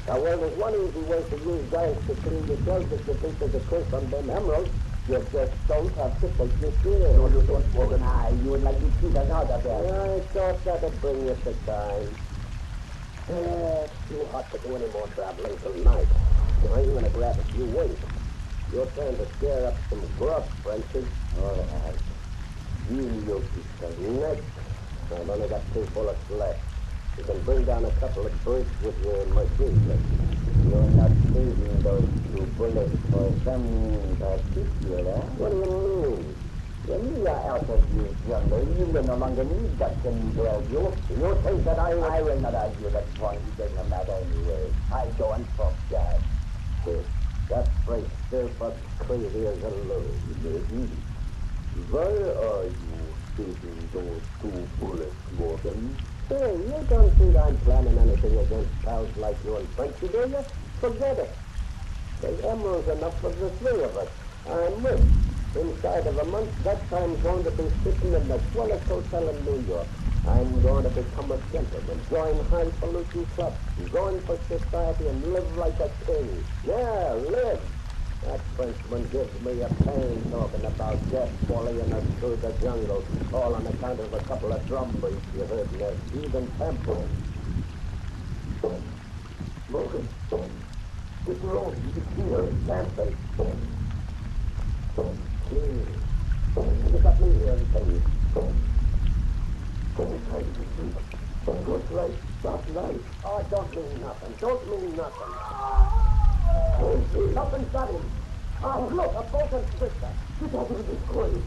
Now, well, there's one easy way for you guys to clean yourselves if you think there's a curse on them emeralds. You just don't have to take your share. No, you don't, Morgan. You would like to see that out of there. I thought that'd bring us the time. It's too hot to do any more traveling tonight. I'm going to grab a few wings. Your turn to scare up some grub, Frenchie. All right. You next. I've only got 2 bullets left. You can bring down a couple of birds with your machine gun. You're not saving those 2 bullets for something in particular. What do you mean? When you are out of this jungle, you will no longer need that can drive you. You think that I will not argue that point. It doesn't matter anyway. I don't forget. That freak still but crazy as a loon. Why are you saving those 2 bullets, Morgan? Hey, you don't think I'm planning anything against pals like you and Frenchie, do you? Forget it. The emerald's enough for the 3 of us. I'm rich. Inside of a month, that time's going to be sitting in the swellest hotel in New York. I'm going to become a gentleman, join highfalutin clubs, join for society and live like a king. Yeah, live. That Frenchman gives me a pain talking about death following us through the jungle, all on account of a couple of drum beats you heard in their heathen temple. Morgan, it's wrong. It's here. Cancel. You got me here, Teddy. Good right, stop right. Oh, don't mean nothing. Don't mean nothing. Something's got him. Oh, look, a broken sister. Get out of this coin.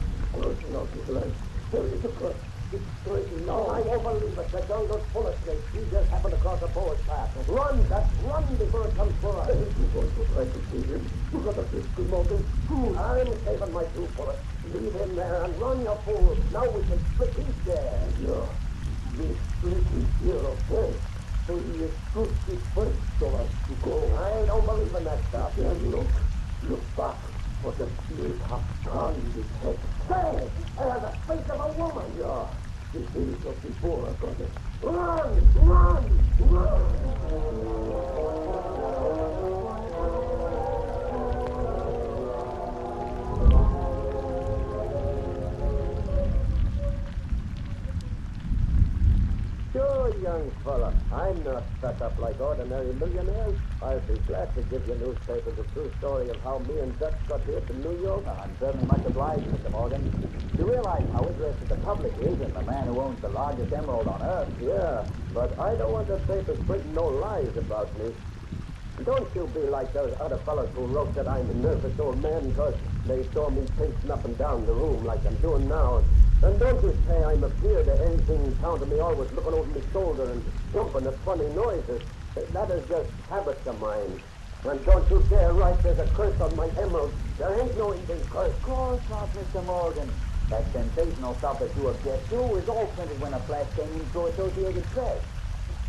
No, right. There is a cut. It's straight. No, I won't believe it. The jungle's full of snakes. We just happened to cross a boar's path. Run, Gus. Run before it comes for us. You're going to try to see him. You got a pistol, Morgan. I'm saving my 2 bullets. Leave him there and run, you fool. Now we can split his share. Yeah. We split his share of death. So he is good first so us to go. I don't believe in that stuff. Then look back for the snake has gone in his head. Say, there's the face of a woman. Yeah, this is just before I got it. Run! Sure, young fella. I'm not stuck up like ordinary millionaires. I'll be glad to give your newspaper the true story of how me and Dutch got here to New York. I'm certainly much obliged, Mr. Morgan. You realize how interested the public is in the man who owns the largest emerald on Earth? Yeah, but I don't want the papers printing no lies about me. Don't you be like those other fellows who wrote that I'm a nervous old man because they saw me pacing up and down the room like I'm doing now. And don't you say I'm afeard of anything in town to me, always looking over my shoulder and jumping at funny noises. That is just habits of mine. And don't you dare write there's a curse on my emerald. There ain't no Indian curse. Of course not, Mr. Morgan. That sensational stuff that you object to is all printed when a flash came in through Associated Press.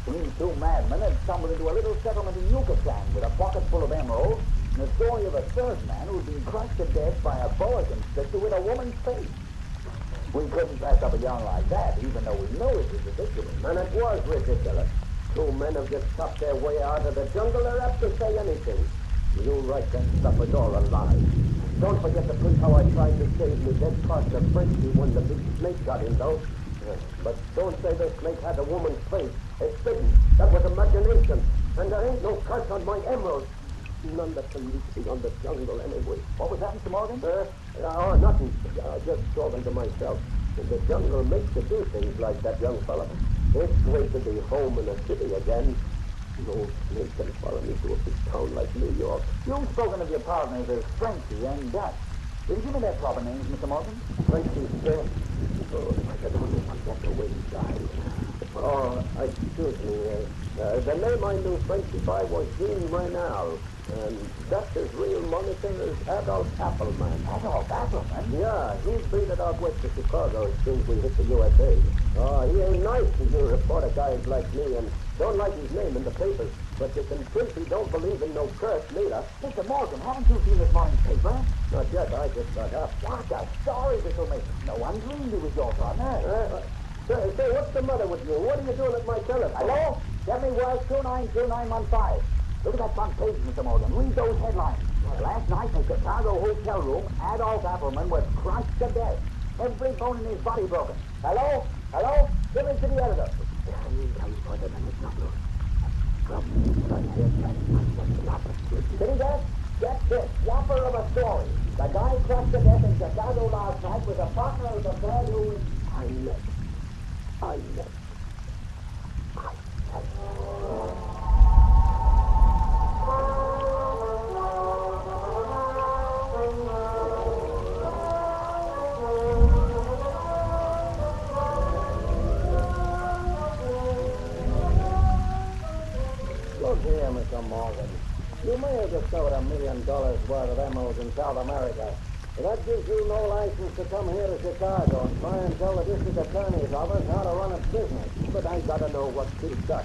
These 2 madmen had stumbled into a little settlement in Yucatan with a pocket full of emeralds and the story of a 3rd man who had been crushed to death by a boa constrictor with a woman's face. We couldn't pass up a yarn like that, even though we know it was ridiculous. And it was ridiculous. 2 men have just chopped their way out of the jungle. They're apt to say anything. You write that stuff is all a lie. Don't forget to print how I tried to save me dead partner Frenchie when the big snake got him, though. But don't say the snake had a woman's face. It's bitten. That was imagination. And there ain't no curse on my emerald. None that can reach beyond the jungle anyway. What was that, Mr. Morgan? Nothing. Just talking to myself. The jungle makes you do things like that, young fella. It's great to be home in a city again. No snake can follow me to a big town like New York. You've spoken of your partners as Frenchie and Dutch. Will you give me their proper names, Mr. Morgan? Frenchie's dead. Oh, I don't know what the way he died. Oh, excuse me. The name I knew Frenchie by was Jean Reynal. And Dutch's real monitor is Adolf Appleman. Adolf Appleman? Yeah, he's been it out west of Chicago as soon as we hit the USA. Oh, he ain't nice to you reporter guys like me and don't like his name in the papers. But you can print he don't believe in no curse neither. Mr. Morgan, haven't you seen this morning's paper? Not yet, I just got up. What a story this will make. No one dreamed it was your partner. Say, what's the matter with you? What are you doing at my telephone? Hello? Get me word 292915. Look at that front page, Mr. Morgan. Read those headlines. Last night, in a Chicago hotel room, Adolf Appleman was crushed to death. Every bone in his body broken. Hello? Hello? Give me to the editor. Did he get this? Whopper of a story. The guy crushed to death in Chicago last night was a partner of the man who... I met. Look here, Mr. Morgan. You may have discovered $1 million worth of emeralds in South America. But that gives you no license to come here to Chicago and try and tell the district attorney's office how to run its business. But I gotta know what Pete got.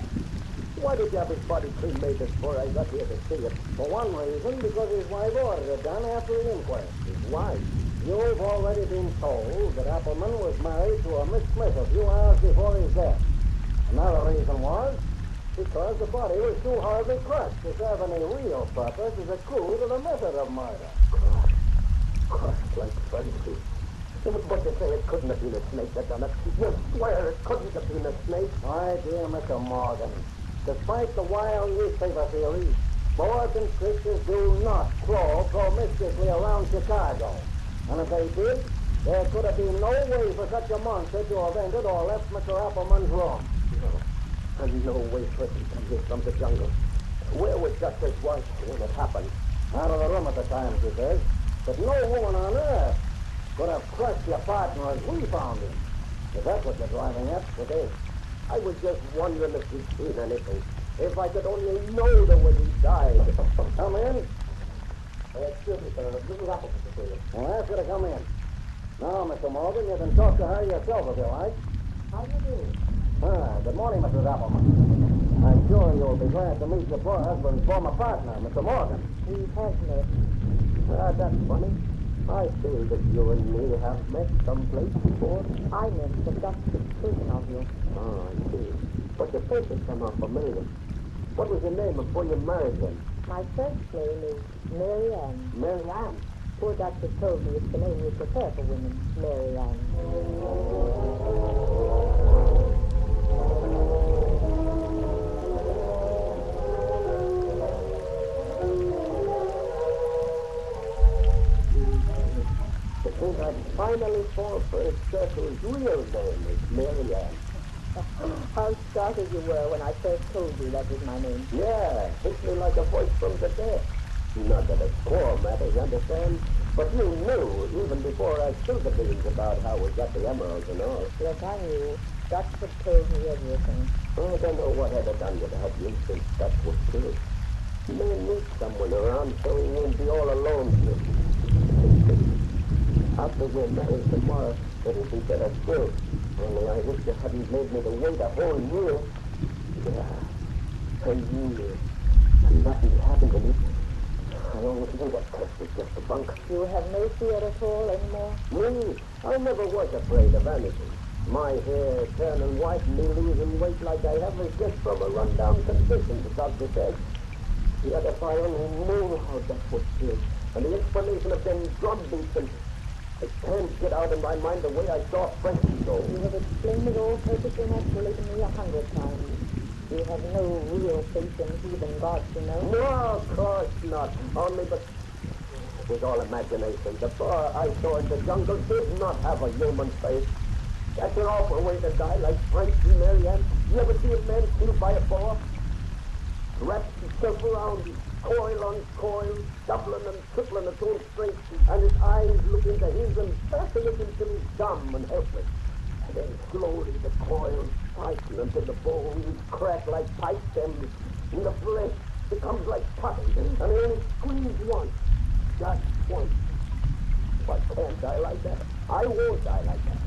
Why did you have his body cremated before I got here to see it? For one reason, because his wife ordered it done after the inquest. His wife? You've already been told that Appleman was married to a Miss Smith a few hours before his death. Another reason was because the body was too hardly crushed to serve any real purpose as a clue to the method of murder. Crushed like frenzy. But you say it couldn't have been a snake that done it. You swear it couldn't have been a snake. My dear Mr. Morgan, despite the wild newspaper theories, boa constrictors do not crawl promiscuously around Chicago. And if they did, there could have been no way for such a monster to have entered or left Mr. Appleman's room. No, and no way for it to come here from the jungle. Where was Justice White when it happened? Out of the room at the time, she says. But no woman on earth could have crushed your partner as we found him. If that's what you're driving at, it is. I was just wondering if you'd seen anything. If I could only know the way he died. Come in. Excuse me, sir. Mrs. Appleton to see you. Well, ask her to come in. Now, Mr. Morgan, you can talk to her yourself if you like. How do you do? Good morning, Mrs. Appleman. I'm sure you'll be glad to meet your poor husband's former partner, Mr. Morgan. He has met. That's funny. I feel that you and me have met someplace before. I meant the doctor's speaking of you. Oh, I see. But your face has come out familiar. What was your name before you married him? My first name is Mary Ann. Mary Ann? Poor doctor told me it's the name you prefer for women, Mary Ann. I think I finally fall for a circle's real name is Mary Ann. How startled you were when I first told you that was my name. Yeah, hit me like a voice from the dead. Not that it's core matters, you understand? But you knew, even before I spilled the beans about how we got the emeralds and all. Yes, I knew. Doctor told me everything. I don't know what I'd have done without you since that was true. You may meet someone around so he won't be all alone here. After we're married tomorrow, it'll be better still. Only I wish you hadn't made me to wait a whole year. Yeah, a year. And nothing happened to me. I always knew that test was just a bunk. You have no fear at all anymore? Me? I never was afraid of anything. My hair turning white and me losing weight like I have is just from a rundown condition, the doctor said. Yet if I only knew how that would feel, and the explanation of them drum beats, and I can't get out of my mind the way I saw Frankie go. You have explained it all perfectly naturally to me 100 times. You have no real faith in heathen gods, you know? No, of course not. Only, but it was all imagination. The boy I saw in the jungle did not have a human face. That's an awful way to die, like Frank and Mary Ann. You ever see a man killed by a boa? Wraps himself around, coil on coil, doubling and tripling its own strength, and his eyes look into his and fascinating until he's dumb and helpless. And then slowly the coils tighten until the bones crack like pipe stems, and the flesh becomes like putty, and they only squeeze once, just once. If I can't die like that, I won't die like that.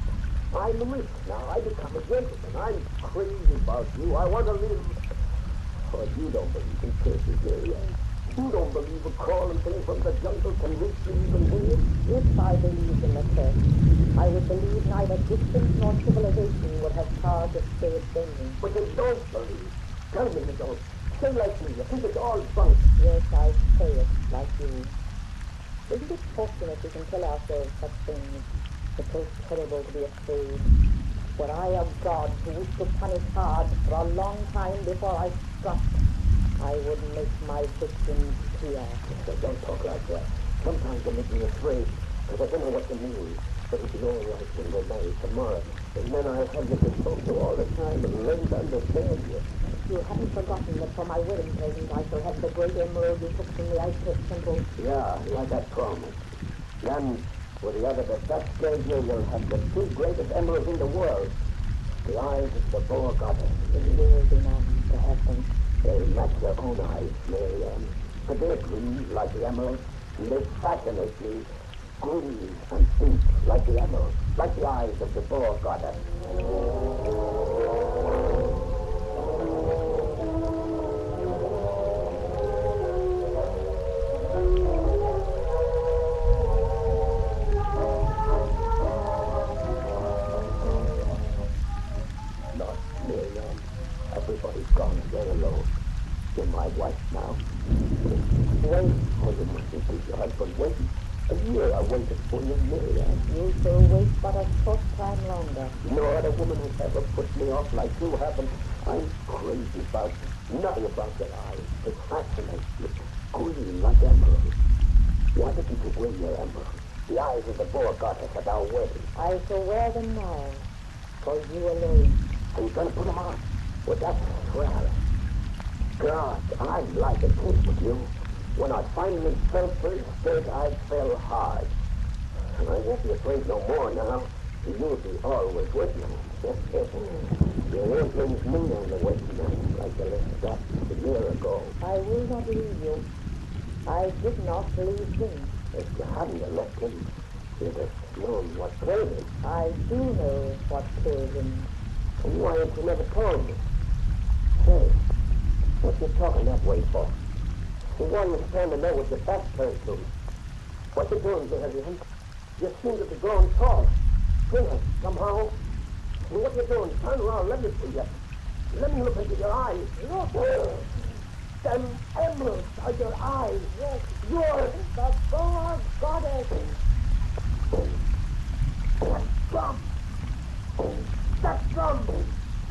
I'm rich now. I become a gentleman. I'm crazy about you. I want to live. Oh, you don't believe in curses, Mary Ann. You don't believe a crawling thing from the jungle can reach you even here? If I believed in the curse, I would believe neither distance nor civilization would have power to stay its vengeance. But you don't believe. Tell me you don't. Say like me. You think it's all bunk. Yes, I say it like you. Isn't it fortunate we can tell ourselves such things? It's so terrible to be afraid. Were I a god who wished to punish hard for a long time before I struck, I would make my victims fear. Don't talk like that. Sometimes you make me afraid, because I don't know what to mean. But it'll be all right when we're married tomorrow. And then I'll have you to talk to all the time and learn to understand you. You haven't forgotten that for my wedding present I shall have the great emerald you took from the Ice Temple. Yeah, like I promised. Then, with the other that scares you, you'll have the two greatest emeralds in the world. The eyes of the boa goddess. It will be nice to have them. They match your own eyes, Mary Ann. But they're green like the emerald, and they fascinate me. Green and pink like the emerald, like the eyes of the boa goddess. Everybody's gone again alone. You're my wife now. Wait. Oh, you mustn't keep your husband waiting. A year I waited for you, Miriam. You shall wait but a short time longer. No other woman has ever put me off like you haven't. I'm crazy about nothing about their eyes. They fascinate me. Green like emeralds. Why didn't you wear your emeralds? The eyes of the boar goddess at our wedding. I shall wear them now. For you alone. Are you gonna put them on? Well, that's swell. God, I like a kid with you. When I finally fell first stake, I fell hard. And I won't be afraid no more now. You'll be always with me. You won't lose me on the Wasteland like you left that a year ago. I will not leave you. I did not leave him. If you hadn't left him, you'd have known what killed him. I do know what killed him. And why ain't you never told me? Say, what you talking that way for? Why you standing there with your back turned to me? What you doing there, you? You seem to be growing tall. Here, somehow. And what you doing? Turn around, let me see you. Let me look into your eyes. Look. Them emeralds are your eyes. Yes. You're the boar goddess. That drum. That drum.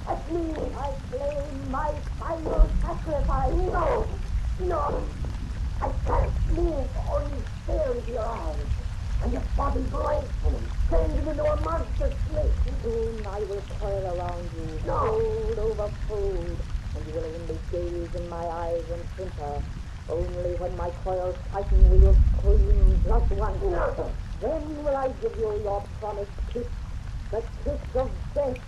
That's me. I claim my final sacrifice. No. No. I can't move. Only stare into your eyes. And your body blanks in them. Changing into a monster snake. Soon I will coil around you. No. Fold over fold. And you will only gaze in my eyes and whimper. Only when my coils tighten will you scream just once. No. Then will I give you your promised kiss. The kiss of death.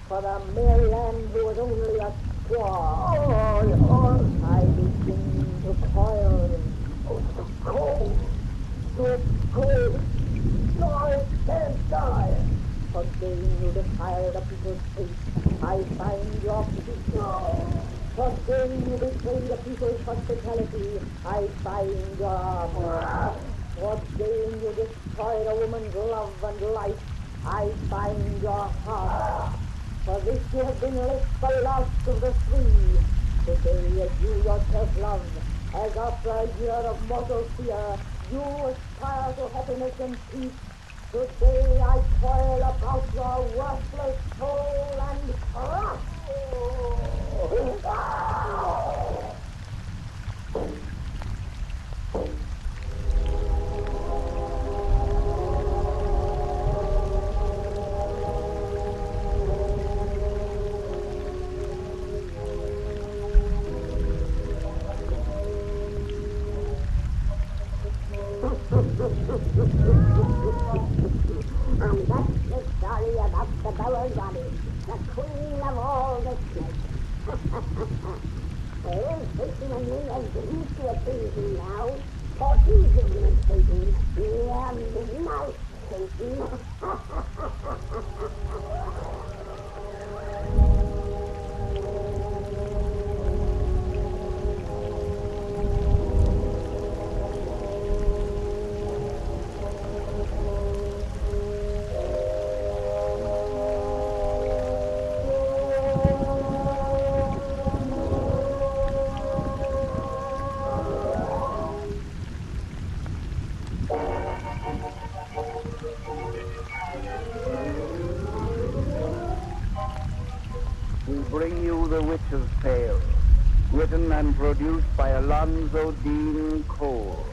For the mere land who was only a squaw. Oh. I begin to coil. Oh, so cold. So cold. No, I can't die. For daring you defile the people's faith, I find your peace. No. For daring you betray the people's hospitality, I find your wrath. For daring you destroy the woman's love and life, I find your heart. For this you have been left the last of the three. Today, as you yourself love, as after a year of mortal fear, you aspire to happiness and peace. Today I toil about your worthless soul and crush. And that's the story about the bygone, the queen of all the snakes. Well, Satan and me have been to a baby now. 14 children, Satan. Yeah, nice, Satan. We bring you The Witch's Tale, written and produced by Alonzo Dean Cole.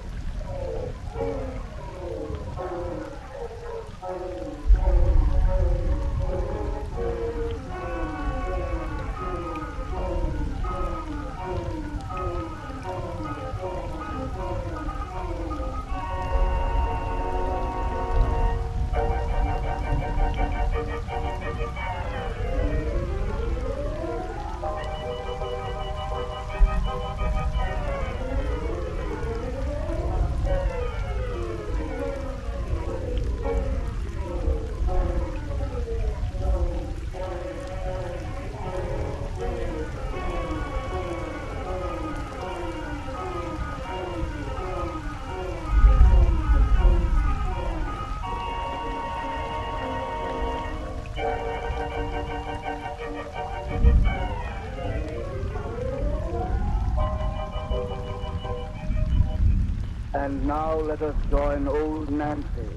And now let us join old Nancy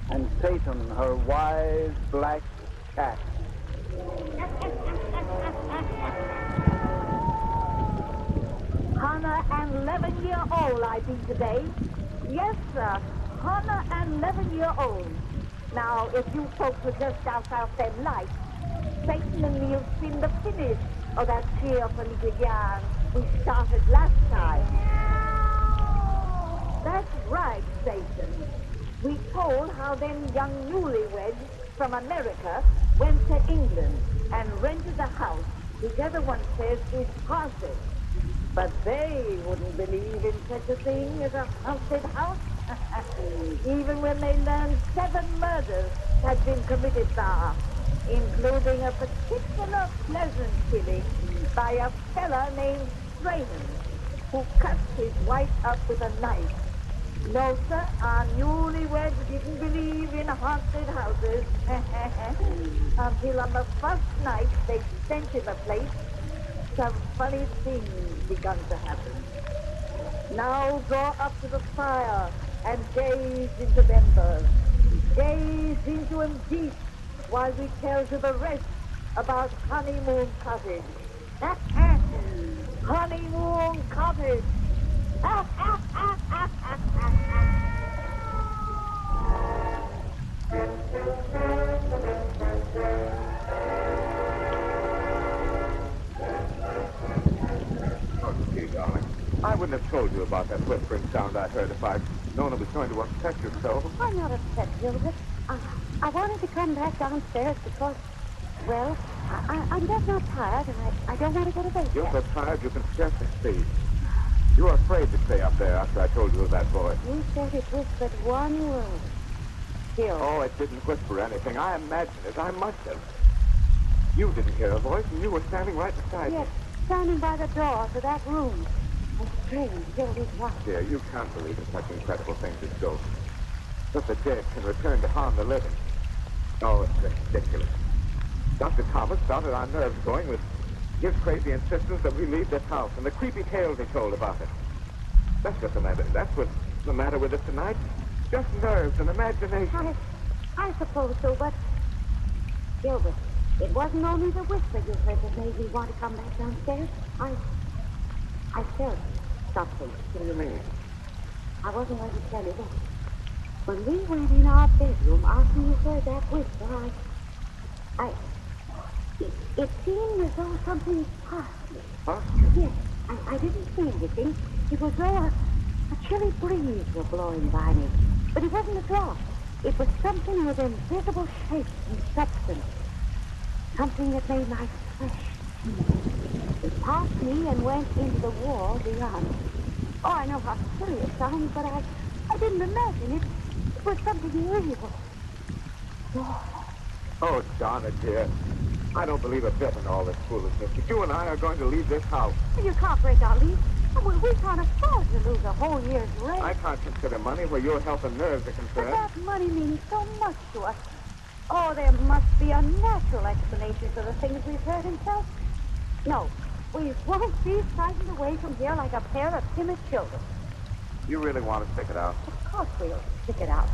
and Satan, her wise black cat. 111-year-old I be today. Yes, sir, 111-year-old. Now, if you folks would just douse out them lights, Satan and me'll seen the finish of that cheerful little yarn we started last time. That's right, Satan. We told how them young newlyweds from America went to England and rented a house which everyone says is haunted. But they wouldn't believe in such a thing as a haunted house. Even when they learned 7 murders had been committed there, including a particular pleasant killing by a fella named Serene, who cut his wife up with a knife. No, sir, our newlyweds didn't believe in haunted houses until on the first night they spent in the place, some funny things begun to happen. Now go up to the fire and gaze into the embers. Gaze into them deep while we tell you the rest about Honeymoon Cottage. Honeymoon Cottage. I wouldn't have told you about that whispering sound I heard if I'd known it was going to upset you so. I'm not upset, Gilbert. I wanted to come back downstairs because, well, I'm just not tired, and I don't want to go to bed. You're so tired you can scarcely speak. You were afraid to stay up there after I told you of that voice. You said it was but one word. Gilbert. Oh, it didn't whisper anything. I imagined it. I must have. You didn't hear a voice, and you were standing right beside me. Yes, standing by the door to that room. A strange, Gilbert's wife. Dear, you can't believe in such incredible things as ghosts. That the dead can return to harm the living. Oh, it's ridiculous. Dr. Thomas started our nerves going with his crazy insistence that we leave this house and the creepy tales he told about it. That's what's the matter with us tonight. Just nerves and imagination. I suppose so, but Gilbert, it wasn't only the whisper you heard that made me want to come back downstairs. I felt something. What do you mean? I wasn't going to tell you that. When we went in our bedroom after you heard that whisper, it seemed as though something passed me. Passed you? Yes. I didn't see anything. It was though a chilly breeze was blowing by me. But it wasn't a draught. It was something with invisible shape and substance. Something that made my flesh. It passed me and went into the wall beyond. Oh, I know how silly it sounds, but I didn't imagine it. It was something real. Oh, Donna, dear. I don't believe a bit in all this foolishness. But you and I are going to leave this house. You can't break our lease. We can't afford to lose a whole year's rent. I can't consider money where your health and nerves are concerned. But that money means so much to us. Oh, there must be a natural explanation for the things we've heard himself. No, we won't be frightened away from here like a pair of timid children. You really want to stick it out? Of course we'll stick it out.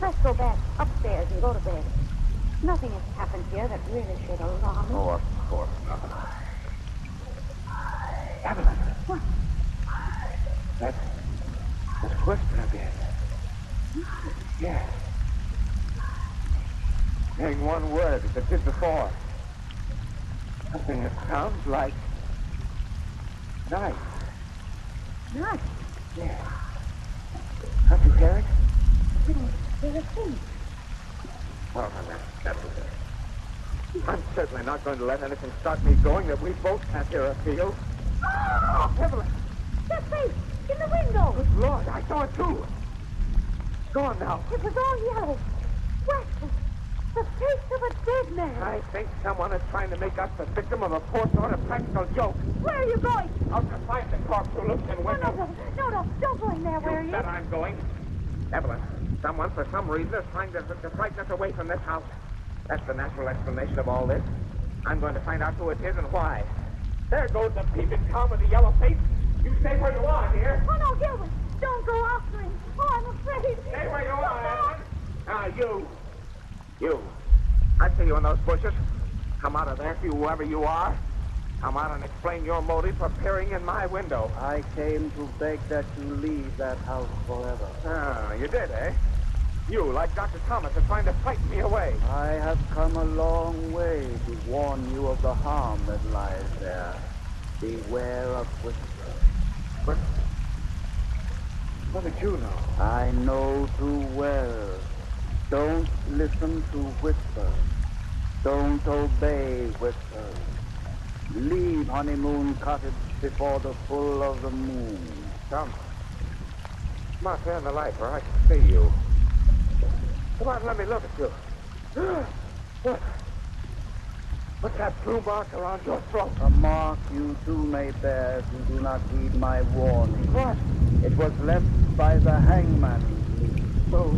Let's go back upstairs and go to bed. Nothing has happened here that really should alarm us. Oh, of course not. Evelyn. What? That's whisper again. Yes. Saying one word as it did before. Something that sounds like night. Night? Yes. Can't you hear it? I don't hear a thing. Well, that's it. I'm certainly not going to let anything start me going that we both can't hear or feel. Oh, Evelyn! That face! In the window! Good Lord, I saw it too! Go on now. It was all yellow. What? The face of a dead man. I think someone is trying to make us the victim of a poor sort of practical joke. Where are you going? Out to find the corpse who looks in window. No, don't go in there. Where are you? You said I'm going. Evelyn, someone for some reason is trying to frighten us away from this house. That's the natural explanation of all this. I'm going to find out who it is and why. There goes the peeping Tom with the yellow face. You stay where you are, dear. Oh, no, Gilbert. Don't go after him. Oh, I'm afraid. Stay where you are, Evelyn. You. I see you in those bushes. Come out of there, whoever you are. Come out and explain your motive for peering in my window. I came to beg that you leave that house forever. Ah, you did, eh? You, like Dr. Thomas, are trying to frighten me away. I have come a long way to warn you of the harm that lies there. Beware of whispers. What did you know? I know too well. Don't listen to whispers. Don't obey whispers. Leave Honeymoon Cottage before the full of the moon. Come on, turn the light where I can see you. Come on, let me look at you. What's that blue mark around your throat? A mark you too may bear if you do not heed my warning. What? It was left by the hangman. So,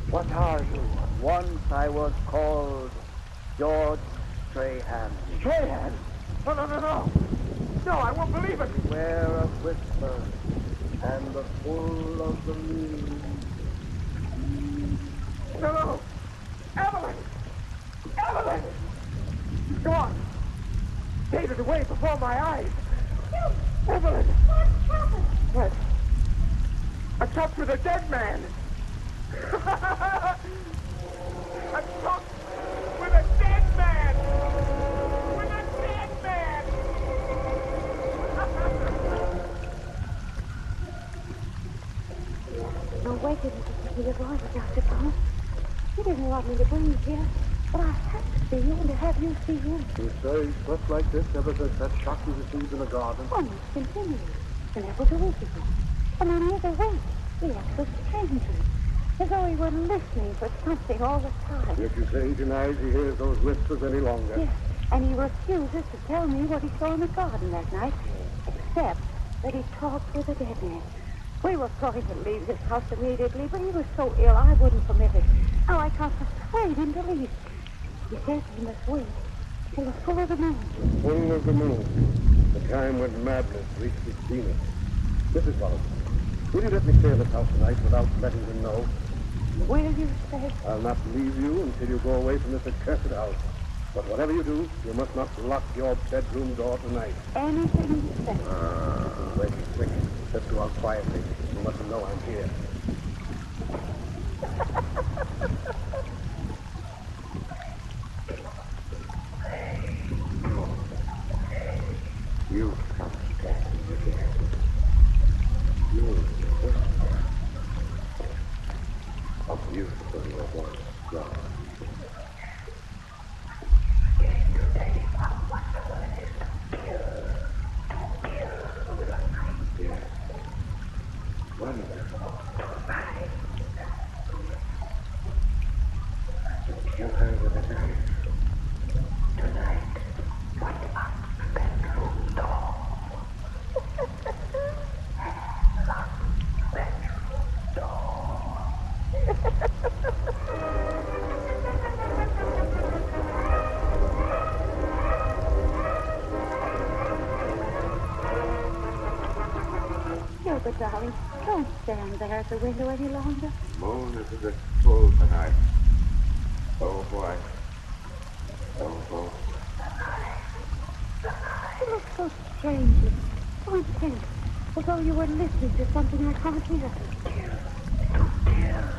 what are you? Once I was called George Strahan. Strahan? No. No, I won't believe it. Beware of whispers and the full of the moon. No. Evelyn! Gone. Faded away before my eyes. Evelyn! What happened? What? I talked with a dead man. I talked with a dead man. No way to see your voice, Dr. Thomas. You didn't want me to bring you here, but I had to see you and to have you see him. You say stuff like this ever since that shock you received in the garden? Almost continually. And that was a week ago. And on the other way, he acts so strangely, as though he were listening for something all the time. Yet you say he denies he hears those whispers any longer. Yes, and he refuses to tell me what he saw in the garden that night, except that he talked with a dead man. We were going to leave this house immediately, but he was so ill I wouldn't permit it. Now I can't persuade him to leave. He says he must wait till the full of the moon. Full of the moon. The time when madness reached its zenith. Mrs. Wallace, will you let me stay in this house tonight without letting him know? Will you say? I'll not leave you until you go away from this accursed house. But whatever you do, you must not lock your bedroom door tonight. Anything you say. Wait, quick. Let's go out quietly. You mustn't know I'm here. You come standing again. You how beautiful you were once, love. But, darling, don't stand there at the window any longer. Moon is a bit full tonight. Oh, boy. Oh. You look so strangely, so intense, as though you were listening to something I can't hear.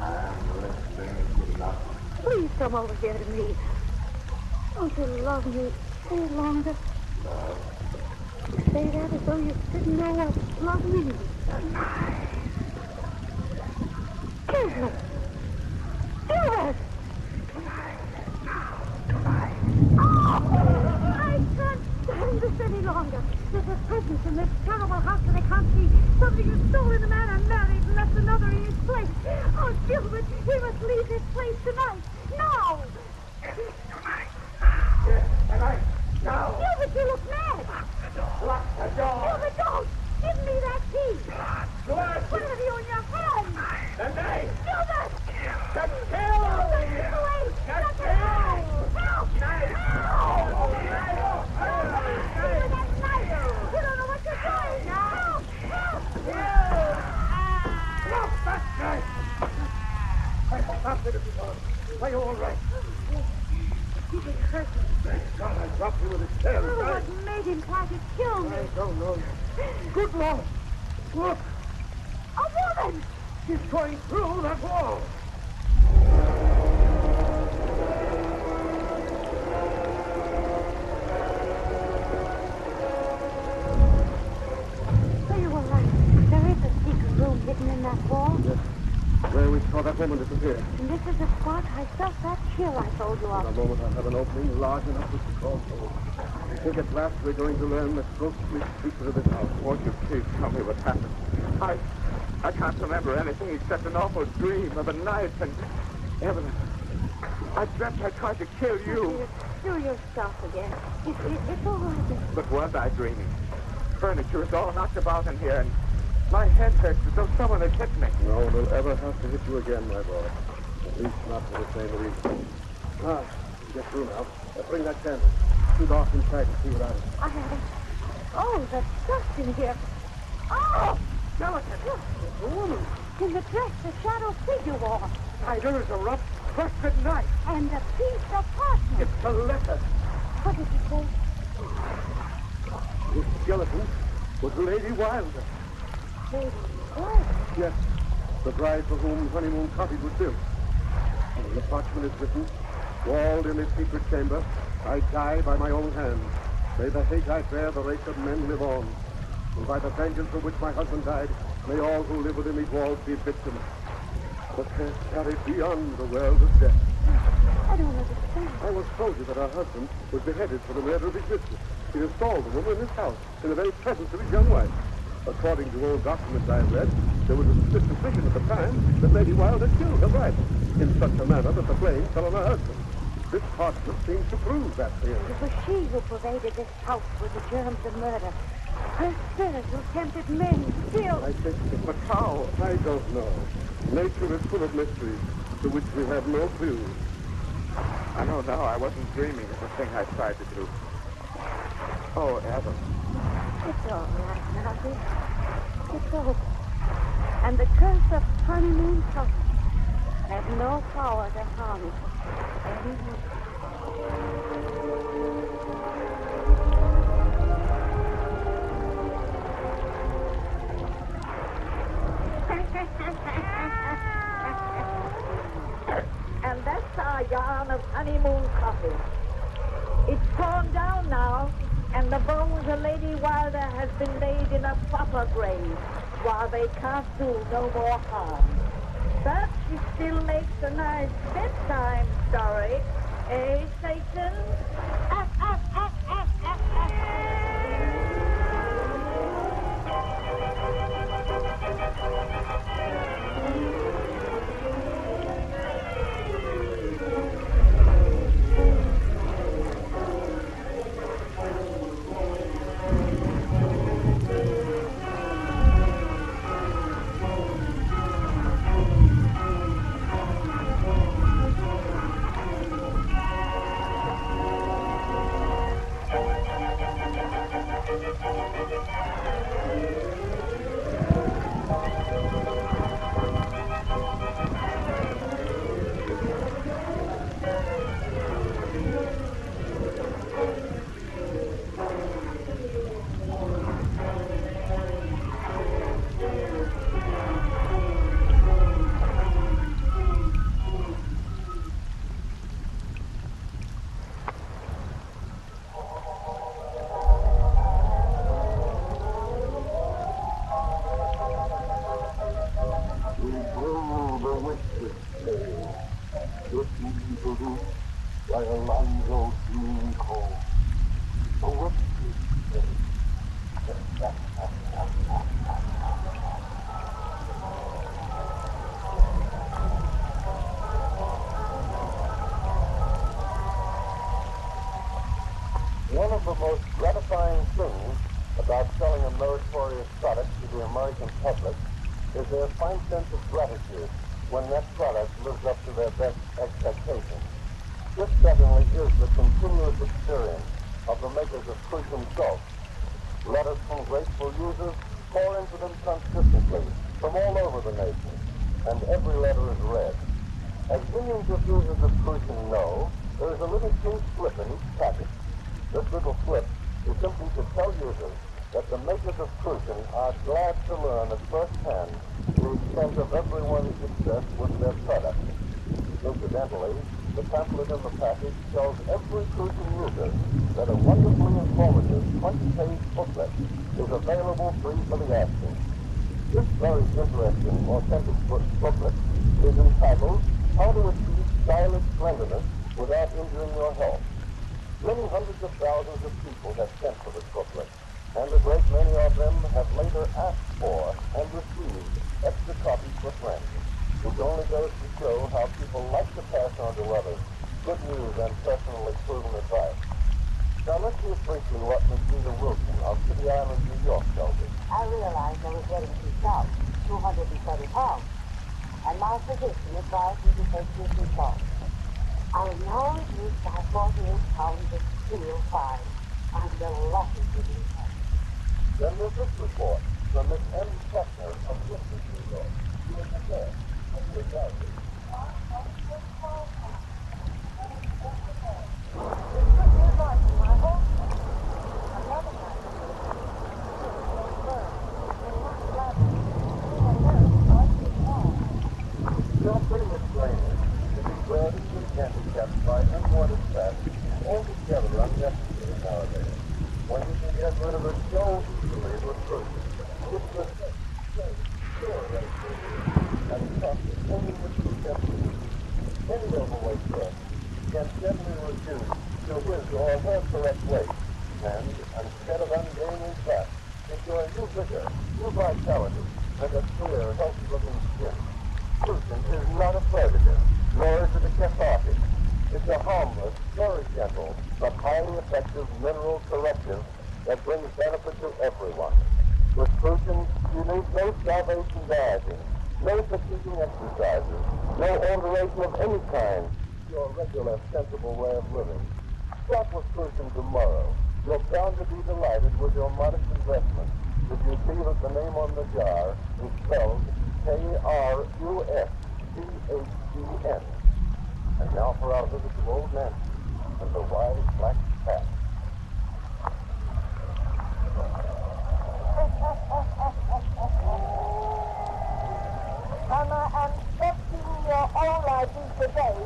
I'm listening to nothing. Please come over here to me. Don't you love me any longer? Say that as though you didn't know what love means. Gilbert! Oh, I can't stand this any longer. There's a presence in this terrible house that I can't see. Somebody has stolen the man I married and left another in his place. Oh, Gilbert, we must leave this place tonight. Now! Yes, tonight. Now. Gilbert, you look mad. Lock the door. Gilbert, don't! Give me that key! Blood. What have you in your hand? The knife. Gilbert! The kill. Wait! The kill. Help! Knife. Help! With that knife! You don't know what you're doing! Help! Help! and try to kill me. I don't know. Good Lord! Look! A woman! She's going through that wall! So you were right. There is a secret room hidden in that wall. Yes. Where we saw that woman disappear. And this is the spot I felt that chill I told you In of. a moment I have an opening large enough to crawl through. I think at last we're going to learn the ghostly secret of this house. Won't you please tell me what happened? I can't remember anything except an awful dream of a knife and Evelyn. I dreamt I tried to kill you. Do yourself again. It's all right. But was I dreaming? Furniture is all knocked about in here, and my head hurts as though someone had hit me. No one will ever have to hit you again, my boy. At least not for the same reason. Ah, get through now. Bring that candle. Shoot off inside and see what I I have it. Oh, the dust in here. Oh! Skeleton! It's a woman! In the dress the shadow figure wore. Aye, there is a rough, crusted knife. And a piece of parchment. It's a letter. What did it say? This skeleton was Lady Wilder. Lady Wilder? Yes, the bride for whom Honeymoon Cottage was built. And in the parchment is written, walled in a secret chamber, I die by my own hand. May the hate I bear the race of men live on. And by the vengeance for which my husband died, may all who live within these walls be victims. But they're carried beyond the world of death. I don't understand. I was told you that her husband was beheaded for the murder of his mistress. He installed the woman in his house in the very presence of his young wife. According to old documents I have read, there was a suspicion at the time that Lady Wilder killed her bride in such a manner that the blame fell on her husband. This parchment seems to prove that theory. It was she who pervaded this house with the germs of murder. Her spirit who tempted men still. I think, but how? I don't know. Nature is full of mysteries to which we have no clue. I don't know. I wasn't dreaming of the thing I tried to do. Oh, Evan. It's all right now, dear. It's over. And the curse of Honeymoon Cottage has no power to harm you anymore. And that's our yarn of Honeymoon Cottage. It's torn down now, and the bones of Lady Wilder has been laid in a proper grave, while they can't do no more harm. But she still makes a nice bedtime story, eh, Satan? One of the most gratifying things about selling a meritorious product to the American public is their fine sense of gratitude when that product lives up to their best expectations. This certainly is the continuous experience of the makers of Crucian salt. Letters from grateful users pour into them consistently from all over the nation, and every letter is read. As millions of users of Crucian know, there is a little pink slip in each package. This little slip is simply to tell users that the makers of Crucian are glad to learn at first hand the extent of everyone's success with their product. Incidentally, the pamphlet in the package tells every Crucian user that a wonderfully informative 20-page booklet is available free for the asking. This very interesting, authentic booklet is entitled How to Achieve Stylish Cleanliness Without Injuring Your Health. Many hundreds of thousands of people have sent for this booklet, and a great many of them have later asked for and received extra copies for friends, which only goes to show how people like to pass on to others good news and personally proven advice. Now let's hear briefly what Miss Rita Wilson of City Island, New York, tells us. I realized I was getting too stout, 230 pounds, and my physician advised me to take this salt. I now reduced by 48 pounds of steel fine. I'm delighted with these things. Then there's this report from Miss M. Kettner of Wasteland, New York. She was there. And she was Your famous trainer to be bred and handicapped by unwanted fat altogether unnecessary nowadays. When you can get rid of it so easily with fruit, it's the sure and tough only with conception. Any overweight person can gently reduce to his or her correct weight, and instead of ungaining fat, enjoy new vigor, new vitality, and a clear, healthy-looking skin. Crucian is not a sedative, nor is it a cathartic. It's a harmless, very gentle, but highly effective mineral corrective that brings benefit to everyone. With Crucian, you need no starvation dieting, no fatiguing exercises, no alteration of any kind to your regular, sensible way of living. Start with Crucian tomorrow. You're bound to be delighted with your modest investment if you see that the name on the jar is spelled K-R-U-S-C-H-E-N. And now for our visit to Old Nancy and the wise black cat. Hannah, I'm 13-year-old I do today.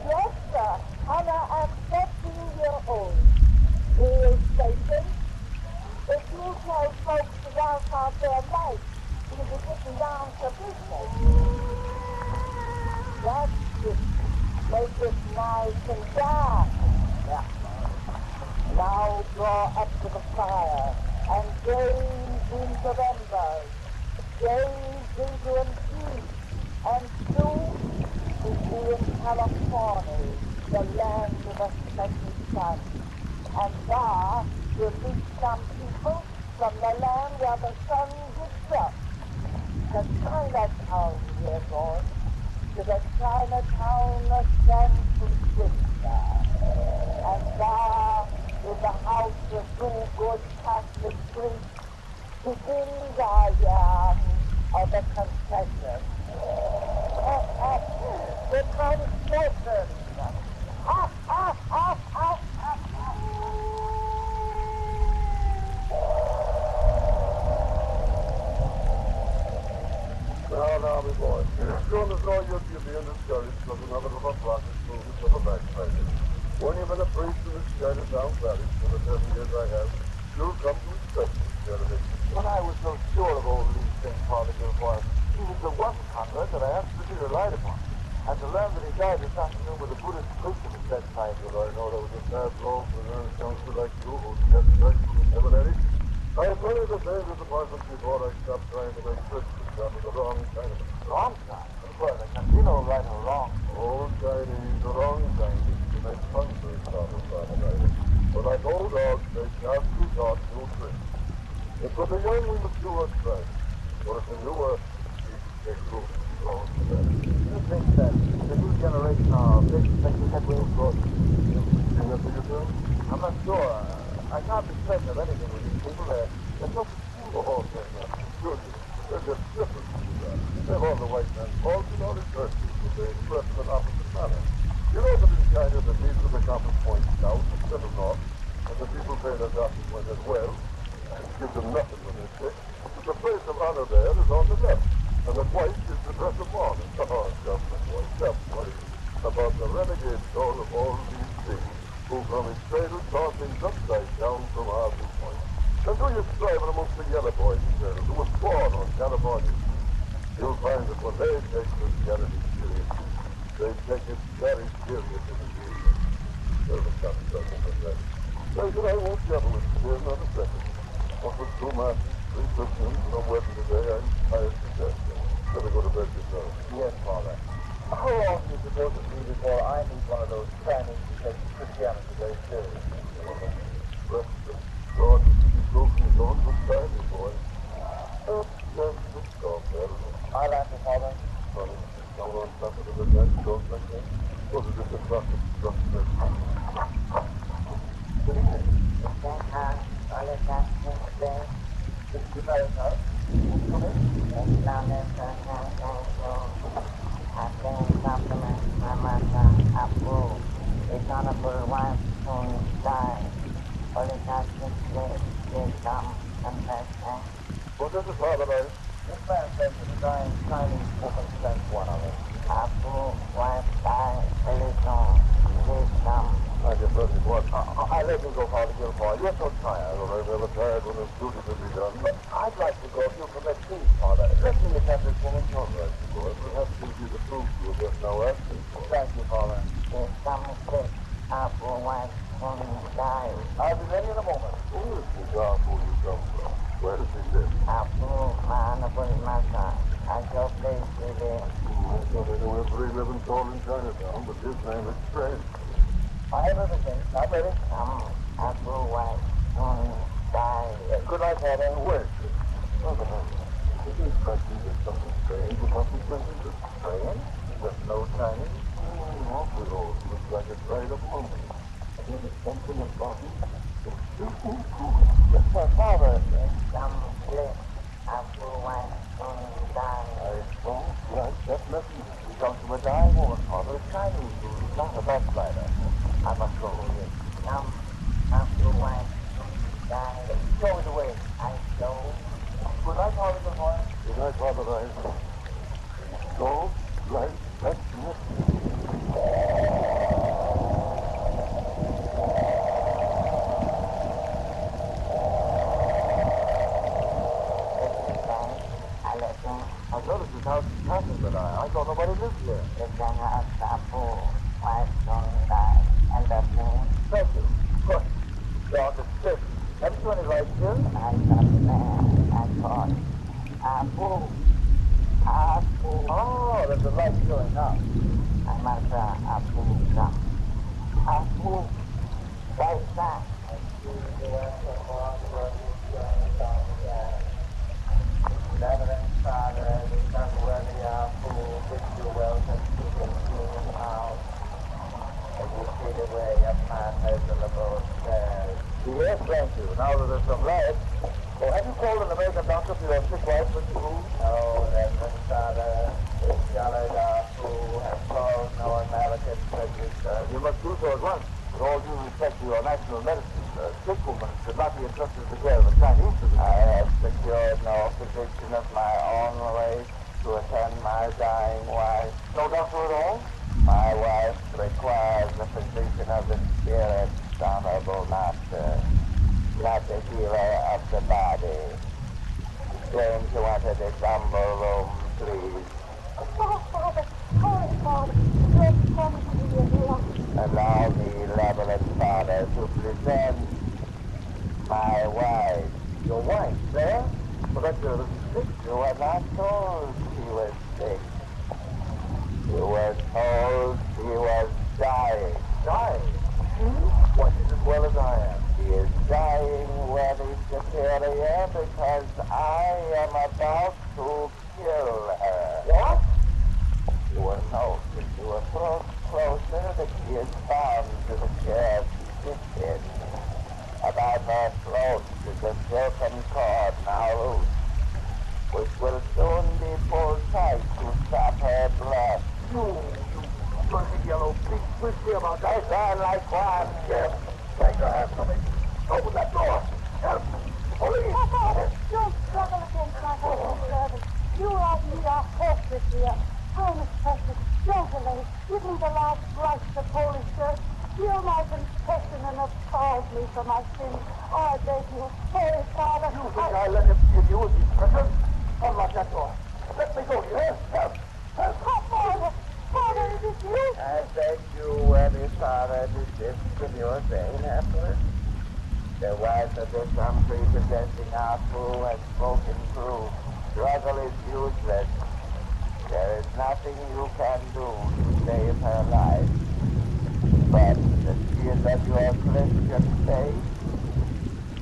Yes, sir. Hannah, I'm 13-year-old. Real station. If you tell folks to walk out their life, you'll be getting down to business. That's it. Make it nice and dark. Yeah. Now draw up to the fire and gaze into embers. Gaze into an east, and soon we'll be in California, the land of the setting sun. And there you'll meet some people from the land where the sun gets up. The Chinatown, dear boy, to the Chinatown of San Francisco. And there in the house of two good Catholic priests begins our yarn of the confession. The confession. Now, my boy. Soon as all your beauty and discouraged from another of our projects moving to the backsliding. When you've been a priest in this Chinatown parish for the 7 years I have, you'll come to expect this charity. When I was so sure of old Lee St. Father Gilfoyle, he was the one convert that I asked to be relied upon. And to learn that he died this afternoon with a Buddhist priest at his bedside. But I know that was a bad blow for an earnest counselor like you who stepped back from the seminary. I have plenty to say in this apartment before I stop trying to make Christians out of the wrong Chinaman. Wrong side? Well, there can be no right or wrong. Old Chinese, the wrong Chinese, to make fun for his father's family. But like old dogs, they can't be taught new tricks. If for the young we must do what's right. But if the newer, we take root. You think that the new generation are making headway abroad? I'm not sure. I can't be certain of anything with these people. They're so Oh, good. They're just different. They've all the white man's faults and all his virtues, but they express in an opposite manner. You know that in China the needle of the compass points south instead of north, and The people pay their doctors when they're well, and give them nothing when they're sick. But the place of honor there is on the left, and the white is the dress of mourning. Oh, just worry about the renegade soul of all these things, who from his cradle saw things upside down from our viewpoint. And do you strive amongst the yellow boys and girls who was born on California? You'll find that when they take Christianity seriously, they take it very serious in the evening. There's a cut doesn't of that. Say that I won't jabber with you here, not a second. What with 2 masses, 3 Christians, and a wedding today, I'm tired to death. Better go to bed yourself. Yes, Father. How long do you suppose it will be before I meet one of those Chinese who takes Christianity very seriously? Rest and God will be proof in his own good time, you boy. Just sit down there. I'll answer, Father. Funny, down on top of the next don't like that. What is it, the prophet structure? What is the father, I? This man says that the dying Chinese woman sent one of us. I guess that's it was. I'll let you go, Father Gilfoyle. You're so tired. Well, I'm never tired when there's duty to be done. But I'd like to go if you permit, please, Father. Let me attend this woman. All right, boy. Perhaps it'll be the proof you were just now asking for. Thank you, Father. I'll be ready in a moment. Who is the gospel you come from? Where does he live? I thought I knew every living soul in Chinatown, but his name is strange. I have everything. I'm ready. Good night, Father. Wait. It seems like there's something strange about this message. Strange? There's no Chinese. Awfully old. Looks like it's right up on me. There's something about it. Yes, my Father. I don't like that message. He comes from a dying woman, Father. A Chinese who's not a backslider. I must go. Show me the way. Good night, Father Gilfoyle. Good night, Father Ryan. Go right back to it. I noticed this house is passive, but I thought nobody lived here. Thank you. Good. Dog is sick. Have you any lights here? Oh, there's a light showing up. Reverend Father, we come worthy our food, which you welcome to the kingdom house. And you see the way up my miserable stairs. Yes, thank you. Now that there's some light. Oh, have you called an American doctor for your sick wife, Mr. Wu? No, Reverend Father. This Yalada Wu has called no American physician. You must do so at once. With all due respect to your national medicine, sick woman should not be entrusted to the care of a Chinese physician. I have secured no physician of my own race to attend my dying wife. No doctor at all? My wife requires a physician of the spirit, honorable master, not the healer of the body. Claim to enter this humble room, please. Oh, Father. Holy Father. Let me come to you in love. Allow me, reverend Father, to present my wife. Your wife, sir? But you're sick. You were not told she was sick. You were told she was dying. Dying? What, as well as I am? She is dying, worthy superior, because I am about to kill her. What? You will note that you approach closer that she is bound to the chair she sits in. About her throat is a silken cord now loose, which will soon be pulled tight to stop her blood. You dirty yellow pig, twisty about that. I sound like one. Yes, take her hand from me. Open that door! Help! Police! Oh, Father, don't struggle against my husband's servant. You and me are hopeless here. Promise, precious, don't delay. Give me the last rites of Holy Church. Hear my confession and absolve me from my sins. I beg you. Oh, Father. You think I let him kill you with these pressures? Unlock that door. Let me go, dear. Help! Help! Oh, Father. Father, it is you. I beg you, worthy Father, desist from your vein afterwards. The wife of this unprepossessing outlaw has spoken true. Struggle is useless. There is nothing you can do to save her life. But if she is of your Christian faith,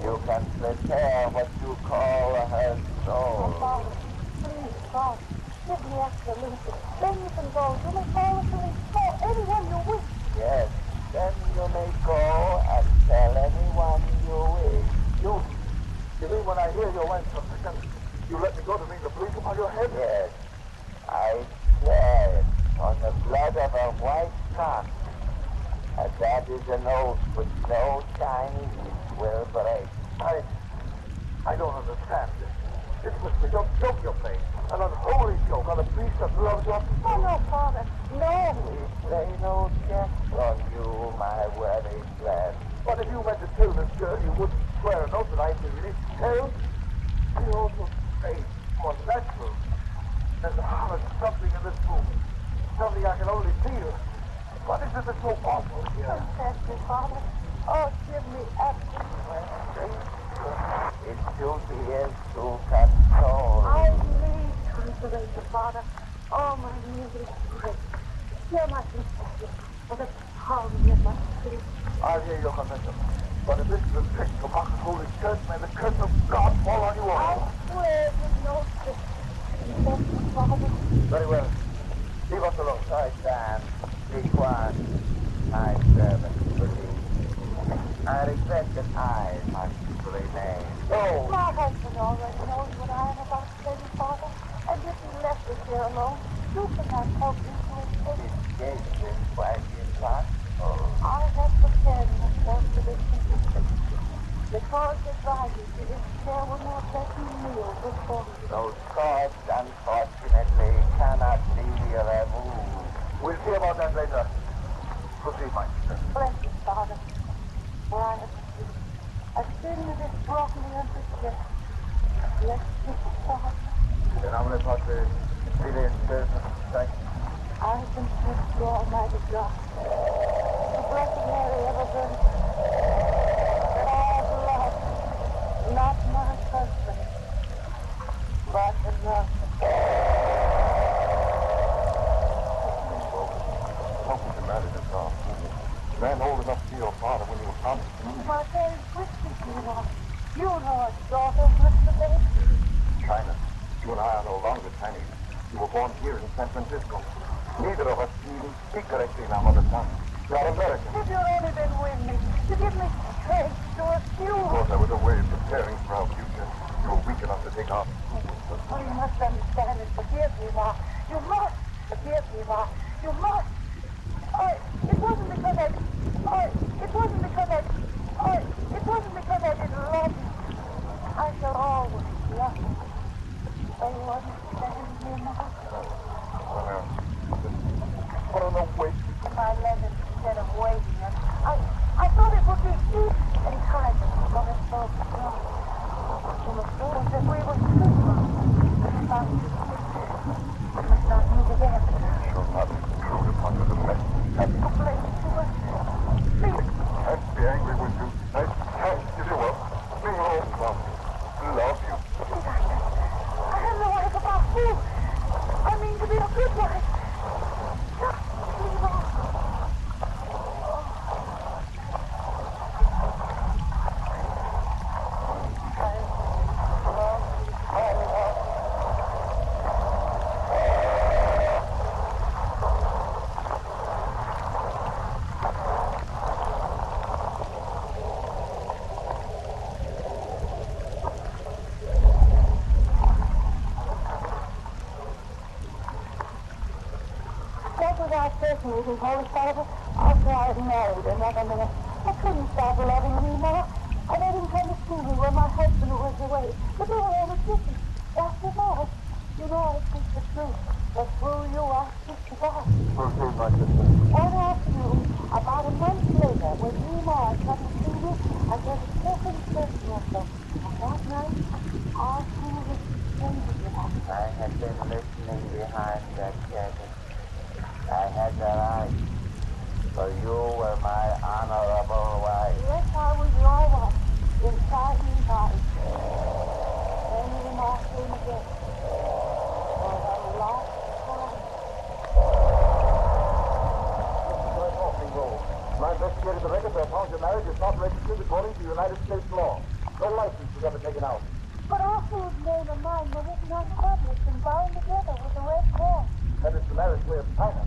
you can prepare what you call her soul. Oh, Father, please, God, give me absolution. Then you can go. You may call the police. Call anyone you wish. Yes, then you may go and tell anyone you wish. You mean when I hear your wife's confession, you let me go to bring the police upon your head? Yes, I swear it on the blood of a white cock. And that is an oath which no Chinese will break. I don't understand this. This must be some joke you're playing. An unholy joke on a priest that loves your people. Oh, no, Father. No. We play no checks on you, my worthy friend. But if you meant to kill this girl, you wouldn't swear an oath that I'd be released to tell. You also say more natural. There's a horrid something in this room. Something I can only feel. What is it that's so awful here? Confess me, Father. Oh, give me absolution. Its duty is to console. I need consolation, Father. Oh, my knees is great. Hear my confession for the pounding of my spirit. I'll hear your confession. But if this is a trick to mock the Holy Church, may the curse of God fall on you all. I swear with no trick. Confess me, Father. Very well. Leave us alone. I stand. Be quiet. My servant, proceed. I regret that I must remain. No. My husband already knows what I am about to tell you, Father. And if he left us here alone, you cannot help me to escape. Escape is quite impossible. I have prepared myself for this contingency. Because advising you, this chair will not let you kneel before me. Those cords, unfortunately, cannot be removed. We'll see about that later. Proceed, my sister. Bless you, Father. For I have sinned. A sin that has brought me unto death. Bless you, Father. In nomine Patris, Filii et Spiritus Sancti. I have been sent to Almighty God. The Blessed Mary, ever Virgin. That I have loved, not my husband, but another. Something the matter this off. Man old enough to be your father when you were promised to me. My very wishes, you know. You know a daughter, Mr. Bates. China, you and I are no longer Chinese. You were born here in San Francisco. Neither of us even speak correctly in our mother tongue. You are American. If you'd only been with me, to give me strength to refuse. Of course, there was a way of preparing for our future. You were weak enough to take off. Oh, you must understand and forgive me, Ma. You must forgive me, Ma. You must. It wasn't because I didn't love you. I shall always love you. So you understand me, Ma? Put on the weight. I love it instead of waiting. And I thought it would be easy and kind of for us both to know. You must know that we were super. And if I was we must not meet again. Shall not intrude upon you the best. Oh, please, please. Can't be angry with you. I can't give you up. No, love you. I am the wife of our fool. I mean to be a good wife. Meeting, Holy Father, after I was married another minute. I couldn't stop loving you, Ma. I Tell me where my husband went away. But they were all the different. After all, you know I speak the truth. But through you I speak to God. Proceed, my sister. One afternoon, about a month later, when you and I got to see you, I got a careful impression of them. And that night, our two was exchanging with us. I had been listening behind that curtain. I had your eyes, for you were my honorable wife. Yes, I was your wife, inside and inside. Then the remark came again. For the last time. I investigated the record. I found your marriage is not registered according to United States law. No license was ever taken out. But Oswald's name and mine were written on tablets and bound together with a red cord. That is the marriage way of China.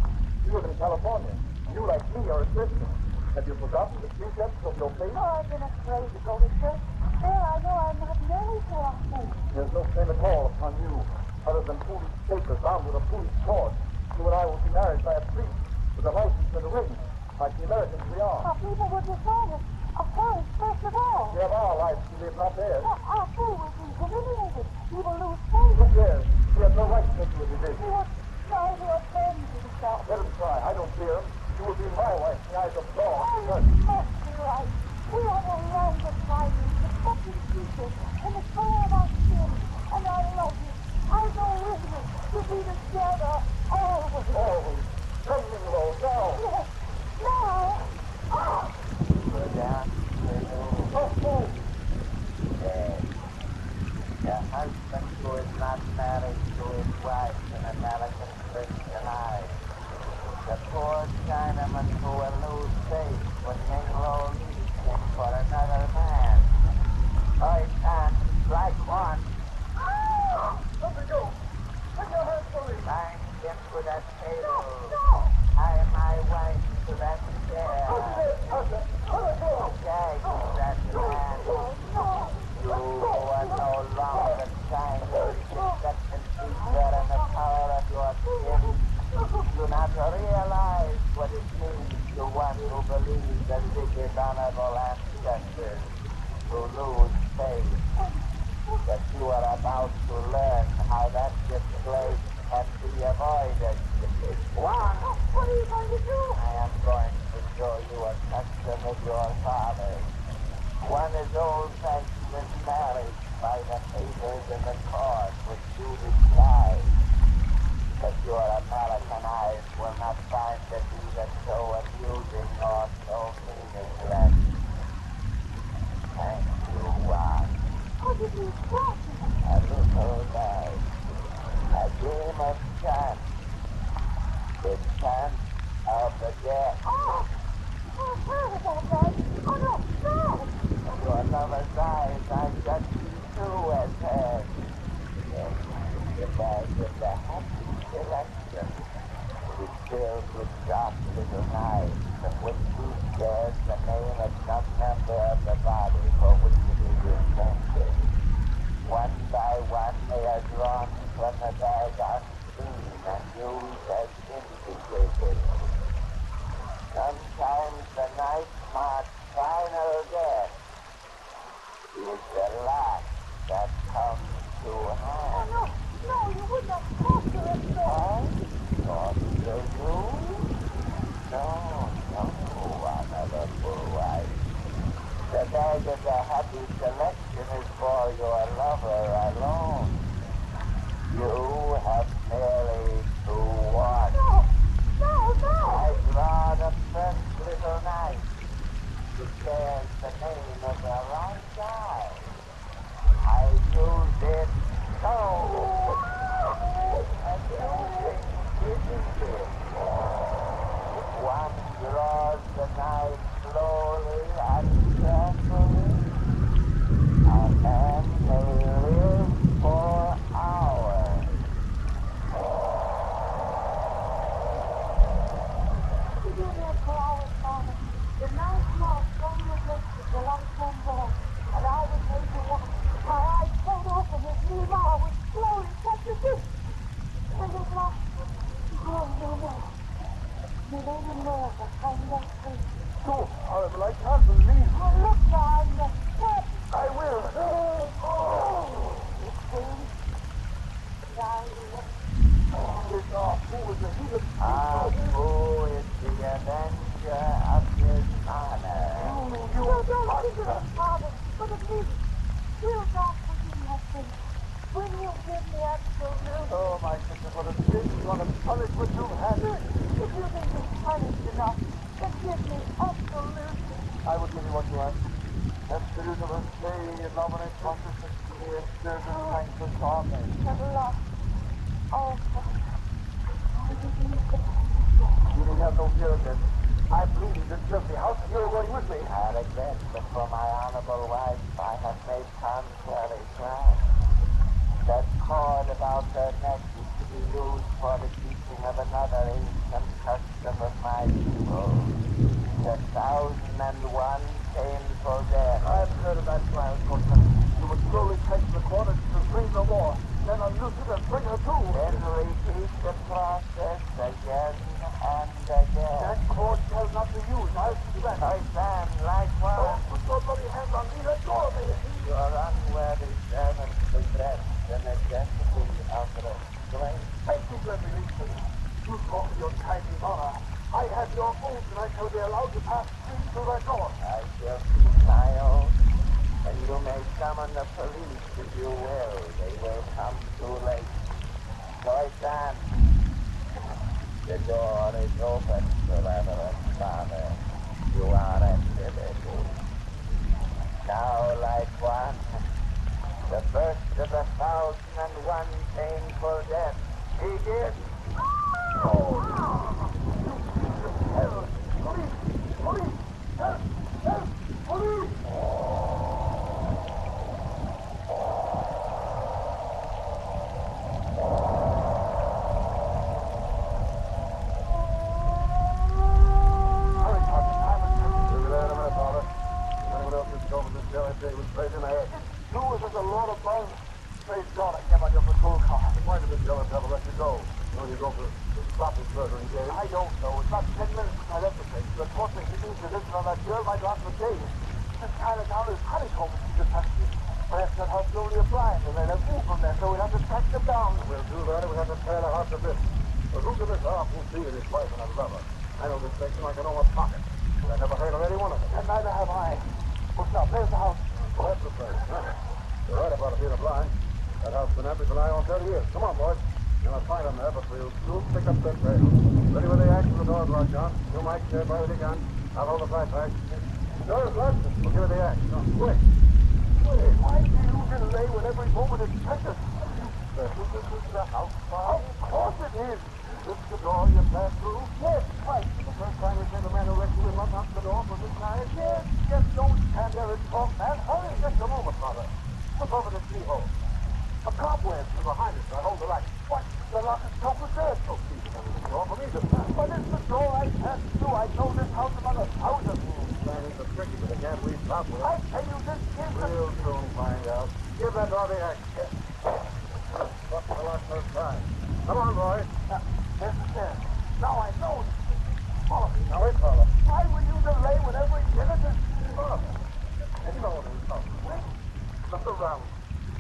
You live in California. You, like me, are a Christian. Have you forgotten the precepts of your faith? Oh, I've been afraid to go to church. There, I know I'm not married to our faith. There's no claim at all upon you, other than foolish papers bound with a foolish cord. You and I will be married by a priest with a license and a ring, like the Americans we are. Our people would dishonor us. Of course, first of all. We have our lives to live, not theirs. Our faith will be humiliated. We will lose faith. Who cares? We have no right to make you a decision. We will try to offend himself. Let him try. I don't fear him. You will be my wife in the eyes of God. Oh, you must be right. We are the land of finding, protecting people, and the soul of our skin. And I love you. I go with you to be together always. Always. Come, Nimro, now. Yes, now. Oh. The husband who is not married to his wife in American Christian eyes. The poor Chinaman who will lose faith when Negro leaves him for another man. I can't strike one. Let me go. Take your hands for me. Bind him to that table. No. Tie my wife to that chair. Gag that man. You are no longer trying to accept and feature in the power of your skin. Do not realize what it means to one who believes that wicked, honorable ancestors who lose faith. That you are about to learn how that disgrace can be avoided. One. What are you going to do? I am going to show you a custom of your fathers. One is old-fashioned marriage by the papers in the court which you despise. But your American eyes will not find it either so amusing or so meaningless. Thank you, Juan. What did you say? A little night. A game of chance. The chance of the dead. Oh! Oh, heard about that. Oh, no, no! Your lover's eyes are just two as hers. Yes, imagine the happy selection. It is filled with dark little knives from which each bears the name of some member of the body for which it is intended. One by one they are drawn from the bag unseen and used as indicators. Sometimes the night marks final death is the last that comes to hand. Oh, no, you would not torture us so. Torture you? No, honorable wife. The bag of the happy selection is for your lover alone. You have merely to watch. No! I draw the first little knife. It bears the name of the right guy. I use it so. And using isn't it? One draws the knife slowly and carefully. A man You need have no fear of this. I pleaded this guilty house and you're going with me. I regret that for my honorable wife I have made contrary plans. That cord about her neck is to be used for the teaching of another ancient custom of my people. The 1,001 painful death. I've heard of that plan, Coachman. You would slowly take the cord and she'll scream no more. Then unloose it and bring her to. Then repeat the process again and again. That cord shall not be used. I'll see that. I stand likewise. Don't put your bloody hands on me. Let go of me. Your unworthy servant regrets the necessity of restraint. Thank you, Glenn, release me. You talk of your kindly honor. I have your oath and I shall be allowed to pass free through that door. I shall keep my oath, and you may summon the police if you will. They will come too late. So I stand. The door is open, Sir Reverend Father. You are at liberty. Now, like one, the first of the 1,001 painful deaths begins. I don't know. It's not 10 minutes since I left the place. The torturing meetings, tradition on that girl might last for days. This Chinatown is honeycomb if you just have to. Perhaps that house slowly are blind and they'll have moved from there, so we'll have to track them down. We'll do that. We'll have to tear the house a bit. But who to this half will see it, his wife and his lover? I know this section like I know my pocket. But I never heard of any one of them. And neither have I. Look now, there's the house. Well, that's the place. You're right about it being a blind. That house has been empty for nigh on 30 years. Come on, boys. You're going to find them there, but we'll soon pick up that trail. Ready with the axe and the door locked, John. You, Mike, stand by with the gun. I'll hold the flashlight. Door is locked. We'll give it the axe. No, quick. Wait, why do you delay when every moment is precious? This is the house. Of course it is. This is the door you passed through? Yes, right. The first time we sent a man to rescue him up the door for this night? Yes, just don't stand there and talk, man. Hurry, just a moment, Father. Look over the keyhole. A cobweb from behind us. I hold the light. What? The lock is top of there. Oh, please, the door for me to pass. But it's the door I passed through. I know this house about 1,000. That is a tricky, but I can't leave cobweb. I tell you, this is the... We'll soon find out. Give that door the axe. Fuck the lock first time. Come on, boys. There's the stairs. Now I know. Follow me. Now wait, Father. Why will you delay when every minute is... Father. No. Look around.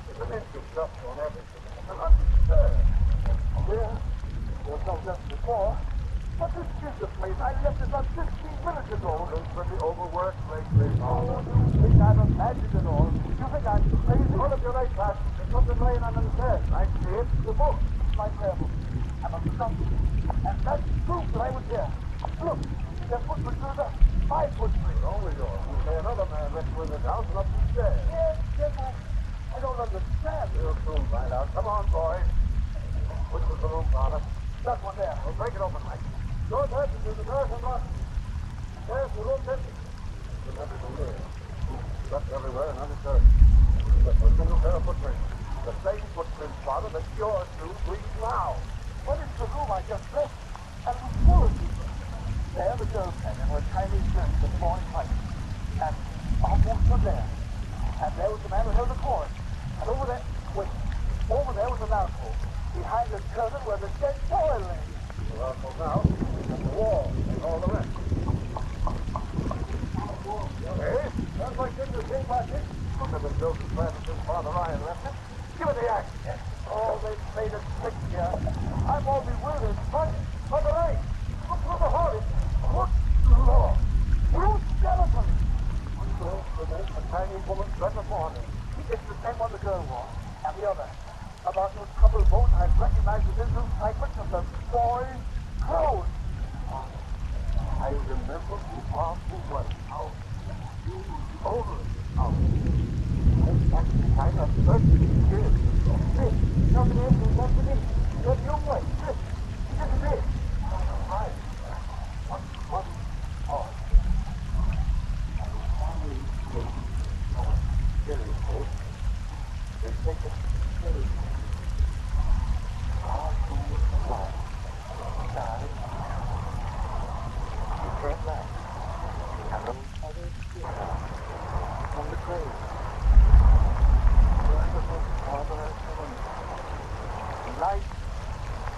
There's an inch of dust on everything. And undisturbed. Yeah. There's no dust before. But this is the place. I left it about 15 minutes ago. Been pretty overworked lately. Oh, you think I've imagined it all? You think I'm crazy? Hold up your right, Pat. There's something laying under the stairs. I see it. The book. My prayer book. I must have done it. And that's proof that I was here. Look, their footprints are there. My footprints. Only yours. You say another man left you in this house and up the stairs. Yes, I don't understand. We'll soon find out. Come on, boys. Which was the room, Father? That one there. We'll break it open, Mike. Door passages, the doors are locked. There's the room empty. There's everything here. Dust everywhere and undisturbed. But a single pair of footprints. The same footprints, Father, that yours do lead now. What is the room I just left? And it was full of people. There the girl came in her tiny dress with foreign pipes. And almost from there. And there was the man who held the cord. And over there, wait, over there was the lounge. Behind the curtain where the dead boy lay. The lounge now, and the wall, and all the rest. Hey, sounds like things are came back in. Couldn't have been built as fast as his father Ryan left it. Give it the axe. Oh, they played it slick here. I'm all bewildered. But on the right, look through the hole. What? Lord. Blue skeleton. A tiny woman's dress of mourning. It's the same one the girl wore. And the other. About those couple of boats, I've recognized the little fragments of the boy's clothes. I remember the awful one. How over it. How kind of thirsty. This, nothing else is left to me. Get your way. This is it. Right. What? Oh. Steady, folks. Just take it steady. All through the light. Side. You turn left. And those others here. From the grave. Merciful Father of heaven. Light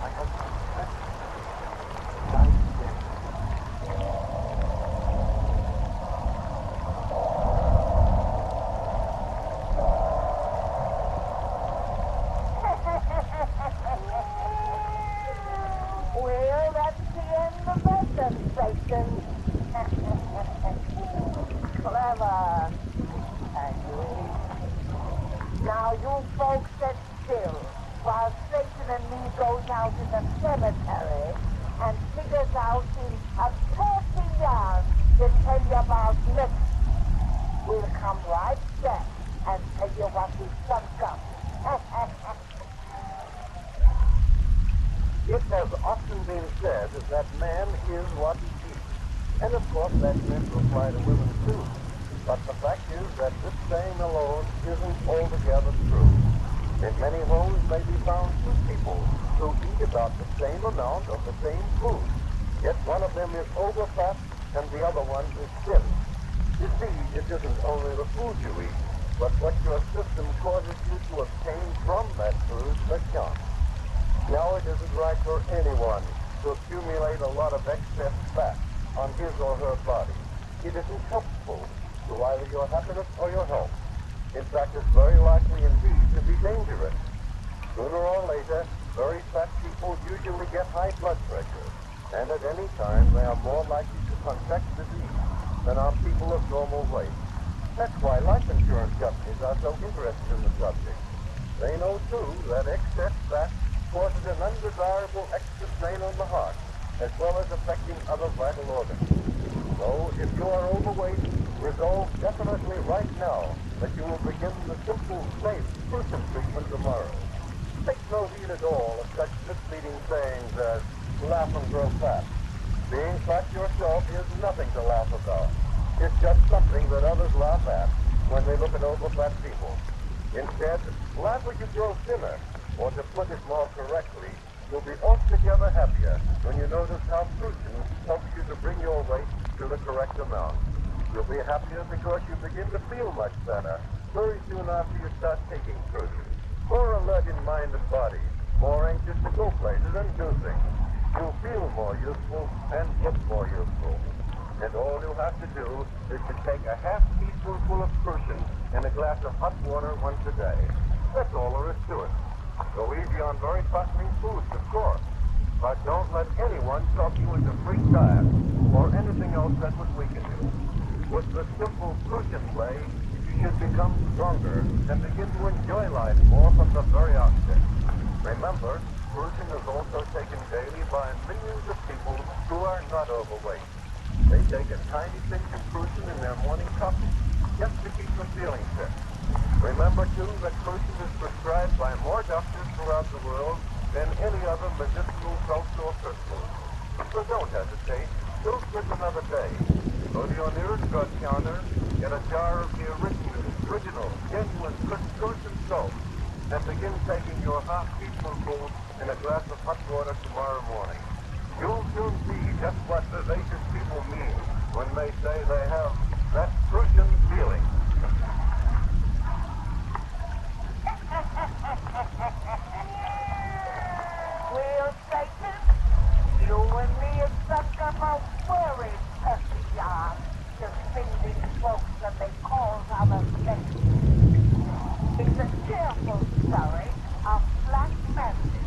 I have set. Light death. Well, that's the end of that sensation. Clever. Angry. Now you folks sit still while Satan and me goes out in the cemetery and figures out in a tossy yarn to tell you about next. We'll come right back and tell you what we sunk up. It has often been said that man is what he eats. And of course that's meant to apply to women too. But the fact is that this saying alone isn't altogether true. In many homes may be found two people who eat about the same amount of the same food. Yet one of them is overfat and the other one is thin. You see, it isn't only the food you eat, but what your system causes you to obtain from that food that counts. Now, it isn't right for anyone to accumulate a lot of excess fat on his or her body. It isn't helpful to either your happiness or your health. In fact, it's very likely indeed to be dangerous. Sooner or later, very fat people usually get high blood pressure, and at any time they are more likely to contract disease than are people of normal weight. That's why life insurance companies are so interested in the subject. They know, too, that excess fat causes an undesirable extra strain on the heart, as well as affecting other vital organs. So, if you are overweight, resolve definitely right now that you will begin the simple, safe, crucial treatment tomorrow. Take no heed at all of such misleading sayings as, laugh and grow fat. Being fat yourself is nothing to laugh about. It's just something that others laugh at when they look at overfat people. Instead, laugh as you grow thinner. Or to put it more correctly, you'll be altogether happier when you notice how crucian helps you to bring your weight to the correct amount. You'll be happier because you begin to feel much better very soon after you start taking crucian. More alert in mind and body, more anxious to go places and do things. You'll feel more useful and look more useful. And all you have to do is to take a half teaspoonful of crucian in a glass of hot water once a day. That's all there is to it. Go easy on very fattening foods, of course. But don't let anyone talk you into freak diet or anything else that would weaken you. With the simple crucian play, you should become stronger and begin to enjoy life more from the very outset. Remember, crucian is also taken daily by millions of people who are not overweight. They take a tiny pinch of crucian in their morning coffee just to keep them feeling fit. Remember, too, that crucian is prescribed by more doctors throughout the world than any other medicinal salt or crystal. So don't hesitate. Don't miss another day. Go to your nearest drug counter, get a jar of the original, genuine crucian salt, and begin taking your half teaspoonful in a glass of hot water tomorrow morning. You'll soon see just what vivacious people mean when they say they have that crucian feeling. Well, Satan, you and me have sucked up a very perfect yarn to spin these folks and they cause other things. It's a cheerful story of black magic,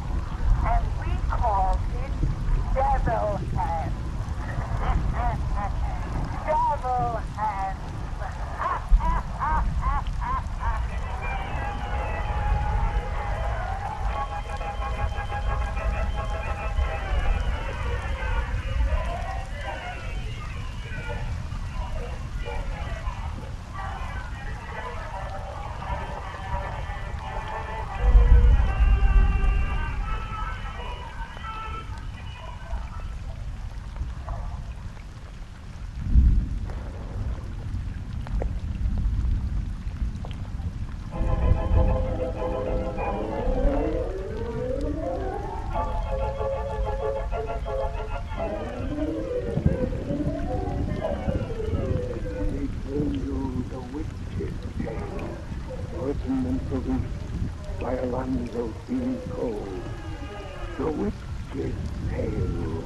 and we call it Devil Hands. Devil Hands. by Alonzo Filico, the witch's tale.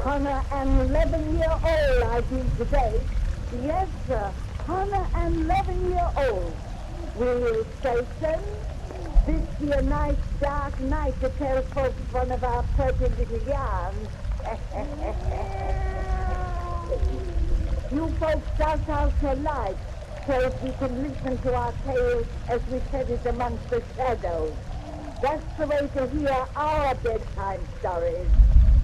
Hannah, I'm 11-year-old I've been today. Yes, sir. Hannah, I'm 11-year-old. Will Satan, this be a nice dark night to tell folks one of our pretty little yarns. You folks shout out your lights so that we can listen to our tales as we set it amongst the shadows. That's the way to hear our bedtime stories.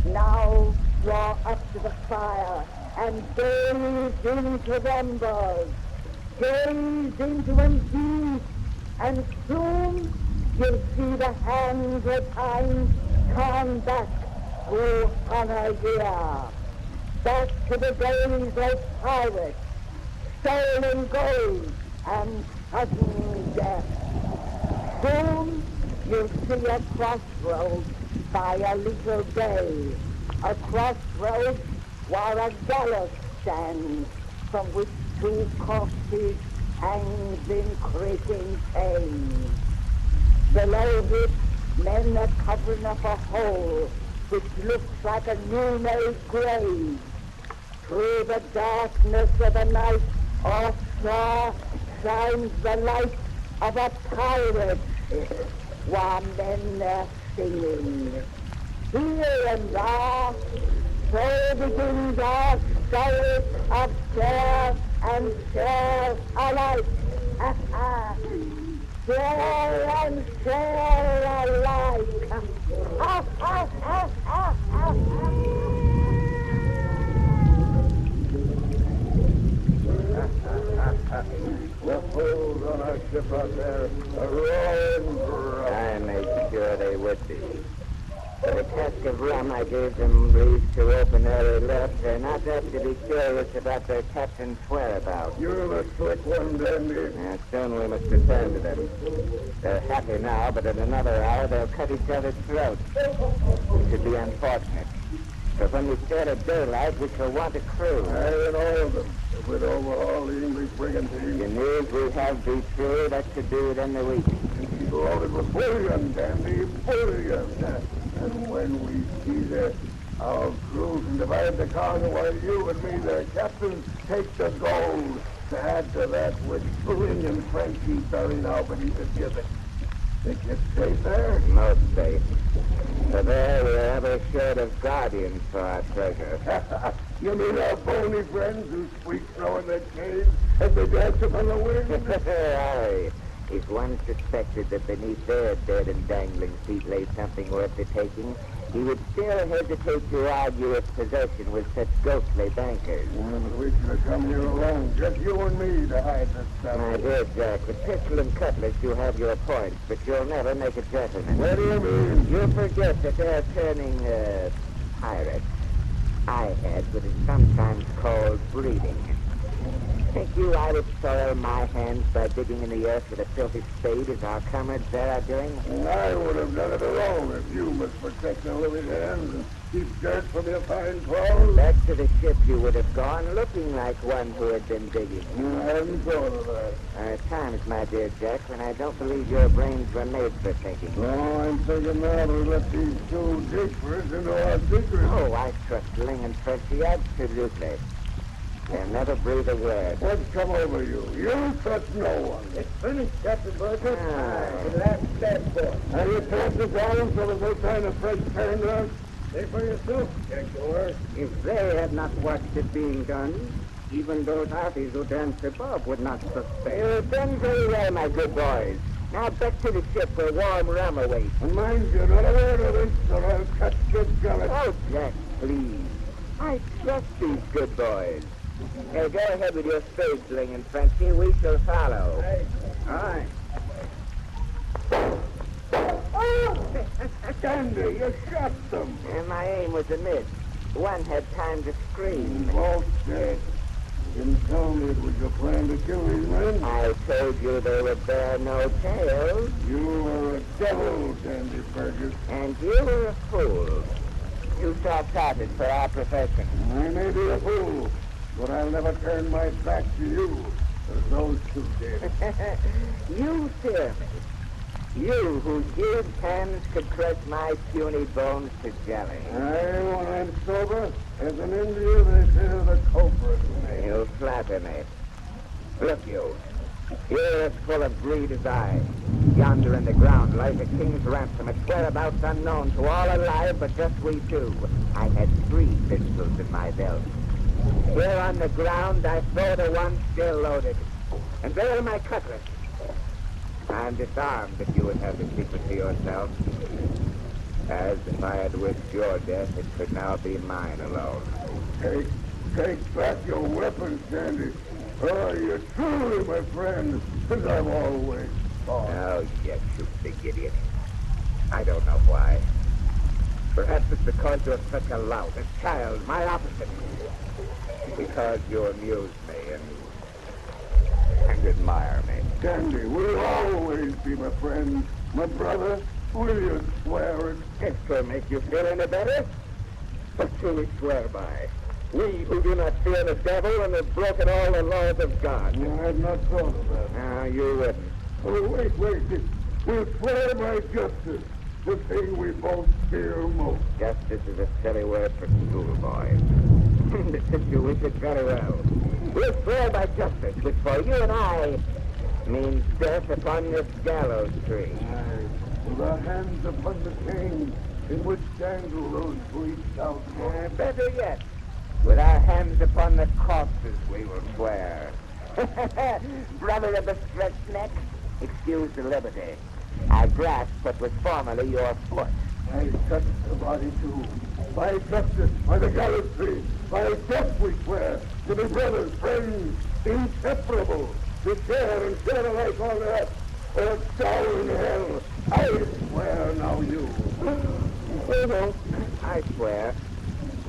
Now draw up to the fire and gaze into the embers. Gaze into them deep, and soon you'll see the hands of time come back through Hannah here. Back to the days of pirates, stolen gold, and sudden death. Soon you'll see a crossroads by a little bay, a crossroads where a gallows stands, from which 2 corpses hangs in creaking chains. Below it, men are covering up a hole which looks like a new-made grave. Through the darkness of the night, offshore shines the light of a pirate ship, while men are singing. Here and there, so begins our story of share and share alike. Share and share alike. The fools on our ship out there are roaring drunk. I made sure they would be. For the cask of rum I gave them leave to open early left, they're not apt to be curious about their captain's whereabouts. You're the slick one, Dandy. Yeah, soon we must return to them. They're happy now, but in another hour they'll cut each other's throats. It should be unfortunate. For when we start at daylight, we shall want a crew. Aye, and all of them. If we'd overhaul the English brigantine. The news we have be true, that should do it in the week. And keep loaded with bullion, Dandy, bullion. And when we see that, our crew can divide the cargo while you and me, the captain, take the gold to add to that which Serene and Frankie bury now beneath the gibbet. Think it's safe there? Most safe. For there we're ever short of guardians for our treasure. You mean our bony friends who squeak so in their caves as they dance upon the wind? Aye. If one suspected that beneath their dead and dangling feet lay something worth the taking, he would still hesitate to argue its possession with such ghostly bankers. Well, but we should have come here alone, just you and me, to hide this stuff. My dear Jack, with pistol and cutlass you have your points, but you'll never make a gentleman. What do you mean? You forget that they're turning, pirates. I had what is sometimes called breeding. Think you I would soil my hands by digging in the earth with a filthy spade as our comrades there are doing? I would have done it alone if you must protect the living hands and keep dirt from your fine clothes. Back to the ship you would have gone looking like one who had been digging. I hadn't thought of that. There are times, my dear Jack, when I don't believe your brains were made for thinking. No, I'm thinking now to let these 2 diggers into our secret. Oh, I trust Ling and Frenchie absolutely. They'll never breathe a word. What's come over you? You trust no one. It's finished, Captain Burkett. The last stand for. Have you passed it down so there's no sign of fresh turn us? Say for yourself, Jaguar. If they had not watched it being done, even those hearties who danced above would not suspect. You've done very well, my good boys. Now back to the ship where warm rum awaits. And mind you, not a word of this, or I'll cut your gullet. Oh, Jack, please. I trust these good boys. Hey, go ahead with your spades, Ling and Frenchie. We shall follow. Aye. Oh! Dandy, you shot them. And my aim was a miss. one had time to scream. Both dead. Didn't tell me it was your plan to kill these men. I told you they would bear no tales. You were a devil, Dandy Burgess. And you were a fool. Too soft-hearted for our profession. I may be a fool, but I'll never turn my back to you, as those two did. You fear me. You whose huge hands could crush my puny bones to jelly. Aye, when I'm sober, as an Indian, they say the cobra to me. You flatter me. Look, you. You're as full of greed as I. Yonder in the ground lies a king's ransom, its whereabouts unknown to all alive but just we two. I had 3 pistols in my belt. Here on the ground, I throw the one still loaded. And there are my cutlass. I'm disarmed if you would have the secret to yourself. As if I had wished your death, it could now be mine alone. Take back your weapons, Dandy. Oh, you're truly my friend, as I've always thought. Oh, yes, you big idiot. I don't know why. Perhaps it's because you're such a lout, a child, my opposite. Because you amuse me and admire me. Dandy, we'll always be my friends. My brother, will you swear it? It will make you feel any better. What shall we swear by? We who do not fear the devil and have broken all the laws of God. I had not thought of that. No, you wouldn't. Oh, wait. We'll swear by justice, the thing we both fear most. Justice is a silly word for schoolboys. Since you wish it very well. We'll swear by justice, which for you and I means death upon this gallows tree. Aye, with our hands upon the chain in which dangle those bleak outlaws. Better yet, with our hands upon the corpses we will swear. Brother of the stretched neck, excuse the liberty. I grasp what was formerly your foot. I touch the body too. By justice, by the gallows tree, by death we swear, to be brothers, friends, inseparable, to share and share alike on earth, or down in hell. I swear now you. I swear.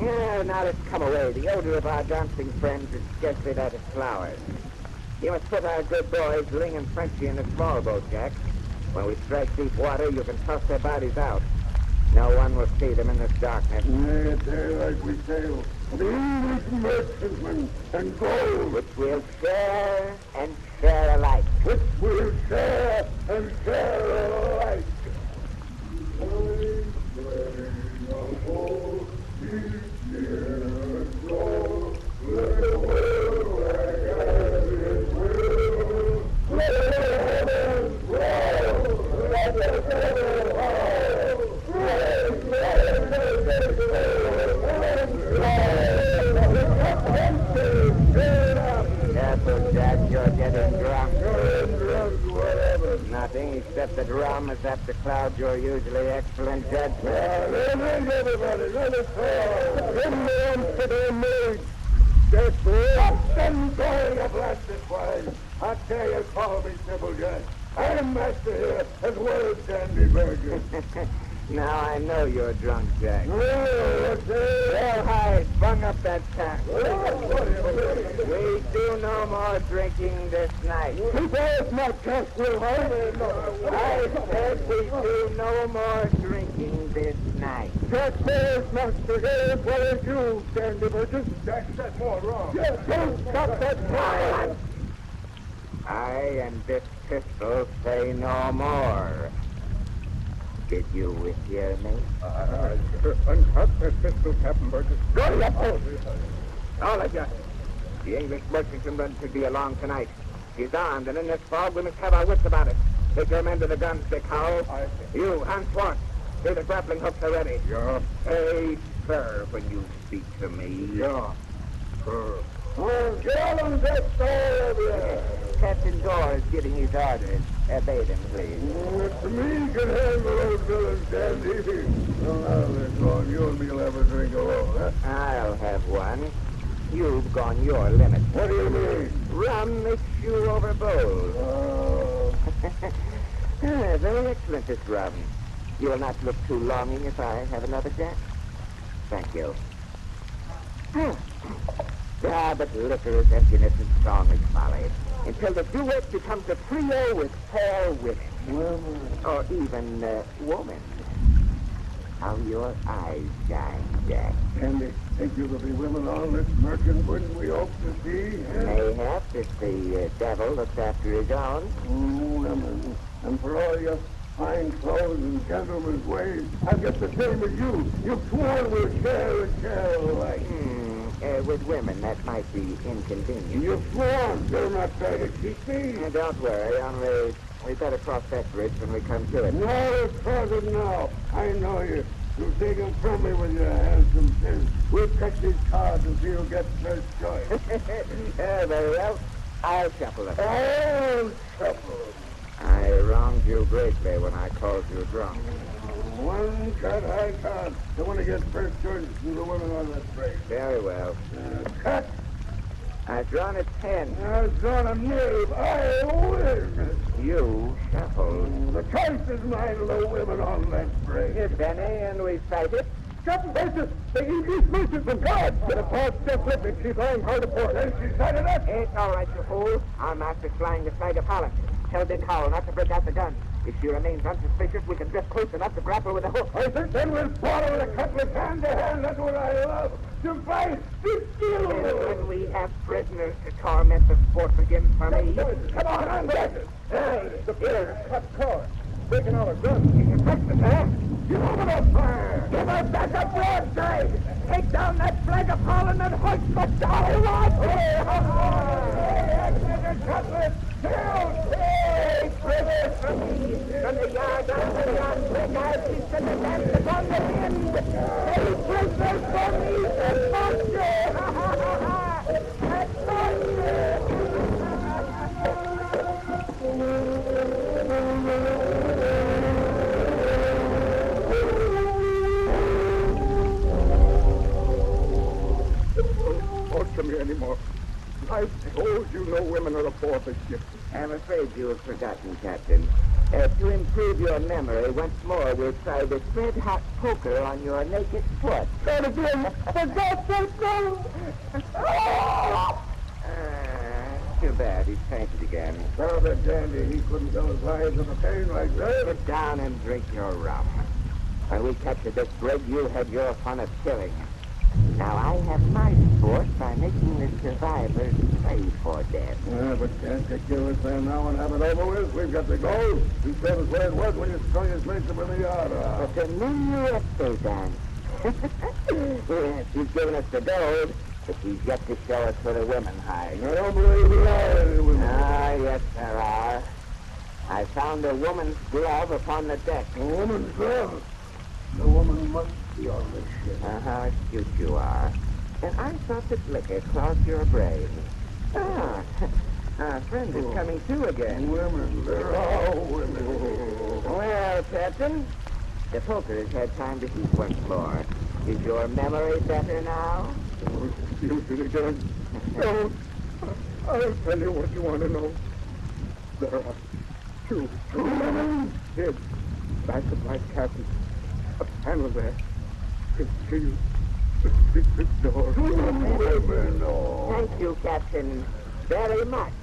Yeah, now let's come away. The odor of our dancing friends is scarcely that of flowers. You must put our good boys, Ling and Frenchie, in the small boat, Jack. When we strike deep water, you can toss their bodies out. No one will see them in this darkness. Nay, daylight we sail. The English merchantmen and gold. Which we'll share and share alike. Which we'll share and share alike. Careful, Jack, you're getting drunk. Nothing except that rum is apt to cloud your usually excellent judgment. Everybody, let us go. Come down to their moods. Just let them going a blasted wine. I tell you, call me Simple Jack. I'm master here, as well as Dandy Burgess. Now I know you're drunk, Jack. Well, hi, bung up that tank. We do no more drinking this night. There's my cask, will I said we do no more drinking this night. Jack there's master here, as well as you, Dandy Burgess. Jack said more wrong. Yes, don't stop that time. I and this pistol say no more. Did you hear me? Uncut that pistol, Captain Burgess. Go to your post! All of you. The English merchantman should be along tonight. He's armed, and in this fog we must have our wits about it. Take your men to the guns, Dick Howell. You, Hans Swartz, see the grappling hooks are ready. Yeah. Say, sir, when you speak to me. Yeah. Well, get on that side of you. Captain Gore is giving his orders. Obey them, please. It's me can handle those villains, Dandy. Well, now they're gone. You and me'll have a drink alone, huh? I'll have one. You've gone your limit. What do you mean? Rum makes you overbold. Oh. Very excellent, this rum. You will not look too longing if I have another, Jack? Thank you. But liquor is emptiness as strong as folly, until the duet becomes a trio with 4 women. Women. Or even woman. How your eyes shine, Jack. And they think you will be women on this merchant wouldn't we hope to see? Mayhap if the devil looks after his own. Women. And for all your fine clothes and gentleman's ways, I guess the same as you. You've sworn we'll share and share alike. With women, that might be inconvenient. You've sworn. You're not trying to cheat me. Don't worry, only we better cross that bridge when we come to it. No, cross it now. I know you. You take him from me with your handsome fist. We'll cut these cards and see who gets first choice. Very well. I'll shuffle it. Oh, shuffle. I wronged you greatly when I called you drunk. One cut, I count. The one who gets first choice is the woman on that break. Very well. Cut. I've drawn a 10. I've drawn a knave. I win. You shuffle. The choice is mine of the women on that break. Here, Benny, and we fight it. Captain Basis, the English merchant from God. Get a pause, step rhythmic. She's lying hard aport. And she's sighted us. It's all right, you fool. Our master's flying the flag of Holland. Tell Big Howell not to break out the gun. If she remains unsuspicious, we can drift close enough to grapple with a hook. I think then we'll fall with a cutlass hand to hand. That's what I love. To fight, to kill. When we have prisoners to torment, the sport begins for me. Come on, Basis. Hey, the beer cut cord. Breaking out a gun. You can fix it, huh? You open up fire. Give us back up broadside. Take down that flag of Holland and hoist the Jolly Roger. Cutlass, kill! Prisoners from me, from the yard down to the on-brick, I've reached the dance upon the wind. Hey, prisoners from me, and monster! Ha, ha, ha, ha! And monster! Don't come here anymore. I told you no women are aboard the ship. I'm afraid you have forgotten, Captain. To improve your memory, once more we'll try the red-hot poker on your naked foot. Start again! For God's sake, no! Too bad, he's fainted again. Tell that dandy he couldn't tell his lies in the pain like that. Sit down and drink your rum. When we captured this brig, you had your fun of killing. Now I have my sport by making the survivors pay for death. Yeah, but can't you kill this man now and have it over with? We've got the gold. You said us where it was when you strung his legs up in the yard. But the minuet dance. Yes, he's given us the gold, but he's yet to show us where the women hide. I don't believe there are any women. Yes, there are. I found a woman's glove upon the deck. A woman's glove? The woman must be on this ship. How astute you are. And I thought that liquor clogged your brain. Our friend is coming to again. Women, they're all women. Well, Captain, the poker has had time to heat once more. Is your memory better now? Use it again. Don't. I'll tell you what you want to know. There are two women hid back of my cabin. A panel there. Concealed the secret door. Women, no. Thank you, Captain, very much.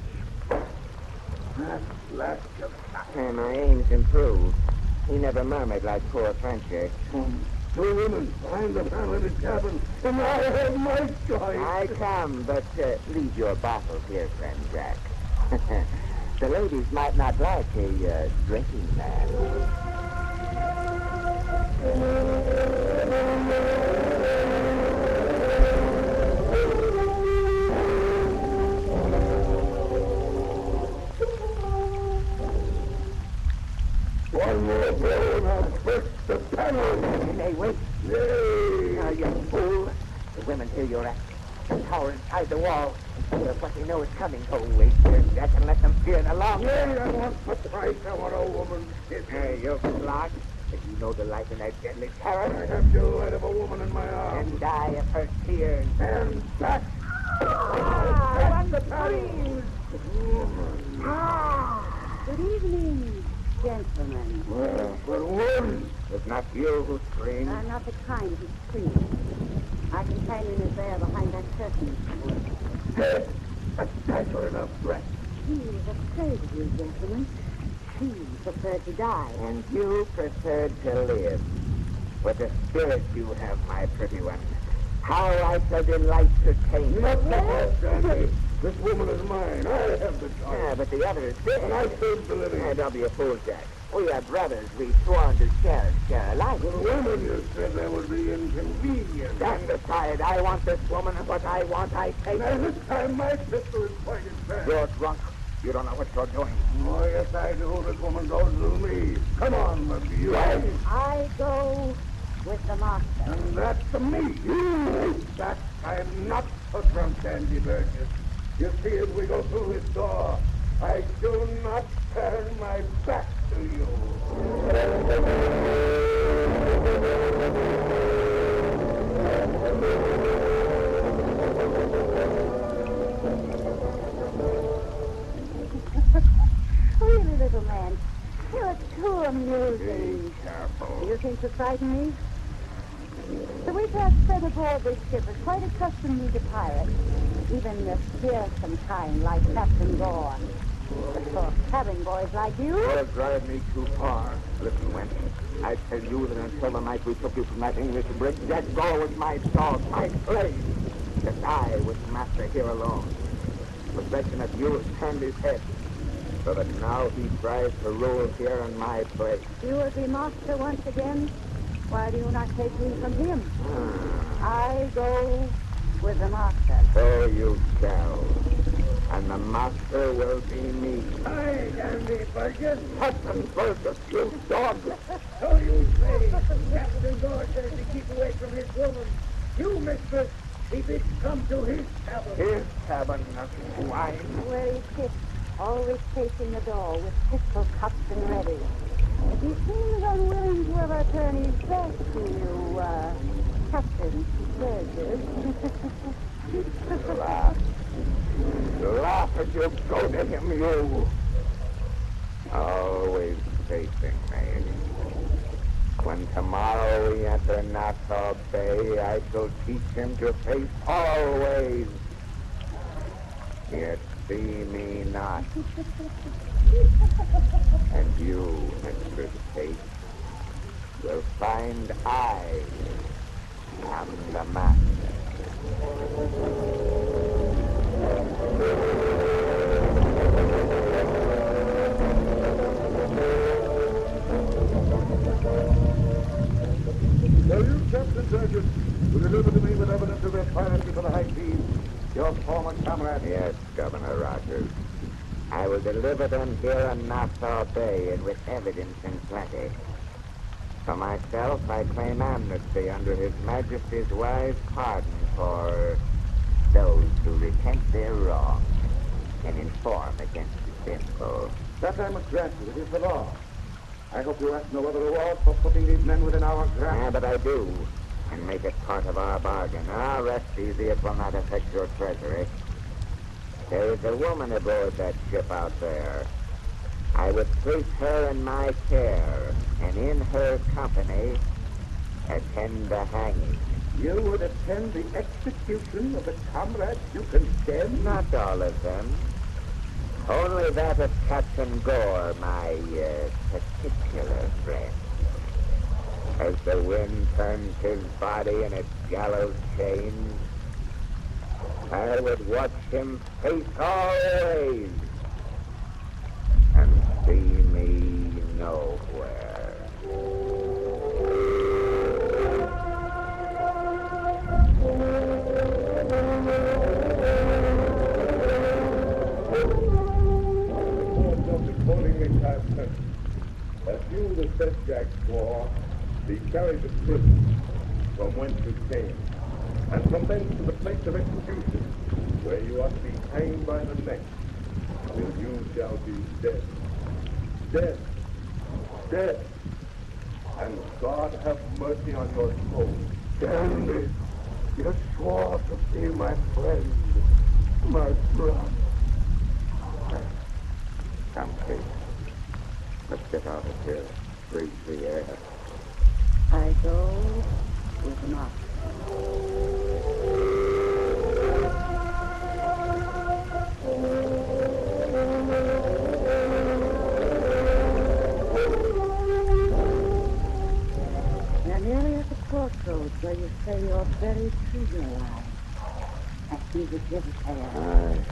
That's And my aim's improved. He never murmured like poor Frenchy. Two women behind the panel in the cabin, and I have my choice. I come, but leave your bottle here, friend Jack. The ladies might not like a drinking man. One more blow and I'll burst the panel. Hey, wait. Yay! Now, you fool. The women hear your act. The tower inside the wall. But they know it's coming. Oh, wait there, Jack, and let them fear the long. Yay, I want the price. I want a woman's kiss. Hey, you're flogged. If you know the life in that deadly terror. I have the light of a woman in my arms. And die of her tears. And back. What the screams! Good evening, gentlemen. Well, but woman. It's not you who screamed. I'm not the kind who screams. I can companion is there behind that curtain. Dead. That's sure enough, Brett. He was afraid of you, gentlemen. He preferred to die. And you preferred to live. What a spirit you have, my pretty one. How I shall delight to tame you. Not that, Sandy. This woman is mine. I have the choice. Yeah, but the others did. And I saved the living. Don't be a fool, Jack. We are brothers. We sworn to share alike. The woman, you said there would be inconvenience. Stand aside. I want this woman, and what I want, I take. Now, this time my pistol is pointed back. You're drunk. You don't know what you're doing. Oh, yes, I do. This woman goes through me. Come on, McGee. I go with the master. And that's me. That I'm not a drunk Sandy Burgess. You see, as we go through his door, I do not turn my back to you. Really, little man, you're too amusing. Be careful. Do you think to frighten me? The week I've spent aboard this ship has quite accustomed me to pirates, even the fearsome kind like Captain Gore. But for cabin boys like you... You'll drive me too far. Listen, Wendy. I tell you that until the night we took you from that English brig, Jack Gore was my dog, my slave. That I was master here alone. Possession of you has turned his head, so that now he tries to rule here in my place. You will be master once again. Why do you not take me from him? I go with the master. So you shall. And the master will be me. Hi, Andy Burgess. Captain Burgess, you dog. So you say Captain Gore says to keep away from his woman. You, mistress, he bids come to his cabin. His cabin, swine. Where he sits, always facing the door with pistol cups and ready. He seems unwilling to ever turn his back to you, Captain Burgess. Laugh. Laugh as you go to him, you. Always facing me. When tomorrow we enter Nassau Bay, I shall teach him to face always. Yet see me not. And you, Mistress Kate, will find I am the master. So you, Captain Burgess, will deliver to me with evidence of their piracy for the high seas, your former comrade? Yes, Governor Rogers. I will deliver them here in Nassau Bay and with evidence in plenty. For myself, I claim amnesty under His Majesty's wise pardon for those who repent their wrong and inform against the sinful. That I must grant you. It is the law. I hope you ask no other reward for putting these men within our grasp. Yeah, but I do, and make it part of our bargain. Now, rest easy, it will not affect your treasury. There is a woman aboard that ship out there. I would place her in my care, and in her company, attend the hanging. You would attend the execution of the comrades you condemn? Not all of them. Only that of Captain Gore, my particular friend. As the wind turns his body in its gallows chains, I would watch him face always and see me nowhere. As you, the said Jack Gore, be carried to prison, from whence you came, and from thence to the place of execution, where you are to be hanged by the neck, till you shall be dead. Dead. Dead. And God have mercy on your soul. Dandy, you swore to be my friend, my brother. Come, Kate. Let's get out of here. Breathe the air. I go with the master. your very trigger line. I see the giver there.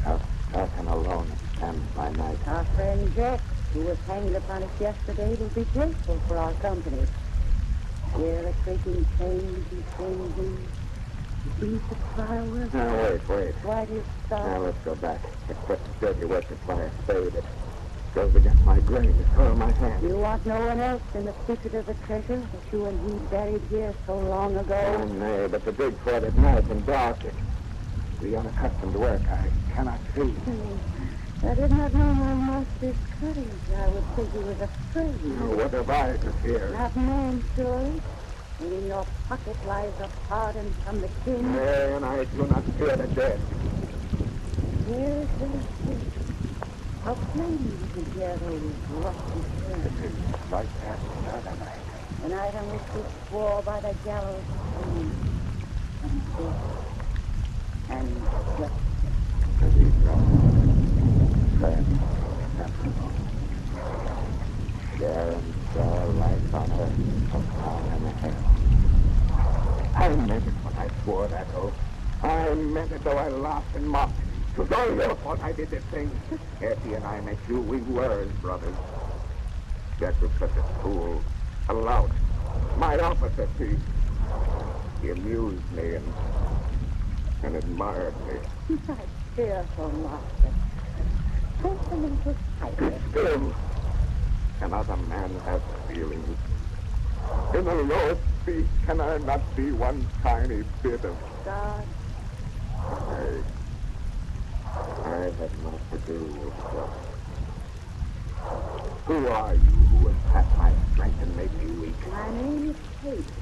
Out and alone it stands by night. Our friend Jack, who was hanged upon us yesterday, will be grateful for our company. Hear the creaking chains and swinging. Beat the fireworks. Wait. Why do you stop? Now, let's go back. It's just dirty work to fly a spade. It goes against my grain. It's all in my hand. You want no one else in the secret of the treasure that you and he buried here so long ago? Oh, nay, but to dig for it at night and dark, the unaccustomed work, I cannot see. I did not know my master's courage. I would think he was afraid. Oh, what have I to fear? Not man, surely. And in your pocket lies a pardon from the king. Nay, and I do not fear the dead. Here's the thing. How plain you can hear those rusty strings. It is like that another night. The night on which we swore by the gallows and death and justice. Friend, share and share life on earth, upon and hell. I meant it when I swore that oath. I meant it though I laughed and mocked. It was all your fault I did this thing. Effie and I met you. We were as brothers. Jack was such a fool, a lout, my opposite. He amused me and admired me. My fearful master. Take a little tighter. Still, another man has feelings. In the lowest speech, can I not be one tiny bit of God? I have not to do with that. Who are you who would tap my strength and make me weak? My name is Kate.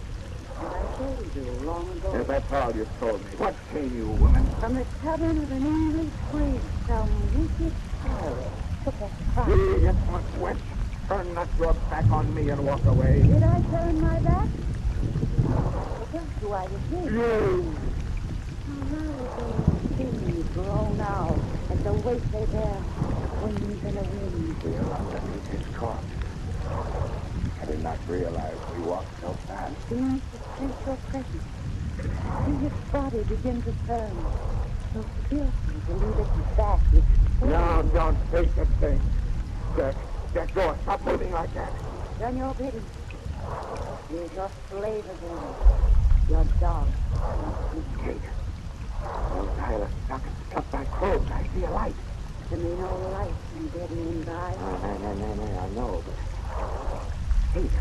And I told you long ago. Yes, that's all you told me. What came you, woman? From the cabin of an English priest, some wicked pirate took a cross. You infamous wench. Turn not your back on me and walk away. Did I turn my back? That's who I was with. You! Things grown out as the weight they bear, wings in the wind. We are underneath his corpse. I did not realize we walked so fast. Seems to sense your presence. See his body begin to turn. So fearful to leave it back. No, don't take the thing. Jack, go. Stop moving like that. Done your bidding. Here's your slave again. Your dog. Kate. Those Tyler sockets cut my clothes. I see a light. To me, no light in dead men's eyes. No, I know, but... Kate,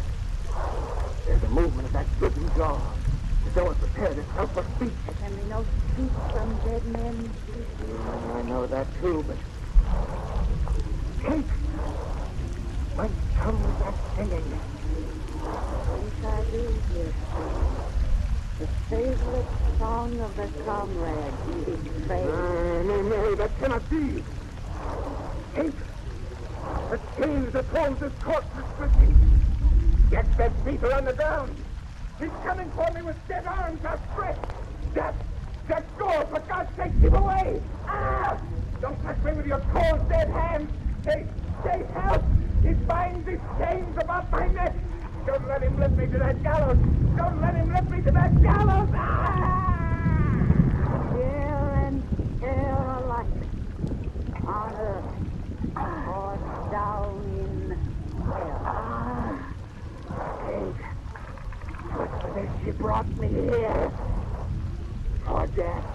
there's a movement of that dripping jaw. As though it prepared itself for speech. There can be no speech from dead men. I know that too, but... Kate! My tongue's not singing. Yes, I do hear singing. The favorite song of the comrade he betrayed. No, that cannot be. Kate! The chains that holds this corpse is twisting. Jack's dead feet are on the ground. He's coming for me with dead arms outstretched. Jack, go! For God's sake, keep away! Ah! Don't touch me with your cold, dead hands. Kate, help! He binds his chains about my neck. Don't let him lift me to that gallows. Don't let him lift me to that gallows. Ah! Here and here alike. On earth. Or down in hell. Kate, but for this she brought me here. For death.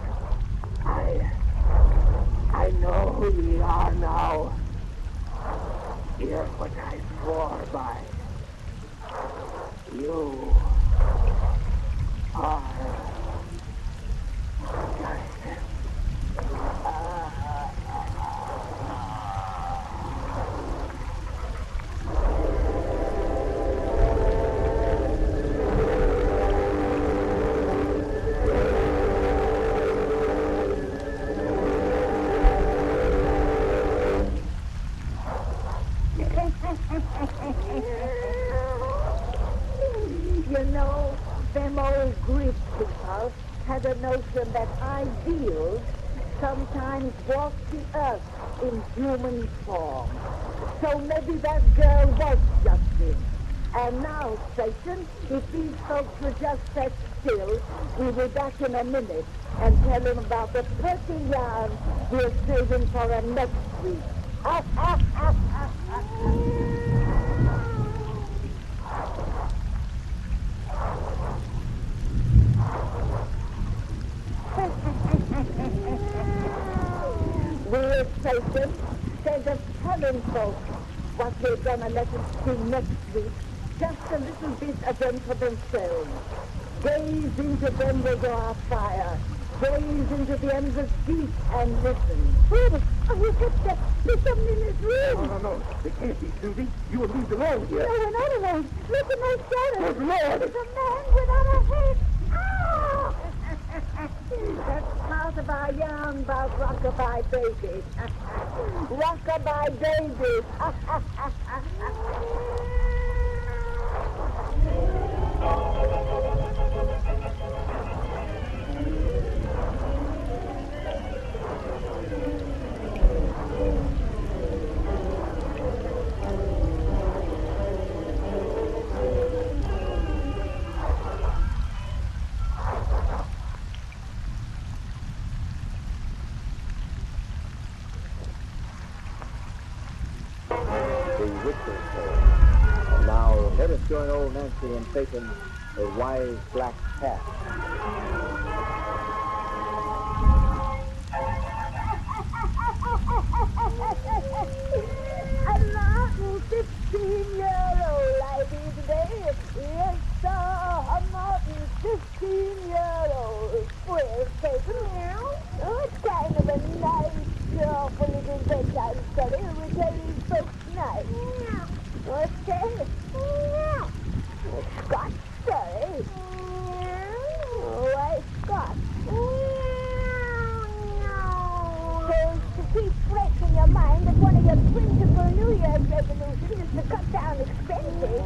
I know who ye are now. Hear what I swore by. You are justice. You know, them old Greek people had a notion that ideals sometimes walk the earth in human form. So maybe that girl was justice. And now, Satan, if these folks would just sit still, we'll be back in a minute and tell them about the pretty yarn we're saving for a next week. We're Satan, instead of telling folks what we're gonna let them see next week, just a little bit of them for themselves. Gaze into them with our fire. Gaze into the endless deep and listen. Oh, there's something in this room. No. It can't be, Susie. You and me alone here. No, we're not alone. Look at my shadow. Good Lord. There's a man without a head. Ah! That's part of our yarn about rockabye babies. Rockabye babies. And now let us join old Nancy in taking a wise black cat. I'm 15-year-old lady today. Yes, sir, I'm not 15-year-old. Well, Satan, oh, it's kind of a nice, cheerful little bedtime story. We tell these folks tonight. What's that? A Scotch story. Why Scotch? To keep fresh in your mind that one of your principal New Year's resolutions is to cut down expenses.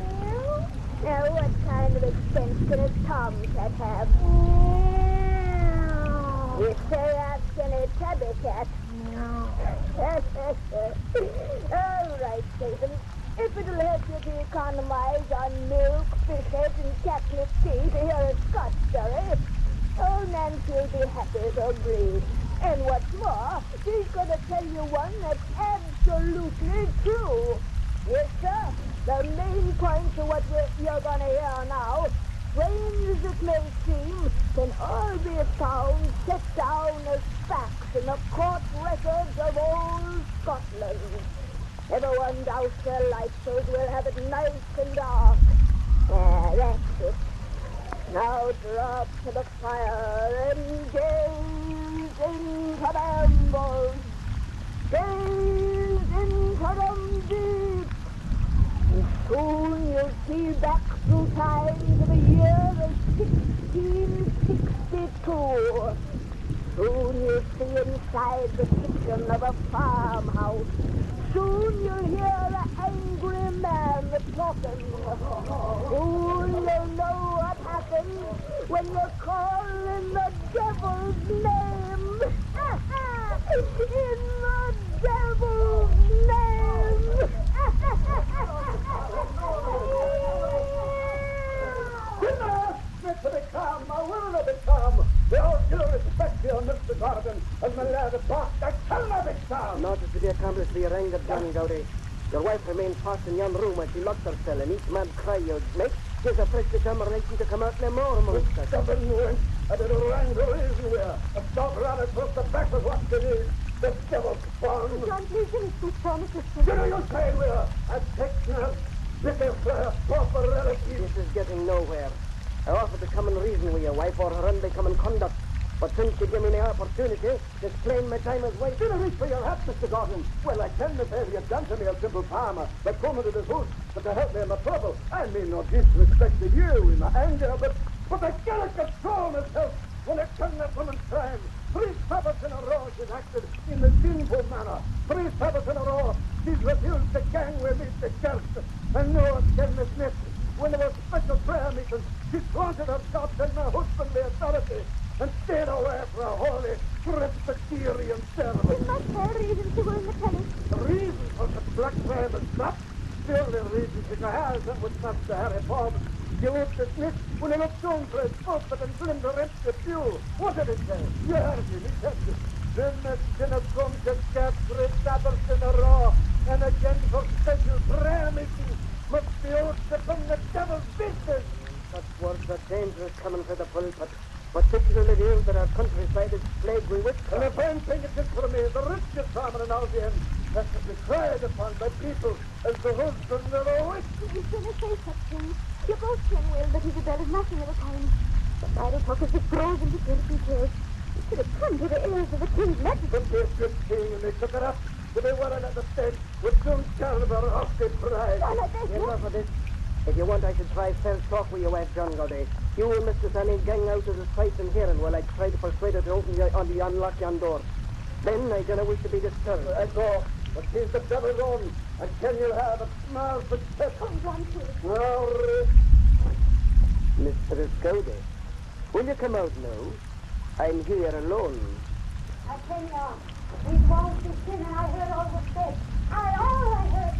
Now, what kind of expense can a tomcat have? If they ask any tabby cat. All right, Stephen. If it'll help you to economize on milk, fish heads, and catnip tea to hear a Scotch story, old Nancy will be happy to agree. And what's more, she's going to tell you one that's absolutely true. Yes, sir. The main point to what you're going to hear now, strange as it may seem, can all be found set down as facts in the court records of old Scotland. Everyone douse their lights so we'll have it nice and dark. That's it. Now drop to the fire and gaze into the embers. Gaze into them deep. And soon you'll see back through time to the year of 1662. Soon you'll see inside the kitchen of a farmhouse. Soon you'll hear an angry man talking. Soon you'll know what happens when you call in the devil's name. In the devil's name. Get to be calm, I will be calm. With all due respect to you, Mr. Gordon, and my lad Bart, I cannot be calm. Not to be accomplished for your anger, Johnny Dowdy. Your wife remains fast in yon room as she locks herself, and each man cry you make. There's a fresh determination to come out no more, monster. Stubborn wench, I did a wrong to reason with her. A stop right across the back of what it is. The devil's spawn. John, please finish this promise. You know you're saying with her. I take now. This is for her proper relative. This is getting nowhere. I offered to come and reason with your wife or her unbecoming conduct. But since you give me the opportunity to explain my time as wife... Did I reach for your hat, Mr. Gordon? Well, I can the favor you've done to me, a simple farmer, that come into this house, but to help me in my trouble. I mean no disrespect to you in my anger, but I cannot control myself when I turn that woman's crime. 3 Sabbaths in a row she's acted in the sinful manner. 3 Sabbaths in a row she's refused to gang with me to church. And no goodness miss, when there was special prayer meetings, she flaunted her shots and my husbandly authority and stayed away for a holy Presbyterian service. Is my prayer reason to go in the tennis? The reason for the black private crop? The only Friedrich Herzen would not the Harry Bob. You would dismiss when you look soon for his book, but in blinder empty pew. What did it say? You heard him, he said, Business in a drunkard cat, 3 Sabbaths in a row, and again for special prayer meetings must be out upon the devil's business. Such words are dangerous coming for the pulpit, particularly now that our countryside is plagued with witchcraft. And a fine thing it is for me, the richest farmer in Albience, that should be cried upon by people as the husband of a witch. You shouldn't say such things. You both can will, but Isabel is nothing of the kind. The idle talk as it grows into guilty tales. You should have come to the ears of the king's message. But they're good king, and they took it up. So they were at the state with some caliber of their pride. Enough of this. If you want, I should try fair talk with you, Aunt John Goday. You and Mr. Annie gang out of the sight and hearing while I try to persuade her to unlock yon door. Then I don't wish to be disturbed. I go, but she's the devil's own, and can you have a small success? Come on, please. Now, Mr. Goday, will you come out now? I'm here alone. I tell you, these walls be thin, and I heard all the said. All I heard,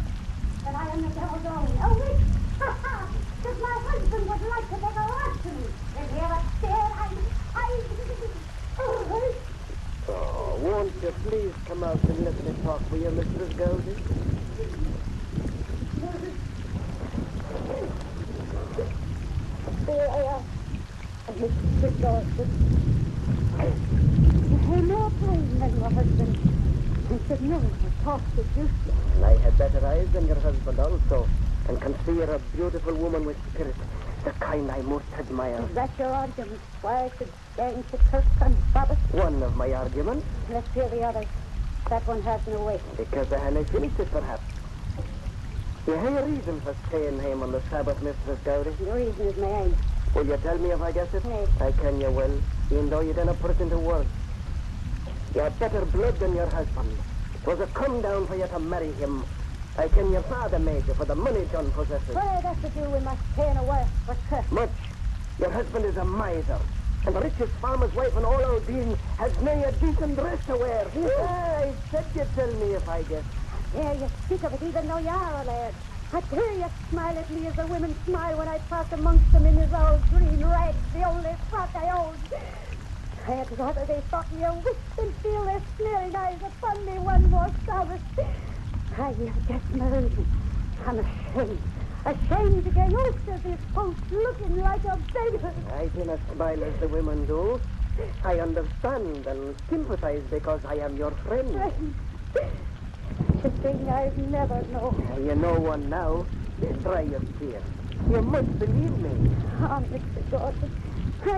that I am the devil's own. A witch! Ha ha! If my husband would like to take a rest to me, if he ever stared, Oh, won't you please come out and let me talk with you, Mrs. Goldie? Mr. Dawson, you have no pain than your husband. You should know how talk is useless. And I have better eyes than your husband also, and can see you're a beautiful woman with spirit, the kind I most admire. Is that your argument? Why I should gang to church on Sabbath? One of my arguments. Let's hear the other. That one has no weight. Because I hadn't finished it, perhaps. You have a reason for staying home on the Sabbath, Mistress Dowdy. The reason is my aim. Will you tell me if I guess it? Nay. I can you will, even though you didn't put it into words. You have better blood than your husband. It was a come down for you to marry him. I can your father made you for the money John possesses. What had that to do with my staying away? But, Much. Your husband is a miser. And the richest farmer's wife in all our being has many a decent dress to wear. I said you'd tell me if I guessed. Yeah, you speak of it even though you are a lad. I dare you smile at me as the women smile when I pass amongst them in his old green rags, the only frock I own. I'd rather they thought me a witch than feel their sneering eyes upon me one more Sabbath. You just married me. I'm ashamed. Ashamed to get used to this post looking like a beggar. I do not smile as the women do. I understand and sympathize because I am your friend. Friend? The thing I've never known. You know one now. Dry your tears. You must believe me. Oh, Mr. Gordon,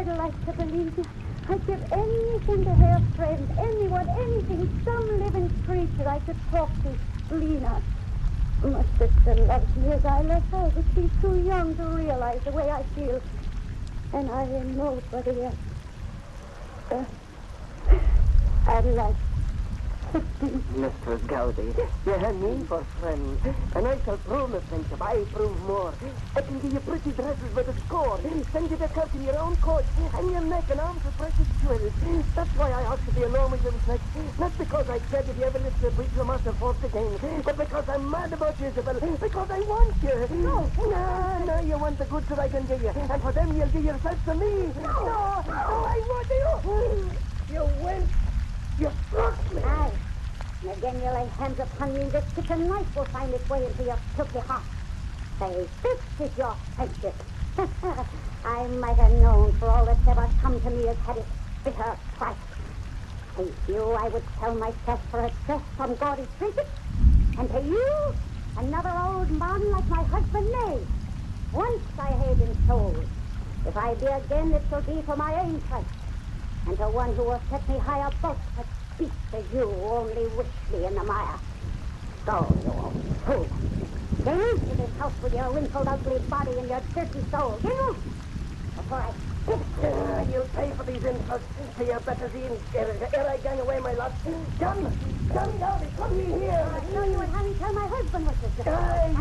I'd like to believe you. I'd give anything to have friends, anyone, anything, some living creature I could talk to, lean on. My sister loves me as I love her, but she's too young to realize the way I feel. And I am nobody else. I'd like to be. Mr. Gowdy, you have me for friends, and I shall promise things if I prove more. I can give you pretty dresses with a score, send you the cut in your own coat, and your neck and arms with precious jewels. That's why I ought to be alone with you this night. Not because I said if you ever listen to preacher Master Force again, but because I'm mad about you, Isabel, because I want you. No, you want the goods that I can give you, and for them you'll give yourself to me. No, I want you. You went. You struck me. Aye. And again you lay hands upon me, and this kitchen knife will find its way into your filthy heart. Say, this is your friendship. I might have known, for all that's ever come to me has had its bitter price. To you I would sell myself for a dress from gaudy trinkets, and to you, another old man like my husband made. Once I have been sold. If I be again, it shall be for my own price. And to one who will set me high above such beasts as you who only wish me in the mire. So, you old fool. Get into this house with your wrinkled, ugly body and your dirty soul. Get out! Before I spit. You'll pay for these insults. So you better see ere I gang away, my lad. Come down, come here. I know you would have me tell my husband what to do.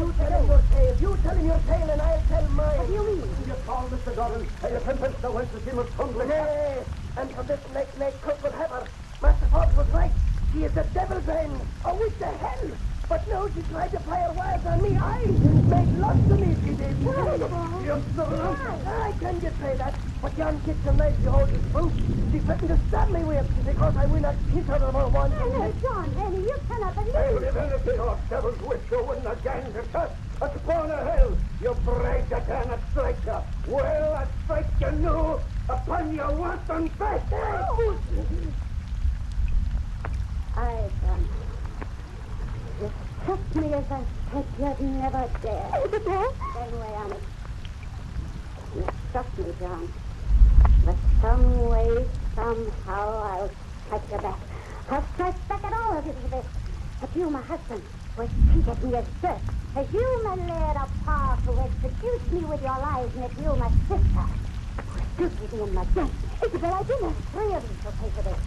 You tell him your tale. You tell him your tale, and I'll tell mine. What do you mean? You call Mr. Gordon, and you convinced the wench that she must come with Nay, and for this next cook will have her. Master Fox was right. She is the devil's end. Oh, with the hell. But no, she tried to play her wiles on me. I made lots of me, she did. Just the run. I can get say that. But yon kitchen knife she holds is fruit. She threatened to stab me with it because I will not kiss her about one thing. Hey, John, Annie, you cannot believe I will have anything off devil's wish you wouldn't again to touch. A spawn of hell, you break the can of strike you. Well, I strike you new upon your wanton face. Aye, John. You took me as I said you'd never dare. Anyway, Annie. You struck me, John. But some way, somehow, I'll strike you back. I'll strike back at all of you for this. But you, my husband, was treated me as dirt. As you, my lad of power, who had seduced me with your lies, and if you, my sister, who stood with me in my death. Isabel, I didn't have 3 of you to pay for this.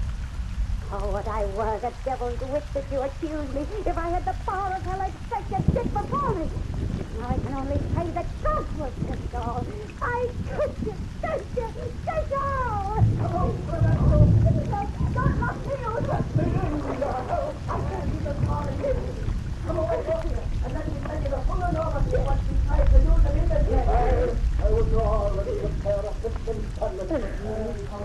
Oh, what I was, a devil's witch that you accused me. If I had the power of hell, I'd strike you dead before me. Now I can only say that God was just all. I could you, thank you, thank all. Oh, don't lock me out. Let me in, I can't even call it. Come away from here, and let me tell you the full enormity of what she tried to do to me today. I was already prepared a 15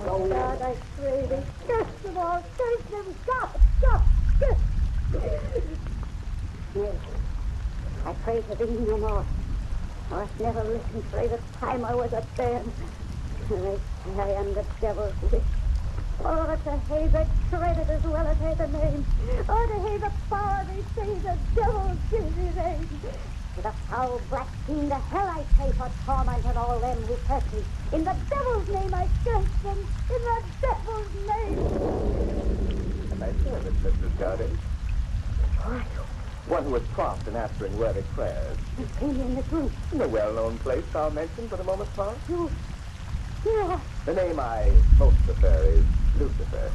Oh, God, I pray thee. Curse them all. Curse them. Stop. Yes. I pray to thee no more. Thou hast never listened for the time I was a bairn. They say I am the devil's witch. Oh, to hae the credit as well as hae the name. Oh, to hae the power they say the devil gives his name. With a foul black fiend to hell I pray for torment and all them who curse me. In the devil's name I curse them. In the devil's name. And I serve it, Mrs. Garden. One who was prompt in answering worthy prayers. You came in this room. In the well-known place I'll mention for the moment's part. You are... The name I most prefer is Lucifer.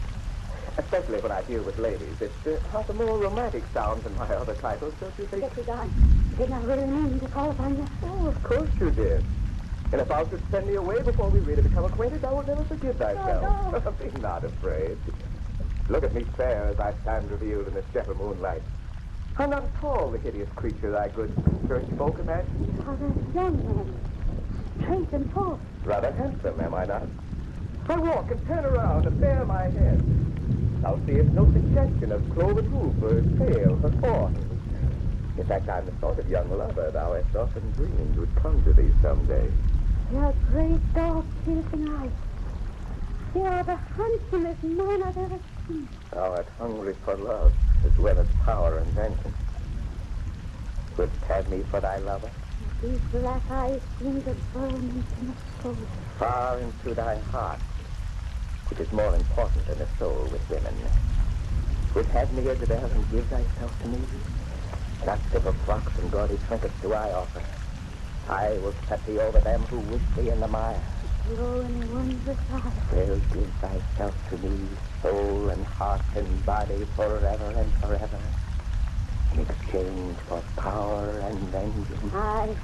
Especially when I deal with ladies. It has a more romantic sound than my other titles, don't you think? Get me gone. Didn't I really mean to call upon you? Oh, of course you did. And if thou should send me away before we really become acquainted, I will never forgive thyself. No. Be not afraid. Look at me fair as I stand revealed in this gentle moonlight. I'm not at all the hideous creature thy good church folk imagine. How that young man, straight and tall. Rather handsome, am I not? I walk and turn around and bare my head. Thou seest no suggestion of cloven hoof or tail or horn. In fact, I'm the sort of young lover thou hast often dreamed would come to thee someday. Your great dog-piercing eyes. You are the handsomest man I've ever seen. Thou art hungry for love as well as power and vengeance. Wouldst have me for thy lover? These black eyes seem to burn into my soul. Far into thy heart, which is more important than a soul with women. Wouldst have me, Isabel, and give thyself to me? Not simple frocks and gaudy trinkets do I offer. I will set thee over them who wish thee in the mire. Slow and wondrous eyes. Will give thyself to me, soul and heart and body, forever and forever, in exchange for power and vengeance. I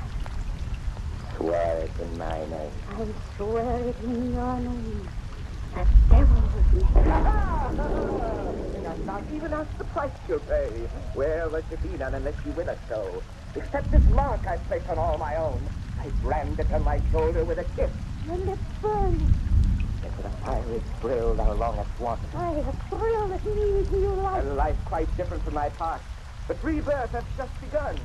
swear it in my name. I swear it in your name. The devil's name. Not even ask the price you'll pay. Well, there should be none unless you win it so. Except this mark I place on all my own. I brand it on my shoulder with a kiss. Your lips burn. It's the fiery thrill thou longest wanted. Aye, a thrill that means you like. A life quite different from thy past. But rebirth has just begun.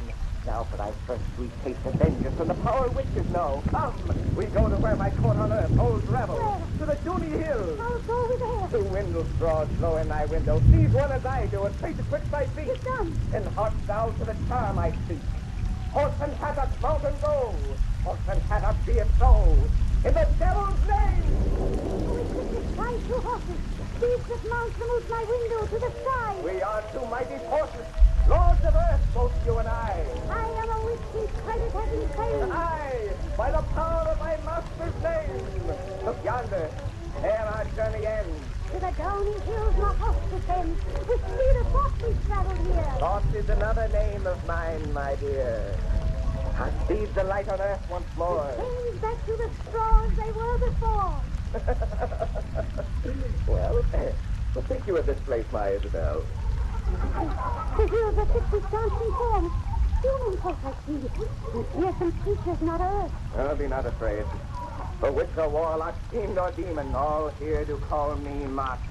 Now for thy first sweet taste of vengeance and the power witches know. Come, we go to where my court on earth holds revel. To the Dooney Hills. I'll go with there. The windle straws blow in thy window. Seize one as I do and place it twixt thy feet. It's done. And heart thou to the charm I speak. Horse and hattock, mount and go. Horse and hattock, be it so. In the devil's name! Try two horses. These dismounts to move my window to the sky. We are two mighty forces. Lords of earth, both you and I. I am a witch whose credit has been claimed. Aye, by the power of my master's name. Look yonder, there our journey ends. To the Downey Hills my horse descends. With speed of thought we traveled here. Thought is another name of mine, my dear. I see the light on earth once more. Change back to the straws they were before. Well, what think you of this place, my Isabel? To hear the pictures dancing forms. Human folk I see. And fearsome creatures not earth. Oh, be not afraid. For witch or warlock, fiend or demon, all here do call me master.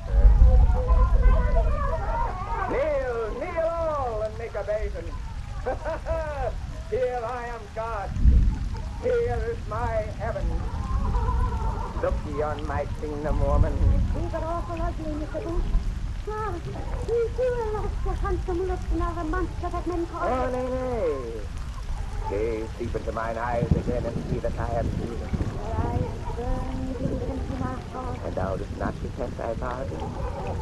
Kneel all, and make obeisance. Here I am God. Here is my heaven. Look ye on my kingdom, woman. See but awful ugly, Mr. Booth. Ah, you do lost your handsome looks and are a monster that men call. Oh, nay. Gaze deep into mine eyes again and see that I am Jesus. Your eyes burn deep into my heart. And thou dost not detest thy pardon. I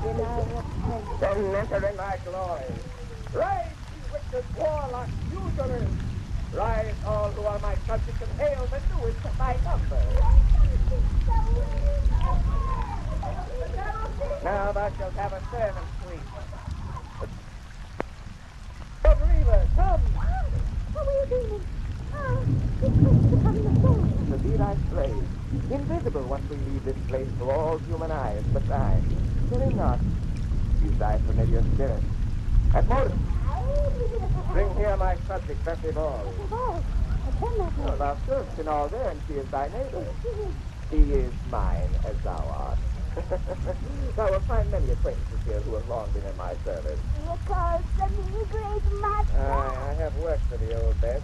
deny your strength. Then enter in thy glory. Rise, ye witches, warlocks, usurers. Rise, all who are my subjects, and hail the newest of my number. Now thou shalt have a servant, sweet. Reaver, come! What were you doing? It's supposed to become the soul. To be thy slave, invisible once we leave this place to all human eyes but thine. Fearing not, use thy familiar spirit. At motive, bring here my subject, Bessie Ball. I cannot know. Thou servest in all there, and she is thy neighbor. He is mine, as thou art. Thou wilt find many acquaintances here who have long been in my service. You call me great master. I have work for thee, old Bess.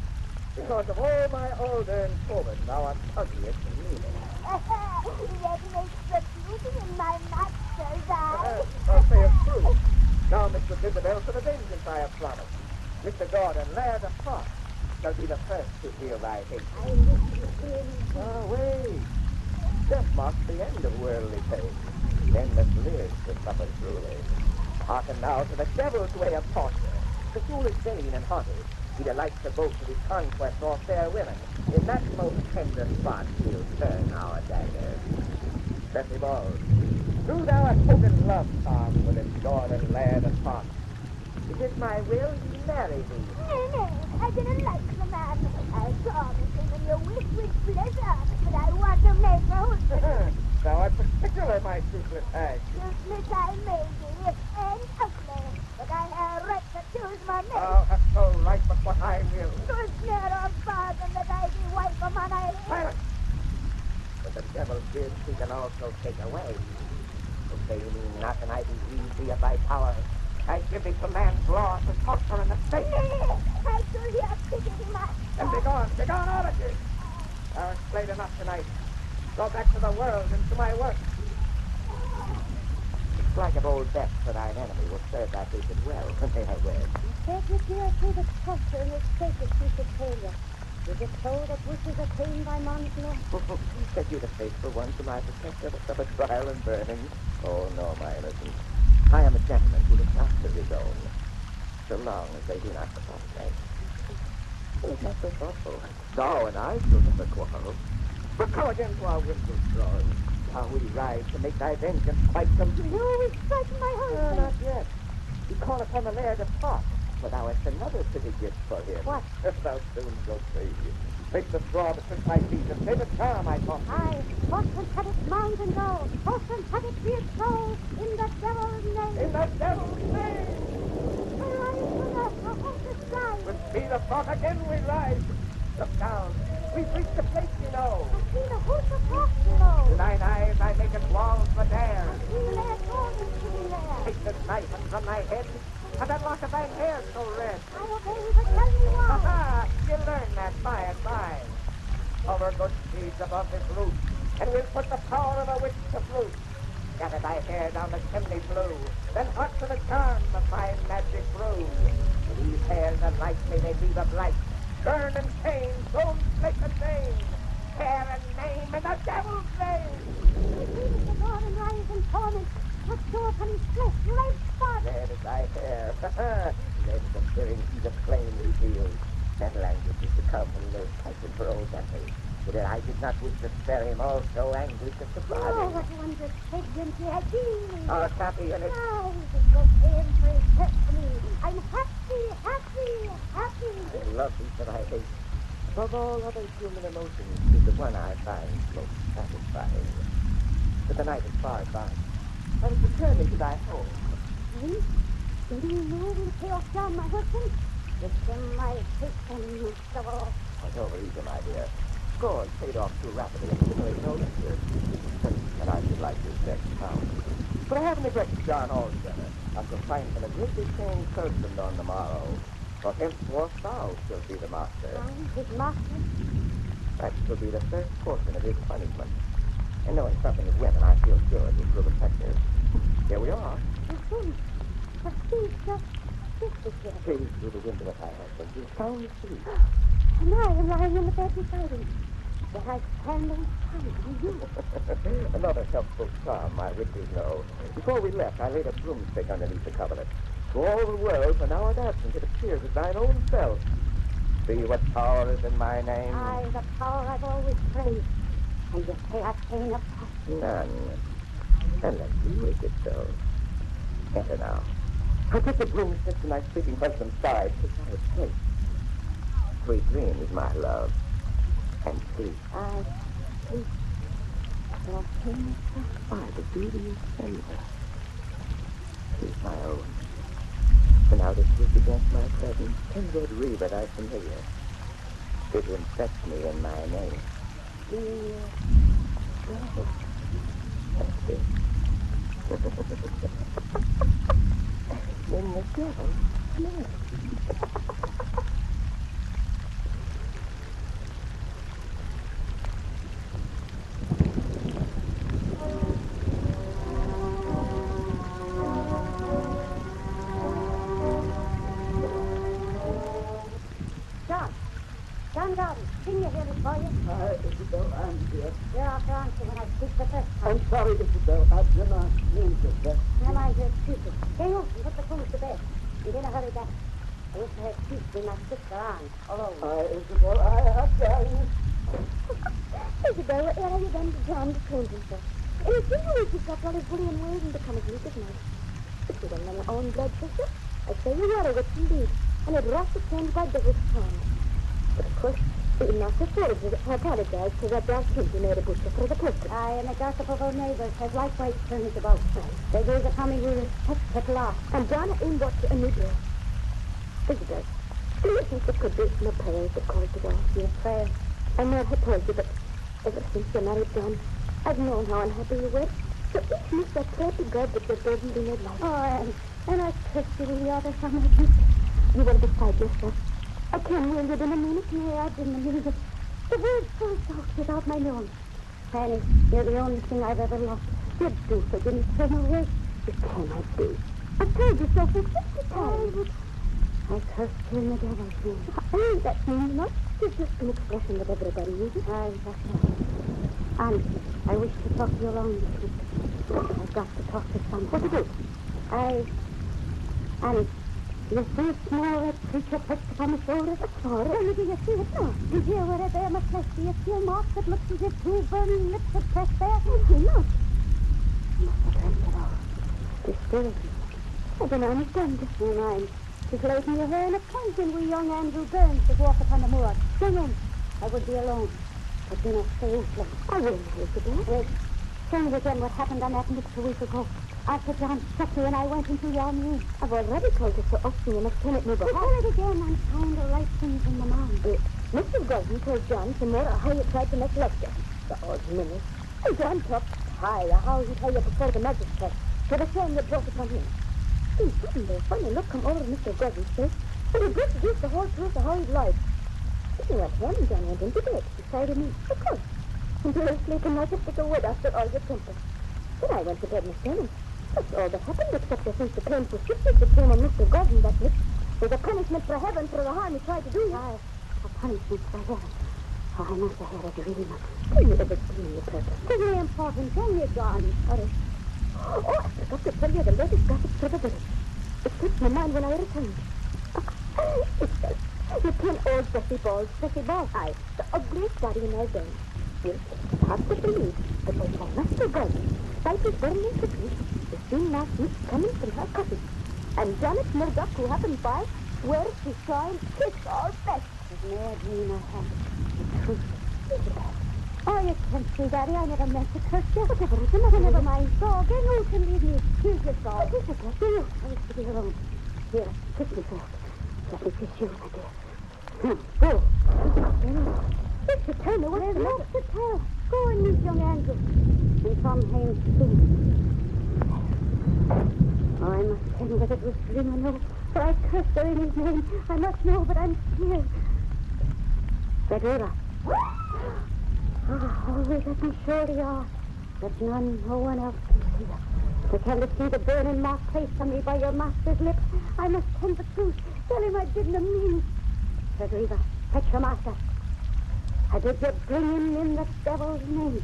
Because of all my older and forward, thou art ugliest and meanest. That makes the beauty in my master's eyes. Thou sayest true. Now, Mistress Isabel, for the vengeance I have promised. Mr. Gordon, Laird of Fox, shall be the first to feel thy hate. I wish to feel you. Ah, wait. Death marks the end of worldly pain. Then must live to suffer truly. Hearken now to the devil's way of torture. The fool is vain and haughty. He delights to boast of his conquest o'er fair women. In that most tender spot he'll turn our daggers. Bessie Ball, do thou a token love song with his Gordon, Laird of Fox. It is my will he marry thee. No, I didn't like the man. I promised him and you wish with pleasure, but I want to make a husband. Thou art particular, my toothless hag. Toothless I may be, and ugly, but I have a right to choose my mate. Thou hast no right but what I will. Twas ne'er a bargain that I be wife of man I live. Silence! But the devil gives, he can also take away. Obey me not, and I bereave thee of thy power. I give thee to man's law to torture in the state. I do here pity master. And begone all of you. Thou hast played enough tonight. Go back to the world and to my work. It's like of old Beth for thine enemy will serve thy hatred well when they are wed. Take it here through the torture and its sacred piece of failure. Is it so that wishes attained by man's law? Set you the faithful one to my protector of a trial and burning. Oh, no, my innocent. I am a gentleman who looks after his own, so long as they do not provoke. It is not so thoughtful. Thou and I should have a quarrel. But come again to our window throne. How we ride to make thy vengeance quite complete. You will strike my husband. Not yet. We call upon the Laird of Fox, for thou hast another pretty gift for him. What? Thou soon shalt see. Take the straw between my feet and say the charm I taught thee. Aye, Boston had its mount and go. Boston had its be its soul. In the devil's name. In the devil's name. Arise from the horse's sky. With speed of thought again we rise. Look down. We've reached the place you know. I see the horse of horse below. To thine eyes I make it walls for dare. I see the Laird Gordon sitting there. Take this knife and from thy head, and that lock of thine hair so red. I obey, but tell me why. Ha-ha! You'll learn that by and by. Hover good steeds above this roof, and we'll put the power of a witch to fruit. Gather thy hair down the chimney flue, then hark to the charm of my magic brew. These hairs are lightly, they leave a blight. Burn and chain, don't make a chain. Hair and name in the devil's name. The Gordon rise in torment. What show upon his flesh, red spot. There is thy hair. There is the stirring heat of flame revealed. That language is to come when he knows passion for old Bessie. But I did not wish to spare him also anguish of surprise. Oh, what wondrous pregnant he had been. Oh, happy in it. Oh, he was paying for his hurt to me. I'm happy, happy, happy. I love thee for thy hate. Above all other human emotions is the one I find most satisfying. But the night is far advanced. I was returning to thy home. Me? Do you know the chaos down, my husband? It's in my hate most of all. It's over easy, my dear. Scores paid off too rapidly and accumulate no interest. And I should like this next pound. But I haven't neglected John altogether. I shall find him a greatly changed person on the morrow. For henceforth thou shalt be the master. His master? That shall be the first portion of his punishment. And knowing something of women, I feel sure it will prove effective. Here we are. But he's just here. Please through the window if I have been. He's sound asleep. And I am lying in the bed beside him. But I stand and find you. Another helpful charm, my witches know. Before we left, I laid a broomstick underneath the coverlet. To all the world, for now and absent, it appears as thine own self. See what power is in my name? Aye, the power I've always praised. And you say I've seen a None. Unless you wish it so. Enter now. I took the broomstick to my sleeping husband's side to try its place. Sweet dreams, my love. And sleep. I sleep. Your king By the beauty of December. She's my own. And now this week against my presence, kindred reaver thy familiar. It infects me in my name. dear. That's it. In the devil's name. Isabel, I'm here. You're after answer when I speak the first time. I'm sorry, Isabel. I did not mean to, sir. Never mind your excuses. Stay open, put the fools to bed. And then hurry back. I wish I had peace with my sister on, alone. Isabel, I tell you. Isabel, what have you done to John to change himself? And it's you who has got all his bullying waiting to come asleep at night. If you don't know your own blood pressure, I'd say you were a witch indeed. And I'd rush to change by devil's tongue. But of course, even after surgery, I apologize for that last hint you made a butcher for the person. Aye, and the gossip of our neighbours has likewise turned it about. They gaze upon me with respect at last. And John in what a new dress. Isabel, do you think there could be no prayers that caused it all? Yes, prayers. I know I told you, but ever since you married John, I've known how unhappy you were. So each night I pray to God that your burden be made light. Oh, and I trust you with the other from my feet. You will decide yourself. I can't wield it in a minute, no, I didn't mean it. The words burst out without my knowing. Fanny, you're the only thing I've ever loved. You'd do for goodness sake, no way. You cannot do. I've told you so for 50 times. I cursed you in the devil's name. Oh, that means not. It's just an expression that everybody uses. Aye, that's right. And I wish to talk to you alone this week. I've got to talk to someone. What to do? Annie, you see a small red creature perched upon the shoulder? Oh, really, do you see it? No. You hear where I bear my flesh? Do you see a mark that looks as if two burning lips had pressed there? I see not. You must have dreamt it all. This spirit. I don't understand this new mind. She's laid your hair in a point when we young Andrew Burns should walk upon the moor. Singing. I would be alone. But then I say Wasteland. I will not again. Wait. Tell me again what happened on that night a week ago. After John struck me and I went into your room. I've already told you so often you must tell it me behalf. Tell it again and find the right things in the mind. Mr. Gordon told John some more how you tried to make lecture. The odd minute. And John talked high how he tell you before the magistrate. For the shame you brought upon him. Then suddenly a funny look come over Mr. Gordon's face. And he introduced the whole truth of how he'd lied. Looking at him, John went into bed beside me. Of course. And you were sleeping like a stick of wood after all your temper. Then I went to bed myself. That's all that happened, except I think the painful sickness that came on Mr. Gordon that night was a punishment for heaven for the harm he tried to do. Aye, a punishment for heaven. Oh, I must have had a dream. Tell me the dream you purpose. It's very important. Tell me, John. Oh, I forgot to tell you the latest gossip for the village. It slipped my mind when I returned. You tell old Bessie Balls, aye, the ugliest body in our day. You'll have to believe that when Mr. Gordon, sight is burning quickly, the seen last week coming from her cottage. And Janet Murdoch, who happened by, wears the shine, kiss our best. It may have been I had the truth. Oh, you can't see, Daddy, I never meant to curse you. Whatever is the matter? Never mind, dog, I know you can leave me. Here's your dog. What is it? Do you? I wish to be alone. Here, kiss me first. Let me kiss you, my dear. Go. This should tell me what's the matter. To tell. Go and meet young Andrew. And from home soon. Oh, I must tell you that it was Slim, I know. For I cursed her in his name. I must know, but I'm scared. Fedora. Oh, always at my shoulder you are. But no one else can see her. Pretend to see the burning mark placed on me by your master's lips. I must tell the truth. Tell him I didn't mean. Federica, fetch your master. I bid you bring him in the devil's name.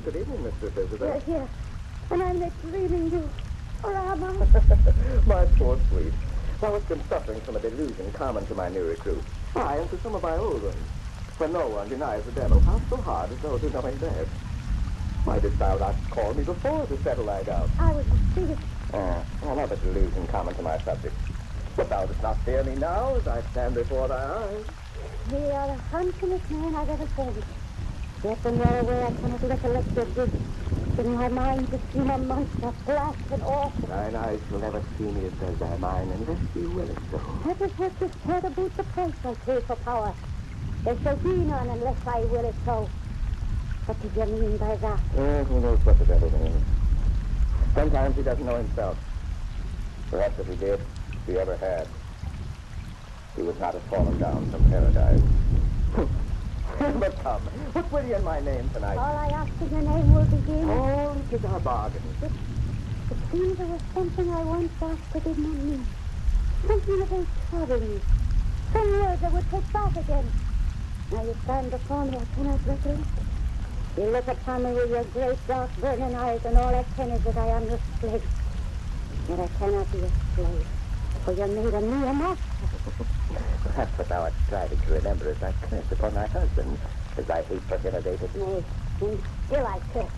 Good evening, Mistress Isabel. Yes. And I'm not dreaming you. Or am I? My poor sweet. Thou hast been suffering from a delusion common to my new recruits. Aye, and to some of my old ones. For no one denies the devil half so hard as those who know him best. Why didst thou not call me before to settle thy doubt? I was mistaken. Another delusion common to my subject. But thou dost not fear me now as I stand before thy eyes. You are the handsomest man I've ever seen. Yet when you're away, I cannot recollect your deeds. In my mind, you seem a monster, black and awful. Thine eyes shall never see me as does thy mind, unless you will it so. That is what this care about the price I pay for power. There shall be none unless I will it so. What did you mean by that? Who knows what the devil means? Sometimes he doesn't know himself. Perhaps if he did, if he ever had, he would not have fallen down from paradise. But come, what will you in my name tonight? All I ask in your name will begin. Oh, it is our bargain. It seems there was something I once asked that did not mean. Something that will trouble me. Some words I would take back again. Now you stand before me, I cannot recollect. You look upon me with your great dark burning eyes, and all I can is that I am your slave. Yet I cannot be a slave, for you made of me a master. Perhaps what thou art striving to remember is thy curse upon thy husband, as thy hate for him abated. Nay, and still I curse.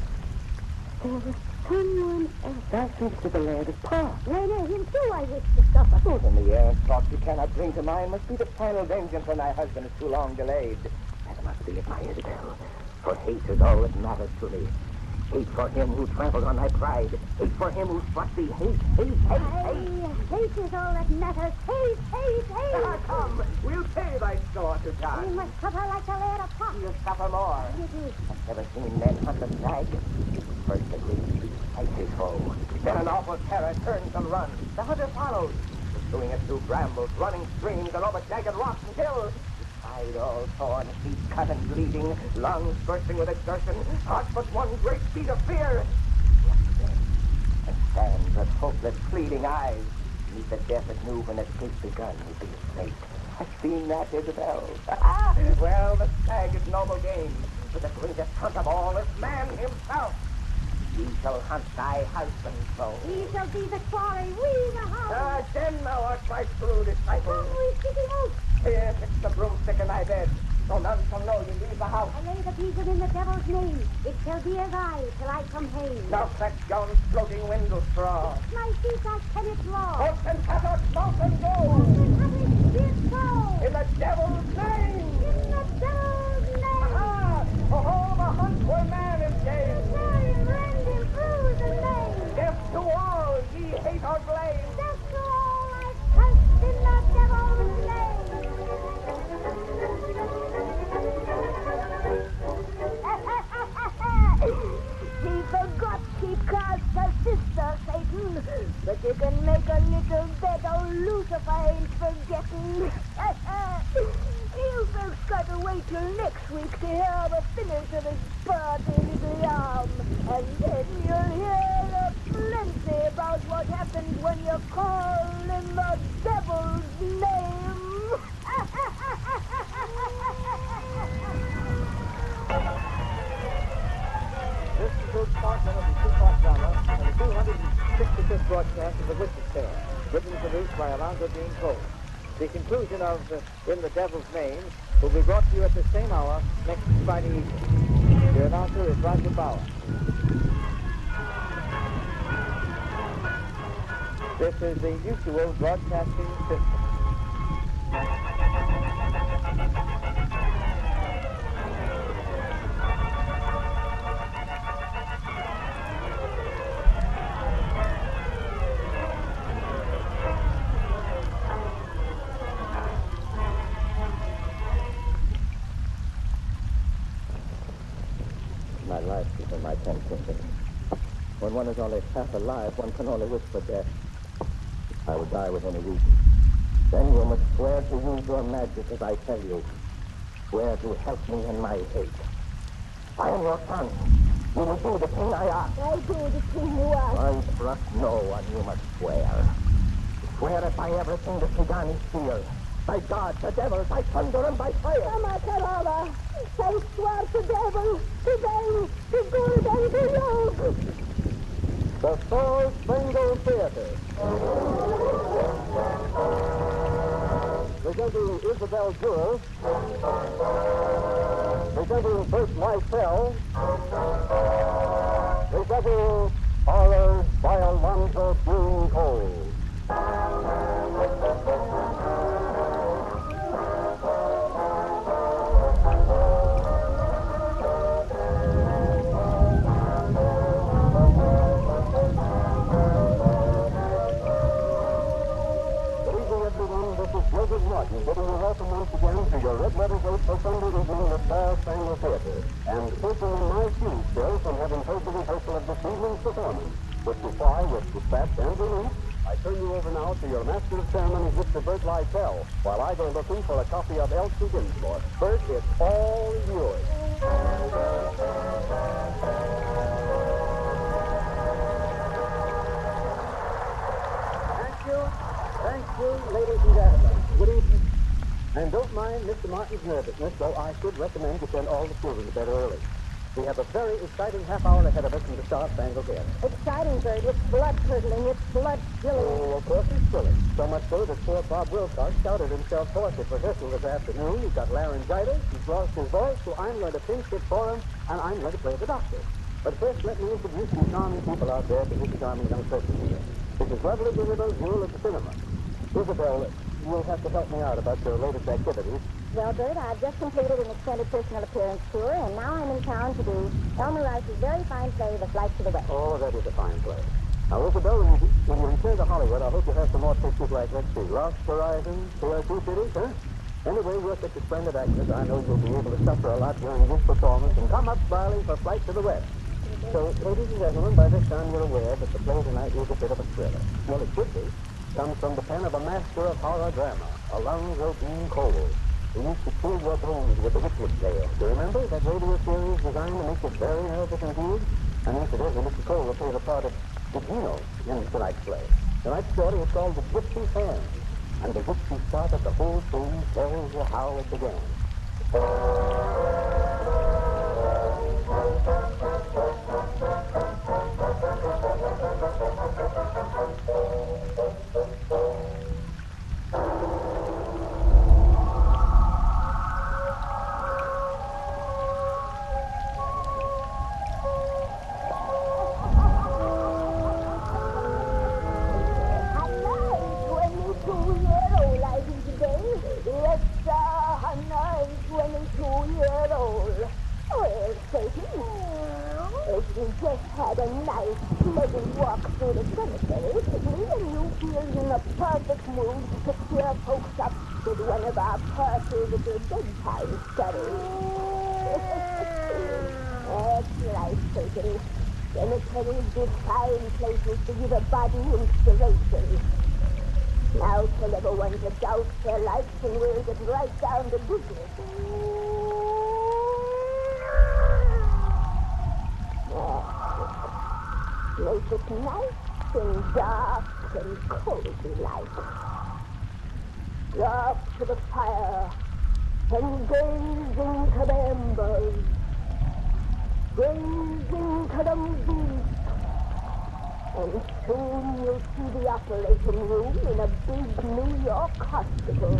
There was someone else. Thou saidst to the laird of Parr. Nay, him too I wish to suffer. Who in the air thought you cannot bring to mind must be the final vengeance when thy husband is too long delayed. That must be it, my Isabel. For hate is all that matters to me. Hate for him who trampled on thy pride. Hate for him who struck thee. Hate. Hate is all that matters. Hate. Come, we'll pay thy score to God. You must suffer like a laird of Parr. You'll suffer more. You do. I've never seen men hunt the stag. First the great fight his foe. Then an awful terror turns and runs. The hunter follows, pursuing it through brambles, running streams, and over jagged rocks and hills. Hide all torn, feet cut and bleeding, lungs bursting with exertion, heart but one great beat of fear. And stands with hopeless, pleading eyes, beneath the death that knew when escape begun would be his fate. I've seen that, Isabel. Well, the stag is noble game, but the greatest hunt of all is man himself. He shall hunt thy husband's soul. He shall be the quarry, we the house. Then thou art my true disciple. Come, we seek him out. Here, fix the broomstick in thy bed, so none shall know you leave the house. I lay the beacon in the devil's name. It shall be as I till I come home. Now fetch John's floating window straw. My feet I can it draw. Horse and cattle, mount and go. Horse and cattle, be it so. In the devil's name. In the devil's name. Aha! Oh, the hunt where man is game. Rend him through the name. Death to all, ye hate or blame. Death to all I curse in the devil's name. She forgot she cast her sister, Satan. But you can make a little bed, oh, Lucifer ain't forgetting. You folks got to wait till next week to hear the finish of his party little arm. And then you'll hear plenty about what happens when you call in the devil's name. This concludes part one of the two-part drama and the 265th broadcast of The Witch's Tale, written and produced by Alonzo Dean Cole. The conclusion of In the Devil's Name will be brought to you at the same hour next Friday evening. The announcer is Roger Bauer. This is the Mutual Broadcasting System. my 10 fingers. When one is only half alive, one can only wish for death. I will die within a week. Then you must swear to use your magic as I tell you. Swear to help me in my hate. I am your son. You will do the thing I ask. I do the thing you ask. I trust no one. You must swear. Swear it by everything the Tigani feel. By God, the devil, by thunder, and by fire. Amakarava, I swear to devil, to them, to good and to love. The Star Spangled Theater. Presenting Isabel Jewell. Presenting Bert Lysell. Presenting Horror by Alonzo Green Cole. Martin, giving you welcome once again to your Red Letter Date for Sunday evening at Star Spangled Theater, and taking in my shoes still from having heard the rehearsal of this evening's performance, which is why, with dispatch and relief, I turn you over now to your master of ceremonies, Mr. Bert Lysell, while I go looking for a copy of Elsie Dinsmore. Bert, it's all yours. Thank you, ladies and gentlemen. Good evening. And don't mind Mr. Martin's nervousness, though I should recommend you send all the children to bed early. We have a very exciting half hour ahead of us from the Star Spangled Theater. Exciting, Bert. It's blood-curdling. It's blood-chilling. Oh, of course it's chilling. So much so that poor Bob Wilcox shouted himself hoarse at rehearsal this afternoon. He's got laryngitis. He's lost his voice, so I'm going to pinch it for him, and I'm going to play the doctor. But first, let me introduce some charming people out there to this charming young person here. This is lovely Isabel Jewell at the cinema. Isabel, you'll have to help me out about your latest activities. Well, Bert, I've just completed an extended personal appearance tour, and now I'm in town to do Elmer Rice's very fine play, The Flight to the West. Oh, that is a fine play. Now, Isabel, when you return to Hollywood, I hope you have some more pictures like, let's see, Lost Horizons, Two Cities, huh? Anyway, you're such a splendid actress, I know you'll be able to suffer a lot during this performance and come up smiling for Flight to the West. So, ladies and gentlemen, by this time you're aware that the play tonight is a bit of a thriller. Well, it should be. Comes from the pen of a master of horror drama, Alonzo Green Cole, who used to chill your bones with the Rhythmic tale. Do you remember that radio series designed to make you very nervous indeed? And incidentally, Mr. Cole will play the part of Gino in tonight's play. Tonight's story is called The Gypsy's Hand, and the gypsy start of the whole thing tells you how it began. Now tell everyone to douse their lights and we'll get right down to business. Make it nice and dark and cozy like. Drop to the fire and gaze into the embers. Gaze into them deep. And soon you'll see the operating room in a big New York hospital.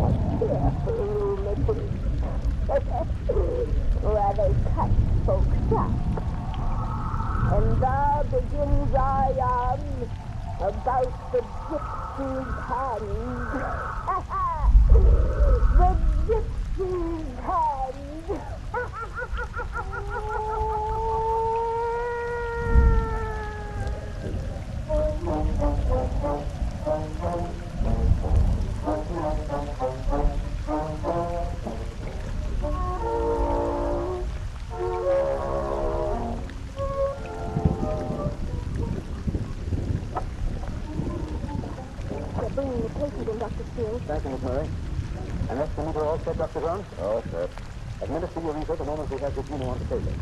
A cheerful room it is. Where they cut folks up. And there begins our yarn about the gypsy's hand. The gypsy's hand. patient in, Dr. Steele. Thank you, Miss Murray. And next to meet her all set, Dr. Grant? All set. Administer your ether the moment we have Gugino on the table.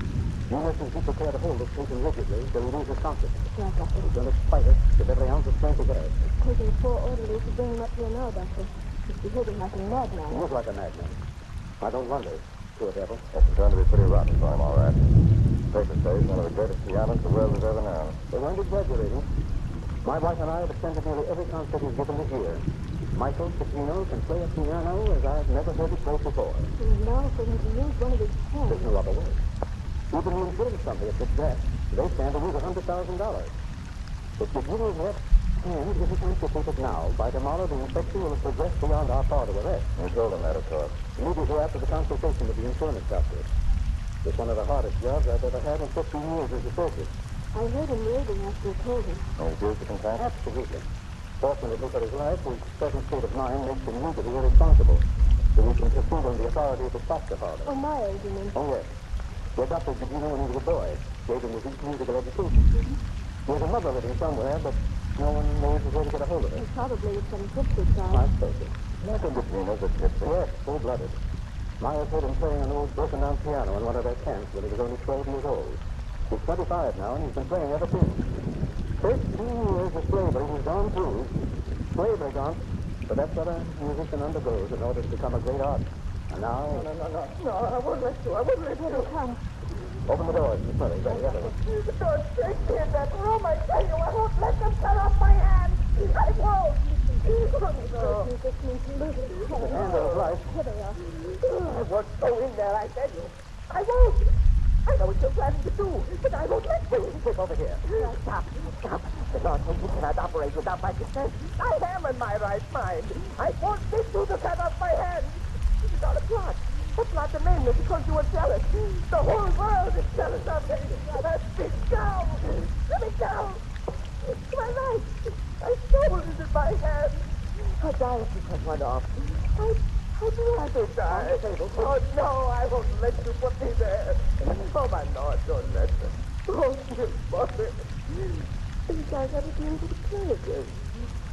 You nurses be prepared to hold this patient rigidly till he loses consciousness. Yes, Doctor. He's going to fight us with every ounce of strength he has. It's taking 4 orderlies to bring him up here now, Doctor. He's behaving like a madman. He is like a madman. I don't wonder. Poor devil. This is going to be pretty rotten for him, all right. Paper says he's one of the greatest pianists the world has ever known. They weren't exaggerating. My wife and I have attended nearly every concert he's given this year. Michael Cicino can play a piano as I've never heard it played before. And now for him to use one of his hands. There's no other way. Even the insurance company at that, they stand to lose $100,000. If Gugino's left hand isn't amputated now, by tomorrow the infection will have progressed beyond our power to arrest. You told him that, of course. Immediately after the consultation with the insurance doctor. It's one of the hardest jobs I've ever had in 15 years as a surgeon. I heard him raving after you told him. And he feels the consent? Absolutely. Fortunately for his life, his present state of mind makes him legally irresponsible. So he can proceed on the authority of the foster father. Oh, Myers, you mean? Oh, yes. He adopted Gugino when he was a boy, gave him his musical education. There's a mother living somewhere, but no one knows where to get a hold of her. Probably with some gypsy child. I suppose so. I think Gugino's a gypsy. Yes, full-blooded. Myers heard him playing an old broken-down piano in one of their camps when he was only 12 years old. He's 25 now, and he's been playing ever since. 13 years of slavery he's gone through. Slavery gone, but that's what a musician undergoes in order to become a great artist. And now... No, I won't let you. I won't let you. Come. Open the doors, Miss Murray. Don't take me in that room. I tell you, I won't let them cut off my hands. I won't. No. The hand of life. I won't go in there, I tell you. I won't. I know what you're planning to do, but I won't let you. Get over here. Stop. The Lord knows you cannot operate without my consent. I am in my right mind. I won't let you to cut off my hands. This is all a plot. A plot to maim me because you were jealous. The whole world is jealous of me. Let me go. Let me go. It's my life. My soul is in my hands. I'll die if you cut one off. I'd rather die. Oh, no, I won't let you put me there. Oh, my Lord, don't let me. Oh, dear mother. These guys have a dream to the plague.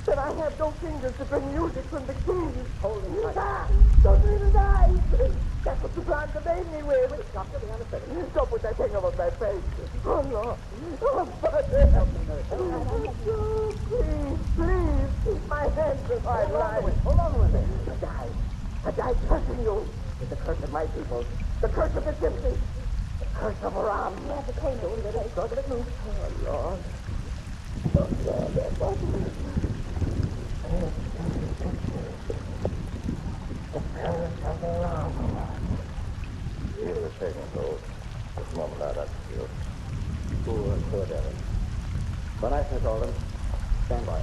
That I have no fingers to bring music from the keys. Holy God. Don't let it die. That's what you plan to make me with. Wait, stop. Let me on a second. Don't put that thing over my face. Oh, Lord. Oh, Father. Help me, nurse. Oh, please. My hands are my life. Hold on with me. I died cursing you. It's the curse of my people. The curse of the gypsies. The curse of Ram. Yeah, the candle. Oh, Lord. Oh, Lord. The curse of Ram. He was taking hold. This moment out, Dr. Steele. Poor devil. When I can call them, stand by.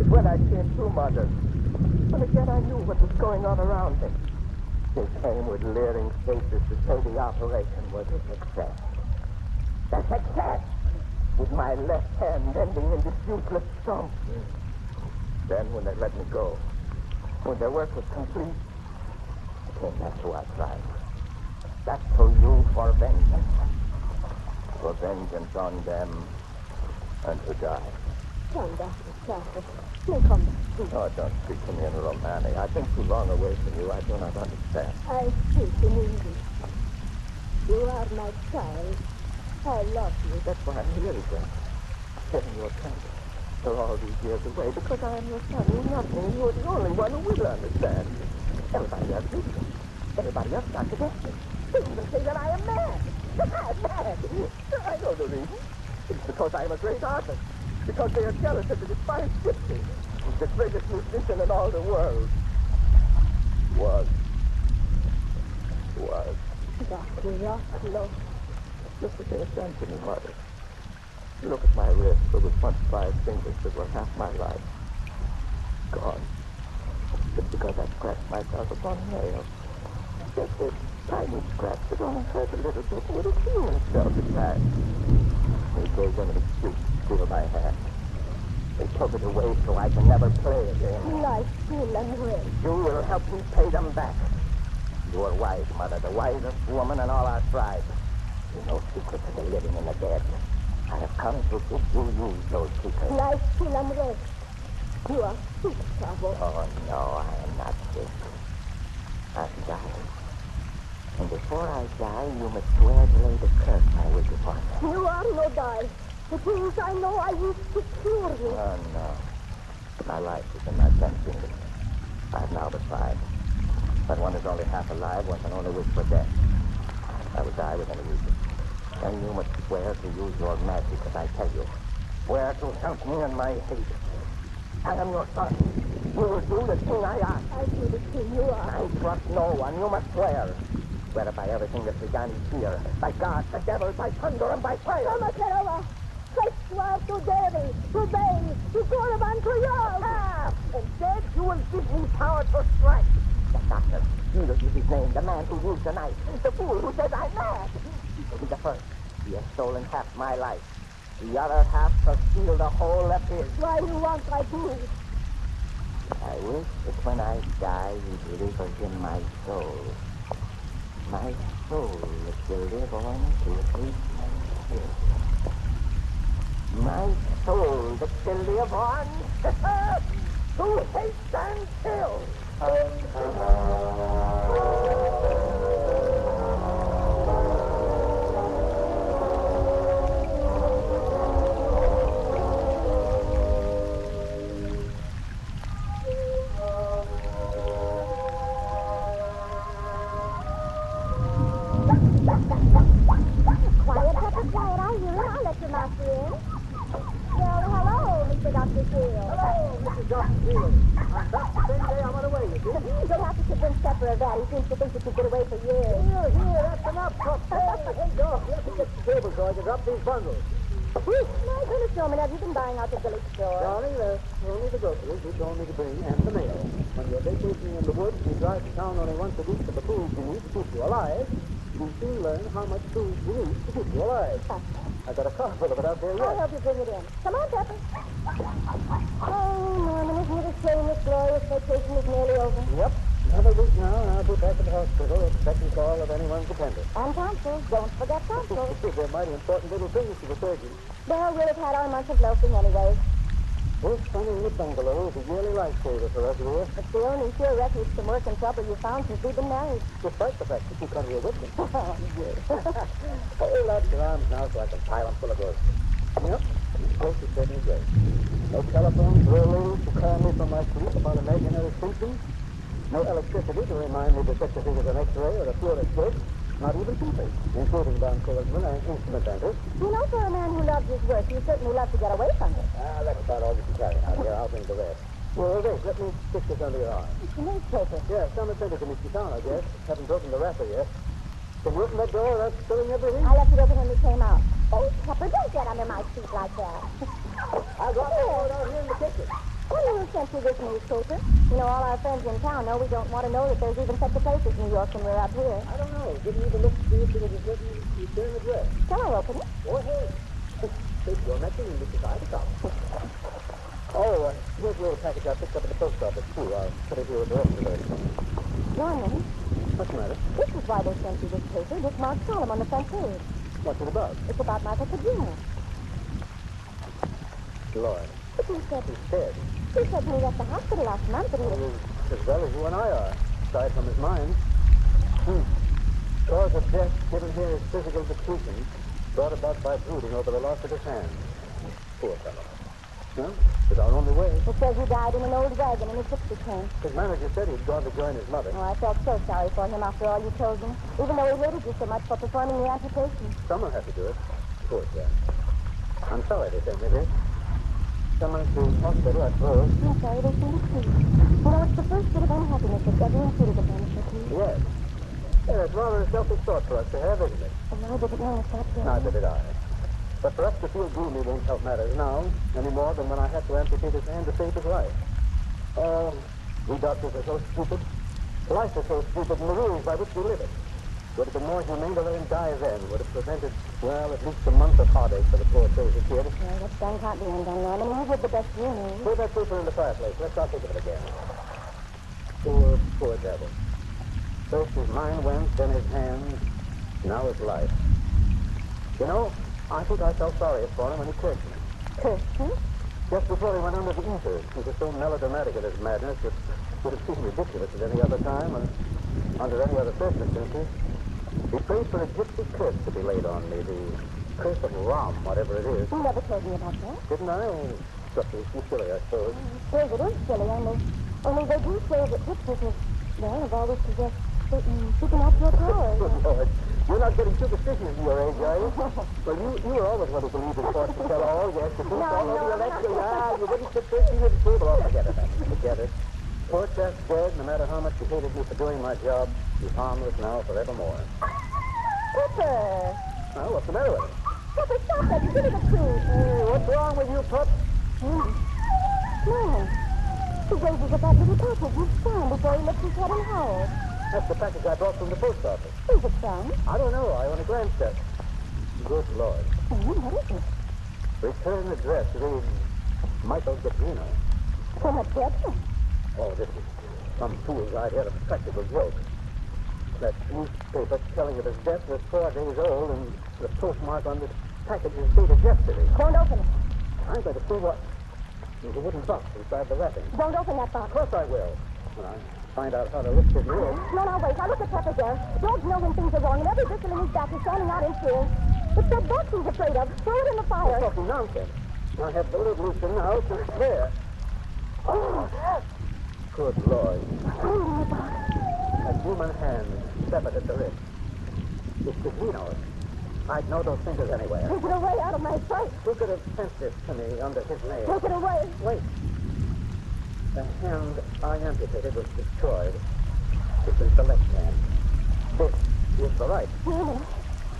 When I came through, Mother, but again I knew what was going on around me. They came with leering faces to say the operation was a success. A success! With my left hand ending in this useless stump. Then when they let me go, when their work was complete, I came back to our tribe. Back to you for vengeance. For vengeance on them and to die. Come, Dr. Crackles. May come back. Oh, don't speak to me in Romani. I've been too long away from you. I do not understand. I speak in English. You are my child. I love you. That's why I'm here again. Getting your tender for all these years away, because I am your son. You love me. You're the only one who will understand. Everybody else hates me. Everybody else contradicts me. They even say that I am mad. Mad. I know the reason. It's because I am a great artist. Because they are jealous of the despised gypsy, who's the greatest musician in all the world. Was. Dr. Rocklow. Look what they have done to me, Mother. Look at my wrist, filled with once 5 fingers that were half my life. Gone. Just because I scratched myself upon a nail. Just a tiny scratch that only hurt a little bit would have healed itself in time. They gave them an excuse to steal my hand. They took it away so I can never play again. Life still unreal. You will help me pay them back. You are wise, Mother, the wisest woman in all our tribe. You know secrets of the living and the dead. I have come to bid you use those secrets. Life still unrest. You are sick, Bravo. Oh, no, I am not sick. I'm dying. And before I die, you must swear to lay the curse I wish upon you. You are no die. The things I know I used to cure you. Oh, no. My life is in my 10 fingers. I've now but 5. But one is only half alive, one can only wish for death. I will die within a week. And you must swear to use your magic as I tell you. Swear to help me in my hate. I am your son. You will do the thing I ask. I do the thing you ask. I trust no one. You must swear. Swear by everything that began is fear. By God, the devil, by thunder, and by fire. Come, Kerova. I swear to Devi, to Bay, to Gorban, to Yog. Ah! Instead, you will give me power to strike. The doctor, Peter is his name, the man who used the knife, the fool who says I'm mad. He will be the first. He has stolen half my life. The other half to steal the whole of his. Why you want I do? I wish that when I die, he delivers in my soul. My soul that will live on to hate my spirit. My soul that will live on to hate and kill. Quiet, Pepper, quiet. I hear him. I'll let your master in. Well, hello, Mr. Dr. Steele. Hello, Mrs. Dr. Steele. I'm back the same day I went away, you see. You don't have to convince Pepper of that. He seems to think that you've been away for years. Here, that's enough, Pup. Hey, Doc, let me get the table so I can drop these bundles. My goodness, Roman, have you been buying out the village store? Darling, only the groceries you told me to bring and the mail. When you're vacationing in the woods, you drive to town only once a week for the food you need to keep you alive. You soon learn how much food you need to keep you alive. I got a car full of it out there yet. I'll help you bring it in. Come on, Pepper. Oh, Norman, isn't it a shame this glorious vacation is nearly over? Yep. Another week now, and I'll be back at the hospital at the second call of anyone's attendant. And tonsils. Don't forget tonsils. They're mighty important little things to the surgeon. Well, we'll have had our month of loafing anyway. This funny little bungalow is a yearly lifesaver for us here. It's the only sure refuge from work and trouble you've found since we've been married. Despite the fact that you come here with me. Oh, yes. Hold out your arms now so I can pile them full of groceries. Yep. Close to steady great. No telephone, drill ladies to call me from my sleep about imaginary symptoms. No electricity to remind me that such a thing as an X-ray or a fluoroscope. Not even people, including Don Coleman, an instrument dentist. You know, for a man who loves his work, you certainly love to get away from it. That's about all you can carry out here. I'll bring the rest. Well, wait, let me stick this under your arm. It's a newspaper. Yeah, someone sent it to me town, I guess. Haven't broken the wrapper yet. Can you open that door without spilling everything? I left it open when we came out. Oh, Pepper, don't get under my feet like that. I got it out here in the kitchen. Well, who sent you this newspaper? You know, all our friends in town know we don't want to know that there's even such a place as New York when we're up here. I don't know. Didn't even look to see if it was a certain return address. Shall I open it? Go ahead. Take your necklace and decide to come. Oh, here's a little package I picked up at the post office, too. I'll put it here with the rest of it. Norman, What's the matter? this is why they sent you this paper, this marked column on the front page. What's it about? It's about Michael Padrino. Lloyd. But he said He's dead. he said when he left the hospital last month that he was... As well as you and I are, aside from his mind. Cause of death given here is physical depletion, brought about by brooding over the loss of his hand. Poor fellow. Well, it's our only way. It says he died in an old wagon in a gypsy camp. His manager said he'd gone to join his mother. Oh, I felt so sorry for him after all you told him, even though he hated you so much for performing the amputation. Someone had to do it. Poor chap. I'm sorry they sent me this. Someone to the hospital, I suppose. I'm sorry they sent it too. You know, it's the first bit of unhappiness that's ever intruded upon us, you. Yes. Yeah, it's rather a selfish thought for us to have, isn't it? Well, I didn't know if that's Neither did I. But for us to feel gloomy won't help matters now, any more than when I had to amputate his hand to save his life. Oh, We doctors are so stupid. Life is so stupid, and the rules by which we live it. Would have been more humane to let him die then. Would have prevented, well, at least a month of heartache for the poor crazy kid. Well, what's done can't be undone, Norman. You did the best you knew. Put that paper in the fireplace. Let's not think of it again. Poor, poor devil. First his mind went, then his hands, now his life. You know, I think I felt sorry for him when he cursed me. Cursed him? Just before he went under the ether, he was so melodramatic in his madness that it would have seemed ridiculous at any other time and under any other circumstances. He prayed for a gypsy curse to be laid on me, the curse of Ram, whatever it is. You never told me about that. Didn't I? Struck me too silly, I suppose. I suppose it is silly, only they do say that gypsies have always possessed certain supernatural powers. Good Lord. You're not getting superstitious at your age, are you? Well, you were always one who believed in fortune teller. Oh, yes, the boots all over your legs. You wouldn't sit 13 at the table. Oh, forget it, man. Forget it. Poor Chef's dead. No matter how much you hated me for doing my job, he's harmless now forevermore. Pepper! Well, what's the matter with him? Pepper, stop that. Give me the truth. Hey, what's wrong with you, pup? Man, he raises at that little package you found before he lifts his head and howls. That's the package I brought from the post office. Is it from? I don't know. I only glanced at it. Good Lord. What is it? Return address reads Michael Gabrino. From a dead? Oh, this is some fool's idea of a practical joke. That newspaper telling of his death was 4 days old, and the postmark on this package is dated yesterday. Don't open it. I'm going to see what... There's a wooden box inside the wrapping. Don't open that box. Of course I will. When I find out how to lift his lid. No, wait. Now look at Pepper there. Dogs know when things are wrong, and every bristle in his back is standing out in fear. It's that box he's afraid of. Throw it in the fire. You're talking nonsense. I have the lid loose in the house, and it's there. Oh, good Lord. A human hand severed at the wrist. It's Gabrino's. I'd know those fingers anywhere. Take it away out of my sight. Who could have sent this to me under his name? Take it away. Wait. The hand I amputated was destroyed. This is the left hand. This is the right. Wait a minute.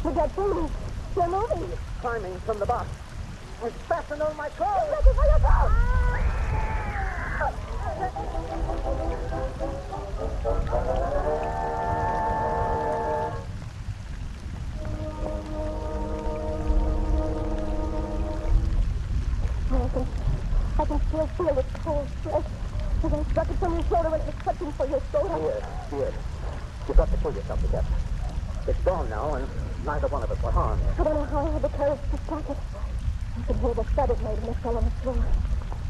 The dead thing. They're moving. It's climbing from the box. It's fastened on my clothes. Take it for yourself. I can still feel its cold flesh. As I struck it from your shoulder when it was clutching for your shoulder. Yes. You've got to pull yourself together. It's gone now, and neither one of us were harmed. I don't know how I had the courage to strike it. I could hear the thud it made when it fell on the floor.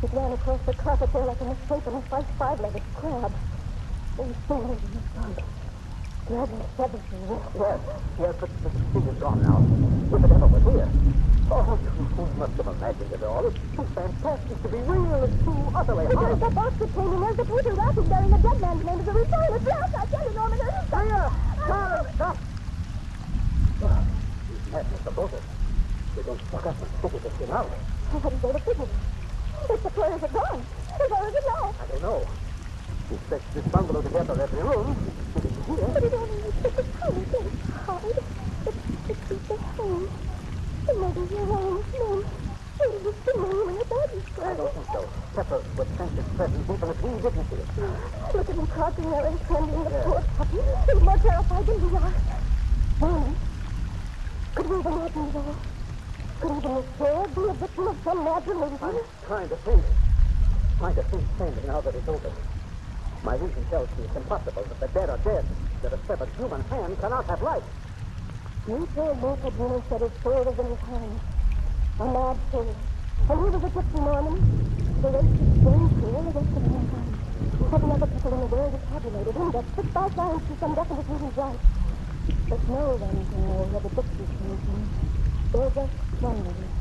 It ran across the carpet there like a misshapen and five-legged crab. Those fingers in his front. Dragging severed from the wrist. Yes, but the thing is gone now. If it ever was here. Oh, you must have imagined it all. It's too fantastic to be real. It's too utterly There's horrible. the box that came in. There's the paper wrapping bearing the dead man's name as a return address. I tell you, Norman, there is Here! Stop! He's madness, the both of them. They're going to fuck up and figure this thing out. What is there to figure? If the players are gone, as far as it now. I don't know. He stretched this bungalow together every room. It isn't here. But it only makes such a tiny thing hide. It's the home. The mother's your own name. It is the name in the baby's I cradle. don't think so. Pepper would sense its presence even if we didn't see it. Look at him crouching there and tending the poor puppy. He's more terrified than we are. Norman, could we have imagined it all? Could even this bird be a victim of some mad delusion? I'm trying to think plainly now that it's over. My reason tells me it's impossible that the dead are dead, that a severed human hand cannot have life. You poor Luke had really said his soul was in his hands. A mad soul. And he was a gypsy Norman. The race is very cruel, the rest of mankind. Every other people in the world is tabulated, indexed, put by science to some definite reasons right. But no one can know where the gypsies came from. They're just wanderers.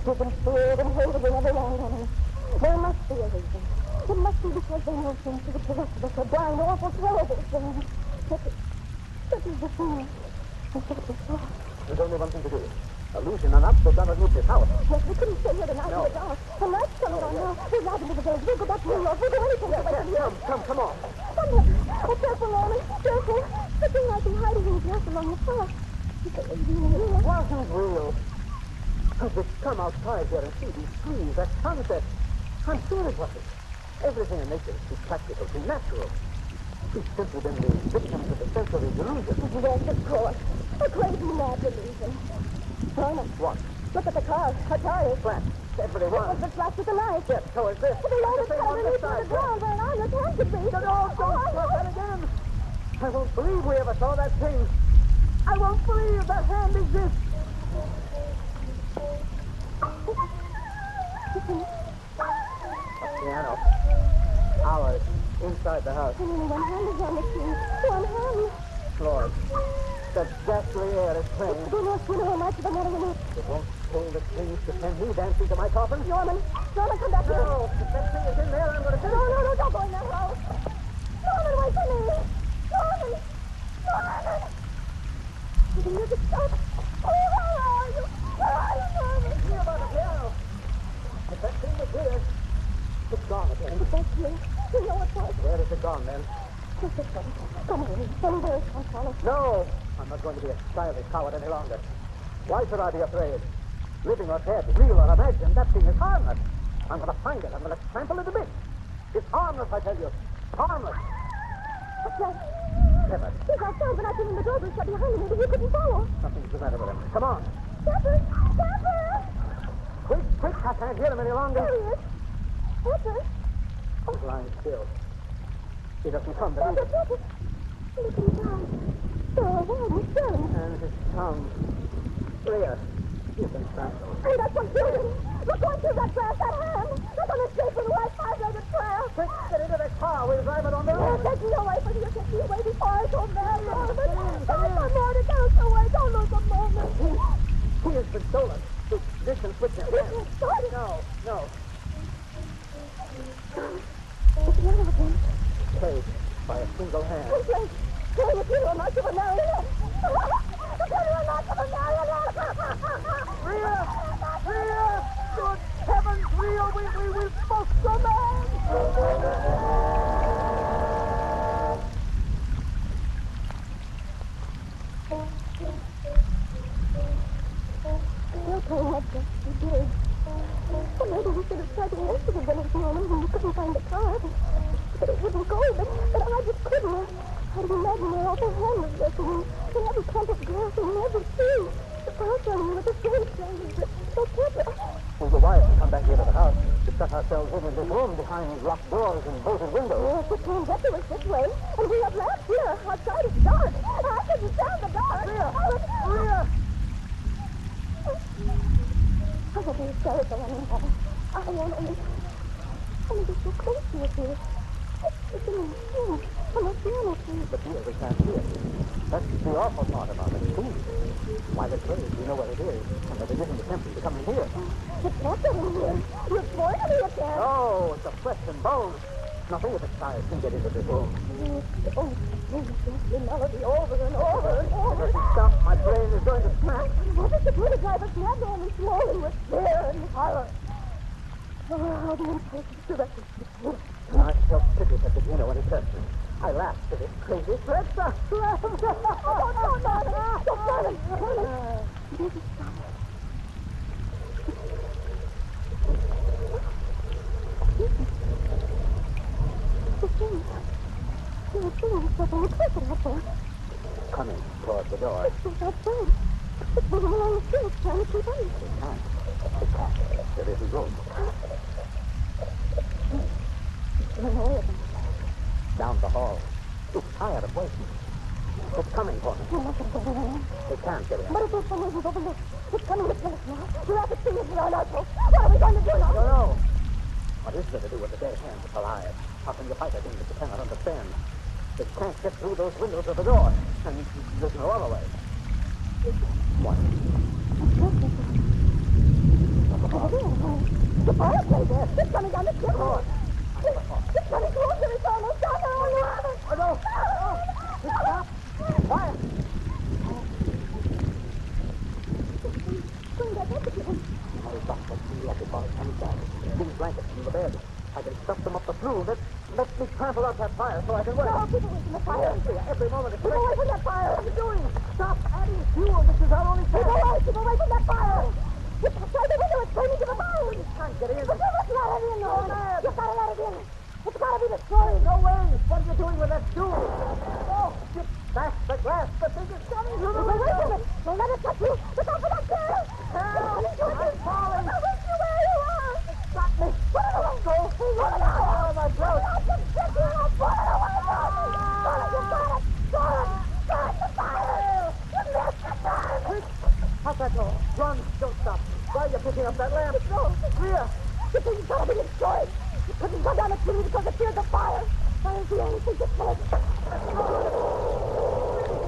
Who've been feared and hated in every land on earth. There must be a reason. It must be because they know things to which the rest of us are blind, awful, terrible things. Such is the thing. There's only one thing to do. Illusion enough to gun underneath this house. Yes, we couldn't stay here tonight in the dark. The night's coming on now. We're right into the village. We'll go back to New York. We'll do anything to wait for you. Come on. Come here. Oh, careful, Norman. Careful. The thing might be hiding in grass along the path. It wasn't real. As we come outside here and see these trees, that sunset, I'm sure it wasn't. Everything in nature is too practical, too natural. We've simply been the victims of a sensory delusion. Yes, of course. A crazy mad delusion. Norman. What? Look at the car. Her tires. Flat. Every one. It was the flash with the light. Yes, so is this. The light is Same on underneath this the side. ground where an armless hand could be. No, don't stop that again. I won't believe we ever saw that thing. I won't believe that hand exists. A piano. Ours. Inside the house. Only one hand is on the key. One hand. Lord. That ghastly air is playing. Do not know much the matter with it. It won't pull the strings to send me dancing to my coffin. Norman, come back here. No, if that thing is in there, I'm going to... No, don't go in that house. Norman, wait for me. Norman. Did you hear the stop? Oh, where are you? Norman? Hear about the piano. If that thing was here, it's gone again. It's back here. You know what was? Where is it gone, then? Come on, somewhere I'll follow. No! I'm not going to be a childish coward any longer. Why should I be afraid? Living or dead, real or imagined, that thing is harmless. I'm going to find it. I'm going to trample it a bit. It's harmless, I tell you. Harmless. What's that? Pepper. He's outside, but I came in the door was shut behind him, and you couldn't follow. Something's the matter with him. Come on. Pepper! Quick, I can't hear him any longer. There he is. Pepper! He's lying still. He doesn't come, does Pepper! Look at his eyes. They're all red and staring. And his tongue. Rhea, you can trample. Hey, that's what killed him. Look going through that grass, that hand. Look on his face with the white five-legged trail. Quick, get into the car. We'll drive it on the road. Take me away from you. Take me away before I go mad. Don't come on, it goes away. Don't lose a moment. He has been stolen. This can switch him. No. What's the matter with him? Saved by a single hand. Tell you are not to a marionette. Tell you are not to a marionette. Rhea! Good heavens, Rhea! We spoke so mad! Okay, what just you did. Well, maybe we should have tried to investigate this morning when you couldn't find the car. But it wouldn't go, but I just couldn't. I'd imagine where all the hand was listening. In every clump of grass and in every tree. The house on me with the strange sound was so clever. We were wired to come back here to the house to shut ourselves in this room behind locked doors and bolted windows. Yes, it can't get to us this way. And we have lamps here. Outside it's dark. I couldn't stand the dark. Rhea! I will be hysterical anymore. I want to be so close to you here. It's in the machine. I'm not feeling it. But here we can't see it. That's the awful part about it. See? Why the craze, we know where it is. And that it isn't attempting to come in here. It can't get in here. You're going to be a cat. Oh, it's a flesh and bones. Nothing of its size can get into this room. Oh, the melody over and over and over. If it stops, my brain is going to smash. What is the good to drive us mad on and slowly with fear and horror? Oh, the impulse directed to I felt pity for Virginia when he touched me. I laughed at his crazy threats. Oh, no. Coming toward the door. It's moving along the street, trying to keep up. It can't. There isn't room. Down the hall. It's tired of waiting. It's coming for me. It can't get in. But if there's some reasons overlooked, it's coming to kill us now. You'll have to see it around our folks. What are we going to do now? I don't know. What is there to do with the dead hand that's alive? How can you fight a thing that you cannot understand? It can't get through those windows of the door. And there's no other way. What? The fireplace there. It's coming down the chimney. It's coming closer. It's almost done. Oh, no. Stop. Quiet. Bring that back again. I'll stop that thing like a ball. These blankets from the bed. I can stuff them up the flue. Let me trample out that fire so I can work. No, keep away from the fire. Every moment is Keep away from that fire. What are you doing? Stop adding fuel. This is our only chance. Keep away from that fire. It's outside the window. It's burning to the bone. You can't get in. But you must let it in, Norman. You've got to let it in. gotta be destroyed. No way! What are you doing with that stool? Oh, you smashed the glass. The thing is coming through the window. Wait a minute. Don't let it touch you. Look out for that girl. Help! I'm falling. I wish you where you are. Stop me. Put it away. Go. Put it away. Oh, my throat. I can get you out. Put it away. Got it. You got it. Start the fire. You missed the time. Quick. How's that door? Run. Don't stop. Why are you picking up that lamp? No. Clear. The thing's gotta be destroyed. You couldn't come down the chimney because it feared the fire. Fire's the only thing to kill it.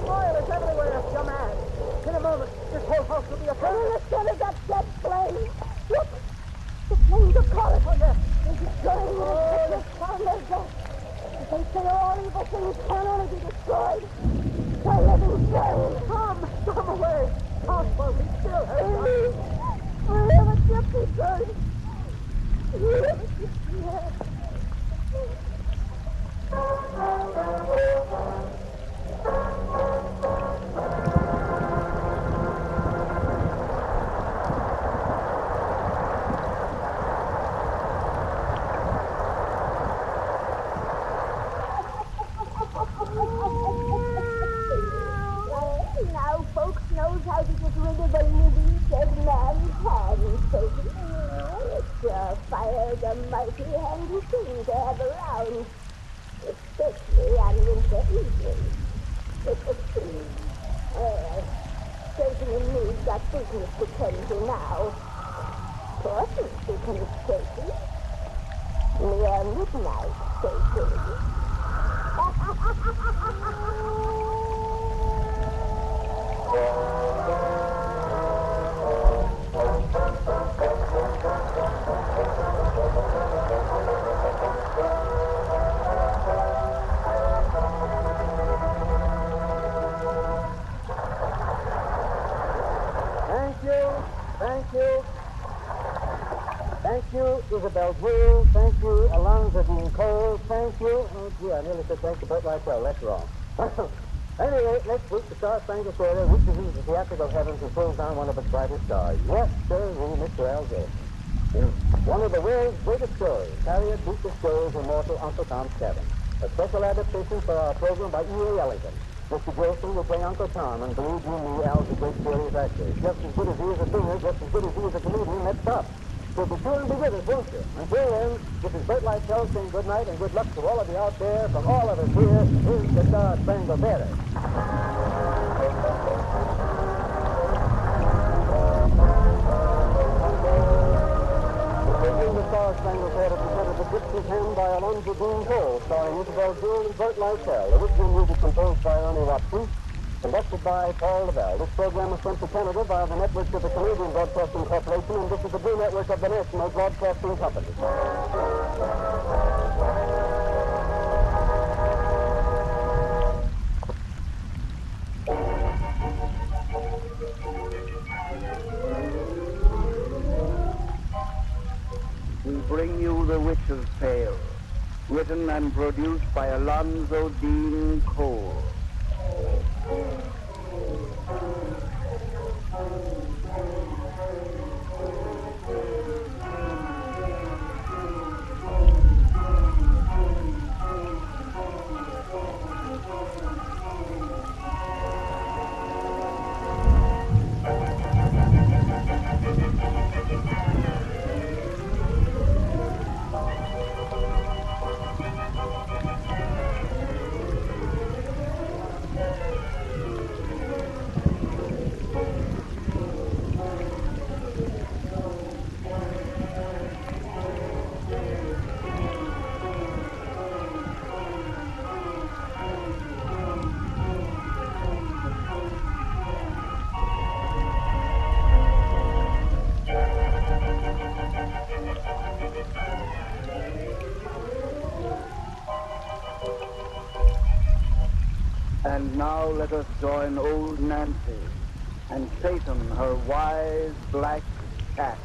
Oil is everywhere. You're mad. In a moment, this whole house will be aflame. Only the sun is that dead flame. Look. The flames are calling. Oh, yes. They're destroying the fire. But they say all evil things can only be destroyed by living flame. Come away. Possible. We still have time. We have a gypsy bird. Yes. Now folks knows how to get rid of a living dead man's hand, so it's fire's a mighty handy thing to have around, especially on winter evenings. Satan and me's got business to tend to now. Important business, Satan. Near midnight, Satan. Thank you, Isabel Drew. Thank you, Alonzo Dean Cole. Thank you. Oh, gee, I nearly said thank you, Bert Lytle. That's wrong. Anyway, next week, the Star Spangled Theater reaches into the theatrical heavens and pulls down one of its brightest stars. Yes, sir, Mr. Alger. One of the world's greatest stories, Harriet Beecher Stowe's immortal Uncle Tom's Cabin. A special adaptation for our program by E.A. Ellington. Mr. Gilson will play Uncle Tom, and believe you me, Al's a great serious actor. Just as good as he is a singer, just as good as he is a comedian, that's tough. So be sure and be with us, won't you? Until then, this is Bert Lytle saying good night and good luck to all of you out there from all of us here in the Star Spangled Theater. In the Star Spangled Theater presented The Gypsy's Hand by Alonzo Dean Cole, starring Isabel Jewell and Bert Lytle. Original music composed by Ernie Watson. Conducted by Paul Lavelle. This program is sent to Canada via the networks of the Canadian Broadcasting Corporation, and this is the Blue Network of the National Broadcasting Company. We bring you The Witch's Tale, written and produced by Alonzo Dean Cole. And now let us join old Nancy and Satan, her wise black cat.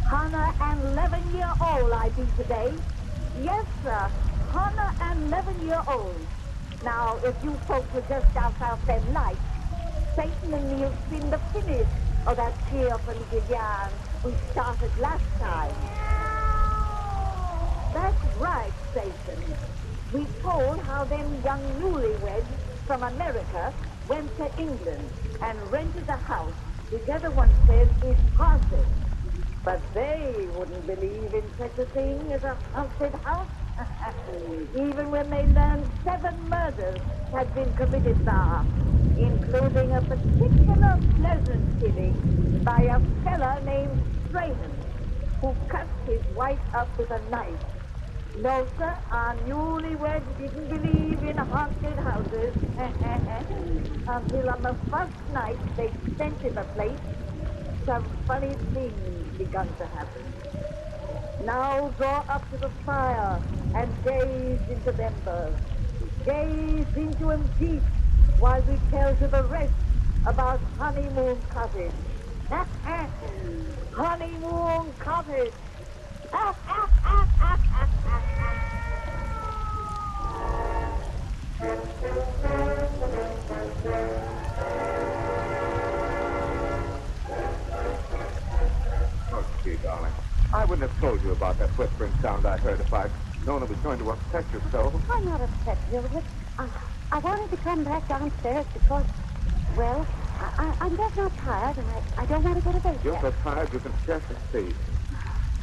Hannah and 11-year-old I be today. Yes, sir. Hannah and 11-year-old. Now, if you folks would just douse out them lights, Satan and me'll seen the finish of that cheerful little yarn we started last time. That's right, Satan. We told how them young newlyweds from America went to England and rented a house which everyone says is haunted. But they wouldn't believe in such a thing as a haunted house. Even when they learned 7 murders had been committed there, including a particular pleasant killing by a fella named Serene, who cut his wife up with a knife. No, sir, our newlyweds didn't believe in haunted houses until on the first night they spent in the place, some funny things begun to happen. Now draw up to the fire and gaze into them birds. Gaze into them deep while we tell you the rest about Honeymoon Cottage. Honeymoon Cottage. Oh, gee, darling. I wouldn't have told you about that whispering sound I heard if I'd known it was going to upset you so. I'm not upset, Gilbert. I wanted to come back downstairs because, well, I'm just not tired, and I don't want to go to bed You're yet. so tired you can scarcely see.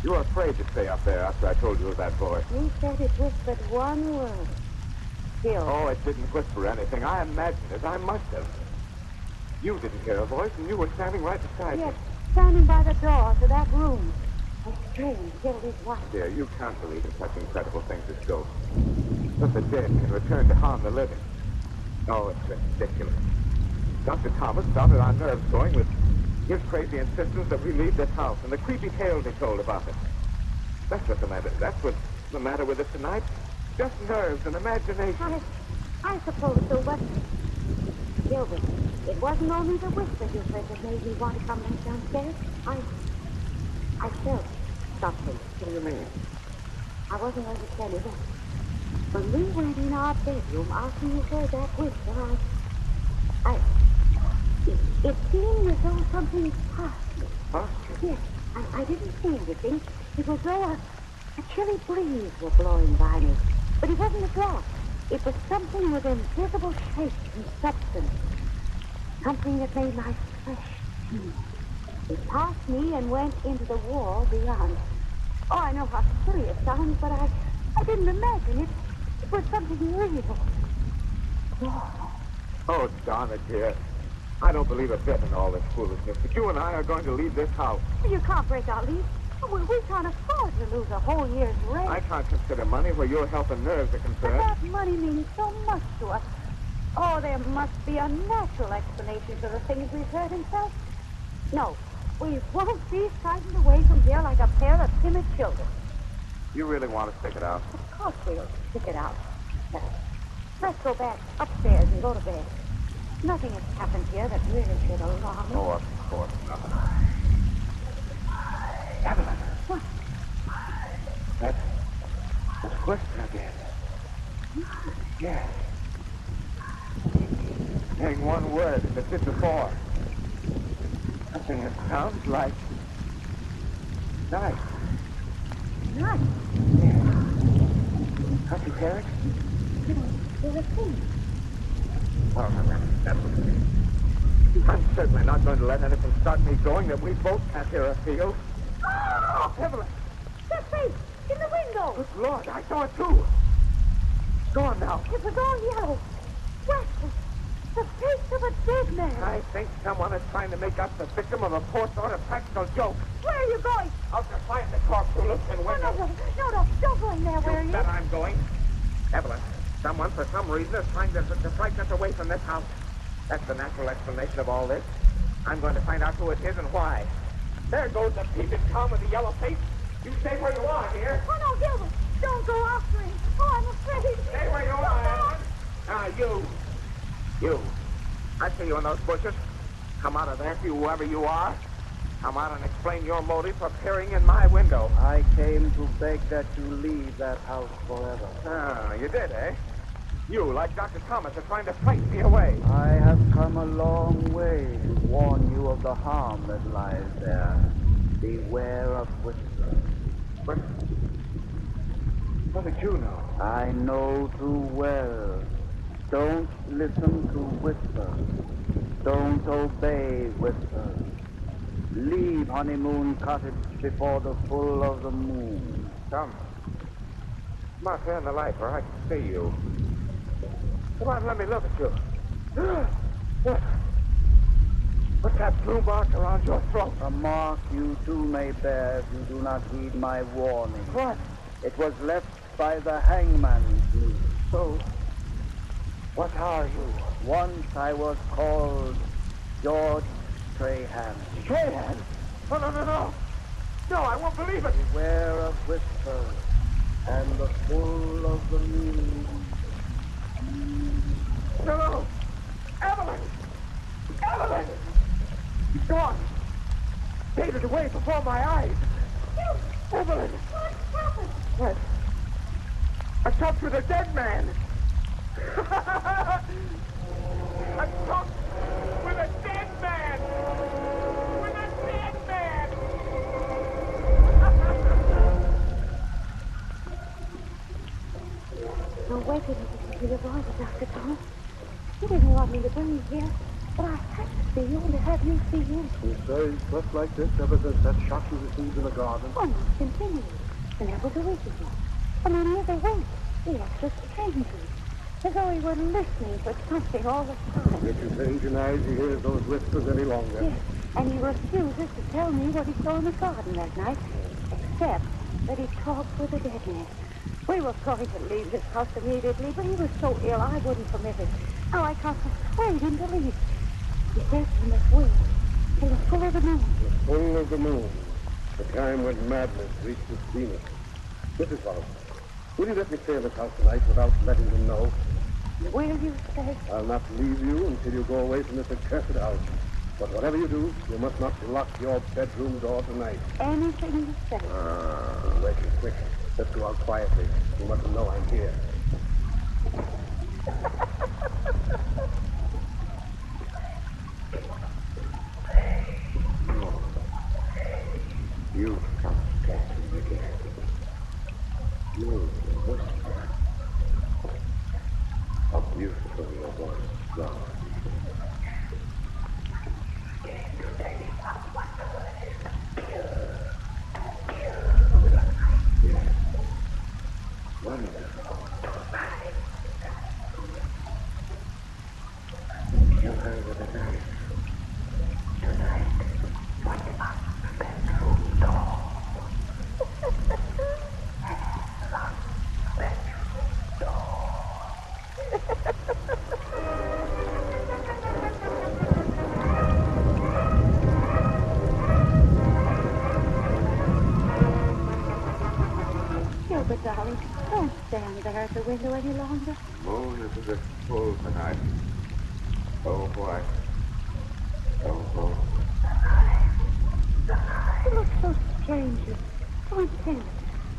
You were afraid to stay up there after I told you of that voice. You said it whispered one word. Gilbert. Oh, it didn't whisper anything. I imagined it. I must have. You didn't hear a voice, and you were standing right beside me. Yes, standing by the door to that room. A strange, Gilbert's wife. Dear, you can't believe in such incredible things as ghosts. That the dead can return to harm the living. Oh, it's ridiculous. Dr. Thomas started our nerves going with his crazy insistence that we leave this house and the creepy tales he told about it. That's what's the matter with us tonight. Just nerves and imagination. I suppose so, but Gilbert, it wasn't only the whisper you heard that made me want to come back downstairs. I felt something. What do you mean? I wasn't going to tell you that. When we went in our bedroom after you heard that whisper, it seemed as though something passed me. Passed you? Yes, I didn't see anything. It was as though a chilly breeze were blowing by me. But it wasn't a draught. It was something with invisible shape and substance. Something that made life fresh. It passed me and went into the wall beyond. Oh, I know how silly it sounds, but I didn't imagine it. It was something real. Oh, darn it, dear. I don't believe a bit in all this foolishness, but you and I are going to leave this house. You can't break our lease. We can't afford to lose a whole year's rent. I can't consider money where your health and nerves are But concerned. that money means so much to us. Oh, there must be a natural explanation for the things we've heard and felt. No, we won't be frightened away from here like a pair of timid children. You really want to stick it out? Of course we'll stick it out. Let's go back upstairs and go to bed. Nothing has happened here that really should alarm me. Oh, of course not. Evelyn. What? That's whisper again. Yes. Saying one word as it did before. Something that sounds like night. Night? Yes. Can't you hear it? There's a thing. Oh, I'm certainly not going to let anything start me going that we both can't hear or feel. Oh, Evelyn! That face! In the window! Good Lord, I saw it too! It's gone now. It was all yellow. What? The face of a dead man. I think someone is trying to make us the victim of a poor sort of practical joke. Where are you going? Out to find the corpse who looks in windows. No, don't go in there. Where are you? Bet I'm going. Evelyn, someone for some reason is trying to frighten us away from this house. That's the natural explanation of all this. I'm going to find out who it is and why. There goes the peeping Tom with the yellow face. You stay where you are, dear. Oh, no, Gilbert. Don't go after him. Oh, I'm afraid. Stay where you are, Evelyn. You. I see you in those bushes. Come out of there, whoever you are. Come out and explain your motive for peering in my window. I came to beg that you leave that house forever. Ah, you did, eh? You, like Dr. Thomas, are trying to frighten me away. I have come a long way to warn you of the harm that lies there. Beware of whispers. How did you know? I know too well. Don't listen to whispers. Don't obey whispers. Leave Honeymoon Cottage before the full of the moon. Come on, turn the light where I can see you. Come on, let me look at you. What's that blue mark around your throat? A mark you too may bear if you do not heed my warning. What? It was left by the hangman's noose. So, what are you? Once I was called George Strahan. Strahan? No, no, no, no. No, I won't believe it. Beware of whispers and the full of the moon. No, no. Evelyn! Evelyn! He's gone. Faded away before my eyes. Evelyn! What happened? What? I talked with a dead man. I talked with a dead man. With a dead man. No, wait a minute. You were right, Dr. Tom. You didn't want me to bring you here, but I had to see you and to have you see you. You say stuff like this ever since that shot you received in the garden? Almost continually. And that was a week ago. And then every week, the extras changing. As though he were listening for something all the time. If you say he denies he hears those whispers any longer. Yes, and he refuses to tell me what he saw in the garden that night, except that he talked with the dead man. We were going to leave this house immediately, but he was so ill I wouldn't permit it. Now I can't persuade him to leave. He says we must wait till the full of the moon. The full of the moon. The time when madness reached its zenith. Mrs. Wallace, will you let me stay in this house tonight without letting him know? Will you stay? I'll not leave you until you go away from this accursed house. But whatever you do, you must not lock your bedroom door tonight. Anything you say. Wait, quick. Let's go out quietly. You mustn't know I'm here. You come catching again. You whisper. How beautiful your voice goes. Came to take out whatever it is to kill. Yes. Wonderful tonight. Kill her with a knife. Tonight, what about the bedroom door? Lock the bedroom door. Gilbert, darling, don't stand there at the window any longer. Moon is a bit full tonight. So white. So full. You look so strangely, so intent,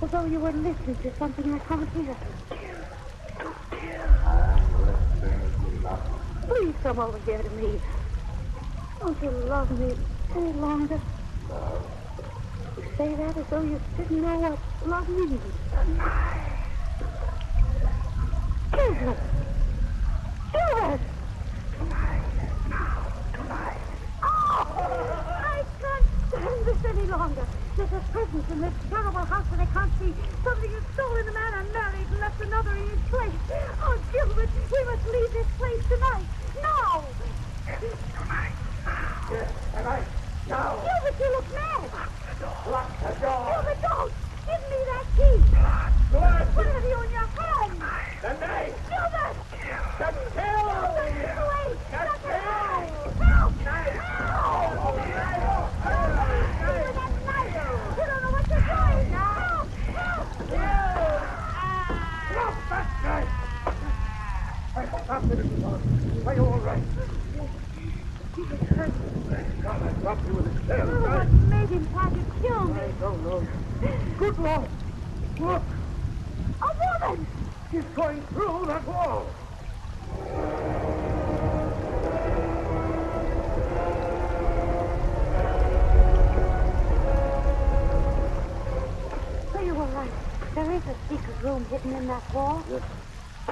as though you were listening to something I can't hear. I'm listening to nothing. Please come over here to me. Don't you love me any longer? You say that as though you didn't know what love means. Gilbert! Gilbert! Tonight. Oh! I can't stand this any longer. There's a presence in this terrible house that I can't see. Something has stolen the man I married and left another in his place. Oh, Gilbert, we must leave this place tonight. Now! Tonight. Yes, tonight. Now. Gilbert, you look mad. Lock the door. Gilbert, don't! Give me that key! Blood. What have you in your hand? The knife. Gilbert! The kill. Wait! The kill. Help! Knife. Help! With that knife! You don't know what you're doing! Help! Help! Drop that knife. I stopped it, Mrs. Wallace. Are you all right? It hurts. God, I dropped you with a tail. What made him try to kill me? I don't know. Good Lord. Look. A woman! She's going through that wall. There's a secret room hidden in that wall. Yes.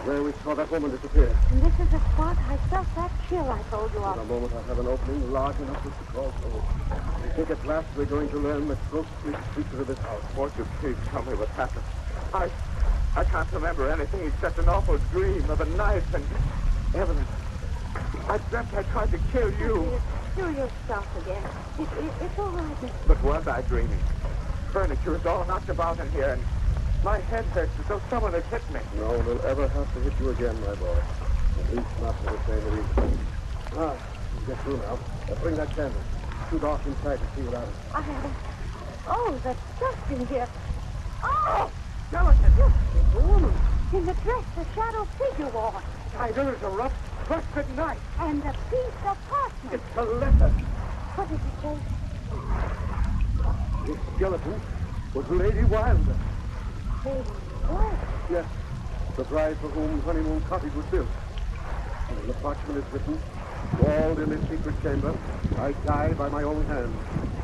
Where we saw that woman disappear. And this is the spot I felt that chill I told you In of. a moment, I have an opening large enough to crawl through. I think at last we're going to learn the ghostly secret of this house. Won't you please tell me what happened? I can't remember anything except an awful dream of a knife and Evelyn. I dreamt I tried to kill you. Kill yourself again. It's all right, Mr. But was I dreaming? Furniture is all knocked about in here, and my head hurts as though someone had hit me. No one will ever have to hit you again, my boy. At least not for the same reason. Ah, you get through now. Bring that candle. Too dark inside to see without it. I haven't. Oh, the dust in here. Oh! Skeleton! Look, there's a woman. In the dress the shadow figure wore. Why, there is a rough, twisted knife. And a piece of parchment. It's a letter. What did it say? This skeleton was Lady Wilder. Lady Wilder? Yes, the bride for whom Honeymoon Cottage was built. And in the parchment is written, walled in this secret chamber, I die by my own hand.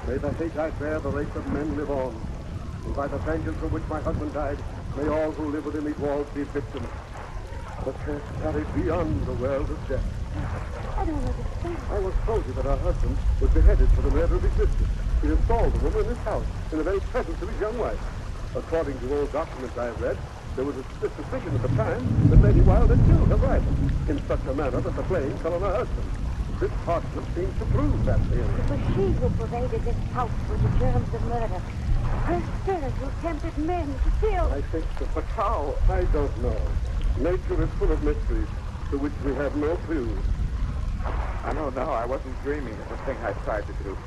May the hate I bear the race of men live on. And by the vengeance for which my husband died, may all who live within these walls be victims. The curse carried beyond the world of death. I don't understand. I was told you that her husband was beheaded for the murder of his mistress. He installed the woman in his house, in the very presence of his young wife. According to old documents I have read, there was a suspicion at the time that Lady Wilder killed her rival in such a manner that the blame fell on her husband. This parchment seems to prove that theory. It was she who pervaded this house with the germs of murder. Her spirit who tempted men to kill. I think so. But how? I don't know. Nature is full of mysteries to which we have no clues. I know now I wasn't dreaming of the thing I tried to do.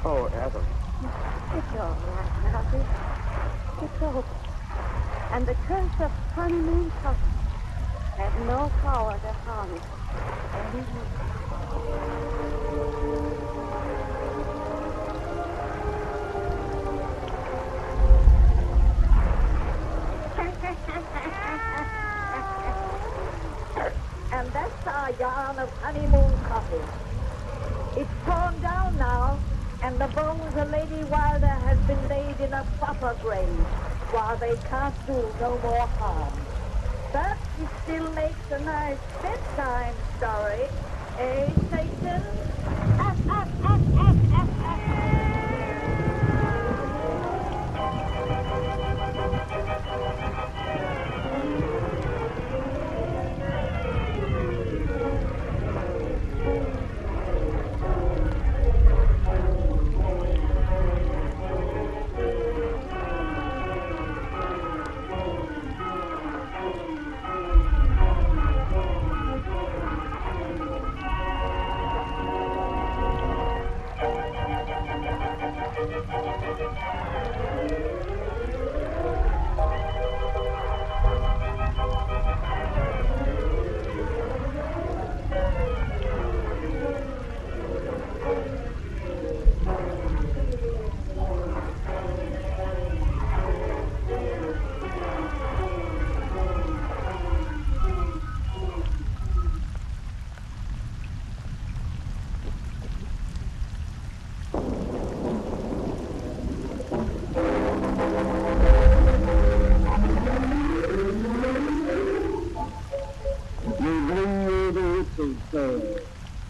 Oh, Evelyn. It's all right, Malcolm. It's over. And the curse of Honeymoon Cottage has no power to harm it anymore. And that's our yarn of Honeymoon Cottage. It's torn down now, and the bones of Lady Wilder has been laid in a proper grave, while they can't do no more harm. But it still makes a nice bedtime story, eh, Satan?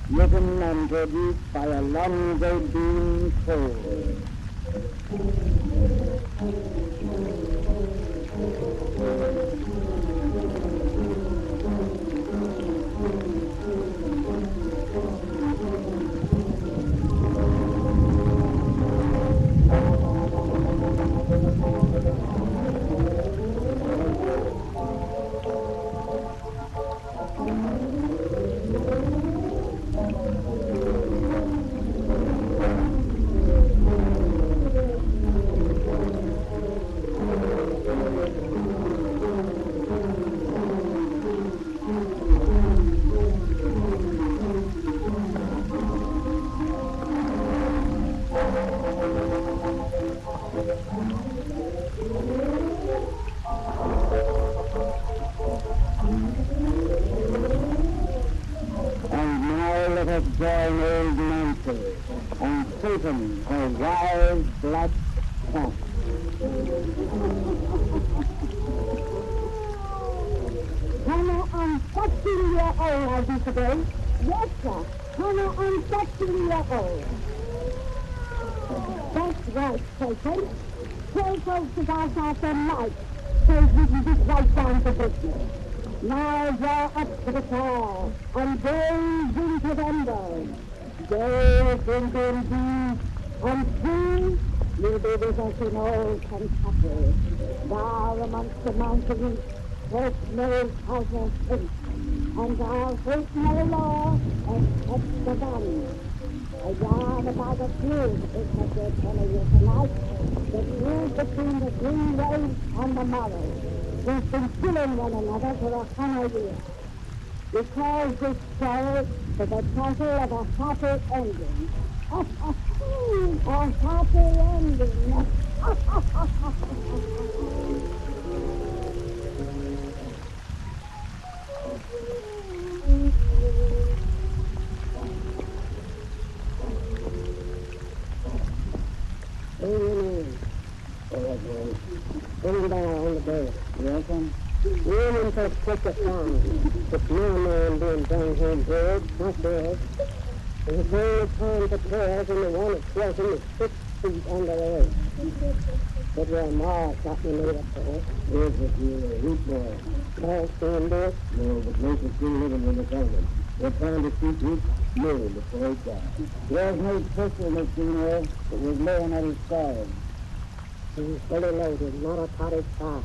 Written and produced by Alonzo Dean Cole. Join old Nancy and Satan, her wise black Colonel, I'm 14 years old, I'll be today. Yes, sir. Colonel, I'm 14 years old. That's right, Satan. Tell folks to go out some lights so we can get right down to business. Now draw up to the car and gaze into the window. Gaze into these and soon you'll be with us in old Kentucky. Down amongst the mountains, there's no other place. And our great no law except the gun. A yard about the feud is what they're telling you tonight. The feud between the green waves and the morrow. We've been killing one another for 100 years. We call this story to the title of a happy ending. A happy ending. Bring down on the bed. Welcome. Women for such a time. It's no man being bring home bread, not bread. There's only time for prayers, and the one that's floating is 6 feet under the earth. But where Ma got me made up for it. Yes, but you're a weak boy. Can't stand it? No, but most are still living in the family. They're trying to keep his million before he died. There's no pistol in this funeral, but was laying at his side. He's fully loaded, not a cottage fire.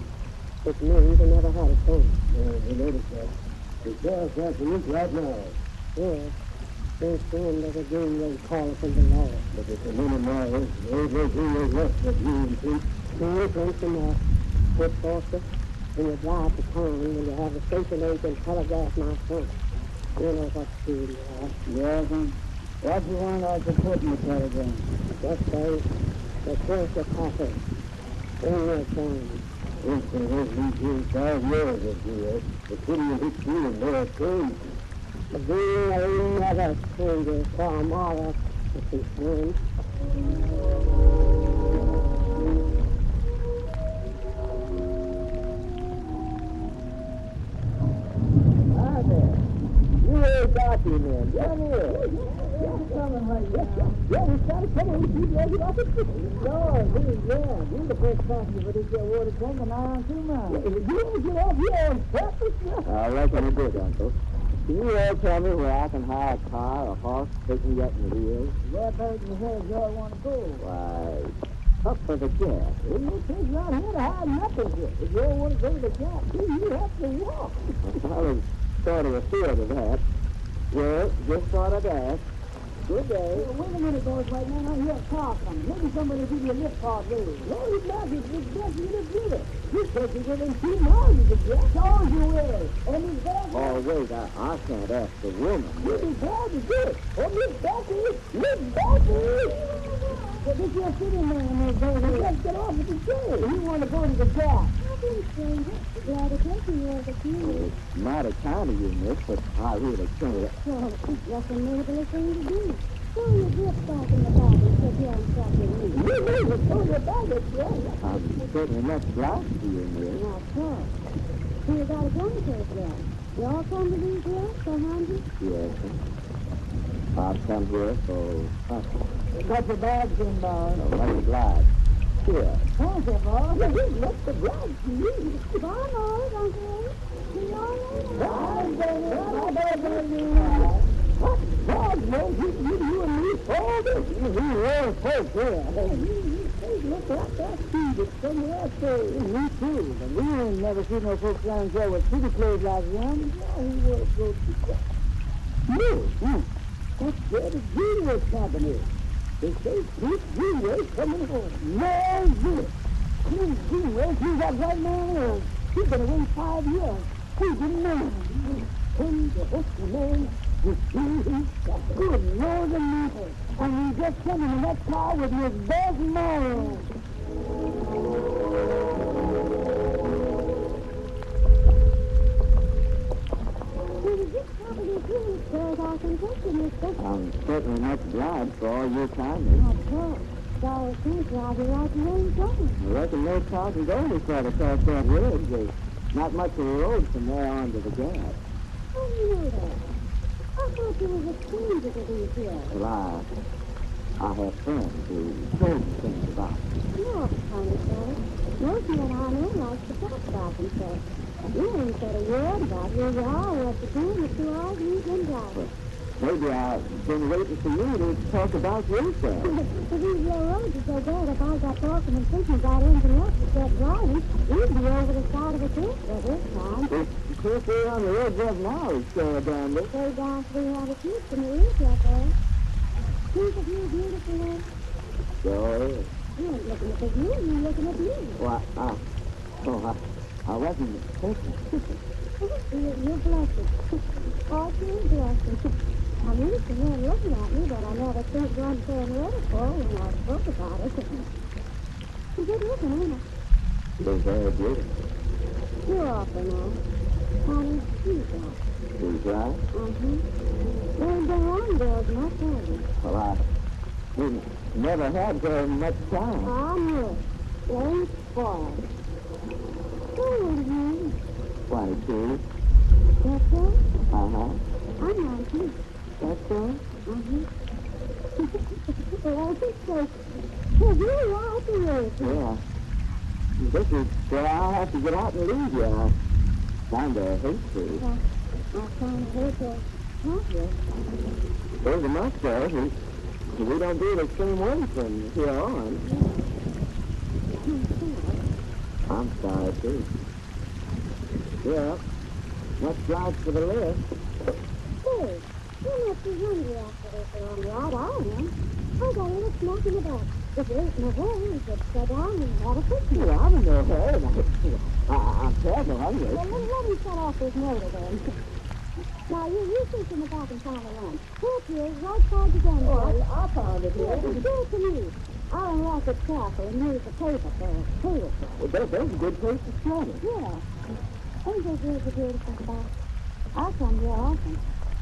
Which means he never had a chance. Yeah, we noticed that. The sheriff's after you right now. Yeah. Since then, there's a greenway call from the law. But it's a many miles. There ain't no greenway left but you and Pete. No, it's once enough. Good Foster, when you drive to town, when you have a station agent telegraph my son. You know what to do, yeah, then. What do you want us to put in the telegram? Just say, the first of coffee. Bring your son. Yes, there has been here 5 years of this. The city of his feeling there changed. The being ain't never changes for a mother, if he's friend. Hi there. You ain't got you, man. Come here. Just coming right now. Yeah, we started coming. We keep making up. Sure, you're the first passenger for this water tank, and I'm on 2 miles. You didn't get off here on purpose, now? I reckon you did, Uncle. Can you all tell me where I can hire a car or horse to take me up in the wheels? Whereabouts in the hell do you all want to go? Why, up for the gas. Well, you take you out here to hide nothing here. If you all want to go to the gas, you have to walk. I was sort of afraid of that. Well, just thought I'd ask. Good day. Wait a minute, boys, right now. I hear a car coming. Maybe somebody will give you a lift card later. No, he's not. It's best you to get it. You said you within 2 miles of the gas. Told you will. And he's there. Oh, wait, I can't ask the woman. You'll be glad to do it. Oh, Miss Becky! Miss Becky! But this your sitting man is over here. Let's get off of the chair. You want to go to the gas. Glad to take you as a few. Mighty kind of you, miss, but I really can't. Well, that's a neighborly thing to do. Throw your gift back in the bag and sit here and talk with me. You need to throw your bag at you. I'm certainly much obliged to you, miss. Now, sure. So you got a gun case there. You all come to these here, so handy? Yes, I've come here for nothing. Got your bags in, boss. No, much obliged. Here. Thank you, boss. You just look the bride to you. Bye, Lord, Uncle. See you all later. Bye, baby. What? God, no, you and me, all this. You were folks here. Hey, look at that feed. It's somewhere else there. Me too. But we ain't never seen no folks down here with city clothes like them. Yeah, we were so you. That's where the Greenway Company is. They say Pete Greenway coming home. No good. Pete Greenway, he's that right man is. He's been away 5 years. He's a man. Come to hook the man. He's got good northern people. And he just came in that car with his best man. I'm certainly much obliged for all your kindness. Of course. It's all country out here like the rain coming. I reckon no cars is only try to cross that road. There's not much of a road from there on to the gas. How do you know that? I thought you was a stranger to these here. Well, I have friends who told me things about it. You're a funny fellow. Most men I know like to talk about themselves. You ain't said a word about who you are, what you do, and the 2 hours you've been driving. Maybe I've been waiting for you to talk about yourself. If these your roads are so bad, if I got talking and thinking about anything else except driving, we'd be over the side of a cliff by this time. The cliff we're on the road right now is down there. Go down 300 feet from the roof up there. Think of you beautiful, Lord. Sure is. You ain't looking at the view, you're looking at me. Well, I wasn't thinking. You're blessed. Oh, you're blessed. I'm used to men looking at me, but I never think one saying ready for when I spoke about it. You're good looking, ain't it? You're very beautiful. You're awful now. Honey, you got. He's right. There ain't been one girl's much older. Well, I didn't never had very much time. I knew it. You ain't spoiled. How old are you? 22. That's right? Uh-huh. I'm 19. That's right? Well, I think so. Well, you are out the road. Yeah. This is where I'll have to get out and leave you. I kind of hate to. Well, I kind of hate to help you. There's a mustache. We don't do it the same way from here on. I'm sorry, too. Yeah. Let's drive for the list. Hey, you must be hungry after this long ride. I am. I got a little snack in the back. If you ain't in a hurry, you could sit down and have a picnic. Well, I'm in no hurry. I'm terribly hungry. Well, let me shut off this motor then. Now, you sit in the back and find a lunch. Here it is, right side the gun. Oh, I found it here. Give it to me. I unwrap it carefully and use the paper for a table. Well, that's a good place to start it. Yeah. Ain't this really beautiful spot? I come here often.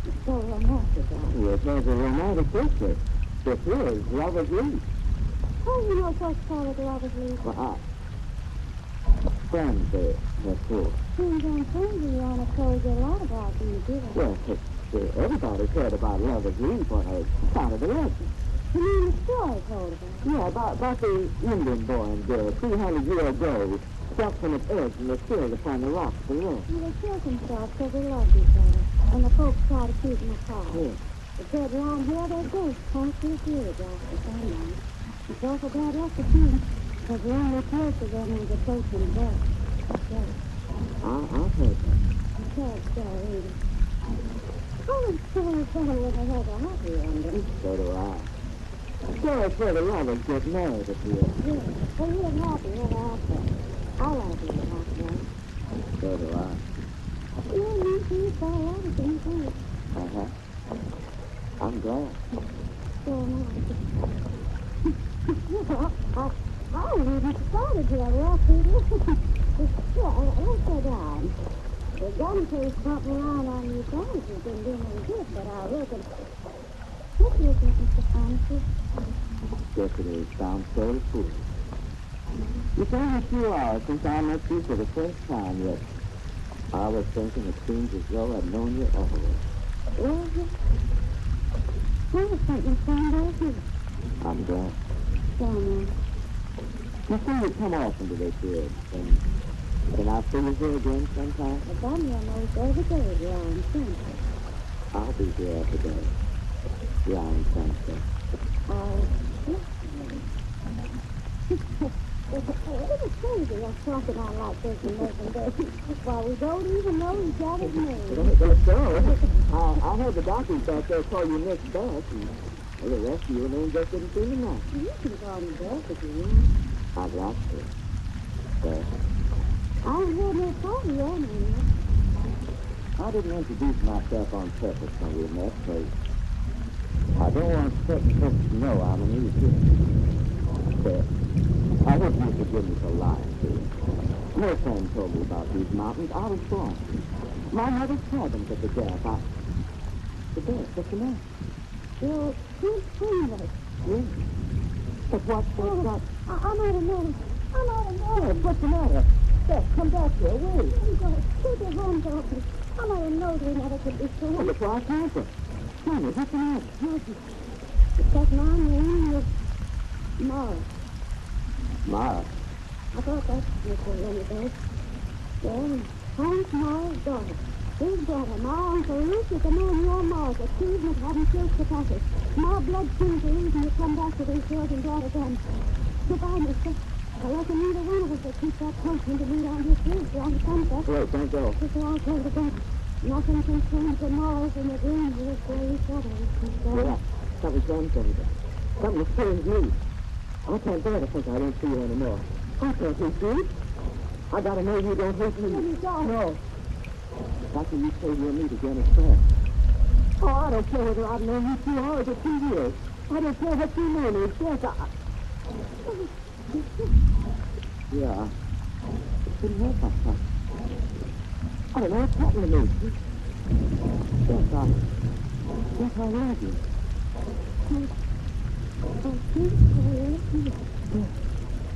It's so romantic out here. Yes, there's a romantic picture. This is Lover's Leap. Oh, you know what's called Lover's Leap? Well, friends, that's cool. Friends and friends, you want to told you a lot about these, didn't you? Well, everybody heard about Lover's Leap when I started the legend. You mean the story told about? Yeah, about the Indian boy and girl 300 years ago, stuck from its edge and they killed upon the rocks below. Well, they killed themselves because they loved each other, and the folks tried to keep them apart. Yeah. They said around here their ghosts constantly village after sundown. It's awful bad luck to see them, because the only place for them is approaching death. I've heard that. It's sad story, ain't it? Oh, it's so funny when they have a happy ending. So do I. So it's where the lovers get married at the end. Yeah, well, you're happy ever after. I like being happy, man. So do I. Yeah, me too. It's got a lot of things in it. Uh-huh. I'm glad. So am I. I haven't even started yet, well, Peter. Let's go down. The gun case bumping around on you guys has been doing me good, but I reckon... What do you think, Mr. Francis? Yes, it is. Sounds so foolish. It's only a few hours since I met you for the first time, yet I was thinking it seems as though I'd known you always. Was it? I was thinking same day too. I'm glad. So, man. You say you come often to this ridge, and can I see you here again sometime? I've done here most every day around sunset. I'll be here every day. Around sunset. It's crazy us talking on like this and making this while we don't even know each other's names. That's so. I heard the doctors back there call you Miss Beth, and the rest of your name just didn't seem enough. You can call me Beth if you want. I'd like to. Beth. I haven't heard no call you your name yet. I didn't introduce myself on purpose when we met, because I don't want certain folks to know I'm an easy. Beth. I hope you forgive me for lying to you. No friend told me about these mountains. I was born. My mother's cabin's at the gap. The bed, what's the matter? You're too friendly. Yeah. But what's that? I'm out of nerve. I'm out of nerve. Yes, what's the matter? Yes, come back here, wait. Keep your hands off me. I'm out of nerve. We never could be Oh, sure. but why can't you? Tell me, what's the matter? Because my name is Mara. Ma. I thought that's Mr. Renegade. Well, Frank's Mara's daughter. His brother, Ma Uncle Ruth, is the man your Ma's accused of having killed the package. My bloodstream's the reason you come back to these girls and brought again. Goodbye, mister. I reckon neither one of us will keep that punchman to meet on your street. You understand that? Wait, don't go. It's all told again. Nothing can change the morals in the dreams of this very shadow. Yeah, something's wrong, Senator. Something has changed me. I can't bear to think I don't see you anymore. I can't hate you. I gotta know you don't hate me. You don't. No. After you say we'll meet again, it's fair. Oh, I don't care whether I've known you 2 hours or 2 years. I don't care what you know me. Yes, Yeah. It couldn't help myself. I don't know what's happened to me. Yes, I love you.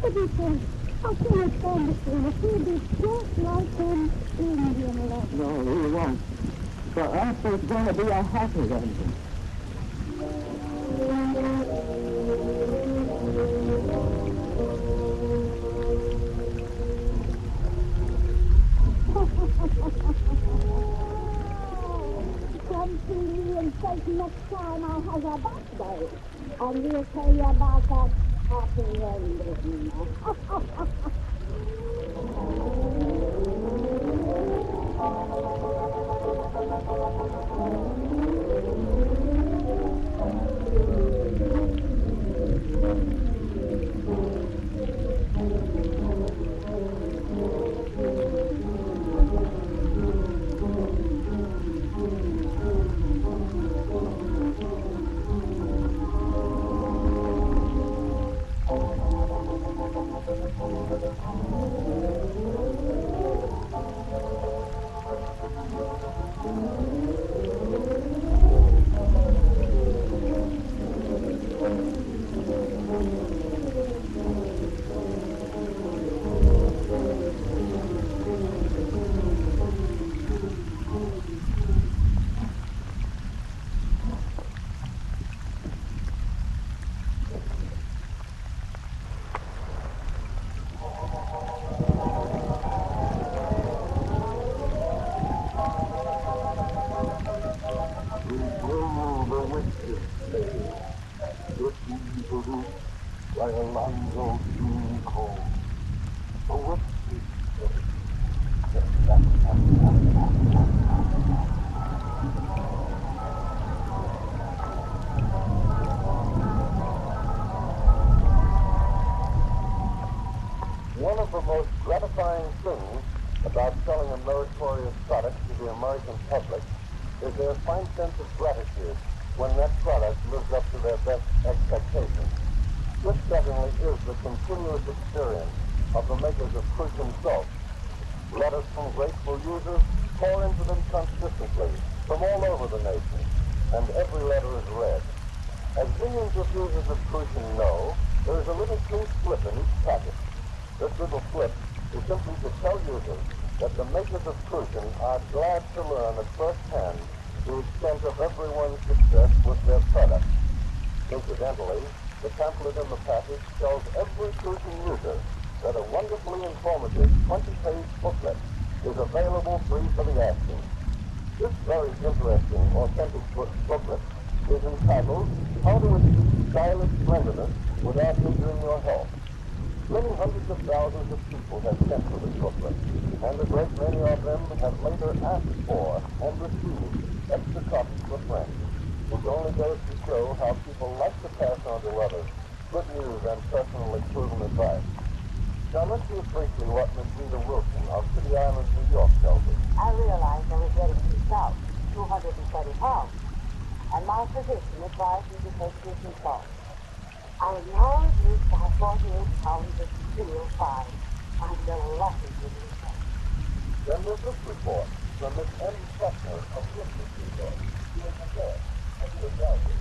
What do you think? I can't stand this one. It will be just like an Indian love. No, we won't. For us, it's going to be a happy ending. Come to me and say next time I have a birthday. And we'll tell you about that happy ending. One of the most gratifying things about selling a meritorious product to the American public is their fine sense of gratitude when that product lives up to their best expectations. This certainly is the continuous experience of the makers of Crucian salt. Letters from grateful users pour into them consistently from all over the nation, and every letter is read. As millions of users of Crucian know, there is a little pink slip in each packet. This little slip is simply to tell users that the makers of Crucian are glad to learn at first hand the extent of everyone's success with their product. Incidentally, the pamphlet in the package tells every Crucian user that a wonderfully informative 20-page booklet is available free for the asking. This very interesting, authentic booklet is entitled How to Achieve Stylish Splendidness Without Injuring Your Health. Many hundreds of thousands of people have sent for this booklet, and a great many of them have later asked for and received extra copies for friends, which only goes to show how people like to pass on to others good news and personally proven advice. Now let's hear briefly what Miss Rita Wilson of City Island, New York tells us. I realized I was getting too stout, 230 pounds, and my physician advised me to take Crucian salt. I am now reduced by 48 pounds of steel fine. I'm delighted with this. Then there's this report from Miss M. Sutner of Richmond, New York. She is the head of the Gallery.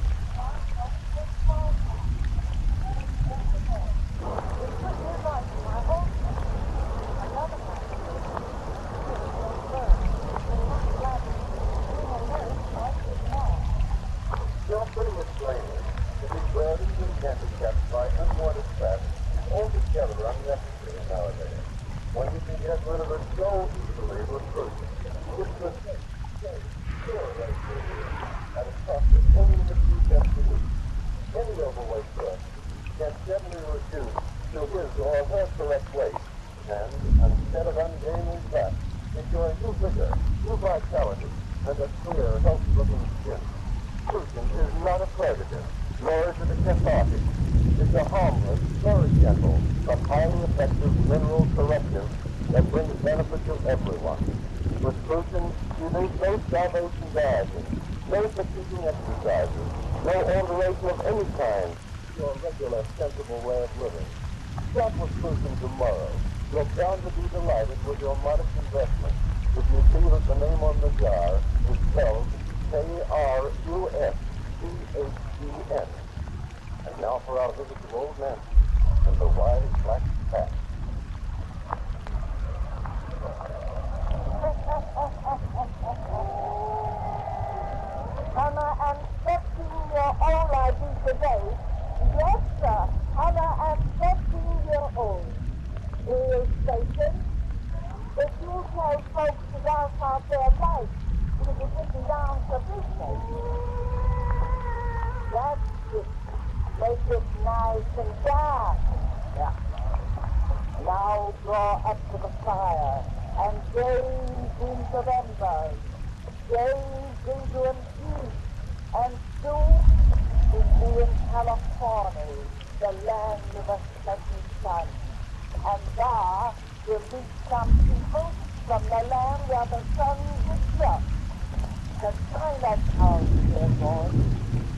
his or her correct weight, and instead of ungainly fat, enjoy new vigor, new vitality, and a clear, healthy-looking skin. Crucian is not a predator, nor is it a cathartic. It's a harmless, very gentle, but highly effective mineral corrective that brings benefit to everyone. With Crucian, you need no starvation dieting, no fatiguing exercises, no alteration of any kind to your regular, sensible way of living. Start with Crucian tomorrow. You're bound to be delighted with your modest investment if you see that the name on the jar is spelled K-R-U-S-C-H-E-N. And now for our visit to Old Nancy and the wise black cat. Hannah, I'm expecting your own ID today. Yes, sir. Hannah, I'm 13-year-old. Real station. If you tell folks to dance out their life, you'll be getting down to business. That's it. Make it nice and dark. Yeah. Now draw up to the fire and gaze into embers. Gaze into an east, and soon you'll be in California, the land of the setting sun. And there you'll meet some people from the land where the sun is up. The Chinatown, dear boy,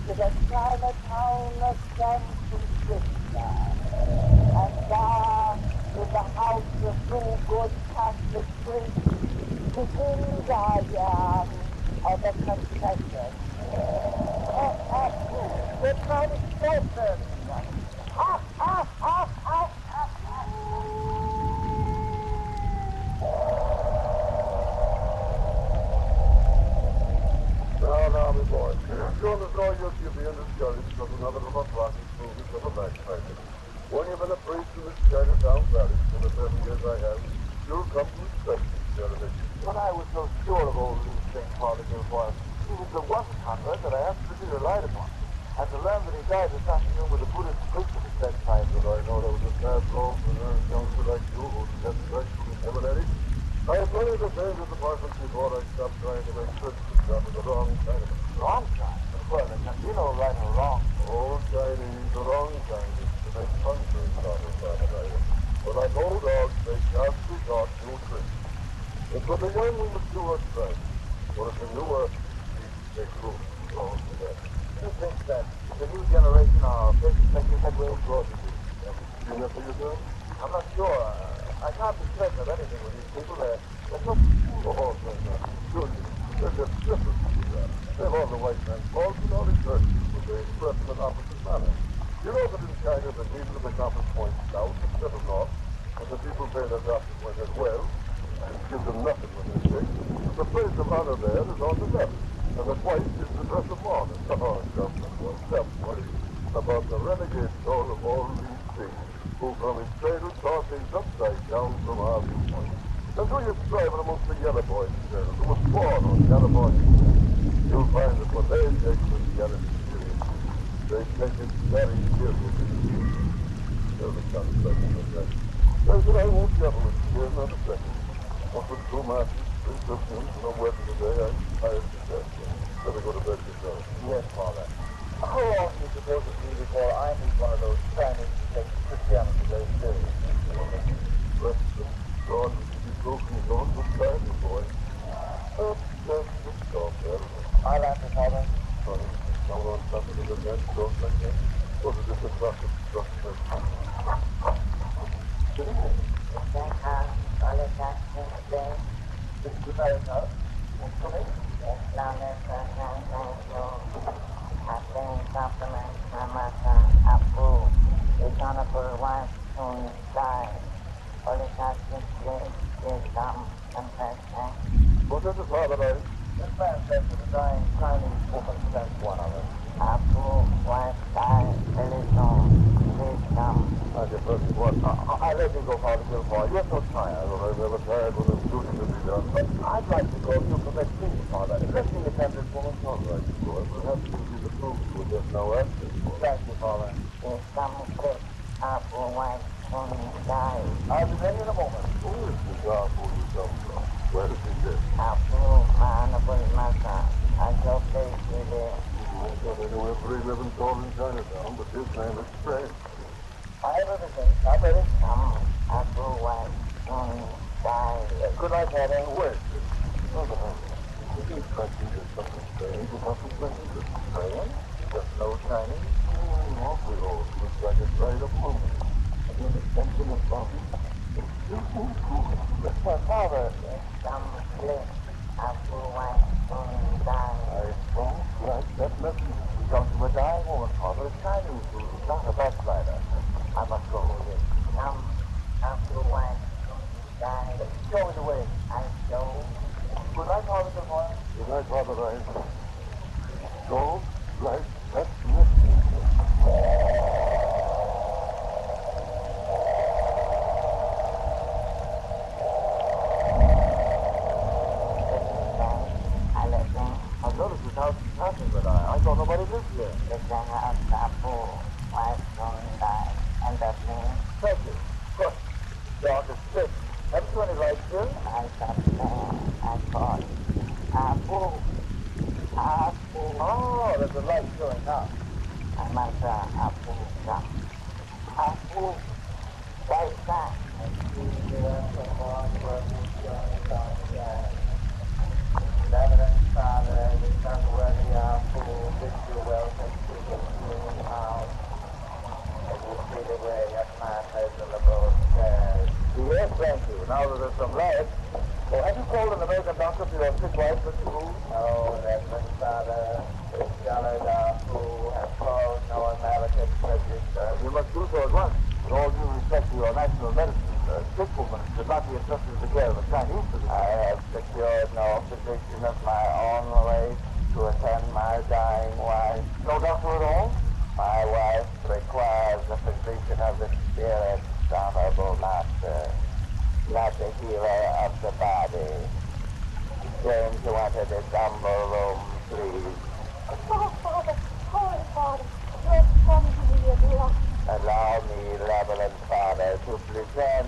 to the Chinatown of San Francisco. And there is the house of two good Catholic priests. Begins our yard of the confession. We're trying to stop them. Now, my boy. Soon as all you'll be discouraged because another of our projects movies of a backpacker. When you've been a priest in this Chinatown valley for the 7 years I have, you'll come to expect me, Jeremy. When I was so sure of all these things, Father Gilfoyle, he was the one convert that I absolutely relied upon. And to learn that he died this afternoon with a Buddhist priest at his bedside. But I know there was a bad blow for an earnest youngster like you who had strength from the seminary. I have plenty of affairs at the department before I stopped trying to make Christian stuff with the wrong China. Wrong China? Well, there can be no right or wrong. Old Chinese, the wrong Chinese, to make fun for himself in China. But like old dogs, they can't be taught new tricks. If for the young we must do what's right, but if the newer, they prove wrong to them. You think that the new generation are making headway? Of course it is. Have you seen that for yourself? I'm not sure. I can't be certain of anything with these people. They're so... Oh, sure. They're just different from that. They've all the white man's faults and all his virtues, but they express in an opposite manner. You know that in China the needle of the compass points south instead of north, and the people pay their doctors when they're well, and give them nothing when they're sick. The place of honor there is on the left, and the white is the dress of mourning. Oh, don't worry about the renegade soul of all these things, who from his cradle saw things upside down from our viewpoint. And so you're striving amongst the yellow boys, girls, who was born on California. You'll find that when they take Christianity seriously, they take it very seriously. There's a conversation with that. That's what I won't trouble with you here another second. What with 2 masters, 3 Christians, and a wedding today, I'm tired to death. Better go to bed yourself. Yes, Father. How long do you suppose it will be before I meet one of those Chinese who take Christianity very seriously? Rest of God, you broken bones with time, boy. Just stop there. I'll answer, Father. Sorry, someone something in the bed, don't like that. Was it just a traffic structure? What is it, Father? This man says that the dying Chinese woman sent one of us. I let you go, Father Gilfoyle. You're so tired. Well, I'm never tired when there's duty to be done. I'd like to go if you permit me, Father. Let me attend this woman. All right, boy. We'll have to give you the proof to it just now, after. Thank you, Father. Apple white sky. I'll be ready in a moment. Who is the dog who you come from? Where does he live? Apple, honorable master. I shall place you there. I thought I knew every living soul in Chinatown, but his name is strange. I have everything. I'm ready. Apple white sky. Good night, Father. Wait. It seems like there's something strange about the place. Strange? Just no Chinese? Awfully old. Looks like it's right up home. I've never something about it. It's just so cool. That's my father. Some place. Apple white sky. I don't like that message. He comes from a dying woman, Father. A Chinese who is not a backslider. I must go. Some apple white sky. Show me the way. I show. Good night, Father. Good night, Father. Go like that I've noticed this house is passing, but I thought nobody lived here. The singer of Apple white sky. And that means Thank you. Good. Dark is thick. Haven't you any lights here? I got there. I thought. Apple. Apple. Oh, there's a light showing now. I must apple jump. Apple. Right back. Reverend Father, the unworthy apple, bid you welcome to the new house. And you see the way at my miserable stairs. Yes, thank you. Now that there's some light. Well, have you called an American doctor for your sick wife, Mr. Wu? No, Reverend Father, the colored apple has called no American physician. You must do so at once. With all due respect to your national medicine, sick woman should not be entrusted to the care of a Chinese physician. I have secured no physician of my own race to attend my dying wife. No doctor at all? My wife requires the physician of the spirit, honorable master, not the healer of the body. James, you enter this humble room, please. Oh, Father, Holy Father, let come to me at last. Allow me, Reverend Father, to present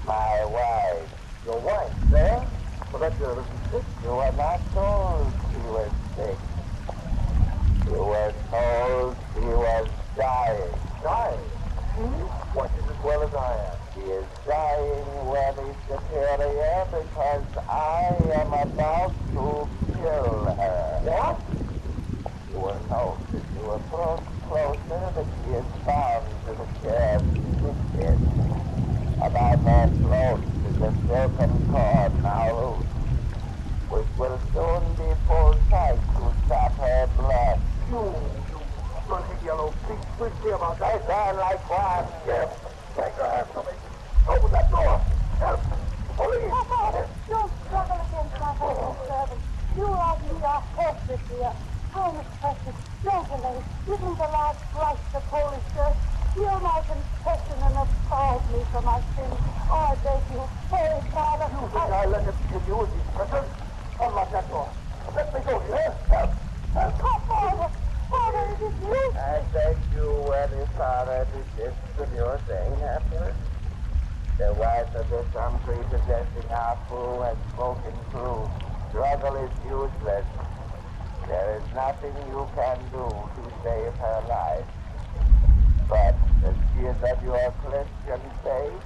my wife. Your wife, there? Well, that girl isn't sick. You were not told she was sick. You were told she was dying. Dying? She? Why, she's as well as I am. She is dying, worthy superior, because I am about to kill her. What? You will note as you approach closer that she is bound to the chair she sits in. About her throat is a silken cord now loose, which will soon be pulled tight to stop her blood. You bloody yellow beast. Please see about that. I sound like one. Yes. Take her hand from me. Open that door. Help. Police. Oh, Father, don't struggle against my husband's servant. You and me are helpless here. Thomas Precious, don't delay. Give me the last Christ of Holy Church. Hear my confession and absolve me from my sins. I beg you, Holy Father. You think I let him kill you with these pressures? Unlock that door. Let me go here. Help. Help. Oh, Father. Father, it is you. I beg you, worthy Father, desist from your saying after. The wife of this unprepossessing apple has spoken true. Struggle is useless. There is nothing you can do to save her life. But as she is of your Christian faith,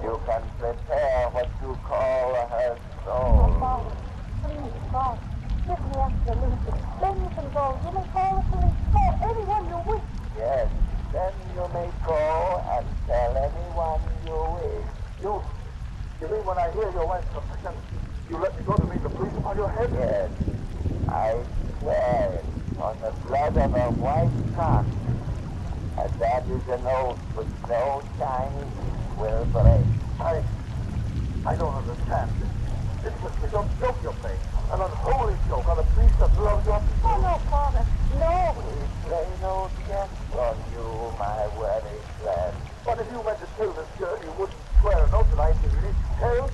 you can prepare what you call her soul. Father, please, God, give me absolution. Then you can go. You may call the police. Call anyone you wish. Yes, then you may go and tell anyone you wish. You mean when I hear your wife's confession, you let me go to meet the police upon your head? Yes, I swear it on the blood of a white cock. And that is an oath which no Chinese will break. I don't understand. It's just a joke you're playing. An unholy joke on a priest that loves your people. Oh, no, Father. No. We play no jest on you, my worthy friend. But if you meant to kill this girl, you wouldn't swear an oath that I can release tale.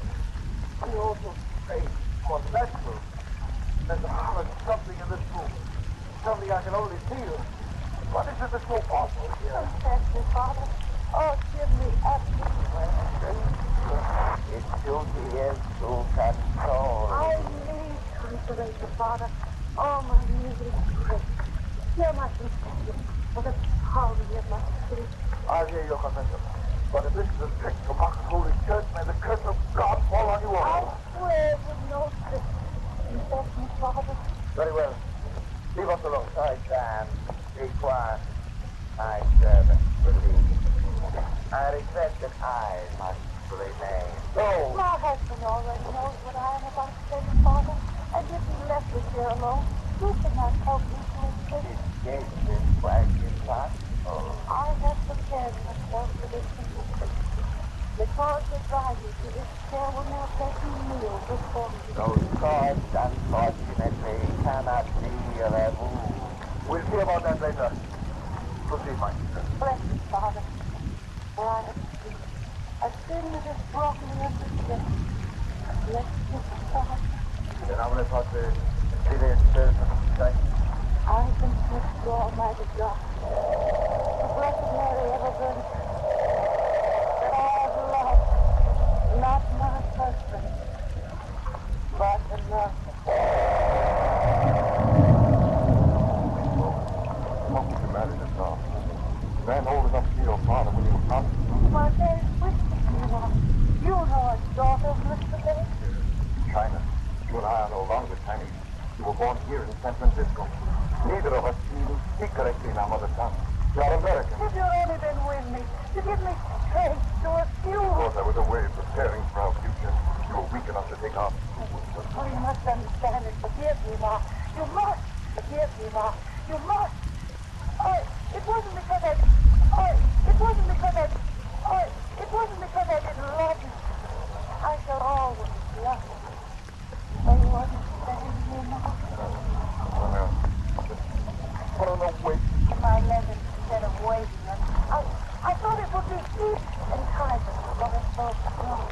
You also say more natural. There's a horrid something in this room. Something I can only feel. What is it that's so awful here? Confess Oh, give me up. It's duty is to control. I need consolation, Father. All my misery is great. Hear my confession for the pounding of my spirit. I hear your confession. But if this is a trick to mock the Holy Church, may the curse of God fall on you all. I swear with no trick. Confess me, Father. Very well. Leave us alone. I can. Be quiet. My servant, believe. I regret that I must remain. No! My husband already knows what I am about to say, Father. And if he left us here alone, you cannot help me to escape. Escape is quite impossible. I have prepared myself for this condition. The cause that drives me to this chair will now let me kneel before me. Those cards, unfortunately, cannot be removed. We'll see about that later. Proceed, my sister. Bless me, Father, for I have sinned. A sin that has brought me unto death. Bless me, Father. Then I will have the serious right? I confess to Almighty God, the Blessed Mary ever Virgin, that I have loved not my husband, but another. What was the matter this time? Man old enough to be your father when he was not. My very wisdom, you know a daughter of Mr. Bay. China. You and I are no longer Chinese. You were born here in San Francisco. Neither of us can even speak correctly in our mother tongue. You are American. If you'd only been with me, to give me strength to refuse. Of course, I was a way of preparing for our future. You were weak enough to take off. Oh, you must understand it. Forgive me, Ma. You must. Forgive me, Ma. You must. Oh, it wasn't because I... Oh, it wasn't because I... Oh, it wasn't because I didn't love you. I shall always love you. Oh, you understand me, Ma? Oh, no, wait. If I let it instead of waiting, I thought it would be sweet and kind for us both to know.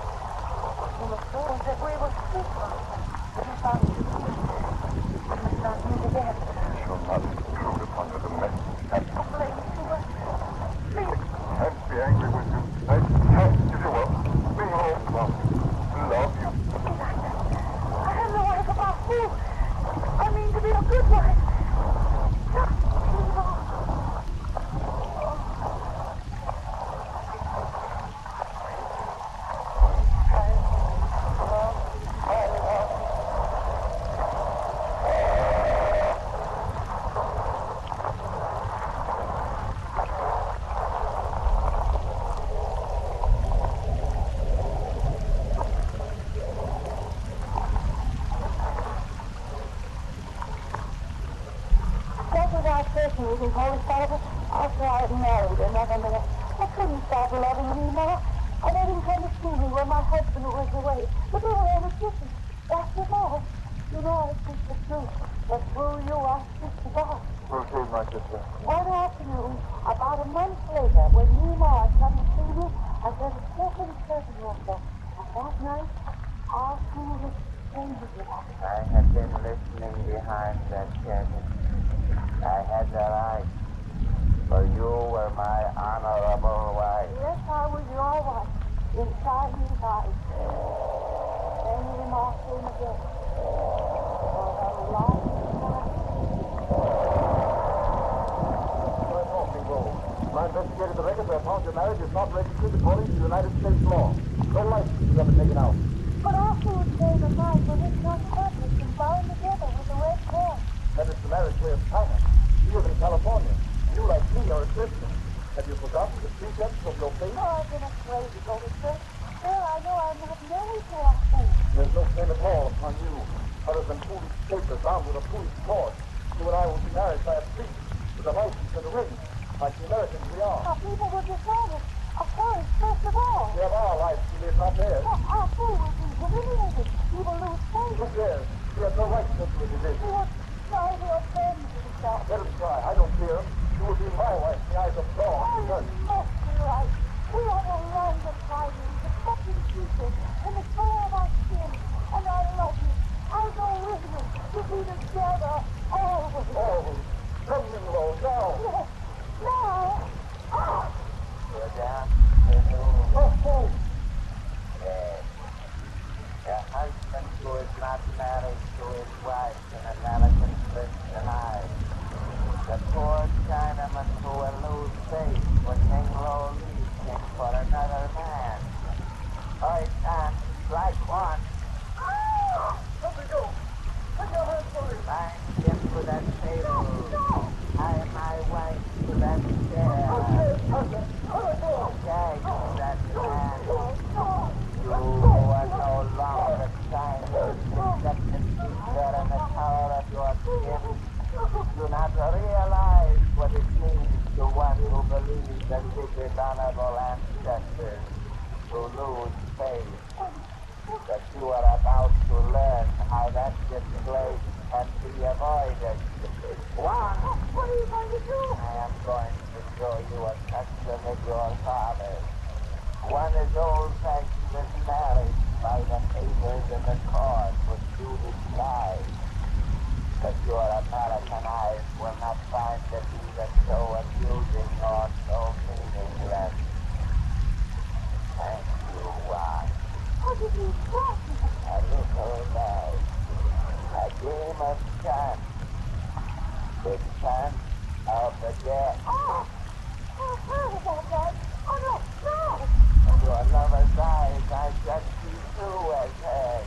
You were told that we were sweethearts. But if I was we must not meet again. I shall not intrude upon your domestic happiness. Oh, please, you must. Please. I can't be angry with you. I can't, if you will. Bring home, Mom. I love you. I am the wife of our fool. I mean to be a good wife. Meeting Holy Father, after I had married another man. I couldn't stop loving him anymore. I let him come to see me when my husband was away. But they were in a distance. That was all. You know I speak the truth. But through you I speak to God. Proceed, my sister. One afternoon, about a month later, when Nima had come to see me, I said a second curtain was up. And that night, our fool was changed with us. I had been listening behind that curtain. I had the right, for you were my honorable wife. Yes, I was your wife, inside his eyes. Then Nima came again. For the last time. I investigated the records. I found your marriage is not registered according to United States law. No license has ever taken out. But our food stayed the night when it got published and bound together with the red cross. That is the marriage way of China. You live in California. You, like me, are a Christian. Have you forgotten the precepts of your faith? Oh, I've been afraid to go to church. Still, I know I'm not married to our food. There's no shame at all upon you, other than foolish papers armed with a foolish cord. You and I will be married by a priest with a license and a ring, like the Americans we are. Our people will dishonor us. Of course, first of all. We have our lives to live, not theirs. Our food will be humiliated. We will lose faith. Who cares? We have no right to do a division. We will try to offend himself. Let him try. I don't fear him. You will be my wife in the eyes of God. Oh, you must be right. We are the land of fighting, the fucking future, and the soul of our skin. And I love you. I'll go with you to be together always. Always. Come in, Lord, now. Yes. Now. Yes. just to lose. Yes. A husband who is not married to his wife in American Christian eyes. The poor Chinaman who will lose faith when Ming-Lo leaves him for another man. I can't strike one. Let me go. Put your hands on me. Bind him to that table. Tie my wife to that chair. Gag that man. You who are no longer Chinese, accepted feature in the color of your skin, do not realize what it means to one who believes in his honorable ancestors to lose faith. That you are about to learn how that disgrace can be avoided. One. What are you going to do? I am going to show you a custom of your father's. One is old-fashioned and married by the papers and the court with duty ties. But your American eyes will not find it either so amusing or so meaningless. Thank you, Juan. What did you say? A little love. A game of chance. The chance of the dead. Oh, terrible, Dad. Oh, no, no. In your lover's eyes, I just see through as hers.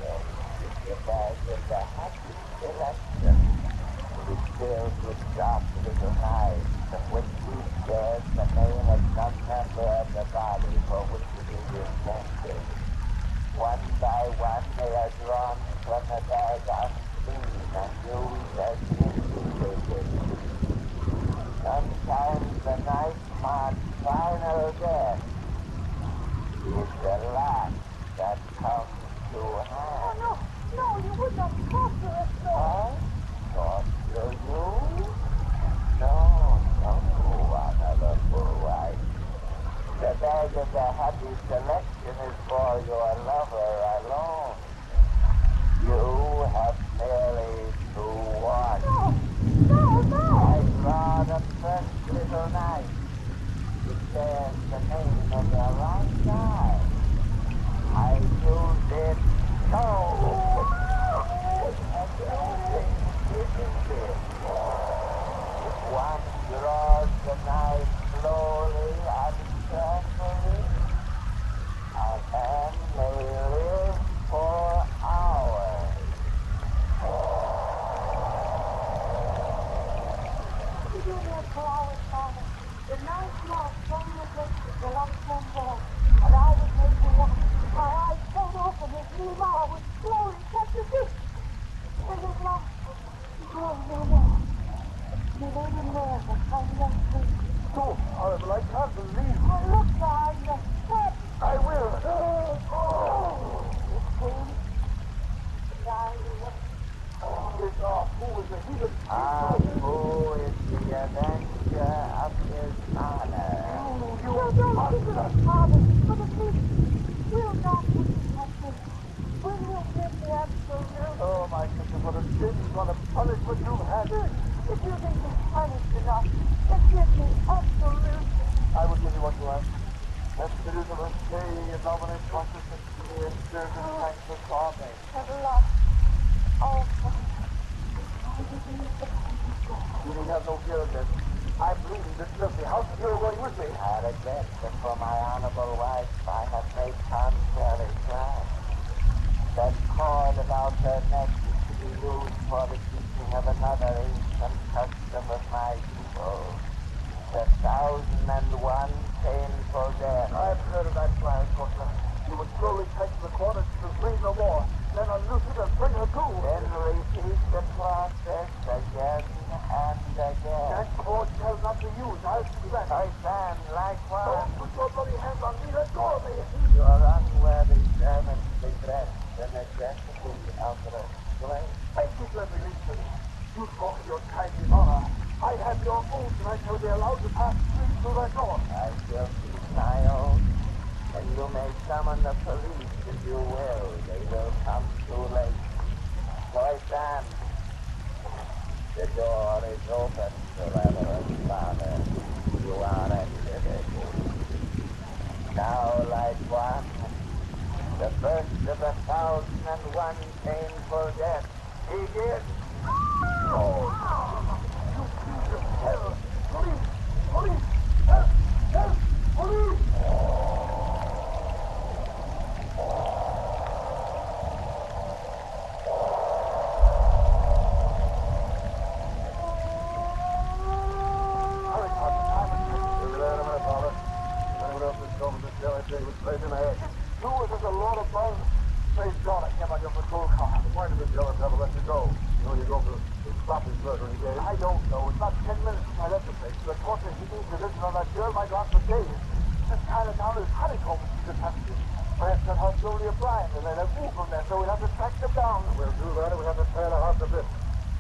Yes, imagine the happy selection. It is filled with dark little knives, of which each bears the name of some member of the body for which it is intended. One by one, they are drawn from the bag unseen and used as incubators. Sometimes the knife marks final death is the last that comes to hand. Oh, no, you would not torture us, no. Huh? Torture you? No, honorable wife. The bag of the happy selection is for your lover alone. You have merely to watch. No. I draw the first little knife. It bears the name of the right eye. I use it so. Isn't it? One draws the knife slowly and carefully. A man may live for hours. You do that for hours, Father. The night marks from the distance, the long-term ball, and I was made to watch. My eyes pulled open as new law was slowly cut to bits. And at last, no more. You laid in there for some less sleep. So horrible, I can't believe. Oh, look, God, the step. I will. It came. Who was the heathen? Who is the avenger of his honor? You don't think of it, Father, but at least we'll not protect him. When we'll get the absolute. Oh, my sister, what a sin, what a punishment you've had. If you think it's punished enough, then give me absolute. I will give you what you ask. Let spirits of us stay in dominant consciousness to the external thanks of stormy. At last. Oh, You need have no fear of this. I'm leaving this filthy house and you're going with me. I regret that for my honorable wife I have made contrary plans. That cord about her neck is to be used for the teaching of another ancient custom of my people. The 1,001 painful death. I've heard of that plan, Courtland. You would slowly tighten the cord and she will scream no more. Then unloose it and bring her to. Then repeat the process again and again. That cord shall not be used. I'll see that. I stand likewise. Don't put your bloody hands on me. Let go of me. Your unworthy servants regret the necessity of restraint. I keep let me release me. You talk of your kindly honor. I have your oath and I shall be allowed to pass straight through that door. I shall keep my oath, and you may summon the police if you will. They will come too late. So I stand. The door is open, Reverend Father. You are at liberty. right one. The first of 1,001 painful deaths begins. Oh, you Jesus, hell! Police! Police! Help! Help! Police! Who was this a load of bones? Please God, I came on your patrol car. Why did the jealous devil let you go? You know you go to stop his murder he gave. I don't know. It's about 10 minutes since I left the place. The court is keeping position on that girl I got for days. This Chinatown is honeycomb with these detectives. Perhaps that house is only a blind, and they have moved from there, so we have to track them down. We'll do that, and we have to tear the house a bit.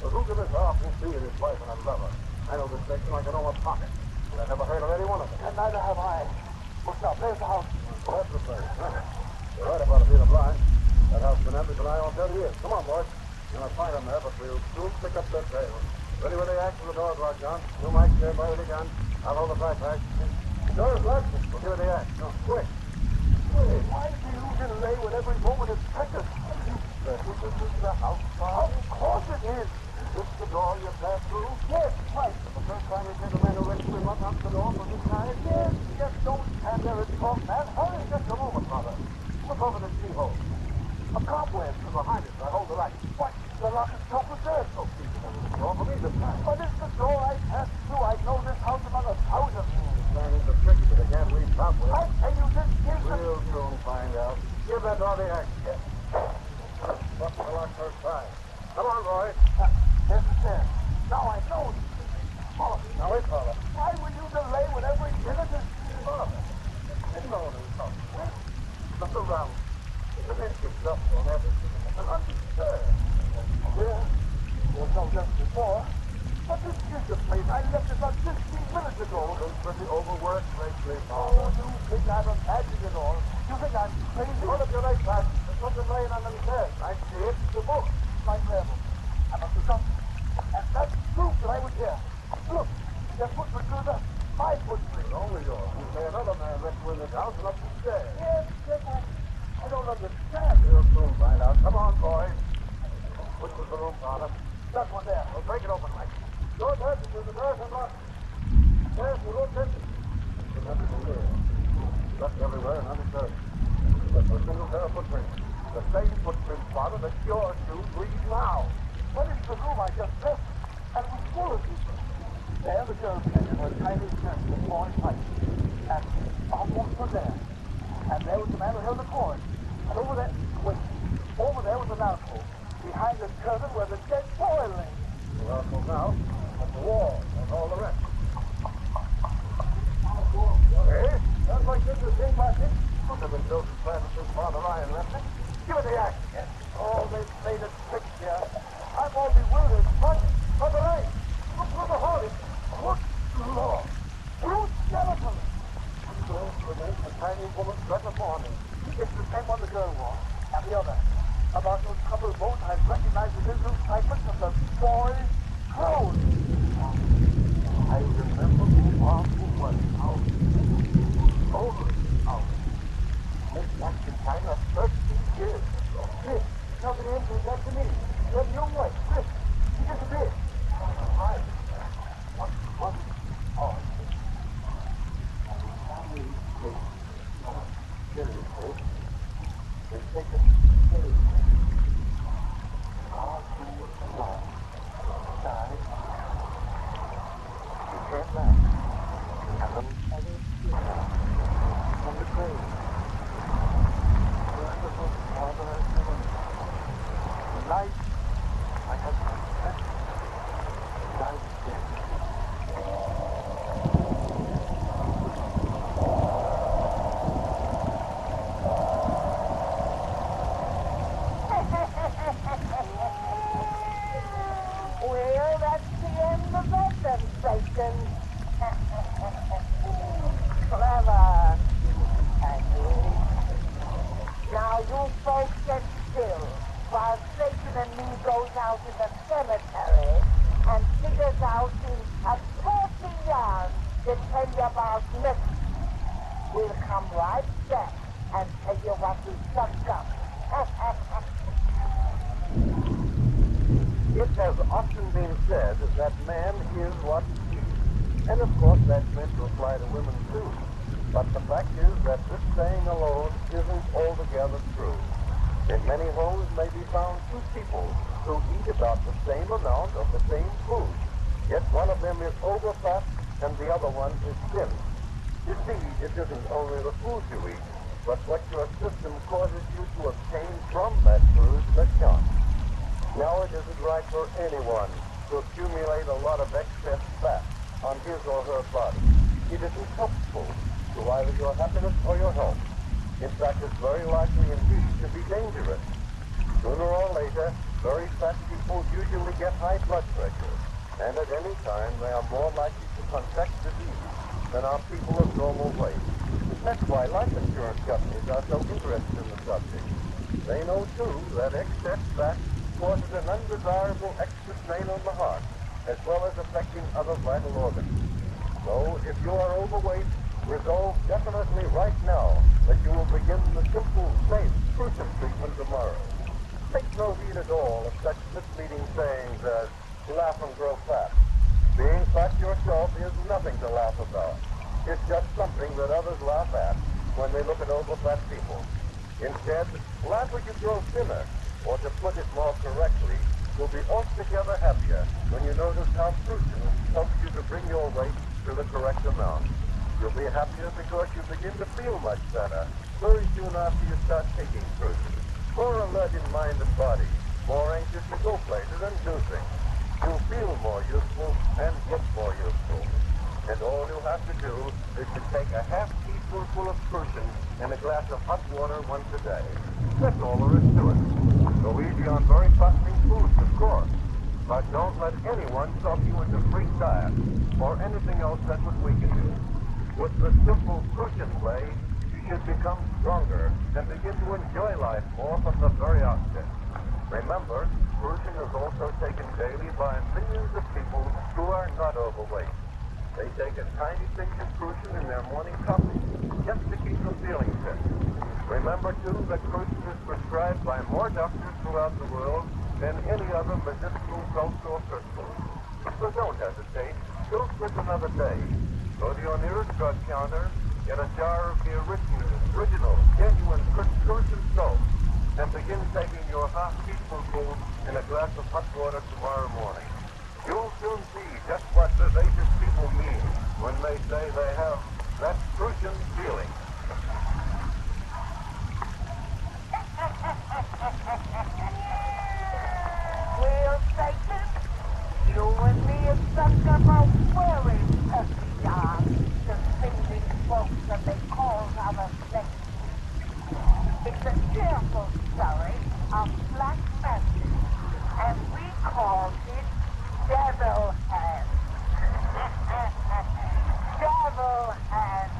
But who can this awful be and his wife and a lover? I know this section like I know my pocket. But I never heard of any one of them. And neither have I. Look now, there's the house. Well, that's the place. You're right about it being a blind. That house has been empty for nigh on 30 years. Come on, boys. You're going to find them there, but we'll soon pick up that trail. Ready with the axe and the door's locked, John. You might stand by with the gun. I'll hold the flashlight. The door's locked. We'll give it the axe. No, quick. Why is he losing lay when every moment is precious? This is the house, Of course it is. This the door you passed through? Yes, right. The first time you came to man who rescued him up out the door from this side? Yes, just don't stand there and talk, man. Hurry. Just a moment, Father. Look over the keyhole. A cobweb. Behind it, I hold the light. What? The lock is top of there. Oh, Jesus, the door for me this time. But it's the door I passed through. I know this house among 1,000. Man, it's a tricky, but I can't read cobweb. I tell you, this is the... We'll soon find out. Give that door the axe. Yes. What's the lock first time? Come on, boy. There's the stairs. Now I know. Follow me. Now wait, Father. Why will you delay when every minute is... Follow me. No. Look around. There's empty stuff on everything. And undisturbed. Yeah. There's no just before. But this is the place. I left it about 15 minutes ago. Been pretty overworked lately, Oh, you think I'm imagining it all? You think I'm crazy? Hold up your leg, Pat. There's something laying on them stairs. I see it. It's a book. My prayer book. I must have done. And that's proof that I was here. Look, there's footprints through the... My footprints. Only yours. You say another man left you in this house and up the stairs. Yes, I don't understand. We'll soon find out. Come on, boys. Which was the room, Father? That one there. We'll break it open, Mike. Door passages, the doors are locked. Stairs, the room's empty. There's nothing here. Dust everywhere and undisturbed. But a single pair of footprints. The same footprints, Father, that your shoes lead now. What is the room I just left? And it was full of people. There the girl came in her tiny skirt with torn tights. And almost from there. And there was the man who held the cord. And over there, wait, over there was an alcove. Behind the curtain where the dead boy lay. The alcove now, at the wall, and all the rest. Hey, sounds like this is thing, Martin. Must have been built and planted since Father Ryan left it. Give it the axe again. Oh, they've played a trick here. I'm all bewildered. Father Ryan, look through the hole. Look, Lord. Two skeletons. Remains a tiny woman's dress of mourning. It's the same one the girl wore. And the other. About those couple of bones, I've recognized the little fragments of the boy's clothes. I remember who was out. Only out. This back in China 13 years ago. Chris, nothing answers that to me. That young wife, Chris, she disappeared. Right. What? Oh. They take it. Well, that's the end of that sensation. Clever. Now you folks get still while Satan and me goes out in the cemetery and figures out a talking yarn to tell you about next. We'll come right back and tell you what you sunk up. It has often been said that man is what he eats. And of course that's meant to apply to women too. But the fact is that this saying alone isn't altogether true. In many homes may be found two people who eat about the same amount of the same food. Yet one of them is overfat and the other one is thin. You see, it isn't only the food you eat, but what your system causes you to obtain from that food that counts. Now it isn't right for anyone to accumulate a lot of excess fat on his or her body. It isn't helpful to either your happiness or your health. In fact, it's very likely indeed to be dangerous. Sooner or later, very fat people usually get high blood pressure, and at any time they are more likely to contract disease than are people of normal weight. That's why life insurance companies are so interested in the subject. They know, too, that excess fat causes an undesirable extra strain on the heart, as well as affecting other vital organs. So, if you are overweight, resolve definitely right now that you will begin the simple, safe, crucial treatment tomorrow. Take no heed at all of such misleading sayings as, laugh and grow fat. Being fat yourself is nothing to laugh about. It's just something that others laugh at when they look at overfat people. Instead, laugh as you grow thinner, or to put it more correctly, you'll be altogether happier when you notice how fruition helps you to bring your weight to the correct amount. You'll be happier because you begin to feel much better very soon after you start taking fruition. More alert in mind and body, more anxious to go places and do things. You'll feel more useful and look more useful. And all you'll have to do is to take a half teaspoonful of fruition in a glass of hot water once a day. That's all there is to it. Go easy on very fattening foods, of course. But don't let anyone talk you into freak diet or anything else that would weaken you. With the simple fruition play, you should become stronger and begin to enjoy life more from the very outset. Remember, fruition is also taken daily by millions of people who are not overweight. They take a tiny pinch of fruition in their morning coffee just to keep them feeling fit. Remember, too, that fruition is prescribed by more doctors throughout the world than any other medicinal salt or crystal. So don't hesitate. Don't miss another day. Go to your nearest drug counter, get a jar of the original, genuine fruition salt, and begin taking your half teaspoonful in a glass of hot water tomorrow morning. You'll soon see just what vivacious people mean when they say they have that fruition feeling. Well, Satan, you and me have sucked up a very puppy yarn, defending folks that they call other places. It's a cheerful story of black magic, and we call it Devil Hands. Devil Hands.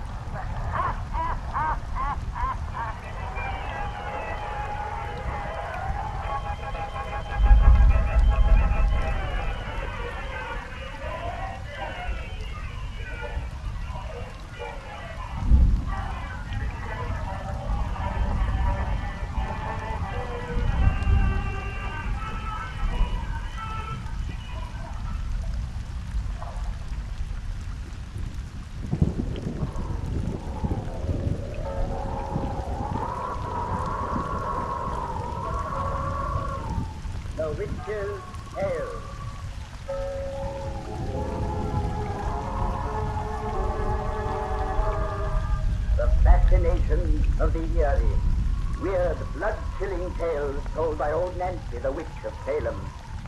The Witch's Tale. The fascination of the eerie. Weird, blood-chilling tales told by old Nancy, the witch of Salem,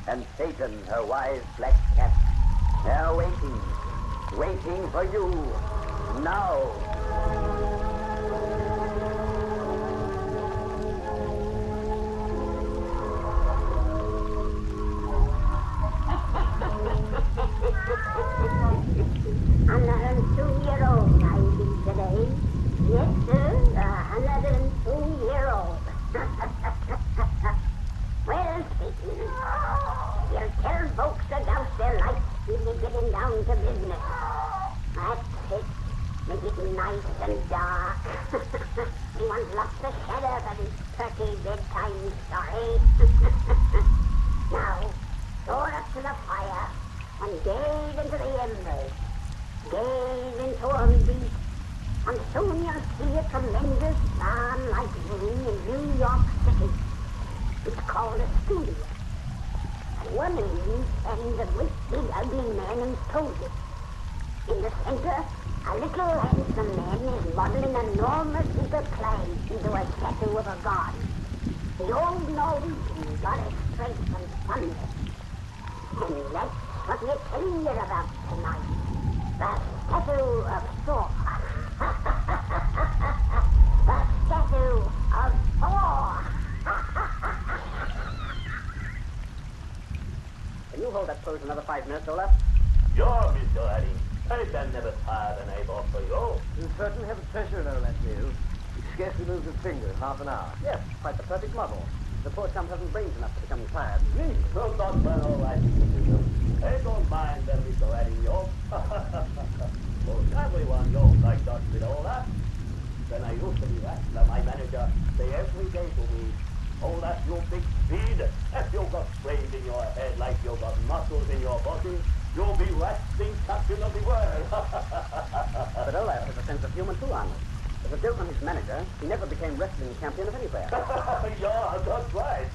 and Satan, her wise black cat. They're waiting for you now. Today. Yes, sir, 102-year-old. Well, Satan, you'll tell folks about their life till you're getting down to business. That's it. Make it nice and dark. anyone lost a shudder for this pretty bedtime story. Now, soar up to the fire and gaze into the embers. Gaze into Ambience, and soon you'll see a tremendous barn-like room in New York City. It's called a studio. At one end stands a great big ugly man and soldier. In the center, a little handsome man is modeling an enormous heap of clay into a statue of a god. The old Norwegian goddess strength and thunder. And that's what we're telling you about tonight. The statue of Thor. The statue of Thor. Can you hold that pose another 5 minutes, Olaf? You're Mr. Harry. I can never tire the neighbor for you. You certainly have a treasure in Olaf, you. He scarcely moves his finger in half an hour. Yes, quite the perfect model. The poor chump hasn't brains enough to become tired. So that's well all right. I don't mind them, Mr. Harry, you. Well, everyone knows I got with all that. When I used to be wrestler, my manager say every day to me, oh, that's your big speed. If you got brains in your head like you got muscles in your body, you'll be wrestling champion of the world. But Olaf has a sense of humor too, Arnold. As a joke on his manager, he never became wrestling champion of anywhere. Yeah, that's right.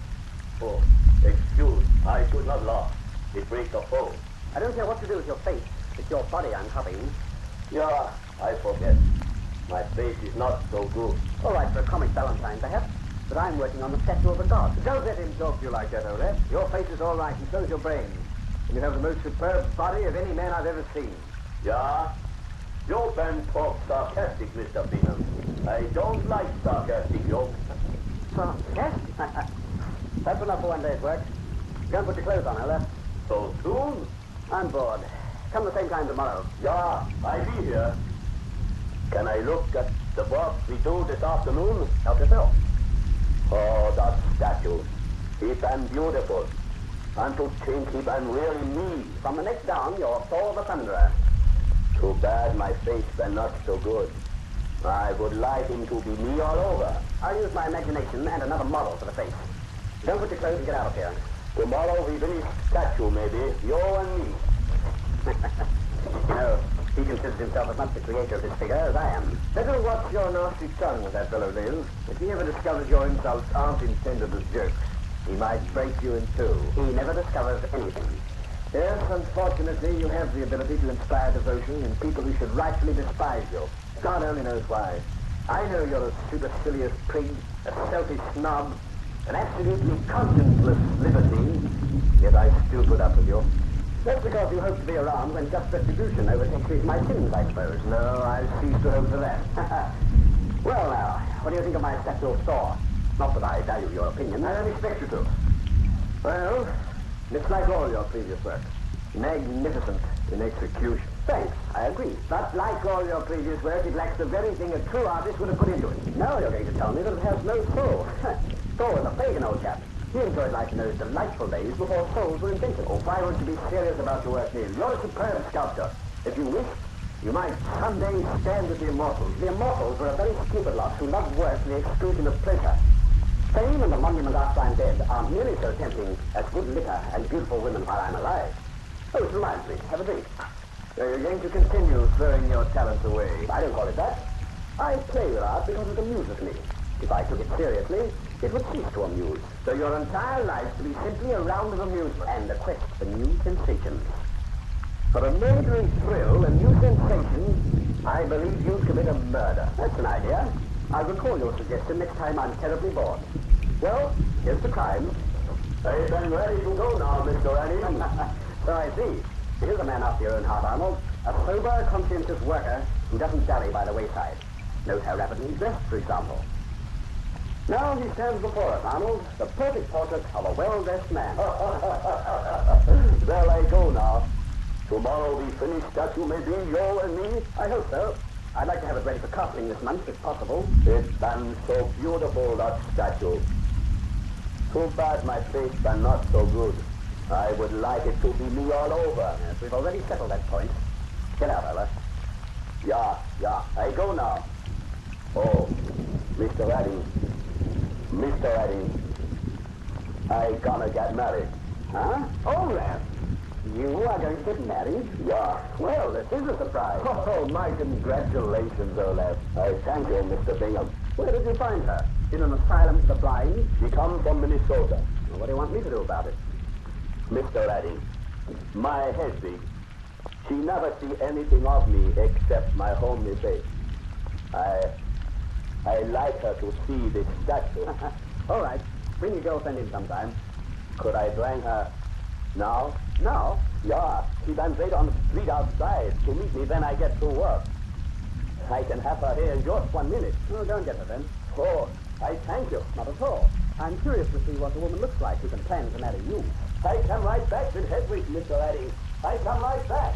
Oh, excuse, I should not laugh. It breaks a fall. I don't care what to do with your face. It's your body I'm copying. Yeah, I forget. My face is not so good. All right, for a comic Valentine, perhaps. But I'm working on the statue of a god. Don't let him talk to you like that, Olaf. Your face is all right, and so's your brains. And you have the most superb body of any man I've ever seen. Yeah? You can talk sarcastic, Mr. Bingham. I don't like sarcastic jokes. Sarcastic? That's enough for one day's work. Go and put your clothes on, Olaf. So soon? I'm bored. Come the same time tomorrow. Yeah, I'll be here. Can I look at the work we do this afternoon? Help yourself. Oh, that statue. He been beautiful. And to think he been really me. From the neck down, you're Thor the Thunderer. Too bad my face been not so good. I would like him to be me all over. I'll use my imagination and another model for the face. Don't put your clothes and get out of here. Tomorrow we finish statue, maybe. You and me. You know, he considers himself as much the creator of this figure as I am. Better watch your nasty tongue with that fellow, Liz. If he ever discovers your insults aren't intended as jokes, he might break you in two. He never discovers anything. Yes, unfortunately, you have the ability to inspire devotion in people who should rightfully despise you. God only knows why. I know you're a supercilious prig, a selfish snob, an absolutely conscienceless libertine, yet I still put up with you. That's because you hope to be around when just retribution overtakes my sins, I suppose. No, I've ceased to hope for that. Well, now, what do you think of my statue of Thor? Not that I value your opinion. I don't expect you to. Well, it's like all your previous work. Magnificent in execution. Thanks, I agree. But like all your previous work, it lacks the very thing a true artist would have put into it. Now you're going to tell me that it has no soul. Thor was a pagan old chap. He enjoyed life in those delightful days before souls were invented. Oh, why won't you be serious about your work, Neil? You're a superb sculptor. If you wish, you might someday stand with the immortals. The immortals were a very stupid lot who loved work to the exclusion of pleasure. Fame and the monument after I'm dead aren't nearly so tempting as good liquor and beautiful women while I'm alive. Oh, it reminds me. Have a drink. So you're going to continue throwing your talents away? I don't call it that. I play with art because it amuses me. If I took it seriously, it would cease to amuse. So your entire life to be simply a round of amusement and a quest for new sensations. For a murdering thrill, a new sensation, I believe you'd commit a murder. That's an idea. I'll recall your suggestion next time I'm terribly bored. Well, here's the crime. I've been ready to go now, Mr. Annie. So I see. Here's a man after your own heart, Arnold. A sober, conscientious worker who doesn't dally by the wayside. Note how rapidly he's dressed, for example. Now he stands before us, Arnold, the perfect portrait of a well-dressed man. There I go now. Tomorrow we finish statue, maybe, you and me? I hope so. I'd like to have it ready for casting this month, if possible. It's been so beautiful, that statue. Too bad my face been not so good. I would like it to be me all over. Yes, we've already settled that point. Get out, Ella. Yeah, I go now. Oh, Mr. Eddie. Mr. Eddie. I gonna get married. Huh? Olaf! You are going to get married? Yeah. Well, this is a surprise. Oh, my congratulations, Olaf. I thank you, Mr. Bingham. Where did you find her? In an asylum for the blind? She comes from Minnesota. Well, what do you want me to do about it? Mr. Eddie, my Hedwig, she never see anything of me except my homely face. I like her to see this statue. All right. Bring your girlfriend in sometime. Could I bring her now? Now? Yeah. She can wait on the street outside to meet me when I get to work. I can have her here in just 1 minute. Oh, don't get her then. Oh, I thank you. Not at all. I'm curious to see what the woman looks like who can plan to marry you. I come right back with Hedwig, Mr. Eddie. I come right back.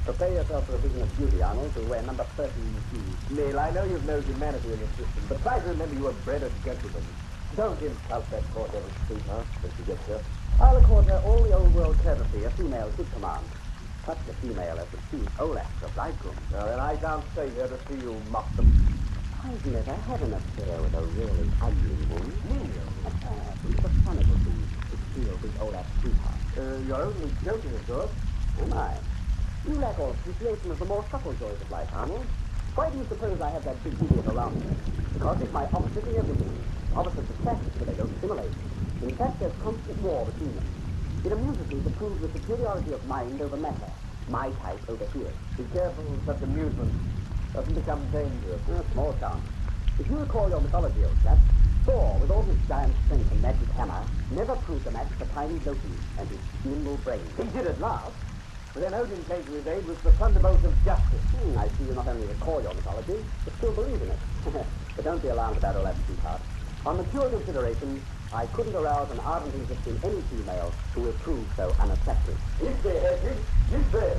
Prepare yourself for a vision of beauty, Arnold, to wear number 13 shoes. Neil, I know you've no humanity in your system, but try to remember you were bred a gentleman. Don't insult that poor devil's sweetheart when she gets here. I'll accord her all the old world courtesy a female should command. Such a female as would choose Olaf for bridegroom. Well, then I can't stay here to see you mock them. I've never had an affair with a really ugly woman. Neil, it's the fun it would be to steal with Olaf's sweetheart. You're only joking, of course. Am I? You lack all appreciation of the more subtle joys of life, Arnold. Why do you suppose I have that big idiot around me? Because it's my opposite in everything. Opposites attract, but they don't stimulate. In fact, there's constant war between them. It amuses me to prove the superiority of mind over matter. My type over his. Be careful, such amusement doesn't become dangerous. Small chance. If you recall your mythology, old chap, Thor, with all his giant strength and magic hammer, never proved to match the tiny Loki and his nimble brain. He did at last. But then Odin came to his aid with the thunderbolt of justice. I see you not only recall your mythology, but still believe in it. But don't be alarmed about Olaf's sweetheart. On mature consideration, I couldn't arouse an ardent interest in any female who will prove so unattractive. Hedwig, Hedwig!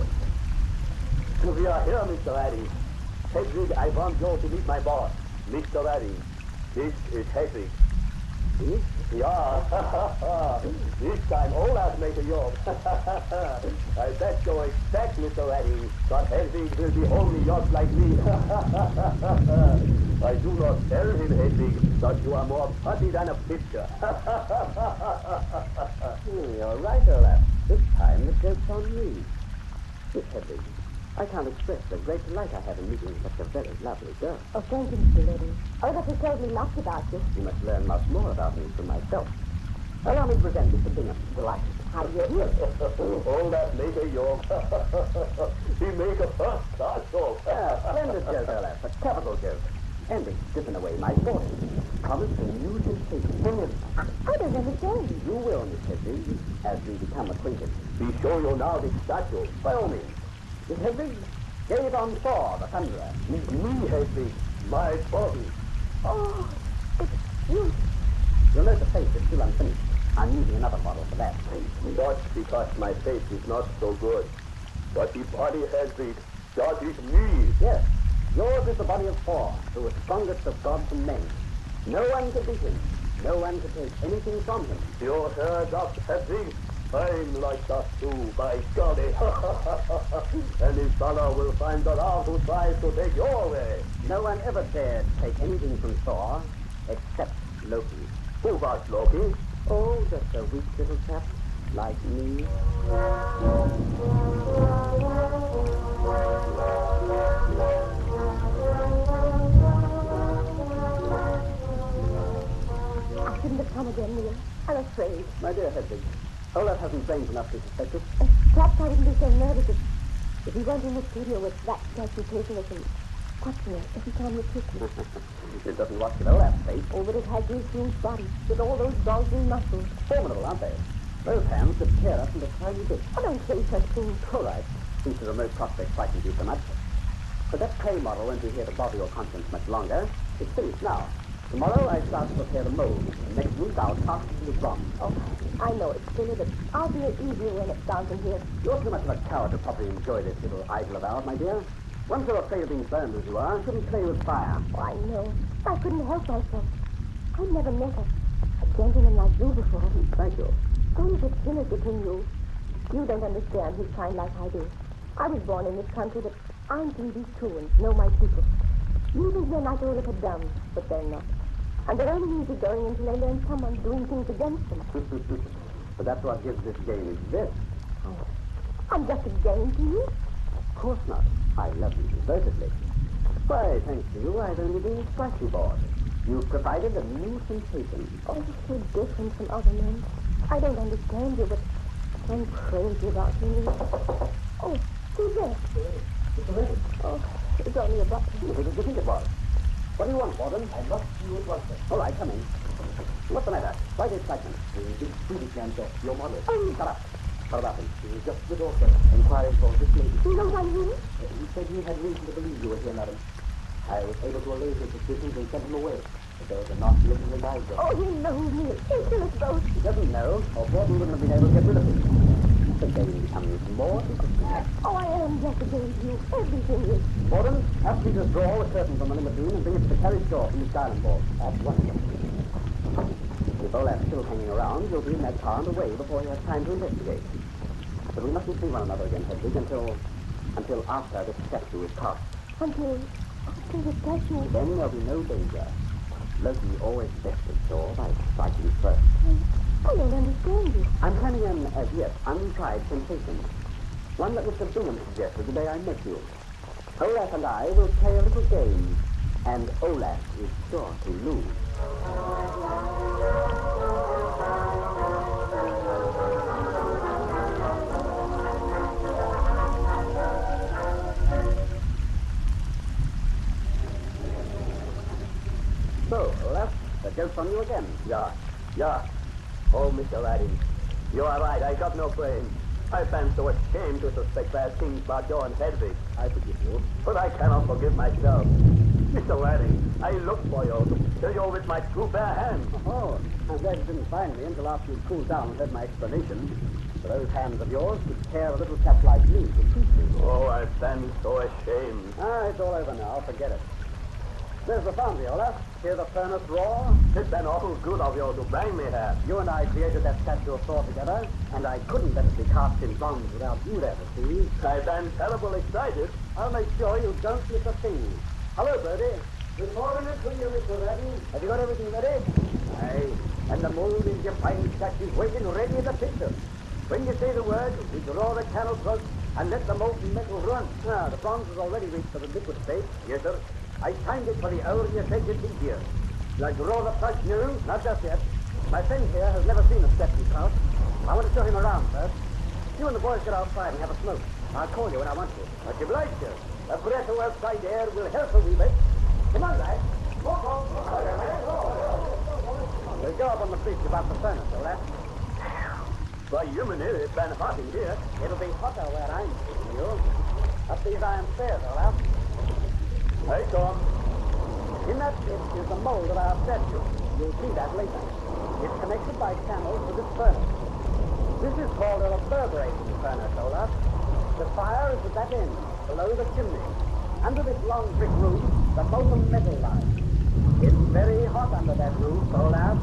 We are here, Mr. Eddie. Hedwig, I want you to meet my boss, Mr. Eddie. This is Hedwig. This? Yeah. This time Olaf made a job. I bet you expect, Mr. Eddie, that Hedwig will be only just like me. I do not tell him, Hedwig, that you are more putty than a picture. You're right, Olaf. This time the joke's on me. Miss Hedwig, I can't express the great delight I have in meeting such a very lovely girl. Oh, thank you, Mr. Liddy. Olaf has told me lots about you. You must learn much more about me from myself. Allow me to present Mr. Bingham. Delighted. How do you do? Olaf made a joke. He made a first-class joke. Splendid joke, Olaf. A capital joke. And it's stripping away my fortune. Promise a new sensation. I don't understand. You will, Miss Hedwig, as we become acquainted. We show you now the statue. By all means. Miss Hedwig, gaze on Thor, the Thunderer. Me, Hedwig, my body. Oh, it's you. You'll note the face is still unfinished. I'm using another model for that. That's because my face is not so good. But the body, Hedwig, that is me. Yes, yours is the body of Thor, who is strongest of gods and men. No one can beat him. No one can take anything from him. You heard that, Hedwig? I'm like that too, by golly. Any fellow will find that out who tries to take your way. No one ever dared take anything from Thor, except Loki. Who was Loki? Oh, just a weak little chap, like me. I shouldn't have come again, Neil. I'm afraid. My dear Hedwig, Olaf hasn't brains enough to suspect us. Perhaps I wouldn't be so nervous if he went in the studio with that statue patiently and watching her every time you kiss me. It doesn't watch with Olaf's face. Oh, but it has his huge body with all those bulging muscles. Formidable, aren't they? Those hands could tear us into tiny bits. Oh, don't say such things. All right, since the remote prospect frightens you so much. But that clay model won't be here to bother your conscience much longer. It's finished now. Tomorrow I start to prepare the mold. And next week I'll cast it into bronze. Oh, I know it's silly, but I'll do it easier when it's down from here. You're too much of a coward to properly enjoy this little idol of ours, my dear. Once you're afraid of being burned as you are, you shouldn't play with fire. Oh, I know. I couldn't help myself. I never met a gentleman like you before. Thank you. Only the sinners between you. You don't understand his kind like I do. I was born in this country, but I'm greedy too and know my people. You think they're not all of a dumb, but they're not. And they're only easy going until they learn someone's doing things against them. But that's what gives this game its zest. Oh, I'm just a game to you. Of course not. I love you devotedly. Why, thanks to you, I've only been slightly bored. You've provided a new sensation. Oh, you're so different from other men. I don't understand you, but I'm crazy about you. Oh, who's there? Oh, it's only a button. Who did you think it was? What do you want, Warden? I must see you at once, sir. All right, come in. What's the matter? Why the excitement? The big Swedish man, sir. Your model. Oh, shut up. What about him? He was just the door, sir, inquiring for this lady. No one here? He said he had reason to believe you were here, madam. I was able to allay his suspicions and sent him away. But there was a nasty looking reviver. Oh, he knows me. He'll kill us both. He doesn't know, or Gordon wouldn't have been able to get rid of him. The game becomes more interesting. Oh, I am just a game to you. Everything is. Gordon, ask me to draw a curtain from the limousine and bring it to the carriage door from the Skyland Ball. At once. If Olaf's still hanging around, you'll be in that car and away before he has time to investigate. But we mustn't see one another again, Hedwig, until after the statue is passed. Until the statue? Then there'll be no danger. Loki always best ashore by striking first. I don't understand you. I'm planning an, as yet, untried sensation. One that Mr. Bingham suggested the day I met you. Olaf and I will play a little game, and Olaf is sure to lose. So, Olaf, the joke's on you again. Yeah. Oh, Mr. Laddie, you are right. I got no brain. I've been so ashamed to suspect bad things about you and Hedwig. I forgive you. But I cannot forgive myself. Mr. Laddie, I looked for you to kill you with my two bare hands. Oh, I'm glad you didn't find me until after you'd cooled down and heard my explanation. For those hands of yours could tear a little chap like me to pieces. Oh, I've been so ashamed. It's all over now. Forget it. There's the foundry, Olaf. Hear the furnace roar? It's been awful good of you to bring me here. You and I created that statue of Thor together, and I couldn't let it be cast in bronze without you there to see. I've been terrible excited. I'll make sure you don't miss a thing. Hello, Birdie. Good morning to you, Mr. Laddie. Have you got everything ready? Aye. And the mold is your fine statues waiting ready as a picture. When you say the word, we draw the candle plug and let the molten metal run. The bronze has already reached the liquid state. Yes, sir. I timed it for the hour you said you'd be here. Shall I draw the plug now? Not just yet. My friend here has never seen a statue house. I want to show him around first. You and the boys get outside and have a smoke. I'll call you when I want to. Much obliged, sir. A breath of outside air will help a wee bit. Come on, lads. We'll go up on the bridge about the furnace, all that. Why, human, it's been hot in here. It'll be hotter where I'm taking you. Up these iron stairs, all out. I come. In that pit is the mold of our statue. You'll see that later. It's connected by channels to this furnace. This is called a reverberating furnace, Olaf. The fire is at that end, below the chimney. Under this long brick roof, the molten metal lies. It's very hot under that roof, Olaf.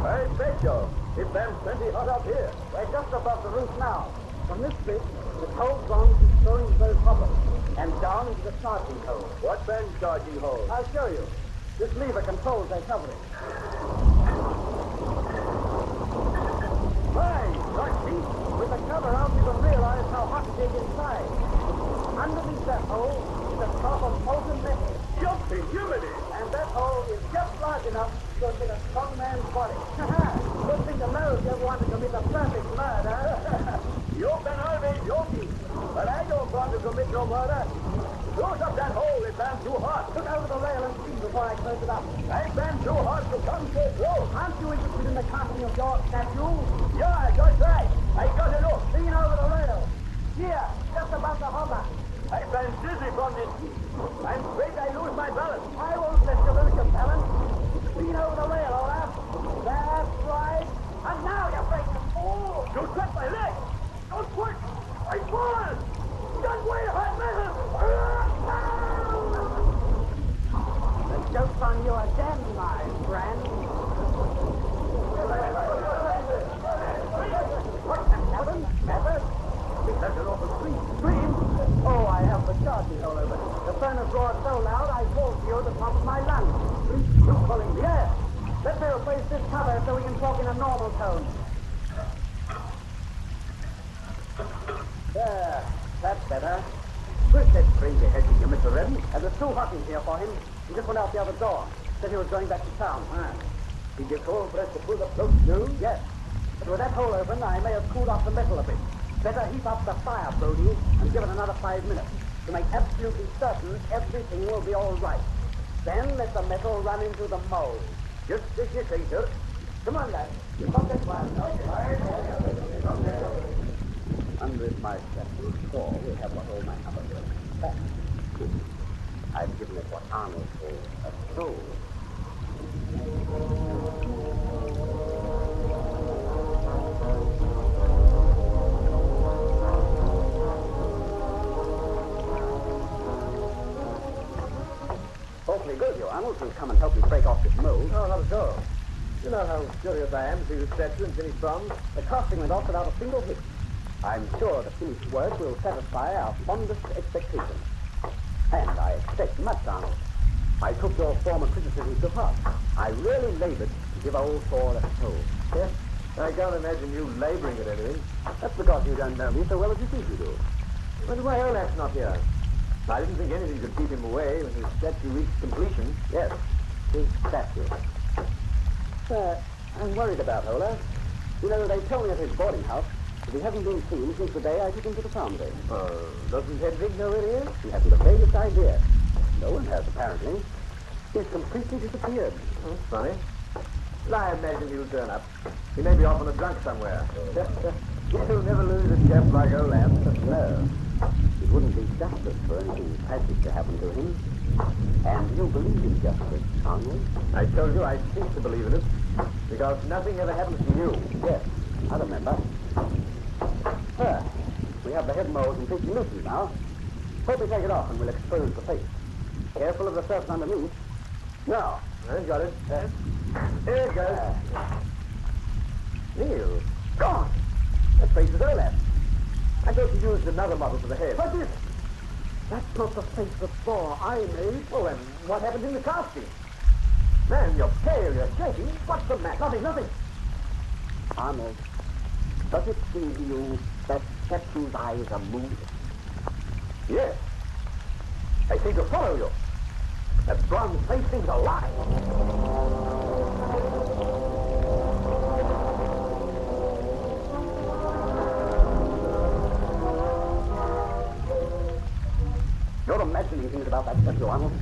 I bet you. It's been plenty hot up here. We're just above the roof now. From this bit, the cold bronze is thrown into those hoppers and down into the charging hole. What been charging hole? I'll show you. This lever controls their covering. My, Rocky! With the cover out, you can realize how hot it is inside. Underneath that hole is a drop of molten metal. Jumping humidity! And that hole is just large enough to fit a strong man's body. Good thing to know if you ever want to commit a perfect murder. You've been always joking, but I don't want to commit no murder. Close up that hole, it's been too hot. Look over the rail and see before I close it up. It's been too hot to come so close. Aren't you interested in the casting of your statue? Yeah, that's right. I got to look. Lean over the rail. Here, just above the hopper. I've been dizzy from this heat. I'm afraid I lose my balance. I won't let you lose your balance. Lean over the rail, Olaf. That's right. And now you're breaking the fall. You cut my leg. Don't push. I fall. Don't wait, hot metal. The joke's on you again, my friend. What's that, Melvin? Never? That's an awful scream. Oh, I have the charging all over. The furnace roared so loud I called to you to top of my lungs. Please, you calling? Yes. Let me replace this cover so we can talk in a normal tone. There. That's better. Quick, that crazy head to you, Mr. Redden. There's two Hawkins here for him. He just went out the other door. Said he was going back to town. Did you call for us to pull the float through? Yes. But with that hole open, I may have cooled off the metal a bit. Better heat up the fire, Brody, and give it another 5 minutes to make absolutely certain everything will be all right. Then let the metal run into the mold. Just as you say, sir. Come on, lad. Come this way. Under my statue 4, we have what old man back. I've given it what Arnold calls a soul. Awfully good, you, Arnold, to come and help me break off this mold. Oh, not at all. You know how curious I am to see the statue in finished bronze. The casting went off without a single hit. I'm sure the finished work will satisfy our fondest expectations. And I expect much, Arnold. I took your former criticism to heart. I really labored to give old Thor a soul. Yes? I can't imagine you laboring at anything. That's because you don't know me so well as you think you do. But why Olaf's not here? I didn't think anything could keep him away when his statue reached completion. Yes, his statue. Sir, I'm worried about Olaf. You know, they told me at his boarding house that he hasn't been seen since the day I took him to the foundry. Doesn't Hedvig know where he is? He hasn't the vaguest idea. No one has, apparently. He's completely disappeared. That's funny. But I imagine he'll turn up. He may be off on a drunk somewhere. He'll never lose a chap like Olaf. No. It wouldn't be justice for anything tragic to happen to him. And you believe in justice, Arnold? I told you I cease to believe in it. Because nothing ever happens to you. Yes, I remember. Sir, we have the head mold completely loosened now. Hope we take it off and we'll expose the face. Careful of the surface underneath. Now. I've got it. There it goes. Neil. Gone. That face is Olaf. I thought you used another model for the head. What's this? That's not the face of Thor I made. Well, then, what happened in the casting? Man, you're pale, you're shaking. What's the matter? Nothing. Arnold, does it seem to you that statue's eyes are moving? Yes. I seem to follow you. That bronze face seems alive. You're imagining things about that statue, Arnold.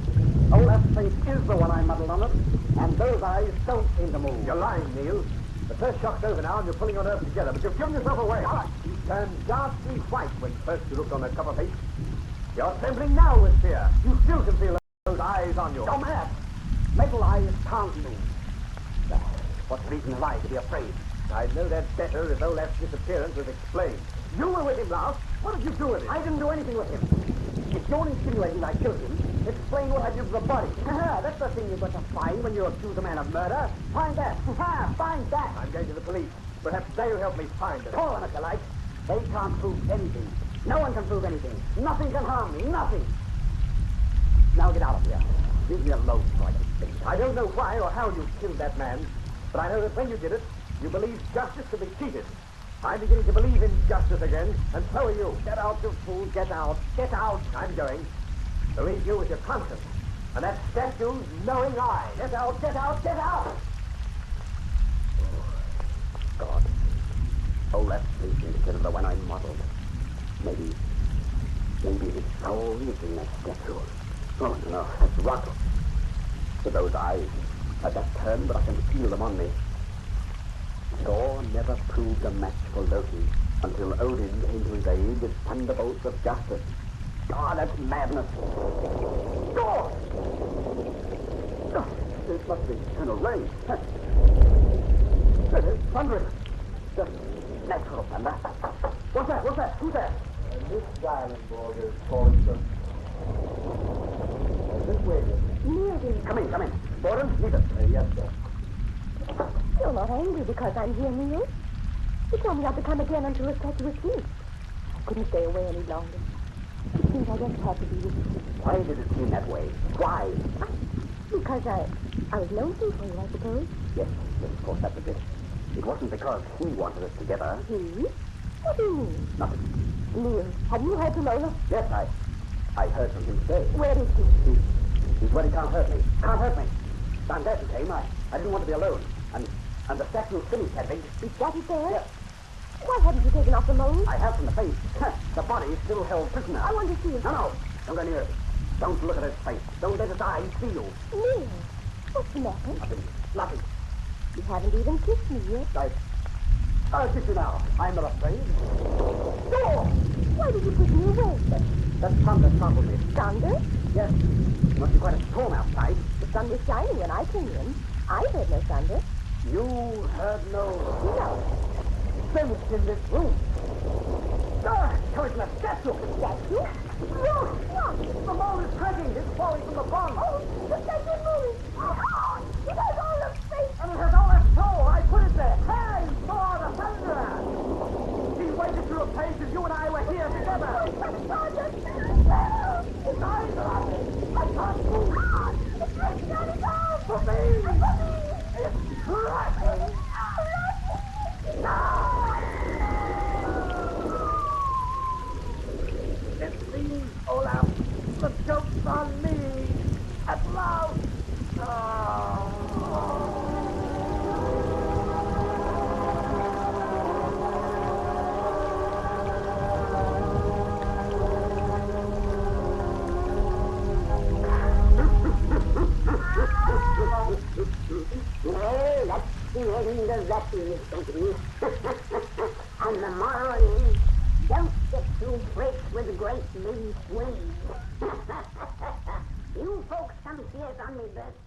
Olaf's face is the one I muddled on it, and those eyes don't seem to move. You're lying, Neil. The first shock's over now, and you're pulling your nerves together, but you've given yourself away. You turned ghastly white when first you looked on that cover face. You're trembling now with fear. You still can feel those eyes on you. You're mad. Metal eyes can't move. What reason have I to be afraid? I'd know that better if Olaf's disappearance was explained. You were with him last. What did you do with him? I didn't do anything with him. If you're insinuating I killed him, explain what I did to the body. That's the thing you've got to find when you accuse a man of murder. Find that. Find that. I'm going to the police. Perhaps they'll help me find it. Call them if you like. They can't prove anything. No one can prove anything. Nothing can harm me. Nothing. Now get out of here. Leave me alone so I can think. I don't know why or how you killed that man, but I know that when you did it, you believed justice to be cheated. I'm beginning to believe in justice again, and so are you. Get out, you fool. Get out. Get out. I'm going. To leave you with your conscience, and that statue's knowing eye. Get out. Get out. Get out. God. Olaf's face instead of the one I modeled. Maybe his soul is in that statue. Oh, no, that's rot. With those eyes, I just turned, but I can feel them on me. Thor never proved a match for Loki until Odin came to his aid with thunderbolts of justice. God, that's madness. Thor! Oh, this must be eternal rain. It's thundering. Just natural thunder. What's that? What's that? Who's that? This silent board is calling some. This way. Come in, come in. Borden, leave us. Yes, sir. You're not angry because I'm here, Neil. You told me not to come again until the statue was finished. I couldn't stay away any longer. It seems I just had to be with you. Why did it seem that way? Why? Because I was lonesome for you, I suppose. Yes, of course, that was it. It wasn't because he wanted us together. He? What do you mean? Nothing. Neil, have you heard from Lola? Yes, I heard from him today. Where is he? He's where he can't hurt me. Can't hurt me. I'm there to came. I didn't want to be alone. And the statue of Philly had been... Is that it there? Yes. Why haven't you taken off the mold? I have from the face. The body is still held prisoner. I want to see it. No. Don't go near it. Don't look at his face. Don't let his eyes see you. Neil, what's the matter? Nothing. You haven't even kissed me yet. I'll kiss you now. I'm not afraid. Door! Why did you push me away? That thunder startled me. Thunder? Yes. It must be quite a storm outside. The sun was shining when I came in. I heard no thunder. You heard no... No. Then it's in this room. Coming from a statue. Statue? Look! The mold is cracking. It's falling from the bottom. Oh, the statue is moving. It has all the face. And it has all that soul. I put it there. Hey, saw the thunder. He waited through a page as you and I were here together. His eyes are on me. I can't move. It's breaking out his arms. For me. It's cracking. It seems, Olaf, the joke's on me. At last. Well, that's the end of that mystery. And the moral is, don't get too fresh with great big swings. You folks come see us on me birthday.